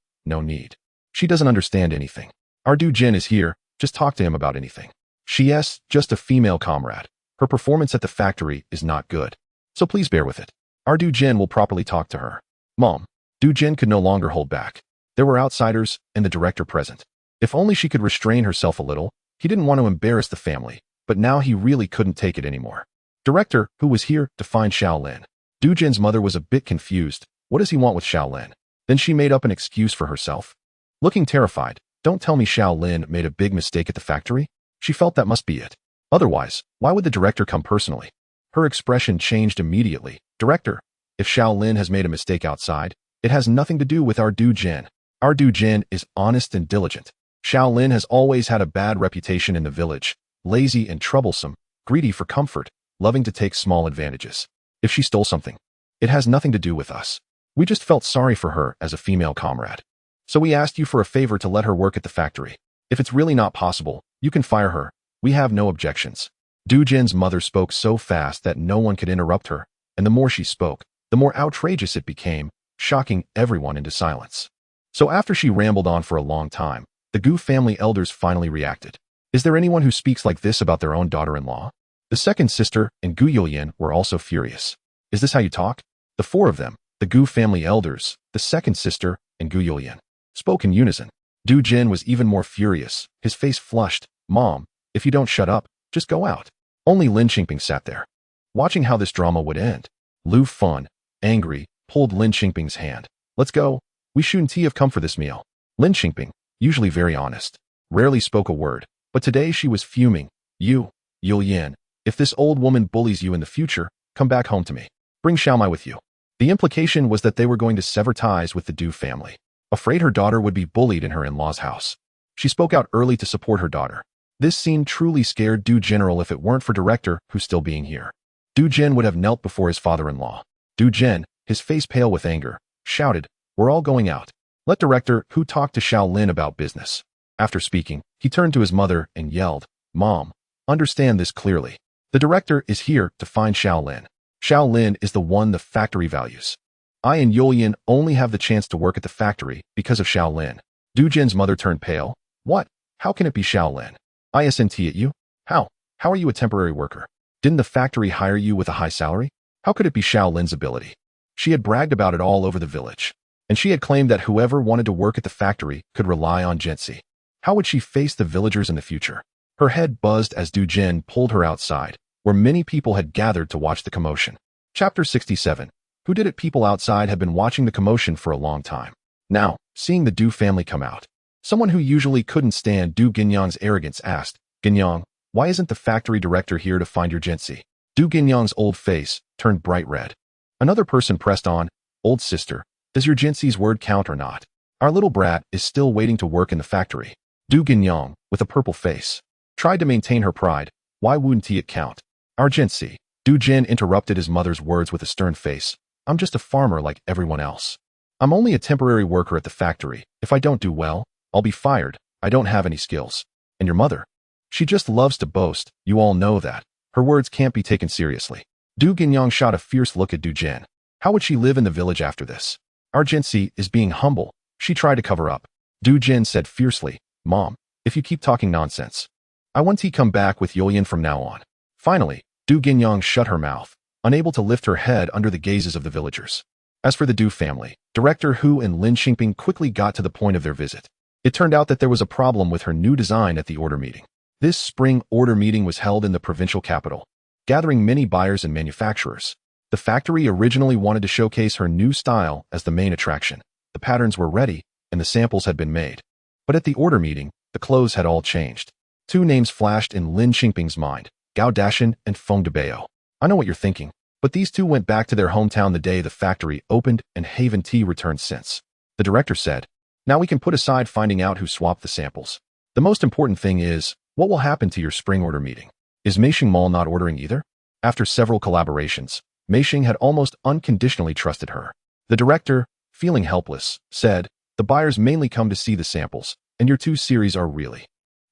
S1: She doesn't understand anything. Our Du Jin is here, just talk to him about anything. She's just a female comrade. Her performance at the factory is not good. so please bear with it. Our Du Jin will properly talk to her. Mom. Du Jin could no longer hold back. There were outsiders and the director present. If only she could restrain herself a little. He didn't want to embarrass the family, but now he really couldn't take it anymore. Director, who was here to find Xiao Lin. Du Jin's mother was a bit confused. What does he want with Xiao Lin? Then she made up an excuse for herself. Looking terrified, don't tell me Xiao Lin made a big mistake at the factory? She felt that must be it. Otherwise, why would the director come personally? Her expression changed immediately. Director, if Xiao Lin has made a mistake outside, it has nothing to do with our Du Jin. Our Du Jin is honest and diligent. Xiao Lin has always had a bad reputation in the village, lazy and troublesome, greedy for comfort, loving to take small advantages. If she stole something, it has nothing to do with us. We just felt sorry for her as a female comrade. So we asked you for a favor to let her work at the factory. If it's really not possible, you can fire her. We have no objections. Du Jin's mother spoke so fast that no one could interrupt her, and the more she spoke, the more outrageous it became, shocking everyone into silence. So after she rambled on for a long time, the Gu family elders finally reacted. Is there anyone who speaks like this about their own daughter-in-law? The second sister and Gu Yulian were also furious. Is this how you talk? The four of them, the Gu family elders, the second sister, and Gu Yulian, spoke in unison. Du Jin was even more furious, his face flushed. Mom, if you don't shut up, just go out. Only Lin Qingping sat there, watching how this drama would end. Lu Fun, angry, pulled Lin Qingping's hand. Let's go. We shouldn't have come for this meal. Lin Qingping, usually very honest, rarely spoke a word, but today she was fuming. You, Yulian, if this old woman bullies you in the future, come back home to me. Bring Xiaomai with you. The implication was that they were going to sever ties with the Du family, afraid her daughter would be bullied in her in-laws' house. She spoke out early to support her daughter. This scene truly scared Du General if it weren't for Director, who still being here. Du Jin would have knelt before his father-in-law. Du Jin, his face pale with anger, shouted, we're all going out. Let Director, who talked to Xiao Lin about business. After speaking, he turned to his mother and yelled, Mom, understand this clearly. The Director is here to find Xiao Lin. Xiao Lin is the one the factory values. I and Yulian only have the chance to work at the factory because of Xiao Lin. Du Jin's mother turned pale. What? How can it be Xiao Lin? ISNT at you? How? How are you a temporary worker? Didn't the factory hire you with a high salary? How could it be Xiao Lin's ability? She had bragged about it all over the village, and she had claimed that whoever wanted to work at the factory could rely on Jinsi. How would she face the villagers in the future? Her head buzzed as Du Jin pulled her outside, where many people had gathered to watch the commotion. Chapter 67. Who did it? People outside had been watching the commotion for a long time. Now, seeing the Du family come out, someone who usually couldn't stand Du Ginyang's arrogance asked, Ginyang, why isn't the factory director here to find your Jinsi? Du Ginyang's old face turned bright red. Another person pressed on, old sister, does your Jinsi's word count or not? Our little brat is still waiting to work in the factory. Du Ginyang, with a purple face, tried to maintain her pride. Why wouldn't it count? Our Jinsi. Du Jin interrupted his mother's words with a stern face. I'm just a farmer like everyone else. I'm only a temporary worker at the factory. If I don't do well, I'll be fired. I don't have any skills. And your mother? She just loves to boast. You all know that. Her words can't be taken seriously. Du Ginyang shot a fierce look at Du Jin. How would she live in the village after this? Our Jinsi is being humble. She tried to cover up. Du Jin said fiercely, Mom, if you keep talking nonsense, I want to come back with Yulian from now on. Finally, Du Ginyang shut her mouth, unable to lift her head under the gazes of the villagers. As for the Du family, Director Hu and Lin Qingping quickly got to the point of their visit. It turned out that there was a problem with her new design at the order meeting. This spring order meeting was held in the provincial capital, gathering many buyers and manufacturers. The factory originally wanted to showcase her new style as the main attraction. The patterns were ready, and the samples had been made. But at the order meeting, the clothes had all changed. Two names flashed in Lin Qingping's mind, Gao Dashan and Feng Debao. I know what you're thinking, but these two went back to their hometown the day the factory opened and haven't returned since. The director said, now we can put aside finding out who swapped the samples. The most important thing is, what will happen to your spring order meeting? Is Meishing Mall not ordering either? After several collaborations, Meishing had almost unconditionally trusted her. The director, feeling helpless, said, the buyers mainly come to see the samples, and your two series are really.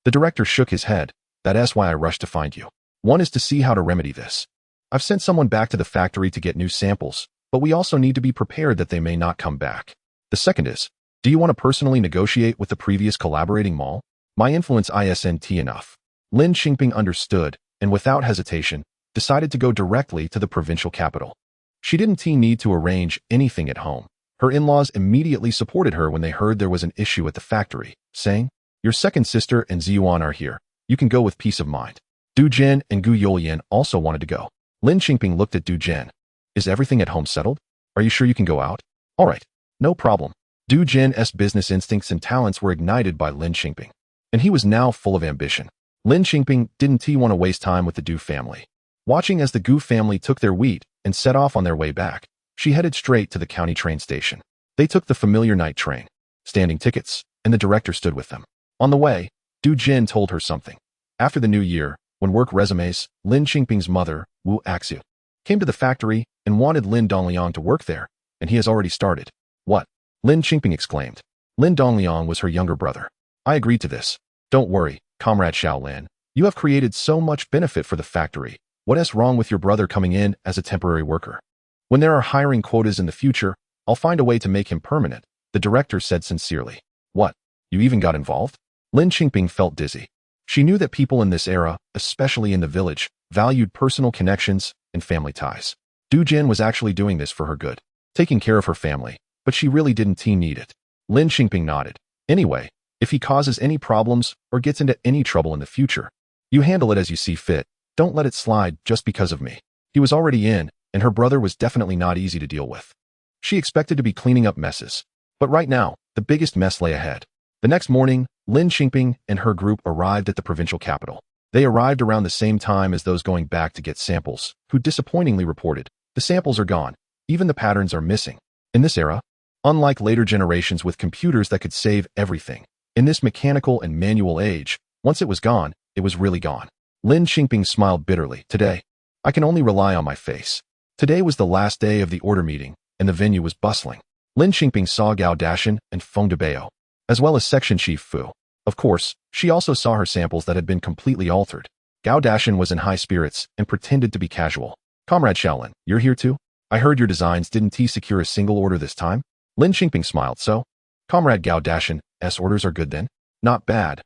S1: The director shook his head. That's why I rushed to find you. One is to see how to remedy this. I've sent someone back to the factory to get new samples, but we also need to be prepared that they may not come back. The second is, do you want to personally negotiate with the previous collaborating mall? My influence isn't enough. Lin Qingping understood, and without hesitation, decided to go directly to the provincial capital. She didn't need to arrange anything at home. Her in-laws immediately supported her when they heard there was an issue at the factory, saying, "Your second sister and Ziyuan are here. You can go with peace of mind." Du Jin and Gu Youlian also wanted to go. Lin Qingping looked at Du Jin. "Is everything at home settled? Are you sure you can go out?" "All right, no problem." Du Jin's business instincts and talents were ignited by Lin Qingping, and he was now full of ambition. Lin Qingping didn't want to waste time with the Du family. Watching as the Gu family took their wheat and set off on their way back, she headed straight to the county train station. They took the familiar night train, standing tickets, and the director stood with them. On the way, Du Jin told her something. After the new year, when work resumes, Lin Qingping's mother, Wu Axu, came to the factory and wanted Lin Dongliang to work there, and he has already started. "What?" Lin Qingping exclaimed. Lin Dongliang was her younger brother. "I agreed to this. Don't worry, Comrade Xiaolin. You have created so much benefit for the factory. What is wrong with your brother coming in as a temporary worker? When there are hiring quotas in the future, I'll find a way to make him permanent," the director said sincerely. "What? You even got involved?" Lin Qingping felt dizzy. She knew that people in this era, especially in the village, valued personal connections and family ties. Du Jin was actually doing this for her good, taking care of her family, but she really didn't need it. Lin Qingping nodded. "Anyway, if he causes any problems or gets into any trouble in the future, you handle it as you see fit. Don't let it slide just because of me." He was already in, and her brother was definitely not easy to deal with. She expected to be cleaning up messes, but right now, the biggest mess lay ahead. The next morning, Lin Qingping and her group arrived at the provincial capital. They arrived around the same time as those going back to get samples, who disappointingly reported, "The samples are gone. Even the patterns are missing." In this era, unlike later generations with computers that could save everything, in this mechanical and manual age, once it was gone, it was really gone. Lin Qingping smiled bitterly. "Today, I can only rely on my face." Today was the last day of the order meeting, and the venue was bustling. Lin Qingping saw Gao Dashan and Feng Debao, as well as Section Chief Fu. Of course, she also saw her samples that had been completely altered. Gao Dashan was in high spirits and pretended to be casual. "Comrade Xiaolin, you're here too? I heard your designs didn't secure a single order this time?" Lin Qingping smiled. "So? Comrade Gao Dashan's orders are good then?" Not bad,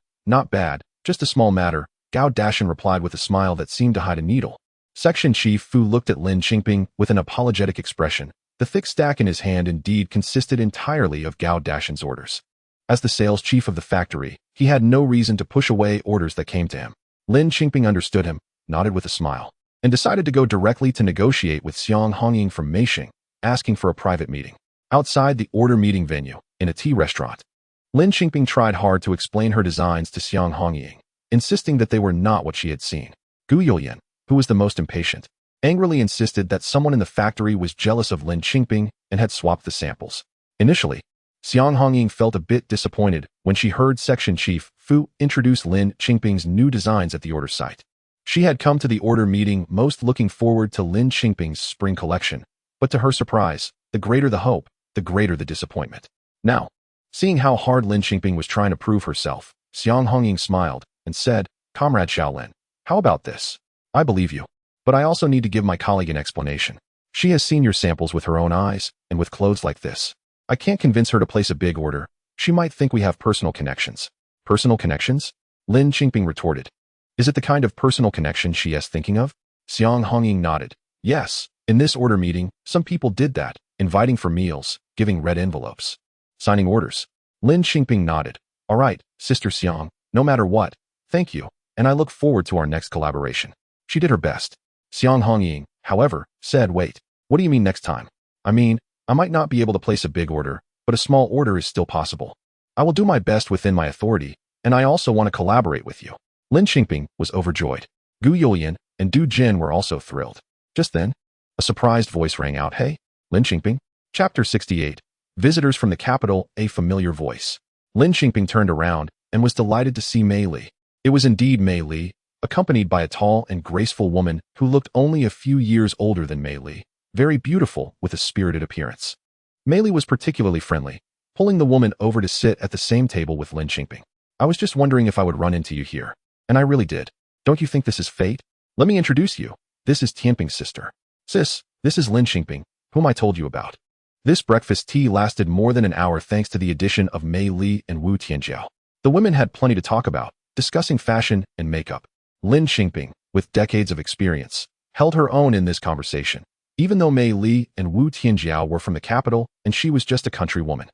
S1: just a small matter," Gao Dashan replied with a smile that seemed to hide a needle. Section Chief Fu looked at Lin Qingping with an apologetic expression. The thick stack in his hand indeed consisted entirely of Gao Dashan's orders. As the sales chief of the factory, he had no reason to push away orders that came to him. Lin Qingping understood him, nodded with a smile, and decided to go directly to negotiate with Xiang Hongying from Meishing, asking for a private meeting. Outside the order meeting venue, in a tea restaurant, Lin Qingping tried hard to explain her designs to Xiang Hongying, insisting that they were not what she had seen. Gu Youlian, who was the most impatient, angrily insisted that someone in the factory was jealous of Lin Qingping and had swapped the samples. Initially, Xiang Hongying felt a bit disappointed when she heard Section Chief Fu introduce Lin Qingping's new designs at the order site. She had come to the order meeting most looking forward to Lin Qingping's spring collection, but to her surprise, the greater the hope, the greater the disappointment. Now, seeing how hard Lin Qingping was trying to prove herself, Xiang Hongying smiled and said, "Comrade Xiaolin, how about this? I believe you, but I also need to give my colleague an explanation. She has seen your samples with her own eyes, and with clothes like this. I can't convince her to place a big order. She might think we have personal connections." "Personal connections?" Lin Qingping retorted. "Is it the kind of personal connection she is thinking of?" Xiang Hongying nodded. "Yes, in this order meeting, some people did that, inviting for meals, giving red envelopes, signing orders." Lin Qingping nodded. "All right, Sister Xiang, no matter what, thank you, and I look forward to our next collaboration." She did her best. Xiang Hongying, however, said, "Wait, what do you mean next time?" "I mean, I might not be able to place a big order, but a small order is still possible. I will do my best within my authority, and I also want to collaborate with you." Lin Qingping was overjoyed. Gu Youlian and Du Jin were also thrilled. Just then, a surprised voice rang out. "Hey, Lin Qingping?" Chapter 68. Visitors from the capital, a familiar voice. Lin Qingping turned around and was delighted to see Mei Li. It was indeed Mei Li, accompanied by a tall and graceful woman who looked only a few years older than Mei Li, very beautiful with a spirited appearance. Mei Li was particularly friendly, pulling the woman over to sit at the same table with Lin Qingping. "I was just wondering if I would run into you here, and I really did. Don't you think this is fate? Let me introduce you. This is Tianping's sister. Sis, this is Lin Qingping, whom I told you about." This breakfast tea lasted more than an hour thanks to the addition of Mei Li and Wu Tianjiao. The women had plenty to talk about, discussing fashion and makeup. Lin Qingping, with decades of experience, held her own in this conversation, even though Mei Li and Wu Tianjiao were from the capital and she was just a country woman.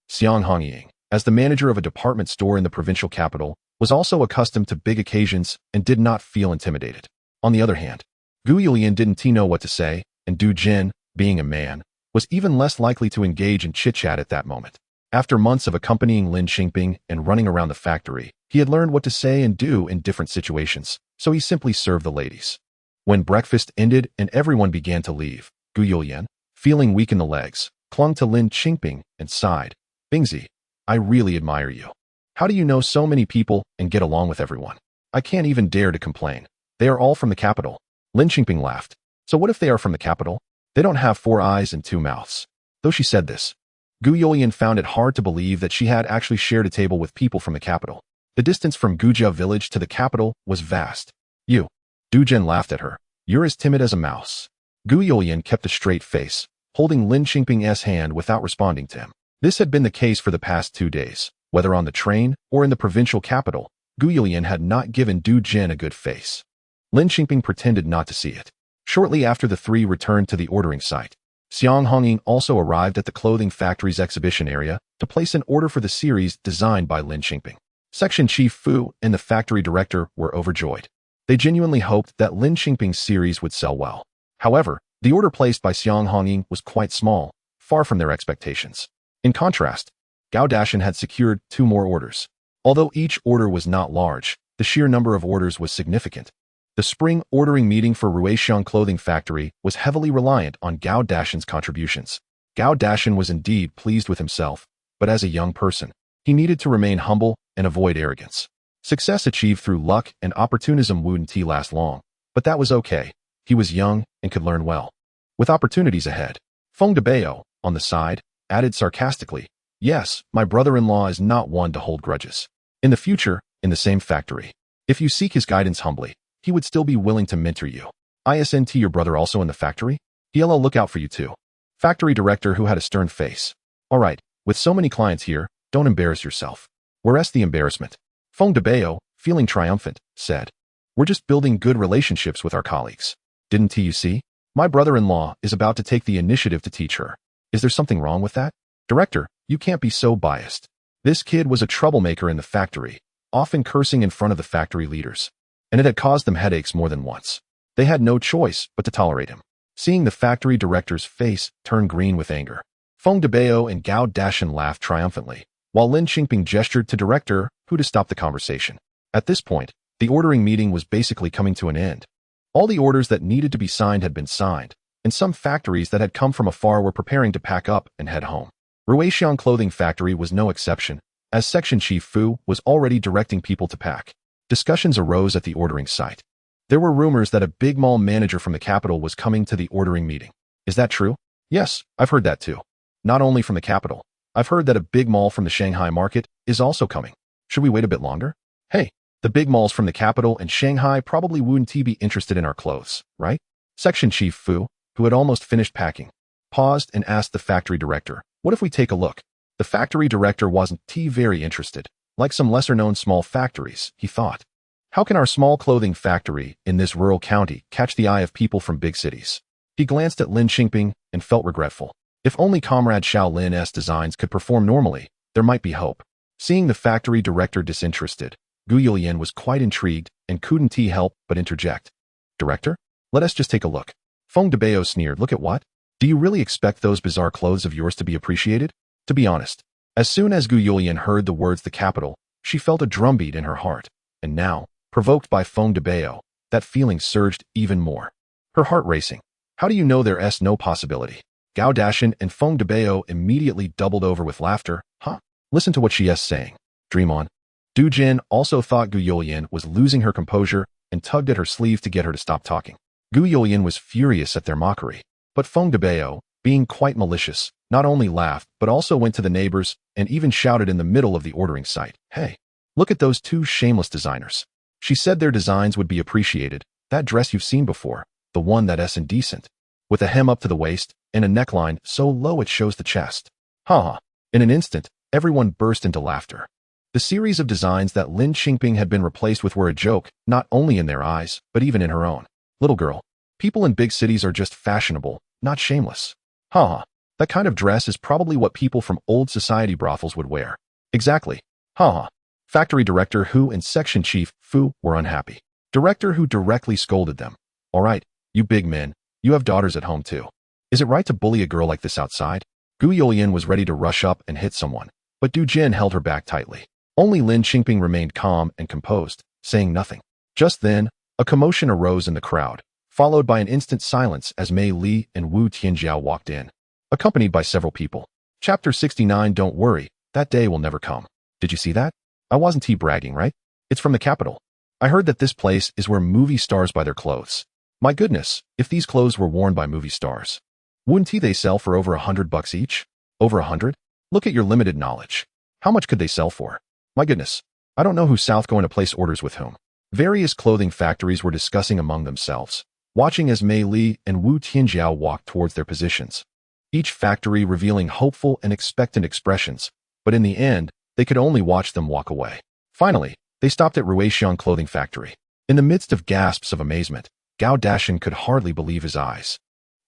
S1: Xiang Hongying, as the manager of a department store in the provincial capital, was also accustomed to big occasions and did not feel intimidated. On the other hand, Gu Yulian didn't know what to say, and Du Jin, being a man, was even less likely to engage in chit-chat at that moment. After months of accompanying Lin Qingping and running around the factory, he had learned what to say and do in different situations, so he simply served the ladies. When breakfast ended and everyone began to leave, Gu Yulian, feeling weak in the legs, clung to Lin Qingping and sighed, "Bingzi, I really admire you. How do you know so many people and get along with everyone? I can't even dare to complain. They are all from the capital." Lin Qingping laughed. "So what if they are from the capital? They don't have 4 eyes and 2 mouths." Though she said this, Gu Yulian found it hard to believe that she had actually shared a table with people from the capital. The distance from Gujia village to the capital was vast. "You." Du Jin laughed at her. "You're as timid as a mouse." Gu Yulian kept a straight face, holding Lin Qingping's hand without responding to him. This had been the case for the past 2 days. Whether on the train or in the provincial capital, Gu Yulian had not given Du Jin a good face. Lin Qingping pretended not to see it. Shortly after the three returned to the ordering site, Xiang Hongying also arrived at the clothing factory's exhibition area to place an order for the series designed by Lin Qingping. Section Chief Fu and the factory director were overjoyed. They genuinely hoped that Lin Qingping's series would sell well. However, the order placed by Xiang Hongying was quite small, far from their expectations. In contrast, Gao Dashan had secured 2 more orders. Although each order was not large, the sheer number of orders was significant. The spring ordering meeting for Ruixiang Clothing Factory was heavily reliant on Gao Dashan's contributions. Gao Dashan was indeed pleased with himself, but as a young person, he needed to remain humble and avoid arrogance. Success achieved through luck and opportunism wouldn't last long, but that was okay. He was young and could learn well. With opportunities ahead, Feng Debao, on the side, added sarcastically, "Yes, my brother-in-law is not one to hold grudges. In the future, in the same factory, if you seek his guidance humbly, he would still be willing to mentor you. Isn't your brother also in the factory? He'll look out for you too." Factory director, who had a stern face. "All right, with so many clients here, don't embarrass yourself." "Where's the embarrassment?" Feng Debao, feeling triumphant, said. "We're just building good relationships with our colleagues. Didn't you see? My brother-in-law is about to take the initiative to teach her. Is there something wrong with that? Director, you can't be so biased. This kid was a troublemaker in the factory, often cursing in front of the factory leaders, and it had caused them headaches more than once. They had no choice but to tolerate him." Seeing the factory director's face turn green with anger, Feng Debao and Gao Dashan laughed triumphantly, while Lin Qingping gestured to director Hu to stop the conversation. At this point, the ordering meeting was basically coming to an end. All the orders that needed to be signed had been signed, and some factories that had come from afar were preparing to pack up and head home. Ruixiang Clothing Factory was no exception, as Section Chief Fu was already directing people to pack. Discussions arose at the ordering site. There were rumors that a big mall manager from the capital was coming to the ordering meeting. Is that true? Yes, I've heard that too. Not only from the capital, I've heard that a big mall from the Shanghai market is also coming. Should we wait a bit longer? Hey, the big malls from the capital and Shanghai probably wouldn't be interested in our clothes, right? Section Chief Fu, who had almost finished packing, paused and asked the factory director, "What if we take a look?" The factory director wasn't very interested. Like some lesser-known small factories, he thought. How can our small clothing factory in this rural county catch the eye of people from big cities? He glanced at Lin Qingping and felt regretful. If only Comrade Xiao Lin's designs could perform normally, there might be hope. Seeing the factory director disinterested, Gu Yulian was quite intrigued and couldn't help but interject. "Director, let us just take a look." Feng Debao sneered. "Look at what? Do you really expect those bizarre clothes of yours to be appreciated?" To be honest, as soon as Gu Yulian heard the words "the capital," she felt a drumbeat in her heart, and now, provoked by Feng Debao, that feeling surged even more. Her heart racing. How do you know there's no possibility? Gao Dashan and Feng Debao immediately doubled over with laughter. "Huh? Listen to what she is saying. Dream on." Du Jin also thought Gu Yulian was losing her composure and tugged at her sleeve to get her to stop talking. Gu Yulian was furious at their mockery, but Feng Debao, being quite malicious, not only laughed but also went to the neighbors and even shouted in the middle of the ordering site, "Hey, look at those 2 shameless designers." She said their designs would be appreciated. "That dress you've seen before, the one that's indecent, with a hem up to the waist and a neckline so low it shows the chest." Ha! In an instant, everyone burst into laughter. The series of designs that Lin Qingping had been replaced with were a joke, not only in their eyes, but even in her own. "Little girl, People in big cities are just fashionable, not shameless. Haha. That kind of dress is probably what people from old society brothels would wear. Exactly. Haha. Factory Director Hu and Section Chief Fu were unhappy. Director Hu directly scolded them. All right, you big men, you have daughters at home too. Is it right to bully a girl like this outside? Gu Youlian was ready to rush up and hit someone, but Du Jin held her back tightly. Only Lin Qingping remained calm and composed, saying nothing. Just then, a commotion arose in the crowd, followed by an instant silence as Mei Li and Wu Tianjiao walked in, accompanied by several people. Chapter 69. Don't worry, that day will never come. Did you see that? I wasn't bragging, right? It's from the capital. I heard that this place is where movie stars buy their clothes. My goodness, if these clothes were worn by movie stars, wouldn't they sell for over $100 each? Over 100? Look at your limited knowledge. How much could they sell for? My goodness, I don't know who's South going to place orders with whom. Various clothing factories were discussing among themselves, watching as Mei Li and Wu Tianjiao walked towards their positions. Each factory revealing hopeful and expectant expressions, but in the end, they could only watch them walk away. Finally, they stopped at Ruixiang Clothing Factory. In the midst of gasps of amazement, Gao Dashin could hardly believe his eyes.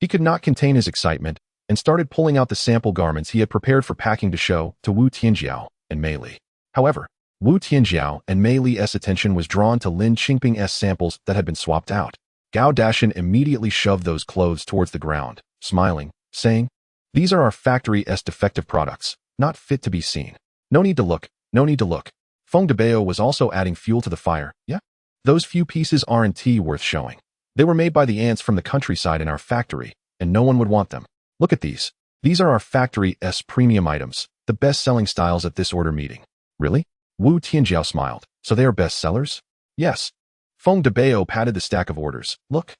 S1: He could not contain his excitement and started pulling out the sample garments he had prepared for packing to show to Wu Tianjiao and Mei Li. However, Wu Tianjiao and Mei Li's attention was drawn to Lin Qingping's samples that had been swapped out. Gao Dashin immediately shoved those clothes towards the ground, smiling, saying, "These are our factory's defective products, not fit to be seen. No need to look, no need to look." Feng Debao was also adding fuel to the fire. Yeah? Those few pieces aren't worth showing. They were made by the ants from the countryside in our factory, and no one would want them. Look at these. These are our factory's premium items, the best-selling styles at this order meeting. Really? Wu Tianjiao smiled. So they are bestsellers? Yes. Feng Debao patted the stack of orders. Look.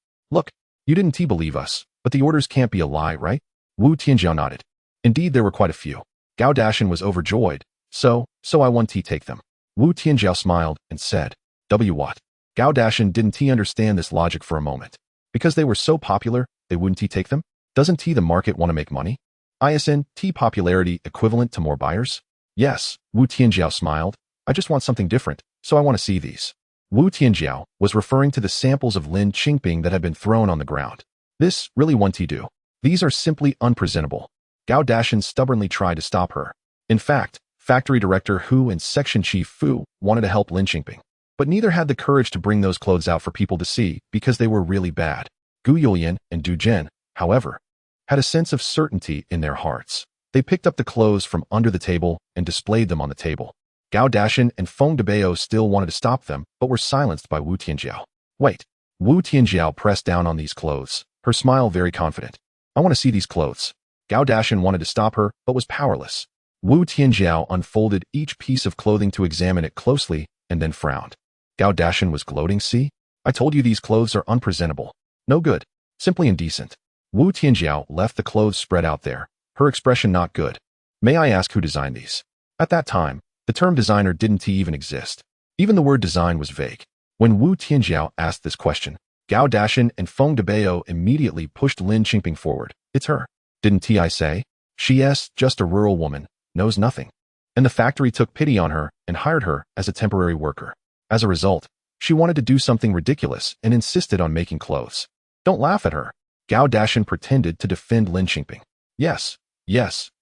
S1: You didn't believe us, but the orders can't be a lie, right? Wu Tianjiao nodded. Indeed, there were quite a few. Gao Dashin was overjoyed. So I want to take them. Wu Tianjiao smiled and said, what? Gao Dashin didn't understand this logic for a moment. Because they were so popular, they wouldn't take them? Doesn't the market want to make money? Isn't popularity equivalent to more buyers? Yes, Wu Tianjiao smiled. I just want something different, so I want to see these. Wu Tianjiao was referring to the samples of Lin Qingping that had been thrown on the ground. This really won't do. These are simply unpresentable. Gao Dashin stubbornly tried to stop her. In fact, Factory Director Hu and Section Chief Fu wanted to help Lin Qingping, but neither had the courage to bring those clothes out for people to see because they were really bad. Gu Youlian and Du Jin, however, had a sense of certainty in their hearts. They picked up the clothes from under the table and displayed them on the table. Gao Dashin and Feng Debao still wanted to stop them, but were silenced by Wu Tianjiao. Wait. Wu Tianjiao pressed down on these clothes, her smile very confident. I want to see these clothes. Gao Dashin wanted to stop her, but was powerless. Wu Tianjiao unfolded each piece of clothing to examine it closely and then frowned. Gao Dashin was gloating. See? I told you these clothes are unpresentable. No good. Simply indecent. Wu Tianjiao left the clothes spread out there, her expression not good. May I ask who designed these? At that time, the term designer didn't even exist. Even the word design was vague. When Wu Tianjiao asked this question, Gao Dashin and Feng Debao immediately pushed Lin Qingping forward. It's her. Didn't I say? She's just a rural woman, knows nothing. And the factory took pity on her and hired her as a temporary worker. As a result, she wanted to do something ridiculous and insisted on making clothes. Don't laugh at her. Gao Dashin pretended to defend Lin Qingping. Yes,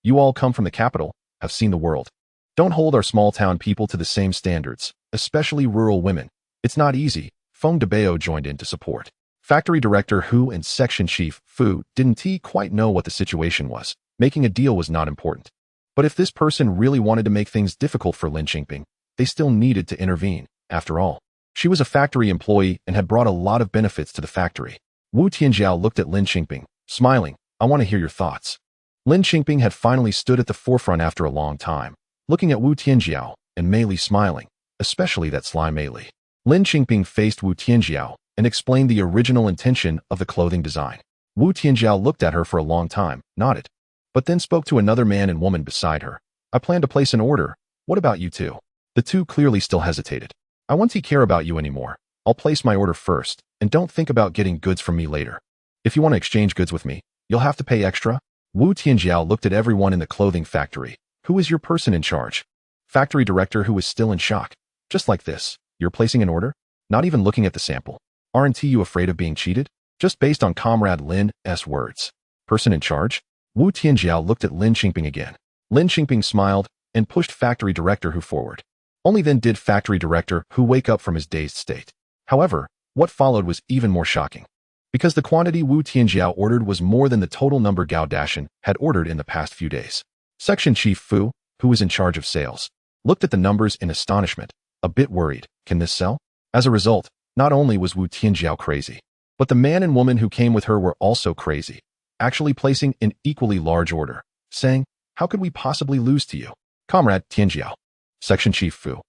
S1: you all come from the capital, have seen the world. Don't hold our small-town people to the same standards, especially rural women. It's not easy. Feng Debao joined in to support. Factory Director Hu and Section Chief Fu didn't quite know what the situation was. Making a deal was not important. But if this person really wanted to make things difficult for Lin Qingping, they still needed to intervene. After all, she was a factory employee and had brought a lot of benefits to the factory. Wu Tianjiao looked at Lin Qingping, smiling. I want to hear your thoughts. Lin Qingping had finally stood at the forefront after a long time, looking at Wu Tianjiao and Mei Li smiling, especially that sly Mei Li. Lin Qingping faced Wu Tianjiao and explained the original intention of the clothing design. Wu Tianjiao looked at her for a long time, nodded, but then spoke to another man and woman beside her. I plan to place an order. What about you two? The two clearly still hesitated. I won't care about you anymore. I'll place my order first, and don't think about getting goods from me later. If you want to exchange goods with me, you'll have to pay extra. Wu Tianjiao looked at everyone in the clothing factory. Who is your person in charge? Factory director who was still in shock. Just like this, you're placing an order? Not even looking at the sample. Aren't you afraid of being cheated? just based on Comrade Lin's words. Person in charge? Wu Tianjiao looked at Lin Qingping again. Lin Qingping smiled and pushed Factory Director Hu forward. Only then did Factory Director Hu wake up from his dazed state. However, what followed was even more shocking. Because the quantity Wu Tianjiao ordered was more than the total number Gao Dashan had ordered in the past few days. Section Chief Fu, who was in charge of sales, looked at the numbers in astonishment, a bit worried. Can this sell? As a result, not only was Wu Tianjiao crazy, but the man and woman who came with her were also crazy, actually placing an equally large order, saying, "How could we possibly lose to you, Comrade Tianjiao?" Section Chief Fu.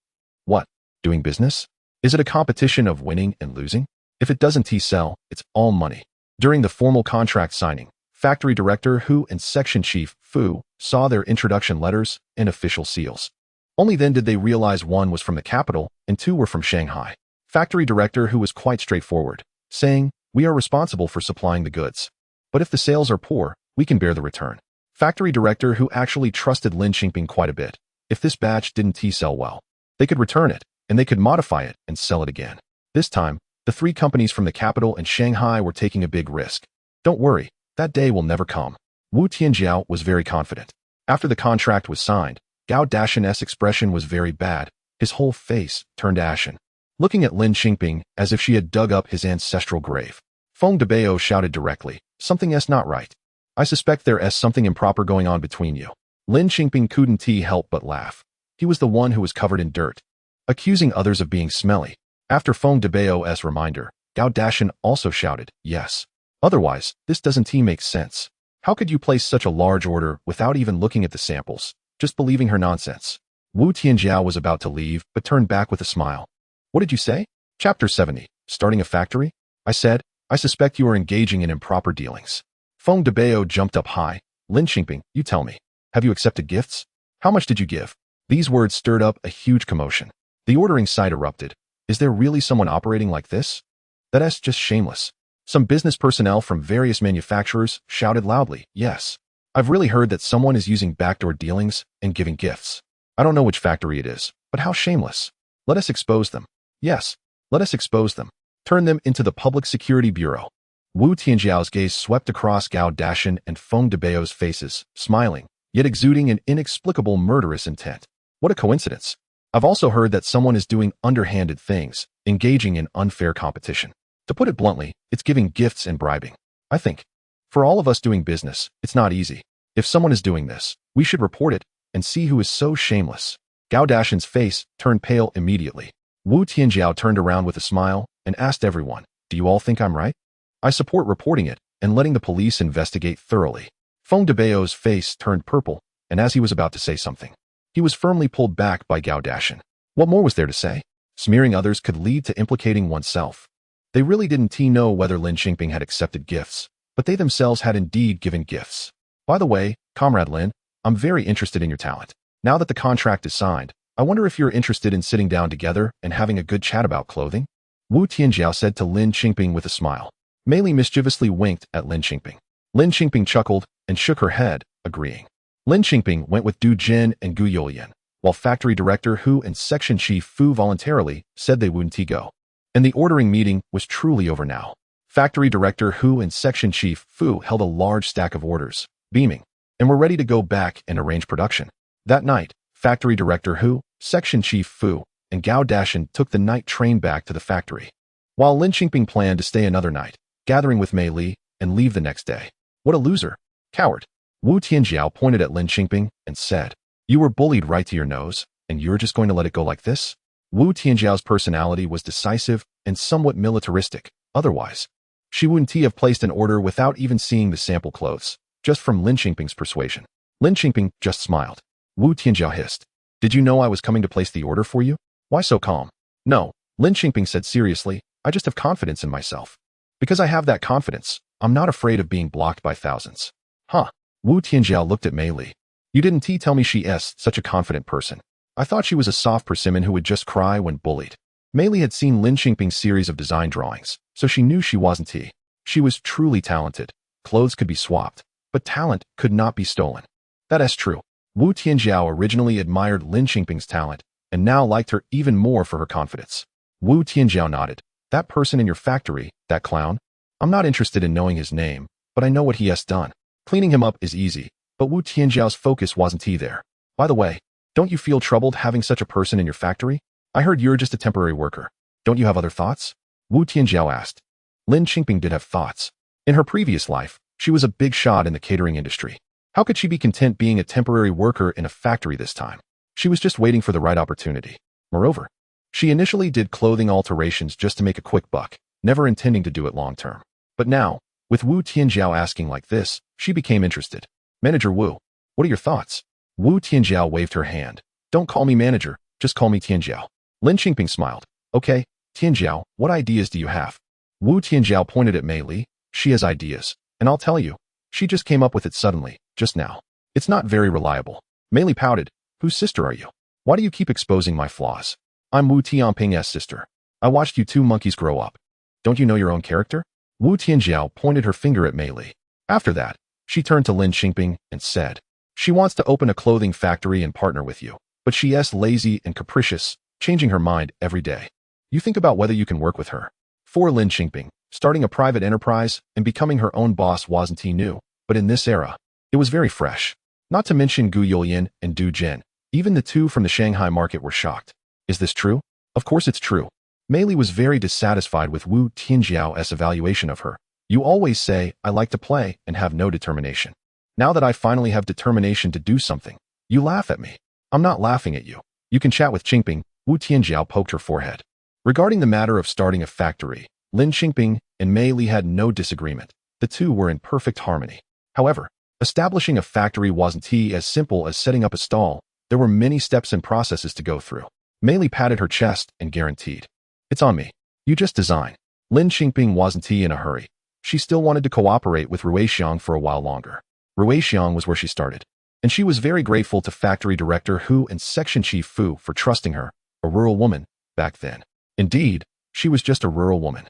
S1: What? Doing business? Is it a competition of winning and losing? If it doesn't sell, it's all money. During the formal contract signing, Factory Director Hu and Section Chief Fu saw their introduction letters and official seals. Only then did they realize one was from the capital and two were from Shanghai. Factory Director Hu was quite straightforward, saying, "We are responsible for supplying the goods. But if the sales are poor, we can bear the return." Factory Director Hu actually trusted Lin Qingping quite a bit. If this batch didn't sell well, they could return it, and they could modify it and sell it again. This time, the three companies from the capital and Shanghai were taking a big risk. Don't worry, that day will never come. Wu Tianjiao was very confident. After the contract was signed, Gao Dashan's expression was very bad. His whole face turned ashen, looking at Lin Qingping as if she had dug up his ancestral grave. Feng Debao shouted directly, "Something's not right. I suspect there's something improper going on between you." Lin Qingping couldn't help but laugh. He was the one who was covered in dirt, accusing others of being smelly. After Feng Debao's reminder, Gao Dashan also shouted, "Yes. Otherwise, this doesn't make sense. How could you place such a large order without even looking at the samples, just believing her nonsense?" Wu Tianjiao was about to leave, but turned back with a smile. "What did you say?" Chapter 70, Starting a Factory? I said, "I suspect you are engaging in improper dealings." Feng Debao jumped up high. "Lin Qingping, you tell me. Have you accepted gifts? How much did you give?" These words stirred up a huge commotion. The ordering side erupted. Is there really someone operating like this? That's just shameless. Some business personnel from various manufacturers shouted loudly, "Yes. I've really heard that someone is using backdoor dealings and giving gifts. I don't know which factory it is, but how shameless. Let us expose them. Yes, let us expose them. Turn them into the Public Security Bureau." Wu Tianjiao's gaze swept across Gao Dashan and Feng Debao's faces, smiling, yet exuding an inexplicable murderous intent. What a coincidence. I've also heard that someone is doing underhanded things, engaging in unfair competition. To put it bluntly, it's giving gifts and bribing. I think, for all of us doing business, it's not easy. If someone is doing this, we should report it and see who is so shameless. Gao Dashan's face turned pale immediately. Wu Tianjiao turned around with a smile and asked everyone, "Do you all think I'm right? I support reporting it and letting the police investigate thoroughly." Feng Debao's face turned purple, and as he was about to say something, he was firmly pulled back by Gao Dashan. What more was there to say? Smearing others could lead to implicating oneself. They really didn't know whether Lin Qingping had accepted gifts, but they themselves had indeed given gifts. "By the way, Comrade Lin, I'm very interested in your talent. Now that the contract is signed, I wonder if you're interested in sitting down together and having a good chat about clothing?" Wu Tianjiao said to Lin Qingping with a smile. Mei Li mischievously winked at Lin Qingping. Lin Qingping chuckled and shook her head, agreeing. Lin Qingping went with Du Jin and Gu Youlian, while Factory Director Hu and Section Chief Fu voluntarily said they wouldn't go. And the ordering meeting was truly over now. Factory Director Hu and Section Chief Fu held a large stack of orders, beaming, and were ready to go back and arrange production. That night, Factory Director Hu, Section Chief Fu, and Gao Dashan took the night train back to the factory, while Lin Qingping planned to stay another night, gathering with Mei Li, and leave the next day. What a loser. Coward. Wu Tianjiao pointed at Lin Qingping and said, "You were bullied right to your nose, and you're just going to let it go like this?" Wu Tianjiao's personality was decisive and somewhat militaristic. Otherwise, she wouldn't have placed an order without even seeing the sample clothes, just from Lin Qingping's persuasion. Lin Qingping just smiled. Wu Tianjiao hissed, "Did you know I was coming to place the order for you? Why so calm?" "No," Lin Qingping said seriously, "I just have confidence in myself. Because I have that confidence, I'm not afraid of being blocked by thousands." "Huh." Wu Tianjiao looked at Mei Li. "You didn't tell me she is such a confident person. I thought she was a soft persimmon who would just cry when bullied." Mei Li had seen Lin Qingping's series of design drawings, so she knew she wasn't he. She was truly talented. Clothes could be swapped, but talent could not be stolen. That is true. Wu Tianjiao originally admired Lin Qingping's talent, and now liked her even more for her confidence. Wu Tianjiao nodded. "That person in your factory, that clown?" I'm not interested in knowing his name, but I know what he has done. Cleaning him up is easy, but Wu Tianjiao's focus wasn't there. By the way, don't you feel troubled having such a person in your factory? I heard you're just a temporary worker. Don't you have other thoughts? Wu Tianjiao asked. Lin Qingping did have thoughts. In her previous life, she was a big shot in the catering industry. How could she be content being a temporary worker in a factory this time? She was just waiting for the right opportunity. Moreover, she initially did clothing alterations just to make a quick buck, never intending to do it long term. But now, with Wu Tianjiao asking like this, she became interested. Manager Wu, what are your thoughts? Wu Tianjiao waved her hand. Don't call me manager, just call me Tianjiao. Lin Qingping smiled. Okay, Tianjiao, what ideas do you have? Wu Tianjiao pointed at Mei Li. She has ideas, and I'll tell you, she just came up with it suddenly, just now. It's not very reliable. Mei Li pouted. Whose sister are you? Why do you keep exposing my flaws? I'm Wu Tianping's sister. I watched you two monkeys grow up. Don't you know your own character? Wu Tianjiao pointed her finger at Mei Li. After that, she turned to Lin Qingping and said, she wants to open a clothing factory and partner with you, but she's lazy and capricious, changing her mind every day. You think about whether you can work with her. For Lin Qingping, starting a private enterprise and becoming her own boss wasn't new, but in this era, it was very fresh. Not to mention Gu Youlian and Du Jin. Even the two from the Shanghai market were shocked. Is this true? Of course it's true. Mei Li was very dissatisfied with Wu Tianjiao's evaluation of her. You always say, I like to play and have no determination. Now that I finally have determination to do something, you laugh at me. I'm not laughing at you. You can chat with Qingping. Wu Tianjiao poked her forehead. Regarding the matter of starting a factory, Lin Qingping and Mei Li had no disagreement. The two were in perfect harmony. However, establishing a factory wasn't as simple as setting up a stall. There were many steps and processes to go through. Mei Li patted her chest and guaranteed. It's on me. You just design. Lin Qingping wasn't in a hurry. She still wanted to cooperate with Ruixiang for a while longer. Ruixiang was where she started, and she was very grateful to Factory Director Hu and Section Chief Fu for trusting her, a rural woman, back then. Indeed, she was just a rural woman.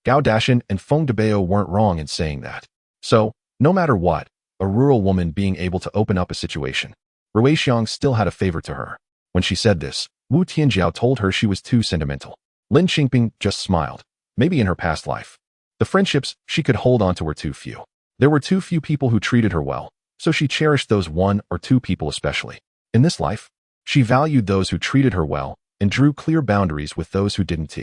S1: Gao Dashan and Feng Debao weren't wrong in saying that. So, no matter what, a rural woman being able to open up a situation, Ruixiang still had a favor to her. When she said this, Wu Tianjiao told her she was too sentimental. Lin Qingping just smiled. Maybe in her past life. The friendships she could hold on to were too few. There were too few people who treated her well, so she cherished those one or two people especially. In this life, she valued those who treated her well and drew clear boundaries with those who didn't.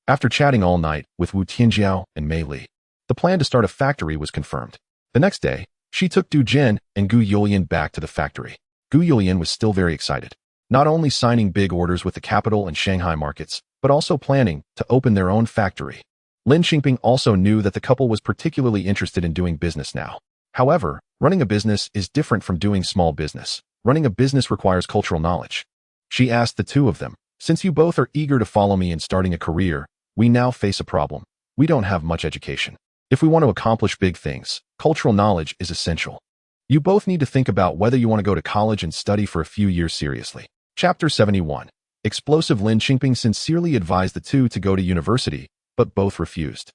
S1: After chatting all night with Wu Tianjiao and Mei Li, the plan to start a factory was confirmed. The next day, she took Du Jin and Gu Youlian back to the factory. Gu Youlian was still very excited, not only signing big orders with the capital and Shanghai markets, but also planning to open their own factory. Lin Qingping also knew that the couple was particularly interested in doing business now. However, running a business is different from doing small business. Running a business requires cultural knowledge. She asked the two of them, since you both are eager to follow me in starting a career, we now face a problem. We don't have much education. If we want to accomplish big things, cultural knowledge is essential. You both need to think about whether you want to go to college and study for a few years seriously. Chapter 71. Explosive. Lin Qingping sincerely advised the two to go to university, but both refused.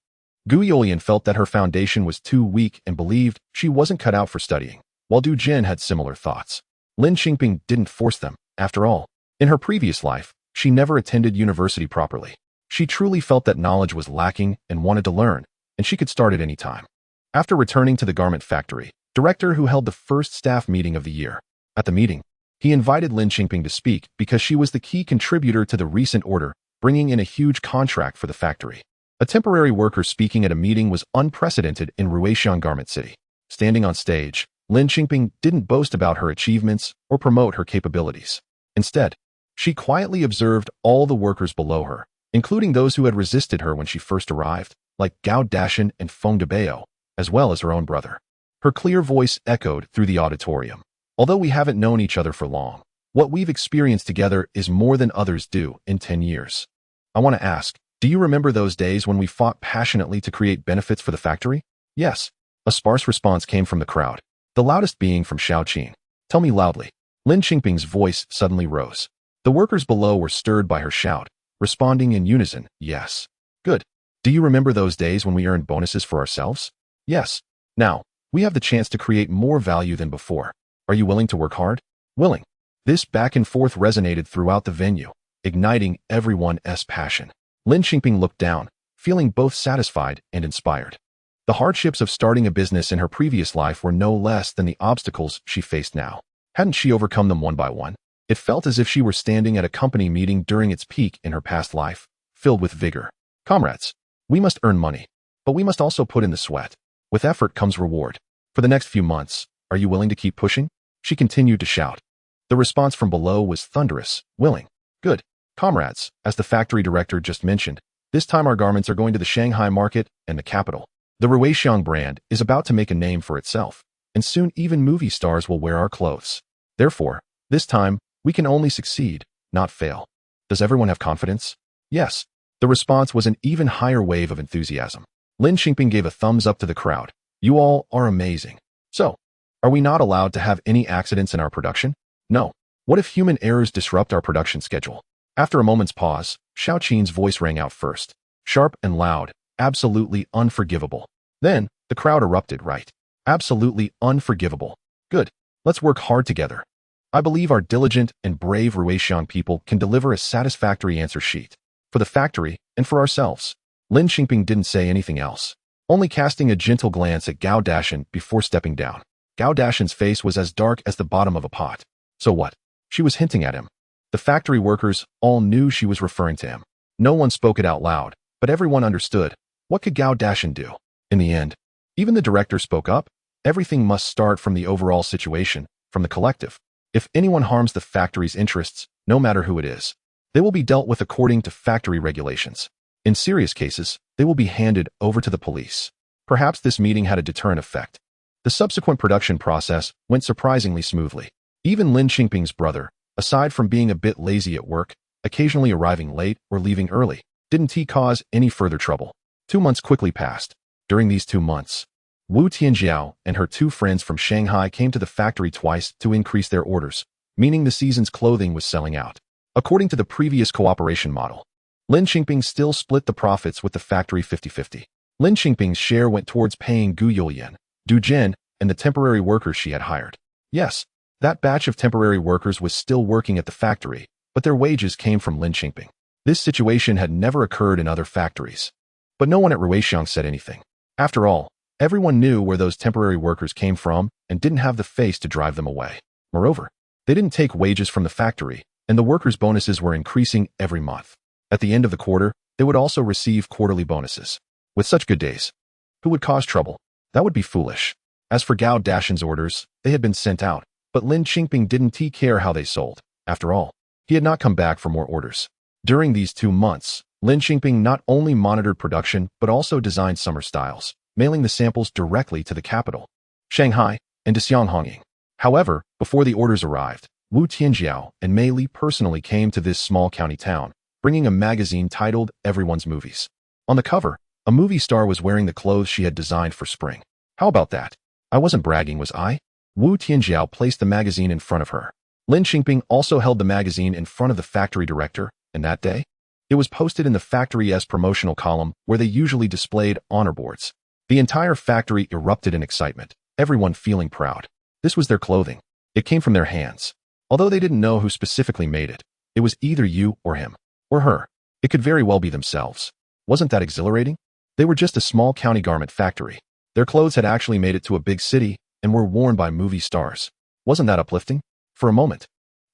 S1: Gu Youlian felt that her foundation was too weak and believed she wasn't cut out for studying, while Du Jin had similar thoughts. Lin Qingping didn't force them. After all, in her previous life, she never attended university properly. She truly felt that knowledge was lacking and wanted to learn, and she could start at any time. After returning to the garment factory, Director Hu held the first staff meeting of the year. At the meeting, he invited Lin Qingping to speak because she was the key contributor to the recent order, bringing in a huge contract for the factory. A temporary worker speaking at a meeting was unprecedented in Ruixiang Garment City. Standing on stage, Lin Qingping didn't boast about her achievements or promote her capabilities. Instead, she quietly observed all the workers below her, including those who had resisted her when she first arrived, like Gao Dashan and Feng Debao, as well as her own brother. Her clear voice echoed through the auditorium. Although we haven't known each other for long, what we've experienced together is more than others do in 10 years. I want to ask, do you remember those days when we fought passionately to create benefits for the factory? Yes. A sparse response came from the crowd, the loudest being from Shaoqing. Tell me loudly. Lin Qingping's voice suddenly rose. The workers below were stirred by her shout, responding in unison, yes. Good. Do you remember those days when we earned bonuses for ourselves? Yes. Now, we have the chance to create more value than before. Are you willing to work hard? Willing. This back and forth resonated throughout the venue, igniting everyone's passion. Lin Qingping looked down, feeling both satisfied and inspired. The hardships of starting a business in her previous life were no less than the obstacles she faced now. Hadn't she overcome them one by one? It felt as if she were standing at a company meeting during its peak in her past life, filled with vigor. Comrades, we must earn money, but we must also put in the sweat. With effort comes reward. For the next few months, are you willing to keep pushing? She continued to shout. The response from below was thunderous. Willing. Good. Comrades, as the factory director just mentioned, this time our garments are going to the Shanghai market and the capital. The Ruixiang brand is about to make a name for itself, and soon even movie stars will wear our clothes. Therefore, this time, we can only succeed, not fail. Does everyone have confidence? Yes. The response was an even higher wave of enthusiasm. Lin Qingping gave a thumbs up to the crowd. You all are amazing. So, are we not allowed to have any accidents in our production? No. What if human errors disrupt our production schedule? After a moment's pause, Xiao Qin's voice rang out first. Sharp and loud, absolutely unforgivable. Then, the crowd erupted, right? Absolutely unforgivable. Good. Let's work hard together. I believe our diligent and brave Ruixiang people can deliver a satisfactory answer sheet. For the factory, and for ourselves. Lin Qingping didn't say anything else, only casting a gentle glance at Gao Dashan before stepping down. Gao Dashan's face was as dark as the bottom of a pot. So what? She was hinting at him. The factory workers all knew she was referring to him. No one spoke it out loud, but everyone understood. What could Gao Dashan do? In the end, even the director spoke up. Everything must start from the overall situation, from the collective. If anyone harms the factory's interests, no matter who it is, they will be dealt with according to factory regulations. In serious cases, they will be handed over to the police. Perhaps this meeting had a deterrent effect. The subsequent production process went surprisingly smoothly. Even Lin Qingping's brother, aside from being a bit lazy at work, occasionally arriving late or leaving early, didn't he cause any further trouble. 2 months quickly passed. During these 2 months, Wu Tianjiao and her 2 friends from Shanghai came to the factory twice to increase their orders, meaning the season's clothing was selling out. According to the previous cooperation model, Lin Qingping still split the profits with the factory 50-50. Lin Qingping's share went towards paying Gu Youlian, Du Zhen, and the temporary workers she had hired. Yes, that batch of temporary workers was still working at the factory, but their wages came from Lin Qingping. This situation had never occurred in other factories. But no one at Ruixiang said anything. After all, everyone knew where those temporary workers came from and didn't have the face to drive them away. Moreover, they didn't take wages from the factory, and the workers' bonuses were increasing every month. At the end of the quarter, they would also receive quarterly bonuses. With such good days, who would cause trouble? That would be foolish. As for Gao Dashan's orders, they had been sent out, but Lin Qingping didn't care how they sold. After all, he had not come back for more orders. During these 2 months, Lin Qingping not only monitored production but also designed summer styles, mailing the samples directly to the capital, Shanghai, and to Xianghonging. However, before the orders arrived, Wu Tianjiao and Mei Li personally came to this small county town, bringing a magazine titled Everyone's Movies. On the cover, a movie star was wearing the clothes she had designed for spring. How about that? I wasn't bragging, was I? Wu Tianjiao placed the magazine in front of her. Lin Qingping also held the magazine in front of the factory director, and that day, it was posted in the factory's promotional column where they usually displayed honor boards. The entire factory erupted in excitement, everyone feeling proud. This was their clothing. It came from their hands. Although they didn't know who specifically made it, it was either you or him, or her. It could very well be themselves. Wasn't that exhilarating? They were just a small county garment factory. Their clothes had actually made it to a big city and were worn by movie stars. Wasn't that uplifting? For a moment,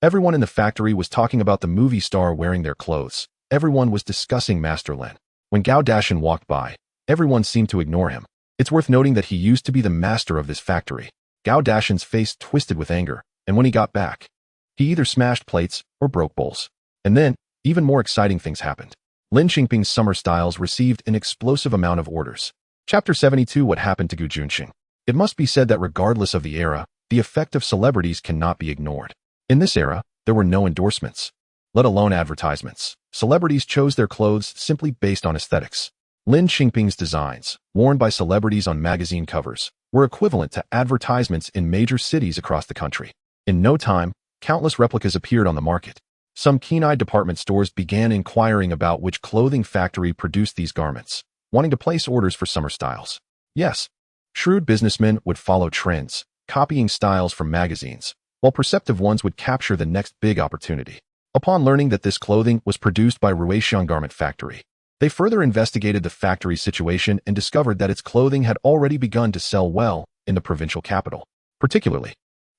S1: everyone in the factory was talking about the movie star wearing their clothes. Everyone was discussing Master Lin. When Gao Dashan walked by, everyone seemed to ignore him. It's worth noting that he used to be the master of this factory. Gao Dashan's face twisted with anger, and when he got back, he either smashed plates or broke bowls. And then, even more exciting things happened. Lin Qingping's summer styles received an explosive amount of orders. Chapter 72: What happened to Juncheng? It must be said that regardless of the era, the effect of celebrities cannot be ignored. In this era, there were no endorsements, let alone advertisements. Celebrities chose their clothes simply based on aesthetics. Lin Qingping's designs, worn by celebrities on magazine covers, were equivalent to advertisements in major cities across the country. In no time, countless replicas appeared on the market. Some keen-eyed department stores began inquiring about which clothing factory produced these garments, wanting to place orders for summer styles. Yes, shrewd businessmen would follow trends, copying styles from magazines, while perceptive ones would capture the next big opportunity. Upon learning that this clothing was produced by Ruixiang Garment Factory, They further investigated the factory's situation and discovered that its clothing had already begun to sell well in the provincial capital. Particularly,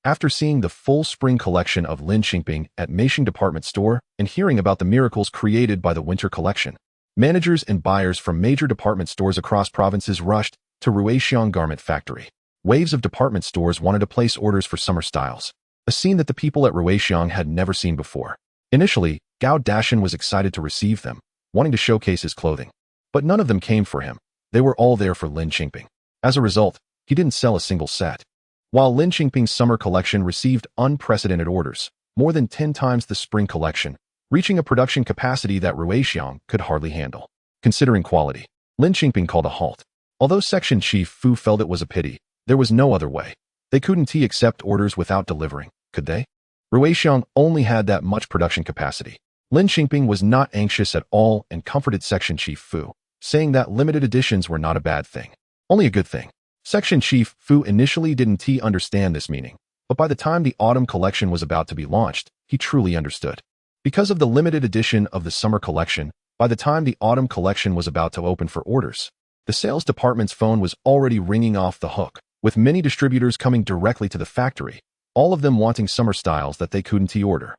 S1: after seeing the full spring collection of Lin Qingping at Meisheng department store and hearing about the miracles created by the winter collection, managers and buyers from major department stores across provinces rushed to Ruixiang garment factory. Waves of department stores wanted to place orders for summer styles, a scene that the people at Ruixiang had never seen before. Initially, Gao Dashan was excited to receive them, wanting to showcase his clothing. But none of them came for him. They were all there for Lin Qingping. As a result, he didn't sell a single set. While Lin Qingping's summer collection received unprecedented orders, more than 10 times the spring collection, reaching a production capacity that Ruixiang could hardly handle. Considering quality, Lin Qingping called a halt. Although Section Chief Fu felt it was a pity, there was no other way. They couldn't accept orders without delivering, could they? Ruixiang only had that much production capacity. Lin Qingping was not anxious at all and comforted Section Chief Fu, saying that limited editions were not a bad thing, only a good thing. Section Chief Fu initially didn't understand this meaning, but by the time the autumn collection was about to be launched, he truly understood. Because of the limited edition of the summer collection, by the time the autumn collection was about to open for orders, the sales department's phone was already ringing off the hook, with many distributors coming directly to the factory, all of them wanting summer styles that they couldn't order.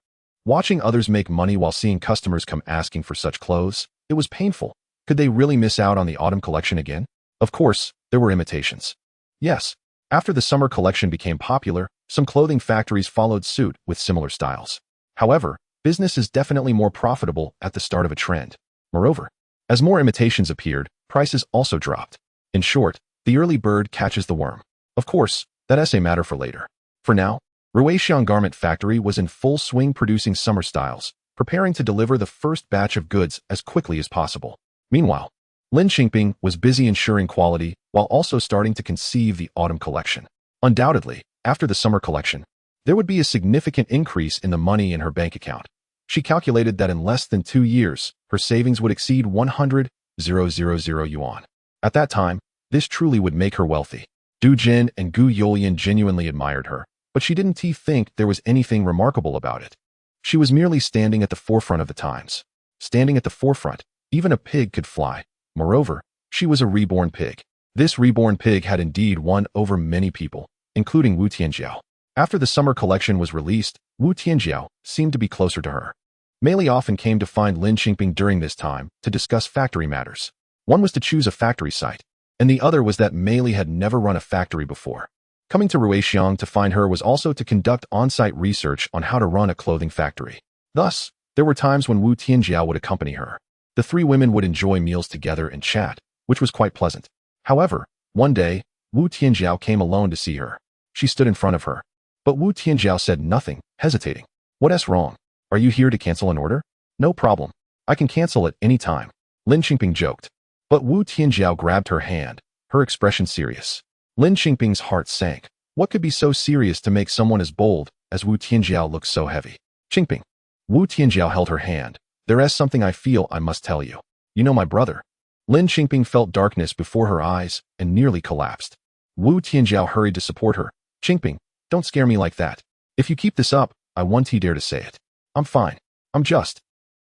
S1: Watching others make money while seeing customers come asking for such clothes, it was painful. Could they really miss out on the autumn collection again? Of course, there were imitations. Yes, after the summer collection became popular, some clothing factories followed suit with similar styles. However, business is definitely more profitable at the start of a trend. Moreover, as more imitations appeared, prices also dropped. In short, the early bird catches the worm. Of course, that's a matter for later. For now, Ruixiang Garment Factory was in full swing producing summer styles, preparing to deliver the first batch of goods as quickly as possible. Meanwhile, Lin Qingping was busy ensuring quality while also starting to conceive the autumn collection. Undoubtedly, after the summer collection, there would be a significant increase in the money in her bank account. She calculated that in less than 2 years, her savings would exceed 100,000 yuan. At that time, this truly would make her wealthy. Du Jin and Gu Youlian genuinely admired her, but she didn't think there was anything remarkable about it. She was merely standing at the forefront of the times. Standing at the forefront, even a pig could fly. Moreover, she was a reborn pig. This reborn pig had indeed won over many people, including Wu Tianjiao. After the summer collection was released, Wu Tianjiao seemed to be closer to her. Mei Li often came to find Lin Qingping during this time to discuss factory matters. One was to choose a factory site, and the other was that Mei Li had never run a factory before. Coming to Ruixiang to find her was also to conduct on-site research on how to run a clothing factory. Thus, there were times when Wu Tianjiao would accompany her. The three women would enjoy meals together and chat, which was quite pleasant. However, one day, Wu Tianjiao came alone to see her. She stood in front of her. But Wu Tianjiao said nothing, hesitating. What's wrong? Are you here to cancel an order? No problem. I can cancel at any time. Lin Qingping joked. But Wu Tianjiao grabbed her hand, her expression serious. Lin Qingping's heart sank. What could be so serious to make someone as bold as Wu Tianjiao look so heavy? Qingping. Wu Tianjiao held her hand. There is something I feel I must tell you. You know my brother. Lin Qingping felt darkness before her eyes and nearly collapsed. Wu Tianjiao hurried to support her. Qingping, don't scare me like that. If you keep this up, I won't dare to say it. I'm fine. I'm just.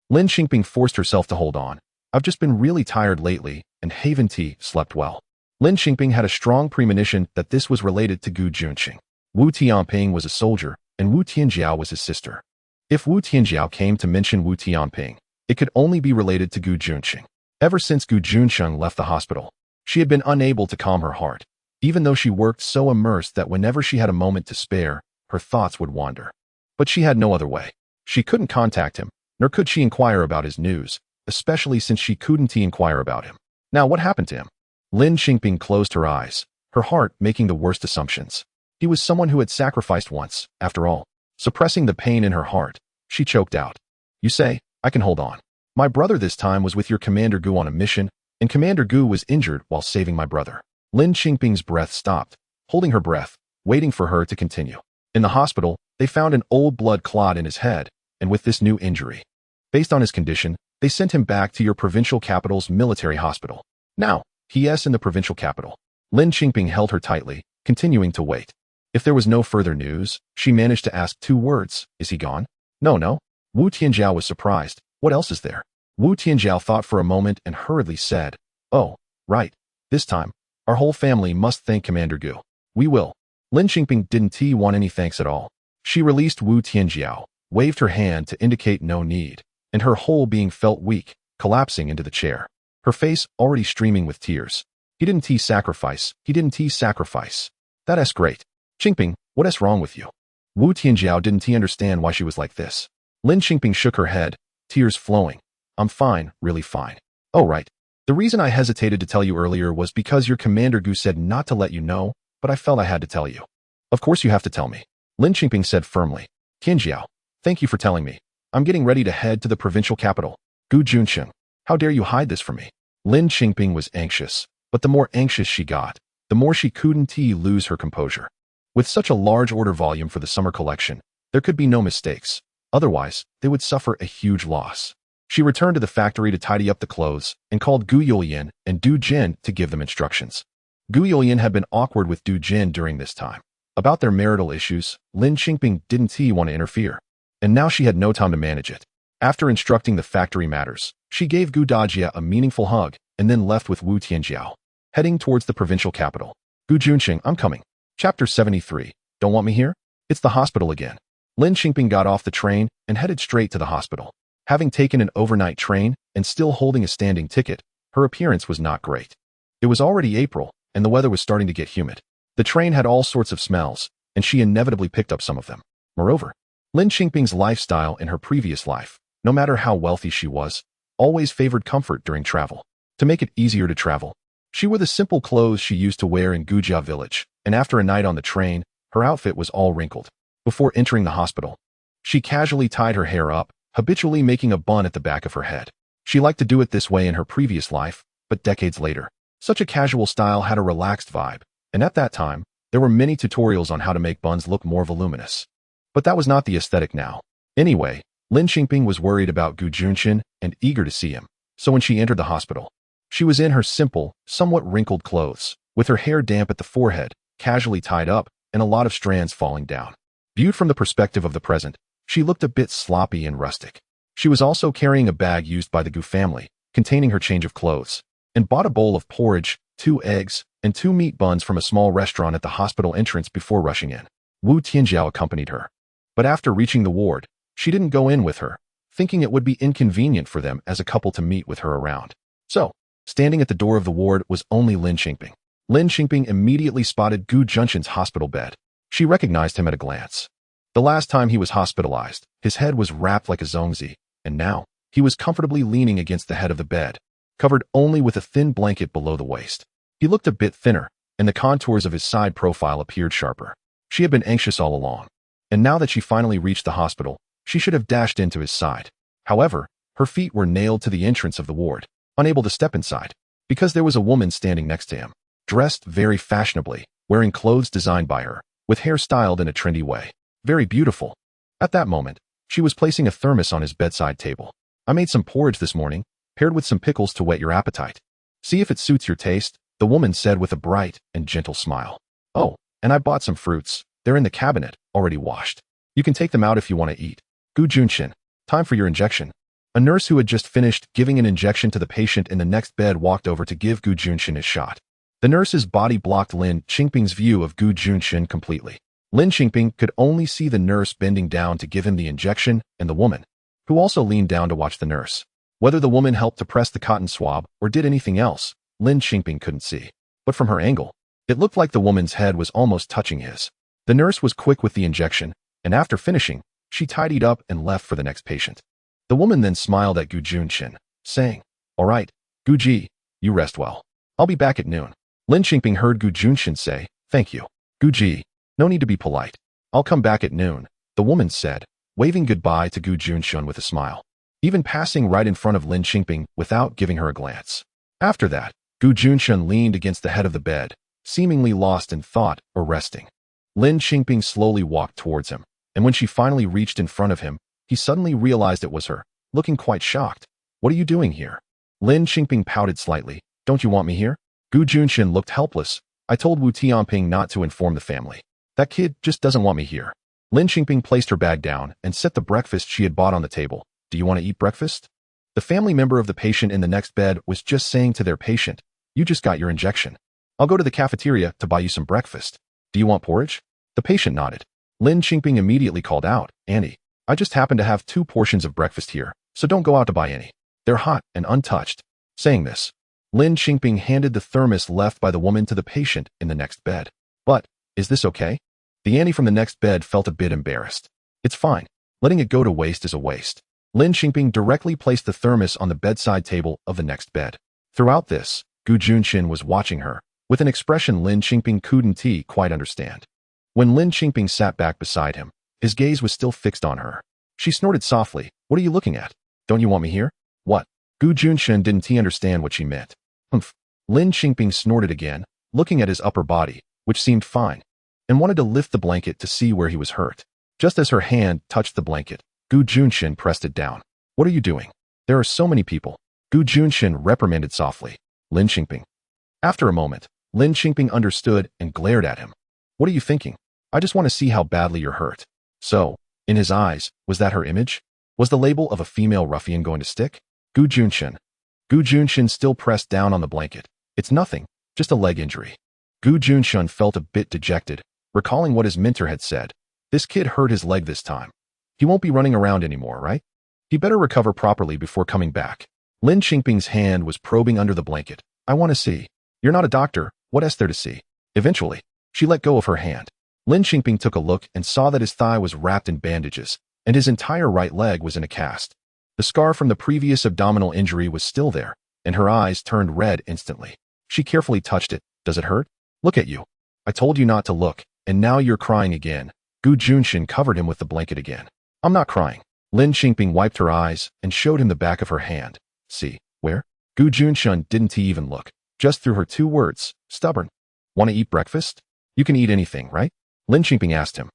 S1: Lin Qingping forced herself to hold on. I've just been really tired lately, and Haven T slept well. Lin Qingping had a strong premonition that this was related to Gu Juncheng. Wu Tianping was a soldier, and Wu Tianjiao was his sister. If Wu Tianjiao came to mention Wu Tianping, it could only be related to Gu Juncheng. Ever since Gu Juncheng left the hospital, she had been unable to calm her heart, even though she worked so immersed that whenever she had a moment to spare, her thoughts would wander. But she had no other way. She couldn't contact him, nor could she inquire about his news, especially since she couldn't inquire about him. Now what happened to him? Lin Qingping closed her eyes, her heart making the worst assumptions. He was someone who had sacrificed once, after all. Suppressing the pain in her heart, she choked out. You say, I can hold on. My brother this time was with your Commander Gu on a mission, and Commander Gu was injured while saving my brother. Lin Qingping's breath stopped, holding her breath, waiting for her to continue. In the hospital, they found an old blood clot in his head, and with this new injury. Based on his condition, they sent him back to your provincial capital's military hospital. Now, he is in the provincial capital. Lin Qingping held her tightly, continuing to wait. If there was no further news, she managed to ask 2 words. Is he gone? No. Wu Tianjiao was surprised. What else is there? Wu Tianjiao thought for a moment and hurriedly said, "Oh, right. This time, our whole family must thank Commander Gu. We will." Lin Qingping didn't want any thanks at all. She released Wu Tianjiao, waved her hand to indicate no need, and her whole being felt weak, collapsing into the chair. Her face already streaming with tears. He didn't sacrifice. He didn't sacrifice. That's great. Qingping, what is wrong with you? Wu Tianjiao didn't understand why she was like this. Lin Qingping shook her head, tears flowing. I'm fine, really fine. Oh right. The reason I hesitated to tell you earlier was because your Commander Gu said not to let you know, but I felt I had to tell you. Of course you have to tell me. Lin Qingping said firmly. Tianjiao, thank you for telling me. I'm getting ready to head to the provincial capital. Gu Juncheng, how dare you hide this from me? Lin Qingping was anxious, but the more anxious she got, the more she couldn't lose her composure. With such a large order volume for the summer collection, there could be no mistakes. Otherwise, they would suffer a huge loss. She returned to the factory to tidy up the clothes and called Gu Youlian and Du Jin to give them instructions. Gu Youlian had been awkward with Du Jin during this time. About their marital issues, Lin Qingping didn't want to interfere. And now she had no time to manage it. After instructing the factory matters, she gave Gu Dajia a meaningful hug and then left with Wu Tianjiao, heading towards the provincial capital. Gu Juncheng, I'm coming. Chapter 73. Don't want me here? It's the hospital again. Lin Qingping got off the train and headed straight to the hospital. Having taken an overnight train and still holding a standing ticket, her appearance was not great. It was already April, and the weather was starting to get humid. The train had all sorts of smells, and she inevitably picked up some of them. Moreover, Lin Qingping's lifestyle in her previous life, no matter how wealthy she was, always favored comfort during travel. To make it easier to travel, she wore the simple clothes she used to wear in Gujia village, and after a night on the train, her outfit was all wrinkled. Before entering the hospital, she casually tied her hair up, habitually making a bun at the back of her head. She liked to do it this way in her previous life, but decades later, such a casual style had a relaxed vibe, and at that time, there were many tutorials on how to make buns look more voluminous. But that was not the aesthetic now. Anyway, Lin Qingping was worried about Gu Juncheng and eager to see him, so when she entered the hospital, she was in her simple, somewhat wrinkled clothes, with her hair damp at the forehead, casually tied up, and a lot of strands falling down. Viewed from the perspective of the present, she looked a bit sloppy and rustic. She was also carrying a bag used by the Gu family, containing her change of clothes, and bought a bowl of porridge, 2 eggs, and 2 meat buns from a small restaurant at the hospital entrance before rushing in. Wu Tianjiao accompanied her. But after reaching the ward, she didn't go in with her, thinking it would be inconvenient for them as a couple to meet with her around. So, standing at the door of the ward was only Lin Qingping. Lin Qingping immediately spotted Gu Juncheng's hospital bed. She recognized him at a glance. The last time he was hospitalized, his head was wrapped like a zongzi, and now, he was comfortably leaning against the head of the bed, covered only with a thin blanket below the waist. He looked a bit thinner, and the contours of his side profile appeared sharper. She had been anxious all along, and now that she finally reached the hospital, she should have dashed into his side. However, her feet were nailed to the entrance of the ward, unable to step inside, because there was a woman standing next to him, dressed very fashionably, wearing clothes designed by her, with hair styled in a trendy way. Very beautiful. At that moment, she was placing a thermos on his bedside table. I made some porridge this morning, paired with some pickles to whet your appetite. See if it suits your taste, the woman said with a bright and gentle smile. Oh, and I bought some fruits. They're in the cabinet, already washed. You can take them out if you want to eat. Gu Juncheng, time for your injection. A nurse who had just finished giving an injection to the patient in the next bed walked over to give Gu Juncheng his shot. The nurse's body blocked Lin Qingping's view of Gu Juncheng completely. Lin Qingping could only see the nurse bending down to give him the injection and the woman, who also leaned down to watch the nurse. Whether the woman helped to press the cotton swab or did anything else, Lin Qingping couldn't see. But from her angle, it looked like the woman's head was almost touching his. The nurse was quick with the injection, and after finishing, she tidied up and left for the next patient. The woman then smiled at Gu Juncheng, saying, "All right, Gu Ji, you rest well. I'll be back at noon." Lin Qingping heard Gu Juncheng say, "Thank you, Gu Ji. No need to be polite. I'll come back at noon," the woman said, waving goodbye to Gu Juncheng with a smile, even passing right in front of Lin Qingping without giving her a glance. After that, Gu Juncheng leaned against the head of the bed, seemingly lost in thought or resting. Lin Qingping slowly walked towards him, and when she finally reached in front of him, he suddenly realized it was her, looking quite shocked. "What are you doing here?" Lin Qingping pouted slightly. "Don't you want me here?" Gu Juncheng looked helpless. "I told Wu Tianping not to inform the family. That kid just doesn't want me here." Lin Qingping placed her bag down and set the breakfast she had bought on the table. "Do you want to eat breakfast?" The family member of the patient in the next bed was just saying to their patient, "You just got your injection. I'll go to the cafeteria to buy you some breakfast. Do you want porridge?" The patient nodded. Lin Qingping immediately called out, "Annie, I just happen to have 2 portions of breakfast here, so don't go out to buy any. They're hot and untouched." Saying this, Lin Qingping handed the thermos left by the woman to the patient in the next bed. "But, is this okay?" The Annie from the next bed felt a bit embarrassed. "It's fine. Letting it go to waste is a waste." Lin Qingping directly placed the thermos on the bedside table of the next bed. Throughout this, Gu Junchen was watching her, with an expression Lin Qingping couldn't quite understand. When Lin Qingping sat back beside him, his gaze was still fixed on her. She snorted softly. "What are you looking at? Don't you want me here?" "What?" Gu Junchen didn't understand what she meant. "Humph." Lin Qingping snorted again, looking at his upper body, which seemed fine, and wanted to lift the blanket to see where he was hurt. Just as her hand touched the blanket, Gu Junchen pressed it down. "What are you doing? There are so many people." Gu Junchen reprimanded softly. Lin Qingping. After a moment, Lin Qingping understood and glared at him. "What are you thinking? I just want to see how badly you're hurt." So, in his eyes, was that her image? Was the label of a female ruffian going to stick? Gu Junchen still pressed down on the blanket. "It's nothing, just a leg injury." Gu Junchen felt a bit dejected, recalling what his mentor had said. This kid hurt his leg this time. He won't be running around anymore, right? He better recover properly before coming back. Lin Qingping's hand was probing under the blanket. "I want to see." "You're not a doctor. What is there to see?" Eventually, she let go of her hand. Lin Qingping took a look and saw that his thigh was wrapped in bandages, and his entire right leg was in a cast. The scar from the previous abdominal injury was still there, and her eyes turned red instantly. She carefully touched it. "Does it hurt?" "Look at you. I told you not to look, and now you're crying again." Gu Junchen covered him with the blanket again. "I'm not crying." Lin Qingping wiped her eyes and showed him the back of her hand. "See, where?" Gu Junchen didn't even look, just threw her 2 words, "Stubborn." "Want to eat breakfast?" "You can eat anything, right?" Lin Qingping asked him.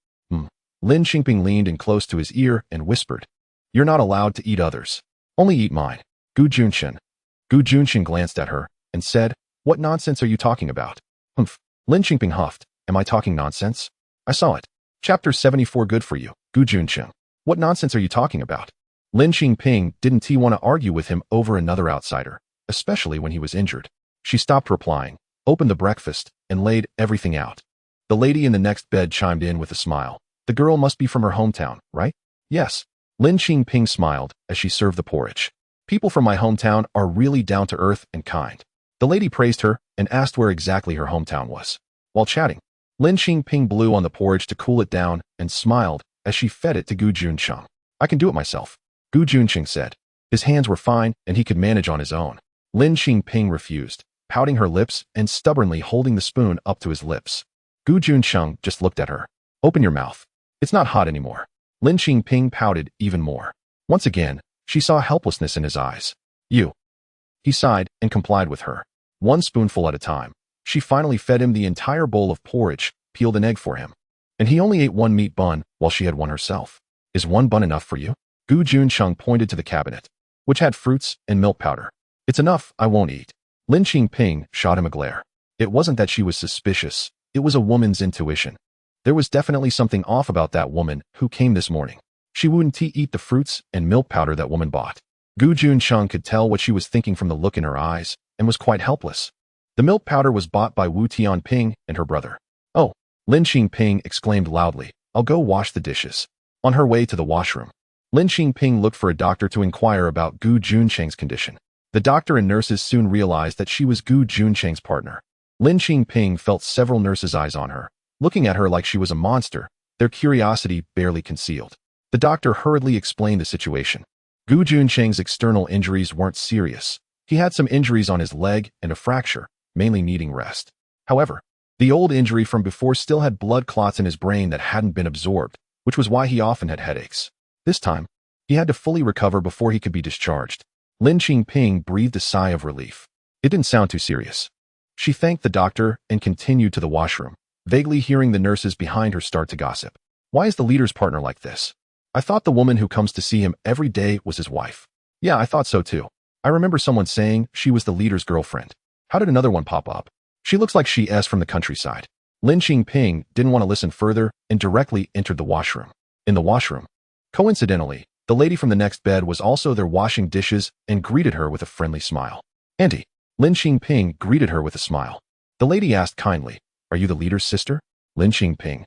S1: Lin Qingping leaned in close to his ear and whispered, "You're not allowed to eat others. Only eat mine." Gu Junchen glanced at her and said, "What nonsense are you talking about?" "Humph." Lin Qingping huffed. "Am I talking nonsense? I saw it. Chapter 74 good for you, Gu Junchen. What nonsense are you talking about?" Lin Qingping didn't want to argue with him over another outsider, especially when he was injured. She stopped replying, opened the breakfast, and laid everything out. The lady in the next bed chimed in with a smile. "The girl must be from her hometown, right?" "Yes." Lin Qingping smiled as she served the porridge. "People from my hometown are really down to earth and kind." The lady praised her and asked where exactly her hometown was. While chatting, Lin Qingping blew on the porridge to cool it down and smiled as she fed it to Gu Junchen. "I can do it myself," Gu Junchen said. His hands were fine and he could manage on his own. Lin Qingping refused, pouting her lips and stubbornly holding the spoon up to his lips. Gu Junchen just looked at her. "Open your mouth. It's not hot anymore." Lin Qingping pouted even more. Once again, she saw helplessness in his eyes. "You." He sighed and complied with her. 1 spoonful at a time. She finally fed him the entire bowl of porridge, peeled an egg for him. And he only ate 1 meat bun while she had one herself. "Is 1 bun enough for you?" Gu Junchen pointed to the cabinet, which had fruits and milk powder. "It's enough, I won't eat." Lin Qingping shot him a glare. It wasn't that she was suspicious, it was a woman's intuition. There was definitely something off about that woman who came this morning. She wouldn't eat the fruits and milk powder that woman bought. Gu Junchen could tell what she was thinking from the look in her eyes, and was quite helpless. The milk powder was bought by Wu Tianping and her brother. "Oh," Lin Qingping exclaimed loudly, "I'll go wash the dishes." On her way to the washroom, Lin Qingping looked for a doctor to inquire about Gu Juncheng's condition. The doctor and nurses soon realized that she was Gu Juncheng's partner. Lin Qingping felt several nurses' eyes on her, looking at her like she was a monster, their curiosity barely concealed. The doctor hurriedly explained the situation. Gu Juncheng's external injuries weren't serious. He had some injuries on his leg and a fracture, mainly needing rest. However, the old injury from before still had blood clots in his brain that hadn't been absorbed, which was why he often had headaches. This time, he had to fully recover before he could be discharged. Lin Qingping breathed a sigh of relief. It didn't sound too serious. She thanked the doctor and continued to the washroom, vaguely hearing the nurses behind her start to gossip. "Why is the leader's partner like this? I thought the woman who comes to see him every day was his wife." "Yeah, I thought so too. I remember someone saying she was the leader's girlfriend. How did another one pop up? She looks like she's from the countryside." Lin Qingping didn't want to listen further and directly entered the washroom. In the washroom, coincidentally, The lady from the next bed was also there washing dishes and greeted her with a friendly smile. Auntie, Lin Qingping greeted her with a smile. The lady asked kindly, "Are you the leader's sister?" Lin Qingping.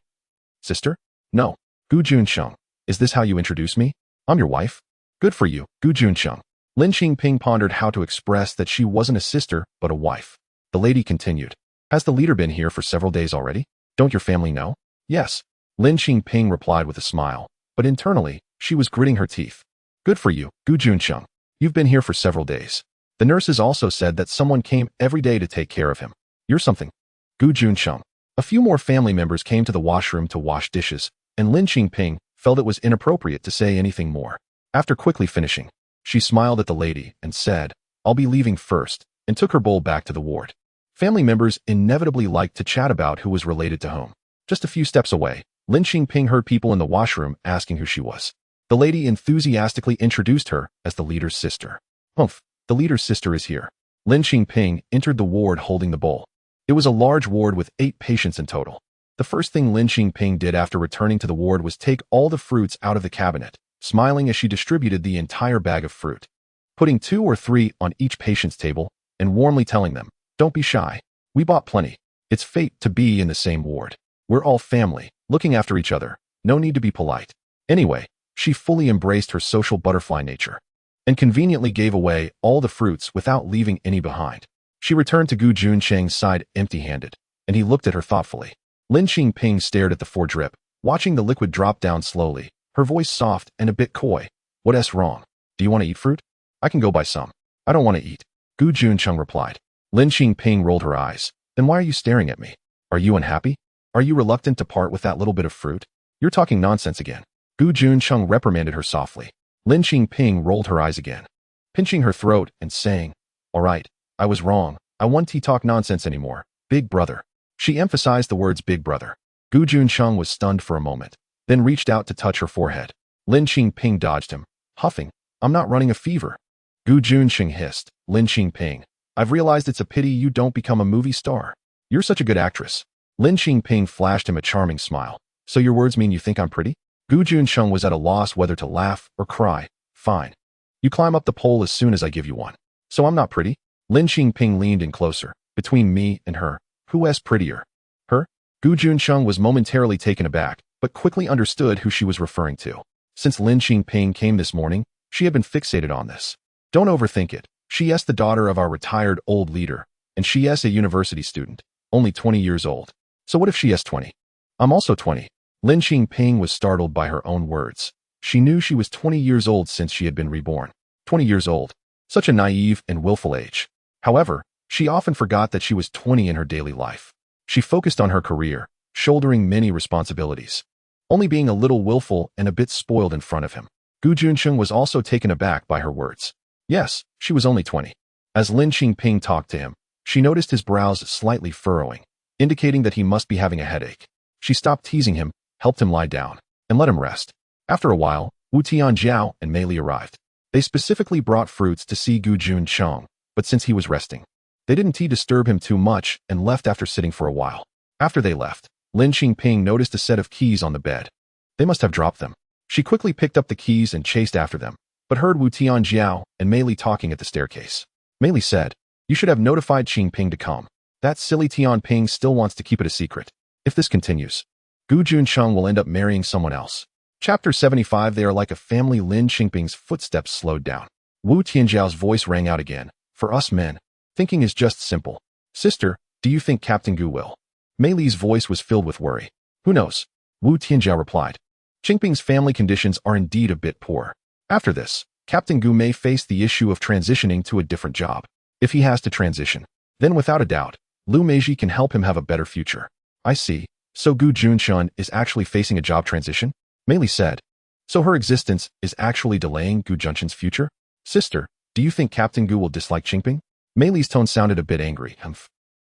S1: Sister? No. Gu Juncheng. Is this how you introduce me? I'm your wife. Good for you, Gu Juncheng. Lin Qingping pondered how to express that she wasn't a sister, but a wife. The lady continued. Has the leader been here for several days already? Don't your family know? Yes. Lin Qingping replied with a smile, but internally, she was gritting her teeth. Good for you, Gu Juncheng. You've been here for several days. The nurses also said that someone came every day to take care of him. You're something. Gu Juncheng. A few more family members came to the washroom to wash dishes, and Lin Qingping felt it was inappropriate to say anything more. After quickly finishing, she smiled at the lady and said, "I'll be leaving first," and took her bowl back to the ward. Family members inevitably liked to chat about who was related to whom. Just a few steps away, Lin Qingping heard people in the washroom asking who she was. The lady enthusiastically introduced her as the leader's sister. Humph, the leader's sister is here. Lin Qingping entered the ward holding the bowl. It was a large ward with 8 patients in total. The first thing Lin Qingping did after returning to the ward was take all the fruits out of the cabinet, smiling as she distributed the entire bag of fruit, putting 2 or 3 on each patient's table, and warmly telling them, "Don't be shy. We bought plenty. It's fate to be in the same ward. We're all family, looking after each other. No need to be polite." Anyway, she fully embraced her social butterfly nature, and conveniently gave away all the fruits without leaving any behind. She returned to Gu Juncheng's side empty-handed, and he looked at her thoughtfully. Lin Qingping stared at the 4 drip, watching the liquid drop down slowly, her voice soft and a bit coy. "What's wrong? Do you want to eat fruit? I can go buy some." "I don't want to eat," Gu Juncheng replied. Lin Qingping rolled her eyes. "Then why are you staring at me? Are you unhappy? Are you reluctant to part with that little bit of fruit? You're talking nonsense again." Gu Juncheng reprimanded her softly. Lin Qingping rolled her eyes again, pinching her throat and saying, "All right, I was wrong. I won't talk nonsense anymore. Big brother." She emphasized the words big brother. Gu Juncheng was stunned for a moment, then reached out to touch her forehead. Lin Qingping dodged him, huffing, "I'm not running a fever." Gu Juncheng hissed, "Lin Qingping, I've realized it's a pity you don't become a movie star. You're such a good actress." Lin Qingping flashed him a charming smile. "So your words mean you think I'm pretty?" Gu Juncheng was at a loss whether to laugh or cry. "Fine. You climb up the pole as soon as I give you one." "So I'm not pretty?" Lin Qingping leaned in closer. "Between me and her, who's prettier?" "Her?" Gu Juncheng was momentarily taken aback, but quickly understood who she was referring to. Since Lin Qingping came this morning, she had been fixated on this. "Don't overthink it. She's the daughter of our retired old leader, and she's a university student, only 20 years old. So what if she's 20? I'm also 20. Lin Qingping was startled by her own words. She knew she was 20 years old since she had been reborn. 20 years old. Such a naive and willful age. However, she often forgot that she was 20 in her daily life. She focused on her career, shouldering many responsibilities, only being a little willful and a bit spoiled in front of him. Gu Juncheng was also taken aback by her words. Yes, she was only 20. As Lin Qingping talked to him, she noticed his brows slightly furrowing, indicating that he must be having a headache. She stopped teasing him, helped him lie down, and let him rest. After a while, Wu Tianjiao and Mei Li arrived. They specifically brought fruits to see Gu Juncheng, but since he was resting, they didn't disturb him too much and left after sitting for a while. After they left, Lin Qingping noticed a set of keys on the bed. They must have dropped them. She quickly picked up the keys and chased after them, but heard Wu Tianjiao and Mei Li talking at the staircase. Mei Li said, "You should have notified Qingping to come. That silly Tianping still wants to keep it a secret. If this continues, Gu Juncheng will end up marrying someone else." Chapter 75. They are like a family. Lin Qingping's footsteps slowed down. Wu Tianjiao's voice rang out again. "For us men, thinking is just simple. Sister, do you think Captain Gu will?" Mei Li's voice was filled with worry. "Who knows?" Wu Tianjiao replied. Qingping's family conditions are indeed a bit poor. After this, Captain Gu may face the issue of transitioning to a different job. If he has to transition, then without a doubt, Lu Meiji can help him have a better future. "I see. So Gu Juncheng is actually facing a job transition?" Mei Li said. "So her existence is actually delaying Gu Juncheng's future?" "Sister, do you think Captain Gu will dislike Qingping?" Mei Li's tone sounded a bit angry.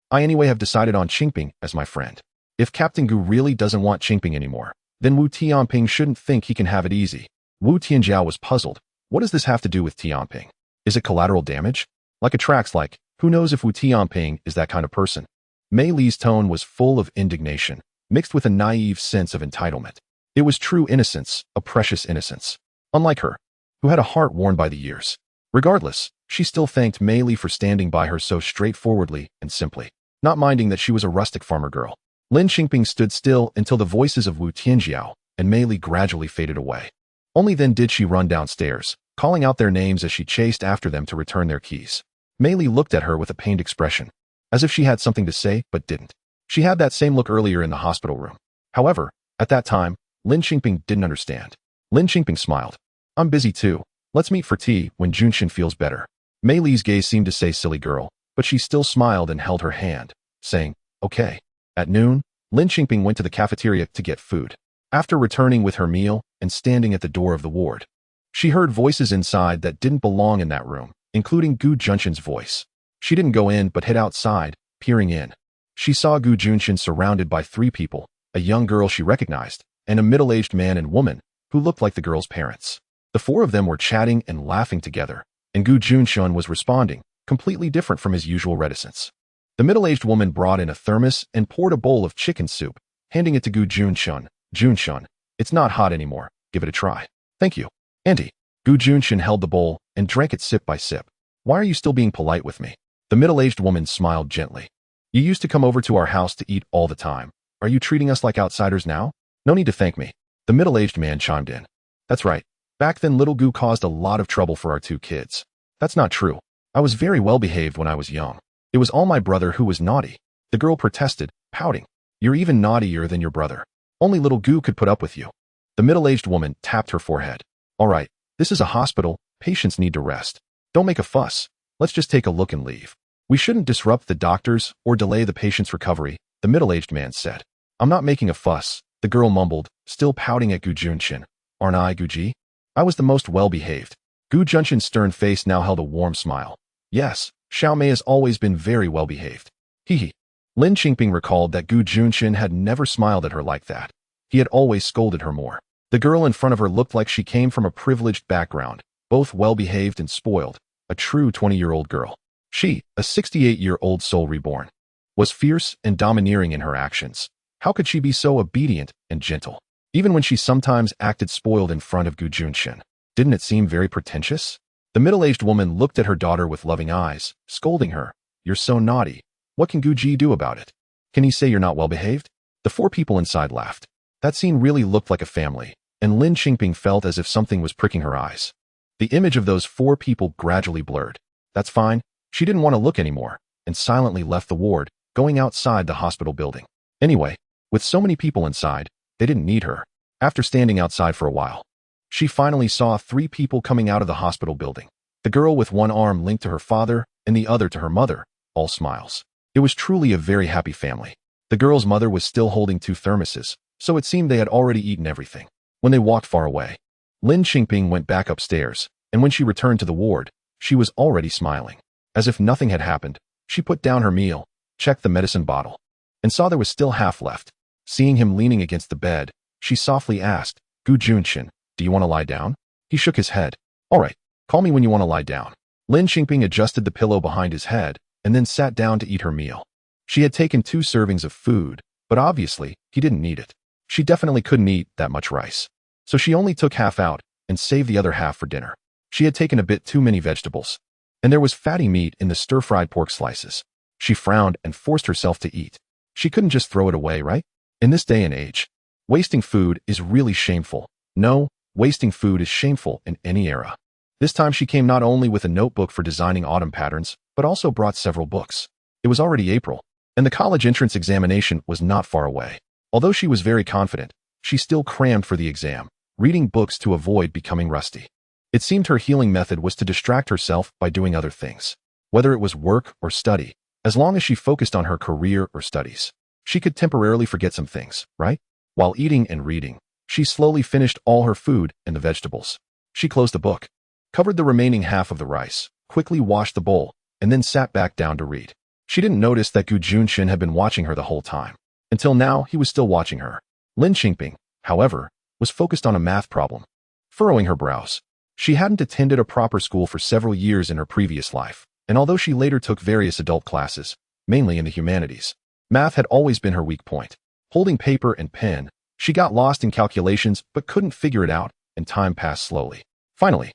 S1: "I anyway have decided on Qingping as my friend. If Captain Gu really doesn't want Qingping anymore, then Wu Tianping shouldn't think he can have it easy." Wu Tianjiao was puzzled. What does this have to do with Tianping? Is it collateral damage? Like attracts like, who knows if Wu Tianping is that kind of person? Mei Li's tone was full of indignation, mixed with a naive sense of entitlement. It was true innocence, a precious innocence. Unlike her, who had a heart worn by the years. Regardless, she still thanked Mei Li for standing by her so straightforwardly and simply, not minding that she was a rustic farmer girl. Lin Qingping stood still until the voices of Wu Tianjiao and Mei Li gradually faded away. Only then did she run downstairs, calling out their names as she chased after them to return their keys. Mei Li looked at her with a pained expression, as if she had something to say but didn't. She had that same look earlier in the hospital room. However, at that time, Lin Qingping didn't understand. Lin Qingping smiled. I'm busy too. Let's meet for tea when Juncheng feels better. Mei Li's gaze seemed to say silly girl, but she still smiled and held her hand, saying, okay. At noon, Lin Qingping went to the cafeteria to get food. After returning with her meal and standing at the door of the ward, she heard voices inside that didn't belong in that room, including Gu Juncheng's voice. She didn't go in but hid outside, peering in. She saw Gu Juncheng surrounded by 3 people, a young girl she recognized, and a middle-aged man and woman who looked like the girl's parents. The 4 of them were chatting and laughing together, and Gu Juncheng was responding, completely different from his usual reticence. The middle-aged woman brought in a thermos and poured a bowl of chicken soup, handing it to Gu Juncheng. Juncheng, it's not hot anymore. Give it a try. Thank you. Auntie. Gu Juncheng held the bowl and drank it sip by sip. Why are you still being polite with me? The middle-aged woman smiled gently. You used to come over to our house to eat all the time. Are you treating us like outsiders now? No need to thank me. The middle-aged man chimed in. That's right. Back then little Gu caused a lot of trouble for our 2 kids. That's not true. I was very well behaved when I was young. It was all my brother who was naughty. The girl protested, pouting. You're even naughtier than your brother. Only little Gu could put up with you. The middle-aged woman tapped her forehead. All right, this is a hospital. Patients need to rest. Don't make a fuss. Let's just take a look and leave. We shouldn't disrupt the doctors or delay the patient's recovery, the middle-aged man said. I'm not making a fuss, the girl mumbled, still pouting at Gu Juncheng. Aren't I, Guji? I was the most well-behaved. Gu Juncheng's stern face now held a warm smile. Yes, Xiao Mei has always been very well-behaved. Hee. Lin Qingping recalled that Gu Juncheng had never smiled at her like that. He had always scolded her more. The girl in front of her looked like she came from a privileged background, both well-behaved and spoiled, a true 20-year-old girl. She, a 68-year-old soul reborn, was fierce and domineering in her actions. How could she be so obedient and gentle? Even when she sometimes acted spoiled in front of Gu Juncheng, didn't it seem very pretentious? The middle-aged woman looked at her daughter with loving eyes, scolding her. You're so naughty. What can Guji do about it? Can he say you're not well-behaved? The 4 people inside laughed. That scene really looked like a family, and Lin Qingping felt as if something was pricking her eyes. The image of those 4 people gradually blurred. That's fine. She didn't want to look anymore, and silently left the ward, going outside the hospital building. Anyway, with so many people inside, they didn't need her. After standing outside for a while, she finally saw 3 people coming out of the hospital building. The girl with one arm linked to her father and the other to her mother, all smiles. It was truly a very happy family. The girl's mother was still holding 2 thermoses, so it seemed they had already eaten everything. When they walked far away, Lin Qingping went back upstairs, and when she returned to the ward, she was already smiling. As if nothing had happened, she put down her meal, checked the medicine bottle, and saw there was still half left. Seeing him leaning against the bed, she softly asked, Gu Juncheng, do you want to lie down? He shook his head. All right, call me when you want to lie down. Lin Qingping adjusted the pillow behind his head and then sat down to eat her meal. She had taken 2 servings of food, but obviously, he didn't need it. She definitely couldn't eat that much rice. So she only took half out and saved the other half for dinner. She had taken a bit too many vegetables, and there was fatty meat in the stir-fried pork slices. She frowned and forced herself to eat. She couldn't just throw it away, right? In this day and age, wasting food is really shameful. No, wasting food is shameful in any era. This time she came not only with a notebook for designing autumn patterns, but also brought several books. It was already April, and the college entrance examination was not far away. Although she was very confident, she still crammed for the exam, reading books to avoid becoming rusty. It seemed her healing method was to distract herself by doing other things. Whether it was work or study, as long as she focused on her career or studies, she could temporarily forget some things, right? While eating and reading, she slowly finished all her food and the vegetables. She closed the book, covered the remaining half of the rice, quickly washed the bowl, and then sat back down to read. She didn't notice that Gu Juncheng had been watching her the whole time. Until now, he was still watching her. Lin Qingping, however, was focused on a math problem. Furrowing her brows, she hadn't attended a proper school for several years in her previous life, and although she later took various adult classes, mainly in the humanities, math had always been her weak point. Holding paper and pen, she got lost in calculations but couldn't figure it out, and time passed slowly. Finally,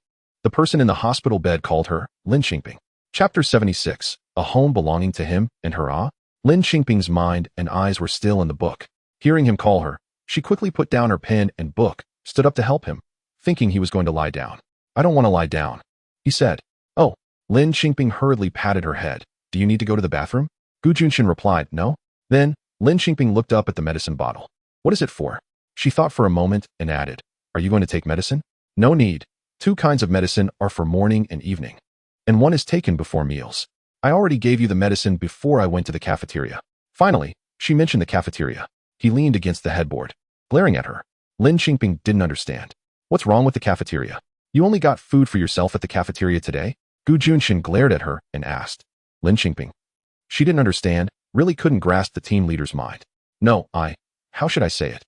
S1: The person in the hospital bed called her Lin Qingping. Chapter 76. A home belonging to him and her. Lin Qingping's mind and eyes were still in the book. Hearing him call her, she quickly put down her pen and book, stood up to help him, thinking he was going to lie down. I don't want to lie down, he said. Oh. Lin Qingping hurriedly patted her head. Do you need to go to the bathroom? Juncheng replied, no. Then, Lin Qingping looked up at the medicine bottle. What is it for? She thought for a moment and added, are you going to take medicine? No need. 2 kinds of medicine are for morning and evening, and one is taken before meals. I already gave you the medicine before I went to the cafeteria. Finally, she mentioned the cafeteria. He leaned against the headboard, glaring at her. Lin Qingping didn't understand. What's wrong with the cafeteria? You only got food for yourself at the cafeteria today? Juncheng glared at her and asked. Lin Qingping. She didn't understand, really couldn't grasp the team leader's mind. No, how should I say it?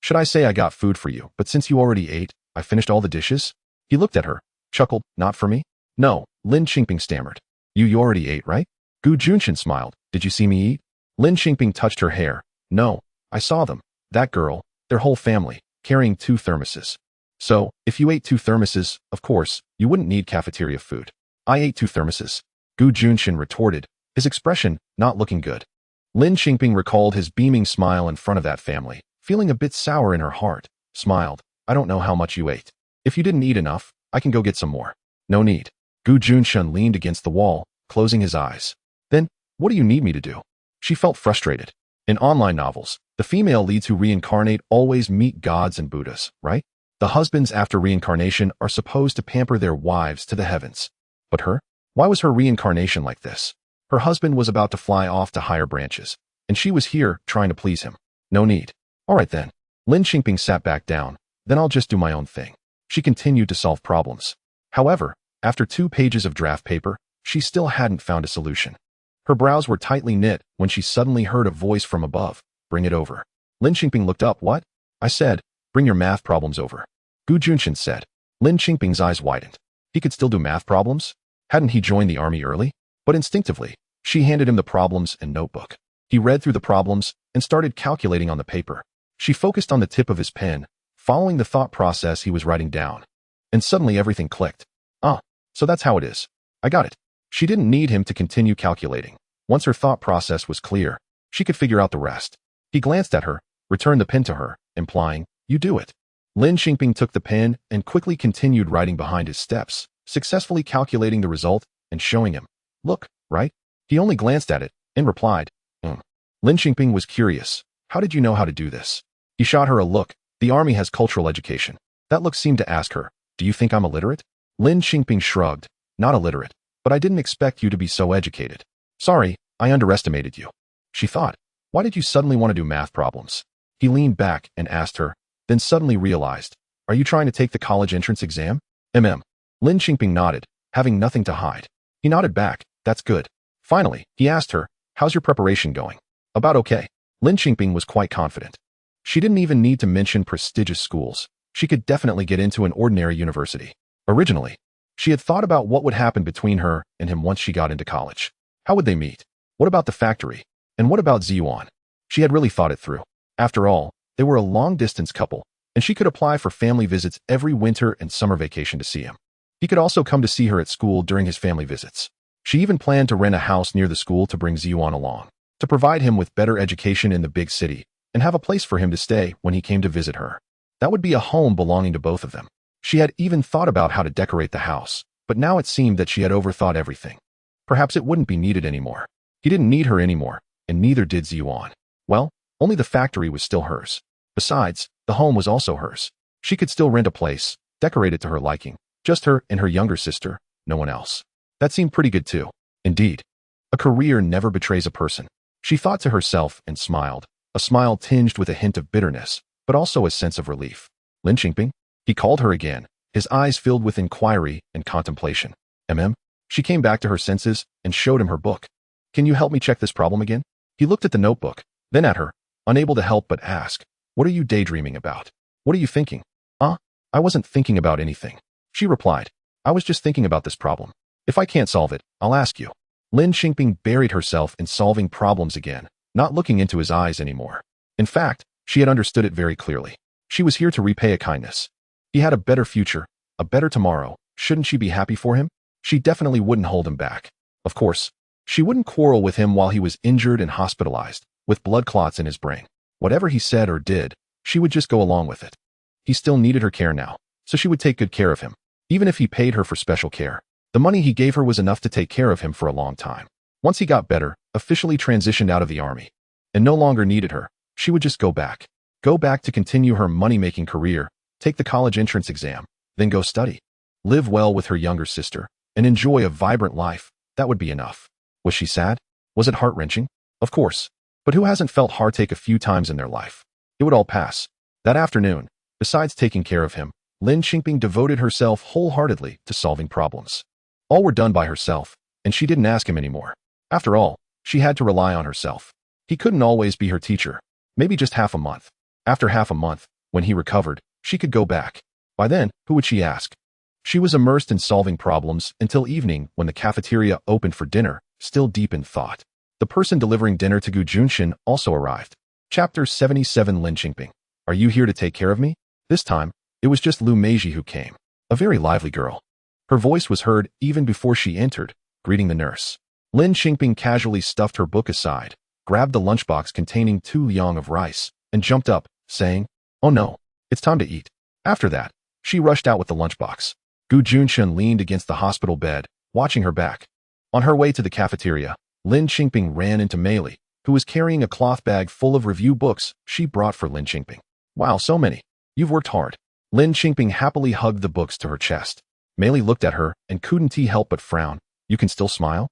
S1: Should I say I got food for you, but since you already ate, I finished all the dishes? He looked at her, chuckled, not for me? No, Lin Qingping stammered. You already ate, right? Juncheng smiled. Did you see me eat? Lin Qingping touched her hair. No, I saw them. That girl, their whole family, carrying 2 thermoses. So, if you ate 2 thermoses, of course, you wouldn't need cafeteria food. I ate 2 thermoses. Juncheng retorted, his expression not looking good. Lin Qingping recalled his beaming smile in front of that family, feeling a bit sour in her heart, smiled. I don't know how much you ate. If you didn't eat enough, I can go get some more. No need. Juncheng leaned against the wall, closing his eyes. Then, what do you need me to do? She felt frustrated. In online novels, the female leads who reincarnate always meet gods and Buddhas, right? The husbands after reincarnation are supposed to pamper their wives to the heavens. But her? Why was her reincarnation like this? Her husband was about to fly off to higher branches, and she was here trying to please him. No need. All right then. Lin Qingping sat back down. Then I'll just do my own thing. She continued to solve problems. However, after 2 pages of draft paper, she still hadn't found a solution. Her brows were tightly knit when she suddenly heard a voice from above. Bring it over. Lin Qingping looked up. What? I said, bring your math problems over. Juncheng said. Lin Qingping's eyes widened. He could still do math problems? Hadn't he joined the army early? But instinctively, she handed him the problems and notebook. He read through the problems and started calculating on the paper. She focused on the tip of his pen, following the thought process he was writing down. And suddenly everything clicked. So that's how it is. I got it. She didn't need him to continue calculating. Once her thought process was clear, she could figure out the rest. He glanced at her, returned the pen to her, implying, you do it. Lin Qingping took the pen and quickly continued writing behind his steps, successfully calculating the result and showing him. Look, right? He only glanced at it and replied, Lin Qingping was curious. How did you know how to do this? He shot her a look. The army has cultural education. That look seemed to ask her, do you think I'm illiterate? Lin Qingping shrugged. Not illiterate, but I didn't expect you to be so educated. Sorry, I underestimated you. She thought, why did you suddenly want to do math problems? He leaned back and asked her, then suddenly realized, are you trying to take the college entrance exam? Lin Qingping nodded, having nothing to hide. He nodded back, that's good. Finally, he asked her, how's your preparation going? About okay. Lin Qingping was quite confident. She didn't even need to mention prestigious schools. She could definitely get into an ordinary university. Originally, she had thought about what would happen between her and him once she got into college. How would they meet? What about the factory? And what about Ziyuan? She had really thought it through. After all, they were a long-distance couple, and she could apply for family visits every winter and summer vacation to see him. He could also come to see her at school during his family visits. She even planned to rent a house near the school to bring Ziyuan along, to provide him with better education in the big city, and have a place for him to stay when he came to visit her. That would be a home belonging to both of them. She had even thought about how to decorate the house, but now it seemed that she had overthought everything. Perhaps it wouldn't be needed anymore. He didn't need her anymore, and neither did Ziyuan. Well, only the factory was still hers. Besides, the home was also hers. She could still rent a place, decorate it to her liking, just her and her younger sister, no one else. That seemed pretty good too. Indeed, a career never betrays a person. She thought to herself and smiled, a smile tinged with a hint of bitterness, but also a sense of relief. Lin Qingping? He called her again, his eyes filled with inquiry and contemplation. She came back to her senses and showed him her book. Can you help me check this problem again? He looked at the notebook, then at her, unable to help but ask, what are you daydreaming about? What are you thinking? I wasn't thinking about anything. She replied, I was just thinking about this problem. If I can't solve it, I'll ask you. Lin Qingping buried herself in solving problems again, not looking into his eyes anymore. In fact, she had understood it very clearly. She was here to repay a kindness. He had a better future, a better tomorrow, Shouldn't she be happy for him? She definitely wouldn't hold him back. Of course, she wouldn't quarrel with him while he was injured and hospitalized, with blood clots in his brain. Whatever he said or did, she would just go along with it. He still needed her care now, so she would take good care of him. Even if he paid her for special care, the money he gave her was enough to take care of him for a long time. Once he got better, officially transitioned out of the army, and no longer needed her, she would just go back. Go back to continue her money-making career, take the college entrance exam, then go study. Live well with her younger sister, and enjoy a vibrant life. That would be enough. Was she sad? Was it heart-wrenching? Of course. But who hasn't felt heartache a few times in their life? It would all pass. That afternoon, besides taking care of him, Lin Qingping devoted herself wholeheartedly to solving problems. All were done by herself, and she didn't ask him anymore. After all, she had to rely on herself. He couldn't always be her teacher. Maybe just half a month. After half a month, when he recovered, she could go back. By then, who would she ask? She was immersed in solving problems until evening when the cafeteria opened for dinner, still deep in thought. The person delivering dinner to Juncheng also arrived. Chapter 77. Lin Qingping. Are you here to take care of me? This time, it was just Lu Meiji who came. A very lively girl. Her voice was heard even before she entered, greeting the nurse. Lin Qingping casually stuffed her book aside, grabbed the lunchbox containing 2 yang of rice, and jumped up, saying, "Oh no, it's time to eat." After that, she rushed out with the lunchbox. Juncheng leaned against the hospital bed, watching her back. On her way to the cafeteria, Lin Qingping ran into Meili, who was carrying a cloth bag full of review books she brought for Lin Qingping. "Wow, so many. You've worked hard." Lin Qingping happily hugged the books to her chest. Meili looked at her and couldn't help but frown. "You can still smile?"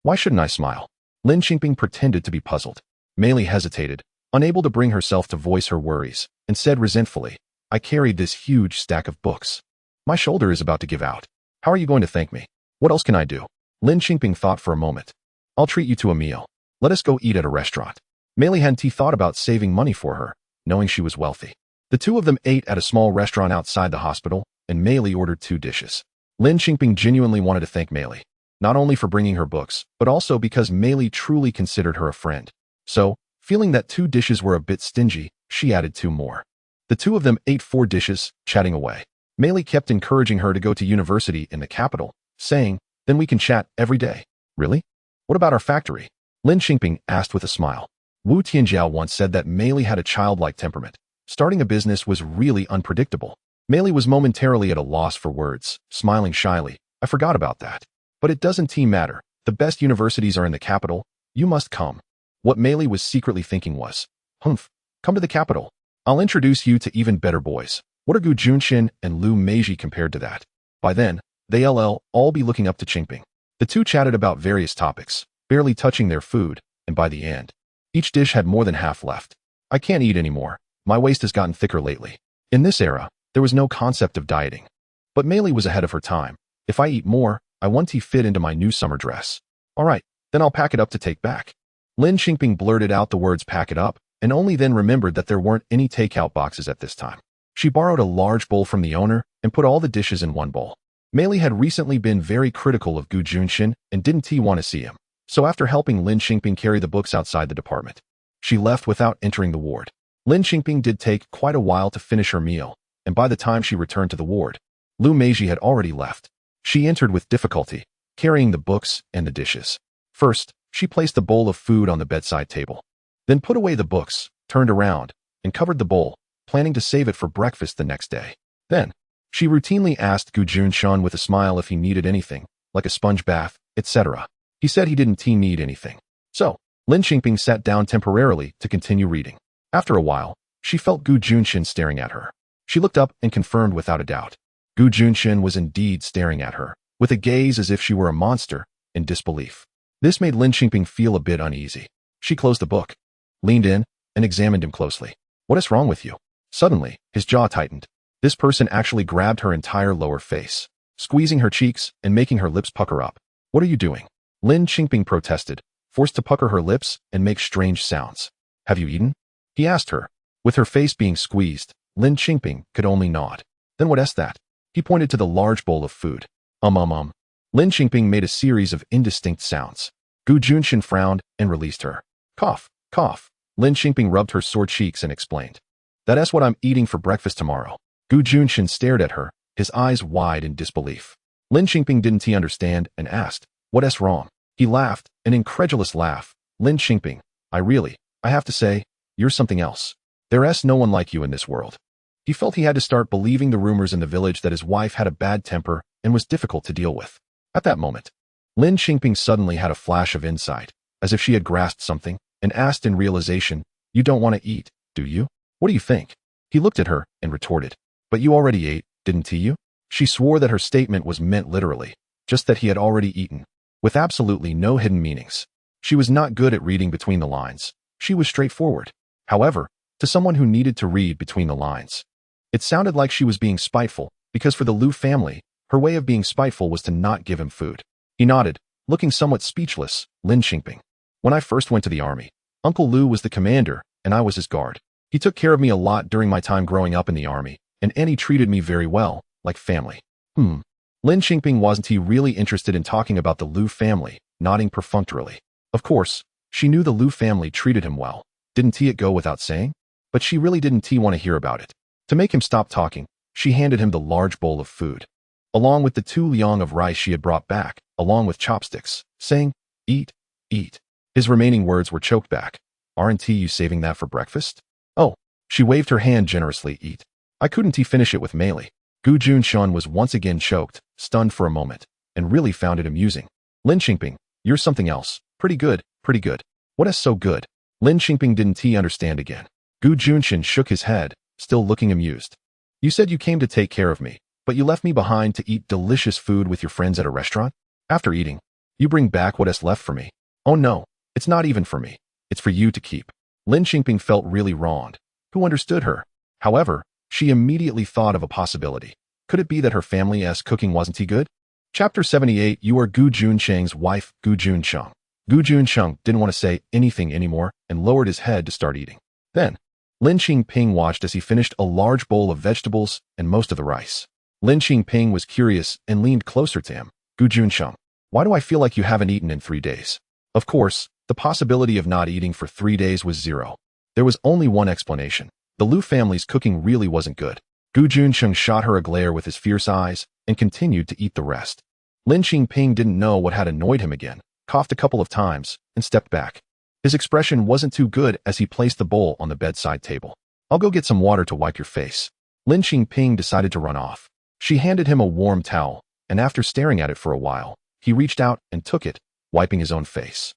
S1: Why shouldn't I smile?" Lin Qingping pretended to be puzzled. Meili hesitated, unable to bring herself to voice her worries, and said resentfully, "I carried this huge stack of books. My shoulder is about to give out. How are you going to thank me? What else can I do?" Lin Qingping thought for a moment. "I'll treat you to a meal. Let us go eat at a restaurant." Meili hadn't thought about saving money for her, knowing she was wealthy. The two of them ate at a small restaurant outside the hospital, and Meili ordered 2 dishes. Lin Qingping genuinely wanted to thank Meili, not only for bringing her books, but also because Meili truly considered her a friend. So, feeling that 2 dishes were a bit stingy, she added 2 more. The two of them ate 4 dishes, chatting away. Meili kept encouraging her to go to university in the capital, saying, "Then we can chat every day." "Really? What about our factory?" Lin Qingping asked with a smile. Wu Tianjiao once said that Meili had a childlike temperament. Starting a business was really unpredictable. Meili was momentarily at a loss for words, smiling shyly. "I forgot about that. But it doesn't matter. The best universities are in the capital. You must come." What Meili was secretly thinking was, "Come to the capital. I'll introduce you to even better boys. What are Juncheng and Lu Meiji compared to that?" By then, they'll all be looking up to Qingping. The two chatted about various topics, barely touching their food, and by the end, each dish had more than half left. "I can't eat anymore. My waist has gotten thicker lately." In this era, there was no concept of dieting. But Meili was ahead of her time. "If I eat more, I want to fit into my new summer dress." "All right, then I'll pack it up to take back." Lin Qingping blurted out the words "pack it up," and only then remembered that there weren't any takeout boxes at this time. She borrowed a large bowl from the owner and put all the dishes in one bowl. Meili had recently been very critical of Juncheng and didn't want to see him. So after helping Lin Qingping carry the books outside the department, she left without entering the ward. Lin Qingping did take quite a while to finish her meal, and by the time she returned to the ward, Lu Meiji had already left. She entered with difficulty, carrying the books and the dishes. First, she placed the bowl of food on the bedside table, then put away the books, turned around, and covered the bowl, planning to save it for breakfast the next day. Then, she routinely asked Juncheng with a smile if he needed anything, like a sponge bath, etc. He said he didn't need anything. So, Lin Qingping sat down temporarily to continue reading. After a while, she felt Juncheng staring at her. She looked up and confirmed without a doubt. Juncheng was indeed staring at her, with a gaze as if she were a monster, in disbelief. This made Lin Qingping feel a bit uneasy. She closed the book, leaned in, and examined him closely. "What is wrong with you?" Suddenly, his jaw tightened. This person actually grabbed her entire lower face, squeezing her cheeks and making her lips pucker up. "What are you doing?" Lin Qingping protested, forced to pucker her lips and make strange sounds. "Have you eaten?" he asked her. With her face being squeezed, Lin Qingping could only nod. "Then what is that?" He pointed to the large bowl of food. Lin Qingping made a series of indistinct sounds. Juncheng frowned and released her. "Cough, cough." Lin Qingping rubbed her sore cheeks and explained. "That is what I'm eating for breakfast tomorrow." Juncheng stared at her, his eyes wide in disbelief. Lin Qingping didn't he understand and asked, "What's wrong?" He laughed, an incredulous laugh. "Lin Qingping, I have to say, you're something else. There's no one like you in this world." He felt he had to start believing the rumors in the village that his wife had a bad temper and was difficult to deal with. At that moment, Lin Qingping suddenly had a flash of insight, as if she had grasped something, and asked in realization, "You don't want to eat, do you? What do you think?" He looked at her and retorted, "But you already ate, didn't you?" She swore that her statement was meant literally, just that he had already eaten, with absolutely no hidden meanings. She was not good at reading between the lines. She was straightforward. However, to someone who needed to read between the lines, it sounded like she was being spiteful, because for the Liu family, her way of being spiteful was to not give him food. He nodded, looking somewhat speechless. "Lin Qingping. When I first went to the army, Uncle Liu was the commander, and I was his guard. He took care of me a lot during my time growing up in the army, and Annie treated me very well, like family." Lin Qingping wasn't he really interested in talking about the Liu family, nodding perfunctorily. Of course, she knew the Liu family treated him well. Didn't he it go without saying? But she really didn't he want to hear about it. To make him stop talking, she handed him the large bowl of food, along with the 2 liang of rice she had brought back, along with chopsticks, saying, "Eat, eat." His remaining words were choked back. "Aren't you saving that for breakfast?" "Oh." She waved her hand generously. "Eat." I couldn't he finish it with melee. Gu Juncheng was once again choked, stunned for a moment, and really found it amusing. "Lin Qingping, you're something else. Pretty good, pretty good." "What is so good?" Lin Qingping didn't he understand again. Gu Juncheng shook his head, still looking amused. "You said you came to take care of me, but you left me behind to eat delicious food with your friends at a restaurant? After eating, you bring back what is left for me. Oh no, it's not even for me. It's for you to keep." Lin Qingping felt really wronged. Who understood her? However, she immediately thought of a possibility. Could it be that her family's cooking wasn't good? Chapter 78. You are Gu Juncheng's wife, Gu Juncheng. Gu Juncheng didn't want to say anything anymore and lowered his head to start eating. Then, Lin Qingping watched as he finished a large bowl of vegetables and most of the rice. Lin Qingping was curious and leaned closer to him. "Gu Juncheng, why do I feel like you haven't eaten in 3 days?" Of course, the possibility of not eating for 3 days was zero. There was only one explanation. The Liu family's cooking really wasn't good. Gu Juncheng shot her a glare with his fierce eyes and continued to eat the rest. Lin Qingping didn't know what had annoyed him again, coughed a couple of times, and stepped back. His expression wasn't too good as he placed the bowl on the bedside table. "I'll go get some water to wipe your face." Lin Qingping decided to run off. She handed him a warm towel, and after staring at it for a while, he reached out and took it, wiping his own face.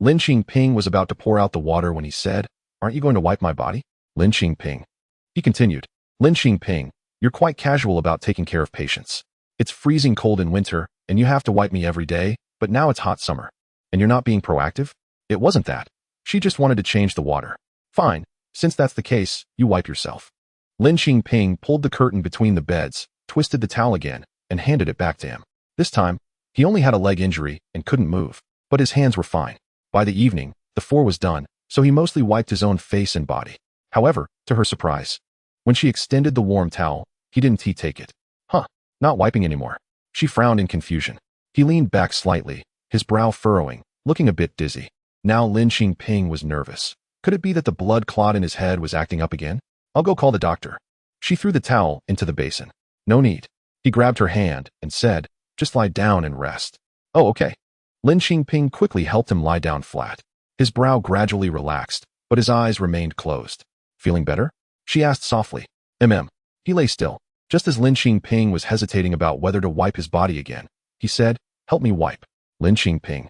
S1: Lin Qingping was about to pour out the water when he said, "Aren't you going to wipe my body?" Lin Qingping. He continued, "Lin Qingping, you're quite casual about taking care of patients. It's freezing cold in winter, and you have to wipe me every day, but now it's hot summer. And you're not being proactive?" It wasn't that. She just wanted to change the water. "Fine, since that's the case, you wipe yourself." Lin Qingping pulled the curtain between the beds, twisted the towel again, and handed it back to him. This time, he only had a leg injury and couldn't move, but his hands were fine. By the evening, the 4 was done, so he mostly wiped his own face and body. However, to her surprise, when she extended the warm towel, he didn't take it. Not wiping anymore. She frowned in confusion. He leaned back slightly, his brow furrowing, looking a bit dizzy. Now Lin Qingping was nervous. Could it be that the blood clot in his head was acting up again? "I'll go call the doctor." She threw the towel into the basin. "No need." He grabbed her hand and said, "Just lie down and rest." "Oh, okay." Lin Qingping quickly helped him lie down flat. His brow gradually relaxed, but his eyes remained closed. "Feeling better?" she asked softly. He lay still. Just as Lin Qingping was hesitating about whether to wipe his body again, he said, "Help me wipe." Lin Qingping.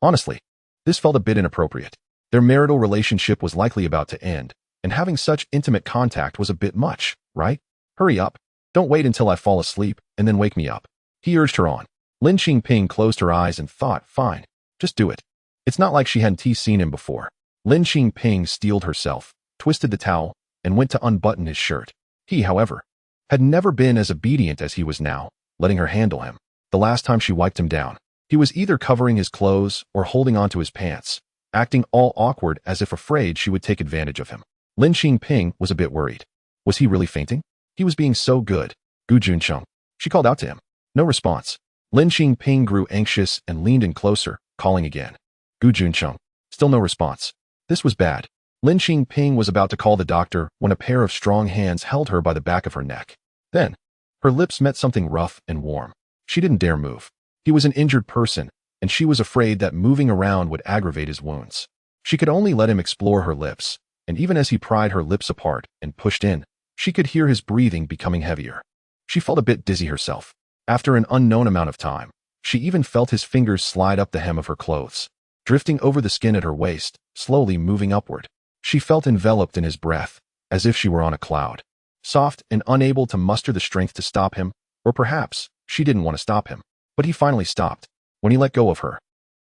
S1: Honestly, this felt a bit inappropriate. Their marital relationship was likely about to end, and having such intimate contact was a bit much, right? "Hurry up. Don't wait until I fall asleep, and then wake me up." He urged her on. Lin Qingping closed her eyes and thought, fine, just do it. It's not like she hadn't seen him before. Lin Qingping steeled herself, twisted the towel, and went to unbutton his shirt. He, however, had never been as obedient as he was now, letting her handle him. The last time she wiped him down, he was either covering his clothes or holding onto his pants, acting all awkward as if afraid she would take advantage of him. Lin Qingping was a bit worried. Was he really fainting? He was being so good. "Gu Juncheng." She called out to him. No response. Lin Qingping grew anxious and leaned in closer, calling again. "Gu Juncheng." Still no response. This was bad. Lin Qingping was about to call the doctor when a pair of strong hands held her by the back of her neck. Then, Her lips met something rough and warm. She didn't dare move. He was an injured person, and she was afraid that moving around would aggravate his wounds. She could only let him explore her lips, and even as he pried her lips apart and pushed in, she could hear his breathing becoming heavier. She felt a bit dizzy herself. After an unknown amount of time, she even felt his fingers slide up the hem of her clothes, drifting over the skin at her waist, slowly moving upward. She felt enveloped in his breath, as if she were on a cloud. Soft and unable to muster the strength to stop him, or perhaps she didn't want to stop him. But he finally stopped. When he let go of her,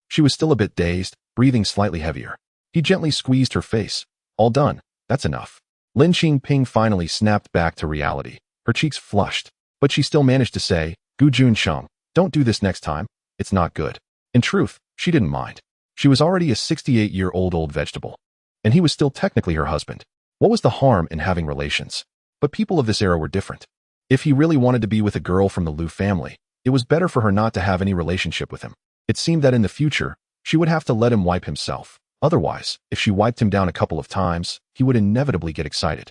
S1: she was still a bit dazed, breathing slightly heavier. He gently squeezed her face. All done. That's enough. Lin Qingping finally snapped back to reality. Her cheeks flushed, but she still managed to say, "Gu Juncheng, don't do this next time. It's not good." In truth, she didn't mind. She was already a 68-year-old old vegetable, and he was still technically her husband. What was the harm in having relations? But people of this era were different. If he really wanted to be with a girl from the Liu family, it was better for her not to have any relationship with him. It seemed that in the future, she would have to let him wipe himself. Otherwise, if she wiped him down a couple of times, he would inevitably get excited.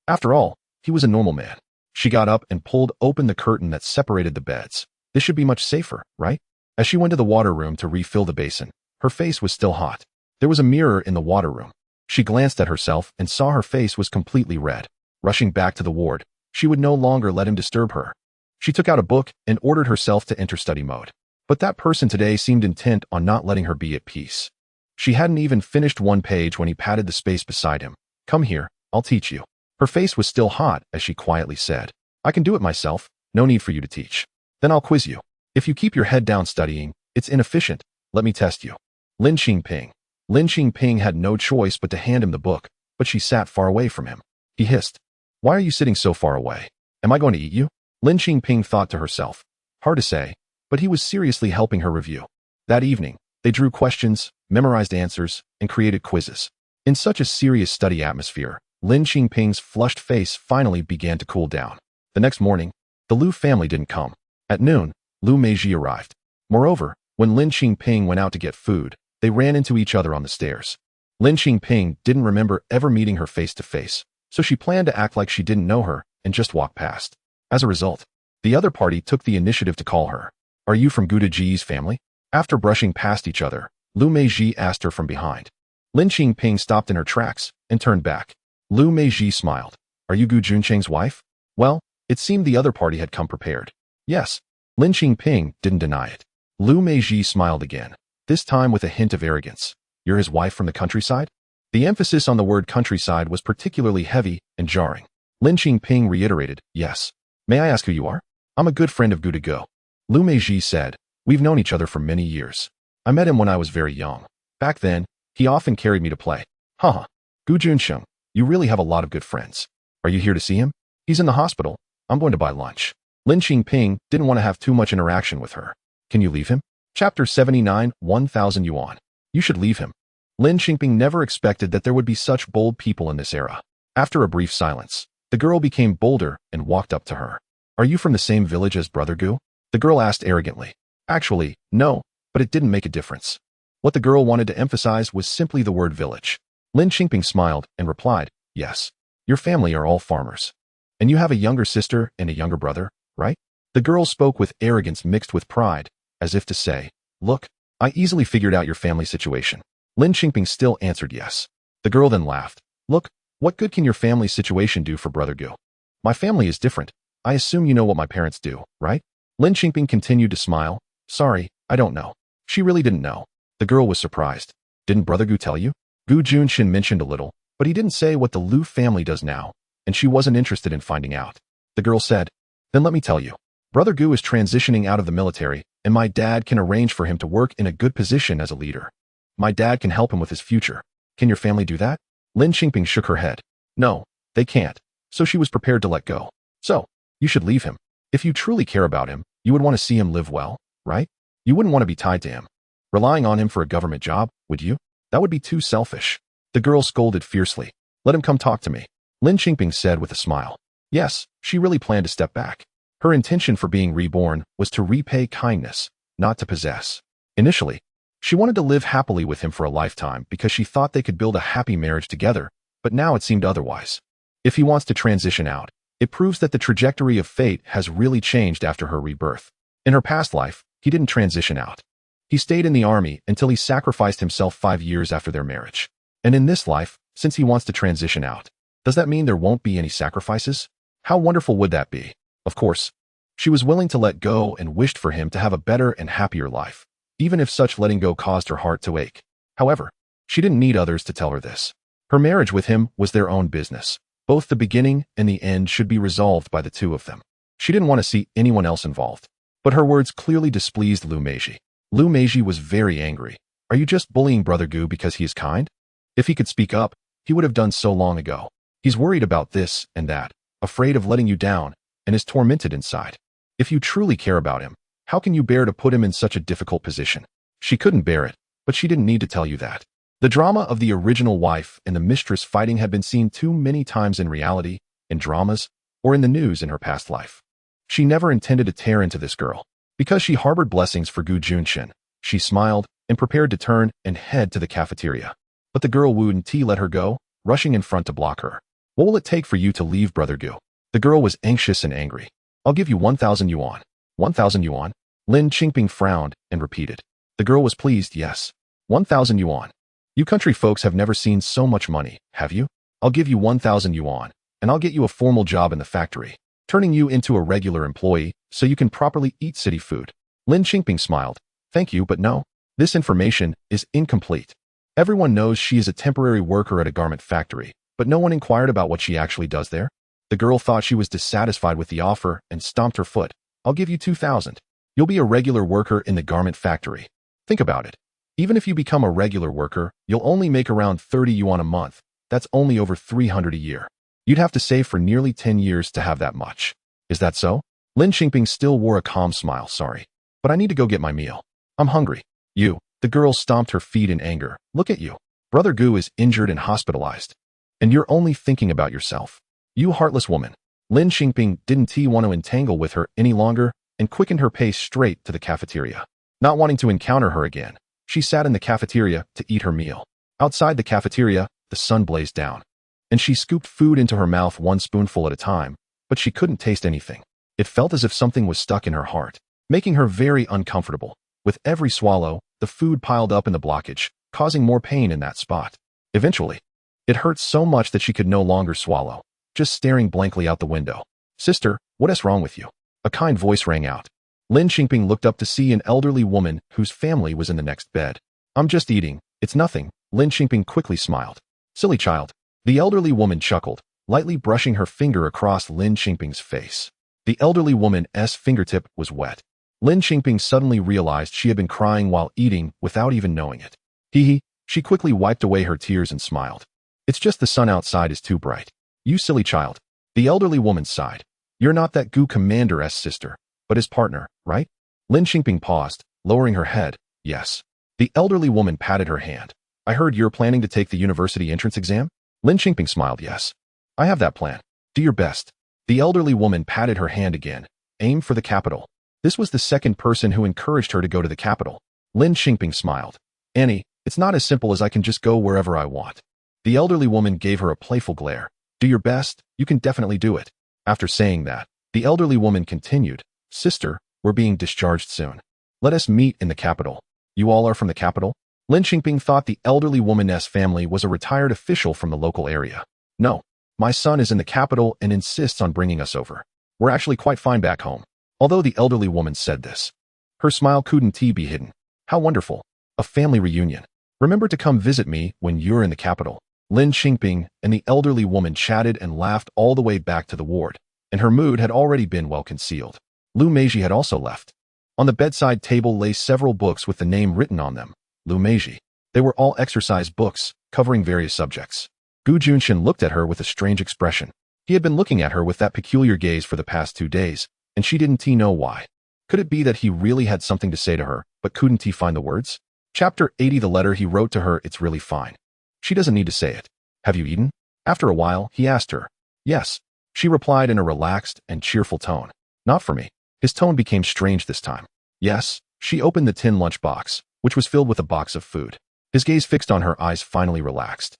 S1: After all, he was a normal man. She got up and pulled open the curtain that separated the beds. This should be much safer, right? As she went to the water room to refill the basin, her face was still hot. There was a mirror in the water room. She glanced at herself and saw her face was completely red. Rushing back to the ward, she would no longer let him disturb her. She took out a book and ordered herself to enter study mode. But that person today seemed intent on not letting her be at peace. She hadn't even finished one page when he patted the space beside him. "Come here, I'll teach you." Her face was still hot as she quietly said, "I can do it myself, no need for you to teach. Then I'll quiz you. If you keep your head down studying, it's inefficient. Let me test you." Lin Qingping. Lin Qingping had no choice but to hand him the book, but she sat far away from him. He hissed, "Why are you sitting so far away? Am I going to eat you?" Lin Qingping thought to herself. Hard to say, but he was seriously helping her review. That evening, they drew questions, memorized answers, and created quizzes. In such a serious study atmosphere, Lin Qingping's flushed face finally began to cool down. The next morning, the Liu family didn't come. At noon, Liu Meiji arrived. Moreover, when Lin Qingping went out to get food, they ran into each other on the stairs. Lin Qingping didn't remember ever meeting her face to face, so she planned to act like she didn't know her and just walk past. As a result, the other party took the initiative to call her. "Are you from Gu Ji's family?" After brushing past each other, Liu Meiji asked her from behind. Lin Qingping stopped in her tracks and turned back. Liu Meiji smiled. "Are you Gu Juncheng's wife?" Well, it seemed the other party had come prepared. Yes. Lin Qingping didn't deny it. Liu Meiji smiled again, this time with a hint of arrogance. "You're his wife from the countryside?" The emphasis on the word countryside was particularly heavy and jarring. Lin Qingping reiterated, "Yes." "May I ask who you are?" "I'm a good friend of Gu Go." Liu Meiji said, "We've known each other for many years. I met him when I was very young. Back then, he often carried me to play." "Haha. Gu Juncheng, you really have a lot of good friends. Are you here to see him?" "He's in the hospital. I'm going to buy lunch." Lin Qingping didn't want to have too much interaction with her. "Can you leave him?" Chapter 79, 1,000 yuan. You should leave him. Lin Qingping never expected that there would be such bold people in this era. After a brief silence, the girl became bolder and walked up to her. "Are you from the same village as Brother Gu?" The girl asked arrogantly. Actually, no, but it didn't make a difference. What the girl wanted to emphasize was simply the word village. Lin Qingping smiled and replied, "Yes. Your family are all farmers. And you have a younger sister and a younger brother, right?" The girl spoke with arrogance mixed with pride, as if to say, "Look, I easily figured out your family situation." Lin Qingping still answered yes. The girl then laughed. "Look, what good can your family situation do for Brother Gu? My family is different. I assume you know what my parents do, right?" Lin Qingping continued to smile. "Sorry, I don't know." She really didn't know. The girl was surprised. "Didn't Brother Gu tell you?" Gu Junshin mentioned a little, but he didn't say what the Liu family does now, and she wasn't interested in finding out. The girl said, "Then let me tell you. Brother Gu is transitioning out of the military, and my dad can arrange for him to work in a good position as a leader. My dad can help him with his future. Can your family do that?" Lin Qingping shook her head. "No, they can't." So she was prepared to let go. "So, you should leave him. If you truly care about him, you would want to see him live well, right? You wouldn't want to be tied to him, relying on him for a government job, would you? That would be too selfish." The girl scolded fiercely. "Let him come talk to me," Lin Qingping said with a smile. Yes, she really planned to step back. Her intention for being reborn was to repay kindness, not to possess. Initially, she wanted to live happily with him for a lifetime because she thought they could build a happy marriage together, but now it seemed otherwise. If he wants to transition out, It proves that the trajectory of fate has really changed after her rebirth. In her past life, he didn't transition out. He stayed in the army until he sacrificed himself 5 years after their marriage. And in this life, since he wants to transition out, does that mean there won't be any sacrifices? How wonderful would that be? Of course. She was willing to let go and wished for him to have a better and happier life, even if such letting go caused her heart to ache. However, she didn't need others to tell her this. Her marriage with him was their own business. Both the beginning and the end should be resolved by the two of them. She didn't want to see anyone else involved. But her words clearly displeased Lu Meiji. Lu Meiji was very angry. Are you just bullying Brother Gu because he is kind? If he could speak up, he would have done so long ago. He's worried about this and that, afraid of letting you down, and is tormented inside. If you truly care about him, how can you bear to put him in such a difficult position? She couldn't bear it, but she didn't need to tell you that. The drama of the original wife and the mistress fighting had been seen too many times in reality, in dramas, or in the news in her past life. She never intended to tear into this girl. Because she harbored blessings for Gu Juncheng, she smiled and prepared to turn and head to the cafeteria. But the girl Wu Ti let her go, rushing in front to block her. What will it take for you to leave, Brother Gu? The girl was anxious and angry. I'll give you 1,000 yuan. 1,000 yuan? Lin Qingping frowned and repeated. The girl was pleased, yes. 1,000 yuan. You country folks have never seen so much money, have you? I'll give you 1,000 yuan, and I'll get you a formal job in the factory, turning you into a regular employee so you can properly eat city food. Lin Qingping smiled. Thank you, but no. This information is incomplete. Everyone knows she is a temporary worker at a garment factory, but no one inquired about what she actually does there. The girl thought she was dissatisfied with the offer and stomped her foot. I'll give you 2,000. You'll be a regular worker in the garment factory. Think about it. Even if you become a regular worker, you'll only make around 30 yuan a month. That's only over 300 a year. You'd have to save for nearly 10 years to have that much. Is that so? Lin Qingping still wore a calm smile. Sorry, but I need to go get my meal. I'm hungry. You. The girl stomped her feet in anger. Look at you. Brother Gu is injured and hospitalized. And you're only thinking about yourself. You heartless woman. Lin Qingping didn't want to entangle with her any longer and quickened her pace straight to the cafeteria. Not wanting to encounter her again, she sat in the cafeteria to eat her meal. Outside the cafeteria, the sun blazed down, and she scooped food into her mouth one spoonful at a time, but she couldn't taste anything. It felt as if something was stuck in her heart, making her very uncomfortable. With every swallow, the food piled up in the blockage, causing more pain in that spot. Eventually, it hurt so much that she could no longer swallow, just staring blankly out the window. Sister, what is wrong with you? A kind voice rang out. Lin Qingping looked up to see an elderly woman whose family was in the next bed. I'm just eating. It's nothing. Lin Qingping quickly smiled. Silly child. The elderly woman chuckled, lightly brushing her finger across Lin Qingping's face. The elderly woman's fingertip was wet. Lin Qingping suddenly realized she had been crying while eating without even knowing it. Hee. She quickly wiped away her tears and smiled. It's just the sun outside is too bright. You silly child. The elderly woman sighed. You're not that Gu commander's sister, but his partner, right? Lin Qingping paused, lowering her head. Yes. The elderly woman patted her hand. I heard you're planning to take the university entrance exam? Lin Qingping smiled. Yes. I have that plan. Do your best. The elderly woman patted her hand again. Aim for the capital. This was the second person who encouraged her to go to the capital. Lin Qingping smiled. Annie, it's not as simple as I can just go wherever I want. The elderly woman gave her a playful glare. Do your best. You can definitely do it. After saying that, the elderly woman continued. Sister, we're being discharged soon. Let us meet in the capital. You all are from the capital? Lin Qingping thought the elderly woman's family was a retired official from the local area. No. My son is in the capital and insists on bringing us over. We're actually quite fine back home. Although the elderly woman said this, her smile couldn't be hidden. How wonderful. A family reunion. Remember to come visit me when you're in the capital. Lin Qingping and the elderly woman chatted and laughed all the way back to the ward, and her mood had already been well concealed. Lu Meiji had also left. On the bedside table lay several books with the name written on them. Lu Meiji. They were all exercise books, covering various subjects. Gu Juncheng looked at her with a strange expression. He had been looking at her with that peculiar gaze for the past 2 days, and she didn't know why. Could it be that he really had something to say to her, but couldn't find the words? Chapter 80. The letter he wrote to her. It's really fine. She doesn't need to say it. Have you eaten? After a while, he asked her. Yes. She replied in a relaxed and cheerful tone. Not for me. His tone became strange this time. Yes. She opened the tin lunchbox, which was filled with a box of food. His gaze fixed on her eyes finally relaxed.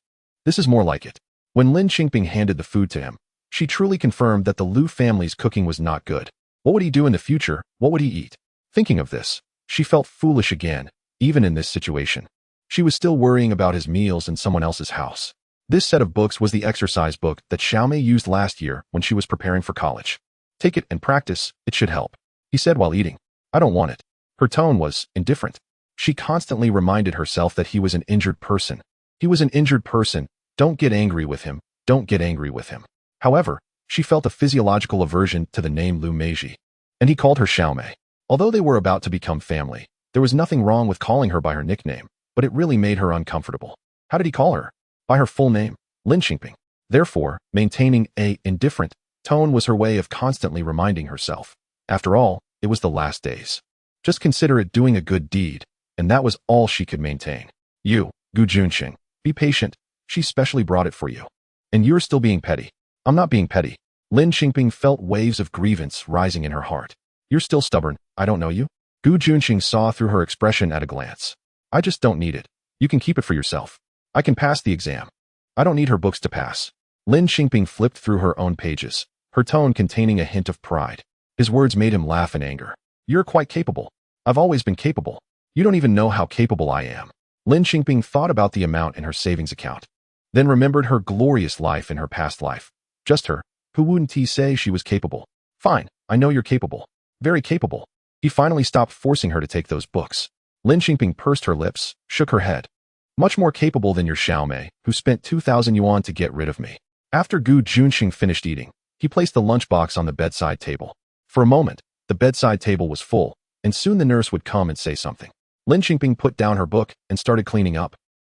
S1: This is more like it. When Lin Qingping handed the food to him, She truly confirmed that the Lu family's cooking was not good. What would he do in the future? What would he eat? Thinking of this, she felt foolish again, even in this situation. She was still worrying about his meals in someone else's house. This set of books was the exercise book that Xiaomei used last year when she was preparing for college. Take it and practice, it should help, he said while eating. I don't want it. Her tone was indifferent. She constantly reminded herself that he was an injured person. He was an injured person. Don't get angry with him. Don't get angry with him. However, she felt a physiological aversion to the name Lu Meiji, and he called her Xiaomei. Although they were about to become family, there was nothing wrong with calling her by her nickname, but it really made her uncomfortable. How did he call her? By her full name, Lin Qingping. Therefore, maintaining a indifferent tone was her way of constantly reminding herself. After all, it was the last days. Just consider it doing a good deed, and that was all she could maintain. You, Gu Juncheng, be patient. She specially brought it for you. And you're still being petty. I'm not being petty. Lin Qingping felt waves of grievance rising in her heart. You're still stubborn. I don't know you. Gu Juncheng saw through her expression at a glance. I just don't need it. You can keep it for yourself. I can pass the exam. I don't need her books to pass. Lin Qingping flipped through her own pages, her tone containing a hint of pride. His words made him laugh in anger. You're quite capable. I've always been capable. You don't even know how capable I am. Lin Qingping thought about the amount in her savings account, then remembered her glorious life in her past life. Just her. Who wouldn't he say she was capable? Fine, I know you're capable. Very capable. He finally stopped forcing her to take those books. Lin Qingping pursed her lips, shook her head. Much more capable than your Xiaomei, who spent 2,000 yuan to get rid of me. After Gu Juncheng finished eating, he placed the lunchbox on the bedside table. For a moment, the bedside table was full, and soon the nurse would come and say something. Lin Qingping put down her book and started cleaning up.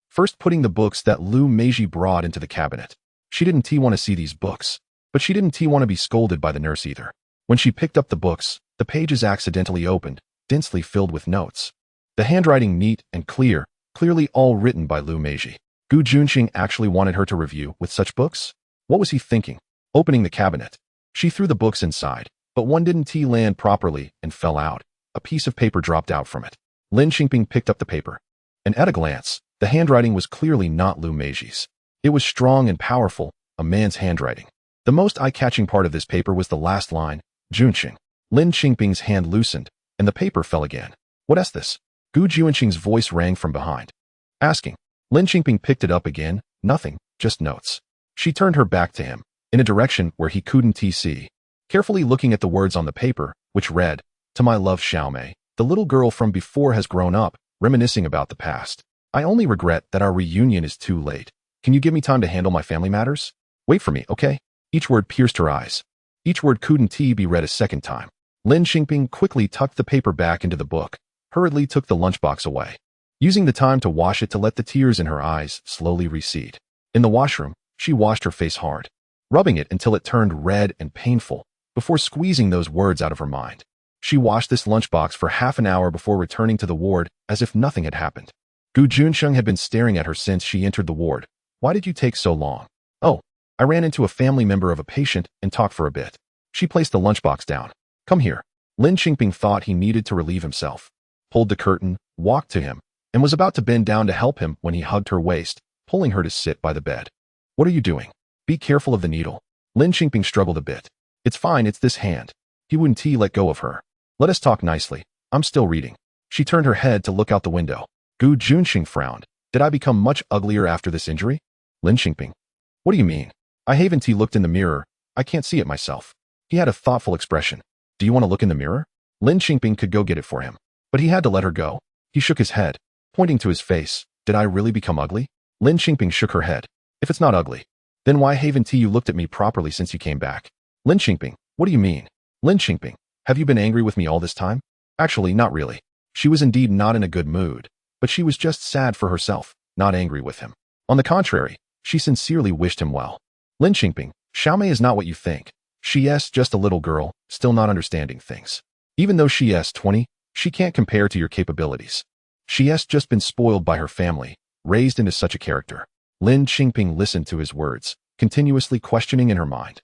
S1: First putting the books that Lu Meiji brought into the cabinet. She didn't want to see these books, but she didn't want to be scolded by the nurse either. When she picked up the books, the pages accidentally opened, densely filled with notes. The handwriting neat and clear, clearly all written by Lu Meiji. Gu Juncheng actually wanted her to review with such books? What was he thinking? Opening the cabinet, she threw the books inside, but one didn't land properly and fell out. A piece of paper dropped out from it. Lin Qingping picked up the paper, and at a glance, the handwriting was clearly not Lu Meiji's. It was strong and powerful, a man's handwriting. The most eye-catching part of this paper was the last line, Juncheng. Lin Qingping's hand loosened, and the paper fell again. What is this? Gu Juncheng's voice rang from behind, asking. Lin Qingping picked it up again. Nothing, just notes. She turned her back to him, in a direction where he couldn't see, carefully looking at the words on the paper, which read, To my love Xiaomei, the little girl from before has grown up, reminiscing about the past. I only regret that our reunion is too late. Can you give me time to handle my family matters? Wait for me, okay? Each word pierced her eyes. Each word couldn't be read a second time. Lin Qingping quickly tucked the paper back into the book, hurriedly took the lunchbox away, using the time to wash it to let the tears in her eyes slowly recede. In the washroom, she washed her face hard, rubbing it until it turned red and painful, before squeezing those words out of her mind. She washed this lunchbox for half an hour before returning to the ward as if nothing had happened. Gu Juncheng had been staring at her since she entered the ward. Why did you take so long? Oh, I ran into a family member of a patient and talked for a bit. She placed the lunchbox down. Come here. Lin Qingping thought he needed to relieve himself, pulled the curtain, walked to him, and was about to bend down to help him when he hugged her waist, pulling her to sit by the bed. What are you doing? Be careful of the needle. Lin Qingping struggled a bit. It's fine, it's this hand. He wouldn't let go of her. Let us talk nicely. I'm still reading. She turned her head to look out the window. Gu Juncheng frowned. Did I become much uglier after this injury? Lin Qingping. What do you mean? I haven't looked in the mirror. I can't see it myself. He had a thoughtful expression. Do you want to look in the mirror? Lin Qingping could go get it for him, but he had to let her go. He shook his head, pointing to his face. Did I really become ugly? Lin Qingping shook her head. If it's not ugly, then why haven't you looked at me properly since you came back? Lin Qingping. What do you mean? Lin Qingping. Have you been angry with me all this time? Actually, not really. She was indeed not in a good mood, but she was just sad for herself, not angry with him. On the contrary, she sincerely wished him well. Lin Qingping, Xiaomei is not what you think. She is just a little girl, still not understanding things. Even though she is 20, she can't compare to your capabilities. She has just been spoiled by her family, raised into such a character. Lin Qingping listened to his words, continuously questioning in her mind.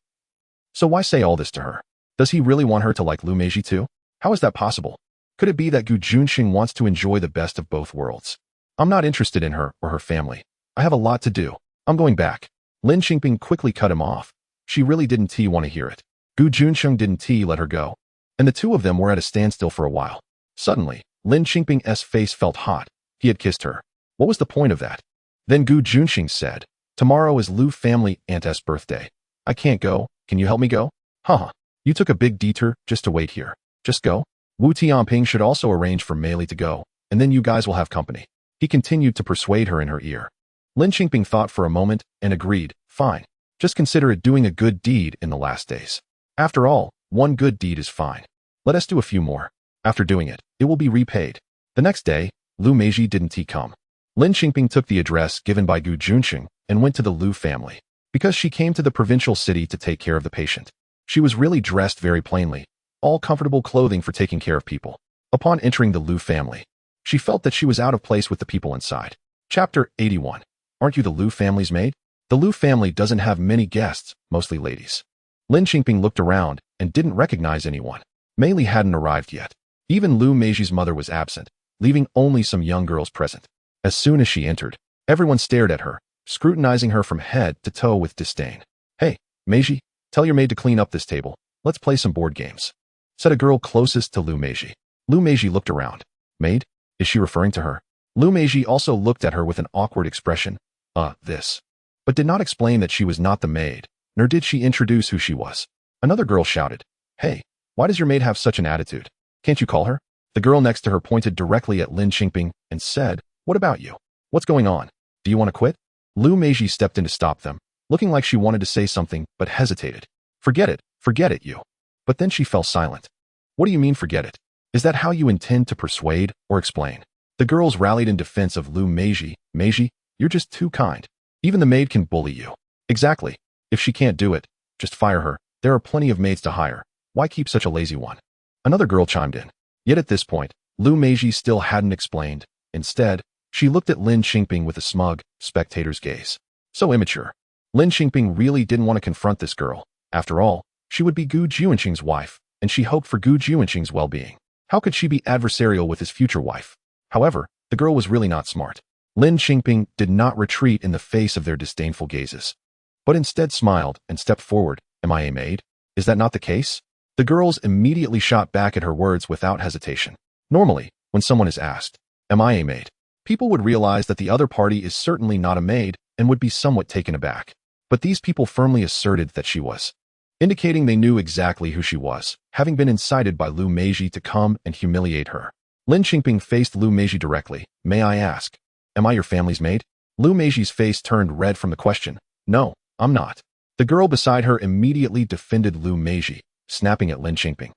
S1: So why say all this to her? Does he really want her to like Lu Meiji too? How is that possible? Could it be that Gu Juncheng wants to enjoy the best of both worlds? I'm not interested in her or her family. I have a lot to do. I'm going back. Lin Qingping quickly cut him off. She really didn't want to hear it. Gu Juncheng didn't let her go. And the two of them were at a standstill for a while. Suddenly, Lin Qingping's face felt hot. He had kissed her. What was the point of that? Then Gu Juncheng said, "Tomorrow is Lu family aunt's birthday. I can't go. Can you help me go?" Haha. You took a big detour just to wait here. Just go. Wu Tianping should also arrange for Mei Li to go, and then you guys will have company. He continued to persuade her in her ear. Lin Qingping thought for a moment and agreed, fine. Just consider it doing a good deed in the last days. After all, one good deed is fine. Let us do a few more. After doing it, it will be repaid. The next day, Lu Meiji didn't come. Lin Qingping took the address given by Gu Juncheng and went to the Lu family. Because she came to the provincial city to take care of the patient. She was really dressed very plainly, all comfortable clothing for taking care of people. Upon entering the Lu family, she felt that she was out of place with the people inside. Chapter 81. Aren't you the Lu family's maid? The Lu family doesn't have many guests, mostly ladies. Lin Qingping looked around and didn't recognize anyone. Mei Li hadn't arrived yet. Even Lu Meiji's mother was absent, leaving only some young girls present. As soon as she entered, everyone stared at her, scrutinizing her from head to toe with disdain. "Hey, Meiji, tell your maid to clean up this table. Let's play some board games," said a girl closest to Lu Meiji. Lu Meiji looked around. Maid? Is she referring to her? Lu Meiji also looked at her with an awkward expression. This. But did not explain that she was not the maid, nor did she introduce who she was. Another girl shouted, "Hey, why does your maid have such an attitude? Can't you call her?" The girl next to her pointed directly at Lin Qingping and said, "What about you? What's going on? Do you want to quit?" Lu Meiji stepped in to stop them, looking like she wanted to say something but hesitated. Forget it, you." But then she fell silent. "What do you mean forget it? Is that how you intend to persuade or explain?" The girls rallied in defense of Lu Meiji. "Meiji, you're just too kind. Even the maid can bully you." "Exactly. If she can't do it, just fire her. There are plenty of maids to hire. Why keep such a lazy one?" Another girl chimed in. Yet at this point, Lu Meiji still hadn't explained. Instead, she looked at Lin Qingping with a smug, spectator's gaze. So immature. Lin Qingping really didn't want to confront this girl. After all, she would be Gu Juncheng's wife, and she hoped for Gu Juncheng's well-being. How could she be adversarial with his future wife? However, the girl was really not smart. Lin Qingping did not retreat in the face of their disdainful gazes, but instead smiled and stepped forward. "Am I a maid? Is that not the case?" The girls immediately shot back at her words without hesitation. Normally, when someone is asked, "Am I a maid?" people would realize that the other party is certainly not a maid and would be somewhat taken aback. But these people firmly asserted that she was, indicating they knew exactly who she was, having been incited by Lu Meiji to come and humiliate her. Lin Qingping faced Lu Meiji directly. "May I ask, am I your family's maid?" Lu Meiji's face turned red from the question. "No, I'm not." The girl beside her immediately defended Lu Meiji, snapping at Lin Qingping.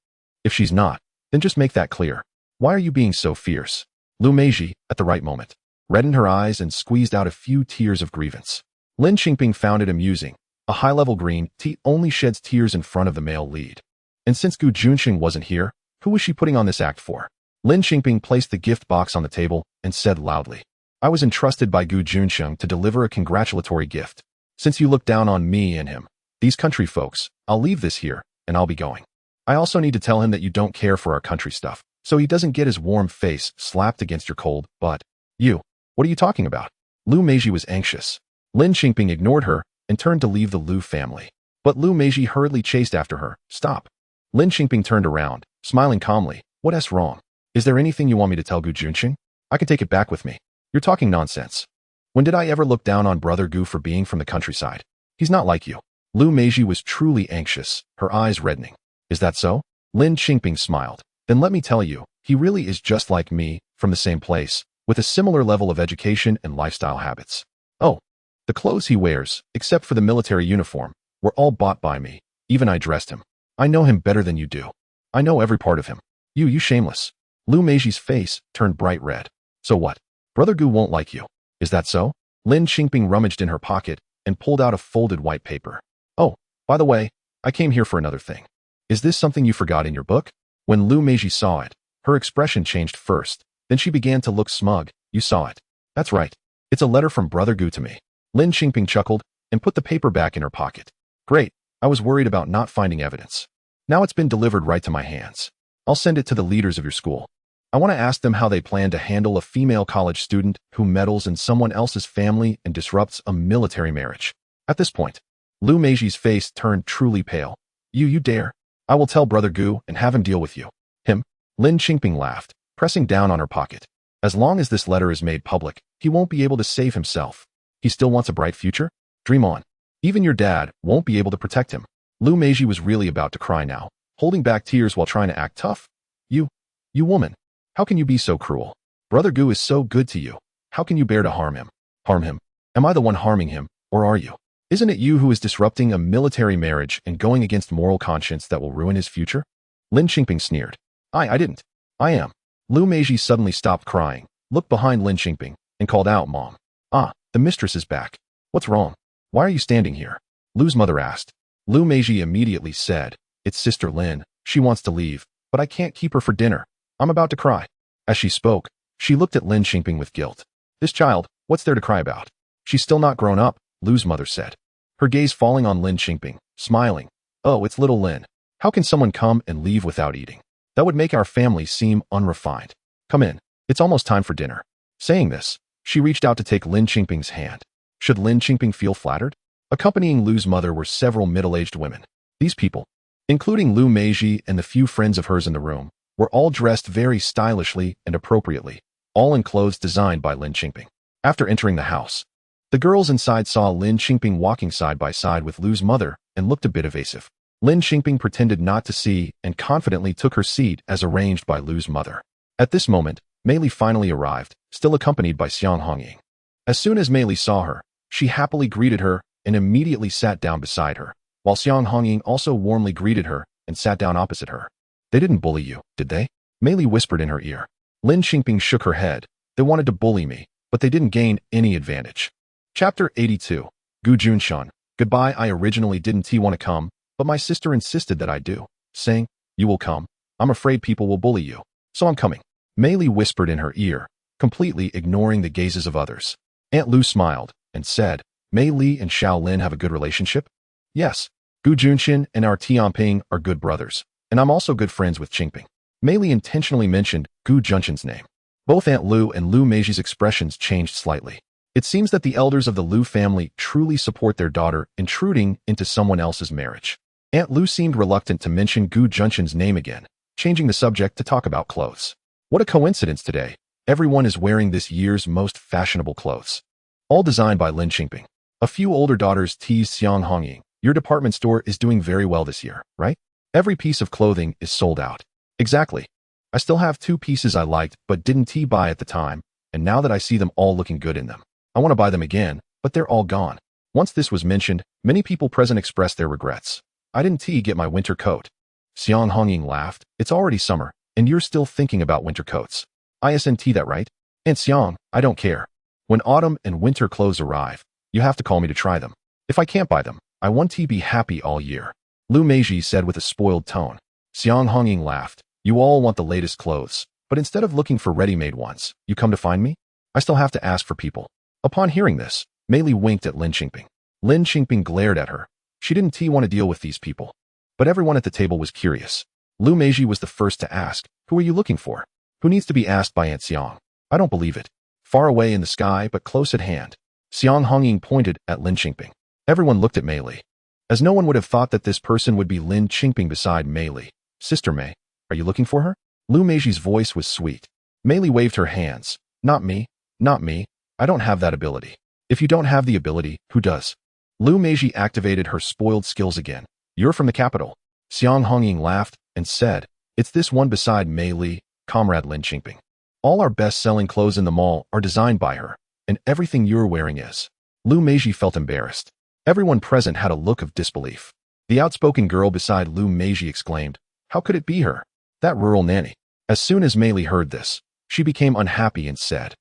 S1: "If she's not, then just make that clear. Why are you being so fierce?" Lu Meiji, at the right moment, reddened her eyes and squeezed out a few tears of grievance. Lin Qingping found it amusing. A high-level green tea only sheds tears in front of the male lead. And since Gu Juncheng wasn't here, who was she putting on this act for? Lin Qingping placed the gift box on the table and said loudly, "I was entrusted by Gu Juncheng to deliver a congratulatory gift. Since you look down on me and him, these country folks, I'll leave this here, and I'll be going. I also need to tell him that you don't care for our country stuff, so he doesn't get his warm face slapped against your cold butt." "You, what are you talking about?" Lu Meiji was anxious. Lin Qingping ignored her and turned to leave the Lu family. But Lu Meiji hurriedly chased after her. "Stop." Lin Qingping turned around, smiling calmly. "What's wrong? Is there anything you want me to tell Gu Juncheng? I can take it back with me." "You're talking nonsense. When did I ever look down on Brother Gu for being from the countryside? He's not like you." Lu Meiji was truly anxious, her eyes reddening. "Is that so?" Lin Qingping smiled. "Then let me tell you, he really is just like me, from the same place, with a similar level of education and lifestyle habits. Oh, the clothes he wears, except for the military uniform, were all bought by me. Even I dressed him. I know him better than you do. I know every part of him. You shameless." Lu Meiji's face turned bright red. "So what? Brother Gu won't like you. Is that so?" Lin Qingping rummaged in her pocket and pulled out a folded white paper. "Oh, by the way, I came here for another thing. Is this something you forgot in your book?" When Lu Meiji saw it, her expression changed first. Then she began to look smug. "You saw it. That's right. It's a letter from Brother Gu to me." Lin Qingping chuckled and put the paper back in her pocket. "Great. I was worried about not finding evidence. Now it's been delivered right to my hands. I'll send it to the leaders of your school. I want to ask them how they plan to handle a female college student who meddles in someone else's family and disrupts a military marriage." At this point, Lu Meiji's face turned truly pale. You dare? I will tell Brother Gu and have him deal with you. Him? Lin Qingping laughed, pressing down on her pocket. As long as this letter is made public, he won't be able to save himself. He still wants a bright future? Dream on. Even your dad won't be able to protect him. Lu Meiji was really about to cry now, holding back tears while trying to act tough. You woman. How can you be so cruel? Brother Gu is so good to you. How can you bear to harm him? Harm him? Am I the one harming him, or are you? Isn't it you who is disrupting a military marriage and going against moral conscience that will ruin his future? Lin Qingping sneered. I didn't. I am. Lu Meiji suddenly stopped crying, looked behind Lin Qingping, and called out, Mom. Ah, the mistress is back. What's wrong? Why are you standing here? Lu's mother asked. Lu Meiji immediately said, It's Sister Lin. She wants to leave, but I can't keep her for dinner. I'm about to cry. As she spoke, she looked at Lin Qingping with guilt. This child, what's there to cry about? She's still not grown up, Lu's mother said. Her gaze falling on Lin Qingping, smiling. Oh, it's little Lin. How can someone come and leave without eating? That would make our family seem unrefined. Come in. It's almost time for dinner. Saying this, she reached out to take Lin Qingping's hand. Should Lin Qingping feel flattered? Accompanying Lu's mother were several middle-aged women. These people, including Lu Meiji and the few friends of hers in the room, were all dressed very stylishly and appropriately, all in clothes designed by Lin Qingping. After entering the house, the girls inside saw Lin Qingping walking side by side with Lu's mother and looked a bit evasive. Lin Qingping pretended not to see and confidently took her seat as arranged by Lu's mother. At this moment, Mei Li finally arrived, still accompanied by Xiang Hongying. As soon as Mei Li saw her, she happily greeted her and immediately sat down beside her, while Xiang Hongying also warmly greeted her and sat down opposite her. They didn't bully you, did they? Mei Li whispered in her ear. Lin Qingping shook her head. They wanted to bully me, but they didn't gain any advantage. Chapter 82. Gu Juncheng. Goodbye. I originally didn't want to come, but my sister insisted that I do, saying, You will come. I'm afraid people will bully you, so I'm coming. Mei Li whispered in her ear, completely ignoring the gazes of others. Aunt Lu smiled and said, Mei Li and Xiao Lin have a good relationship? Yes. Gu Juncheng and our Tianping are good brothers, and I'm also good friends with Qingping. Mei Li intentionally mentioned Gu Juncheng's name. Both Aunt Lu and Lu Meiji's expressions changed slightly. It seems that the elders of the Lu family truly support their daughter intruding into someone else's marriage. Aunt Lu seemed reluctant to mention Gu Juncheng's name again, changing the subject to talk about clothes. What a coincidence today. Everyone is wearing this year's most fashionable clothes. All designed by Lin Qingping. A few older daughters teased Xiang Hongying. Your department store is doing very well this year, right? Every piece of clothing is sold out. Exactly. I still have 2 pieces I liked but didn't buy at the time, and now that I see them all looking good in them, I want to buy them again, but they're all gone. Once this was mentioned, many people present expressed their regrets. I didn't get my winter coat. Xiang Hongying laughed. It's already summer, and you're still thinking about winter coats. Isn't that right? And Xiang, I don't care. When autumn and winter clothes arrive, you have to call me to try them. If I can't buy them, I want to be happy all year. Lu Meiji said with a spoiled tone. Xiang Hongying laughed. You all want the latest clothes, but instead of looking for ready-made ones, you come to find me? I still have to ask for people. Upon hearing this, Mei Li winked at Lin Qingping. Lin Qingping glared at her. She didn't want to deal with these people. But everyone at the table was curious. Lu Meiji was the first to ask, Who are you looking for? Who needs to be asked by Aunt Xiang? I don't believe it. Far away in the sky, but close at hand. Xiang Hongying pointed at Lin Qingping. Everyone looked at Mei Li. As no one would have thought that this person would be Lin Qingping beside Mei Li. Sister Mei, are you looking for her? Lu Meiji's voice was sweet. Mei Li waved her hands. Not me. Not me. I don't have that ability. If you don't have the ability, who does? Lu Meiji activated her spoiled skills again. You're from the capital. Xiang Hongying laughed and said, It's this one beside Mei Li, Comrade Lin Qingping. All our best-selling clothes in the mall are designed by her, and everything you're wearing is. Lu Meiji felt embarrassed. Everyone present had a look of disbelief. The outspoken girl beside Lu Meiji exclaimed, How could it be her? That rural nanny. As soon as Mei Li heard this, she became unhappy and said,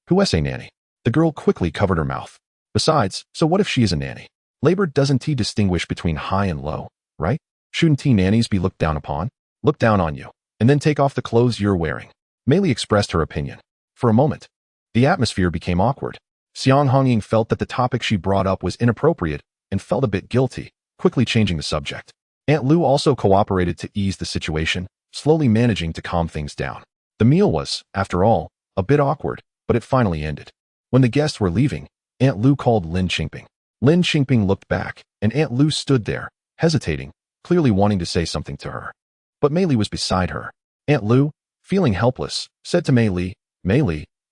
S1: Who is a nanny? The girl quickly covered her mouth. Besides, so what if she is a nanny? Labor doesn't distinguish between high and low, right? Shouldn't nannies be looked down upon? Look down on you, and then take off the clothes you're wearing. Mei Li expressed her opinion. For a moment, the atmosphere became awkward. Xiang Hongying felt that the topic she brought up was inappropriate and felt a bit guilty, quickly changing the subject. Aunt Lu also cooperated to ease the situation, slowly managing to calm things down. The meal was, after all, a bit awkward, but it finally ended. When the guests were leaving, Aunt Lu called Lin Qingping. Lin Qingping looked back, and Aunt Lu stood there, hesitating, clearly wanting to say something to her. But Mei Li was beside her. Aunt Lu, feeling helpless, said to Mei Li,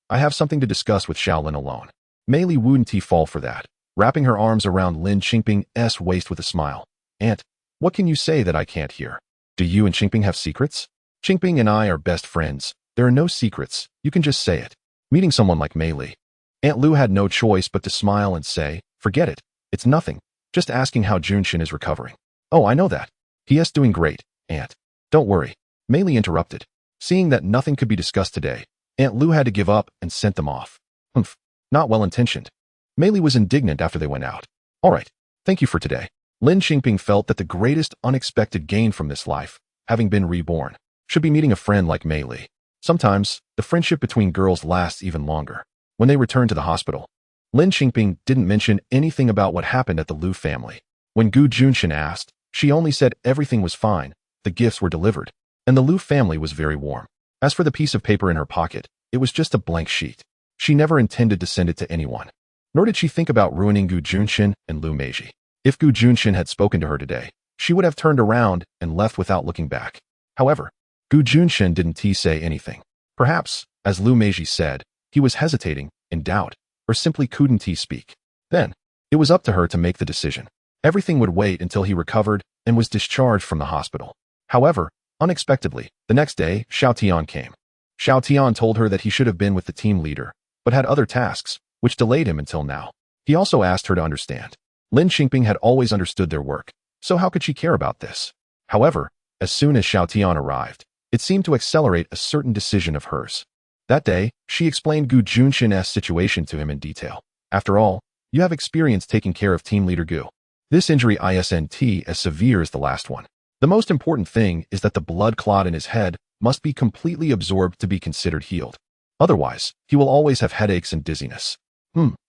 S1: I have something to discuss with Shaolin alone. Mei Li wouldn't fall for that, wrapping her arms around Lin Qingping's waist with a smile. Aunt, what can you say that I can't hear? Do you and Qingping have secrets? Qingping and I are best friends. There are no secrets. You can just say it. Meeting someone like Mei Li. Aunt Lu had no choice but to smile and say, forget it. It's nothing. Just asking how Juncheng is recovering. Oh, I know that. He is doing great, Aunt. Don't worry. Mei Li interrupted. Seeing that nothing could be discussed today, Aunt Lu had to give up and sent them off. Humph. Not well-intentioned. Mei Li was indignant after they went out. All right. Thank you for today. Lin Qingping felt that the greatest unexpected gain from this life, having been reborn, should be meeting a friend like Mei Li. Sometimes, the friendship between girls lasts even longer. When they returned to the hospital, Lin Qingping didn't mention anything about what happened at the Lu family. When Gu Junchen asked, she only said everything was fine, the gifts were delivered, and the Lu family was very warm. As for the piece of paper in her pocket, it was just a blank sheet. She never intended to send it to anyone. Nor did she think about ruining Gu Junchen and Lu Meiji. If Gu Junchen had spoken to her today, she would have turned around and left without looking back. However, Gu Junchen didn't say anything. Perhaps, as Lu Meiji said, he was hesitating, in doubt, or simply couldn't speak. Then, it was up to her to make the decision. Everything would wait until he recovered and was discharged from the hospital. However, unexpectedly, the next day, Xiao Tian came. Xiao Tian told her that he should have been with the team leader, but had other tasks, which delayed him until now. He also asked her to understand. Lin Qingping had always understood their work, so how could she care about this? However, as soon as Xiao Tian arrived, it seemed to accelerate a certain decision of hers. That day, she explained Gu Junchen's situation to him in detail. After all, you have experience taking care of team leader Gu. This injury isn't as severe as the last one. The most important thing is that the blood clot in his head must be completely absorbed to be considered healed. Otherwise, he will always have headaches and dizziness.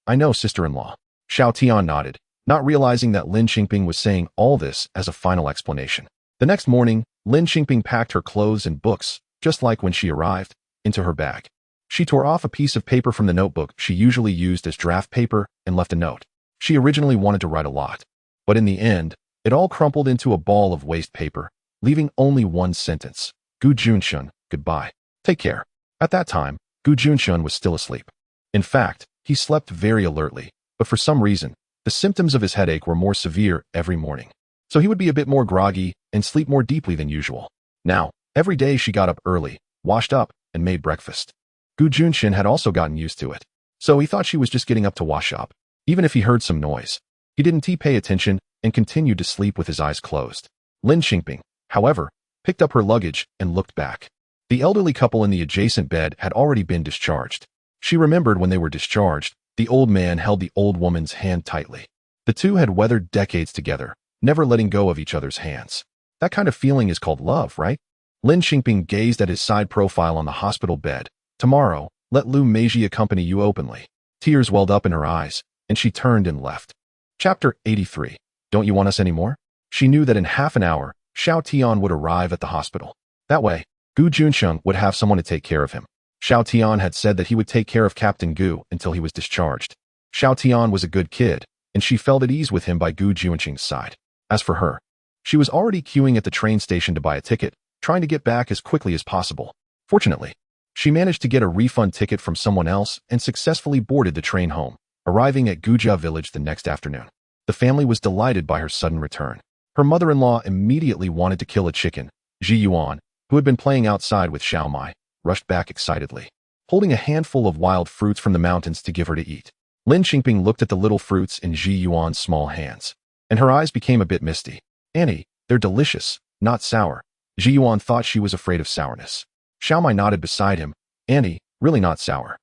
S1: I know, sister-in-law. Xiao Tian nodded, not realizing that Lin Qingping was saying all this as a final explanation. The next morning, Lin Qingping packed her clothes and books, just like when she arrived, into her bag. She tore off a piece of paper from the notebook she usually used as draft paper and left a note. She originally wanted to write a lot, but in the end, it all crumpled into a ball of waste paper, leaving only one sentence. Gu Junchen, goodbye. Take care. At that time, Gu Junchen was still asleep. In fact, he slept very alertly, but for some reason, the symptoms of his headache were more severe every morning. So he would be a bit more groggy and sleep more deeply than usual. Now, every day she got up early, washed up, and made breakfast. Gu Junchen had also gotten used to it, so he thought she was just getting up to wash up. Even if he heard some noise, he didn't pay attention and continued to sleep with his eyes closed. Lin Qingping, however, picked up her luggage and looked back. The elderly couple in the adjacent bed had already been discharged. She remembered when they were discharged, the old man held the old woman's hand tightly. The two had weathered decades together, never letting go of each other's hands. That kind of feeling is called love, right? Lin Qingping gazed at his side profile on the hospital bed. Tomorrow, let Lu Meiji accompany you openly. Tears welled up in her eyes, and she turned and left. Chapter 83. Don't you want us anymore? She knew that in half an hour, Xiao Tian would arrive at the hospital. That way, Gu Juncheng would have someone to take care of him. Xiao Tian had said that he would take care of Captain Gu until he was discharged. Xiao Tian was a good kid, and she felt at ease with him by Gu Juncheng's side. As for her, she was already queuing at the train station to buy a ticket, trying to get back as quickly as possible. Fortunately, she managed to get a refund ticket from someone else and successfully boarded the train home, arriving at Gujia village the next afternoon. The family was delighted by her sudden return. Her mother-in-law immediately wanted to kill a chicken. Ji Yuan, who had been playing outside with Xiao Mai, rushed back excitedly, holding a handful of wild fruits from the mountains to give her to eat. Lin Qingping looked at the little fruits in Ji Yuan's small hands, and her eyes became a bit misty. Auntie, they're delicious, not sour. Ji Yuan thought she was afraid of sourness. Xiao Mai nodded beside him. Auntie, really not sour.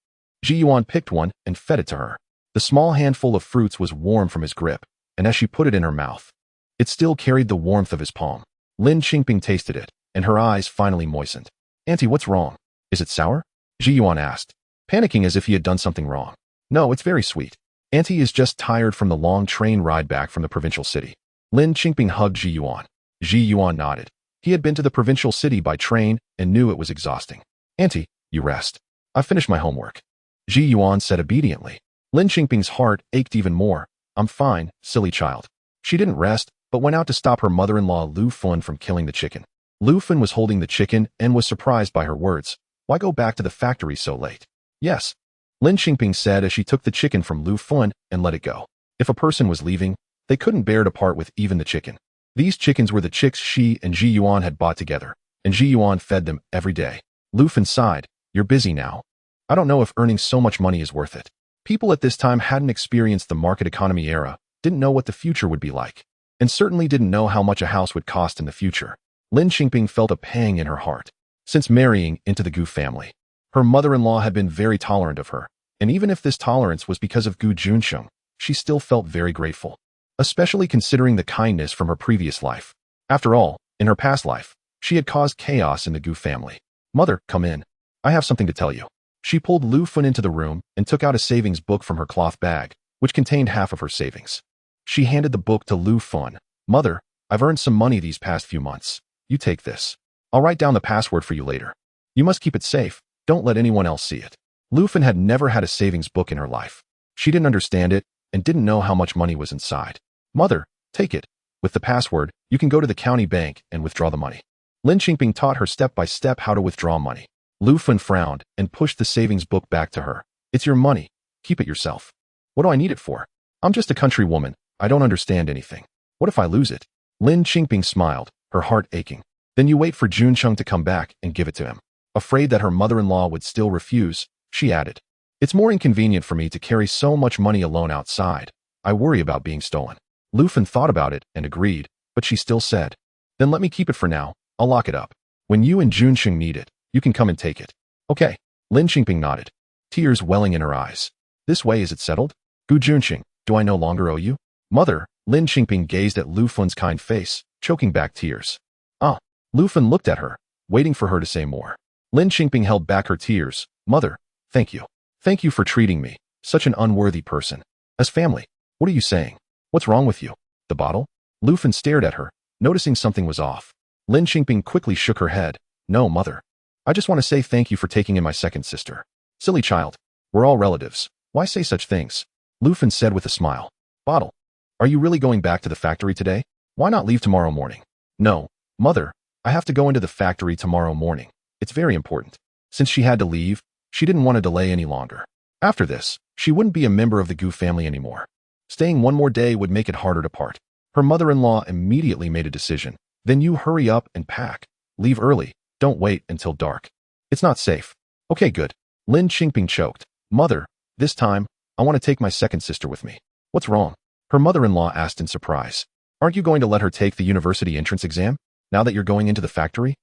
S1: Ji Yuan picked one and fed it to her. The small handful of fruits was warm from his grip, and as she put it in her mouth, it still carried the warmth of his palm. Lin Qingping tasted it, and her eyes finally moistened. Auntie, what's wrong? Is it sour? Ji Yuan asked, panicking as if he had done something wrong. No, it's very sweet. Auntie is just tired from the long train ride back from the provincial city. Lin Qingping hugged Ji Yuan. Ji Yuan nodded. He had been to the provincial city by train and knew it was exhausting. Auntie, you rest. I've finished my homework. Ji Yuan said obediently. Lin Qingping's heart ached even more. I'm fine, silly child. She didn't rest, but went out to stop her mother-in-law Lu Fun from killing the chicken. Lu Fun was holding the chicken and was surprised by her words. Why go back to the factory so late? Yes, Lin Qingping said as she took the chicken from Lu Fun and let it go. If a person was leaving, they couldn't bear to part with even the chicken. These chickens were the chicks she and Ji Yuan had bought together, and Ji Yuan fed them every day. Lu Fun sighed, "You're busy now. I don't know if earning so much money is worth it." People at this time hadn't experienced the market economy era, didn't know what the future would be like, and certainly didn't know how much a house would cost in the future. Lin Qingping felt a pang in her heart. Since marrying into the Gu family, her mother-in-law had been very tolerant of her, and even if this tolerance was because of Gu Juncheng, she still felt very grateful, especially considering the kindness from her previous life. After all, in her past life, she had caused chaos in the Gu family. "Mother, come in. I have something to tell you." She pulled Lu Fun into the room and took out a savings book from her cloth bag, which contained half of her savings. She handed the book to Lu Fun. "Mother, I've earned some money these past few months. You take this. I'll write down the password for you later. You must keep it safe. Don't let anyone else see it." Lu Fun had never had a savings book in her life. She didn't understand it and didn't know how much money was inside. "Mother, take it. With the password, you can go to the county bank and withdraw the money." Lin Qingping taught her step by step how to withdraw money. Lu Fun frowned and pushed the savings book back to her. "It's your money. Keep it yourself." "What do I need it for? I'm just a country woman. I don't understand anything. What if I lose it?" Lin Qingping smiled, her heart aching. "Then you wait for Juncheng to come back and give it to him." Afraid that her mother-in-law would still refuse, she added, "It's more inconvenient for me to carry so much money alone outside. I worry about being stolen." Lu Fun thought about it and agreed, but she still said, "Then let me keep it for now. I'll lock it up. When you and Juncheng need it, you can come and take it." "Okay." Lin Qingping nodded, tears welling in her eyes. "This way, is it settled? Gu Juncheng, do I no longer owe you?" "Mother," Lin Qingping gazed at Lu Fun's kind face, choking back tears. "Ah." Lu Fun looked at her, waiting for her to say more. Lin Qingping held back her tears. "Mother, thank you. Thank you for treating me, such an unworthy person. As family, what are you saying? What's wrong with you? The bottle?" Lu Fun stared at her, noticing something was off. Lin Qingping quickly shook her head. "No, mother. I just want to say thank you for taking in my second sister." "Silly child. We're all relatives. Why say such things?" Lu Fun said with a smile. "Bottle. Are you really going back to the factory today? Why not leave tomorrow morning?" "No, mother. I have to go into the factory tomorrow morning. It's very important." Since she had to leave, she didn't want to delay any longer. After this, she wouldn't be a member of the Gu family anymore. Staying one more day would make it harder to part. Her mother-in-law immediately made a decision. "Then you hurry up and pack. Leave early. Don't wait until dark. It's not safe." "Okay, good." Lin Qingping choked. "Mother, this time, I want to take my second sister with me." "What's wrong?" her mother-in-law asked in surprise. "Aren't you going to let her take the university entrance exam, now that you're going into the factory?"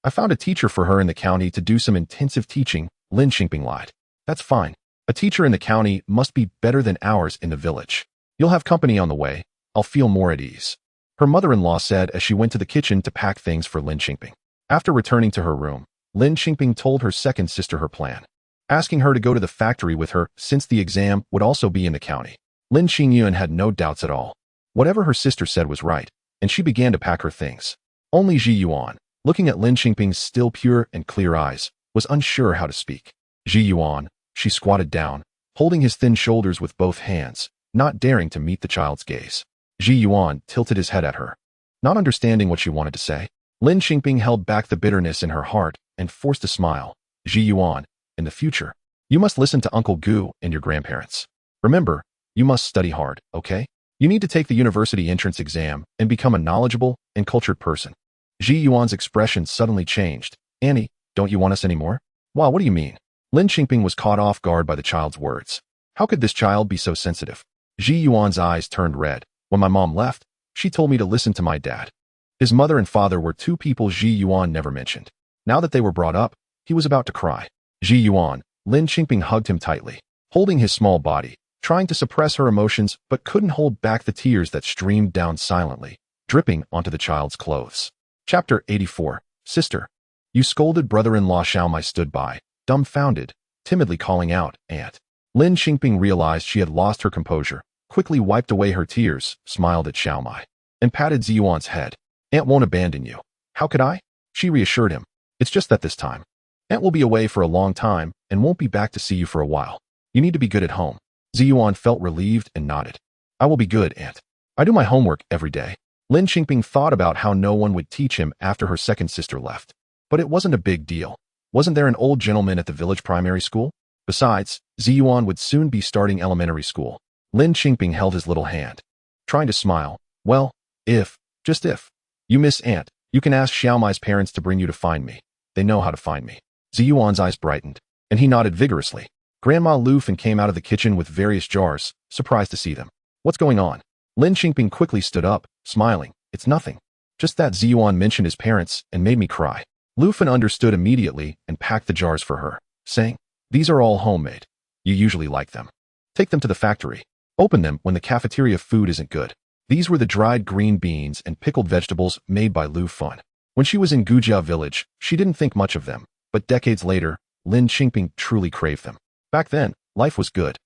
S1: "I found a teacher for her in the county to do some intensive teaching," Lin Qingping lied. "That's fine. A teacher in the county must be better than ours in the village. You'll have company on the way. I'll feel more at ease," her mother-in-law said as she went to the kitchen to pack things for Lin Qingping. After returning to her room, Lin Qingping told her second sister her plan, asking her to go to the factory with her since the exam would also be in the county. Lin Qingyuan had no doubts at all. Whatever her sister said was right, and she began to pack her things. Only Ji Yuan, looking at Lin Qingping's still pure and clear eyes, was unsure how to speak. "Ji Yuan," she squatted down, holding his thin shoulders with both hands, not daring to meet the child's gaze. Ji Yuan tilted his head at her, not understanding what she wanted to say. Lin Qingping held back the bitterness in her heart and forced a smile. "Ji Yuan, in the future, you must listen to Uncle Gu and your grandparents. Remember, you must study hard, okay? You need to take the university entrance exam and become a knowledgeable and cultured person." Ji Yuan's expression suddenly changed. "Annie, don't you want us anymore?" "Wow, what do you mean?" Lin Qingping was caught off guard by the child's words. How could this child be so sensitive? Ji Yuan's eyes turned red. "When my mom left, she told me to listen to my dad." His mother and father were two people Ji Yuan never mentioned. Now that they were brought up, he was about to cry. "Ji Yuan," Lin Qingping hugged him tightly, holding his small body, trying to suppress her emotions but couldn't hold back the tears that streamed down silently, dripping onto the child's clothes. Chapter 84. Sister. You scolded brother-in-law Xiaomai stood by, dumbfounded, timidly calling out, "Aunt." Lin Qingping realized she had lost her composure, quickly wiped away her tears, smiled at Xiaomai, and patted Ziyuan's head. "Aunt won't abandon you." "How could I?" She reassured him. "It's just that this time. Aunt will be away for a long time and won't be back to see you for a while. You need to be good at home." Ziyuan felt relieved and nodded. I will be good, aunt. I do my homework every day. Lin Qingping thought about how no one would teach him after her second sister left. But it wasn't a big deal. Wasn't there an old gentleman at the village primary school? Besides, Ziyuan would soon be starting elementary school. Lin Qingping held his little hand, trying to smile. Well, just if, you miss aunt, you can ask Xiaomai's parents to bring you to find me. They know how to find me. Ziyuan's eyes brightened, and he nodded vigorously. Grandma Lu Fan came out of the kitchen with various jars, surprised to see them. What's going on? Lin Qingping quickly stood up, smiling. It's nothing. Just that Ziyuan mentioned his parents and made me cry. Lu Fan understood immediately and packed the jars for her, saying, these are all homemade. You usually like them. Take them to the factory. Open them when the cafeteria food isn't good. These were the dried green beans and pickled vegetables made by Lu Fan. When she was in Gujia village, she didn't think much of them, but decades later, Lin Qingping truly craved them. Back then, life was good,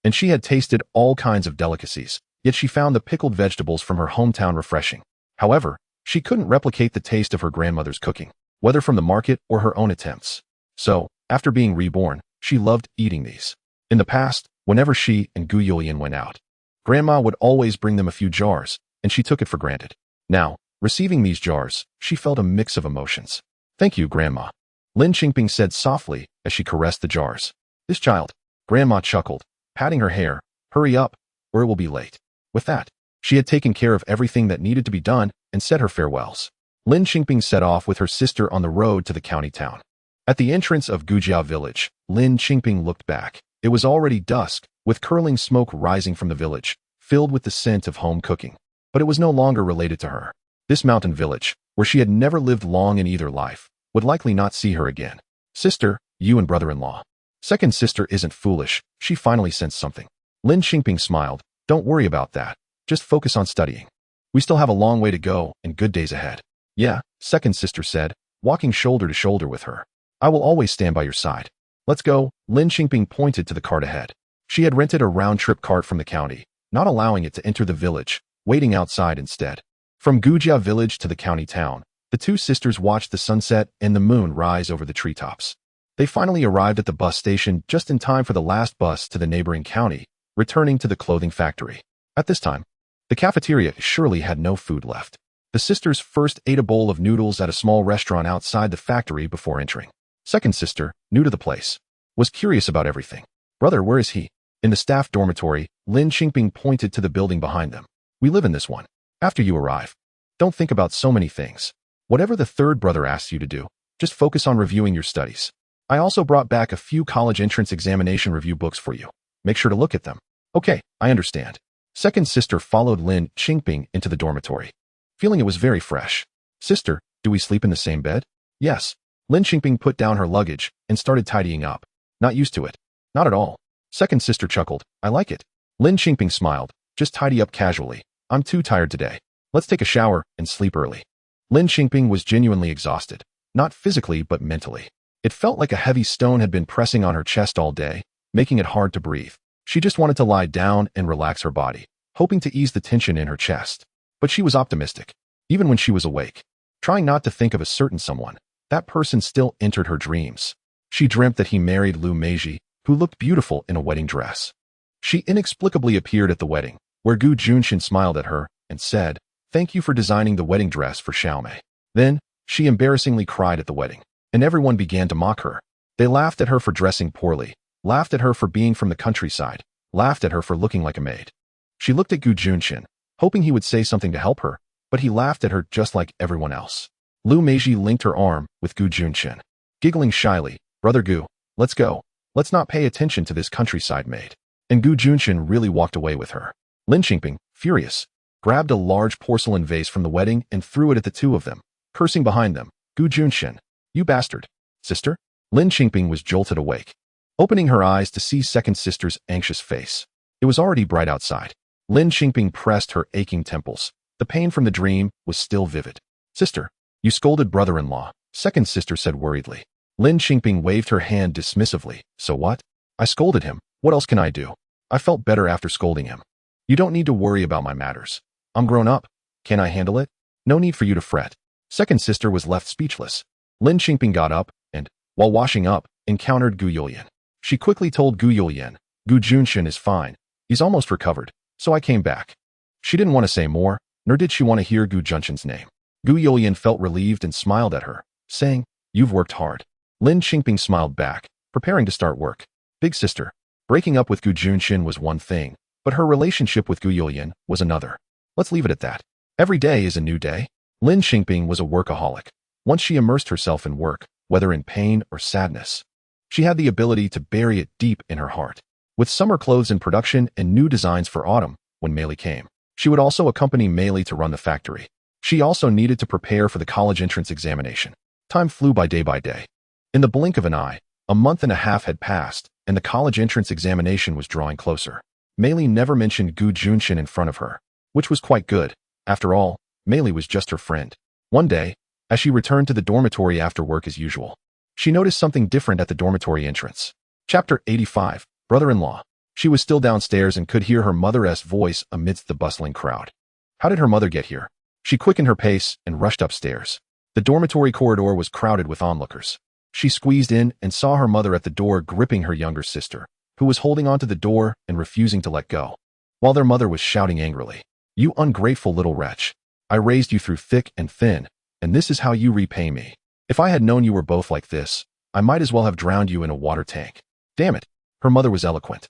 S1: and she had tasted all kinds of delicacies, yet she found the pickled vegetables from her hometown refreshing. However, she couldn't replicate the taste of her grandmother's cooking, whether from the market or her own attempts. So, after being reborn, she loved eating these. In the past, whenever she and Gu Yulian went out, Grandma would always bring them a few jars, and she took it for granted. Now, receiving these jars, she felt a mix of emotions. Thank you, Grandma. Lin Qingping said softly as she caressed the jars. This child, Grandma chuckled, patting her hair. Hurry up, or it will be late. With that, she had taken care of everything that needed to be done and said her farewells. Lin Qingping set off with her sister on the road to the county town. At the entrance of Gujia village, Lin Qingping looked back. It was already dusk, with curling smoke rising from the village, filled with the scent of home cooking. But it was no longer related to her. This mountain village, where she had never lived long in either life, would likely not see her again. Sister, you and brother-in-law. Second sister isn't foolish, she finally sensed something. Lin Qingping smiled. Don't worry about that. Just focus on studying. We still have a long way to go and good days ahead. Yeah, second sister said, walking shoulder to shoulder with her. I will always stand by your side. Let's go. Lin Qingping pointed to the cart ahead. She had rented a round-trip cart from the county, not allowing it to enter the village, waiting outside instead. From Gujia village to the county town, the two sisters watched the sunset and the moon rise over the treetops. They finally arrived at the bus station just in time for the last bus to the neighboring county, returning to the clothing factory. At this time, the cafeteria surely had no food left. The sisters first ate a bowl of noodles at a small restaurant outside the factory before entering. Second sister, new to the place, was curious about everything. Brother, where is he? In the staff dormitory, Lin Qingping pointed to the building behind them. We live in this one. After you arrive, don't think about so many things. Whatever the third brother asks you to do, just focus on reviewing your studies. I also brought back a few college entrance examination review books for you. Make sure to look at them. Okay, I understand. Second sister followed Lin Qingping into the dormitory, feeling it was very fresh. Sister, do we sleep in the same bed? Yes. Lin Qingping put down her luggage and started tidying up. Not used to it. Not at all. Second sister chuckled. I like it. Lin Qingping smiled. Just tidy up casually. I'm too tired today. Let's take a shower and sleep early. Lin Qingping was genuinely exhausted. Not physically, but mentally. It felt like a heavy stone had been pressing on her chest all day, making it hard to breathe. She just wanted to lie down and relax her body, hoping to ease the tension in her chest. But she was optimistic, even when she was awake. Trying not to think of a certain someone, that person still entered her dreams. She dreamt that he married Lu Meiji, who looked beautiful in a wedding dress. She inexplicably appeared at the wedding, where Gu Juncheng smiled at her and said, "Thank you for designing the wedding dress for Xiaomei." Then, she embarrassingly cried at the wedding, and everyone began to mock her. They laughed at her for dressing poorly, laughed at her for being from the countryside, laughed at her for looking like a maid. She looked at Gu Juncheng, hoping he would say something to help her, but he laughed at her just like everyone else. Lu Meiji linked her arm with Gu Juncheng, giggling shyly. Brother Gu, let's go. Let's not pay attention to this countryside maid. And Gu Juncheng really walked away with her. Lin Qingping, furious, grabbed a large porcelain vase from the wedding and threw it at the two of them, cursing behind them. Gu Juncheng, you bastard. Sister? Lin Qingping was jolted awake, opening her eyes to see second sister's anxious face. It was already bright outside. Lin Qingping pressed her aching temples. The pain from the dream was still vivid. Sister, you scolded brother-in-law, second sister said worriedly. Lin Qingping waved her hand dismissively. So what? I scolded him. What else can I do? I felt better after scolding him. You don't need to worry about my matters. I'm grown up. Can I handle it? No need for you to fret. Second sister was left speechless. Lin Qingping got up and, while washing up, encountered Gu Yulian. She quickly told Gu Yulian, Gu Juncheng is fine. He's almost recovered. So I came back. She didn't want to say more, nor did she want to hear Gu Juncheng's name. Gu Youlian felt relieved and smiled at her, saying, "You've worked hard." Lin Qingping smiled back, preparing to start work. Big sister. Breaking up with Gu Junchen was one thing, but her relationship with Gu Youlian was another. Let's leave it at that. Every day is a new day. Lin Qingping was a workaholic. Once she immersed herself in work, whether in pain or sadness, she had the ability to bury it deep in her heart. With summer clothes in production and new designs for autumn, when Meili came, she would also accompany Meili to run the factory. She also needed to prepare for the college entrance examination. Time flew by day. In the blink of an eye, a month and a half had passed, and the college entrance examination was drawing closer. Meili never mentioned Gu Junchen in front of her, which was quite good. After all, Meili was just her friend. One day, as she returned to the dormitory after work as usual, she noticed something different at the dormitory entrance. Chapter 85, Brother-in-Law. She was still downstairs and could hear her mother's voice amidst the bustling crowd. How did her mother get here? She quickened her pace and rushed upstairs. The dormitory corridor was crowded with onlookers. She squeezed in and saw her mother at the door gripping her younger sister, who was holding onto the door and refusing to let go, while their mother was shouting angrily, "You ungrateful little wretch. I raised you through thick and thin, and this is how you repay me. If I had known you were both like this, I might as well have drowned you in a water tank." Damn it. Her mother was eloquent,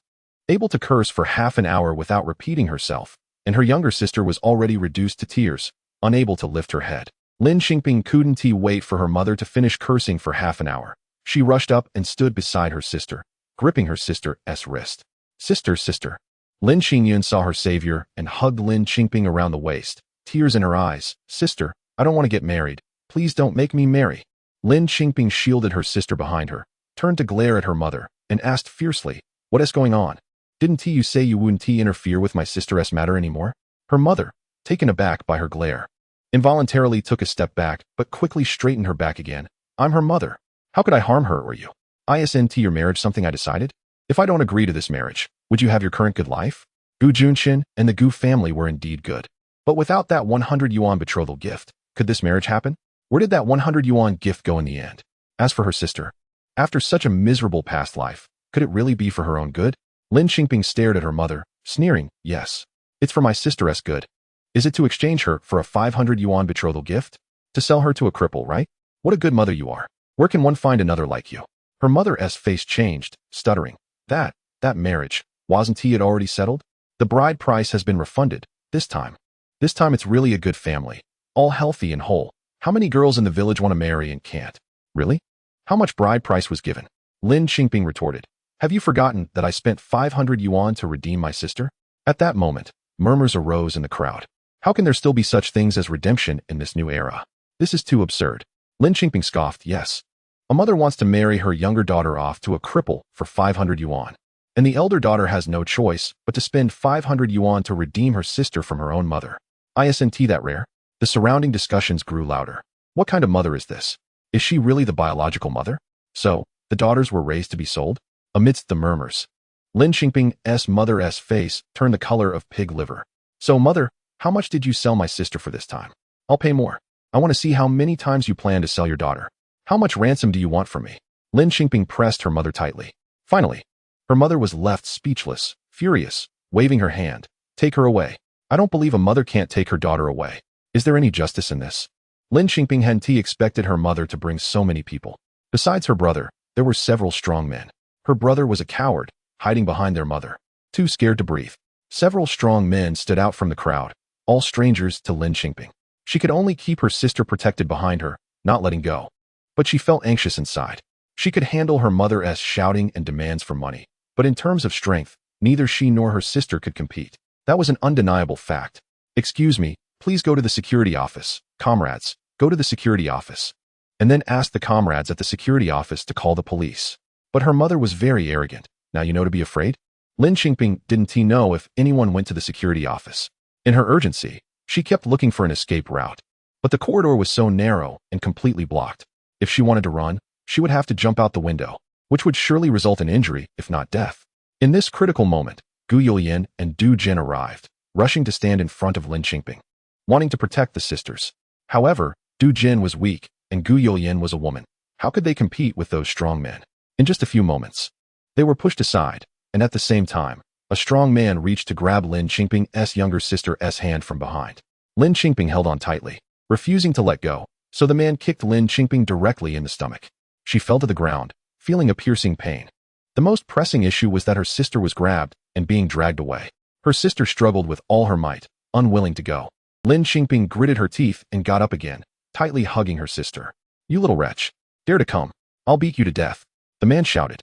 S1: able to curse for half an hour without repeating herself, and her younger sister was already reduced to tears, unable to lift her head. Lin Qingping couldn't wait for her mother to finish cursing for half an hour. She rushed up and stood beside her sister, gripping her sister's wrist. Sister. Lin Qingyun saw her savior and hugged Lin Qingping around the waist, tears in her eyes. "Sister, I don't want to get married. Please don't make me marry." Lin Qingping shielded her sister behind her, turned to glare at her mother, and asked fiercely, "What is going on? Didn't you say you wouldn't interfere with my sister's matter anymore?" Her mother, taken aback by her glare, involuntarily took a step back, but quickly straightened her back again. "I'm her mother. How could I harm her or you? Isn't your marriage something I decided? If I don't agree to this marriage, would you have your current good life?" Gu Junchen and the Gu family were indeed good. But without that 100 yuan betrothal gift, could this marriage happen? Where did that 100 yuan gift go in the end? As for her sister, after such a miserable past life, could it really be for her own good? Lin Qingping stared at her mother, sneering, "Yes. It's for my sister's good. Is it to exchange her for a 500 yuan betrothal gift? To sell her to a cripple, right? What a good mother you are. Where can one find another like you?" Her mother's face changed, stuttering. That marriage, wasn't it already settled? The bride price has been refunded, this time. This time it's really a good family, all healthy and whole. How many girls in the village want to marry and can't? Really? How much bride price was given? Lin Qingping retorted. "Have you forgotten that I spent 500 yuan to redeem my sister?" At that moment, murmurs arose in the crowd. How can there still be such things as redemption in this new era? This is too absurd. Lin Qingping scoffed, "Yes. A mother wants to marry her younger daughter off to a cripple for 500 yuan. And the elder daughter has no choice but to spend 500 yuan to redeem her sister from her own mother. Isn't that rare?" The surrounding discussions grew louder. What kind of mother is this? Is she really the biological mother? So, the daughters were raised to be sold? Amidst the murmurs, Lin Qingping's mother's face turned the color of pig liver. "So, mother, how much did you sell my sister for this time? I'll pay more. I want to see how many times you plan to sell your daughter. How much ransom do you want from me?" Lin Qingping pressed her mother tightly. Finally, her mother was left speechless, furious, waving her hand. "Take her away. I don't believe a mother can't take her daughter away. Is there any justice in this?" Lin Qingping hadn't expected her mother to bring so many people. Besides her brother, there were several strong men. Her brother was a coward, hiding behind their mother, too scared to breathe. Several strong men stood out from the crowd, all strangers to Lin Qingping. She could only keep her sister protected behind her, not letting go. But she felt anxious inside. She could handle her mother's shouting and demands for money, but in terms of strength, neither she nor her sister could compete. That was an undeniable fact. "Excuse me, please go to the security office. Comrades, go to the security office." And then asked the comrades at the security office to call the police. But her mother was very arrogant. "Now you know to be afraid?" Lin Qingping didn't know if anyone went to the security office. In her urgency, she kept looking for an escape route. But the corridor was so narrow and completely blocked. If she wanted to run, she would have to jump out the window, which would surely result in injury, if not death. In this critical moment, Gu Youlian and Du Jin arrived, rushing to stand in front of Lin Qingping, wanting to protect the sisters. However, Du Jin was weak, and Gu Youlian was a woman. How could they compete with those strong men? In just a few moments, they were pushed aside, and at the same time, A strong man reached to grab Lin Qingping's younger sister's hand from behind. Lin Qingping held on tightly, refusing to let go, so the man kicked Lin Qingping directly in the stomach. She fell to the ground, feeling a piercing pain. The most pressing issue was that her sister was grabbed and being dragged away. Her sister struggled with all her might, unwilling to go. Lin Qingping gritted her teeth and got up again, tightly hugging her sister. "You little wretch. Dare to come. I'll beat you to death," the man shouted.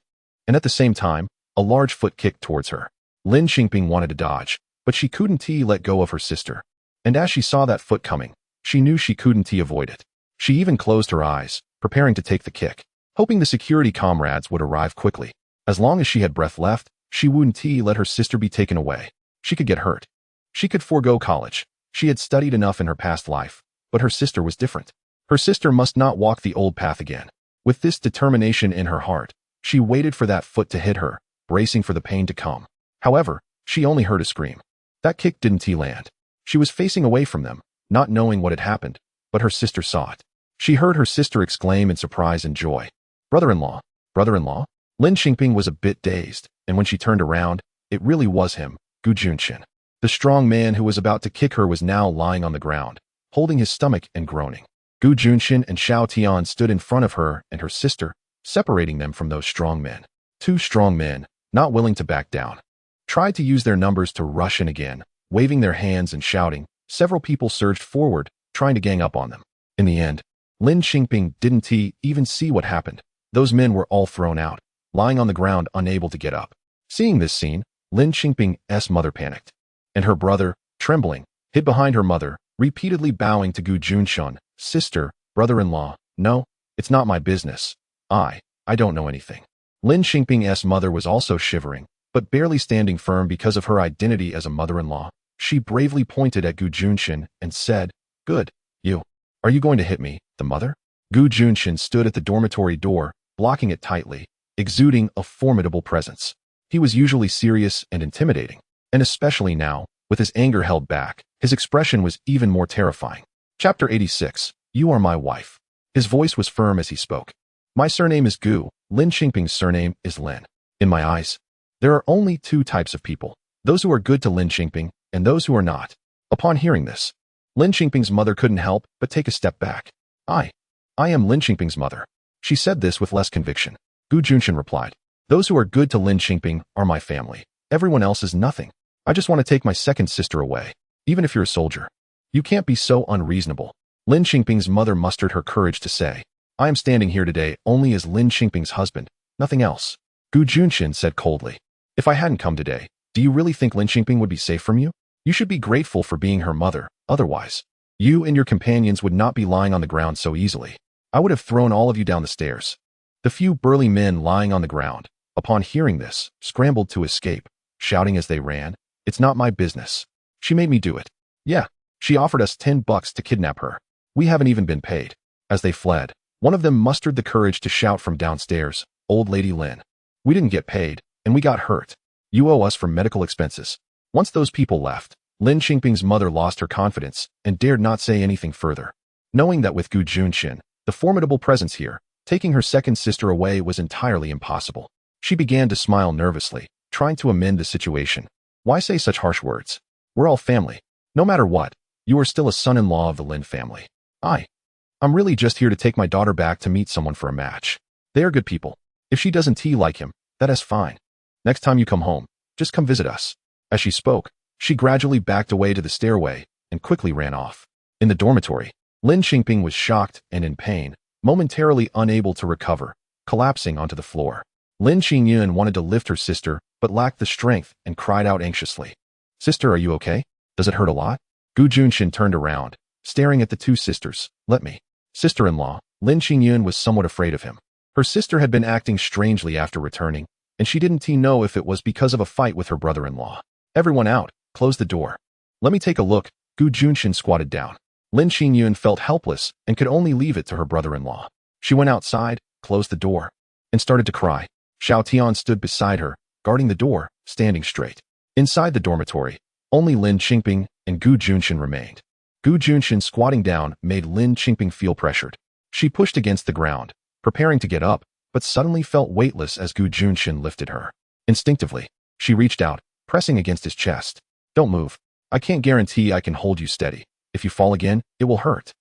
S1: And at the same time, a large foot kicked towards her. Lin Qingping wanted to dodge, but she couldn't let go of her sister. And as she saw that foot coming, she knew she couldn't avoid it. She even closed her eyes, preparing to take the kick, hoping the security comrades would arrive quickly. As long as she had breath left, she wouldn't let her sister be taken away. She could get hurt. She could forego college. She had studied enough in her past life, but her sister was different. Her sister must not walk the old path again. With this determination in her heart, she waited for that foot to hit her, bracing for the pain to come. However, she only heard a scream. That kick didn't land. She was facing away from them, not knowing what had happened, but her sister saw it. She heard her sister exclaim in surprise and joy. "Brother-in-law! Brother-in-law?" Lin Qingping was a bit dazed, and when she turned around, it really was him, Juncheng. The strong man who was about to kick her was now lying on the ground, holding his stomach and groaning. Juncheng and Xiao Tian stood in front of her and her sister, separating them from those strong men. Two strong men, not willing to back down, tried to use their numbers to rush in again, waving their hands and shouting. Several people surged forward, trying to gang up on them. In the end, Lin Qingping didn't even see what happened. Those men were all thrown out, lying on the ground unable to get up. Seeing this scene, Lin Qingping's mother panicked. And her brother, trembling, hid behind her mother, repeatedly bowing to Juncheng. "Sister, brother-in-law, no, it's not my business. I don't know anything." Lin Qingping's mother was also shivering, but barely standing firm because of her identity as a mother-in-law. She bravely pointed at Juncheng and said, "Good, you. Are you going to hit me, the mother?" Juncheng stood at the dormitory door, blocking it tightly, exuding a formidable presence. He was usually serious and intimidating, and especially now, with his anger held back, his expression was even more terrifying. Chapter 86. "You are my wife." His voice was firm as he spoke. "My surname is Gu. Lin Qingping's surname is Lin. In my eyes, there are only two types of people, those who are good to Lin Qingping and those who are not." Upon hearing this, Lin Qingping's mother couldn't help but take a step back. I am Lin Qingping's mother." She said this with less conviction. Juncheng replied, "Those who are good to Lin Qingping are my family. Everyone else is nothing. I just want to take my second sister away, even if you're a soldier. You can't be so unreasonable." Lin Qingping's mother mustered her courage to say, "I am standing here today only as Lin Qingping's husband, nothing else." Juncheng said coldly, "If I hadn't come today, do you really think Lin Qingping would be safe from you? You should be grateful for being her mother, otherwise, you and your companions would not be lying on the ground so easily. I would have thrown all of you down the stairs." The few burly men lying on the ground, upon hearing this, scrambled to escape, shouting as they ran, "It's not my business. She made me do it. Yeah, she offered us $10 to kidnap her. We haven't even been paid." As they fled, one of them mustered the courage to shout from downstairs, "Old Lady Lin, we didn't get paid, and we got hurt. You owe us for medical expenses." Once those people left, Lin Qingping's mother lost her confidence and dared not say anything further, knowing that with Juncheng, the formidable presence here, taking her second sister away was entirely impossible. She began to smile nervously, trying to amend the situation. "Why say such harsh words? We're all family. No matter what, you are still a son-in-law of the Lin family. I'm really just here to take my daughter back to meet someone for a match. They are good people. If she doesn't like him, that is fine. Next time you come home, just come visit us." As she spoke, she gradually backed away to the stairway and quickly ran off. In the dormitory, Lin Qingping was shocked and in pain, momentarily unable to recover, collapsing onto the floor. Lin Qingyun wanted to lift her sister, but lacked the strength and cried out anxiously, "Sister, are you okay? Does it hurt a lot?" Juncheng turned around, staring at the two sisters. "Let me." Sister-in-law, Lin Qingyun was somewhat afraid of him. Her sister had been acting strangely after returning, and she didn't know if it was because of a fight with her brother-in-law. "Everyone out, close the door. Let me take a look." Juncheng squatted down. Lin Qingyun felt helpless and could only leave it to her brother-in-law. She went outside, closed the door, and started to cry. Xiao Tian stood beside her, guarding the door, standing straight. Inside the dormitory, only Lin Qingping and Juncheng remained. Juncheng squatting down made Lin Qingping feel pressured. She pushed against the ground, preparing to get up, but suddenly felt weightless as Juncheng lifted her. Instinctively, she reached out, pressing against his chest. Don't move. I can't guarantee I can hold you steady. If you fall again, it will hurt.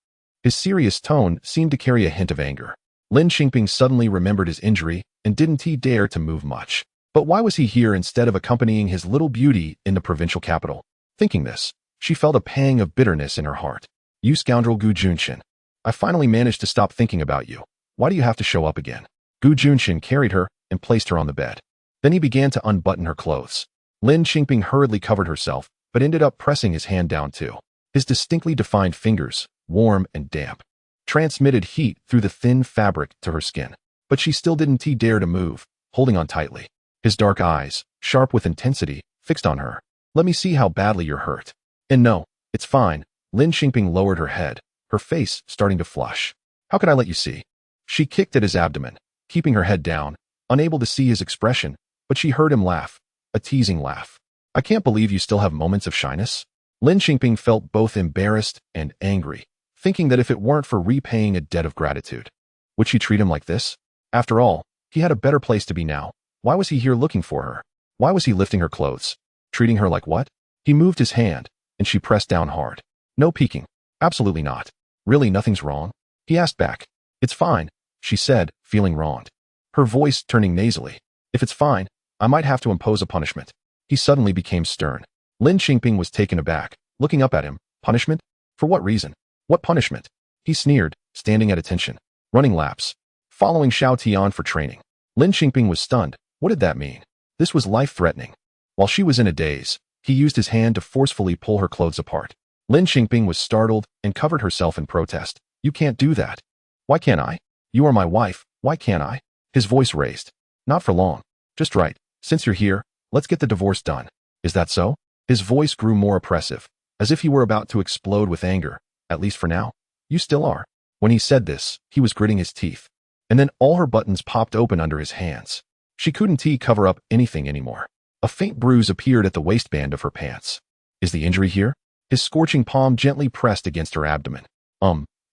S1: His serious tone seemed to carry a hint of anger. Lin Qingping suddenly remembered his injury and didn't he dare to move much. But why was he here instead of accompanying his little beauty in the provincial capital? Thinking this, she felt a pang of bitterness in her heart. You scoundrel Gu Junchen. I finally managed to stop thinking about you. Why do you have to show up again? Gu Junchen carried her and placed her on the bed. Then he began to unbutton her clothes. Lin Qingping hurriedly covered herself, but ended up pressing his hand down too. His distinctly defined fingers, warm and damp, transmitted heat through the thin fabric to her skin. But she still didn't dare to move, holding on tightly. His dark eyes, sharp with intensity, fixed on her. Let me see how badly you're hurt. And no, it's fine. Lin Qingping lowered her head, her face starting to flush. How could I let you see? She kicked at his abdomen, keeping her head down, unable to see his expression, but she heard him laugh, a teasing laugh. I can't believe you still have moments of shyness. Lin Qingping felt both embarrassed and angry, thinking that if it weren't for repaying a debt of gratitude, would she treat him like this? After all, he had a better place to be now. Why was he here looking for her? Why was he lifting her clothes? Treating her like what? He moved his hand, and she pressed down hard. No peeking. Absolutely not. Really, nothing's wrong? He asked back. It's fine, she said, feeling wronged. Her voice turning nasally. If it's fine, I might have to impose a punishment. He suddenly became stern. Lin Qingping was taken aback, looking up at him. Punishment? For what reason? What punishment? He sneered, standing at attention. Running laps. Following Xiao Tian for training. Lin Qingping was stunned. What did that mean? This was life-threatening. While she was in a daze, he used his hand to forcefully pull her clothes apart. Lin Qingping was startled and covered herself in protest. You can't do that. Why can't I? You are my wife. Why can't I? His voice raised. Not for long. Just right. Since you're here, let's get the divorce done. Is that so? His voice grew more oppressive, as if he were about to explode with anger. At least for now. You still are. When he said this, he was gritting his teeth. And then all her buttons popped open under his hands. She couldn't cover up anything anymore. A faint bruise appeared at the waistband of her pants. Is the injury here? His scorching palm gently pressed against her abdomen.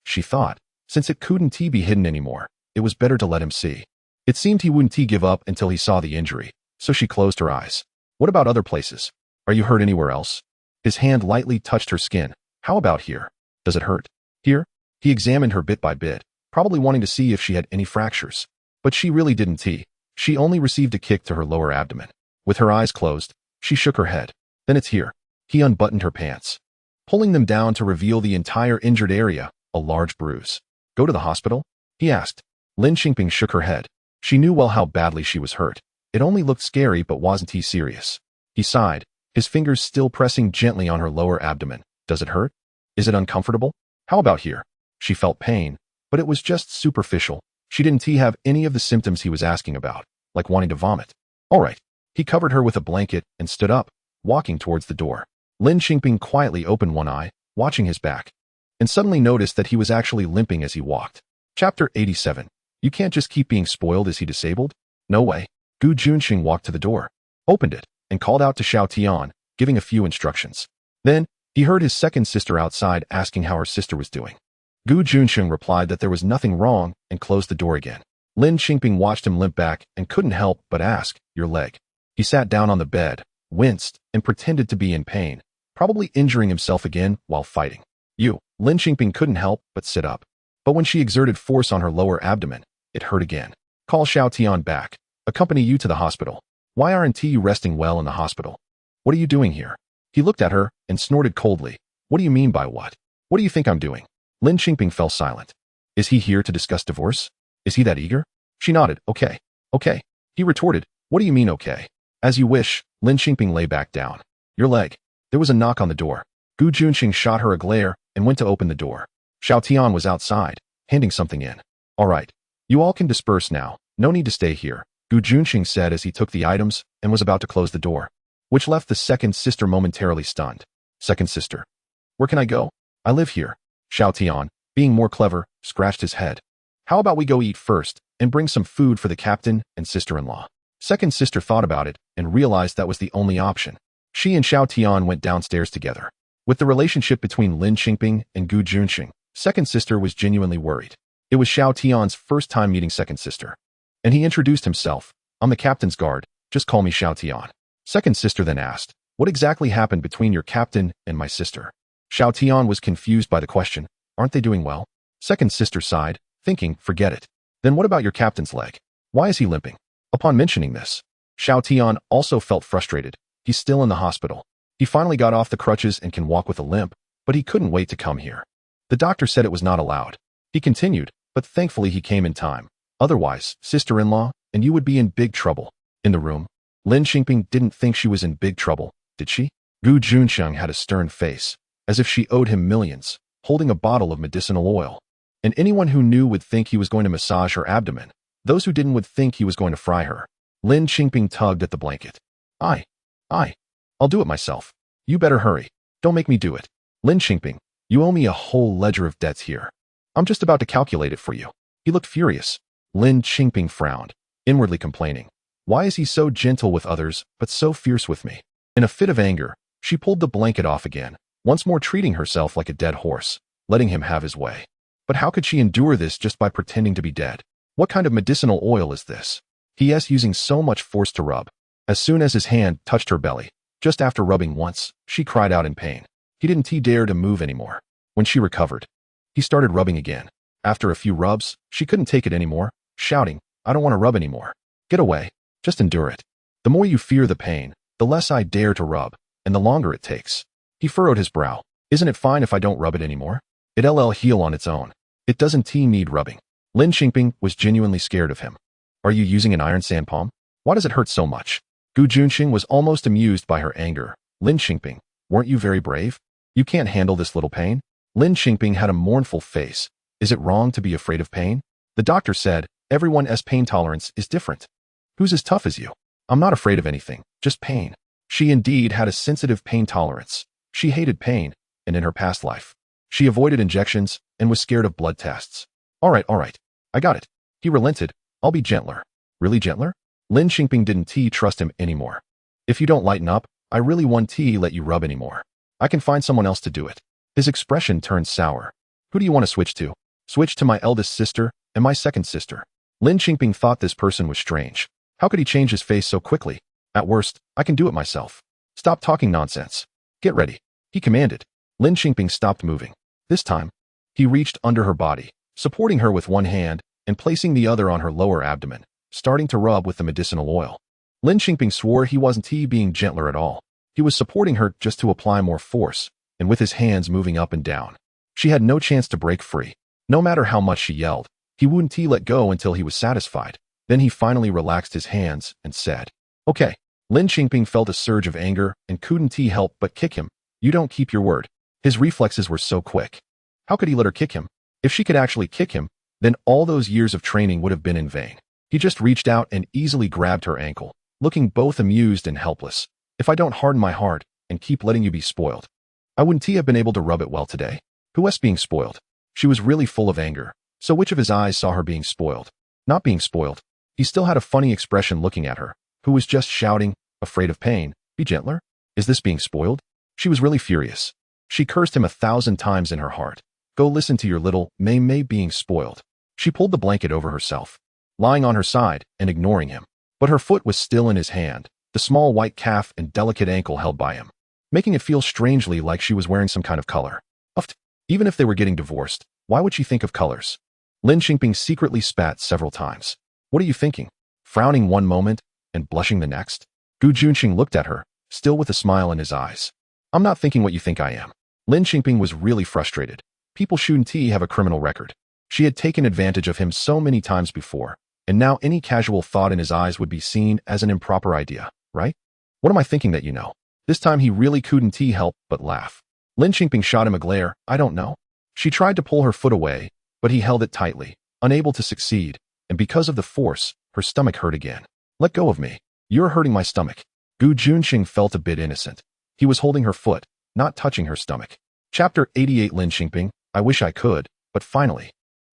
S1: She thought. Since it couldn't be hidden anymore, it was better to let him see. It seemed he wouldn't give up until he saw the injury, so she closed her eyes. What about other places? Are you hurt anywhere else? His hand lightly touched her skin. How about here? Does it hurt? Here? He examined her bit by bit, probably wanting to see if she had any fractures. But she really didn't. She only received a kick to her lower abdomen. With her eyes closed, she shook her head. Then it's here. He unbuttoned her pants, pulling them down to reveal the entire injured area, a large bruise. Go to the hospital? He asked. Lin Qingping shook her head. She knew well how badly she was hurt. It only looked scary, but wasn't he serious? He sighed, his fingers still pressing gently on her lower abdomen. Does it hurt? Is it uncomfortable? How about here? She felt pain, but it was just superficial. She didn't have any of the symptoms he was asking about, like wanting to vomit. All right. He covered her with a blanket and stood up, walking towards the door. Lin Qingping quietly opened one eye, watching his back, and suddenly noticed that he was actually limping as he walked. Chapter 87. You can't just keep being spoiled. Is he disabled? No way. Gu Juncheng walked to the door, opened it, and called out to Xiao Tian, giving a few instructions. Then, he heard his second sister outside asking how her sister was doing. Gu Juncheng replied that there was nothing wrong and closed the door again. Lin Qingping watched him limp back and couldn't help but ask, your leg. He sat down on the bed, winced, and pretended to be in pain, probably injuring himself again while fighting. Lin Qingping couldn't help but sit up. But when she exerted force on her lower abdomen, it hurt again. Call Xiao Tian back. Accompany you to the hospital. Why aren't you resting well in the hospital? What are you doing here? He looked at her and snorted coldly. What do you mean by what? What do you think I'm doing? Lin Qingping fell silent. Is he here to discuss divorce? Is he that eager? She nodded. Okay. Okay. He retorted. What do you mean okay? As you wish. Lin Qingping lay back down. Your leg. There was a knock on the door. Gu Juncheng shot her a glare and went to open the door. Xiao Tian was outside, handing something in. All right. You all can disperse now. No need to stay here, Gu Juncheng said as he took the items and was about to close the door, which left the second sister momentarily stunned. Second sister. Where can I go? I live here. Xiao Tian, being more clever, scratched his head. How about we go eat first and bring some food for the captain and sister-in-law? Second sister thought about it and realized that was the only option. She and Xiao Tian went downstairs together. With the relationship between Lin Qingping and Gu Juncheng, second sister was genuinely worried. It was Xiao Tian's first time meeting second sister. And he introduced himself. I'm the captain's guard. Just call me Xiao Tian. Second sister then asked, "What exactly happened between your captain and my sister?" Xiao Tian was confused by the question. "Aren't they doing well?" Second sister sighed, thinking, "Forget it." "Then what about your captain's leg? Why is he limping?" Upon mentioning this, Xiao Tian also felt frustrated. He's still in the hospital. He finally got off the crutches and can walk with a limp, but he couldn't wait to come here. The doctor said it was not allowed. He continued, but thankfully he came in time. Otherwise, sister-in-law, and you would be in big trouble. In the room, Lin Qingping didn't think she was in big trouble, did she? Juncheng had a stern face, as if she owed him millions, holding a bottle of medicinal oil. And anyone who knew would think he was going to massage her abdomen. Those who didn't would think he was going to fry her. Lin Qingping tugged at the blanket. I'll do it myself. You better hurry. Don't make me do it. Lin Qingping, you owe me a whole ledger of debts here. I'm just about to calculate it for you. He looked furious. Lin Qingping frowned, inwardly complaining. Why is he so gentle with others, but so fierce with me? In a fit of anger, she pulled the blanket off again, once more treating herself like a dead horse, letting him have his way. But how could she endure this just by pretending to be dead? What kind of medicinal oil is this? He is using so much force to rub. As soon as his hand touched her belly, just after rubbing once, she cried out in pain. He didn't dare to move anymore. When she recovered, he started rubbing again. After a few rubs, she couldn't take it anymore, shouting, "I don't want to rub anymore. Get away. Just endure it. The more you fear the pain, the less I dare to rub, and the longer it takes." He furrowed his brow. "Isn't it fine if I don't rub it anymore? It'll heal on its own. It doesn't need rubbing." Lin Qingping was genuinely scared of him. "Are you using an iron sand palm? Why does it hurt so much?" Juncheng was almost amused by her anger. "Lin Qingping, weren't you very brave? You can't handle this little pain?" Lin Qingping had a mournful face. "Is it wrong to be afraid of pain?" The doctor said, "Everyone's pain tolerance is different. Who's as tough as you?" "I'm not afraid of anything, just pain." She indeed had a sensitive pain tolerance. She hated pain, and in her past life, she avoided injections and was scared of blood tests. All right, I got it." He relented. "I'll be gentler." "Really gentler?" Lin Qingping didn't trust him anymore. "If you don't lighten up, I really won't let you rub anymore. I can find someone else to do it." His expression turned sour. "Who do you want to switch to?" "Switch to my eldest sister and my second sister." Lin Qingping thought this person was strange. How could he change his face so quickly? "At worst, I can do it myself." "Stop talking nonsense. Get ready," he commanded. Lin Qingping stopped moving. This time, he reached under her body, supporting her with one hand and placing the other on her lower abdomen, starting to rub with the medicinal oil. Lin Qingping swore he wasn't being gentler at all. He was supporting her just to apply more force, and with his hands moving up and down. She had no chance to break free. No matter how much she yelled, he wouldn't let go until he was satisfied. Then he finally relaxed his hands and said, "Okay." Lin Qingping felt a surge of anger and couldn't help but kick him. "You don't keep your word." His reflexes were so quick. How could he let her kick him? If she could actually kick him, then all those years of training would have been in vain. He just reached out and easily grabbed her ankle, looking both amused and helpless. "If I don't harden my heart and keep letting you be spoiled, I wouldn't have been able to rub it well today." Who was being spoiled? She was really full of anger. So which of his eyes saw her being spoiled? Not being spoiled. He still had a funny expression looking at her, who was just shouting, "Afraid of pain, be gentler?" Is this being spoiled? She was really furious. She cursed him 1,000 times in her heart. "Go listen to your little May being spoiled." She pulled the blanket over herself, lying on her side and ignoring him. But her foot was still in his hand, the small white calf and delicate ankle held by him, making it feel strangely like she was wearing some kind of color. Even if they were getting divorced, why would she think of colors? Lin Qingping secretly spat several times. "What are you thinking?" Frowning one moment and blushing the next. Juncheng looked at her, still with a smile in his eyes. "I'm not thinking what you think I am." Lin Qingping was really frustrated. People shouldn't have a criminal record. She had taken advantage of him so many times before, and now any casual thought in his eyes would be seen as an improper idea, right? "What am I thinking that you know?" This time he really couldn't help but laugh. Lin Qingping shot him a glare. "I don't know." She tried to pull her foot away, but he held it tightly, unable to succeed, and because of the force, her stomach hurt again. "Let go of me. You're hurting my stomach." Juncheng felt a bit innocent. He was holding her foot, not touching her stomach. Chapter 88. Lin Qingping, "I wish I could, but finally,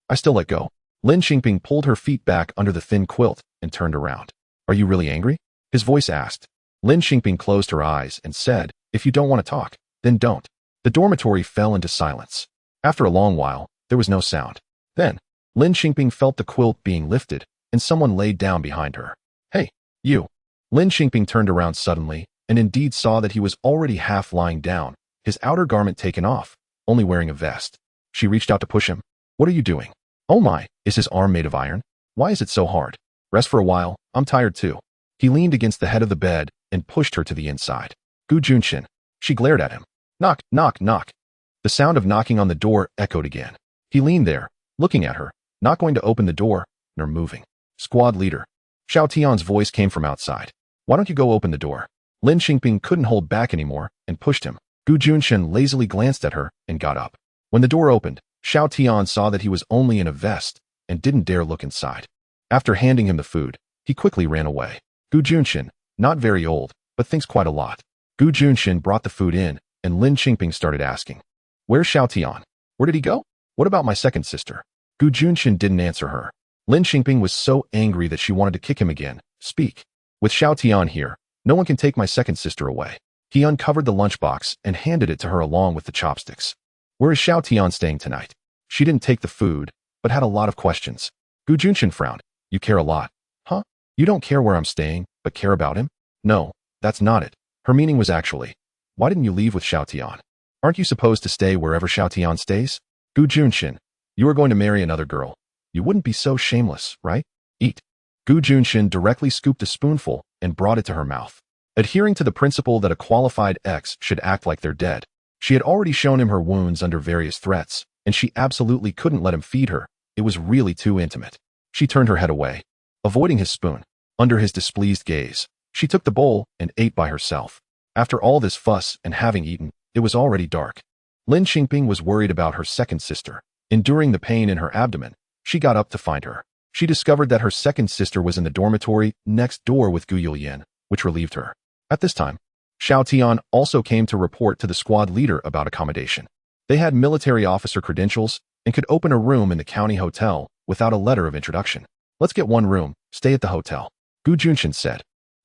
S1: I still let go." Lin Qingping pulled her feet back under the thin quilt and turned around. "Are you really angry?" his voice asked. Lin Qingping closed her eyes and said, "If you don't want to talk, then don't." The dormitory fell into silence. After a long while, there was no sound. Then, Lin Qingping felt the quilt being lifted, and someone laid down behind her. "Hey, you." Lin Qingping turned around suddenly, and indeed saw that he was already half lying down, his outer garment taken off, only wearing a vest. She reached out to push him. What are you doing? Oh my, is his arm made of iron? Why is it so hard? Rest for a while, I'm tired too. He leaned against the head of the bed and pushed her to the inside. Gu Junchen. She glared at him. Knock, knock, knock. The sound of knocking on the door echoed again. He leaned there, looking at her, not going to open the door, nor moving. Squad leader. Xiao Tian's voice came from outside. Why don't you go open the door? Lin Qingping couldn't hold back anymore and pushed him. Gu Junchen lazily glanced at her and got up. When the door opened, Xiao Tian saw that he was only in a vest and didn't dare look inside. After handing him the food, he quickly ran away. Gu Junchen, not very old, but thinks quite a lot. Gu Junchen brought the food in, and Lin Qingping started asking. Where's Xiao Tian? Where did he go? What about my second sister? Gu Junchen didn't answer her. Lin Qingping was so angry that she wanted to kick him again. Speak. With Xiao Tian here, no one can take my second sister away. He uncovered the lunchbox and handed it to her along with the chopsticks. Where is Xiao Tian staying tonight? She didn't take the food, but had a lot of questions. Gu Junchen frowned. You care a lot. Huh? You don't care where I'm staying, but care about him? No, that's not it. Her meaning was actually, why didn't you leave with Xiao Tian? Aren't you supposed to stay wherever Xiao Tian stays? Gu Junchen, you are going to marry another girl. You wouldn't be so shameless, right? Eat. Gu Junchen directly scooped a spoonful and brought it to her mouth. Adhering to the principle that a qualified ex should act like they're dead, she had already shown him her wounds under various threats, and she absolutely couldn't let him feed her. It was really too intimate. She turned her head away, avoiding his spoon. Under his displeased gaze, she took the bowl and ate by herself. After all this fuss and having eaten, it was already dark. Lin Qingping was worried about her second sister. Enduring the pain in her abdomen, she got up to find her. She discovered that her second sister was in the dormitory next door with Gu Yulian, which relieved her. At this time, Xiao Tian also came to report to the squad leader about accommodation. They had military officer credentials and could open a room in the county hotel without a letter of introduction. Let's get one room, stay at the hotel, Gu Junchen said.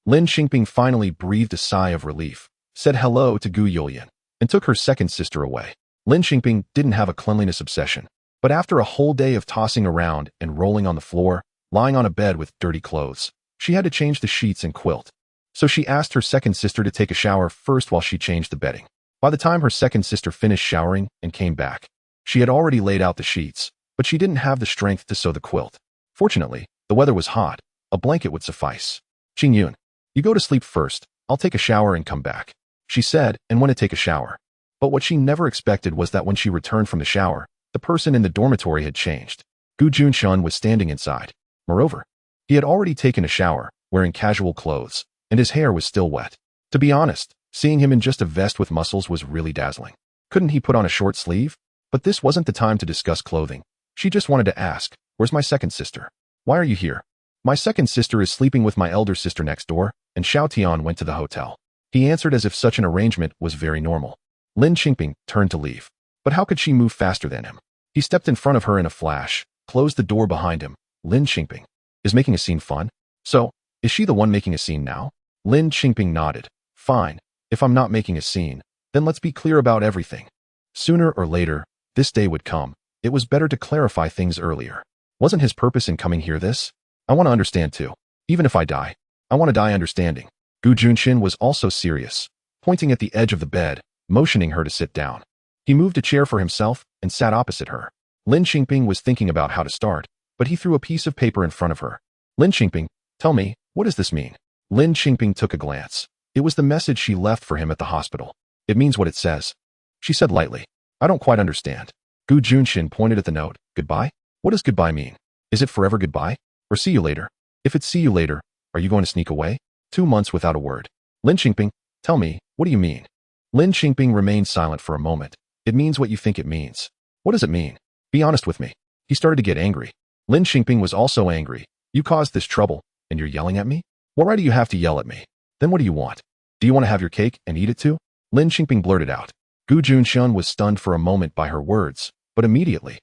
S1: Lin Qingping finally breathed a sigh of relief, said hello to Gu Yulian, and took her second sister away. Lin Qingping didn't have a cleanliness obsession, but after a whole day of tossing around and rolling on the floor, lying on a bed with dirty clothes, she had to change the sheets and quilt. So she asked her second sister to take a shower first while she changed the bedding. By the time her second sister finished showering and came back, she had already laid out the sheets, but she didn't have the strength to sew the quilt. Fortunately, the weather was hot. A blanket would suffice. Qingyun, you go to sleep first. I'll take a shower and come back, she said, and went to take a shower. But what she never expected was that when she returned from the shower, the person in the dormitory had changed. Gu Junchen was standing inside. Moreover, he had already taken a shower, wearing casual clothes, and his hair was still wet. To be honest, seeing him in just a vest with muscles was really dazzling. Couldn't he put on a short sleeve? But this wasn't the time to discuss clothing. She just wanted to ask, where's my second sister? Why are you here? My second sister is sleeping with my elder sister next door, and Xiao Tian went to the hotel. He answered as if such an arrangement was very normal. Lin Qingping turned to leave. But how could she move faster than him? He stepped in front of her in a flash, closed the door behind him. Lin Qingping. Is making a scene fun? So, is she the one making a scene now? Lin Qingping nodded. Fine, if I'm not making a scene, then let's be clear about everything. Sooner or later, this day would come. It was better to clarify things earlier. Wasn't his purpose in coming here this? I want to understand too. Even if I die, I want to die understanding. Gu Junchen was also serious, pointing at the edge of the bed, motioning her to sit down. He moved a chair for himself and sat opposite her. Lin Qingping was thinking about how to start, but he threw a piece of paper in front of her. Lin Qingping, tell me, what does this mean? Lin Qingping took a glance. It was the message she left for him at the hospital. It means what it says, she said lightly. I don't quite understand. Gu Junchen pointed at the note. Goodbye? What does goodbye mean? Is it forever goodbye? Or see you later? If it's see you later, are you going to sneak away? 2 months without a word. Lin Qingping, tell me, what do you mean? Lin Qingping remained silent for a moment. It means what you think it means. What does it mean? Be honest with me. He started to get angry. Lin Qingping was also angry. You caused this trouble, and you're yelling at me? What right do you have to yell at me? Then what do you want? Do you want to have your cake and eat it too? Lin Qingping blurted out. Gu Junchen was stunned for a moment by her words, but immediately,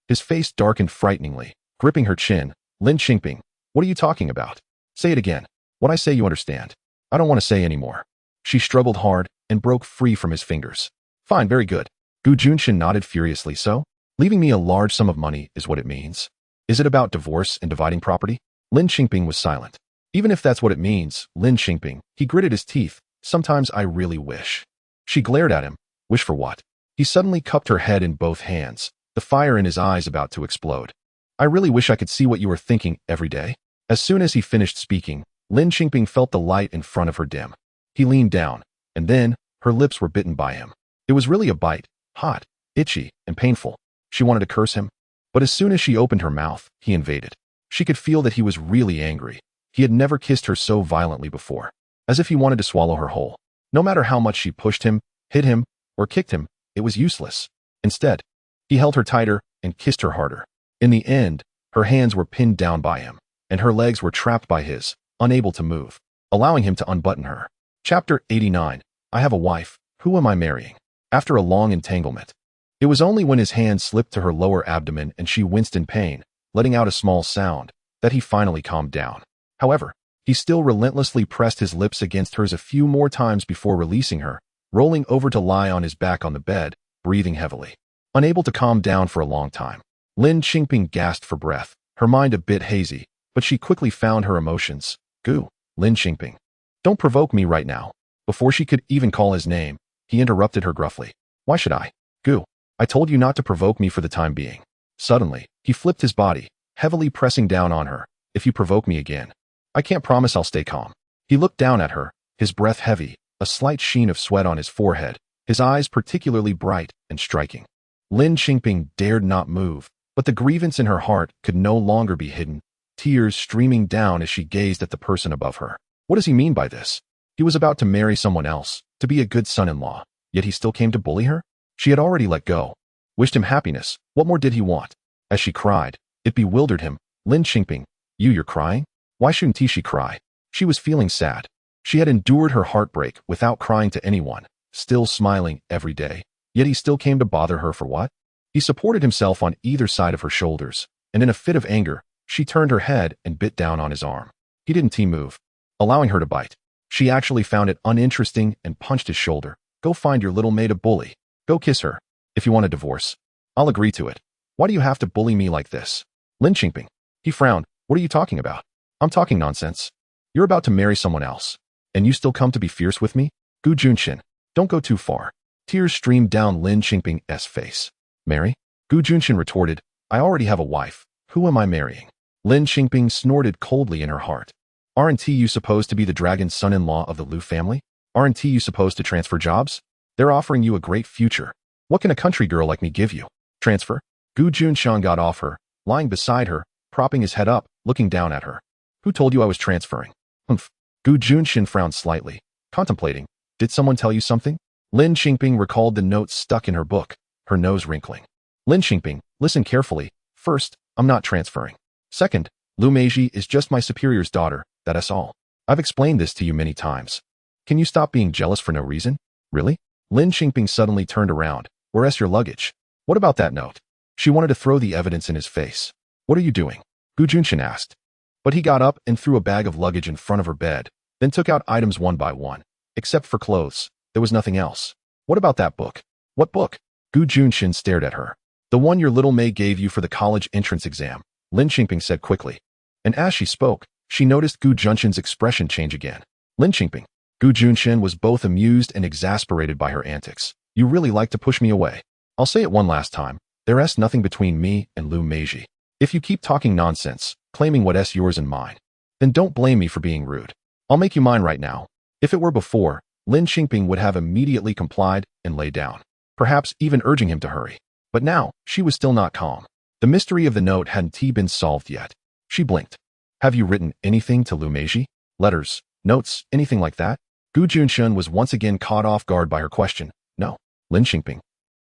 S1: his face darkened frighteningly, gripping her chin. Lin Qingping, what are you talking about? Say it again. What I say you understand. I don't want to say any more. She struggled hard and broke free from his fingers. Fine, very good. Gu Junchen nodded furiously. So, leaving me a large sum of money is what it means. Is it about divorce and dividing property? Lin Qingping was silent. Even if that's what it means, Lin Qingping, he gritted his teeth. Sometimes I really wish. She glared at him. Wish for what? He suddenly cupped her head in both hands, the fire in his eyes about to explode. I really wish I could see what you were thinking every day. As soon as he finished speaking, Lin Qingping felt the light in front of her dim. He leaned down, and then, her lips were bitten by him. It was really a bite, hot, itchy, and painful. She wanted to curse him. But as soon as she opened her mouth, he invaded. She could feel that he was really angry. He had never kissed her so violently before, as if he wanted to swallow her whole. No matter how much she pushed him, hit him, or kicked him, it was useless. Instead, he held her tighter and kissed her harder. In the end, her hands were pinned down by him, and her legs were trapped by his, unable to move, allowing him to unbutton her. Chapter 89. I have a wife. Who am I marrying? After a long entanglement. It was only when his hand slipped to her lower abdomen and she winced in pain, letting out a small sound, that he finally calmed down. However, he still relentlessly pressed his lips against hers a few more times before releasing her, rolling over to lie on his back on the bed, breathing heavily. Unable to calm down for a long time, Lin Qingping gasped for breath, her mind a bit hazy, but she quickly found her emotions. Goo, Lin Qingping. Don't provoke me right now. Before she could even call his name, he interrupted her gruffly. Why should I? Goo, I told you not to provoke me for the time being. Suddenly, he flipped his body, heavily pressing down on her. If you provoke me again, I can't promise I'll stay calm. He looked down at her, his breath heavy, a slight sheen of sweat on his forehead, his eyes particularly bright and striking. Lin Qingping dared not move, but the grievance in her heart could no longer be hidden, tears streaming down as she gazed at the person above her. What does he mean by this? He was about to marry someone else, to be a good son-in-law, yet he still came to bully her? She had already let go. Wished him happiness. What more did he want? As she cried, it bewildered him. Lin Qingping, you're crying? Why shouldn't she cry? She was feeling sad. She had endured her heartbreak without crying to anyone, still smiling every day. Yet he still came to bother her for what? He supported himself on either side of her shoulders, and in a fit of anger, she turned her head and bit down on his arm. He didn't move, allowing her to bite. She actually found it uninteresting and punched his shoulder. Go find your little maid a bully. Go kiss her. If you want a divorce, I'll agree to it. Why do you have to bully me like this? Lin Qingping. He frowned. What are you talking about? I'm talking nonsense. You're about to marry someone else, and you still come to be fierce with me? Gu Junchen, don't go too far. Tears streamed down Lin Qingping's face. Marry? Gu Junchen retorted, I already have a wife. Who am I marrying? Lin Qingping snorted coldly in her heart. Aren't you supposed to be the dragon's son-in-law of the Liu family? Aren't you supposed to transfer jobs? They're offering you a great future. What can a country girl like me give you? Transfer? Gu Junchen got off her, lying beside her, propping his head up, looking down at her. Who told you I was transferring? Humph. Gu Junchen frowned slightly, contemplating. Did someone tell you something? Lin Qingping recalled the notes stuck in her book, her nose wrinkling. Lin Qingping, listen carefully. First, I'm not transferring. Second, Lu Meiji is just my superior's daughter, that's all. I've explained this to you many times. Can you stop being jealous for no reason? Really? Lin Qingping suddenly turned around. Where's your luggage? What about that note? She wanted to throw the evidence in his face. What are you doing? Gu Junchen asked. But he got up and threw a bag of luggage in front of her bed, then took out items one by one. Except for clothes, there was nothing else. What about that book? What book? Gu Junchen stared at her. The one your little maid gave you for the college entrance exam, Lin Qingping said quickly. And as she spoke, she noticed Gu Junchen's expression change again. Lin Qingping. Gu Junchen was both amused and exasperated by her antics. You really like to push me away. I'll say it one last time. There's nothing between me and Lu Meiji. If you keep talking nonsense, claiming what's yours and mine, then don't blame me for being rude. I'll make you mine right now. If it were before, Lin Qingping would have immediately complied and lay down, perhaps even urging him to hurry. But now, she was still not calm. The mystery of the note hadn't been solved yet. She blinked. Have you written anything to Lu Meiji? Letters, notes, anything like that? Gu Junchen was once again caught off guard by her question. No, Lin Qingping.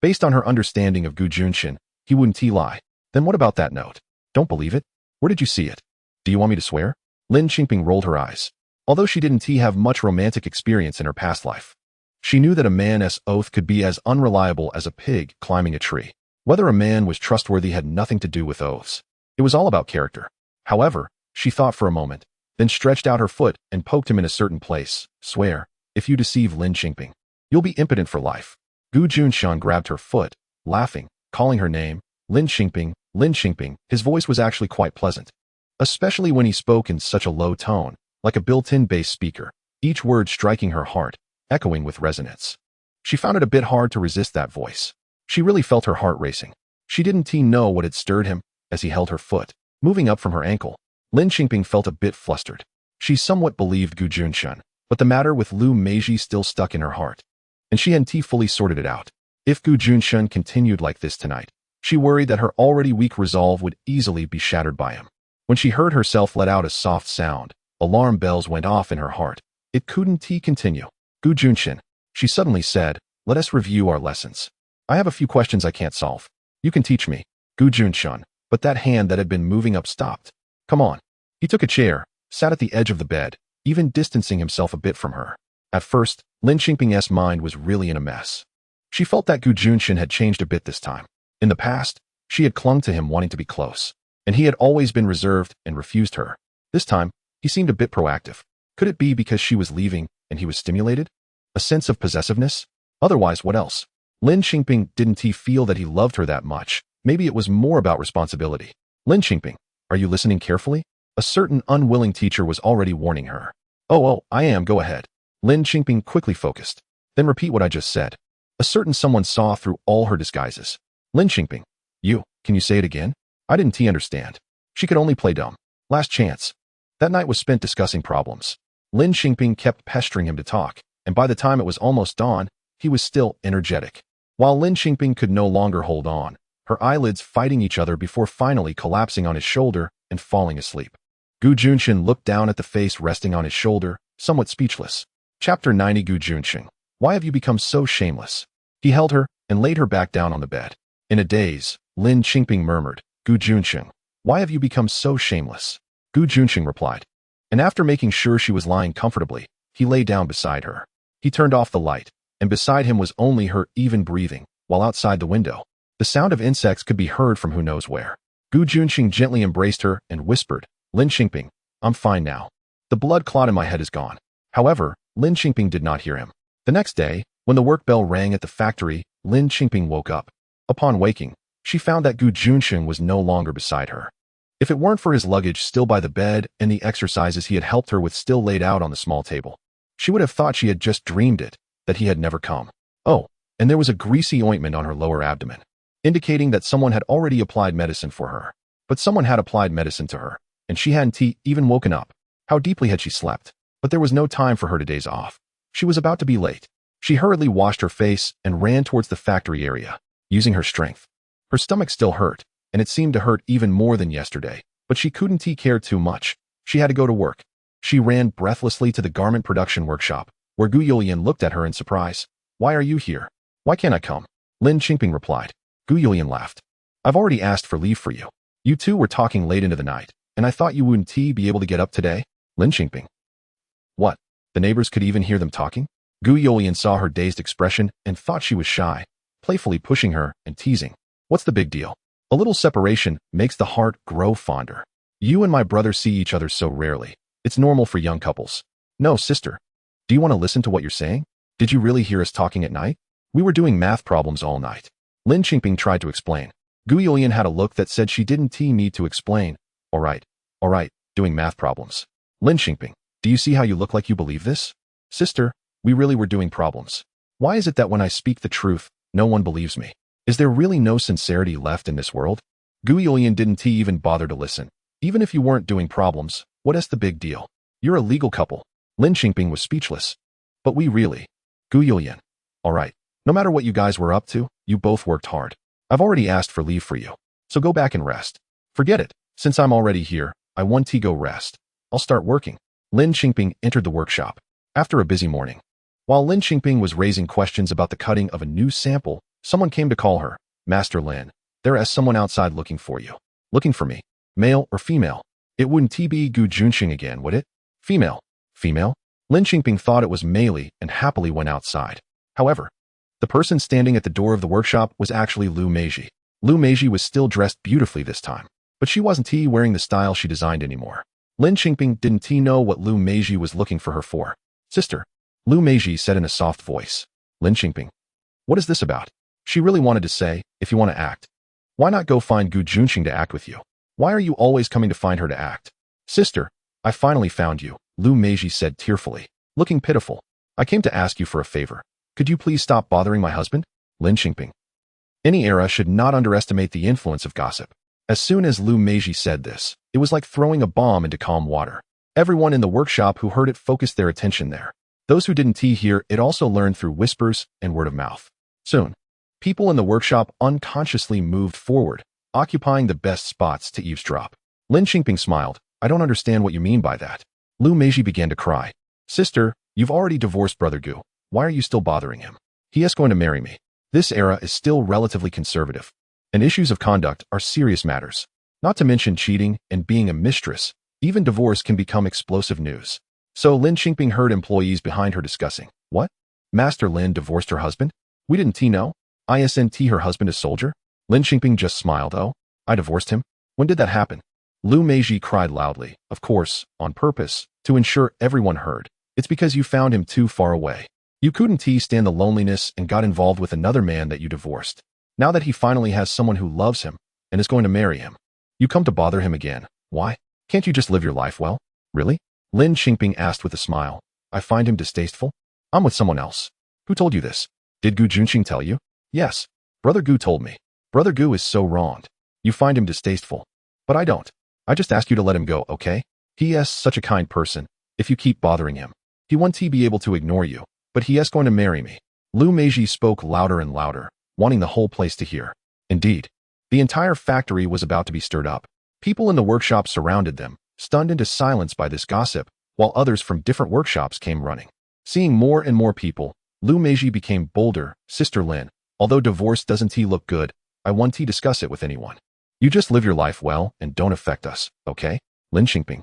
S1: Based on her understanding of Gu Junchen, he wouldn't lie. Then what about that note? Don't believe it? Where did you see it? Do you want me to swear? Lin Qingping rolled her eyes. Although she didn't have much romantic experience in her past life, she knew that a man's oath could be as unreliable as a pig climbing a tree. Whether a man was trustworthy had nothing to do with oaths. It was all about character. However, she thought for a moment, then stretched out her foot and poked him in a certain place. Swear, if you deceive Lin Qingping, you'll be impotent for life. Gu Junchen grabbed her foot, laughing, calling her name. Lin Qingping, Lin Qingping. His voice was actually quite pleasant, especially when he spoke in such a low tone, like a built-in bass speaker, each word striking her heart, echoing with resonance. She found it a bit hard to resist that voice. She really felt her heart racing. She didn't know what had stirred him as he held her foot, moving up from her ankle. Lin Qingping felt a bit flustered. She somewhat believed Gu Junchen, but the matter with Lu Meiji still stuck in her heart, and she hadn't fully sorted it out. If Gu Junchen continued like this tonight, she worried that her already weak resolve would easily be shattered by him. When she heard herself let out a soft sound, alarm bells went off in her heart. It couldn't continue. Gu Junchen, she suddenly said, let us review our lessons. I have a few questions I can't solve. You can teach me. Gu Junchen, but that hand that had been moving up stopped. Come on. He took a chair, sat at the edge of the bed, even distancing himself a bit from her. At first, Lin Qingping's mind was really in a mess. She felt that Gu Junchen had changed a bit this time. In the past, she had clung to him wanting to be close, and he had always been reserved and refused her. This time, he seemed a bit proactive. Could it be because she was leaving and he was stimulated? A sense of possessiveness? Otherwise, what else? Lin Qingping didn't feel that he loved her that much. Maybe it was more about responsibility. Lin Qingping, are you listening carefully? A certain unwilling teacher was already warning her. Oh, I am, go ahead. Lin Qingping quickly focused. Then repeat what I just said. A certain someone saw through all her disguises. Lin Qingping, can you say it again? I didn't understand. She could only play dumb. Last chance. That night was spent discussing problems. Lin Qingping kept pestering him to talk, and by the time it was almost dawn, he was still energetic. While Lin Qingping could no longer hold on, her eyelids fighting each other before finally collapsing on his shoulder and falling asleep. Gu Junchen looked down at the face resting on his shoulder, somewhat speechless. Chapter 90 Gu Junchen, why have you become so shameless? He held her and laid her back down on the bed. In a daze, Lin Qingping murmured, Gu Junchen, why have you become so shameless? Gu Junchen replied. And after making sure she was lying comfortably, he lay down beside her. He turned off the light, and beside him was only her even breathing, while outside the window, the sound of insects could be heard from who knows where. Gu Junchen gently embraced her and whispered, Lin Qingping, I'm fine now. The blood clot in my head is gone. However, Lin Qingping did not hear him. The next day, when the work bell rang at the factory, Lin Qingping woke up. Upon waking, she found that Gu Junchen was no longer beside her. If it weren't for his luggage still by the bed and the exercises he had helped her with still laid out on the small table, she would have thought she had just dreamed it, that he had never come. Oh, and there was a greasy ointment on her lower abdomen, indicating that someone had already applied medicine for her. But someone had applied medicine to her, and she hadn't even woken up. How deeply had she slept? But there was no time for her to daze off. She was about to be late. She hurriedly washed her face and ran towards the factory area, using her strength. Her stomach still hurt, and it seemed to hurt even more than yesterday, but she couldn't care too much. She had to go to work. She ran breathlessly to the garment production workshop, where Gu Yulian looked at her in surprise. Why are you here? Why can't I come? Lin Qingping replied. Gu Yulian laughed. I've already asked for leave for you. You two were talking late into the night, and I thought you wouldn't be able to get up today? Lin Qingping. What? The neighbors could even hear them talking? Gu Yulian saw her dazed expression and thought she was shy, playfully pushing her and teasing. What's the big deal? A little separation makes the heart grow fonder. You and my brother see each other so rarely. It's normal for young couples. No, sister. Do you want to listen to what you're saying? Did you really hear us talking at night? We were doing math problems all night. Lin Qingping tried to explain. Gu Yulian had a look that said she didn't need to explain. All right, doing math problems. Lin Qingping, do you see how you look like you believe this? Sister, we really were doing problems. Why is it that when I speak the truth, no one believes me? Is there really no sincerity left in this world? Gu Yulian didn't even bother to listen. Even if you weren't doing problems, what is the big deal? You're a legal couple. Lin Qingping was speechless. But we really. Gu Yulian. All right. No matter what you guys were up to, you both worked hard. I've already asked for leave for you. So go back and rest. Forget it. Since I'm already here, I want to go rest. I'll start working. Lin Qingping entered the workshop. After a busy morning. While Lin Qingping was raising questions about the cutting of a new sample, someone came to call her. Master Lin, there is someone outside looking for you. Looking for me. Male or female? It wouldn't be Gu Junchen again, would it? Female. Female? Lin Qingping thought it was Meili and happily went outside. However, the person standing at the door of the workshop was actually Lu Meiji. Lu Meiji was still dressed beautifully this time, but she wasn't wearing the style she designed anymore. Lin Qingping didn't know what Lu Meiji was looking for her for. Sister, Lu Meiji said in a soft voice. Lin Qingping. What is this about? She really wanted to say, if you want to act, why not go find Gu Junchen to act with you? Why are you always coming to find her to act? Sister, I finally found you. Lu Meiji said tearfully, looking pitiful. I came to ask you for a favor. Could you please stop bothering my husband? Lin Qingping. Any era should not underestimate the influence of gossip. As soon as Lu Meiji said this, it was like throwing a bomb into calm water. Everyone in the workshop who heard it focused their attention there. Those who didn't hear it also learned through whispers and word of mouth. Soon, people in the workshop unconsciously moved forward, occupying the best spots to eavesdrop. Lin Qingping smiled. I don't understand what you mean by that. Lu Meiji began to cry. Sister, you've already divorced Brother Gu. Why are you still bothering him? He is going to marry me. This era is still relatively conservative, and issues of conduct are serious matters. Not to mention cheating and being a mistress. Even divorce can become explosive news. So Lin Qingping heard employees behind her discussing. What? Master Lin divorced her husband? We didn't know? Isn't her husband a soldier? Lin Qingping just smiled. Oh, I divorced him? When did that happen? Lu Meiji cried loudly, of course, on purpose, to ensure everyone heard. It's because you found him too far away. You couldn't stand the loneliness and got involved with another man that you divorced. Now that he finally has someone who loves him and is going to marry him, you come to bother him again. Why? Can't you just live your life well? Really? Lin Qingping asked with a smile. I find him distasteful. I'm with someone else. Who told you this? Did Gu Juncheng tell you? Yes. Brother Gu told me. Brother Gu is so wronged. You find him distasteful. But I don't. I just ask you to let him go, okay? He is such a kind person. If you keep bothering him, he won't be able to ignore you. But he is going to marry me. Lu Meiji spoke louder and louder, wanting the whole place to hear. Indeed, the entire factory was about to be stirred up. People in the workshop surrounded them, stunned into silence by this gossip, while others from different workshops came running. Seeing more and more people, Lu Meiji became bolder. Sister Lin, although divorce doesn't look good, I won't discuss it with anyone. You just live your life well and don't affect us, okay? Lin Qingping.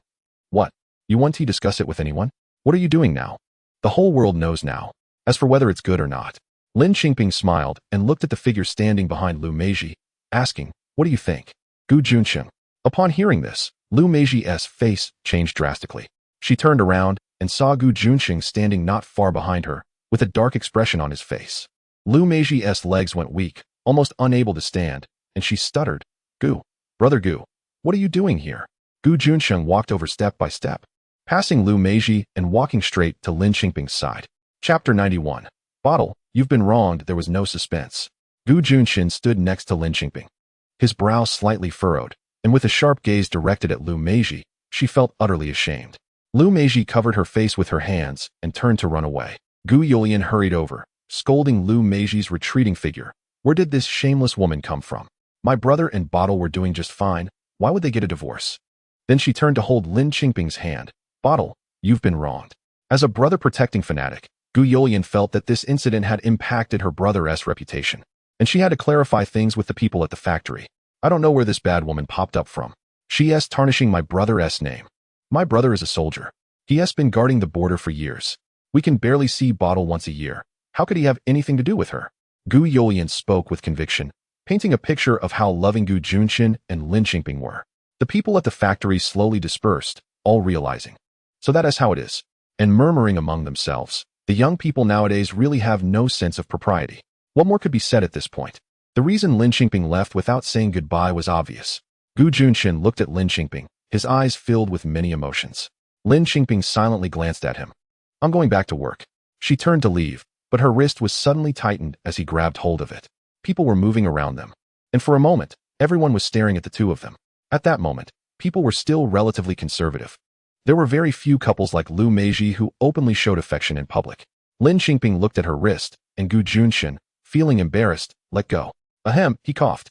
S1: What? You won't discuss it with anyone? What are you doing now? The whole world knows now. As for whether it's good or not. Lin Qingping smiled and looked at the figure standing behind Lu Meiji, asking, what do you think? Gu Juncheng. Upon hearing this, Lu Meiji's face changed drastically. She turned around and saw Gu Juncheng standing not far behind her, with a dark expression on his face. Lu Meiji's legs went weak, almost unable to stand, and she stuttered. Gu, Brother Gu, what are you doing here? Gu Juncheng walked over step by step, passing Lu Meiji and walking straight to Lin Qingping's side. Chapter 91. Bottle, you've been wronged. There was no suspense. Gu Juncheng stood next to Lin Qingping. His brow slightly furrowed, and with a sharp gaze directed at Lu Meiji, she felt utterly ashamed. Lu Meiji covered her face with her hands and turned to run away. Gu Youlian hurried over, scolding Lu Meiji's retreating figure. Where did this shameless woman come from? My brother and Bottle were doing just fine. Why would they get a divorce? Then she turned to hold Lin Qingping's hand. Bottle, you've been wronged. As a brother-protecting fanatic, Gu Youlian felt that this incident had impacted her brother's reputation, and she had to clarify things with the people at the factory. I don't know where this bad woman popped up from. She is tarnishing my brother's name. My brother is a soldier. He has been guarding the border for years. We can barely see Bottle once a year. How could he have anything to do with her? Gu Youlian spoke with conviction, painting a picture of how loving Gu Juncheng and Lin Qingping were. The people at the factory slowly dispersed, all realizing. So that is how it is. And murmuring among themselves, the young people nowadays really have no sense of propriety. What more could be said at this point? The reason Lin Qingping left without saying goodbye was obvious. Gu Juncheng looked at Lin Qingping, his eyes filled with many emotions. Lin Qingping silently glanced at him. I'm going back to work. She turned to leave, but her wrist was suddenly tightened as he grabbed hold of it. People were moving around them. And for a moment, everyone was staring at the two of them. At that moment, people were still relatively conservative. There were very few couples like Lu Meiji who openly showed affection in public. Lin Qingping looked at her wrist, and Gu Juncheng, feeling embarrassed, let go. Ahem, he coughed.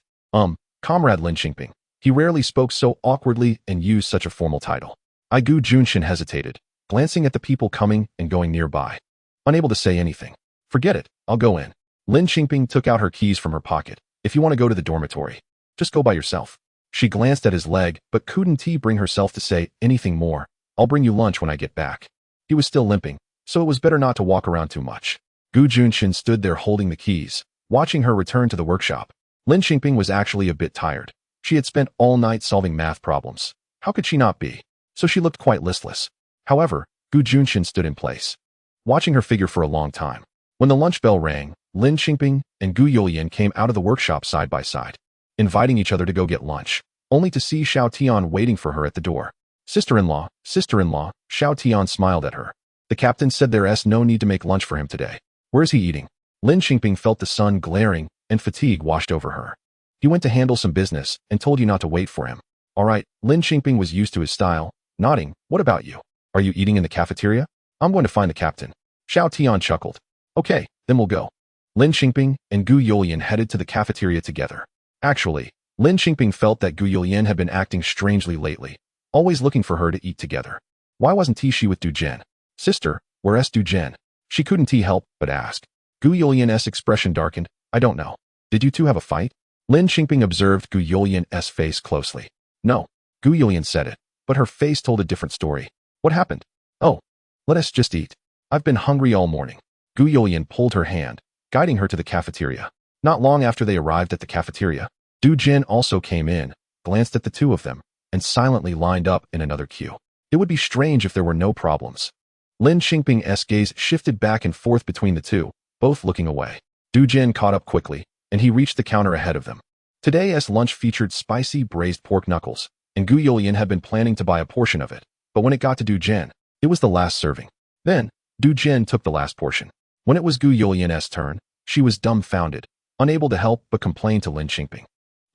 S1: Comrade Lin Qingping. He rarely spoke so awkwardly and used such a formal title. Gu Juncheng hesitated, glancing at the people coming and going nearby. Unable to say anything. Forget it, I'll go in. Lin Qingping took out her keys from her pocket. If you want to go to the dormitory, just go by yourself. She glanced at his leg, but couldn't bring herself to say anything more. I'll bring you lunch when I get back. He was still limping, so it was better not to walk around too much. Gu Juncheng stood there holding the keys, watching her return to the workshop. Lin Qingping was actually a bit tired. She had spent all night solving math problems. How could she not be? So she looked quite listless. However, Gu Juncheng stood in place, watching her figure for a long time. When the lunch bell rang, Lin Qingping and Gu Youlian came out of the workshop side by side, inviting each other to go get lunch, only to see Xiao Tian waiting for her at the door. Sister-in-law, sister-in-law, Xiao Tian smiled at her. The captain said there's no need to make lunch for him today. Where is he eating? Lin Qingping felt the sun glaring and fatigue washed over her. He went to handle some business and told you not to wait for him. All right, Lin Qingping was used to his style, nodding. What about you? Are you eating in the cafeteria? I'm going to find the captain. Xiao Tian chuckled. Okay, then we'll go. Lin Qingping and Gu Youlian headed to the cafeteria together. Actually, Lin Qingping felt that Gu Youlian had been acting strangely lately, always looking for her to eat together. Why wasn't she with Du Zhen? Sister, where's Du Zhen? She couldn't help but ask. Gu Youlian's expression darkened. I don't know. Did you two have a fight? Lin Qingping observed Gu Youlian's face closely. No. Gu Youlian said it, but her face told a different story. What happened? Oh, let us just eat. I've been hungry all morning. Gu Youlian pulled her hand, guiding her to the cafeteria. Not long after they arrived at the cafeteria, Du Zhen also came in, glanced at the two of them, and silently lined up in another queue. It would be strange if there were no problems. Lin Qingping's gaze shifted back and forth between the two, both looking away. Du Zhen caught up quickly, and he reached the counter ahead of them. Today's lunch featured spicy braised pork knuckles, and Gu Youlian had been planning to buy a portion of it, but when it got to Du Zhen, it was the last serving. Then, Du Zhen took the last portion. When it was Gu Youlian's turn, she was dumbfounded, unable to help but complain to Lin Qingping.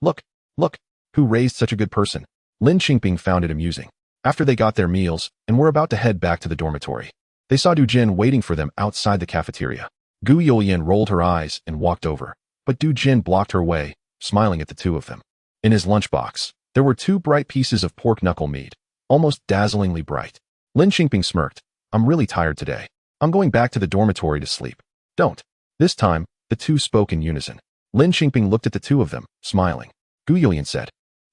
S1: Look, who raised such a good person? Lin Qingping found it amusing. After they got their meals and were about to head back to the dormitory, they saw Du Zhen waiting for them outside the cafeteria. Gu Youlian rolled her eyes and walked over, but Du Zhen blocked her way, smiling at the two of them. In his lunchbox, there were 2 bright pieces of pork knuckle meat, almost dazzlingly bright. Lin Qingping smirked. I'm really tired today. I'm going back to the dormitory to sleep. Don't. This time, the two spoke in unison. Lin Qingping looked at the two of them, smiling. Gu Youlian said,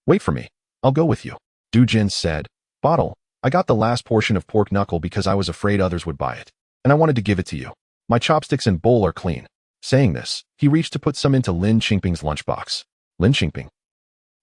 S1: Wait for me. I'll go with you. Du Zhen said, Bottle, I got the last portion of pork knuckle because I was afraid others would buy it, and I wanted to give it to you. My chopsticks and bowl are clean. Saying this, he reached to put some into Lin Qingping's lunchbox. Lin Qingping.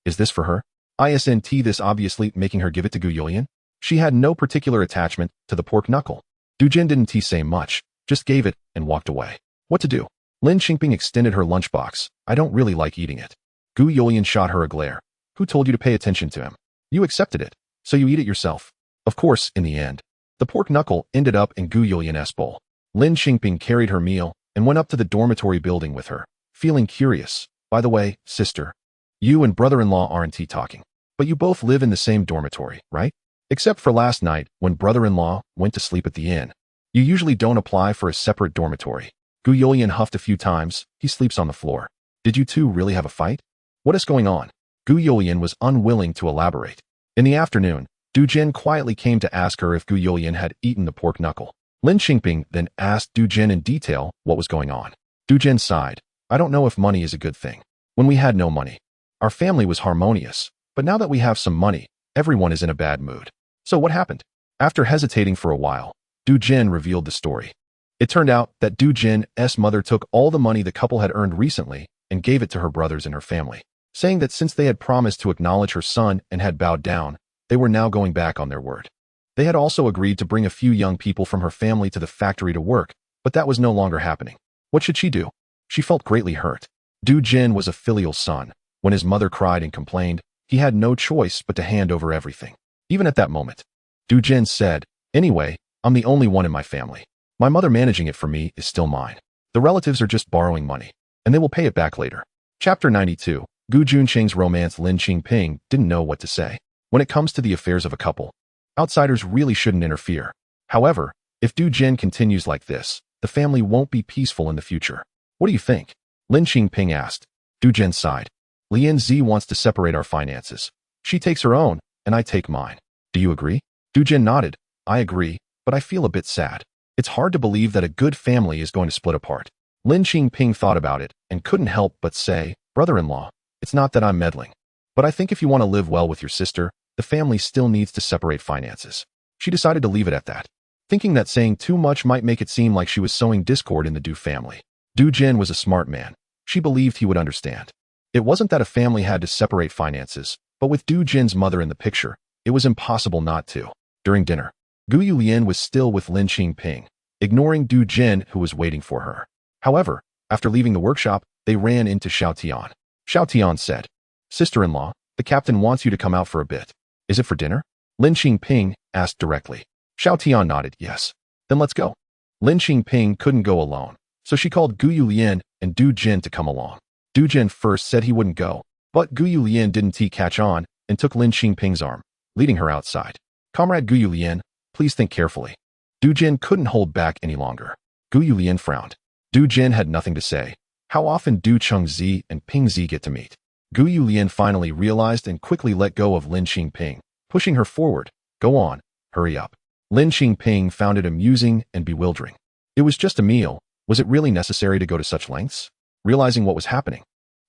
S1: Is this for her? Isn't this obviously making her give it to Gu Youlian? She had no particular attachment to the pork knuckle. Du Zhen didn't say much, just gave it and walked away. What to do? Lin Qingping extended her lunchbox. I don't really like eating it. Gu Youlian shot her a glare. Who told you to pay attention to him? You accepted it, so you eat it yourself. Of course, in the end, the pork knuckle ended up in Gu Youlian's bowl. Lin Qingping carried her meal and went up to the dormitory building with her, feeling curious. By the way, sister, you and brother-in-law aren't talking, but you both live in the same dormitory, right? Except for last night when brother-in-law went to sleep at the inn. You usually don't apply for a separate dormitory. Gu Youlian huffed a few times. He sleeps on the floor. Did you two really have a fight? What is going on? Gu Youlian was unwilling to elaborate. In the afternoon, Du Zhen quietly came to ask her if Gu Youlian had eaten the pork knuckle. Lin Qingping then asked Du Zhen in detail what was going on. Du Zhen sighed. I don't know if money is a good thing. When we had no money, our family was harmonious, but now that we have some money, everyone is in a bad mood. So what happened? After hesitating for a while, Du Zhen revealed the story. It turned out that Du Zhen's mother took all the money the couple had earned recently and gave it to her brothers and her family, saying that since they had promised to acknowledge her son and had bowed down, they were now going back on their word. They had also agreed to bring a few young people from her family to the factory to work, but that was no longer happening. What should she do? She felt greatly hurt. Du Zhen was a filial son. When his mother cried and complained, he had no choice but to hand over everything. Even at that moment, Du Zhen said, Anyway, I'm the only one in my family. My mother managing it for me is still mine. The relatives are just borrowing money, and they will pay it back later. Chapter 92. Gu Juncheng's romance. Lin Qingping didn't know what to say. When it comes to the affairs of a couple, outsiders really shouldn't interfere. However, if Du Zhen continues like this, the family won't be peaceful in the future. What do you think? Lin Qingping asked. Du Zhen sighed. Lian Zi wants to separate our finances. She takes her own, and I take mine. Do you agree? Du Zhen nodded. I agree, but I feel a bit sad. It's hard to believe that a good family is going to split apart. Lin Qingping thought about it and couldn't help but say, Brother-in-law, it's not that I'm meddling, but I think if you want to live well with your sister, the family still needs to separate finances. She decided to leave it at that, thinking that saying too much might make it seem like she was sowing discord in the Du family. Du Zhen was a smart man. She believed he would understand. It wasn't that a family had to separate finances, but with Du Zhen's mother in the picture, it was impossible not to. During dinner, Gu Youlian was still with Lin Qingping, ignoring Du Zhen who was waiting for her. However, after leaving the workshop, they ran into Xiao Tian. Xiao Tian said, Sister-in-law, the captain wants you to come out for a bit. Is it for dinner? Lin Qingping asked directly. Xiao Tian nodded yes. Then let's go. Lin Qingping couldn't go alone, so she called Gu Yulian and Du Jin to come along. Du Jin first said he wouldn't go, but Gu Yulian didn't catch on and took Lin Qingping's arm, leading her outside. Comrade Gu Yulian, please think carefully. Du Jin couldn't hold back any longer. Gu Yulian frowned. Du Jin had nothing to say. How often do Cheng Zi and Ping Zi get to meet? Gu Yulian finally realized and quickly let go of Lin Qingping, pushing her forward. Go on, hurry up. Lin Qingping found it amusing and bewildering. It was just a meal. Was it really necessary to go to such lengths? Realizing what was happening,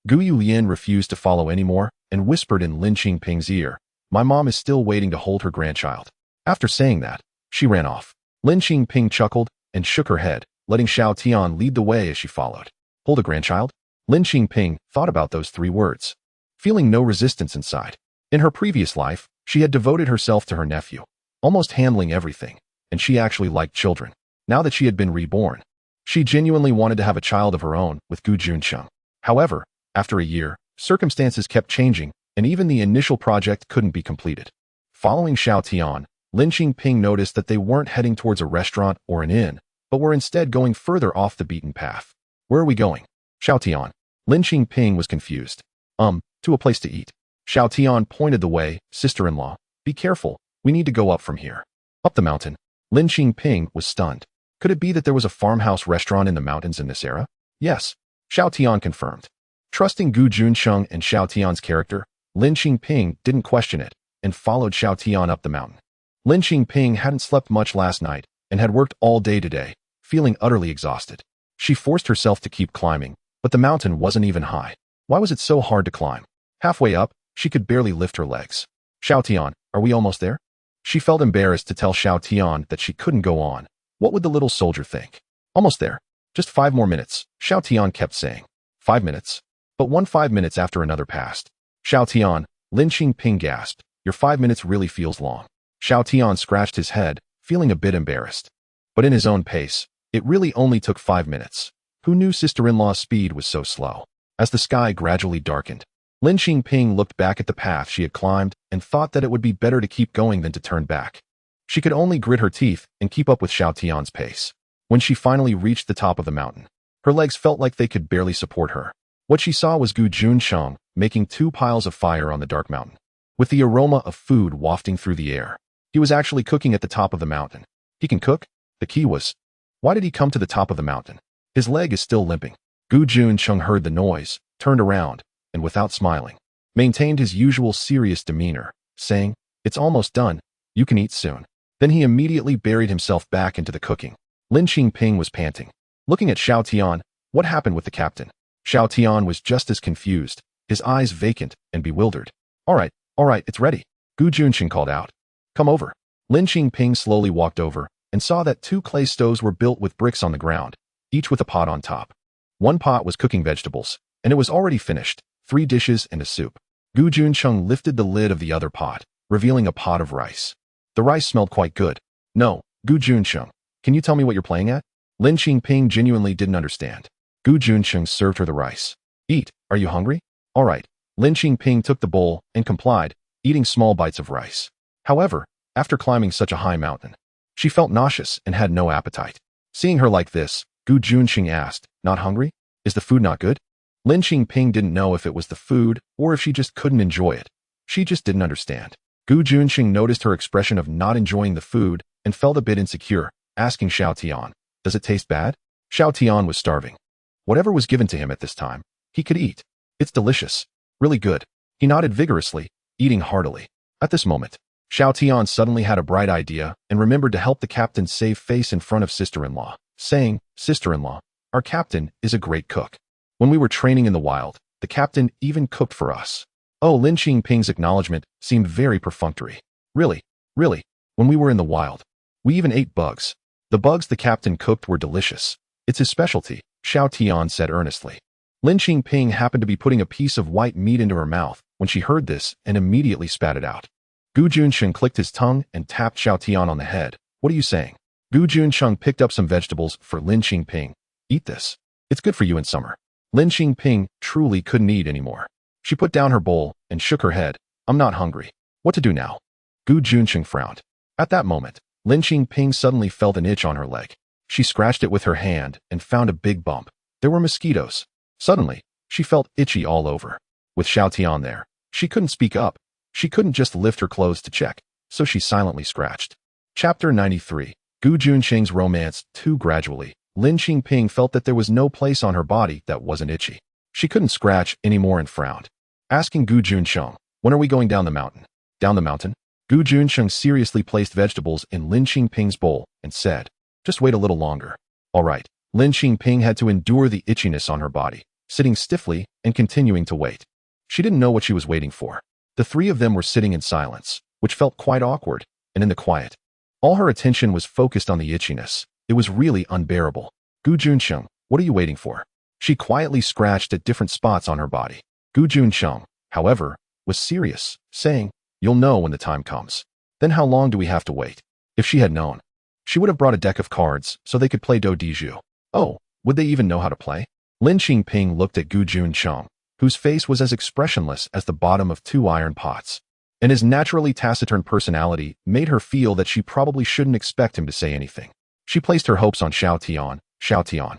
S1: Gu Yulian refused to follow anymore and whispered in Lin Qingping's ear, my mom is still waiting to hold her grandchild. After saying that, she ran off. Lin Qingping chuckled and shook her head, letting Xiao Tian lead the way as she followed. Hold a grandchild? Lin Qingping thought about those 3 words, feeling no resistance inside. In her previous life, she had devoted herself to her nephew, almost handling everything, and she actually liked children. Now that she had been reborn, she genuinely wanted to have a child of her own with Gu Juncheng. However, after a year, circumstances kept changing, and even the initial project couldn't be completed. Following Xiao Tian, Lin Qingping noticed that they weren't heading towards a restaurant or an inn, but were instead going further off the beaten path. Where are we going? Xiao Tian. Lin Qingping was confused. To a place to eat. Xiao Tian pointed the way. Sister-in-law, be careful, we need to go up from here. Up the mountain. Lin Qingping was stunned. Could it be that there was a farmhouse restaurant in the mountains in this era? Yes. Xiao Tian confirmed. Trusting Gu Juncheng and Xiao Tian's character, Lin Qingping didn't question it and followed Xiao Tian up the mountain. Lin Qingping hadn't slept much last night and had worked all day today, feeling utterly exhausted. She forced herself to keep climbing, but the mountain wasn't even high. Why was it so hard to climb? Halfway up, she could barely lift her legs. Xiao Tian, are we almost there? She felt embarrassed to tell Xiao Tian that she couldn't go on. What would the little soldier think? Almost there. Just 5 more minutes, Xiao Tian kept saying. 5 minutes? But 5 minutes after another passed. Xiao Tian, Lin Qingping gasped. Your 5 minutes really feels long. Xiao Tian scratched his head, feeling a bit embarrassed. But in his own pace, it really only took 5 minutes. Who knew sister-in-law's speed was so slow? As the sky gradually darkened, Lin Qingping looked back at the path she had climbed and thought that it would be better to keep going than to turn back. She could only grit her teeth and keep up with Xiao Tian's pace. When she finally reached the top of the mountain, her legs felt like they could barely support her. What she saw was Gu Juncheng making 2 piles of fire on the dark mountain, with the aroma of food wafting through the air. He was actually cooking at the top of the mountain. He can cook? The key was, why did he come to the top of the mountain? His leg is still limping. Gu Juncheng heard the noise, turned around, and without smiling, maintained his usual serious demeanor, saying, it's almost done, you can eat soon. Then he immediately buried himself back into the cooking. Lin Qingping was panting. Looking at Xiao Tian, what happened with the captain? Xiao Tian was just as confused, his eyes vacant and bewildered. All right, it's ready. Gu Juncheng called out. Come over. Lin Qingping slowly walked over and saw that 2 clay stoves were built with bricks on the ground, each with a pot on top. One pot was cooking vegetables, and it was already finished, 3 dishes and a soup. Gu Juncheng lifted the lid of the other pot, revealing a pot of rice. The rice smelled quite good. No, Gu Juncheng, can you tell me what you're playing at? Lin Qingping genuinely didn't understand. Gu Juncheng served her the rice. Eat, are you hungry? All right. Lin Qingping took the bowl and complied, eating small bites of rice. However, after climbing such a high mountain, she felt nauseous and had no appetite. Seeing her like this, Gu Juncheng asked, not hungry? Is the food not good? Lin Qingping didn't know if it was the food or if she just couldn't enjoy it. She just didn't understand. Gu Juncheng noticed her expression of not enjoying the food and felt a bit insecure, asking Xiao Tian, does it taste bad? Xiao Tian was starving. Whatever was given to him at this time, he could eat. It's delicious. Really good. He nodded vigorously, eating heartily. At this moment, Xiao Tian suddenly had a bright idea and remembered to help the captain save face in front of sister-in-law, saying, sister-in-law, our captain is a great cook. When we were training in the wild, the captain even cooked for us. Oh, Lin Qingping's acknowledgement seemed very perfunctory. Really, when we were in the wild, we even ate bugs. The bugs the captain cooked were delicious. It's his specialty, Xiao Tian said earnestly. Lin Qingping happened to be putting a piece of white meat into her mouth when she heard this and immediately spat it out. Gu Juncheng clicked his tongue and tapped Xiao Tian on the head. What are you saying? Gu Juncheng picked up some vegetables for Lin Qingping. Eat this. It's good for you in summer. Lin Qingping truly couldn't eat anymore. She put down her bowl and shook her head. I'm not hungry. What to do now? Gu Juncheng frowned. At that moment, Lin Qingping suddenly felt an itch on her leg. She scratched it with her hand and found a big bump. There were mosquitoes. Suddenly, she felt itchy all over. With Xiao Tian there, she couldn't speak up. She couldn't just lift her clothes to check, so she silently scratched. Chapter 93. Gu Juncheng's romance. Too gradually, Lin Qingping felt that there was no place on her body that wasn't itchy. She couldn't scratch anymore and frowned. Asking Gu Juncheng, "When are we going down the mountain?" "Down the mountain?" Gu Juncheng seriously placed vegetables in Lin Qingping's bowl and said, "Just wait a little longer." All right. Lin Qingping had to endure the itchiness on her body, sitting stiffly and continuing to wait. She didn't know what she was waiting for. The three of them were sitting in silence, which felt quite awkward, and in the quiet. All her attention was focused on the itchiness. It was really unbearable. "Gu Juncheng, what are you waiting for?" She quietly scratched at different spots on her body. Gu Juncheng, however, was serious, saying, "You'll know when the time comes." "Then how long do we have to wait?" If she had known, she would have brought a deck of cards so they could play do di ju. Oh, would they even know how to play? Lin Qingping looked at Gu Juncheng, whose face was as expressionless as the bottom of two iron pots, and his naturally taciturn personality made her feel that she probably shouldn't expect him to say anything. She placed her hopes on Xiao Tian. "Xiao Tian,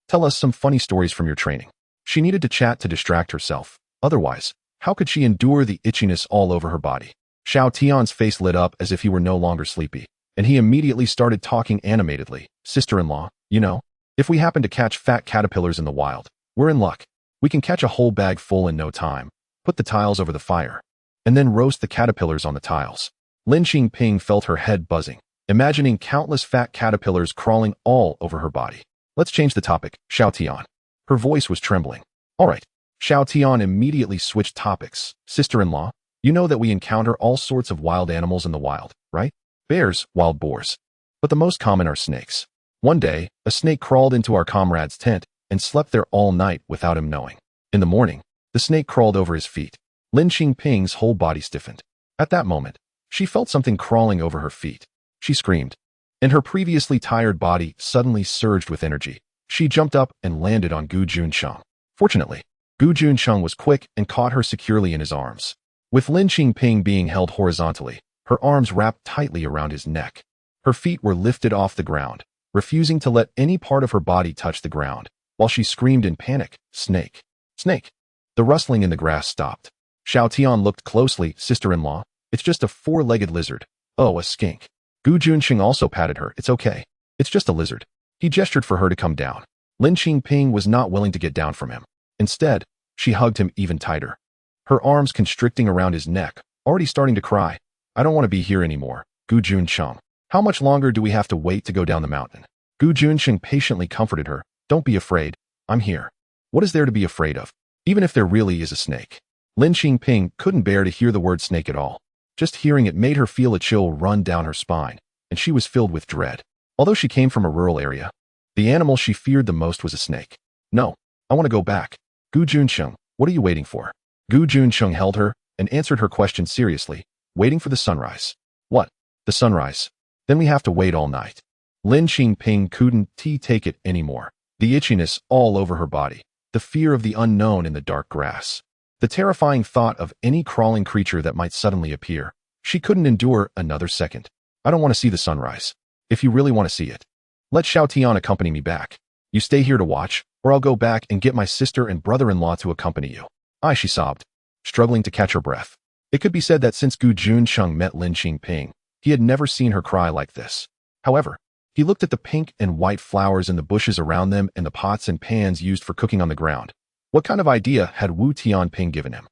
S1: tell us some funny stories from your training." She needed to chat to distract herself. Otherwise, how could she endure the itchiness all over her body? Xiao Tian's face lit up as if he were no longer sleepy, and he immediately started talking animatedly. "Sister-in-law, you know, if we happen to catch fat caterpillars in the wild, we're in luck. We can catch a whole bag full in no time, put the tiles over the fire, and then roast the caterpillars on the tiles." Lin Qingping felt her head buzzing, imagining countless fat caterpillars crawling all over her body. "Let's change the topic, Xiao Tian." Her voice was trembling. "All right." Xiao Tian immediately switched topics. "Sister-in-law, you know that we encounter all sorts of wild animals in the wild, right? Bears, wild boars. But the most common are snakes. One day, a snake crawled into our comrade's tent and slept there all night without him knowing. In the morning, the snake crawled over his feet." Lin Qingping's whole body stiffened. At that moment, she felt something crawling over her feet. She screamed, and her previously tired body suddenly surged with energy. She jumped up and landed on Gu Juncheng. Fortunately, Gu Juncheng was quick and caught her securely in his arms. With Lin Qingping being held horizontally, her arms wrapped tightly around his neck. Her feet were lifted off the ground, refusing to let any part of her body touch the ground, while she screamed in panic, "Snake! Snake!" The rustling in the grass stopped. Xiao Tian looked closely. "Sister-in-law, it's just a four-legged lizard." "Oh, a skink." Gu Juncheng also patted her. "It's okay. It's just a lizard." He gestured for her to come down. Lin Qingping was not willing to get down from him. Instead, she hugged him even tighter, her arms constricting around his neck, already starting to cry. "I don't want to be here anymore, Gu Juncheng. How much longer do we have to wait to go down the mountain?" Gu Juncheng patiently comforted her. "Don't be afraid. I'm here. What is there to be afraid of? Even if there really is a snake." Lin Qingping couldn't bear to hear the word snake at all. Just hearing it made her feel a chill run down her spine, and she was filled with dread. Although she came from a rural area, the animal she feared the most was a snake. "No, I want to go back." "Gu Juncheng, what are you waiting for?" Gu Juncheng held her and answered her question seriously. "Waiting for the sunrise." "What? The sunrise? Then we have to wait all night." Lin Qingping couldn't take it anymore. The itchiness all over her body, the fear of the unknown in the dark grass, the terrifying thought of any crawling creature that might suddenly appear. She couldn't endure another second. "I don't want to see the sunrise. If you really want to see it, let Xiao Tian accompany me back. You stay here to watch, or I'll go back and get my sister and brother-in-law to accompany you." She sobbed, struggling to catch her breath. It could be said that since Gu Juncheng met Lin Qingping, he had never seen her cry like this. However, he looked at the pink and white flowers in the bushes around them and the pots and pans used for cooking on the ground. What kind of idea had Wu Tianping given him?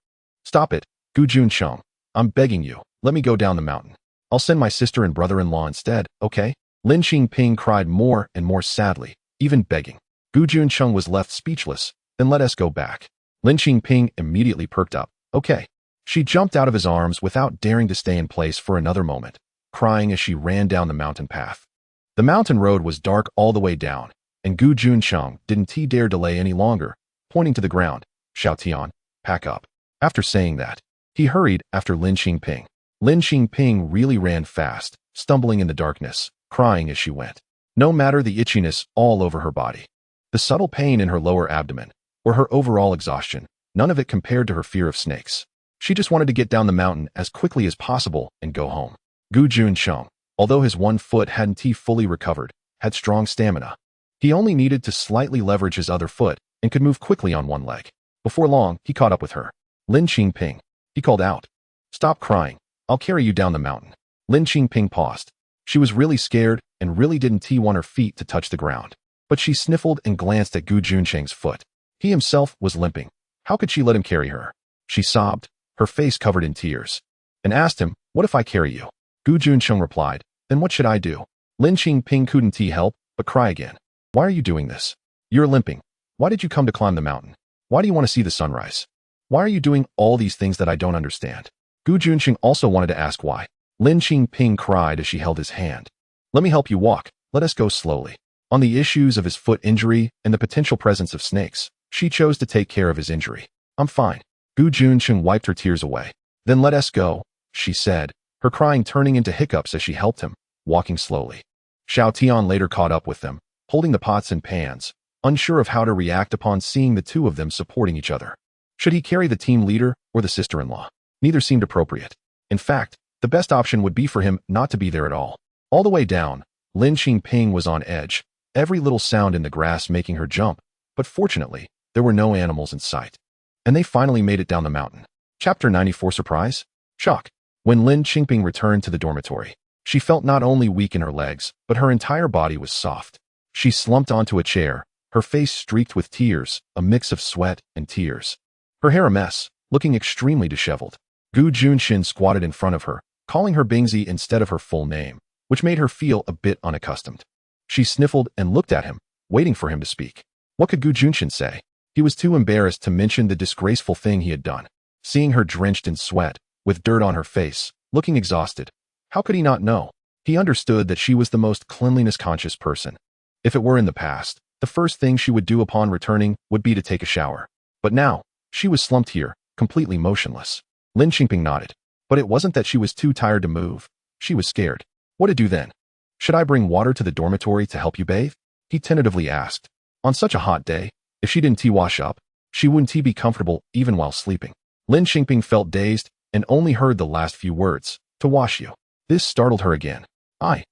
S1: "Stop it, Gu Juncheng. I'm begging you, let me go down the mountain. I'll send my sister and brother-in-law instead, okay?" Lin Qingping cried more and more sadly, even begging. Gu Juncheng was left speechless. "Then let us go back." Lin Qingping immediately perked up. "Okay." She jumped out of his arms without daring to stay in place for another moment, crying as she ran down the mountain path. The mountain road was dark all the way down, and Gu Juncheng didn't dare delay any longer, pointing to the ground. "Xiao Tian, pack up." After saying that, he hurried after Lin Qingping. Lin Qingping really ran fast, stumbling in the darkness, crying as she went. No matter the itchiness all over her body, the subtle pain in her lower abdomen, or her overall exhaustion, none of it compared to her fear of snakes. She just wanted to get down the mountain as quickly as possible and go home. Gu Juncheng, although his one foot hadn't fully recovered, had strong stamina. He only needed to slightly leverage his other foot and could move quickly on one leg. Before long, he caught up with her. Lin Qingping, he called out. Stop crying. I'll carry you down the mountain. Lin Qingping paused. She was really scared and really didn't want her feet to touch the ground. But she sniffled and glanced at Gu Juncheng's foot. He himself was limping. How could she let him carry her? She sobbed, her face covered in tears, and asked him, what if I carry you? Gu Juncheng replied, then what should I do? Lin Qingping couldn't help but cry again. Why are you doing this? You're limping. Why did you come to climb the mountain? Why do you want to see the sunrise? Why are you doing all these things that I don't understand? Gu Juncheng also wanted to ask why. Lin Qingping cried as she held his hand. Let me help you walk. Let us go slowly. On the issues of his foot injury and the potential presence of snakes, she chose to take care of his injury. I'm fine. Gu Juncheng wiped her tears away. Then let us go, she said, her crying turning into hiccups as she helped him, walking slowly. Xiao Tian later caught up with them, holding the pots and pans, unsure of how to react upon seeing the two of them supporting each other. Should he carry the team leader or the sister-in-law? Neither seemed appropriate. In fact, the best option would be for him not to be there at all. All the way down, Lin Qingping was on edge, every little sound in the grass making her jump, but fortunately, there were no animals in sight. And they finally made it down the mountain. Chapter 94 Surprise? Shock. When Lin Qingping returned to the dormitory, she felt not only weak in her legs, but her entire body was soft. She slumped onto a chair, her face streaked with tears, a mix of sweat and tears. Her hair a mess, looking extremely disheveled. Gu Juncheng squatted in front of her, calling her Bingzi instead of her full name, which made her feel a bit unaccustomed. She sniffled and looked at him, waiting for him to speak. What could Gu Juncheng say? He was too embarrassed to mention the disgraceful thing he had done. Seeing her drenched in sweat, with dirt on her face, looking exhausted, how could he not know? He understood that she was the most cleanliness-conscious person. If it were in the past, the first thing she would do upon returning would be to take a shower. But now, she was slumped here, completely motionless. Lin Qingping nodded. But it wasn't that she was too tired to move. She was scared. What to do then? Should I bring water to the dormitory to help you bathe? He tentatively asked. On such a hot day, if she didn't wash up, she wouldn't be comfortable even while sleeping. Lin Qingping felt dazed and only heard the last few words, to wash you. This startled her again. I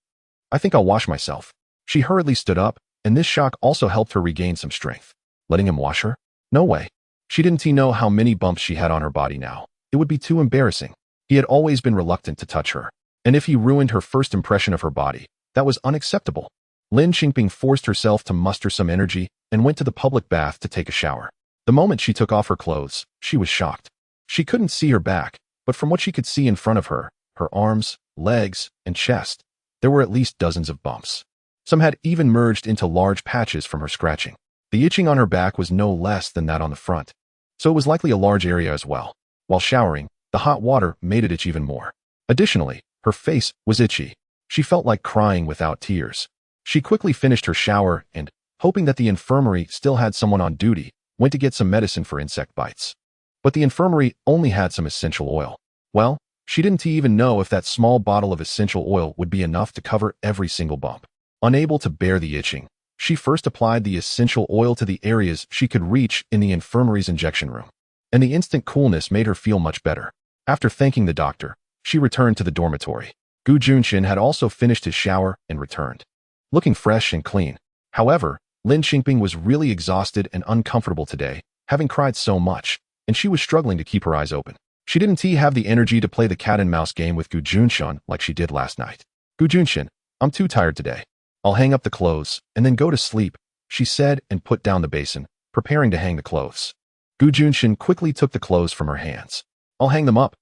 S1: think I'll wash myself. She hurriedly stood up, and this shock also helped her regain some strength. Letting him wash her? No way. She didn't know how many bumps she had on her body now. It would be too embarrassing. He had always been reluctant to touch her. And if he ruined her first impression of her body, that was unacceptable. Lin Qingping forced herself to muster some energy and went to the public bath to take a shower. The moment she took off her clothes, she was shocked. She couldn't see her back, but from what she could see in front of her, her arms, legs, and chest, there were at least dozens of bumps. Some had even merged into large patches from her scratching. The itching on her back was no less than that on the front, so it was likely a large area as well. While showering, the hot water made it itch even more. Additionally, her face was itchy. She felt like crying without tears. She quickly finished her shower and, hoping that the infirmary still had someone on duty, went to get some medicine for insect bites. But the infirmary only had some essential oil. Well, she didn't even know if that small bottle of essential oil would be enough to cover every single bump. Unable to bear the itching, she first applied the essential oil to the areas she could reach in the infirmary's injection room. And the instant coolness made her feel much better. After thanking the doctor, she returned to the dormitory. Gu Juncheng had also finished his shower and returned, looking fresh and clean. However, Lin Qingping was really exhausted and uncomfortable today, having cried so much, and she was struggling to keep her eyes open. She didn't have the energy to play the cat-and-mouse game with Gu Juncheng like she did last night. Gu Juncheng, I'm too tired today. I'll hang up the clothes and then go to sleep, she said and put down the basin, preparing to hang the clothes. Gu Juncheng quickly took the clothes from her hands. I'll hang them up.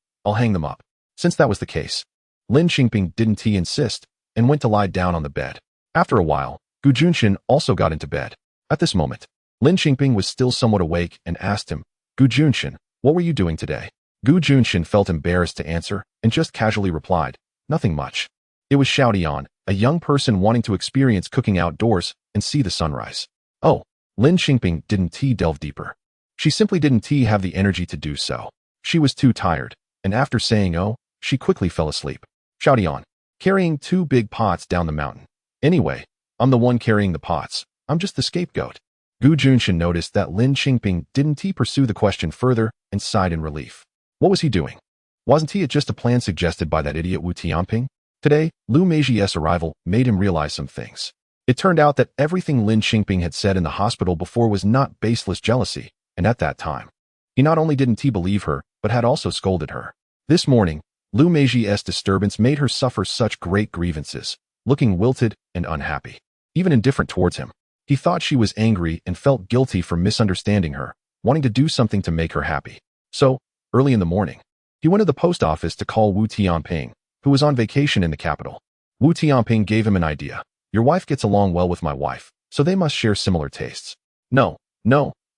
S1: Since that was the case, Lin Qingping didn't insist and went to lie down on the bed. After a while, Gu Juncheng also got into bed. At this moment, Lin Qingping was still somewhat awake and asked him, Gu Juncheng, what were you doing today? Gu Juncheng felt embarrassed to answer and just casually replied, nothing much. It was Xiao Tian, a young person wanting to experience cooking outdoors and see the sunrise. Oh, Lin Qingping didn't delve deeper. She simply didn't have the energy to do so. She was too tired, and after saying oh, she quickly fell asleep. Xiao Tian, carrying 2 big pots down the mountain. Anyway, I'm the one carrying the pots. I'm just the scapegoat. Gu Juncheng noticed that Lin Qingping didn't pursue the question further and sighed in relief. What was he doing? Wasn't he just a plan suggested by that idiot Wu Tianping? Today, Lu Meijie's arrival made him realize some things. It turned out that everything Lin Qingping had said in the hospital before was not baseless jealousy, and at that time, he not only didn't believe her, but had also scolded her. This morning, Lu Meijie's disturbance made her suffer such great grievances, looking wilted and unhappy, even indifferent towards him. He thought she was angry and felt guilty for misunderstanding her, wanting to do something to make her happy. So, early in the morning, he went to the post office to call Wu Tianping, who was on vacation in the capital. Wu Tianping gave him an idea. Your wife gets along well with my wife, so they must share similar tastes. No,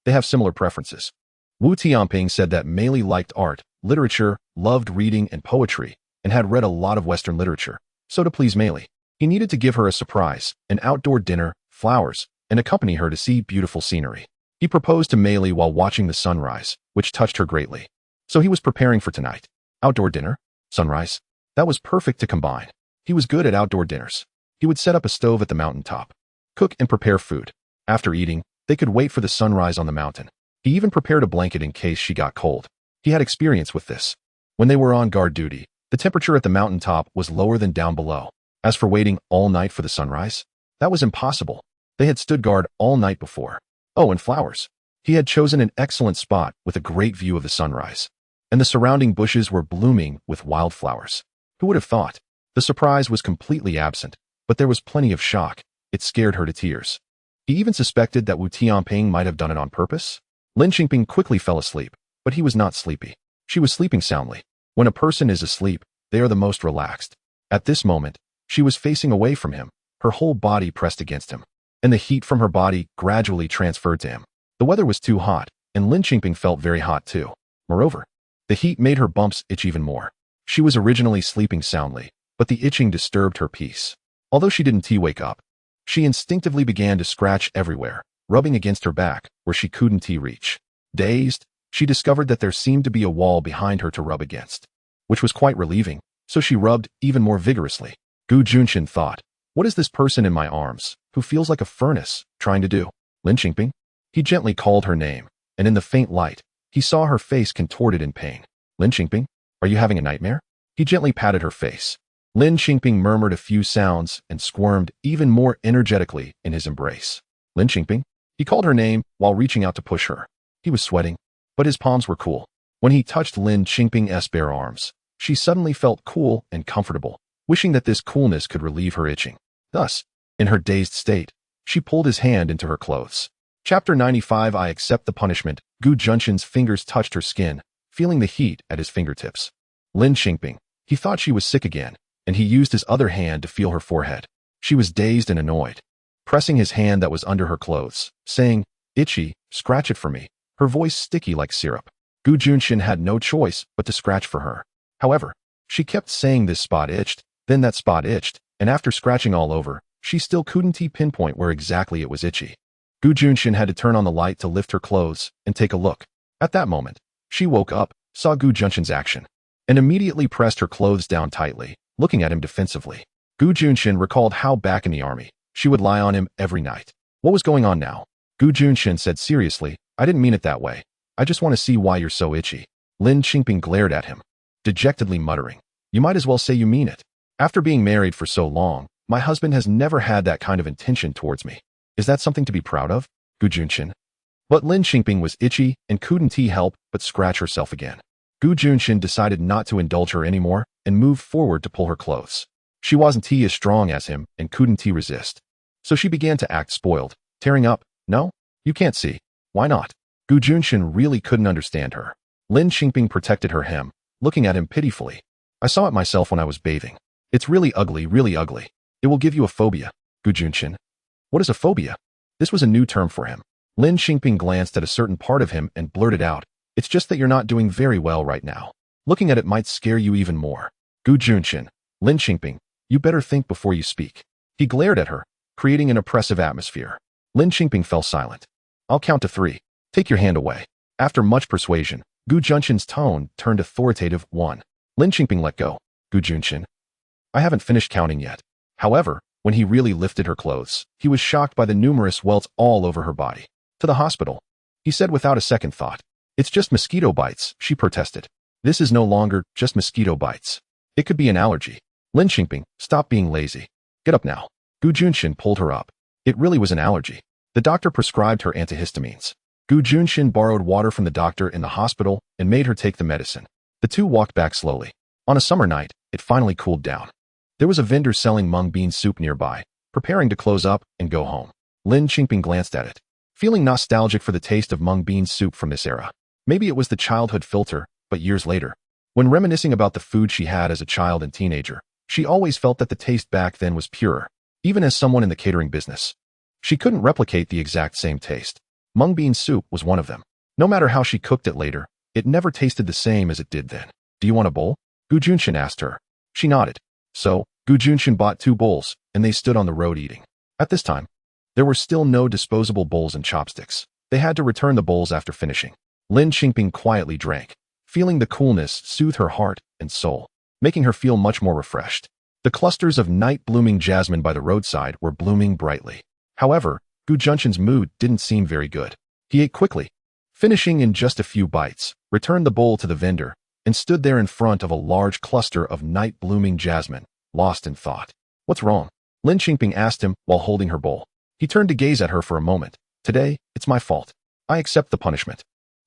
S1: they have similar preferences. Wu Tianping said that Mei Li liked art, literature, loved reading and poetry, and had read a lot of Western literature. So to please Mei Li, he needed to give her a surprise, an outdoor dinner, flowers, and accompany her to see beautiful scenery. He proposed to Mei Li while watching the sunrise, which touched her greatly. So he was preparing for tonight. Outdoor dinner? Sunrise? That was perfect to combine. He was good at outdoor dinners. He would set up a stove at the mountaintop, cook and prepare food. After eating, they could wait for the sunrise on the mountain. He even prepared a blanket in case she got cold. He had experience with this. When they were on guard duty, the temperature at the mountaintop was lower than down below. As for waiting all night for the sunrise, that was impossible. They had stood guard all night before. Oh, and flowers. He had chosen an excellent spot with a great view of the sunrise, and the surrounding bushes were blooming with wildflowers. Who would have thought? The surprise was completely absent, but there was plenty of shock. It scared her to tears. He even suspected that Wu Tianping might have done it on purpose. Lin Qingping quickly fell asleep, but he was not sleepy. She was sleeping soundly. When a person is asleep, they are the most relaxed. At this moment, she was facing away from him, her whole body pressed against him, and the heat from her body gradually transferred to him. The weather was too hot, and Lin Qingping felt very hot too. Moreover, the heat made her bumps itch even more. She was originally sleeping soundly, but the itching disturbed her peace. Although she didn't wake up, she instinctively began to scratch everywhere, rubbing against her back where she couldn't reach. Dazed, she discovered that there seemed to be a wall behind her to rub against, which was quite relieving, so she rubbed even more vigorously. Gu Junchen thought, what is this person in my arms, who feels like a furnace, trying to do? Lin Qingping? He gently called her name, and in the faint light, he saw her face contorted in pain. Lin Qingping? Are you having a nightmare? He gently patted her face. Lin Qingping murmured a few sounds and squirmed even more energetically in his embrace. Lin Qingping? He called her name while reaching out to push her. He was sweating, but his palms were cool. When he touched Lin Qingping's bare arms, she suddenly felt cool and comfortable, wishing that this coolness could relieve her itching. Thus, in her dazed state, she pulled his hand into her clothes. Chapter 95 I accept the punishment. Gu Junchen's fingers touched her skin, feeling the heat at his fingertips. Lin Qingping. He thought she was sick again, and he used his other hand to feel her forehead. She was dazed and annoyed, pressing his hand that was under her clothes, saying, itchy, scratch it for me, her voice sticky like syrup. Gu Junchen had no choice but to scratch for her. However, she kept saying this spot itched, then that spot itched, and after scratching all over, she still couldn't pinpoint where exactly it was itchy. Gu Junchen had to turn on the light to lift her clothes and take a look. At that moment, she woke up, saw Gu Junchen's action, and immediately pressed her clothes down tightly, looking at him defensively. Gu Junchen recalled how back in the army, she would lie on him every night. What was going on now? Gu Junchen said seriously, I didn't mean it that way. I just want to see why you're so itchy. Lin Qingping glared at him, dejectedly muttering, you might as well say you mean it. After being married for so long, my husband has never had that kind of intention towards me. Is that something to be proud of? Gu Junchen. But Lin Qingping was itchy and couldn't help but scratch herself again. Gu Junchen decided not to indulge her anymore and moved forward to pull her clothes. She wasn't as strong as him and couldn't resist. So she began to act spoiled, tearing up. No? You can't see. Why not? Gu Junchen really couldn't understand her. Lin Qingping protected her hem, looking at him pitifully. I saw it myself when I was bathing. It's really ugly, really ugly. It will give you a phobia. Gu Junchen. What is a phobia? This was a new term for him. Lin Qingping glanced at a certain part of him and blurted out, it's just that you're not doing very well right now. Looking at it might scare you even more. Gu Junchen. Lin Qingping. You better think before you speak. He glared at her, creating an oppressive atmosphere. Lin Qingping fell silent. I'll count to 3. Take your hand away. After much persuasion, Gu Junchen's tone turned authoritative. 1. Lin Qingping let go. Gu Junchen. I haven't finished counting yet. However, when he really lifted her clothes, he was shocked by the numerous welts all over her body. To the hospital, he said without a second thought. It's just mosquito bites, she protested. This is no longer just mosquito bites. It could be an allergy. Lin Qingping, stop being lazy. Get up now. Gu Junchen pulled her up. It really was an allergy. The doctor prescribed her antihistamines. Gu Junchen borrowed water from the doctor in the hospital and made her take the medicine. The two walked back slowly. On a summer night, it finally cooled down. There was a vendor selling mung bean soup nearby, preparing to close up and go home. Lin Qingping glanced at it, feeling nostalgic for the taste of mung bean soup from this era. Maybe it was the childhood filter, but years later, when reminiscing about the food she had as a child and teenager, she always felt that the taste back then was purer, even as someone in the catering business. She couldn't replicate the exact same taste. Mung bean soup was one of them. No matter how she cooked it later, it never tasted the same as it did then. Do you want a bowl? Gu Junchen asked her. She nodded. So, Gu Junchen bought 2 bowls, and they stood on the road eating. At this time, there were still no disposable bowls and chopsticks. They had to return the bowls after finishing. Lin Qingping quietly drank, feeling the coolness soothe her heart and soul, making her feel much more refreshed. The clusters of night-blooming jasmine by the roadside were blooming brightly. However, Gu Junchen's mood didn't seem very good. He ate quickly, finishing in just a few bites, returned the bowl to the vendor, and stood there in front of a large cluster of night-blooming jasmine, lost in thought. What's wrong? Lin Qingping asked him while holding her bowl. He turned to gaze at her for a moment. Today, it's my fault. I accept the punishment.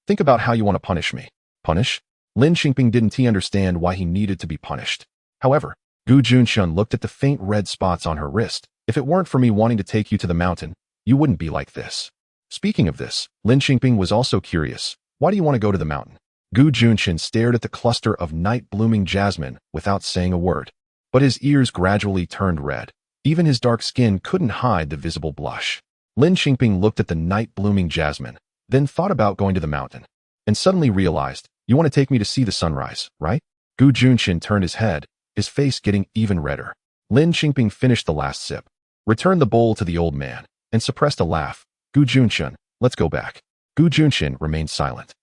S1: Think about how you want to punish me. Punish? Lin Qingping didn't understand why he needed to be punished. However, Gu Junchen looked at the faint red spots on her wrist. If it weren't for me wanting to take you to the mountain, you wouldn't be like this. Speaking of this, Lin Qingping was also curious. Why do you want to go to the mountain? Gu Junchen stared at the cluster of night-blooming jasmine without saying a word. But his ears gradually turned red. Even his dark skin couldn't hide the visible blush. Lin Qingping looked at the night-blooming jasmine, then thought about going to the mountain, and suddenly realized, you want to take me to see the sunrise, right? Gu Junchen turned his head, his face getting even redder. Lin Qingping finished the last sip, returned the bowl to the old man, and suppressed a laugh. Gu Junchen, let's go back. Gu Junchen remained silent,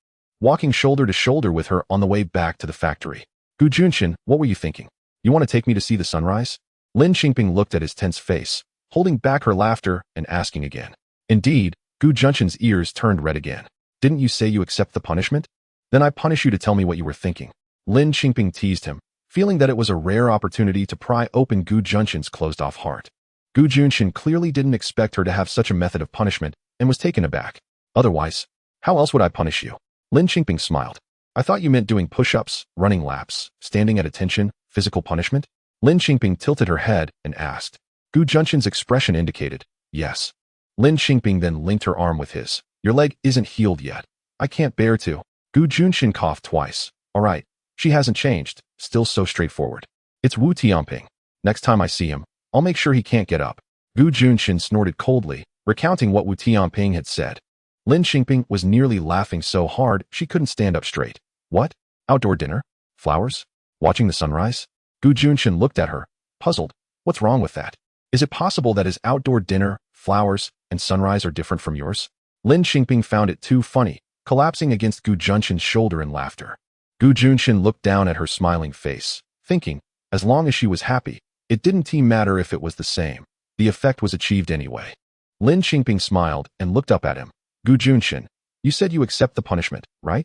S1: walking shoulder to shoulder with her on the way back to the factory. Gu Junchen, what were you thinking? You want to take me to see the sunrise? Lin Qingping looked at his tense face, holding back her laughter and asking again. Indeed, Gu Junchen's ears turned red again. Didn't you say you accept the punishment? Then I punish you to tell me what you were thinking. Lin Qingping teased him, feeling that it was a rare opportunity to pry open Gu Junchen's closed-off heart. Gu Junchen clearly didn't expect her to have such a method of punishment and was taken aback. Otherwise, how else would I punish you? Lin Qingping smiled. I thought you meant doing push-ups, running laps, standing at attention, physical punishment? Lin Qingping tilted her head and asked. Gu Junchen's expression indicated, yes. Lin Qingping then linked her arm with his. Your leg isn't healed yet. I can't bear to. Gu Junchen coughed twice. All right. She hasn't changed, still so straightforward. It's Wu Tianping. Next time I see him, I'll make sure he can't get up. Gu Junchen snorted coldly, recounting what Wu Tianping had said. Lin Qingping was nearly laughing so hard she couldn't stand up straight. What? Outdoor dinner? Flowers? Watching the sunrise? Gu Junchen looked at her, puzzled. What's wrong with that? Is it possible that his outdoor dinner, flowers, and sunrise are different from yours? Lin Qingping found it too funny, collapsing against Gu Junchen's shoulder in laughter. Gu Junchen looked down at her smiling face, thinking, as long as she was happy, it didn't matter if it was the same. The effect was achieved anyway. Lin Qingping smiled and looked up at him. Gu Junchen, you said you accept the punishment, right?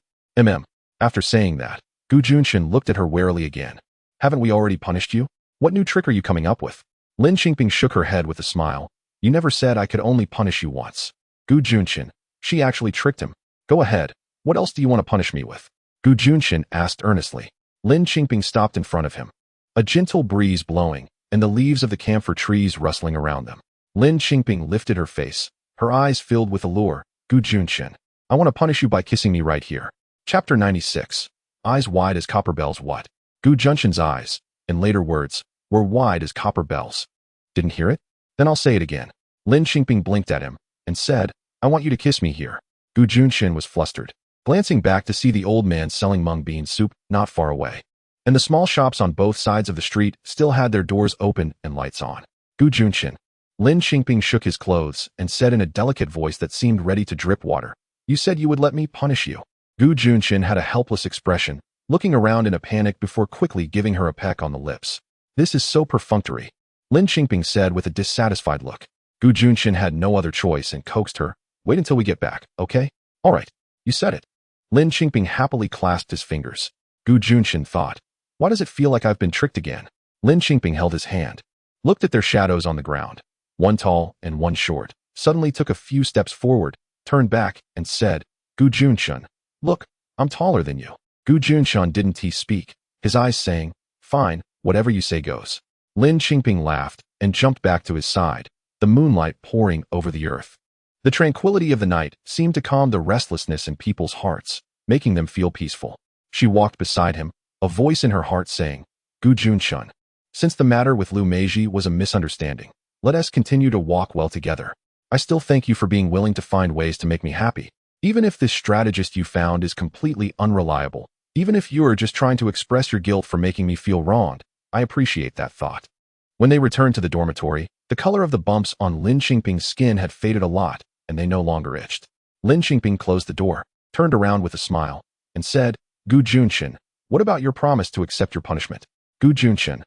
S1: After saying that, Gu Junchen looked at her warily again. Haven't we already punished you? What new trick are you coming up with? Lin Qingping shook her head with a smile. You never said I could only punish you once. Gu Junchen, she actually tricked him. Go ahead. What else do you want to punish me with? Gu Junchen asked earnestly. Lin Qingping stopped in front of him. A gentle breeze blowing, and the leaves of the camphor trees rustling around them. Lin Qingping lifted her face, her eyes filled with allure. Gu Junchen, I want to punish you by kissing me right here. Chapter 96. Eyes wide as copper bells. What? Gu Junchen's eyes, in later words, were wide as copper bells. Didn't hear it? Then I'll say it again. Lin Qingping blinked at him and said, I want you to kiss me here. Gu Junchen was flustered, glancing back to see the old man selling mung bean soup not far away. And the small shops on both sides of the street still had their doors open and lights on. Gu Junchen. Lin Qingping shook his clothes and said in a delicate voice that seemed ready to drip water, You said you would let me punish you. Gu Junchen had a helpless expression, looking around in a panic before quickly giving her a peck on the lips. This is so perfunctory, Lin Qingping said with a dissatisfied look. Gu Junchen had no other choice and coaxed her. Wait until we get back, okay? All right, you said it. Lin Qingping happily clasped his fingers. Gu Junchen thought. Why does it feel like I've been tricked again? Lin Qingping held his hand, looked at their shadows on the ground, one tall and one short, suddenly took a few steps forward, turned back, and said, Gu Junchen, look, I'm taller than you. Gu Junchen didn't speak, his eyes saying, fine, whatever you say goes. Lin Qingping laughed and jumped back to his side, the moonlight pouring over the earth. The tranquility of the night seemed to calm the restlessness in people's hearts, making them feel peaceful. She walked beside him, a voice in her heart saying, Gu Junchen, since the matter with Lu Meiji was a misunderstanding, let us continue to walk well together. I still thank you for being willing to find ways to make me happy. Even if this strategist you found is completely unreliable, even if you are just trying to express your guilt for making me feel wronged, I appreciate that thought. When they returned to the dormitory, the color of the bumps on Lin Qingping's skin had faded a lot, and they no longer itched. Lin Qingping closed the door, turned around with a smile, and said, Gu Junchen, what about your promise to accept your punishment? Gu Junchen.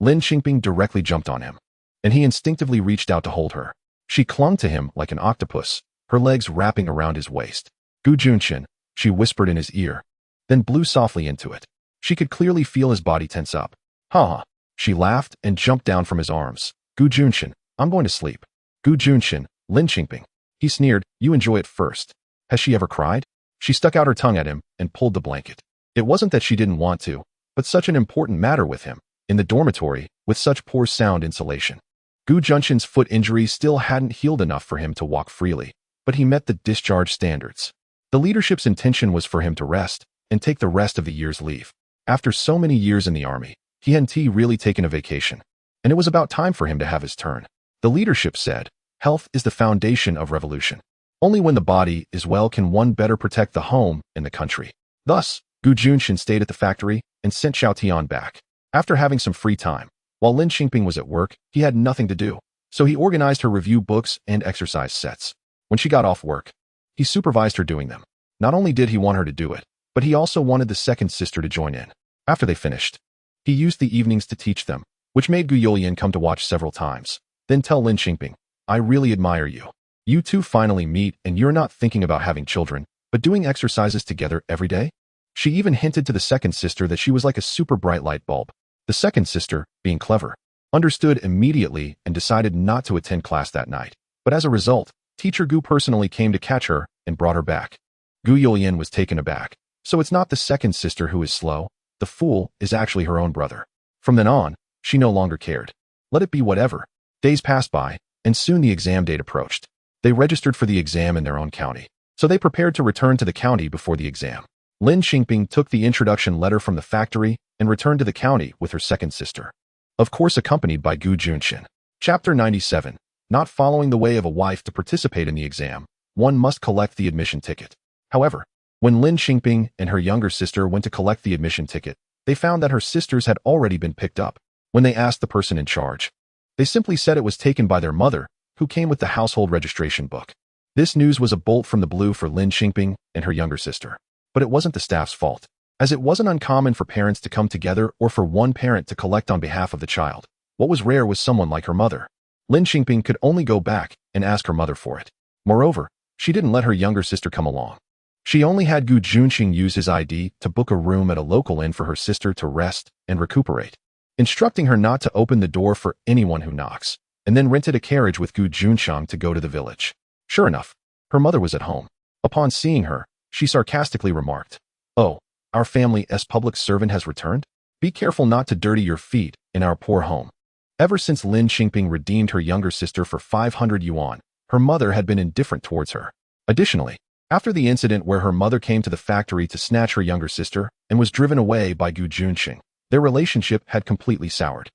S1: Lin Qingping directly jumped on him, and he instinctively reached out to hold her. She clung to him like an octopus, her legs wrapping around his waist. Gu Junchen, she whispered in his ear, then blew softly into it. She could clearly feel his body tense up. Ha! She laughed and jumped down from his arms. Gu Junchen, I'm going to sleep. Gu Junchen, Lin Qingping. He sneered, you enjoy it first. Has she ever cried? She stuck out her tongue at him and pulled the blanket. It wasn't that she didn't want to, but such an important matter with him, in the dormitory, with such poor sound insulation. Gu Junchen's foot injury still hadn't healed enough for him to walk freely, but he met the discharge standards. The leadership's intention was for him to rest and take the rest of the year's leave. After so many years in the army, he hadn't really taken a vacation, and it was about time for him to have his turn. The leadership said, health is the foundation of revolution. Only when the body is well can one better protect the home and the country. Thus, Gu Junchen stayed at the factory and sent Xiao Tian back. After having some free time, while Lin Qingping was at work, he had nothing to do, so he organized her review books and exercise sets. When she got off work, he supervised her doing them. Not only did he want her to do it, but he also wanted the second sister to join in. After they finished, he used the evenings to teach them, which made Gu Youlian come to watch several times, then tell Lin Qingping, I really admire you. You two finally meet and you're not thinking about having children, but doing exercises together every day? She even hinted to the second sister that she was like a super bright light bulb. The second sister, being clever, understood immediately and decided not to attend class that night. But as a result, teacher Gu personally came to catch her and brought her back. Gu Youlian was taken aback. So it's not the second sister who is slow. The fool is actually her own brother. From then on, she no longer cared. Let it be whatever. Days passed by, and soon the exam date approached. They registered for the exam in their own county, so they prepared to return to the county before the exam. Lin Qingping took the introduction letter from the factory and returned to the county with her second sister, of course accompanied by Gu Junchen. Chapter 97. Not following the way of a wife to participate in the exam, one must collect the admission ticket. However, when Lin Qingping and her younger sister went to collect the admission ticket, they found that her sisters had already been picked up. When they asked the person in charge, they simply said it was taken by their mother, who came with the household registration book. This news was a bolt from the blue for Lin Qingping and her younger sister. But it wasn't the staff's fault, as it wasn't uncommon for parents to come together or for one parent to collect on behalf of the child. What was rare was someone like her mother. Lin Qingping could only go back and ask her mother for it. Moreover, she didn't let her younger sister come along. She only had Gu Junchen use his ID to book a room at a local inn for her sister to rest and recuperate, instructing her not to open the door for anyone who knocks, and then rented a carriage with Gu Juncheng to go to the village. Sure enough, her mother was at home. Upon seeing her, she sarcastically remarked, "Oh, our family's public servant has returned? Be careful not to dirty your feet in our poor home." Ever since Lin Qingping redeemed her younger sister for 500 yuan, her mother had been indifferent towards her. Additionally, after the incident where her mother came to the factory to snatch her younger sister and was driven away by Gu Juncheng, their relationship had completely soured.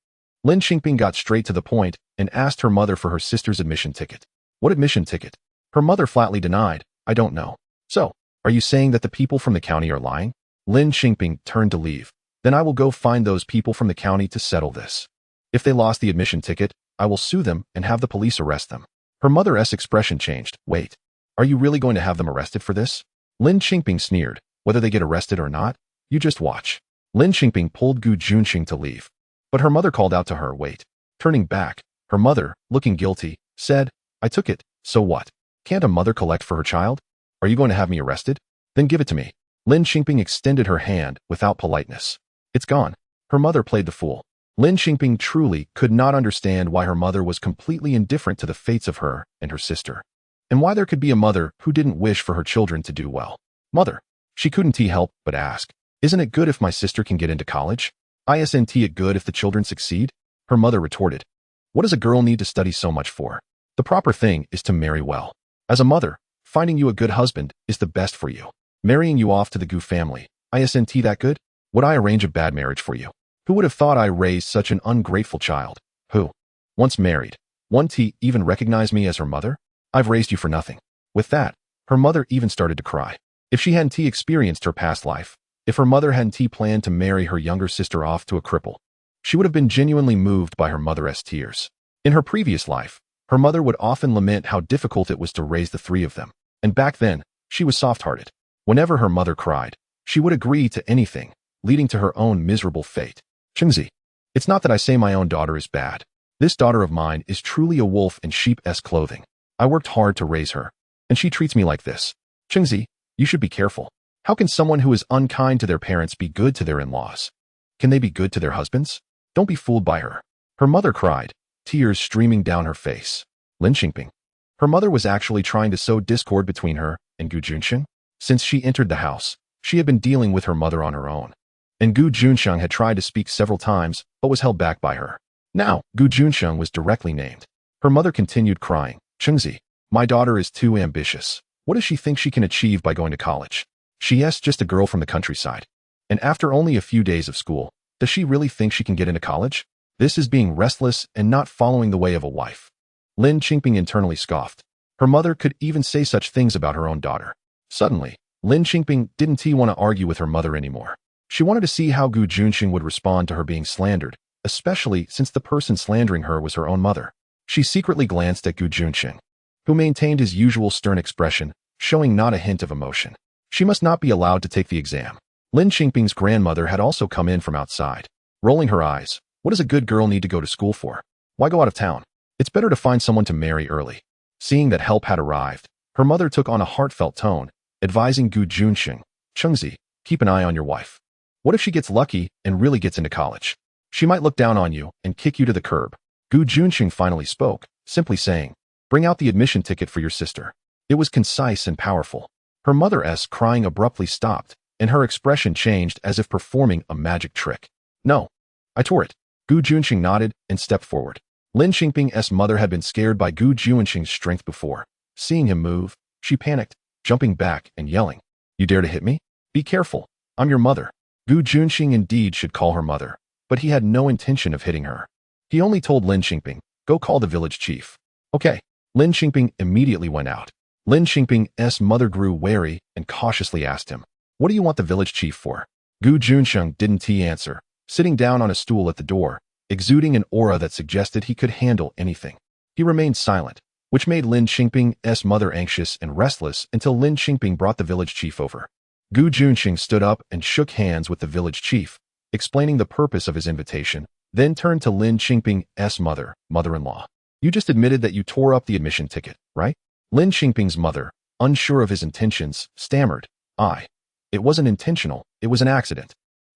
S1: Lin Qingping got straight to the point and asked her mother for her sister's admission ticket. What admission ticket? Her mother flatly denied, "I don't know." "So, are you saying that the people from the county are lying?" Lin Qingping turned to leave. "Then I will go find those people from the county to settle this. If they lost the admission ticket, I will sue them and have the police arrest them." Her mother's expression changed. "Wait, are you really going to have them arrested for this?" Lin Qingping sneered. "Whether they get arrested or not, you just watch." Lin Qingping pulled Gu Juncheng to leave, but her mother called out to her, "Wait." Turning back, her mother, looking guilty, said, "I took it, so what? Can't a mother collect for her child? Are you going to have me arrested? Then give it to me." Lin Qingping extended her hand without politeness. It's gone. Her mother played the fool. Lin Qingping truly could not understand why her mother was completely indifferent to the fates of her and her sister, and why there could be a mother who didn't wish for her children to do well. Mother, she couldn't help but ask, isn't it good if my sister can get into college? Isn't it good if the children succeed? Her mother retorted, what does a girl need to study so much for? The proper thing is to marry well. As a mother, finding you a good husband is the best for you. Marrying you off to the Gu family, isn't that good? Would I arrange a bad marriage for you? Who would have thought I raised such an ungrateful child? Who? Once married, won't even recognize me as her mother? I've raised you for nothing. With that, her mother even started to cry. If she hadn't experienced her past life, if her mother hadn't planned to marry her younger sister off to a cripple, she would have been genuinely moved by her mother's tears. In her previous life, her mother would often lament how difficult it was to raise the three of them, and back then, she was soft-hearted. Whenever her mother cried, she would agree to anything, leading to her own miserable fate. Chengzi, it's not that I say my own daughter is bad. This daughter of mine is truly a wolf in sheep's clothing. I worked hard to raise her, and she treats me like this. Chengzi, you should be careful. How can someone who is unkind to their parents be good to their in-laws? Can they be good to their husbands? Don't be fooled by her. Her mother cried, tears streaming down her face. Lin Qingping. Her mother was actually trying to sow discord between her and Gu Juncheng. Since she entered the house, she had been dealing with her mother on her own. And Gu Juncheng had tried to speak several times, but was held back by her. Now, Gu Juncheng was directly named. Her mother continued crying, Chengzi, my daughter is too ambitious. What does she think she can achieve by going to college? She's just a girl from the countryside. And after only a few days of school, does she really think she can get into college? This is being restless and not following the way of a wife. Lin Qingping internally scoffed. Her mother could even say such things about her own daughter. Suddenly, Lin Qingping didn't want to argue with her mother anymore. She wanted to see how Gu Juncheng would respond to her being slandered, especially since the person slandering her was her own mother. She secretly glanced at Gu Juncheng, who maintained his usual stern expression, showing not a hint of emotion. She must not be allowed to take the exam. Lin Qingping's grandmother had also come in from outside. Rolling her eyes, what does a good girl need to go to school for? Why go out of town? It's better to find someone to marry early. Seeing that help had arrived, her mother took on a heartfelt tone, advising Gu Juncheng, Chengzi, keep an eye on your wife. What if she gets lucky and really gets into college? She might look down on you and kick you to the curb. Gu Juncheng finally spoke, simply saying, bring out the admission ticket for your sister. It was concise and powerful. Her mother's crying abruptly stopped, and her expression changed as if performing a magic trick. No. I tore it. Gu Juncheng nodded and stepped forward. Lin Qingping's mother had been scared by Gu Juncheng's strength before. Seeing him move, she panicked, jumping back and yelling, you dare to hit me? Be careful. I'm your mother. Gu Juncheng indeed should call her mother, but he had no intention of hitting her. He only told Lin Qingping, go call the village chief. Okay. Lin Qingping immediately went out. Lin Qingping's mother grew wary and cautiously asked him, what do you want the village chief for? Gu Juncheng didn't answer, sitting down on a stool at the door, exuding an aura that suggested he could handle anything. He remained silent, which made Lin Qingping's mother anxious and restless until Lin Qingping brought the village chief over. Gu Juncheng stood up and shook hands with the village chief, explaining the purpose of his invitation, then turned to Lin Qingping's mother-in-law. You just admitted that you tore up the admission ticket, right? Lin Qingping's mother, unsure of his intentions, stammered, it wasn't intentional, it was an accident.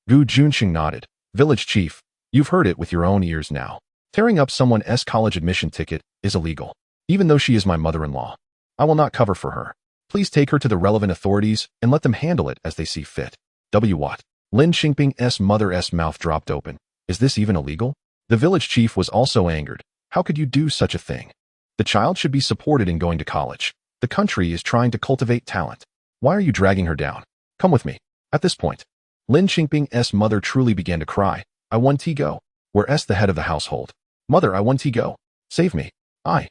S1: Gu Juncheng nodded. Village chief, you've heard it with your own ears now. Tearing up someone's college admission ticket is illegal. Even though she is my mother-in-law, I will not cover for her. Please take her to the relevant authorities and let them handle it as they see fit. What? Lin Qingping's mother's mouth dropped open. Is this even illegal? The village chief was also angered. How could you do such a thing? The child should be supported in going to college. The country is trying to cultivate talent. Why are you dragging her down? Come with me. At this point, Lin Qingping's mother truly began to cry. I want to go. Where's the head of the household? Mother, I want to go. Save me. I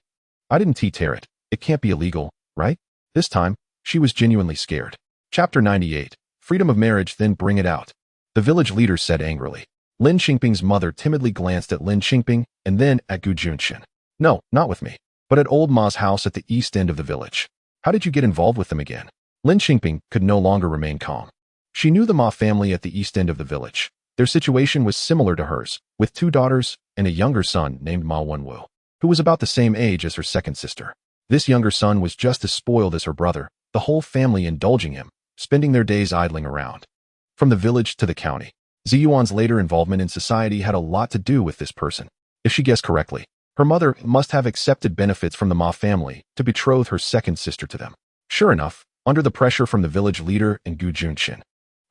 S1: didn't tear it. It can't be illegal, right? This time, she was genuinely scared. Chapter 98. Freedom of marriage, then bring it out. The village leader said angrily. Lin Qingping's mother timidly glanced at Lin Qingping and then at Gu Juncheng. No, not with me, but at old Ma's house at the east end of the village. How did you get involved with them again? Lin Qingping could no longer remain calm. She knew the Ma family at the east end of the village. Their situation was similar to hers, with 2 daughters and a younger son named Ma Wenwu, who was about the same age as her second sister. This younger son was just as spoiled as her brother, the whole family indulging him, spending their days idling around. From the village to the county, Ziyuan's later involvement in society had a lot to do with this person. If she guessed correctly, her mother must have accepted benefits from the Ma family to betroth her second sister to them. Sure enough, under the pressure from the village leader and Gu Junchen,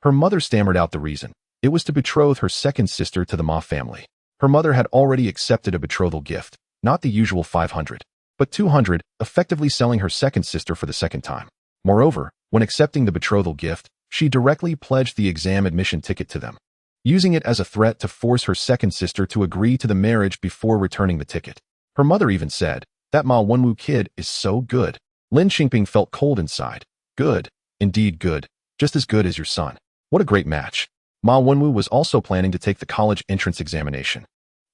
S1: her mother stammered out the reason. It was to betroth her second sister to the Ma family. Her mother had already accepted a betrothal gift, not the usual 500, but 200, effectively selling her second sister for the second time. Moreover, when accepting the betrothal gift, she directly pledged the exam admission ticket to them, using it as a threat to force her second sister to agree to the marriage before returning the ticket. Her mother even said, "That Ma Wenwu kid is so good." Lin Qingping felt cold inside. Good. Indeed good. Just as good as your son. What a great match. Ma Wenwu was also planning to take the college entrance examination.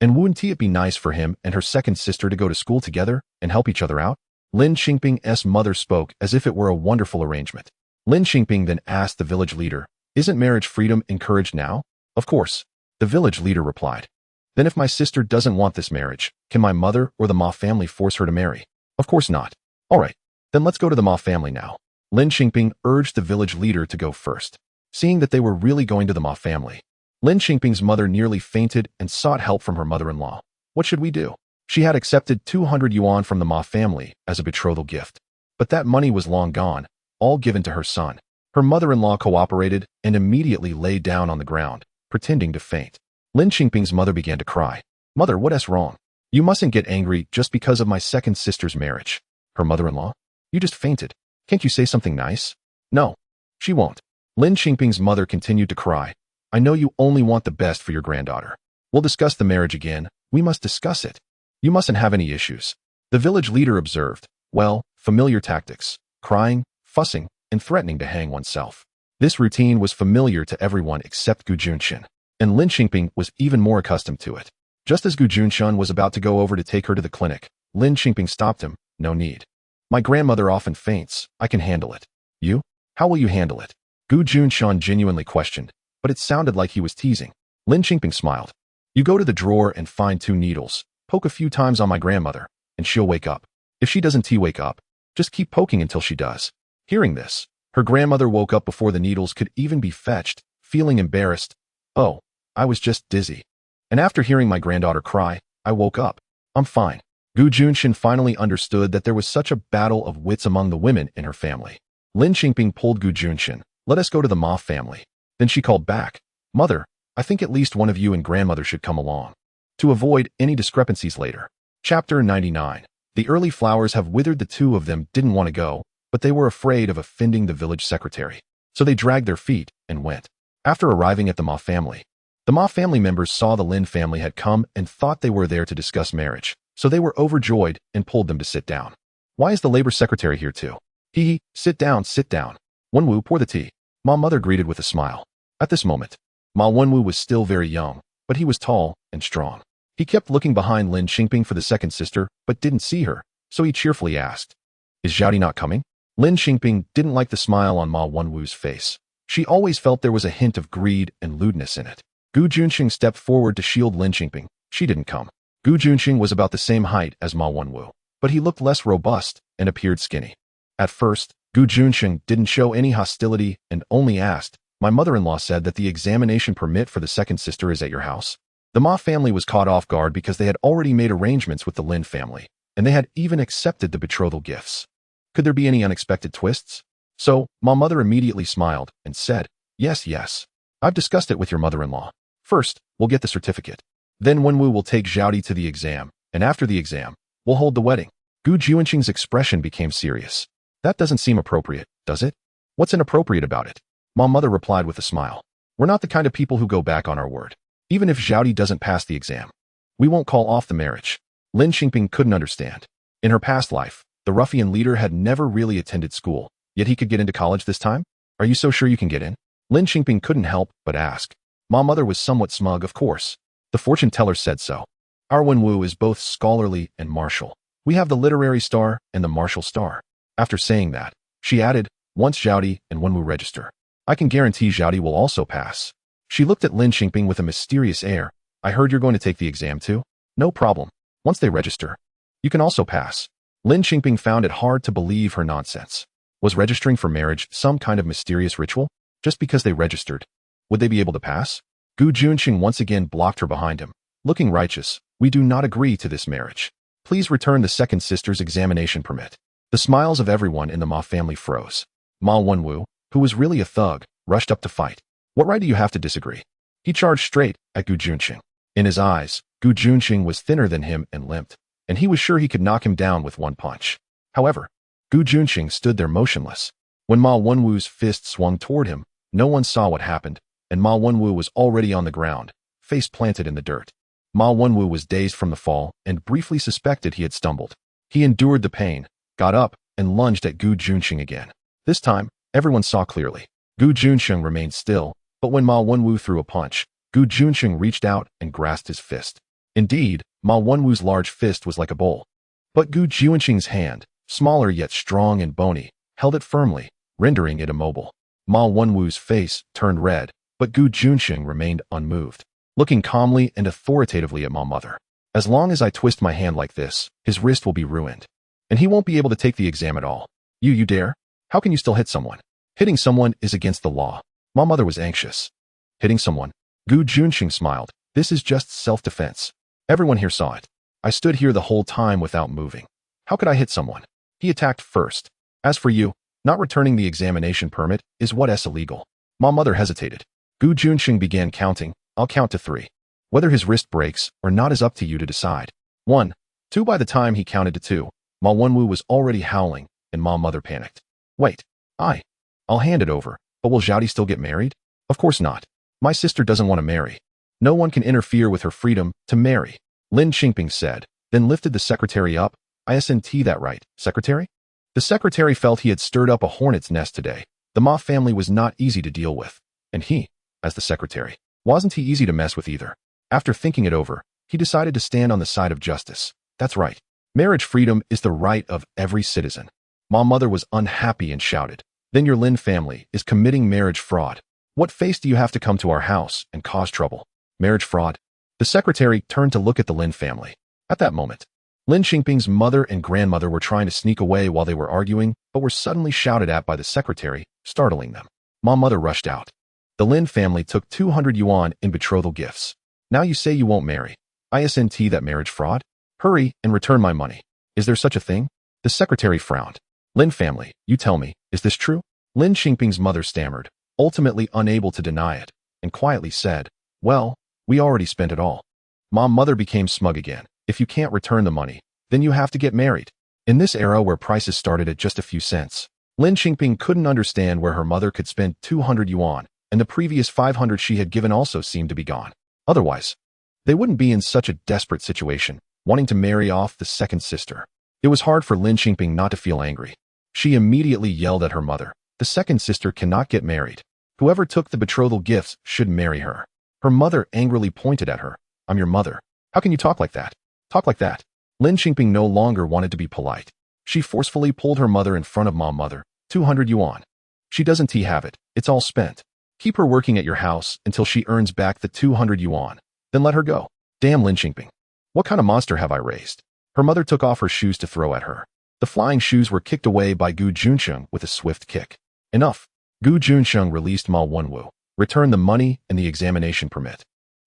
S1: And wouldn't it be nice for him and her second sister to go to school together and help each other out? Lin Qingping's mother spoke as if it were a wonderful arrangement. Lin Qingping then asked the village leader, "Isn't marriage freedom encouraged now?" "Of course," the village leader replied. "Then if my sister doesn't want this marriage, can my mother or the Ma family force her to marry?" "Of course not." "All right, then let's go to the Ma family now." Lin Qingping urged the village leader to go first. Seeing that they were really going to the Ma family, Lin Qingping's mother nearly fainted and sought help from her mother-in-law. What should we do? She had accepted 200 yuan from the Ma family as a betrothal gift. But that money was long gone, all given to her son. Her mother-in-law cooperated and immediately lay down on the ground, pretending to faint. Lin Qingping's mother began to cry. "Mother, what's wrong? You mustn't get angry just because of my second sister's marriage." Her mother-in-law, "You just fainted. Can't you say something nice?" "No, she won't." Lin Qingping's mother continued to cry. "I know you only want the best for your granddaughter. We'll discuss the marriage again. We must discuss it. You mustn't have any issues." The village leader observed, well, familiar tactics, crying, fussing, and threatening to hang oneself. This routine was familiar to everyone except Gu Junchen, and Lin Qingping was even more accustomed to it. Just as Gu Junchen was about to go over to take her to the clinic, Lin Qingping stopped him. "No need. My grandmother often faints. I can handle it." "You? How will you handle it?" Gu Junchen genuinely questioned, but it sounded like he was teasing. Lin Qingping smiled. "You go to the drawer and find 2 needles, poke a few times on my grandmother, and she'll wake up. If she doesn't wake up, just keep poking until she does." Hearing this, her grandmother woke up before the needles could even be fetched, feeling embarrassed. "Oh, I was just dizzy. And after hearing my granddaughter cry, I woke up. I'm fine." Gu Junchen finally understood that there was such a battle of wits among the women in her family. Lin Qingping pulled Gu Junchen. "Let us go to the Ma family." Then she called back, "Mother, I think at least one of you and grandmother should come along, to avoid any discrepancies later." Chapter 99. The early flowers have withered. The 2 of them didn't want to go, but they were afraid of offending the village secretary. So they dragged their feet and went. After arriving at the Ma family, the Ma family members saw the Lin family had come and thought they were there to discuss marriage. So they were overjoyed and pulled them to sit down. "Why is the labor secretary here too?" "Hee, sit down, sit down. Wenwu, pour the tea." Ma mother greeted with a smile. At this moment, Ma Wenwu was still very young, but he was tall and strong. He kept looking behind Lin Qingping for the second sister, but didn't see her, so he cheerfully asked, "Is Zhaodi not coming?" Lin Qingping didn't like the smile on Ma Wenwu's face. She always felt there was a hint of greed and lewdness in it. Gu Juncheng stepped forward to shield Lin Qingping. She didn't come. Gu Juncheng was about the same height as Ma Wenwu, but he looked less robust and appeared skinny. At first, Gu Juncheng didn't show any hostility and only asked, "My mother-in-law said that the examination permit for the second sister is at your house." The Ma family was caught off guard because they had already made arrangements with the Lin family, and they had even accepted the betrothal gifts. Could there be any unexpected twists? So, Ma mother immediately smiled and said, Yes. I've discussed it with your mother-in-law. First, we'll get the certificate. Then Wenwu will take Zhaodi to the exam, and after the exam, we'll hold the wedding." Gu Juncheng's expression became serious. "That doesn't seem appropriate, does it?" "What's inappropriate about it?" Ma mother replied with a smile. "We're not the kind of people who go back on our word. Even if Zhaodi doesn't pass the exam, we won't call off the marriage." Lin Qingping couldn't understand. In her past life, the ruffian leader had never really attended school, yet he could get into college this time? "Are you so sure you can get in?" Lin Qingping couldn't help but ask. Ma mother was somewhat smug, "Of course. The fortune teller said so. Our Wenwu is both scholarly and martial. We have the literary star and the martial star." After saying that, she added, "Once Zhaodi and Wenwu register, I can guarantee Zhaodi will also pass." She looked at Lin Qingping with a mysterious air. "I heard you're going to take the exam too?" "No problem. Once they register, you can also pass." Lin Qingping found it hard to believe her nonsense. Was registering for marriage some kind of mysterious ritual? Just because they registered, would they be able to pass? Gu Juncheng once again blocked her behind him. Looking righteous, we do not agree to this marriage. Please return the second sister's examination permit. The smiles of everyone in the Ma family froze. Ma Wenwu, who was really a thug, rushed up to fight. What right do you have to disagree? He charged straight at Gu Juncheng. In his eyes, Gu Juncheng was thinner than him and limped, and he was sure he could knock him down with one punch. However, Gu Juncheng stood there motionless. When Ma Wenwu's fist swung toward him, no one saw what happened, and Ma Wenwu was already on the ground, face planted in the dirt. Ma Wenwu was dazed from the fall and briefly suspected he had stumbled. He endured the pain, got up, and lunged at Gu Juncheng again. This time, everyone saw clearly. Gu Juncheng remained still, but when Ma Wenwu threw a punch, Gu Juncheng reached out and grasped his fist. Indeed, Ma Wenwu's large fist was like a bowl. But Gu Juncheng's hand, smaller yet strong and bony, held it firmly, rendering it immobile. Ma Wenwu's face turned red, but Gu Juncheng remained unmoved, looking calmly and authoritatively at Ma Mother. As long as I twist my hand like this, his wrist will be ruined, and he won't be able to take the exam at all. You dare? How can you still hit someone? Hitting someone is against the law. Ma Mother was anxious. Hitting someone? Gu Juncheng smiled. This is just self-defense. Everyone here saw it. I stood here the whole time without moving. How could I hit someone? He attacked first. As for you, not returning the examination permit is what's illegal. Ma Mother hesitated. Gu Juncheng began counting. I'll count to 3. Whether his wrist breaks or not is up to you to decide. 1, 2. By the time he counted to 2, Ma Wenwu was already howling, and Ma Mother panicked. Wait, I'll hand it over, but will Xiaodi still get married? Of course not. My sister doesn't want to marry. No one can interfere with her freedom to marry, Lin Qingping said, then lifted the secretary up. Isn't that right, secretary? The secretary felt he had stirred up a hornet's nest today. The Ma family was not easy to deal with, and he, as the secretary, wasn't he easy to mess with either. After thinking it over, he decided to stand on the side of justice. That's right. Marriage freedom is the right of every citizen. Ma Mother was unhappy and shouted, then your Lin family is committing marriage fraud. What face do you have to come to our house and cause trouble? Marriage fraud? The secretary turned to look at the Lin family. At that moment, Lin Qingping's mother and grandmother were trying to sneak away while they were arguing, but were suddenly shouted at by the secretary, startling them. Ma Mother rushed out. The Lin family took 200 yuan in betrothal gifts. Now you say you won't marry. Isn't that marriage fraud? Hurry and return my money. Is there such a thing? The secretary frowned. Lin family, you tell me, is this true? Lin Qingping's mother stammered, ultimately unable to deny it, and quietly said, well, we already spent it all. Ma Mother became smug again. If you can't return the money, then you have to get married. In this era where prices started at just a few cents, Lin Qingping couldn't understand where her mother could spend 200 yuan, and the previous 500 she had given also seemed to be gone. Otherwise, they wouldn't be in such a desperate situation, wanting to marry off the second sister. It was hard for Lin Qingping not to feel angry. She immediately yelled at her mother. The second sister cannot get married. Whoever took the betrothal gifts should marry her. Her mother angrily pointed at her. I'm your mother. How can you talk like that? Talk like that. Lin Qingping no longer wanted to be polite. She forcefully pulled her mother in front of Ma Mother. 200 yuan. She doesn't have it. It's all spent. Keep her working at your house until she earns back the 200 yuan. Then let her go. Damn Lin Qingping. What kind of monster have I raised? Her mother took off her shoes to throw at her. The flying shoes were kicked away by Gu Juncheng with a swift kick. Enough. Gu Juncheng released Ma Wenwu, returned the money and the examination permit.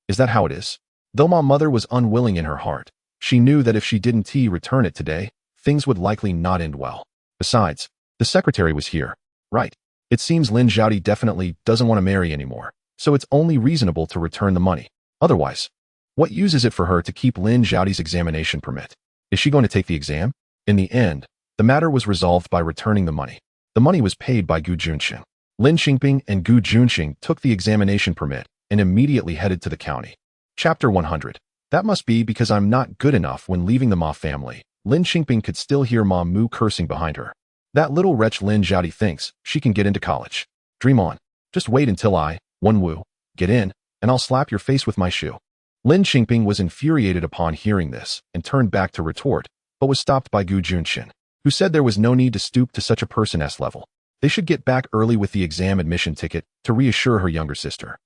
S1: Is that how it is? Though Ma Mother was unwilling in her heart, she knew that if she didn't return it today, things would likely not end well. Besides, the secretary was here. Right. It seems Lin Xiaodi definitely doesn't want to marry anymore, so it's only reasonable to return the money. Otherwise, what use is it for her to keep Lin Xiaodi's examination permit? Is she going to take the exam? In the end, the matter was resolved by returning the money. The money was paid by Gu Juncheng. Lin Qingping and Gu Juncheng took the examination permit and immediately headed to the county. Chapter 100. That must be because I'm not good enough when leaving the Ma family. Lin Qingping could still hear Ma Mu cursing behind her. That little wretch Lin Xiaodi thinks she can get into college. Dream on. Just wait until I, Wenwu, get in, and I'll slap your face with my shoe. Lin Qingping was infuriated upon hearing this and turned back to retort, but was stopped by Gu Juncheng, who said there was no need to stoop to such a person's level. They should get back early with the exam admission ticket to reassure her younger sister.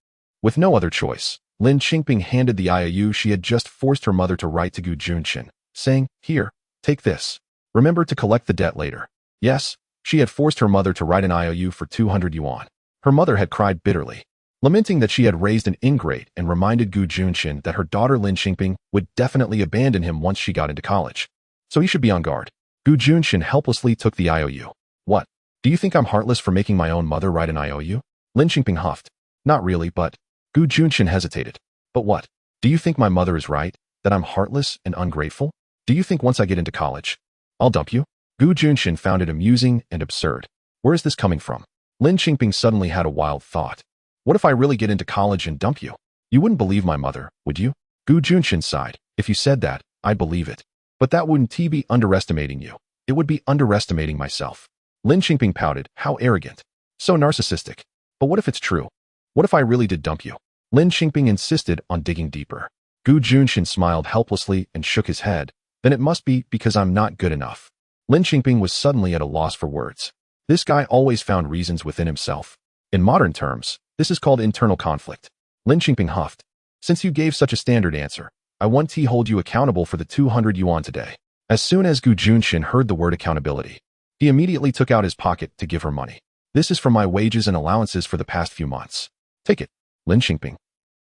S1: With no other choice, Lin Qingping handed the IOU she had just forced her mother to write to Gu Juncheng, saying, here, take this. Remember to collect the debt later. Yes, She had forced her mother to write an IOU for 200 yuan. Her mother had cried bitterly, lamenting that she had raised an ingrate, and reminded Gu Junchen that her daughter Lin Qingping would definitely abandon him once she got into college. So he should be on guard. Gu Junchen helplessly took the IOU. What? Do you think I'm heartless for making my own mother write an IOU? Lin Qingping huffed. Not really, but... Gu Junchen hesitated. But what? Do you think my mother is right? That I'm heartless and ungrateful? Do you think once I get into college, I'll dump you? Gu Junchen found it amusing and absurd. Where is this coming from? Lin Qingping suddenly had a wild thought. What if I really get into college and dump you? You wouldn't believe my mother, would you? Gu Junchen sighed. If you said that, I'd believe it. But that wouldn't be underestimating you. It would be underestimating myself. Lin Qingping pouted. How arrogant. So narcissistic. But what if it's true? What if I really did dump you? Lin Qingping insisted on digging deeper. Gu Junchen smiled helplessly and shook his head. Then it must be because I'm not good enough. Lin Qingping was suddenly at a loss for words. This guy always found reasons within himself. In modern terms, this is called internal conflict. Lin Qingping huffed. Since you gave such a standard answer, I want to hold you accountable for the 200 yuan today. As soon as Gu Junchen heard the word accountability, he immediately took out his pocket to give her money. This is from my wages and allowances for the past few months. Take it, Lin Qingping.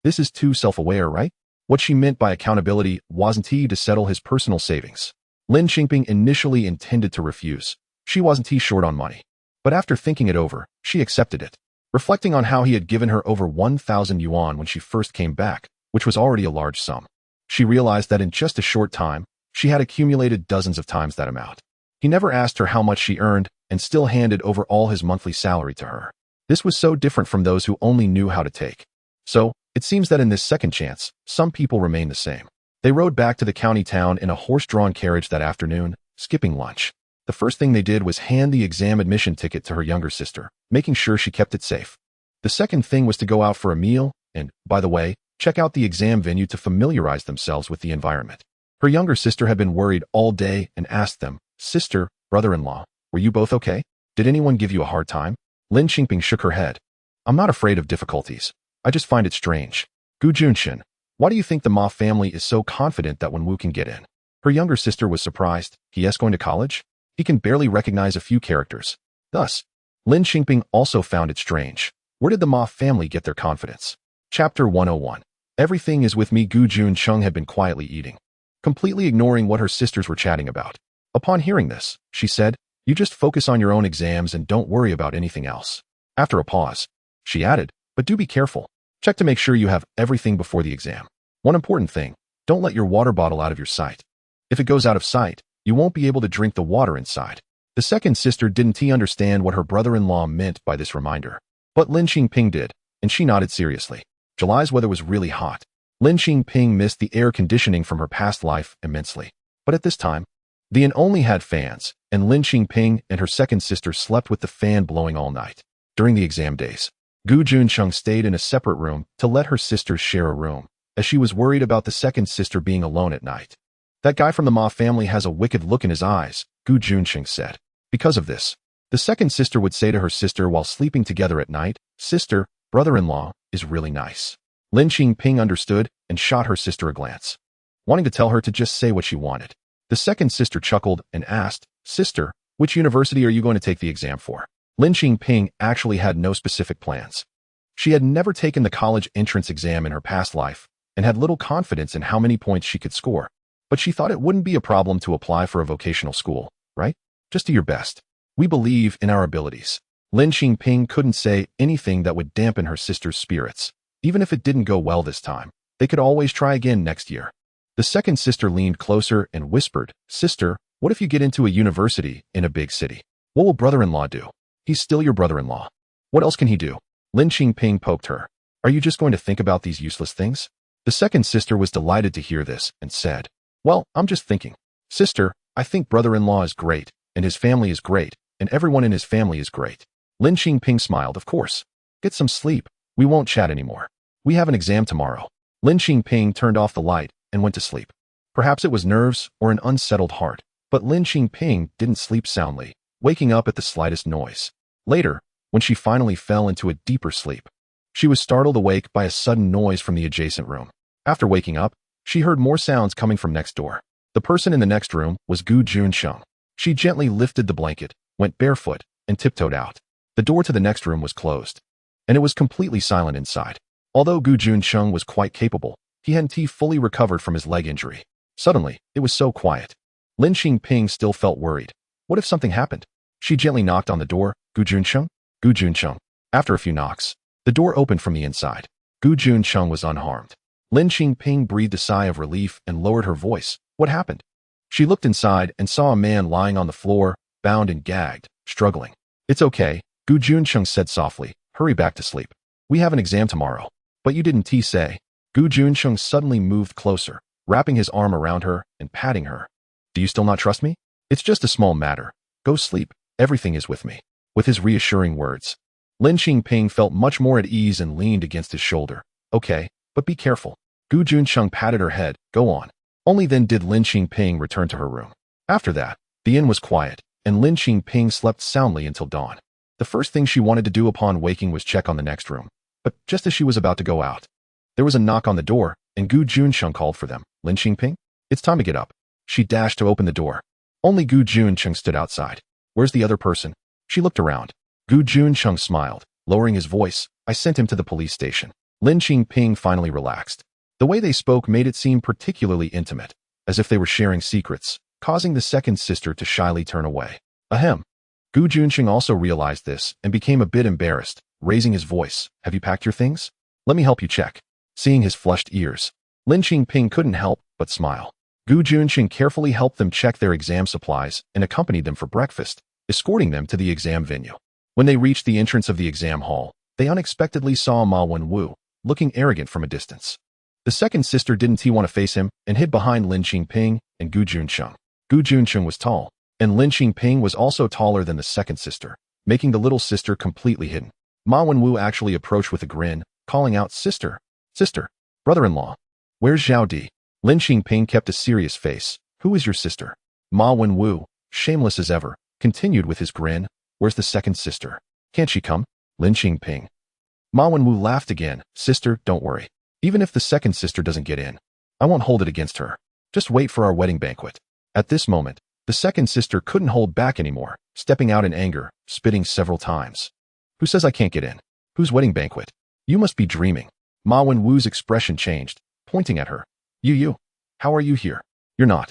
S1: This is too self-aware, right? What she meant by accountability wasn't to settle his personal savings. Lin Qingping initially intended to refuse. She wasn't short on money. But after thinking it over, she accepted it. Reflecting on how he had given her over 1,000 yuan when she first came back, which was already a large sum, she realized that in just a short time, she had accumulated dozens of times that amount. He never asked her how much she earned and still handed over all his monthly salary to her. This was so different from those who only knew how to take. So, it seems that in this second chance, some people remain the same. They rode back to the county town in a horse-drawn carriage that afternoon, skipping lunch. The first thing they did was hand the exam admission ticket to her younger sister, making sure she kept it safe. The second thing was to go out for a meal and, by the way, check out the exam venue to familiarize themselves with the environment. Her younger sister had been worried all day and asked them, "Sister, brother-in-law, were you both okay? Did anyone give you a hard time?" Lin Qingping shook her head. "I'm not afraid of difficulties. I just find it strange." Gu Junchen, why do you think the Ma family is so confident that Wen Wu can get in? Her younger sister was surprised. He going to college? He can barely recognize a few characters. Thus, Lin Qingping also found it strange. Where did the Ma family get their confidence? Chapter 101. Everything is with me. Gu Juncheng had been quietly eating, completely ignoring what her sisters were chatting about. Upon hearing this, she said, "You just focus on your own exams and don't worry about anything else." After a pause, she added, "But do be careful. Check to make sure you have everything before the exam. One important thing, don't let your water bottle out of your sight. If it goes out of sight, you won't be able to drink the water inside." The second sister didn't understand what her brother-in-law meant by this reminder. But Lin Qingping did, and she nodded seriously. July's weather was really hot. Lin Qingping missed the air conditioning from her past life immensely. But at this time, the inn only had fans, and Lin Qingping and her second sister slept with the fan blowing all night. During the exam days, Gu Juncheng stayed in a separate room to let her sisters share a room, as she was worried about the second sister being alone at night. "That guy from the Ma family has a wicked look in his eyes," Gu Juncheng said. Because of this, the second sister would say to her sister while sleeping together at night, "Sister, brother-in-law is really nice." Lin Qingping understood and shot her sister a glance, wanting to tell her to just say what she wanted. The second sister chuckled and asked, "Sister, which university are you going to take the exam for?" Lin Qingping actually had no specific plans. She had never taken the college entrance exam in her past life and had little confidence in how many points she could score. But she thought it wouldn't be a problem to apply for a vocational school, right? Just do your best. We believe in our abilities. Lin Qingping couldn't say anything that would dampen her sister's spirits. Even if it didn't go well this time, they could always try again next year. The second sister leaned closer and whispered, "Sister, what if you get into a university in a big city? What will brother-in-law do? He's still your brother-in-law. What else can he do?" Lin Qingping poked her. "Are you just going to think about these useless things?" The second sister was delighted to hear this and said, "Well, I'm just thinking. Sister, I think brother-in-law is great, and his family is great, and everyone in his family is great." Lin Qingping smiled. "Of course. Get some sleep. We won't chat anymore. We have an exam tomorrow." Lin Qingping turned off the light and went to sleep. Perhaps it was nerves or an unsettled heart, but Lin Qingping didn't sleep soundly, waking up at the slightest noise. Later, when she finally fell into a deeper sleep, she was startled awake by a sudden noise from the adjacent room. After waking up, she heard more sounds coming from next door. The person in the next room was Gu Juncheng. She gently lifted the blanket, went barefoot, and tiptoed out. The door to the next room was closed, and it was completely silent inside. Although Gu Juncheng was quite capable, he hadn't fully recovered from his leg injury. Suddenly, it was so quiet. Lin Qingping still felt worried. What if something happened? She gently knocked on the door. Gu Juncheng? Gu Juncheng. After a few knocks, the door opened from the inside. Gu Juncheng was unharmed. Lin Qingping breathed a sigh of relief and lowered her voice. What happened? She looked inside and saw a man lying on the floor, bound and gagged, struggling. It's okay, Gu Juncheng said softly. Hurry back to sleep. We have an exam tomorrow. But you didn't say. Gu Juncheng suddenly moved closer, wrapping his arm around her and patting her. Do you still not trust me? It's just a small matter. Go sleep. Everything is with me. With his reassuring words, Lin Qingping felt much more at ease and leaned against his shoulder. Okay, but be careful. Gu Juncheng patted her head. Go on. Only then did Lin Qingping return to her room. After that, the inn was quiet, and Lin Qingping slept soundly until dawn. The first thing she wanted to do upon waking was check on the next room. But just as she was about to go out, there was a knock on the door, and Gu Juncheng called for them. Lin Qingping? It's time to get up. She dashed to open the door. Only Gu Juncheng stood outside. Where's the other person? She looked around. Gu Juncheng smiled, lowering his voice. I sent him to the police station. Lin Qingping finally relaxed. The way they spoke made it seem particularly intimate, as if they were sharing secrets, causing the second sister to shyly turn away. Ahem. Gu Juncheng also realized this and became a bit embarrassed, raising his voice. Have you packed your things? Let me help you check. Seeing his flushed ears, Lin Qingping couldn't help but smile. Gu Juncheng carefully helped them check their exam supplies and accompanied them for breakfast, escorting them to the exam venue. When they reached the entrance of the exam hall, they unexpectedly saw Ma Wenwu, looking arrogant from a distance. The second sister didn't want to face him and hid behind Lin Qingping and Gu Juncheng. Gu Juncheng was tall, and Lin Qingping was also taller than the second sister, making the little sister completely hidden. Ma Wenwu actually approached with a grin, calling out, Sister, brother-in-law. Where's Zhao Di? Lin Qingping kept a serious face. Who is your sister? Ma Wenwu, shameless as ever, continued with his grin. Where's the second sister? Can't she come? Lin Qingping. Ma Wenwu laughed again. Sister, don't worry. Even if the second sister doesn't get in, I won't hold it against her. Just wait for our wedding banquet. At this moment, the second sister couldn't hold back anymore, stepping out in anger, spitting several times. Who says I can't get in? Whose wedding banquet? You must be dreaming. Ma Wenwu's expression changed, pointing at her. You. How are you here? You're not.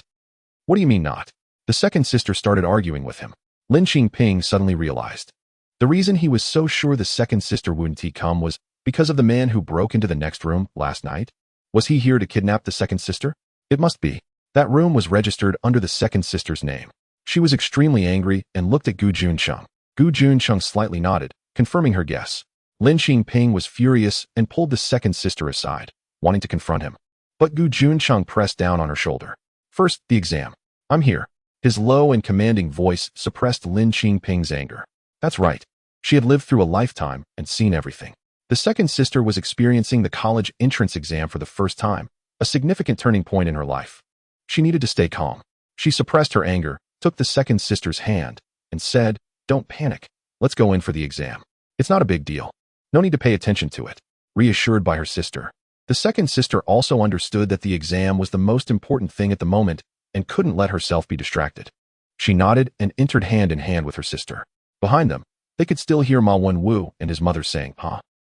S1: What do you mean not? The second sister started arguing with him. Lin Qingping suddenly realized. The reason he was so sure the second sister wouldn't come was because of the man who broke into the next room last night. Was he here to kidnap the second sister? It must be. That room was registered under the second sister's name. She was extremely angry and looked at Gu Juncheng. Gu Juncheng slightly nodded, confirming her guess. Lin Qingping was furious and pulled the second sister aside, wanting to confront him. But Gu Juncheng pressed down on her shoulder. First, the exam. I'm here. His low and commanding voice suppressed Lin Qingping's anger. That's right. She had lived through a lifetime and seen everything. The second sister was experiencing the college entrance exam for the first time, a significant turning point in her life. She needed to stay calm. She suppressed her anger, took the second sister's hand, and said, Don't panic. Let's go in for the exam. It's not a big deal. No need to pay attention to it. Reassured by her sister, the second sister also understood that the exam was the most important thing at the moment and couldn't let herself be distracted. She nodded and entered hand in hand with her sister. Behind them, they could still hear Ma Wenwu and his mother saying,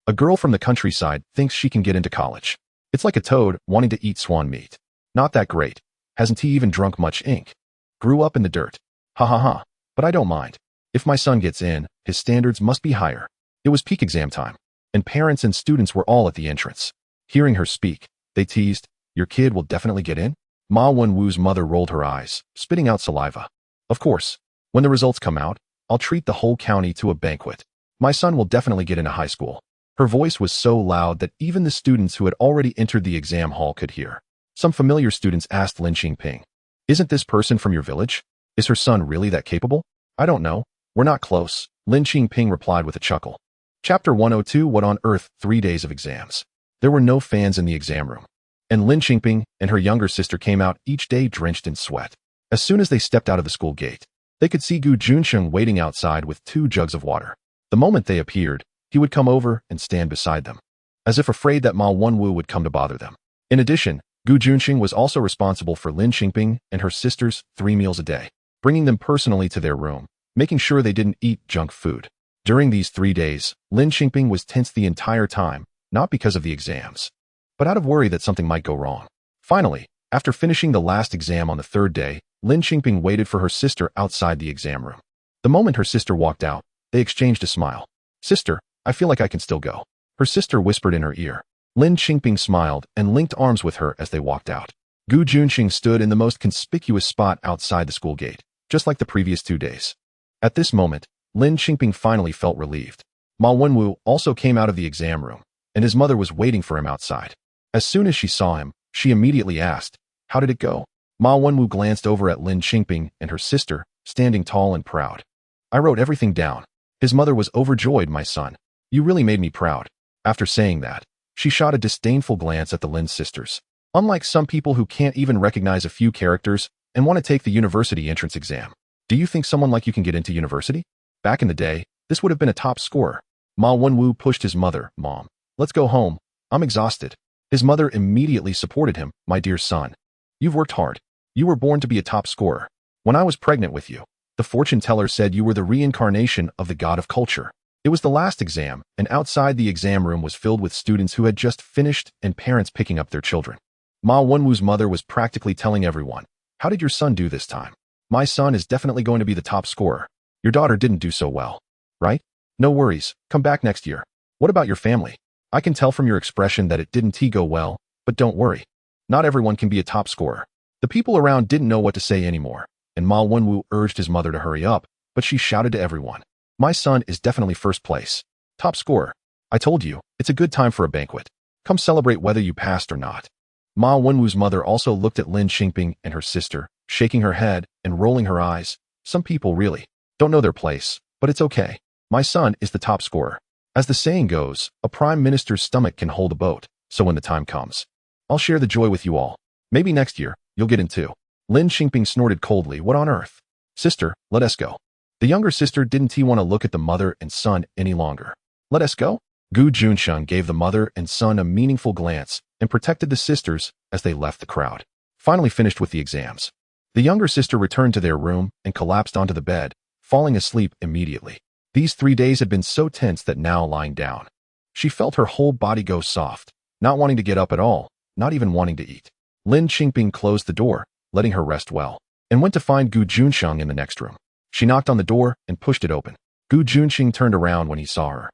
S1: A girl from the countryside thinks she can get into college. It's like a toad wanting to eat swan meat. Not that great. Hasn't he even drunk much ink? Grew up in the dirt. Ha. But I don't mind. If my son gets in, his standards must be higher. It was peak exam time, and parents and students were all at the entrance. Hearing her speak, they teased, Your kid will definitely get in? Ma Wenwu's mother rolled her eyes, spitting out saliva. Of course. When the results come out, I'll treat the whole county to a banquet. My son will definitely get into high school. Her voice was so loud that even the students who had already entered the exam hall could hear. Some familiar students asked Lin Qingping, Isn't this person from your village? Is her son really that capable? I don't know. We're not close, Lin Qingping replied with a chuckle. Chapter 102 What on Earth? 3 days of exams. There were no fans in the exam room, and Lin Qingping and her younger sister came out each day drenched in sweat. As soon as they stepped out of the school gate, they could see Gu Juncheng waiting outside with 2 jugs of water. The moment they appeared, he would come over and stand beside them, as if afraid that Ma Wenwu would come to bother them. In addition, Gu Juncheng was also responsible for Lin Qingping and her sisters' 3 meals a day, bringing them personally to their room, making sure they didn't eat junk food. During these 3 days, Lin Qingping was tense the entire time, not because of the exams, but out of worry that something might go wrong. Finally, after finishing the last exam on the 3rd day, Lin Qingping waited for her sister outside the exam room. The moment her sister walked out, they exchanged a smile. "Sister, I feel like I can still go," her sister whispered in her ear. Lin Qingping smiled and linked arms with her as they walked out. Juncheng stood in the most conspicuous spot outside the school gate, just like the previous 2 days. At this moment, Lin Qingping finally felt relieved. Ma Wenwu also came out of the exam room, and his mother was waiting for him outside. As soon as she saw him, she immediately asked, "How did it go?" Ma Wenwu glanced over at Lin Qingping and her sister, standing tall and proud. "I wrote everything down." His mother was overjoyed. "My son, you really made me proud." After saying that, she shot a disdainful glance at the Lin sisters. Unlike some people who can't even recognize a few characters and want to take the university entrance exam, do you think someone like you can get into university? Back in the day, this would have been a top scorer. Ma Wenwu pushed his mother. "Mom, let's go home. I'm exhausted." His mother immediately supported him. "My dear son, you've worked hard. You were born to be a top scorer. When I was pregnant with you, the fortune teller said you were the reincarnation of the god of culture." It was the last exam, and outside the exam room was filled with students who had just finished and parents picking up their children. Ma Wenwu's mother was practically telling everyone, "How did your son do this time? My son is definitely going to be the top scorer. Your daughter didn't do so well, right? No worries, come back next year. What about your family? I can tell from your expression that it didn't go well, but don't worry. Not everyone can be a top scorer." The people around didn't know what to say anymore, and Ma Wenwu urged his mother to hurry up, but she shouted to everyone, "My son is definitely first place. Top scorer. I told you, it's a good time for a banquet. Come celebrate whether you passed or not." Ma Wenwu's mother also looked at Lin Qingping and her sister, shaking her head and rolling her eyes. "Some people really don't know their place, but it's okay. My son is the top scorer. As the saying goes, a prime minister's stomach can hold a boat, so when the time comes, I'll share the joy with you all. Maybe next year, you'll get in too." Lin Qingping snorted coldly. "What on earth? Sister, let us go." The younger sister didn't want to look at the mother and son any longer. "Let us go?" Juncheng gave the mother and son a meaningful glance and protected the sisters as they left the crowd. Finally finished with the exams, the younger sister returned to their room and collapsed onto the bed, falling asleep immediately. These 3 days had been so tense that now lying down, she felt her whole body go soft, not wanting to get up at all, not even wanting to eat. Lin Qingping closed the door, letting her rest well, and went to find Juncheng in the next room. She knocked on the door and pushed it open. Juncheng turned around when he saw her.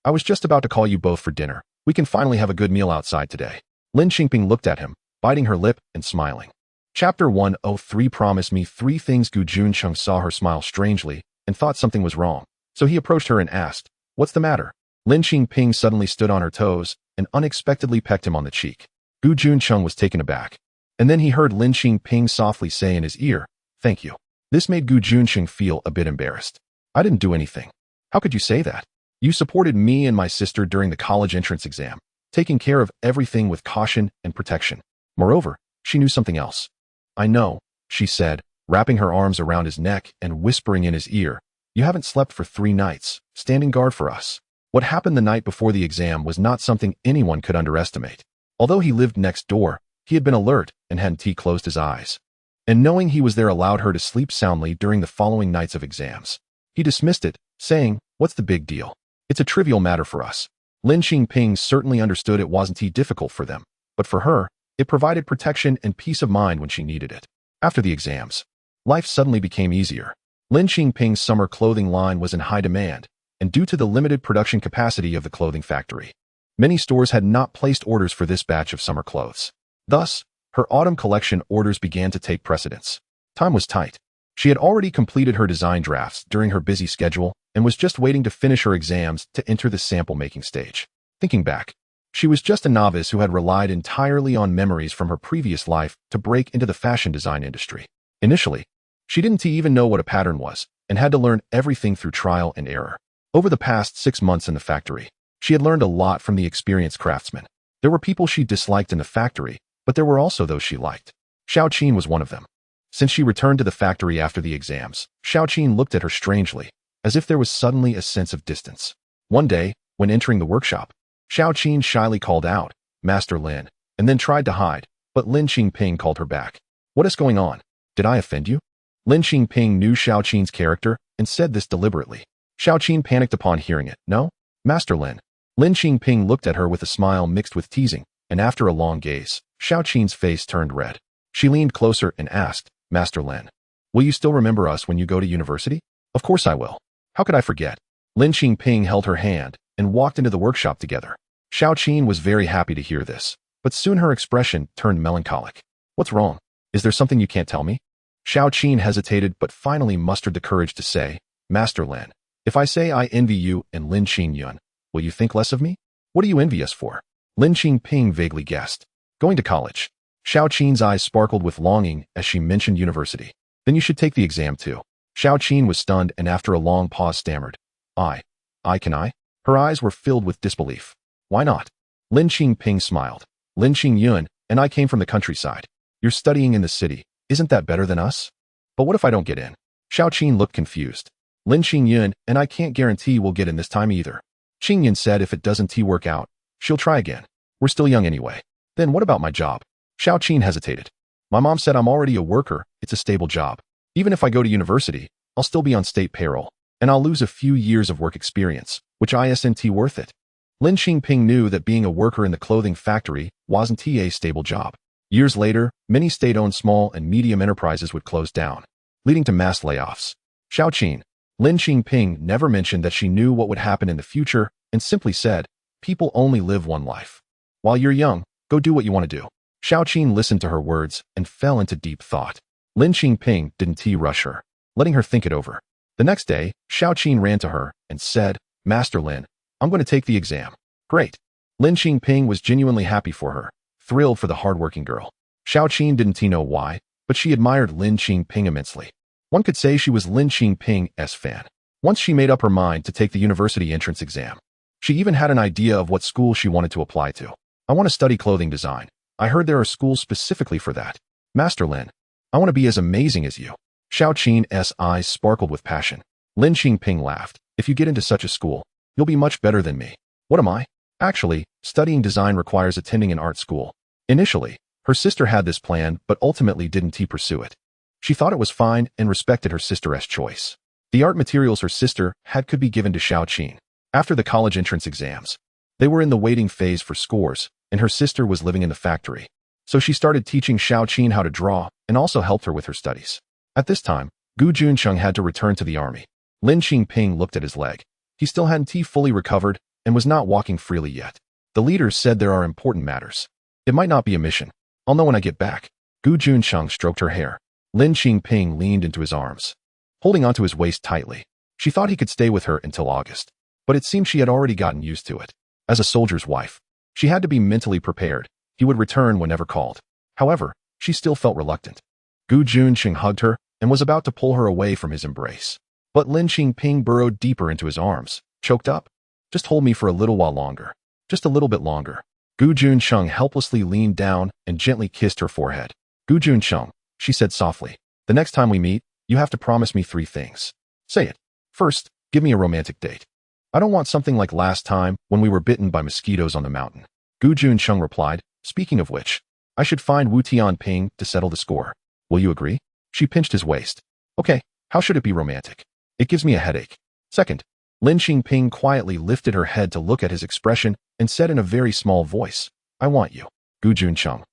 S1: "I was just about to call you both for dinner. We can finally have a good meal outside today." Lin Qingping looked at him, biting her lip and smiling. Chapter 103. Promise me 3 things. Juncheng saw her smile strangely and thought something was wrong, so he approached her and asked, "What's the matter?" Lin Qingping suddenly stood on her toes and unexpectedly pecked him on the cheek. Juncheng was taken aback, and then he heard Lin Qingping softly say in his ear, "Thank you." This made Juncheng feel a bit embarrassed. "I didn't do anything. How could you say that? You supported me and my sister during the college entrance exam, taking care of everything with caution and protection." Moreover, she knew something else. "I know," she said, wrapping her arms around his neck and whispering in his ear, "You haven't slept for 3 nights, standing guard for us." What happened the night before the exam was not something anyone could underestimate. Although he lived next door, he had been alert and hadn't closed his eyes. And knowing he was there allowed her to sleep soundly during the following nights of exams. He dismissed it, saying, "What's the big deal? It's a trivial matter for us." Lin Qingping certainly understood it wasn't difficult for them, but for her, it provided protection and peace of mind when she needed it. After the exams, life suddenly became easier. Lin Qingping's summer clothing line was in high demand, and due to the limited production capacity of the clothing factory, many stores had not placed orders for this batch of summer clothes. Thus, her autumn collection orders began to take precedence. Time was tight. She had already completed her design drafts during her busy schedule and was just waiting to finish her exams to enter the sample-making stage. Thinking back, she was just a novice who had relied entirely on memories from her previous life to break into the fashion design industry. Initially, she didn't even know what a pattern was and had to learn everything through trial and error. Over the past 6 months in the factory, she had learned a lot from the experienced craftsmen. There were people she disliked in the factory, but there were also those she liked. Xiaoqin was one of them. Since she returned to the factory after the exams, Xiaoqin looked at her strangely, as if there was suddenly a sense of distance. One day, when entering the workshop, Xiaoqin shyly called out, "Master Lin," and then tried to hide, but Lin Qingping called her back. "What is going on? Did I offend you?" Lin Qingping knew Xiao Qin's character and said this deliberately. Xiao Qin panicked upon hearing it. No, Master Lin. Lin Qingping looked at her with a smile mixed with teasing, and after a long gaze, Xiao Qin's face turned red. She leaned closer and asked, Master Lin, will you still remember us when you go to university? Of course I will. How could I forget? Lin Qingping held her hand and walked into the workshop together. Xiao Qin was very happy to hear this, but soon her expression turned melancholic. What's wrong? Is there something you can't tell me? Xiao Qin hesitated but finally mustered the courage to say, Master Lin, if I say I envy you and Lin Qingyun, will you think less of me? What do you envy us for? Lin Qingping vaguely guessed. Going to college. Xiao Qin's eyes sparkled with longing as she mentioned university. Then you should take the exam too. Xiao Qin was stunned and after a long pause stammered. Can I? Her eyes were filled with disbelief. Why not? Lin Qingping smiled. Lin Qingyun and I came from the countryside. You're studying in the city. Isn't that better than us? But what if I don't get in? Xiao Qin looked confused. Lin Qingyun and I can't guarantee we'll get in this time either. Qingyun said if it doesn't work out, she'll try again. We're still young anyway. Then what about my job? Xiao Qin hesitated. My mom said I'm already a worker, it's a stable job. Even if I go to university, I'll still be on state payroll, and I'll lose a few years of work experience, which isn't worth it. Lin Qingping knew that being a worker in the clothing factory wasn't a stable job. Years later, many state-owned small and medium enterprises would close down, leading to mass layoffs. Xiao Qin, Lin Qingping never mentioned that she knew what would happen in the future and simply said, people only live one life. While you're young, go do what you want to do. Xiao Qin listened to her words and fell into deep thought. Lin Qingping didn't rush her, letting her think it over. The next day, Xiao Qin ran to her and said, Master Lin, I'm going to take the exam. Great. Lin Qingping was genuinely happy for her, thrilled for the hardworking girl. Xiao Qin didn't know why, but she admired Lin Qingping immensely. One could say she was Lin Qingping's fan. Once she made up her mind to take the university entrance exam, she even had an idea of what school she wanted to apply to. I want to study clothing design. I heard there are schools specifically for that. Master Lin, I want to be as amazing as you. Xiao Qin's eyes sparkled with passion. Lin Qingping laughed. If you get into such a school, you'll be much better than me. What am I? Actually, studying design requires attending an art school. Initially, her sister had this plan but ultimately didn't pursue it. She thought it was fine and respected her sister's choice. The art materials her sister had could be given to Xiao Qin. After the college entrance exams, they were in the waiting phase for scores, and her sister was living in the factory. So she started teaching Xiao Qin how to draw and also helped her with her studies. At this time, Juncheng had to return to the army. Lin Qingping looked at his leg. He still hadn't fully recovered and was not walking freely yet. The leader said there are important matters. It might not be a mission. I'll know when I get back. Juncheng stroked her hair. Lin Qingping leaned into his arms, holding onto his waist tightly. She thought he could stay with her until August, but it seemed she had already gotten used to it. As a soldier's wife, she had to be mentally prepared. He would return whenever called. However, she still felt reluctant. Juncheng hugged her and was about to pull her away from his embrace. But Lin Qingping burrowed deeper into his arms, choked up. Just hold me for a little while longer. Just a little bit longer. Juncheng helplessly leaned down and gently kissed her forehead. Juncheng, she said softly, the next time we meet, you have to promise me 3 things. Say it. First, give me a romantic date. I don't want something like last time when we were bitten by mosquitoes on the mountain. Juncheng replied, speaking of which, I should find Wu Tianping to settle the score. Will you agree? She pinched his waist. Okay, how should it be romantic? It gives me a headache. Second, Lin Qingping quietly lifted her head to look at his expression and said in a very small voice, I want you. Juncheng.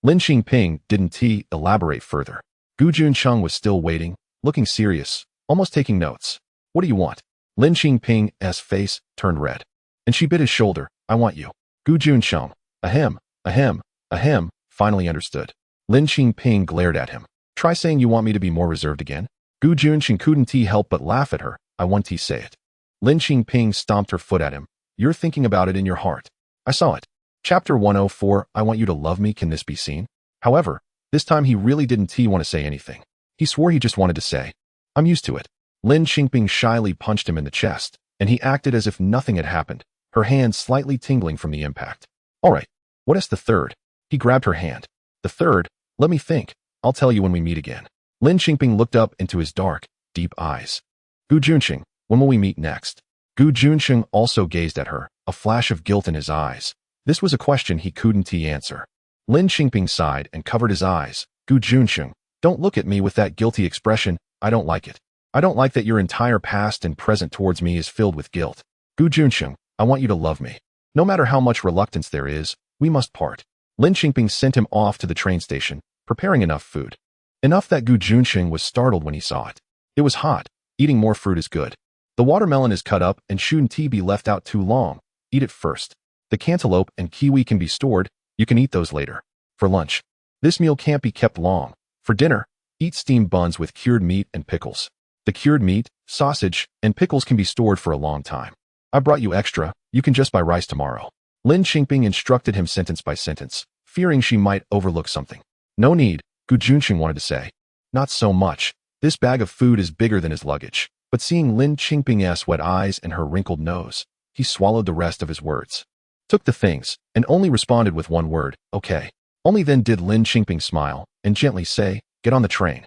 S1: Lin Qingping didn't elaborate further. Juncheng was still waiting, looking serious, almost taking notes. What do you want? Lin Qingping's face turned red, and she bit his shoulder. I want you. Juncheng. Ahem, finally understood. Lin Qingping glared at him. Try saying you want me to be more reserved again. Juncheng couldn't help but laugh at her. I want to say it. Lin Qingping stomped her foot at him. You're thinking about it in your heart. I saw it. Chapter 104, I want you to love me. Can this be seen? However, this time he really didn't want to say anything. He swore he just wanted to say, I'm used to it. Lin Qingping shyly punched him in the chest, and he acted as if nothing had happened, her hand slightly tingling from the impact. All right, what is the third? He grabbed her hand. The third? Let me think. I'll tell you when we meet again. Lin Qingping looked up into his dark, deep eyes. Juncheng, when will we meet next? Juncheng also gazed at her, a flash of guilt in his eyes. This was a question he couldn't answer. Lin Qingping sighed and covered his eyes. Juncheng, Don't look at me with that guilty expression. I don't like it. I don't like that your entire past and present towards me is filled with guilt. Gu Juncheng, I want you to love me. No matter how much reluctance there is, we must part. Lin Qingping sent him off to the train station, preparing enough food. Enough that Gu Juncheng was startled when he saw it. It was hot. Eating more fruit is good. The watermelon is cut up and shouldn't be left out too long. Eat it first. The cantaloupe and kiwi can be stored. You can eat those later. For lunch, this meal can't be kept long. For dinner, eat steamed buns with cured meat and pickles. The cured meat, sausage, and pickles can be stored for a long time. I brought you extra. You can just buy rice tomorrow. Lin Qingping instructed him sentence by sentence, fearing she might overlook something. No need, Gu Juncheng wanted to say. Not so much. This bag of food is bigger than his luggage. But seeing Lin Qingping's wet eyes and her wrinkled nose, he swallowed the rest of his words. Took the things, and only responded with one word, okay. Only then did Lin Qingping smile, and gently say, get on the train.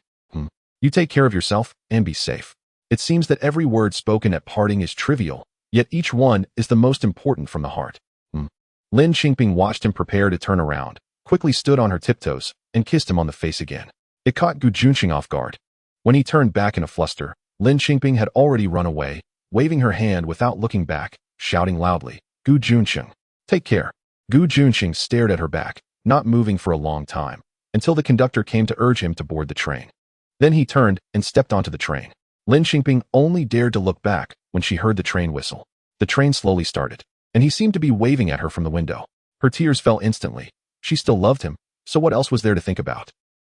S1: You take care of yourself, and be safe. It seems that every word spoken at parting is trivial, yet each one is the most important from the heart. Lin Qingping watched him prepare to turn around, quickly stood on her tiptoes, and kissed him on the face again. It caught Gu Juncheng off guard. When he turned back in a fluster, Lin Qingping had already run away, waving her hand without looking back, shouting loudly, Gu Juncheng, take care. Gu Juncheng stared at her back, not moving for a long time, until the conductor came to urge him to board the train. Then he turned and stepped onto the train. Lin Qingping only dared to look back when she heard the train whistle. The train slowly started, and he seemed to be waving at her from the window. Her tears fell instantly. She still loved him, so what else was there to think about?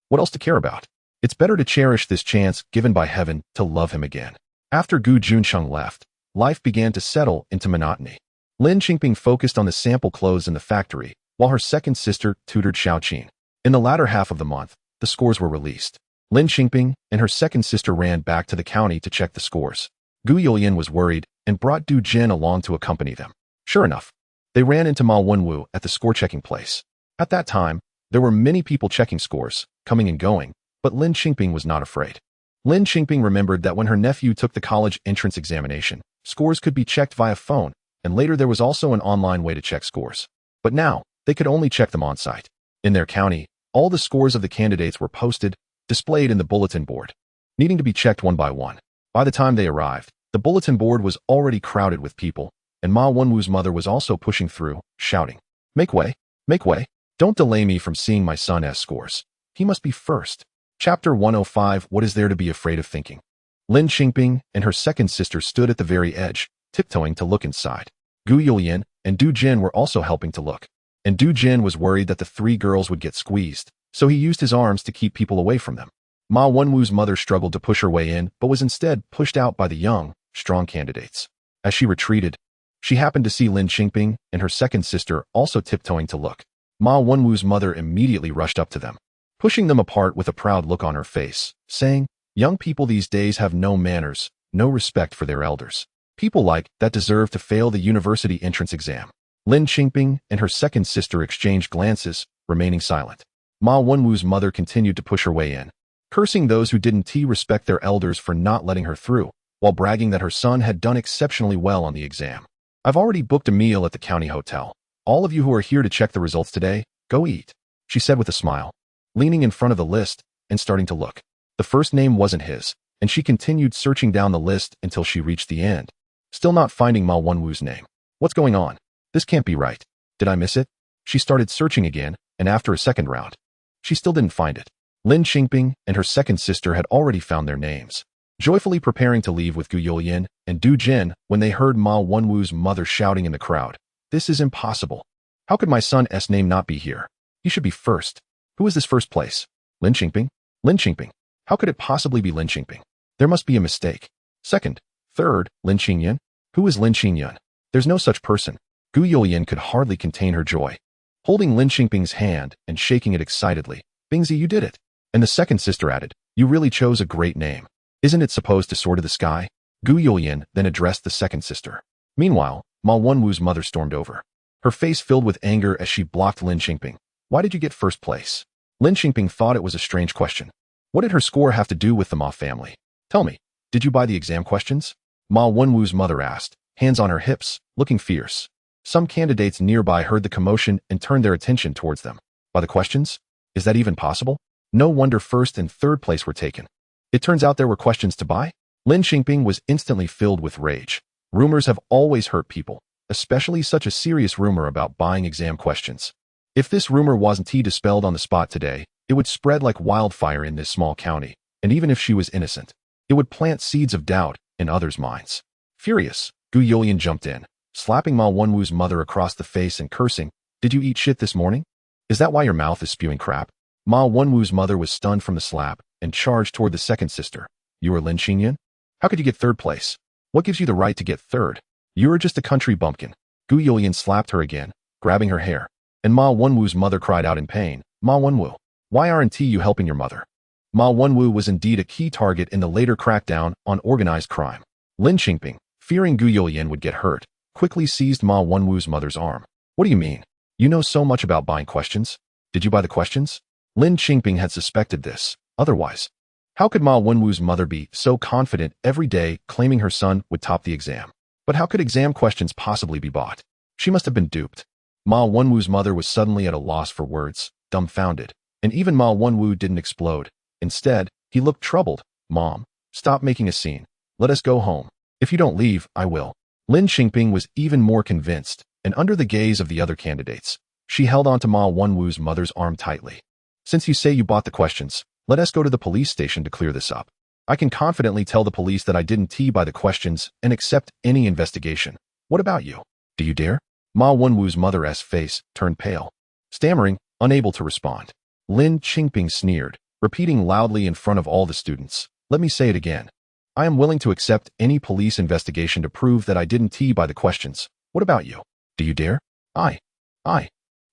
S1: What else to care about? It's better to cherish this chance given by heaven to love him again. After Gu Juncheng left, life began to settle into monotony. Lin Qingping focused on the sample clothes in the factory, while her second sister tutored Xiaoqin. In the latter half of the month, the scores were released. Lin Qingping and her second sister ran back to the county to check the scores. Gu Youlian was worried and brought Du Jin along to accompany them. Sure enough, they ran into Ma Wenwu at the score-checking place. At that time, there were many people checking scores, coming and going, but Lin Qingping was not afraid. Lin Qingping remembered that when her nephew took the college entrance examination, scores could be checked via phone, and later there was also an online way to check scores. But now, they could only check them on-site. In their county, all the scores of the candidates were posted, displayed in the bulletin board, needing to be checked one by one. By the time they arrived, the bulletin board was already crowded with people, and Ma Wenwu's mother was also pushing through, shouting, make way, make way. Don't delay me from seeing my son's scores. He must be first. Chapter 105 What is there to be afraid of thinking? Lin Qingping and her second sister stood at the very edge, tiptoeing to look inside. Gu Youlian and Du Jin were also helping to look. And Du Jin was worried that the three girls would get squeezed, so he used his arms to keep people away from them. Ma Wenwu's mother struggled to push her way in, but was instead pushed out by the young, strong candidates. As she retreated, she happened to see Lin Qingping and her second sister also tiptoeing to look. Ma Wenwu's mother immediately rushed up to them, pushing them apart with a proud look on her face, saying, young people these days have no manners, no respect for their elders. People like that deserve to fail the university entrance exam. Lin Qingping and her second sister exchanged glances, remaining silent. Ma Wenwu's mother continued to push her way in, cursing those who didn't respect their elders for not letting her through, while bragging that her son had done exceptionally well on the exam. I've already booked a meal at the county hotel. All of you who are here to check the results today, go eat, she said with a smile, leaning in front of the list and starting to look. The first name wasn't his, and she continued searching down the list until she reached the end, still not finding Ma Wenwu's name. What's going on? This can't be right. Did I miss it? She started searching again, and after a second round, she still didn't find it. Lin Qingping and her second sister had already found their names, joyfully preparing to leave with Gu Youlian and Du Jin when they heard Ma Wenwu's mother shouting in the crowd, this is impossible. How could my son's name not be here? He should be first. Who is this first place? Lin Qingping? Lin Qingping. How could it possibly be Lin Qingping? There must be a mistake. Second, third, Lin Qingyan? Who is Lin Qingyan? There's no such person. Gu Youlian could hardly contain her joy, holding Lin Qingping's hand and shaking it excitedly. Bingzi, you did it. And the second sister added, you really chose a great name. Isn't it supposed to soar to the sky? Gu Youlian then addressed the second sister. Meanwhile, Ma Wenwu's mother stormed over, her face filled with anger as she blocked Lin Qingping. Why did you get first place? Lin Qingping thought it was a strange question. What did her score have to do with the Ma family? Tell me, did you buy the exam questions? Ma Wenwu's mother asked, hands on her hips, looking fierce. Some candidates nearby heard the commotion and turned their attention towards them. By the questions? Is that even possible? No wonder first and third place were taken. It turns out there were questions to buy? Lin Qingping was instantly filled with rage. Rumors have always hurt people, especially such a serious rumor about buying exam questions. If this rumor wasn't dispelled on the spot today, it would spread like wildfire in this small county, and even if she was innocent, it would plant seeds of doubt in others' minds. Furious, Gu Yulian jumped in, slapping Ma Wenwu's mother across the face and cursing, "Did you eat shit this morning? Is that why your mouth is spewing crap?" Ma Wenwu's mother was stunned from the slap and charged toward the second sister. "You are Lin Qingyan? How could you get third place? What gives you the right to get third? You are just a country bumpkin." Gu Yulian slapped her again, grabbing her hair, and Ma Wenwu's mother cried out in pain, "Ma Wenwu, why aren't you helping your mother?" Ma Wenwu was indeed a key target in the later crackdown on organized crime. Lin Qingping, fearing Gu Yulian would get hurt, quickly seized Ma Wenwu's mother's arm. "What do you mean? You know so much about buying questions. Did you buy the questions?" Lin Qingping had suspected this. Otherwise, how could Ma Wenwu's mother be so confident every day claiming her son would top the exam? But how could exam questions possibly be bought? She must have been duped. Ma Wenwu's mother was suddenly at a loss for words, dumbfounded, and even Ma Wenwu didn't explode. Instead, he looked troubled. "Mom, stop making a scene. Let us go home. If you don't leave, I will." Lin Qingping was even more convinced, and under the gaze of the other candidates, she held onto Ma Wenwu's mother's arm tightly. "Since you say you bought the questions, let us go to the police station to clear this up. I can confidently tell the police that I didn't buy the questions and accept any investigation. What about you? Do you dare?" Ma Wenwu's mother's face turned pale. Stammering, unable to respond, Lin Qingping sneered, repeating loudly in front of all the students, "Let me say it again. I am willing to accept any police investigation to prove that I didn't buy the questions. What about you? Do you dare?" I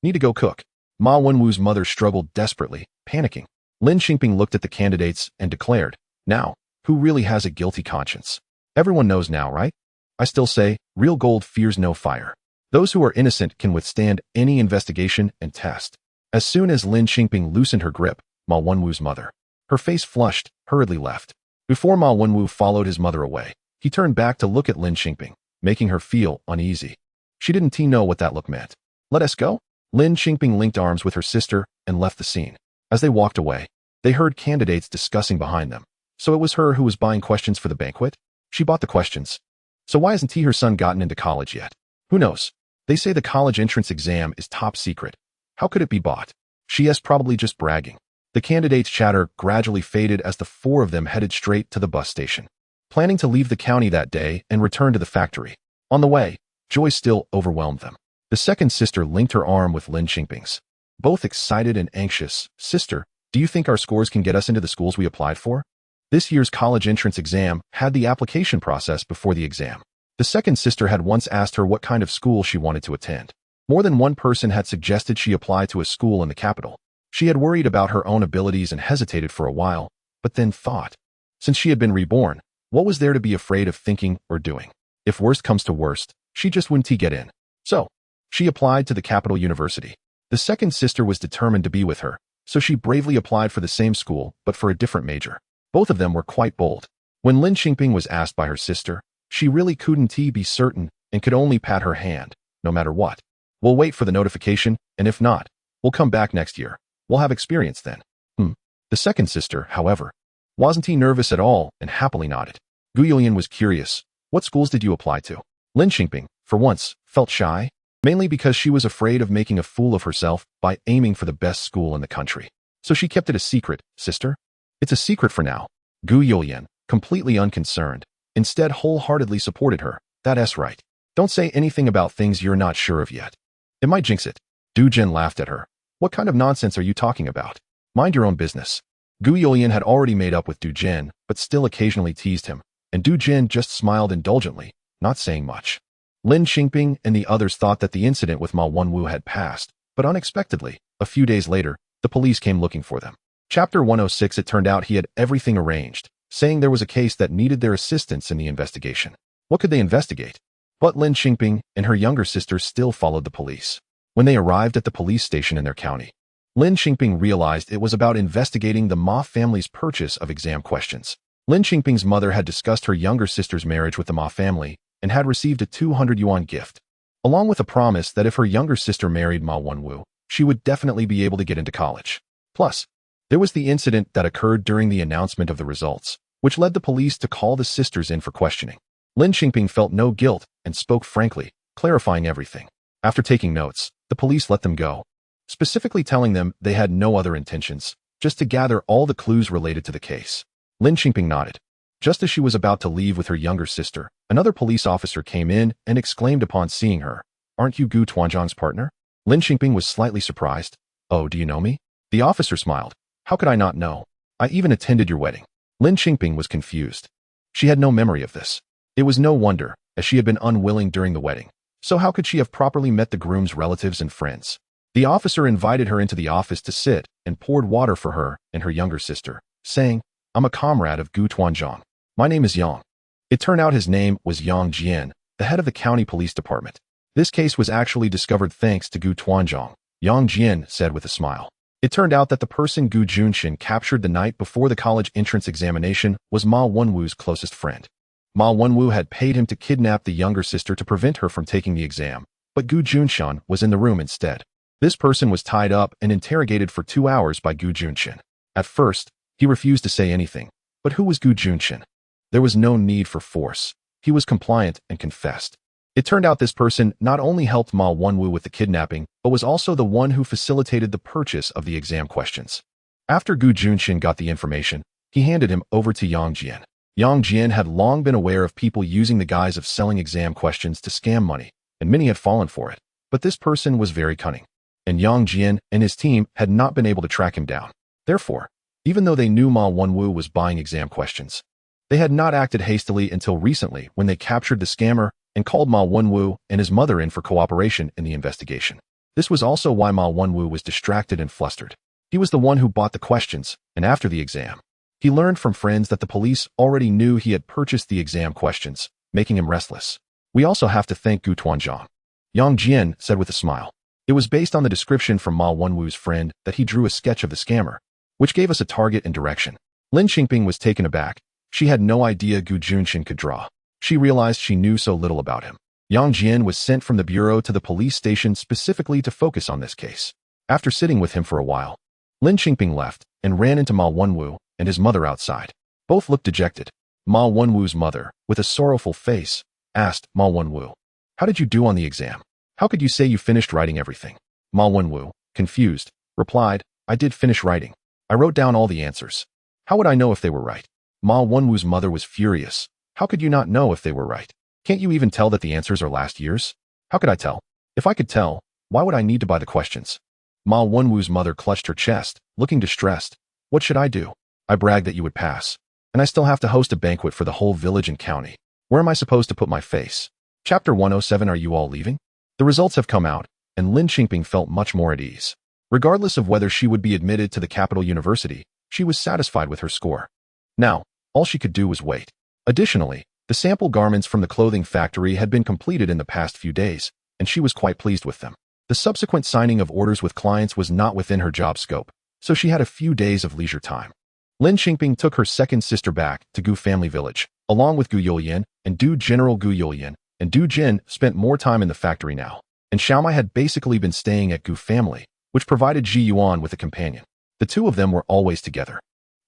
S1: need to go cook." Ma Wenwu's mother struggled desperately, panicking. Lin Qingping looked at the candidates and declared, "Now, who really has a guilty conscience? Everyone knows now, right? I still say, real gold fears no fire. Those who are innocent can withstand any investigation and test." As soon as Lin Qingping loosened her grip, Ma Wenwu's mother, her face flushed, hurriedly left. Before Ma Wenwu followed his mother away, he turned back to look at Lin Qingping, making her feel uneasy. She didn't know what that look meant. "Let us go?" Lin Qingping linked arms with her sister and left the scene. As they walked away, they heard candidates discussing behind them. So it was her who was buying questions for the banquet? She bought the questions. So why hasn't her son gotten into college yet? Who knows? They say the college entrance exam is top secret. How could it be bought? She is probably just bragging. The candidates' chatter gradually faded as the four of them headed straight to the bus station, planning to leave the county that day and return to the factory. On the way, joy still overwhelmed them. The second sister linked her arm with Lin Qingping's. Both excited and anxious. "Sister, do you think our scores can get us into the schools we applied for?" This year's college entrance exam had the application process before the exam. The second sister had once asked her what kind of school she wanted to attend. More than one person had suggested she apply to a school in the capital. She had worried about her own abilities and hesitated for a while, but then thought, since she had been reborn, what was there to be afraid of thinking or doing? If worst comes to worst, she just wouldn't get in. So, she applied to the capital university. The second sister was determined to be with her, so she bravely applied for the same school, but for a different major. Both of them were quite bold. When Lin Qingping was asked by her sister, she really couldn't be certain and could only pat her hand, no matter what. "We'll wait for the notification, and if not, we'll come back next year. We'll have experience then." The second sister, however, wasn't nervous at all and happily nodded. Gu Yulian was curious. "What schools did you apply to?" Lin Qingping, for once, felt shy, mainly because she was afraid of making a fool of herself by aiming for the best school in the country. So she kept it a secret. "Sister? It's a secret for now." Gu Yulian, completely unconcerned, instead wholeheartedly supported her. "That's right. Don't say anything about things you're not sure of yet. It might jinx it." Du Jin laughed at her. "What kind of nonsense are you talking about? Mind your own business." Gu Yulian had already made up with Du Jin, but still occasionally teased him, and Du Jin just smiled indulgently, not saying much. Lin Qingping and the others thought that the incident with Ma Wenwu had passed, but unexpectedly, a few days later, the police came looking for them. Chapter 106. It turned out he had everything arranged, saying there was a case that needed their assistance in the investigation. What could they investigate? But Lin Qingping and her younger sister still followed the police. When they arrived at the police station in their county, Lin Qingping realized it was about investigating the Ma family's purchase of exam questions. Lin Qingping's mother had discussed her younger sister's marriage with the Ma family and had received a 200 yuan gift, along with a promise that if her younger sister married Ma Wenwu, she would definitely be able to get into college. Plus, There was the incident that occurred during the announcement of the results, which led the police to call the sisters in for questioning. Lin Qingping felt no guilt and spoke frankly, clarifying everything. After taking notes, the police let them go, specifically telling them they had no other intentions, just to gather all the clues related to the case. Lin Qingping nodded. Just as she was about to leave with her younger sister, another police officer came in and exclaimed upon seeing her, "Aren't you Gu Tuanzhang's partner?" Lin Qingping was slightly surprised. "Oh, do you know me?" The officer smiled. "How could I not know? I even attended your wedding." Lin Qingping was confused. She had no memory of this. It was no wonder, as she had been unwilling during the wedding. So how could she have properly met the groom's relatives and friends? The officer invited her into the office to sit and poured water for her and her younger sister, saying, "I'm a comrade of Gu Tuanzhang. My name is Yang." It turned out his name was Yang Jian, the head of the county police department. This case was actually discovered thanks to Gu Tuanzhang, Yang Jian said with a smile. It turned out that the person Gu Juncheng captured the night before the college entrance examination was Ma Wenwu's closest friend. Ma Wenwu had paid him to kidnap the younger sister to prevent her from taking the exam, but Gu Juncheng was in the room instead. This person was tied up and interrogated for 2 hours by Gu Juncheng. At first, he refused to say anything, but who was Gu Juncheng? There was no need for force. He was compliant and confessed. It turned out this person not only helped Ma Wenwu with the kidnapping, but was also the one who facilitated the purchase of the exam questions. After Gu Juncheng got the information, he handed him over to Yang Jian. Yang Jian had long been aware of people using the guise of selling exam questions to scam money, and many had fallen for it. But this person was very cunning, and Yang Jian and his team had not been able to track him down. Therefore, even though they knew Ma Wenwu was buying exam questions, they had not acted hastily until recently when they captured the scammer and called Ma Wenwu and his mother in for cooperation in the investigation. This was also why Ma Wenwu was distracted and flustered. He was the one who bought the questions, and after the exam, he learned from friends that the police already knew he had purchased the exam questions, making him restless. "We also have to thank Gu Tuanzhang," Yang Jian said with a smile. It was based on the description from Ma Wenwu's friend that he drew a sketch of the scammer, which gave us a target and direction. Lin Qingping was taken aback. She had no idea Gu Juncheng could draw. She realized she knew so little about him. Yang Jian was sent from the bureau to the police station specifically to focus on this case. After sitting with him for a while, Lin Qingping left and ran into Ma Wenwu and his mother outside. Both looked dejected. Ma Wenwu's mother, with a sorrowful face, asked Ma Wenwu, "How did you do on the exam? How could you say you finished writing everything?" Ma Wenwu, confused, replied, "I did finish writing. I wrote down all the answers. How would I know if they were right?" Ma Wenwu's mother was furious. "How could you not know if they were right? Can't you even tell that the answers are last year's?" "How could I tell? If I could tell, why would I need to buy the questions?" Ma Wenwu's mother clutched her chest, looking distressed. "What should I do? I bragged that you would pass, and I still have to host a banquet for the whole village and county. Where am I supposed to put my face?" Chapter 107. Are you all leaving? The results have come out, and Lin Qingping felt much more at ease. Regardless of whether she would be admitted to the capital university, she was satisfied with her score. Now, all she could do was wait. Additionally, the sample garments from the clothing factory had been completed in the past few days, and she was quite pleased with them. The subsequent signing of orders with clients was not within her job scope, so she had a few days of leisure time. Lin Qingping took her second sister back to Gu family village, along with Gu Youlian and Du General Gu Youlian, and Du Jin spent more time in the factory now, and Xiaomai had basically been staying at Gu family, which provided Ji Yuan with a companion. The two of them were always together,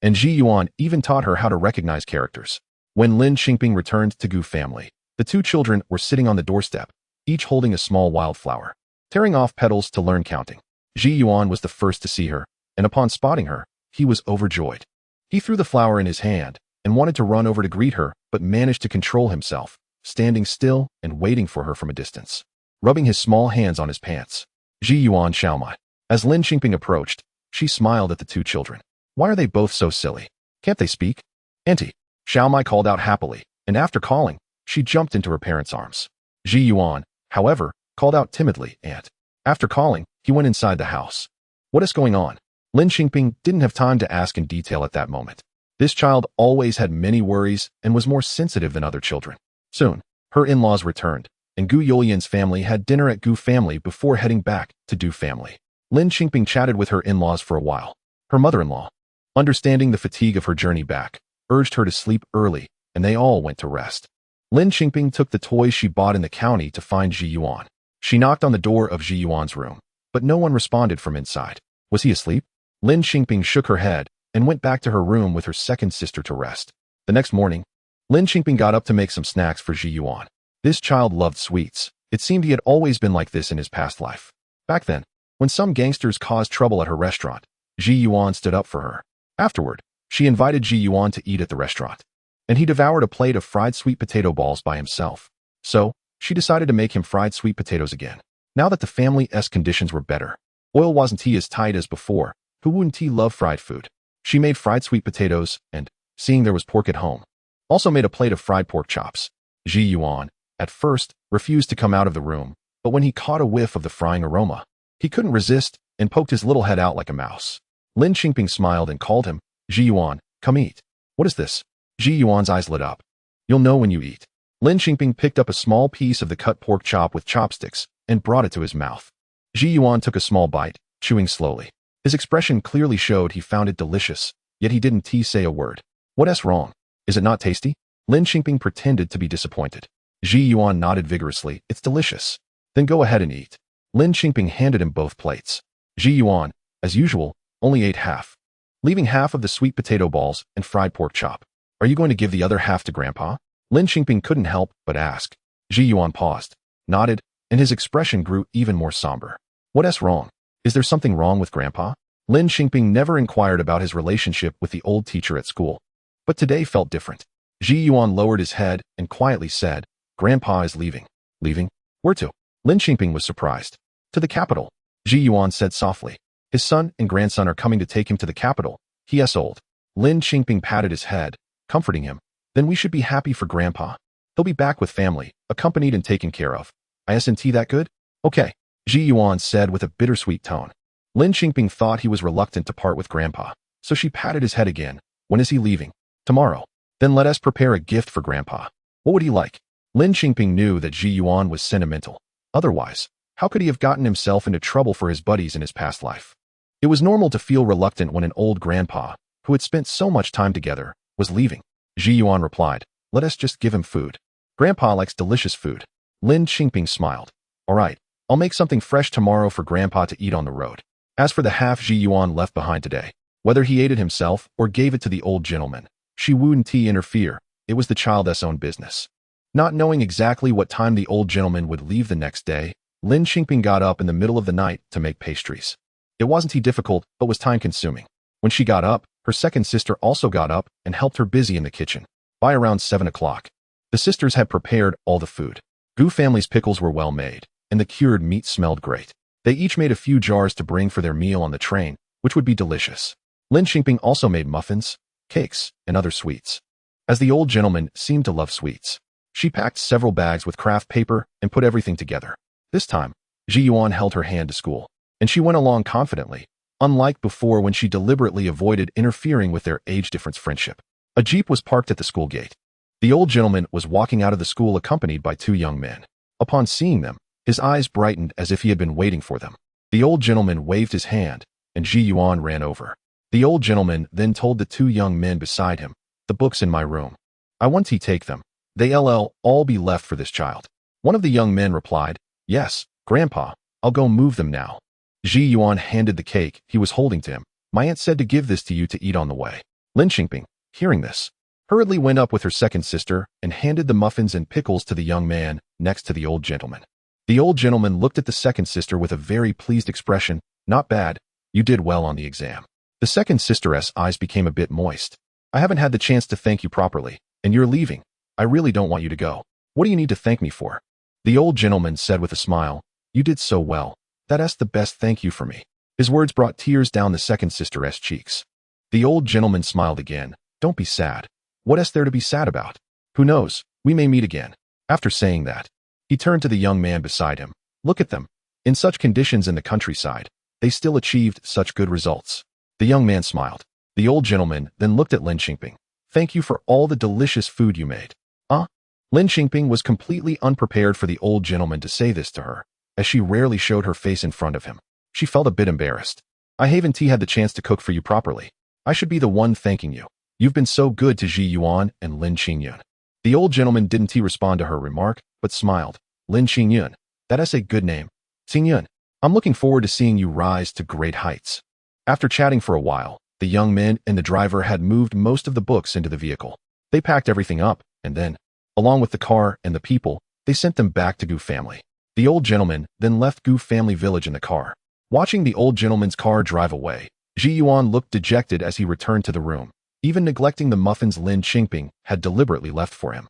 S1: and Ji Yuan even taught her how to recognize characters. When Lin Qingping returned to Gu family, the two children were sitting on the doorstep, each holding a small wildflower, tearing off petals to learn counting. Ji Yuan was the first to see her, and upon spotting her, he was overjoyed. He threw the flower in his hand and wanted to run over to greet her, but managed to control himself, standing still and waiting for her from a distance, rubbing his small hands on his pants. Ji Yuan Xiaomai. As Lin Qingping approached, she smiled at the two children. Why are they both so silly? Can't they speak? Auntie, Xiaomai called out happily, and after calling, she jumped into her parents' arms. Ji Yuan, however, called out timidly, Aunt. After calling, he went inside the house. What is going on? Lin Qingping didn't have time to ask in detail at that moment. This child always had many worries and was more sensitive than other children. Soon, her in-laws returned, and Gu Youlian's family had dinner at Gu family before heading back to Du family. Lin Qingping chatted with her in-laws for a while. Her mother-in-law, understanding the fatigue of her journey back, urged her to sleep early, and they all went to rest. Lin Qingping took the toys she bought in the county to find Ji Yuan. She knocked on the door of Ji Yuan's room, but no one responded from inside. Was he asleep? Lin Qingping shook her head and went back to her room with her second sister to rest. The next morning, Lin Qingping got up to make some snacks for Ji Yuan. This child loved sweets. It seemed he had always been like this in his past life. Back then, when some gangsters caused trouble at her restaurant, Ji Yuan stood up for her. Afterward, she invited Ji Yuan to eat at the restaurant, and he devoured a plate of fried sweet potato balls by himself. So, she decided to make him fried sweet potatoes again. Now that the family's conditions were better, oil wasn't as tight as before, who wouldn't love fried food? She made fried sweet potatoes and, seeing there was pork at home, also made a plate of fried pork chops. Ji Yuan, at first, refused to come out of the room, but when he caught a whiff of the frying aroma, he couldn't resist and poked his little head out like a mouse. Lin Qingping smiled and called him, Ji Yuan, come eat. What is this? Ji Yuan's eyes lit up. You'll know when you eat. Lin Qingping picked up a small piece of the cut pork chop with chopsticks and brought it to his mouth. Ji Yuan took a small bite, chewing slowly. His expression clearly showed he found it delicious, yet he didn't say a word. What's wrong? Is it not tasty? Lin Qingping pretended to be disappointed. Ji Yuan nodded vigorously. It's delicious. Then go ahead and eat. Lin Qingping handed him both plates. Ji Yuan, as usual, only ate half, leaving half of the sweet potato balls and fried pork chop. Are you going to give the other half to Grandpa? Lin Qingping couldn't help but ask. Ji Yuan paused, nodded, and his expression grew even more somber. What's wrong? Is there something wrong with Grandpa? Lin Qingping never inquired about his relationship with the old teacher at school, but today felt different. Ji Yuan lowered his head and quietly said, Grandpa is leaving. Leaving? Where to? Lin Qingping was surprised. To the capital. Ji Yuan said softly. His son and grandson are coming to take him to the capital. He is old. Lin Qingping patted his head, comforting him. Then we should be happy for Grandpa. He'll be back with family, accompanied and taken care of. Isn't that good? Okay, Ji Yuan said with a bittersweet tone. Lin Qingping thought he was reluctant to part with Grandpa, so she patted his head again. When is he leaving? Tomorrow. Then let us prepare a gift for Grandpa. What would he like? Lin Qingping knew that Ji Yuan was sentimental. Otherwise, how could he have gotten himself into trouble for his buddies in his past life? It was normal to feel reluctant when an old grandpa, who had spent so much time together, was leaving. Ji Yuan replied, let us just give him food. Grandpa likes delicious food. Lin Qingping smiled. All right, I'll make something fresh tomorrow for Grandpa to eat on the road. As for the half Ji Yuan left behind today, whether he ate it himself or gave it to the old gentleman, she wouldn't interfere. It was the child's own business. Not knowing exactly what time the old gentleman would leave the next day, Lin Qingping got up in the middle of the night to make pastries. It wasn't difficult, but was time-consuming. When she got up, her second sister also got up and helped her busy in the kitchen. By around 7 o'clock, the sisters had prepared all the food. Gu family's pickles were well made, and the cured meat smelled great. They each made a few jars to bring for their meal on the train, which would be delicious. Lin Qingping also made muffins, cakes, and other sweets. As the old gentleman seemed to love sweets, she packed several bags with craft paper and put everything together. This time, Ji Yuan held her hand to school, and she went along confidently, unlike before when she deliberately avoided interfering with their age difference friendship. A jeep was parked at the school gate. The old gentleman was walking out of the school accompanied by 2 young men. Upon seeing them, his eyes brightened as if he had been waiting for them. The old gentleman waved his hand, and Ji Yuan ran over. The old gentleman then told the 2 young men beside him, the books in my room. I want to take them. They'll all be left for this child. One of the young men replied, yes, Grandpa, I'll go move them now. Ji Yuan handed the cake he was holding to him. My aunt said to give this to you to eat on the way. Lin Qingping, hearing this, hurriedly went up with her second sister and handed the muffins and pickles to the young man next to the old gentleman. The old gentleman looked at the second sister with a very pleased expression. Not bad, you did well on the exam. The second sister's eyes became a bit moist. I haven't had the chance to thank you properly, and you're leaving. I really don't want you to go. What do you need to thank me for? The old gentleman said with a smile, you did so well. That's the best thank you for me. His words brought tears down the second sister's cheeks. The old gentleman smiled again. Don't be sad. What's there to be sad about? Who knows, we may meet again. After saying that, he turned to the young man beside him. Look at them. In such conditions in the countryside, they still achieved such good results. The young man smiled. The old gentleman then looked at Lin Qingping. Thank you for all the delicious food you made. Lin Qingping was completely unprepared for the old gentleman to say this to her, as she rarely showed her face in front of him. She felt a bit embarrassed. I haven't had the chance to cook for you properly. I should be the one thanking you. You've been so good to Ji Yuan and Lin Qingyun. The old gentleman didn't respond to her remark, but smiled. Lin Qingyun, that is a good name. Qingyun, I'm looking forward to seeing you rise to great heights. After chatting for a while, the young men and the driver had moved most of the books into the vehicle. They packed everything up, and then, along with the car and the people, they sent them back to Gu family. The old gentleman then left Gu family village in the car. Watching the old gentleman's car drive away, Ji Yuan looked dejected as he returned to the room, even neglecting the muffins Lin Qingping had deliberately left for him.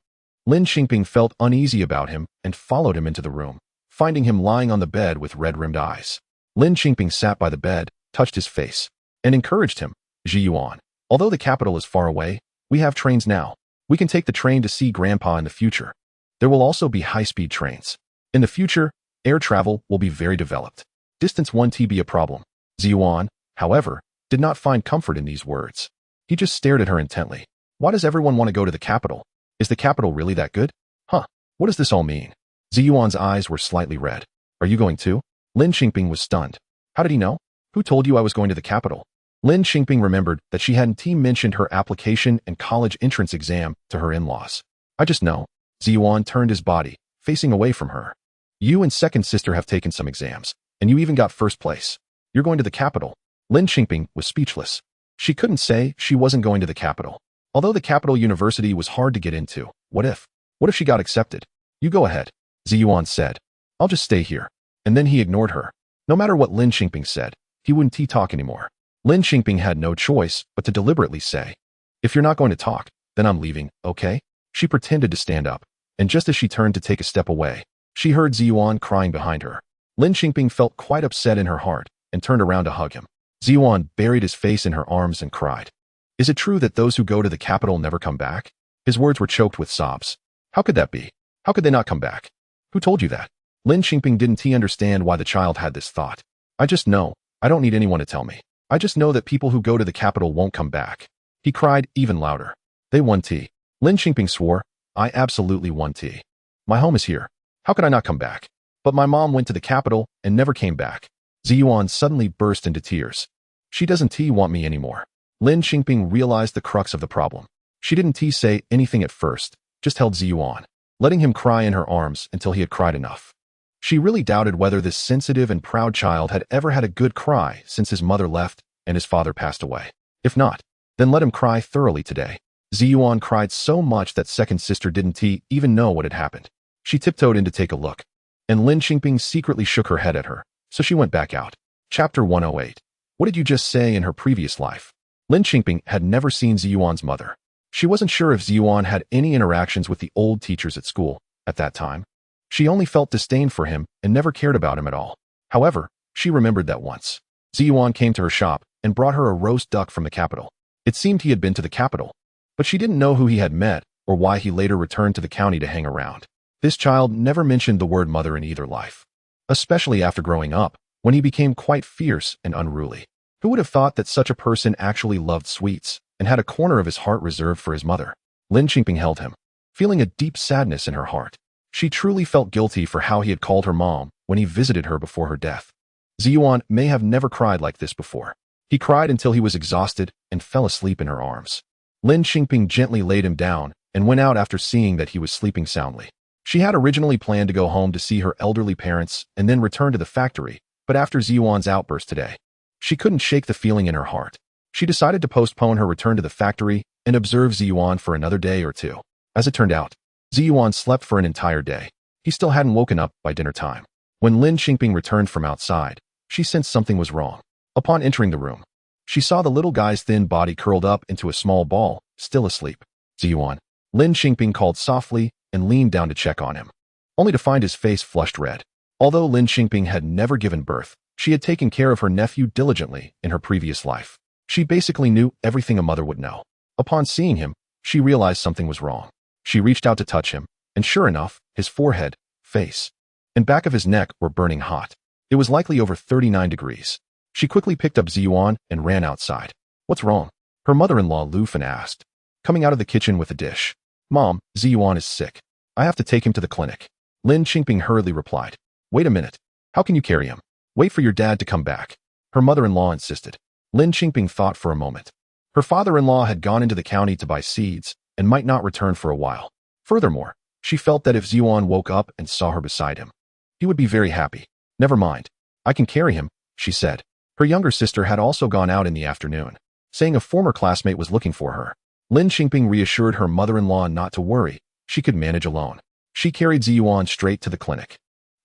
S1: Lin Qingping felt uneasy about him and followed him into the room, finding him lying on the bed with red-rimmed eyes. Lin Qingping sat by the bed, touched his face, and encouraged him. Ji Yuan, although the capital is far away, we have trains now. We can take the train to see Grandpa in the future. There will also be high-speed trains. In the future, air travel will be very developed. Distance won't be a problem. Ji Yuan, however, did not find comfort in these words. He just stared at her intently. Why does everyone want to go to the capital? Is the capital really that good? Huh, what does this all mean? Ji Yuan's eyes were slightly red. Are you going too? Lin Qingping was stunned. How did he know? Who told you I was going to the capital? Lin Qingping remembered that she hadn't mentioned her application and college entrance exam to her in-laws. I just know. Ji Yuan turned his body, facing away from her. You and second sister have taken some exams, and you even got first place. You're going to the capital. Lin Qingping was speechless. She couldn't say she wasn't going to the capital. Although the capital university was hard to get into, what if she got accepted? You go ahead, Ji Yuan said. I'll just stay here. And then he ignored her. No matter what Lin Qingping said, he wouldn't talk anymore. Lin Qingping had no choice but to deliberately say, if you're not going to talk, then I'm leaving, okay? She pretended to stand up, and just as she turned to take a step away, she heard Ji Yuan crying behind her. Lin Qingping felt quite upset in her heart and turned around to hug him. Ji Yuan buried his face in her arms and cried. Is it true that those who go to the capital never come back? His words were choked with sobs. How could that be? How could they not come back? Who told you that? Lin Qingping didn't understand why the child had this thought. I just know. I don't need anyone to tell me. I just know that people who go to the capital won't come back. He cried even louder. They won tea. Lin Qingping swore, I absolutely won tea. My home is here. How could I not come back? But my mom went to the capital and never came back. Ji Yuan suddenly burst into tears. She doesn't want me anymore. Lin Qingping realized the crux of the problem. She didn't say anything at first, just held Ji Yuan, letting him cry in her arms until he had cried enough. She really doubted whether this sensitive and proud child had ever had a good cry since his mother left and his father passed away. If not, then let him cry thoroughly today. Ji Yuan cried so much that second sister didn't even know what had happened. She tiptoed in to take a look, and Lin Qingping secretly shook her head at her, so she went back out. Chapter 108. What did you just say in her previous life? Lin Qingping had never seen Ji Yuan's mother. She wasn't sure if Ji Yuan had any interactions with the old teachers at school at that time. She only felt disdain for him and never cared about him at all. However, she remembered that once, Ji Yuan came to her shop and brought her a roast duck from the capital. It seemed he had been to the capital, but she didn't know who he had met or why he later returned to the county to hang around. This child never mentioned the word mother in either life, especially after growing up, when he became quite fierce and unruly. Who would have thought that such a person actually loved sweets and had a corner of his heart reserved for his mother? Lin Qingping held him, feeling a deep sadness in her heart. She truly felt guilty for how he had called her mom when he visited her before her death. Ji Yuan may have never cried like this before. He cried until he was exhausted and fell asleep in her arms. Lin Qingping gently laid him down and went out after seeing that he was sleeping soundly. She had originally planned to go home to see her elderly parents and then return to the factory, but after Ji Yuan's outburst today, she couldn't shake the feeling in her heart. She decided to postpone her return to the factory and observe Ji Yuan for another day or two. As it turned out, Ji Yuan slept for an entire day. He still hadn't woken up by dinner time. When Lin Qingping returned from outside, she sensed something was wrong. Upon entering the room, she saw the little guy's thin body curled up into a small ball, still asleep. Ji Yuan, Lin Qingping called softly and leaned down to check on him, only to find his face flushed red. Although Lin Qingping had never given birth, she had taken care of her nephew diligently in her previous life. She basically knew everything a mother would know. Upon seeing him, she realized something was wrong. She reached out to touch him, and sure enough, his forehead, face, and back of his neck were burning hot. It was likely over 39 degrees. She quickly picked up Ji Yuan and ran outside. What's wrong? Her mother-in-law Lu Fan asked, coming out of the kitchen with a dish. Mom, Ji Yuan is sick. I have to take him to the clinic. Lin Qingping hurriedly replied. Wait a minute. How can you carry him? Wait for your dad to come back. Her mother-in-law insisted. Lin Qingping thought for a moment. Her father-in-law had gone into the county to buy seeds and might not return for a while. Furthermore, she felt that if Ji Yuan woke up and saw her beside him, he would be very happy. Never mind. I can carry him, she said. Her younger sister had also gone out in the afternoon, saying a former classmate was looking for her. Lin Qingping reassured her mother-in-law not to worry, she could manage alone. She carried Ziyuan straight to the clinic.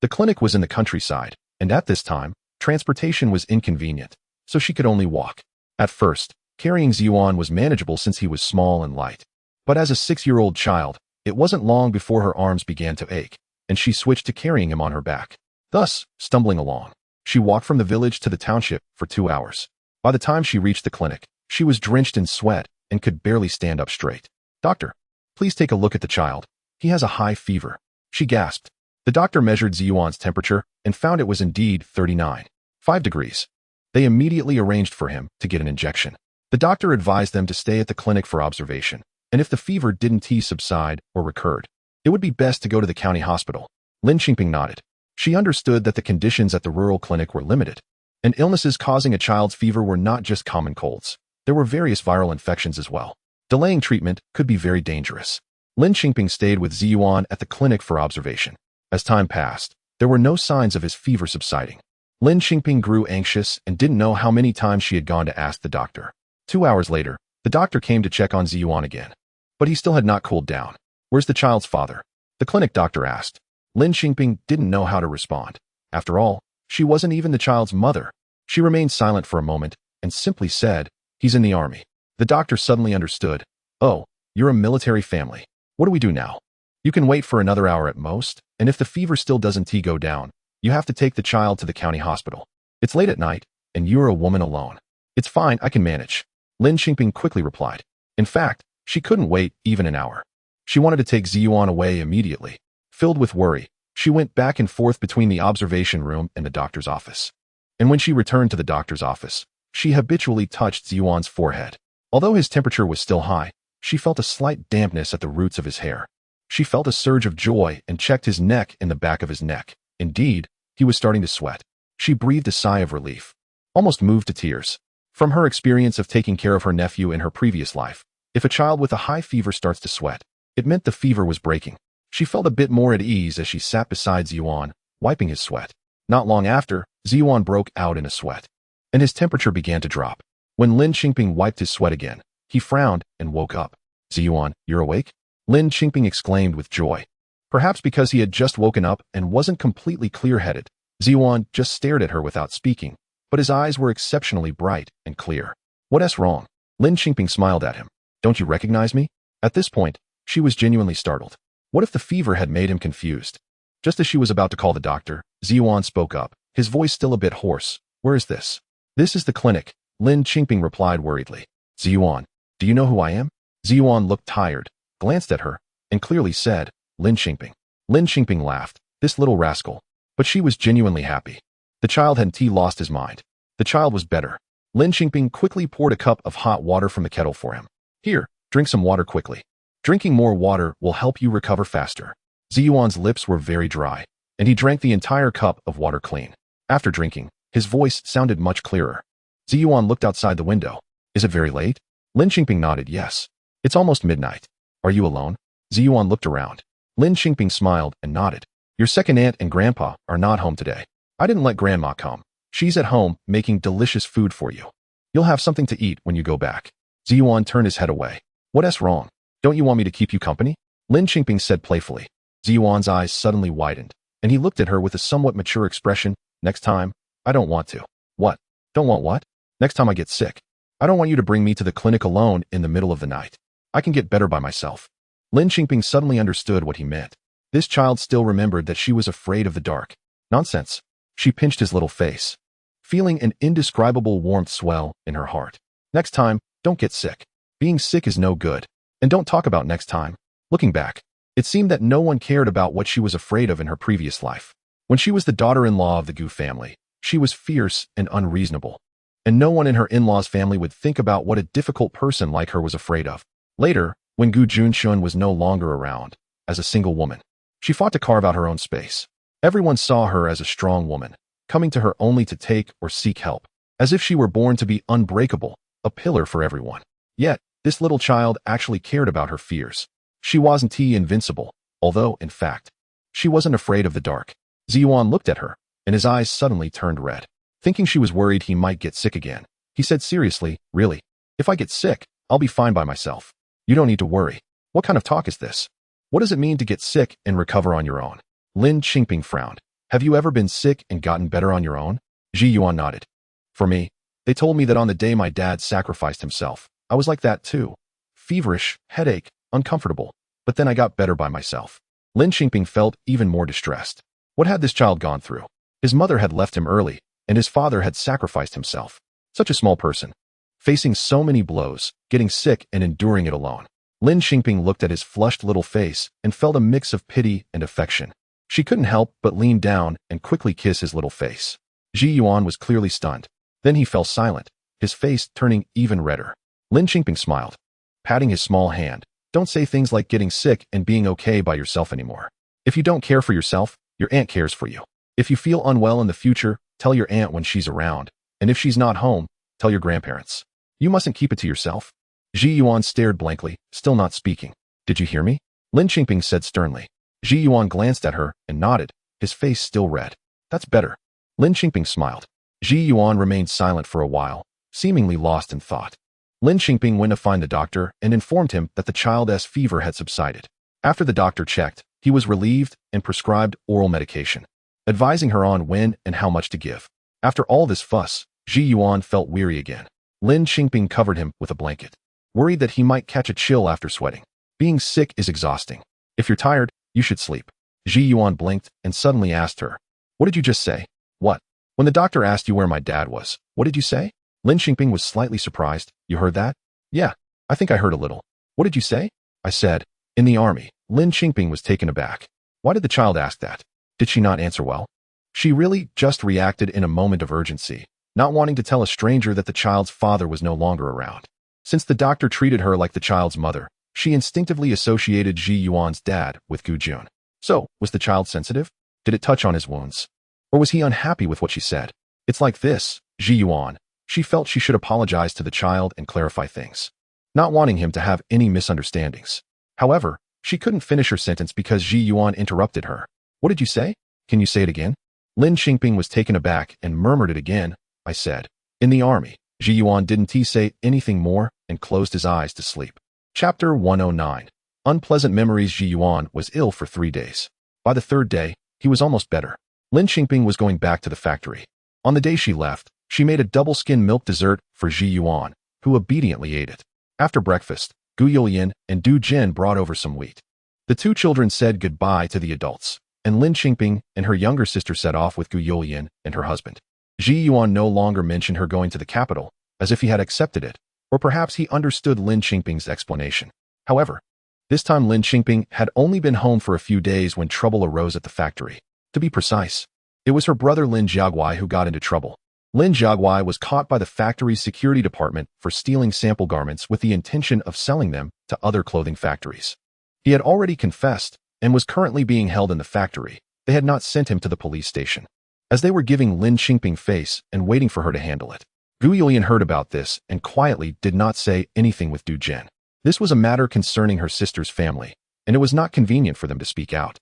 S1: The clinic was in the countryside, and at this time, transportation was inconvenient, so she could only walk. At first, carrying Ziyuan was manageable since he was small and light. But as a 6-year-old child, it wasn't long before her arms began to ache, and she switched to carrying him on her back. Thus, stumbling along, she walked from the village to the township for 2 hours. By the time she reached the clinic, she was drenched in sweat and could barely stand up straight. "Doctor, please take a look at the child. He has a high fever," she gasped. The doctor measured Ziyuan's temperature and found it was indeed 39.5 degrees. They immediately arranged for him to get an injection. The doctor advised them to stay at the clinic for observation, and if the fever didn't subside or recurred, it would be best to go to the county hospital. Lin Qingping nodded. She understood that the conditions at the rural clinic were limited, and illnesses causing a child's fever were not just common colds. There were various viral infections as well. Delaying treatment could be very dangerous. Lin Qingping stayed with Ziyuan at the clinic for observation. As time passed, there were no signs of his fever subsiding. Lin Qingping grew anxious and didn't know how many times she had gone to ask the doctor. 2 hours later, the doctor came to check on Ziyuan again. But he still had not cooled down. "Where's the child's father?" the clinic doctor asked. Lin Qingping didn't know how to respond. After all, she wasn't even the child's mother. She remained silent for a moment and simply said, "He's in the army." The doctor suddenly understood. "Oh, you're a military family. What do we do now?" "You can wait for another hour at most, and if the fever still doesn't go down, you have to take the child to the county hospital. It's late at night, and you're a woman alone." "It's fine, I can manage," Lin Qingping quickly replied. In fact, she couldn't wait even an hour. She wanted to take Ziyuan away immediately. Filled with worry, she went back and forth between the observation room and the doctor's office. And when she returned to the doctor's office, she habitually touched Ziyuan's forehead. Although his temperature was still high, she felt a slight dampness at the roots of his hair. She felt a surge of joy and checked his neck and the back of his neck. Indeed, he was starting to sweat. She breathed a sigh of relief, almost moved to tears. From her experience of taking care of her nephew in her previous life, if a child with a high fever starts to sweat, it meant the fever was breaking. She felt a bit more at ease as she sat beside Ziyuan, wiping his sweat. Not long after, Ziyuan broke out in a sweat, and his temperature began to drop. When Lin Qingping wiped his sweat again, he frowned and woke up. "Ziyuan, you're awake?" Lin Qingping exclaimed with joy. Perhaps because he had just woken up and wasn't completely clear-headed, Ziyuan just stared at her without speaking, but his eyes were exceptionally bright and clear. "What's wrong?" Lin Qingping smiled at him. "Don't you recognize me?" At this point, she was genuinely startled. What if the fever had made him confused? Just as she was about to call the doctor, Ziyuan spoke up, his voice still a bit hoarse. "Where is this?" "This is the clinic," Lin Qingping replied worriedly. "Ziyuan, do you know who I am?" Ziyuan looked tired, glanced at her, and clearly said, "Lin Qingping." Lin Qingping laughed, this little rascal. But she was genuinely happy. The child hadn't lost his mind. The child was better. Lin Qingping quickly poured a cup of hot water from the kettle for him. "Here, drink some water quickly. Drinking more water will help you recover faster." Ziyuan's lips were very dry, and he drank the entire cup of water clean. After drinking, his voice sounded much clearer. Ziyuan looked outside the window. "Is it very late?" Lin Qingping nodded yes. "It's almost midnight. Are you alone?" Ziyuan looked around. Lin Qingping smiled and nodded. "Your second aunt and grandpa are not home today. I didn't let grandma come. She's at home making delicious food for you. You'll have something to eat when you go back." Ziyuan turned his head away. "What's wrong? Don't you want me to keep you company?" Lin Qingping said playfully. Ziyuan's eyes suddenly widened, and he looked at her with a somewhat mature expression. "Next time, I don't want to." "What? Don't want what?" "Next time I get sick, I don't want you to bring me to the clinic alone in the middle of the night. I can get better by myself." Lin Qingping suddenly understood what he meant. This child still remembered that she was afraid of the dark. Nonsense. She pinched his little face, feeling an indescribable warmth swell in her heart. "Next time, don't get sick. Being sick is no good. And don't talk about next time." Looking back, it seemed that no one cared about what she was afraid of in her previous life. When she was the daughter-in-law of the Gu family, she was fierce and unreasonable. And no one in her in-laws' family would think about what a difficult person like her was afraid of. Later, when Gu Juncheng was no longer around, as a single woman, she fought to carve out her own space. Everyone saw her as a strong woman, coming to her only to take or seek help, as if she were born to be unbreakable, a pillar for everyone. Yet, this little child actually cared about her fears. She wasn't invincible, although, in fact, she wasn't afraid of the dark. Ziyuan looked at her, and his eyes suddenly turned red. Thinking she was worried he might get sick again, he said seriously, "Really? If I get sick, I'll be fine by myself. You don't need to worry. What kind of talk is this? What does it mean to get sick and recover on your own?" Lin Qingping frowned. "Have you ever been sick and gotten better on your own?" Ji Yuan nodded. "For me, they told me that on the day my dad sacrificed himself, I was like that too. Feverish, headache, uncomfortable. But then I got better by myself." Lin Qingping felt even more distressed. What had this child gone through? His mother had left him early, and his father had sacrificed himself. Such a small person, facing so many blows, getting sick and enduring it alone. Lin Qingping looked at his flushed little face and felt a mix of pity and affection. She couldn't help but lean down and quickly kiss his little face. Ji Yuan was clearly stunned. Then he fell silent, his face turning even redder. Lin Qingping smiled, patting his small hand. "Don't say things like getting sick and being okay by yourself anymore. If you don't care for yourself, your aunt cares for you. If you feel unwell in the future, tell your aunt when she's around. And if she's not home, tell your grandparents. You mustn't keep it to yourself." Ji Yuan stared blankly, still not speaking. "Did you hear me?" Lin Qingping said sternly. Ji Yuan glanced at her and nodded, his face still red. "That's better." Lin Qingping smiled. Ji Yuan remained silent for a while, seemingly lost in thought. Lin Qingping went to find the doctor and informed him that the child's fever had subsided. After the doctor checked, he was relieved and prescribed oral medication, advising her on when and how much to give. After all this fuss, Ji Yuan felt weary again. Lin Qingping covered him with a blanket, worried that he might catch a chill after sweating. Being sick is exhausting. If you're tired, you should sleep. Ji Yuan blinked and suddenly asked her, "What did you just say?" "What?" "When the doctor asked you where my dad was, what did you say?" Lin Qingping was slightly surprised. "You heard that?" "Yeah, I think I heard a little." "What did you say?" "I said, in the army." Lin Qingping was taken aback. Why did the child ask that? Did she not answer well? She really just reacted in a moment of urgency, not wanting to tell a stranger that the child's father was no longer around. Since the doctor treated her like the child's mother, she instinctively associated Ji Yuan's dad with Gu Jun. So, was the child sensitive? Did it touch on his wounds? Or was he unhappy with what she said? "It's like this, Ji Yuan." She felt she should apologize to the child and clarify things, not wanting him to have any misunderstandings. However, she couldn't finish her sentence because Ji Yuan interrupted her. "What did you say? Can you say it again?" Lin Qingping was taken aback and murmured it again. "I said, in the army." Ji Yuan didn't say anything more and closed his eyes to sleep. Chapter 109. Unpleasant memories. Ji Yuan was ill for 3 days. By the 3rd day, he was almost better. Lin Qingping was going back to the factory. On the day she left, she made a double-skin milk dessert for Ji Yuan, who obediently ate it. After breakfast, Gu Youlian and Du Jin brought over some wheat. The 2 children said goodbye to the adults, and Lin Qingping and her younger sister set off with Gu Youlian and her husband. Ji Yuan no longer mentioned her going to the capital, as if he had accepted it, or perhaps he understood Lin Qingping's explanation. However, this time Lin Qingping had only been home for a few days when trouble arose at the factory. To be precise, it was her brother Lin Jiaguai who got into trouble. Lin Jiaguai was caught by the factory's security department for stealing sample garments with the intention of selling them to other clothing factories. He had already confessed and was currently being held in the factory. They had not sent him to the police station, as they were giving Lin Qingping face and waiting for her to handle it. Gu Youlian heard about this and quietly did not say anything with Du Jin. This was a matter concerning her sister's family, and it was not convenient for them to speak out.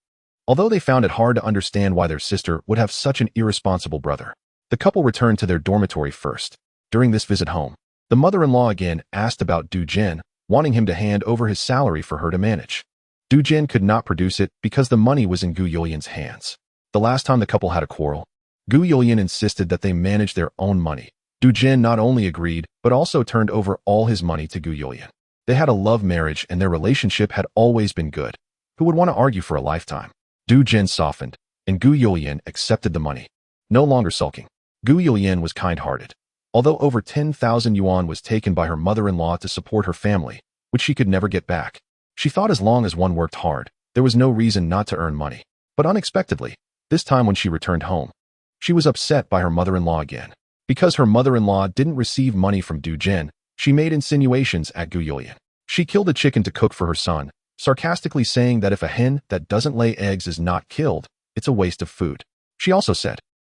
S1: Although they found it hard to understand why their sister would have such an irresponsible brother. The couple returned to their dormitory first. During this visit home, the mother-in-law again asked about Du Jin, wanting him to hand over his salary for her to manage. Du Jin could not produce it because the money was in Gu Youlian's hands. The last time the couple had a quarrel, Gu Youlian insisted that they manage their own money. Du Jin not only agreed, but also turned over all his money to Gu Youlian. They had a love marriage and their relationship had always been good. Who would want to argue for a lifetime? Du Jin softened, and Gu Youlian accepted the money. No longer sulking, Gu Youlian was kind-hearted. Although over 10,000 yuan was taken by her mother-in-law to support her family, which she could never get back, she thought as long as one worked hard, there was no reason not to earn money. But unexpectedly, this time when she returned home, she was upset by her mother-in-law again. Because her mother-in-law didn't receive money from Du Jin, she made insinuations at Gu Youlian. She killed a chicken to cook for her son, sarcastically saying that if a hen that doesn't lay eggs is not killed, it's a waste of food. She also said,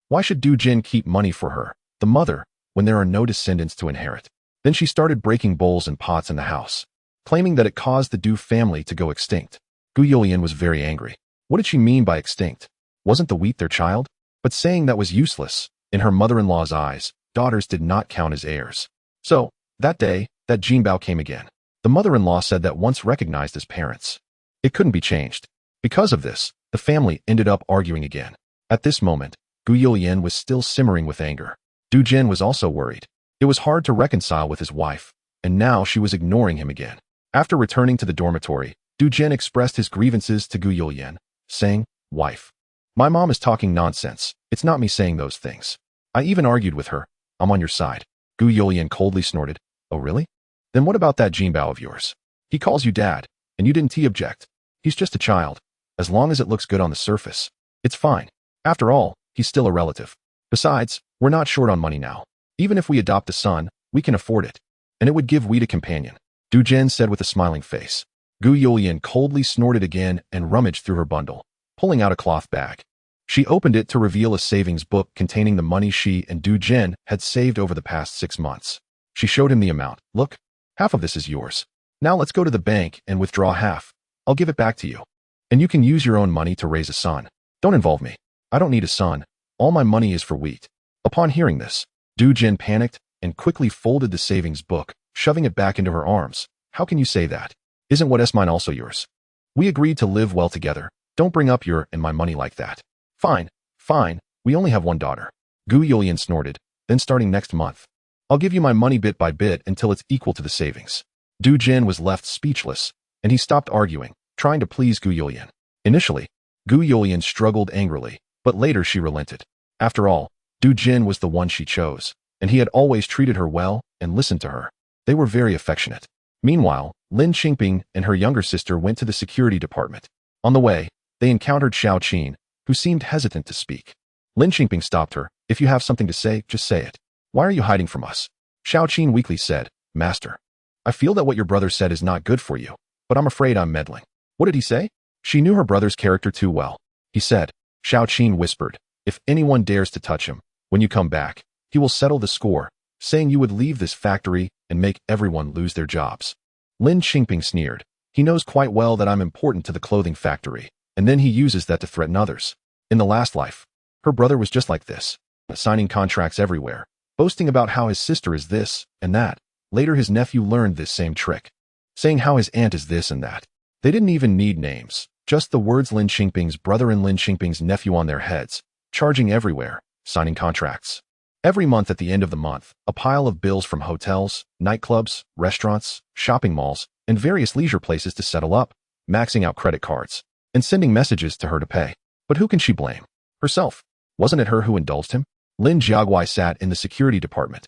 S1: why should Du Jin keep money for her, the mother, when there are no descendants to inherit? Then she started breaking bowls and pots in the house, claiming that it caused the Du family to go extinct. Gu Youlian was very angry. What did she mean by extinct? Wasn't the wheat their child? But saying that was useless, In her mother-in-law's eyes, daughters did not count as heirs. So, that day, that Jinbao came again. The mother-in-law said that once recognized as parents, it couldn't be changed. Because of this, the family ended up arguing again. At this moment, Gu Youlian was still simmering with anger. Du Jin was also worried. It was hard to reconcile with his wife, and now she was ignoring him again. After returning to the dormitory, Du Jin expressed his grievances to Gu Youlian, saying, "Wife, my mom is talking nonsense. It's not me saying those things. I even argued with her. I'm on your side." Gu Youlian coldly snorted, "Oh really? Then what about that Jinbao of yours? He calls you dad, and you didn't object. He's just a child. As long as it looks good on the surface, it's fine. After all, he's still a relative. Besides, we're not short on money now. Even if we adopt a son, we can afford it. And it would give Wheat a companion," Du Jin said with a smiling face. Gu Youlian coldly snorted again and rummaged through her bundle, pulling out a cloth bag. She opened it to reveal a savings book containing the money she and Du Jin had saved over the past 6 months. She showed him the amount. "Look, half of this is yours. Now let's go to the bank and withdraw half. I'll give it back to you. And you can use your own money to raise a son. Don't involve me. I don't need a son. All my money is for Wheat." Upon hearing this, Du Jin panicked and quickly folded the savings book, shoving it back into her arms. "How can you say that? Isn't what is mine also yours? We agreed to live well together. Don't bring up your and my money like that." Fine, fine. We only have one daughter." Gu Youlian snorted. "Then starting next month, I'll give you my money bit by bit until it's equal to the savings." Du Jin was left speechless, and he stopped arguing, trying to please Gu Youlian. Initially, Gu Youlian struggled angrily, but later she relented. After all, Du Jin was the one she chose, and he had always treated her well and listened to her. They were very affectionate. Meanwhile, Lin Qingping and her younger sister went to the security department. On the way, they encountered Xiao Qin, who seemed hesitant to speak. Lin Qingping stopped her. "If you have something to say, just say it. Why are you hiding from us?" Xiao Qin weakly said, "Master, I feel that what your brother said is not good for you, but I'm afraid I'm meddling." "What did he say?" She knew her brother's character too well. He said, Xiao Qin whispered, "If anyone dares to touch him, when you come back, he will settle the score, saying you would leave this factory and make everyone lose their jobs." Lin Qingping sneered. "He knows quite well that I'm important to the clothing factory, and then he uses that to threaten others." In the last life, her brother was just like this, signing contracts everywhere, boasting about how his sister is this and that. Later his nephew learned this same trick, saying how his aunt is this and that. They didn't even need names, just the words Lin Qingping's brother and Lin Qingping's nephew on their heads, charging everywhere, signing contracts. Every month at the end of the month, a pile of bills from hotels, nightclubs, restaurants, shopping malls, and various leisure places to settle up, maxing out credit cards, and sending messages to her to pay. But who can she blame? Herself. Wasn't it her who indulged him? Lin Jiaguai sat in the security department,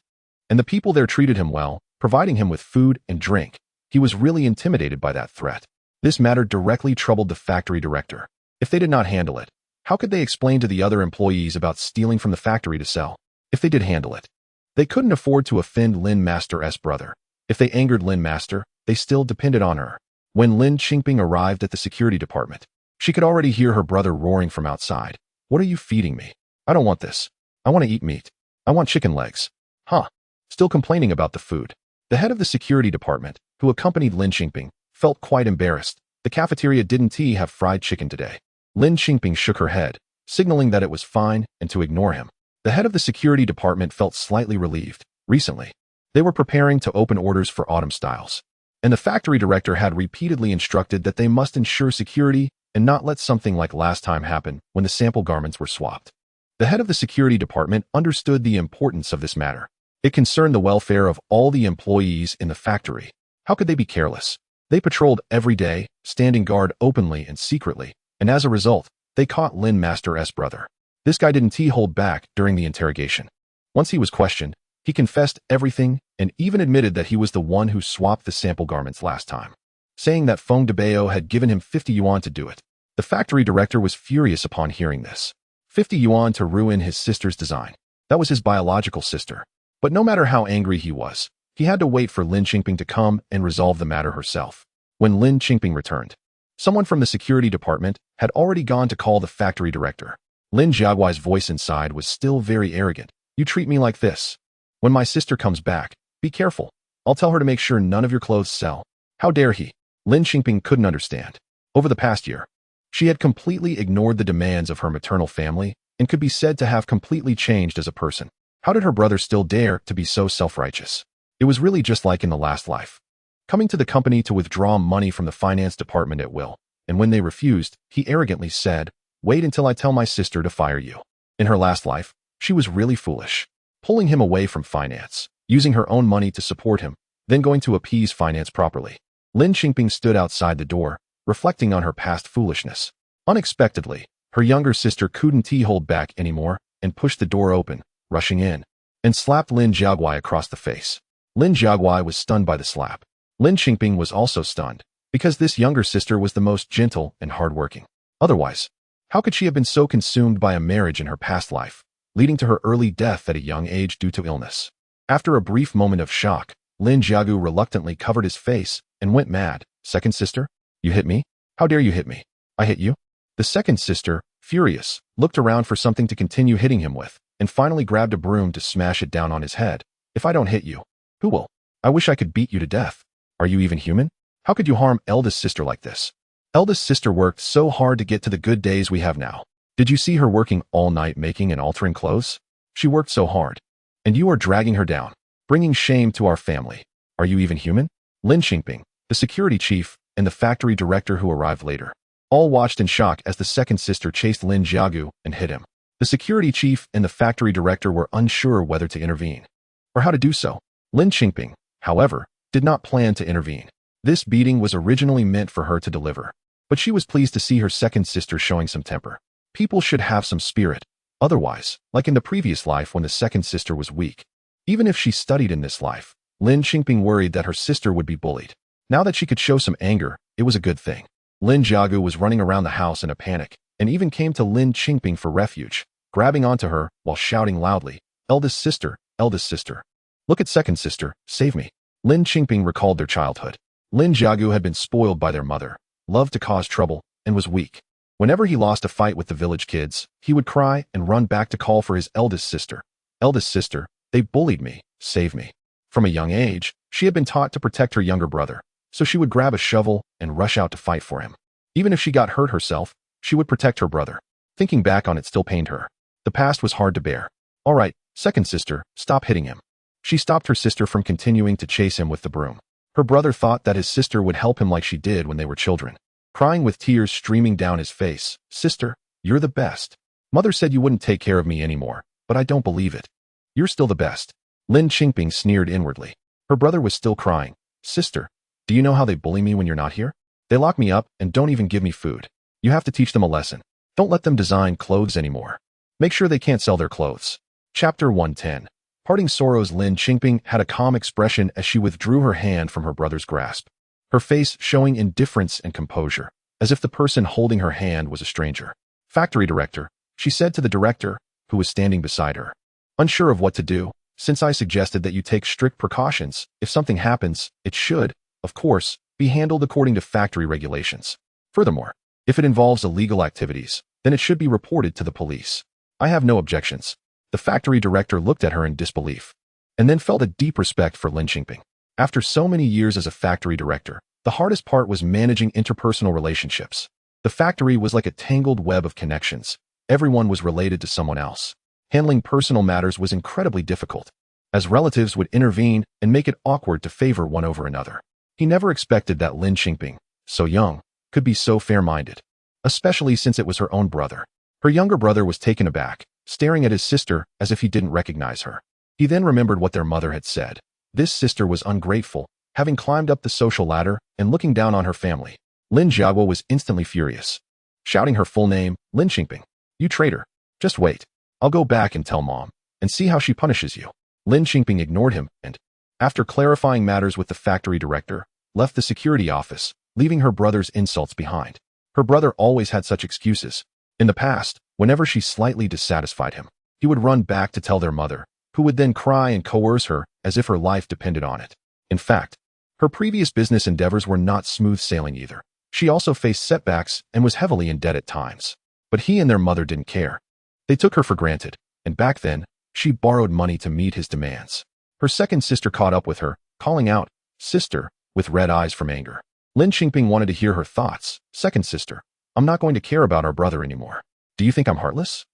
S1: and the people there treated him well, providing him with food and drink. He was really intimidated by that threat. This matter directly troubled the factory director. If they did not handle it, how could they explain to the other employees about stealing from the factory to sell? If they did handle it, they couldn't afford to offend Lin Master's brother. If they angered Lin Master, they still depended on her. When Lin Qingping arrived at the security department, she could already hear her brother roaring from outside. "What are you feeding me? I don't want this. I want to eat meat. I want chicken legs." Huh. Still complaining about the food. The head of the security department, who accompanied Lin Qingping, felt quite embarrassed. The cafeteria didn't have fried chicken today. Lin Qingping shook her head, signaling that it was fine and to ignore him. The head of the security department felt slightly relieved. Recently, they were preparing to open orders for autumn styles, and the factory director had repeatedly instructed that they must ensure security and not let something like last time happen when the sample garments were swapped. The head of the security department understood the importance of this matter. It concerned the welfare of all the employees in the factory. How could they be careless? They patrolled every day, standing guard openly and secretly, and as a result, they caught Lin Master's brother. This guy didn't hold back during the interrogation. Once he was questioned, he confessed everything and even admitted that he was the one who swapped the sample garments last time, saying that Feng Debao had given him 50 yuan to do it. The factory director was furious upon hearing this. 50 yuan to ruin his sister's design. That was his biological sister. But no matter how angry he was, he had to wait for Lin Qingping to come and resolve the matter herself. When Lin Qingping returned, someone from the security department had already gone to call the factory director. Lin Jiaguai's voice inside was still very arrogant. "You treat me like this. When my sister comes back, be careful. I'll tell her to make sure none of your clothes sell." How dare he? Lin Qingping couldn't understand. Over the past year, she had completely ignored the demands of her maternal family and could be said to have completely changed as a person. How did her brother still dare to be so self-righteous? It was really just like in the last life. Coming to the company to withdraw money from the finance department at will, and when they refused, he arrogantly said, "Wait until I tell my sister to fire you." In her last life, she was really foolish, pulling him away from finance, using her own money to support him, then going to appease finance properly. Lin Qingping stood outside the door, reflecting on her past foolishness. Unexpectedly, her younger sister couldn't hold back anymore and pushed the door open, rushing in, and slapped Lin Jiaguai across the face. Lin Jiaguai was stunned by the slap. Lin Qingping was also stunned, because this younger sister was the most gentle and hardworking. Otherwise, how could she have been so consumed by a marriage in her past life, leading to her early death at a young age due to illness? After a brief moment of shock, Lin Jiagu reluctantly covered his face and went mad. "Second sister? You hit me? How dare you hit me? I hit you?" The second sister, furious, looked around for something to continue hitting him with, and finally grabbed a broom to smash it down on his head. "If I don't hit you, who will? I wish I could beat you to death. Are you even human? How could you harm eldest sister like this? Eldest sister worked so hard to get to the good days we have now. Did you see her working all night making and altering clothes? She worked so hard. And you are dragging her down, bringing shame to our family. Are you even human?" Lin Qingping, the security chief, and the factory director who arrived later, all watched in shock as the second sister chased Lin Jiagu and hit him. The security chief and the factory director were unsure whether to intervene or how to do so. Lin Qingping, however, did not plan to intervene. This beating was originally meant for her to deliver, but she was pleased to see her second sister showing some temper. People should have some spirit. Otherwise, like in the previous life when the second sister was weak, even if she studied in this life, Lin Qingping worried that her sister would be bullied. Now that she could show some anger, it was a good thing. Lin Jiagu was running around the house in a panic, and even came to Lin Qingping for refuge, grabbing onto her while shouting loudly, eldest sister, look at second sister, save me." Lin Qingping recalled their childhood. Lin Jiagu had been spoiled by their mother, loved to cause trouble, and was weak. Whenever he lost a fight with the village kids, he would cry and run back to call for his eldest sister. "Eldest sister, they bullied me, save me." From a young age, she had been taught to protect her younger brother, so she would grab a shovel and rush out to fight for him. Even if she got hurt herself, she would protect her brother. Thinking back on it still pained her. The past was hard to bear. "All right, second sister, stop hitting him." She stopped her sister from continuing to chase him with the broom. Her brother thought that his sister would help him like she did when they were children. Crying with tears streaming down his face, "Sister, you're the best. Mother said you wouldn't take care of me anymore, but I don't believe it. You're still the best." Lin Qingping sneered inwardly. Her brother was still crying. "Sister, do you know how they bully me when you're not here? They lock me up and don't even give me food. You have to teach them a lesson. Don't let them design clothes anymore. Make sure they can't sell their clothes." Chapter 110. Parting sorrows. Lin Qingping had a calm expression as she withdrew her hand from her brother's grasp, her face showing indifference and composure, as if the person holding her hand was a stranger. "Factory director," she said to the director, who was standing beside her. "Unsure of what to do, since I suggested that you take strict precautions, if something happens, it should, of course, be handled according to factory regulations. Furthermore, if it involves illegal activities, then it should be reported to the police. I have no objections." The factory director looked at her in disbelief, and then felt a deep respect for Lin Qingping. After so many years as a factory director, the hardest part was managing interpersonal relationships. The factory was like a tangled web of connections. Everyone was related to someone else. Handling personal matters was incredibly difficult, as relatives would intervene and make it awkward to favor one over another. He never expected that Lin Qingping, so young, could be so fair-minded, especially since it was her own brother. Her younger brother was taken aback, staring at his sister as if he didn't recognize her. He then remembered what their mother had said. This sister was ungrateful, having climbed up the social ladder and looking down on her family. Lin Jiaguo was instantly furious, shouting her full name, "Lin Qingping, you traitor. Just wait. I'll go back and tell mom, and see how she punishes you." Lin Qingping ignored him and, after clarifying matters with the factory director, left the security office, leaving her brother's insults behind. Her brother always had such excuses. In the past, whenever she slightly dissatisfied him, he would run back to tell their mother, who would then cry and coerce her as if her life depended on it. In fact, her previous business endeavors were not smooth sailing either. She also faced setbacks and was heavily in debt at times. But he and their mother didn't care. They took her for granted, and back then, she borrowed money to meet his demands. Her second sister caught up with her, calling out, "Sister," with red eyes from anger. Lin Qingping wanted to hear her thoughts. "Second sister, I'm not going to care about our brother anymore. Do you think I'm heartless?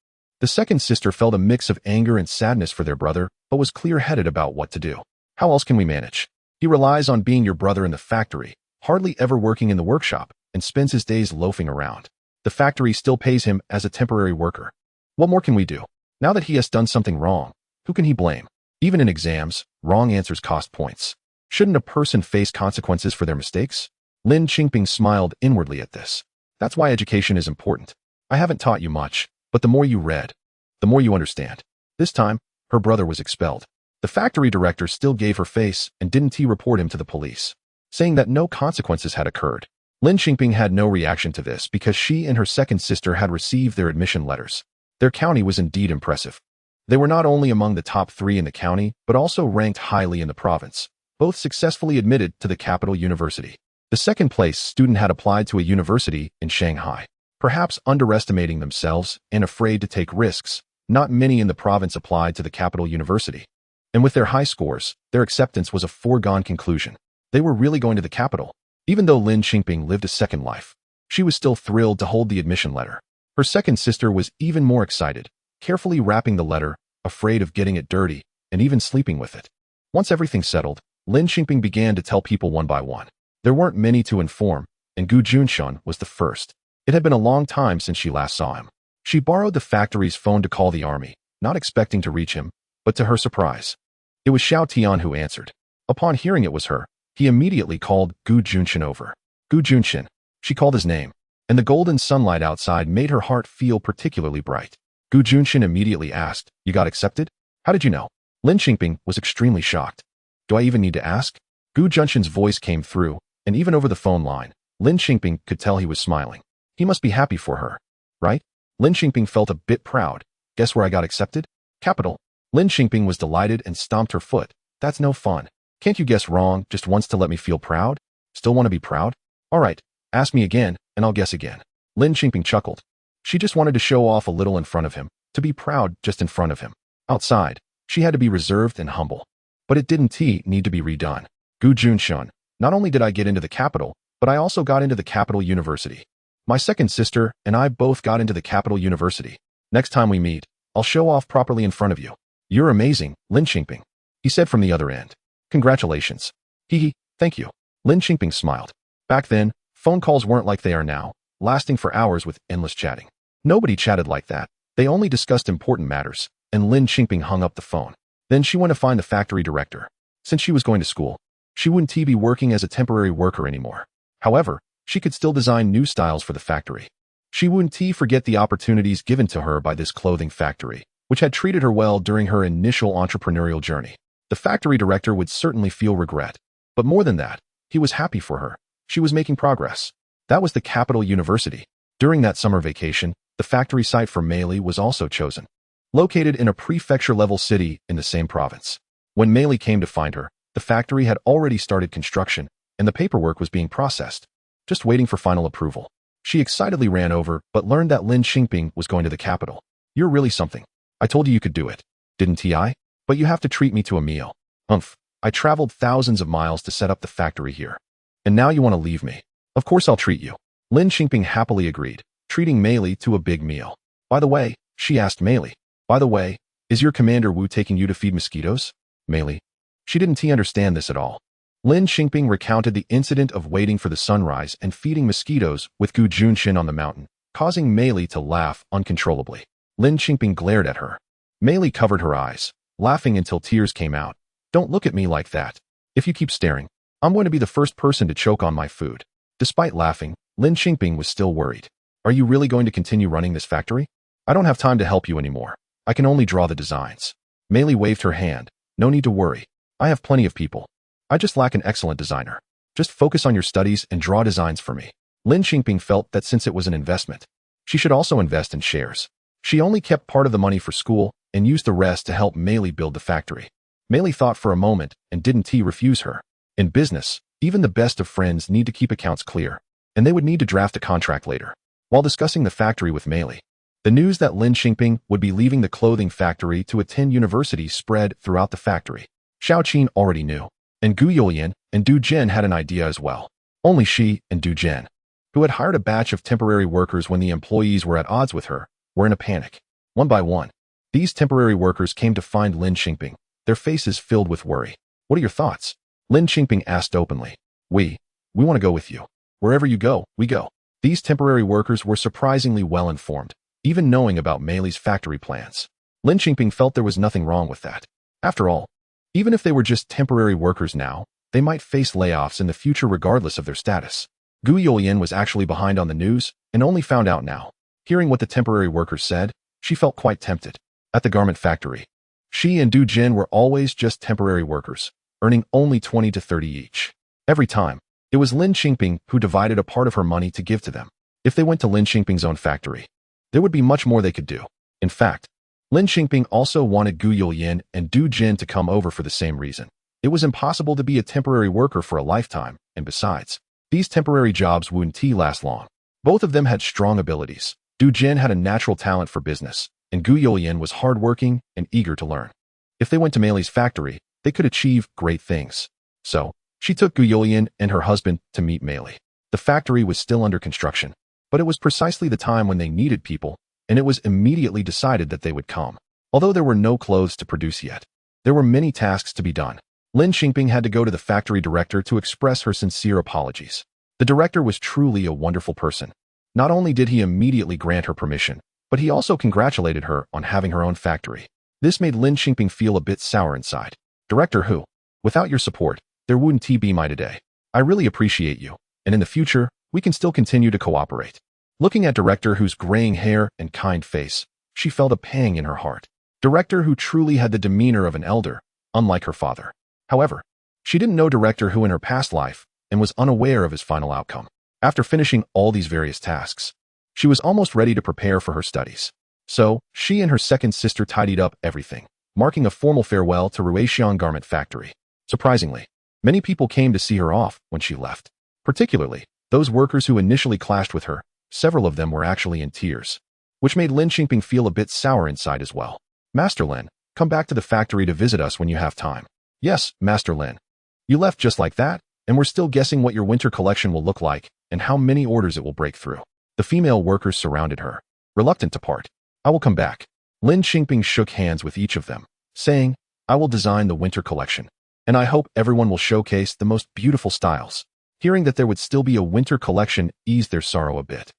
S1: The second sister felt a mix of anger and sadness for their brother, but was clear-headed about what to do. How else can we manage? He relies on being your brother in the factory, hardly ever working in the workshop, and spends his days loafing around. The factory still pays him as a temporary worker. What more can we do? Now that he has done something wrong, who can he blame? Even in exams, wrong answers cost points. Shouldn't a person face consequences for their mistakes? Lin Qingping smiled inwardly at this. That's why education is important. I haven't taught you much, but the more you read, the more you understand. This time, her brother was expelled. The factory director still gave her face and didn't report him to the police, saying that no consequences had occurred. Lin Qingping had no reaction to this because she and her second sister had received their admission letters. Their county was indeed impressive. They were not only among the top 3 in the county, but also ranked highly in the province. Both successfully admitted to the capital university. The second place student had applied to a university in Shanghai. Perhaps underestimating themselves and afraid to take risks, not many in the province applied to the capital university. And with their high scores, their acceptance was a foregone conclusion. They were really going to the capital. Even though Lin Qingping lived a second life, she was still thrilled to hold the admission letter. Her second sister was even more excited, carefully wrapping the letter, afraid of getting it dirty, and even sleeping with it. Once everything settled, Lin Qingping began to tell people one by one. There weren't many to inform, and Juncheng was the first. It had been a long time since she last saw him. She borrowed the factory's phone to call the army, not expecting to reach him, but to her surprise, it was Xiao Tian who answered. Upon hearing it was her, he immediately called Juncheng over. Juncheng, she called his name, and the golden sunlight outside made her heart feel particularly bright. Juncheng immediately asked, "You got accepted? How did you know?" Lin Qingping was extremely shocked. "Do I even need to ask?" Juncheng's voice came through, and even over the phone line, Lin Qingping could tell he was smiling. He must be happy for her, right? Lin Qingping felt a bit proud. "Guess where I got accepted? Capital." Lin Qingping was delighted and stomped her foot. "That's no fun. Can't you guess wrong just once to let me feel proud? Still want to be proud? All right, ask me again, and I'll guess again." Lin Qingping chuckled. She just wanted to show off a little in front of him, to be proud just in front of him. Outside, she had to be reserved and humble. But it didn't need to be redone. Juncheng, not only did I get into the capital, but I also got into the capital university. My second sister and I both got into the capital university. Next time we meet, I'll show off properly in front of you. You're amazing, Lin Qingping, he said from the other end. Congratulations. Thank you. Lin Qingping smiled. Back then, phone calls weren't like they are now, lasting for hours with endless chatting. Nobody chatted like that. They only discussed important matters, and Lin Qingping hung up the phone. Then she went to find the factory director. Since she was going to school, she wouldn't be working as a temporary worker anymore. However, she could still design new styles for the factory. She wouldn't forget the opportunities given to her by this clothing factory, which had treated her well during her initial entrepreneurial journey. The factory director would certainly feel regret. But more than that, he was happy for her. She was making progress. That was the capital university. During that summer vacation, the factory site for Mei Li was also chosen. Located in a prefecture-level city in the same province. When Mei Li came to find her, the factory had already started construction, and the paperwork was being processed, just waiting for final approval. She excitedly ran over, but learned that Lin Qingping was going to the capital. "You're really something. I told you could do it, didn't I? But you have to treat me to a meal." I traveled thousands of miles to set up the factory here. And now you want to leave me? Of course I'll treat you. Lin Qingping happily agreed, treating Mei Li to a big meal. By the way, she asked Mei Li, "By the way, is your Commander Wu taking you to feed mosquitoes?" Mei Li. She didn't understand this at all. Lin Qingping recounted the incident of waiting for the sunrise and feeding mosquitoes with Juncheng on the mountain, causing Mei Li to laugh uncontrollably. Lin Qingping glared at her. Mei Li covered her eyes, laughing until tears came out. "Don't look at me like that. If you keep staring, I'm going to be the first person to choke on my food." Despite laughing, Lin Qingping was still worried. "Are you really going to continue running this factory? I don't have time to help you anymore. I can only draw the designs." Mei Li waved her hand. "No need to worry. I have plenty of people. I just lack an excellent designer. Just focus on your studies and draw designs for me." Lin Qingping felt that since it was an investment, she should also invest in shares. She only kept part of the money for school and used the rest to help Mei Li build the factory. Mei Li thought for a moment and didn't refuse her. In business, even the best of friends need to keep accounts clear, and they would need to draft a contract later. While discussing the factory with Mei Li, the news that Lin Qingping would be leaving the clothing factory to attend university spread throughout the factory. Xiao Qin already knew, and Gu Youlian and Du Zhen had an idea as well. Only she and Du Zhen, who had hired a batch of temporary workers when the employees were at odds with her, were in a panic. One by one, these temporary workers came to find Lin Qingping, their faces filled with worry. What are your thoughts? Lin Qingping asked openly. We want to go with you. Wherever you go, we go. These temporary workers were surprisingly well informed, even knowing about Mei Li's factory plans. Lin Qingping felt there was nothing wrong with that. After all, even if they were just temporary workers now, they might face layoffs in the future regardless of their status. Gu Youlian was actually behind on the news and only found out now. Hearing what the temporary workers said, she felt quite tempted. At the garment factory, she and Du Jin were always just temporary workers, earning only 20 to 30 each. Every time, it was Lin Qingping who divided a part of her money to give to them. If they went to Lin Qingping's own factory, there would be much more they could do. In fact, Lin Qingping also wanted Gu Youlian and Du Jin to come over for the same reason. It was impossible to be a temporary worker for a lifetime, and besides, these temporary jobs wouldn't last long. Both of them had strong abilities. Du Jin had a natural talent for business, and Gu Youlian was hardworking and eager to learn. If they went to Mei Li's factory, they could achieve great things. So, she took Gu Youlian and her husband to meet Mei Li. The factory was still under construction, but it was precisely the time when they needed people, and it was immediately decided that they would come. Although there were no clothes to produce yet, there were many tasks to be done. Lin Qingping had to go to the factory director to express her sincere apologies. The director was truly a wonderful person. Not only did he immediately grant her permission, but he also congratulated her on having her own factory. This made Lin Qingping feel a bit sour inside. Director who, without your support, there wouldn't be my today. I really appreciate you, and in the future, we can still continue to cooperate. Looking at Director whose graying hair and kind face, she felt a pang in her heart. Director who truly had the demeanor of an elder, unlike her father. However, she didn't know Director who in her past life and was unaware of his final outcome. After finishing all these various tasks, she was almost ready to prepare for her studies. So, she and her second sister tidied up everything, marking a formal farewell to Ruixian Garment Factory. Surprisingly, many people came to see her off when she left. Particularly, those workers who initially clashed with her, several of them were actually in tears, which made Lin Qingping feel a bit sour inside as well. Master Lin, come back to the factory to visit us when you have time. Yes, Master Lin. You left just like that, and we're still guessing what your winter collection will look like and how many orders it will break through. The female workers surrounded her, reluctant to part. I will come back. Lin Qingping shook hands with each of them, saying, I will design the winter collection, and I hope everyone will showcase the most beautiful styles. Hearing that there would still be a winter collection eased their sorrow a bit.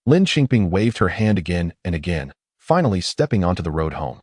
S1: Lin Qingping waved her hand again and again, finally stepping onto the road home.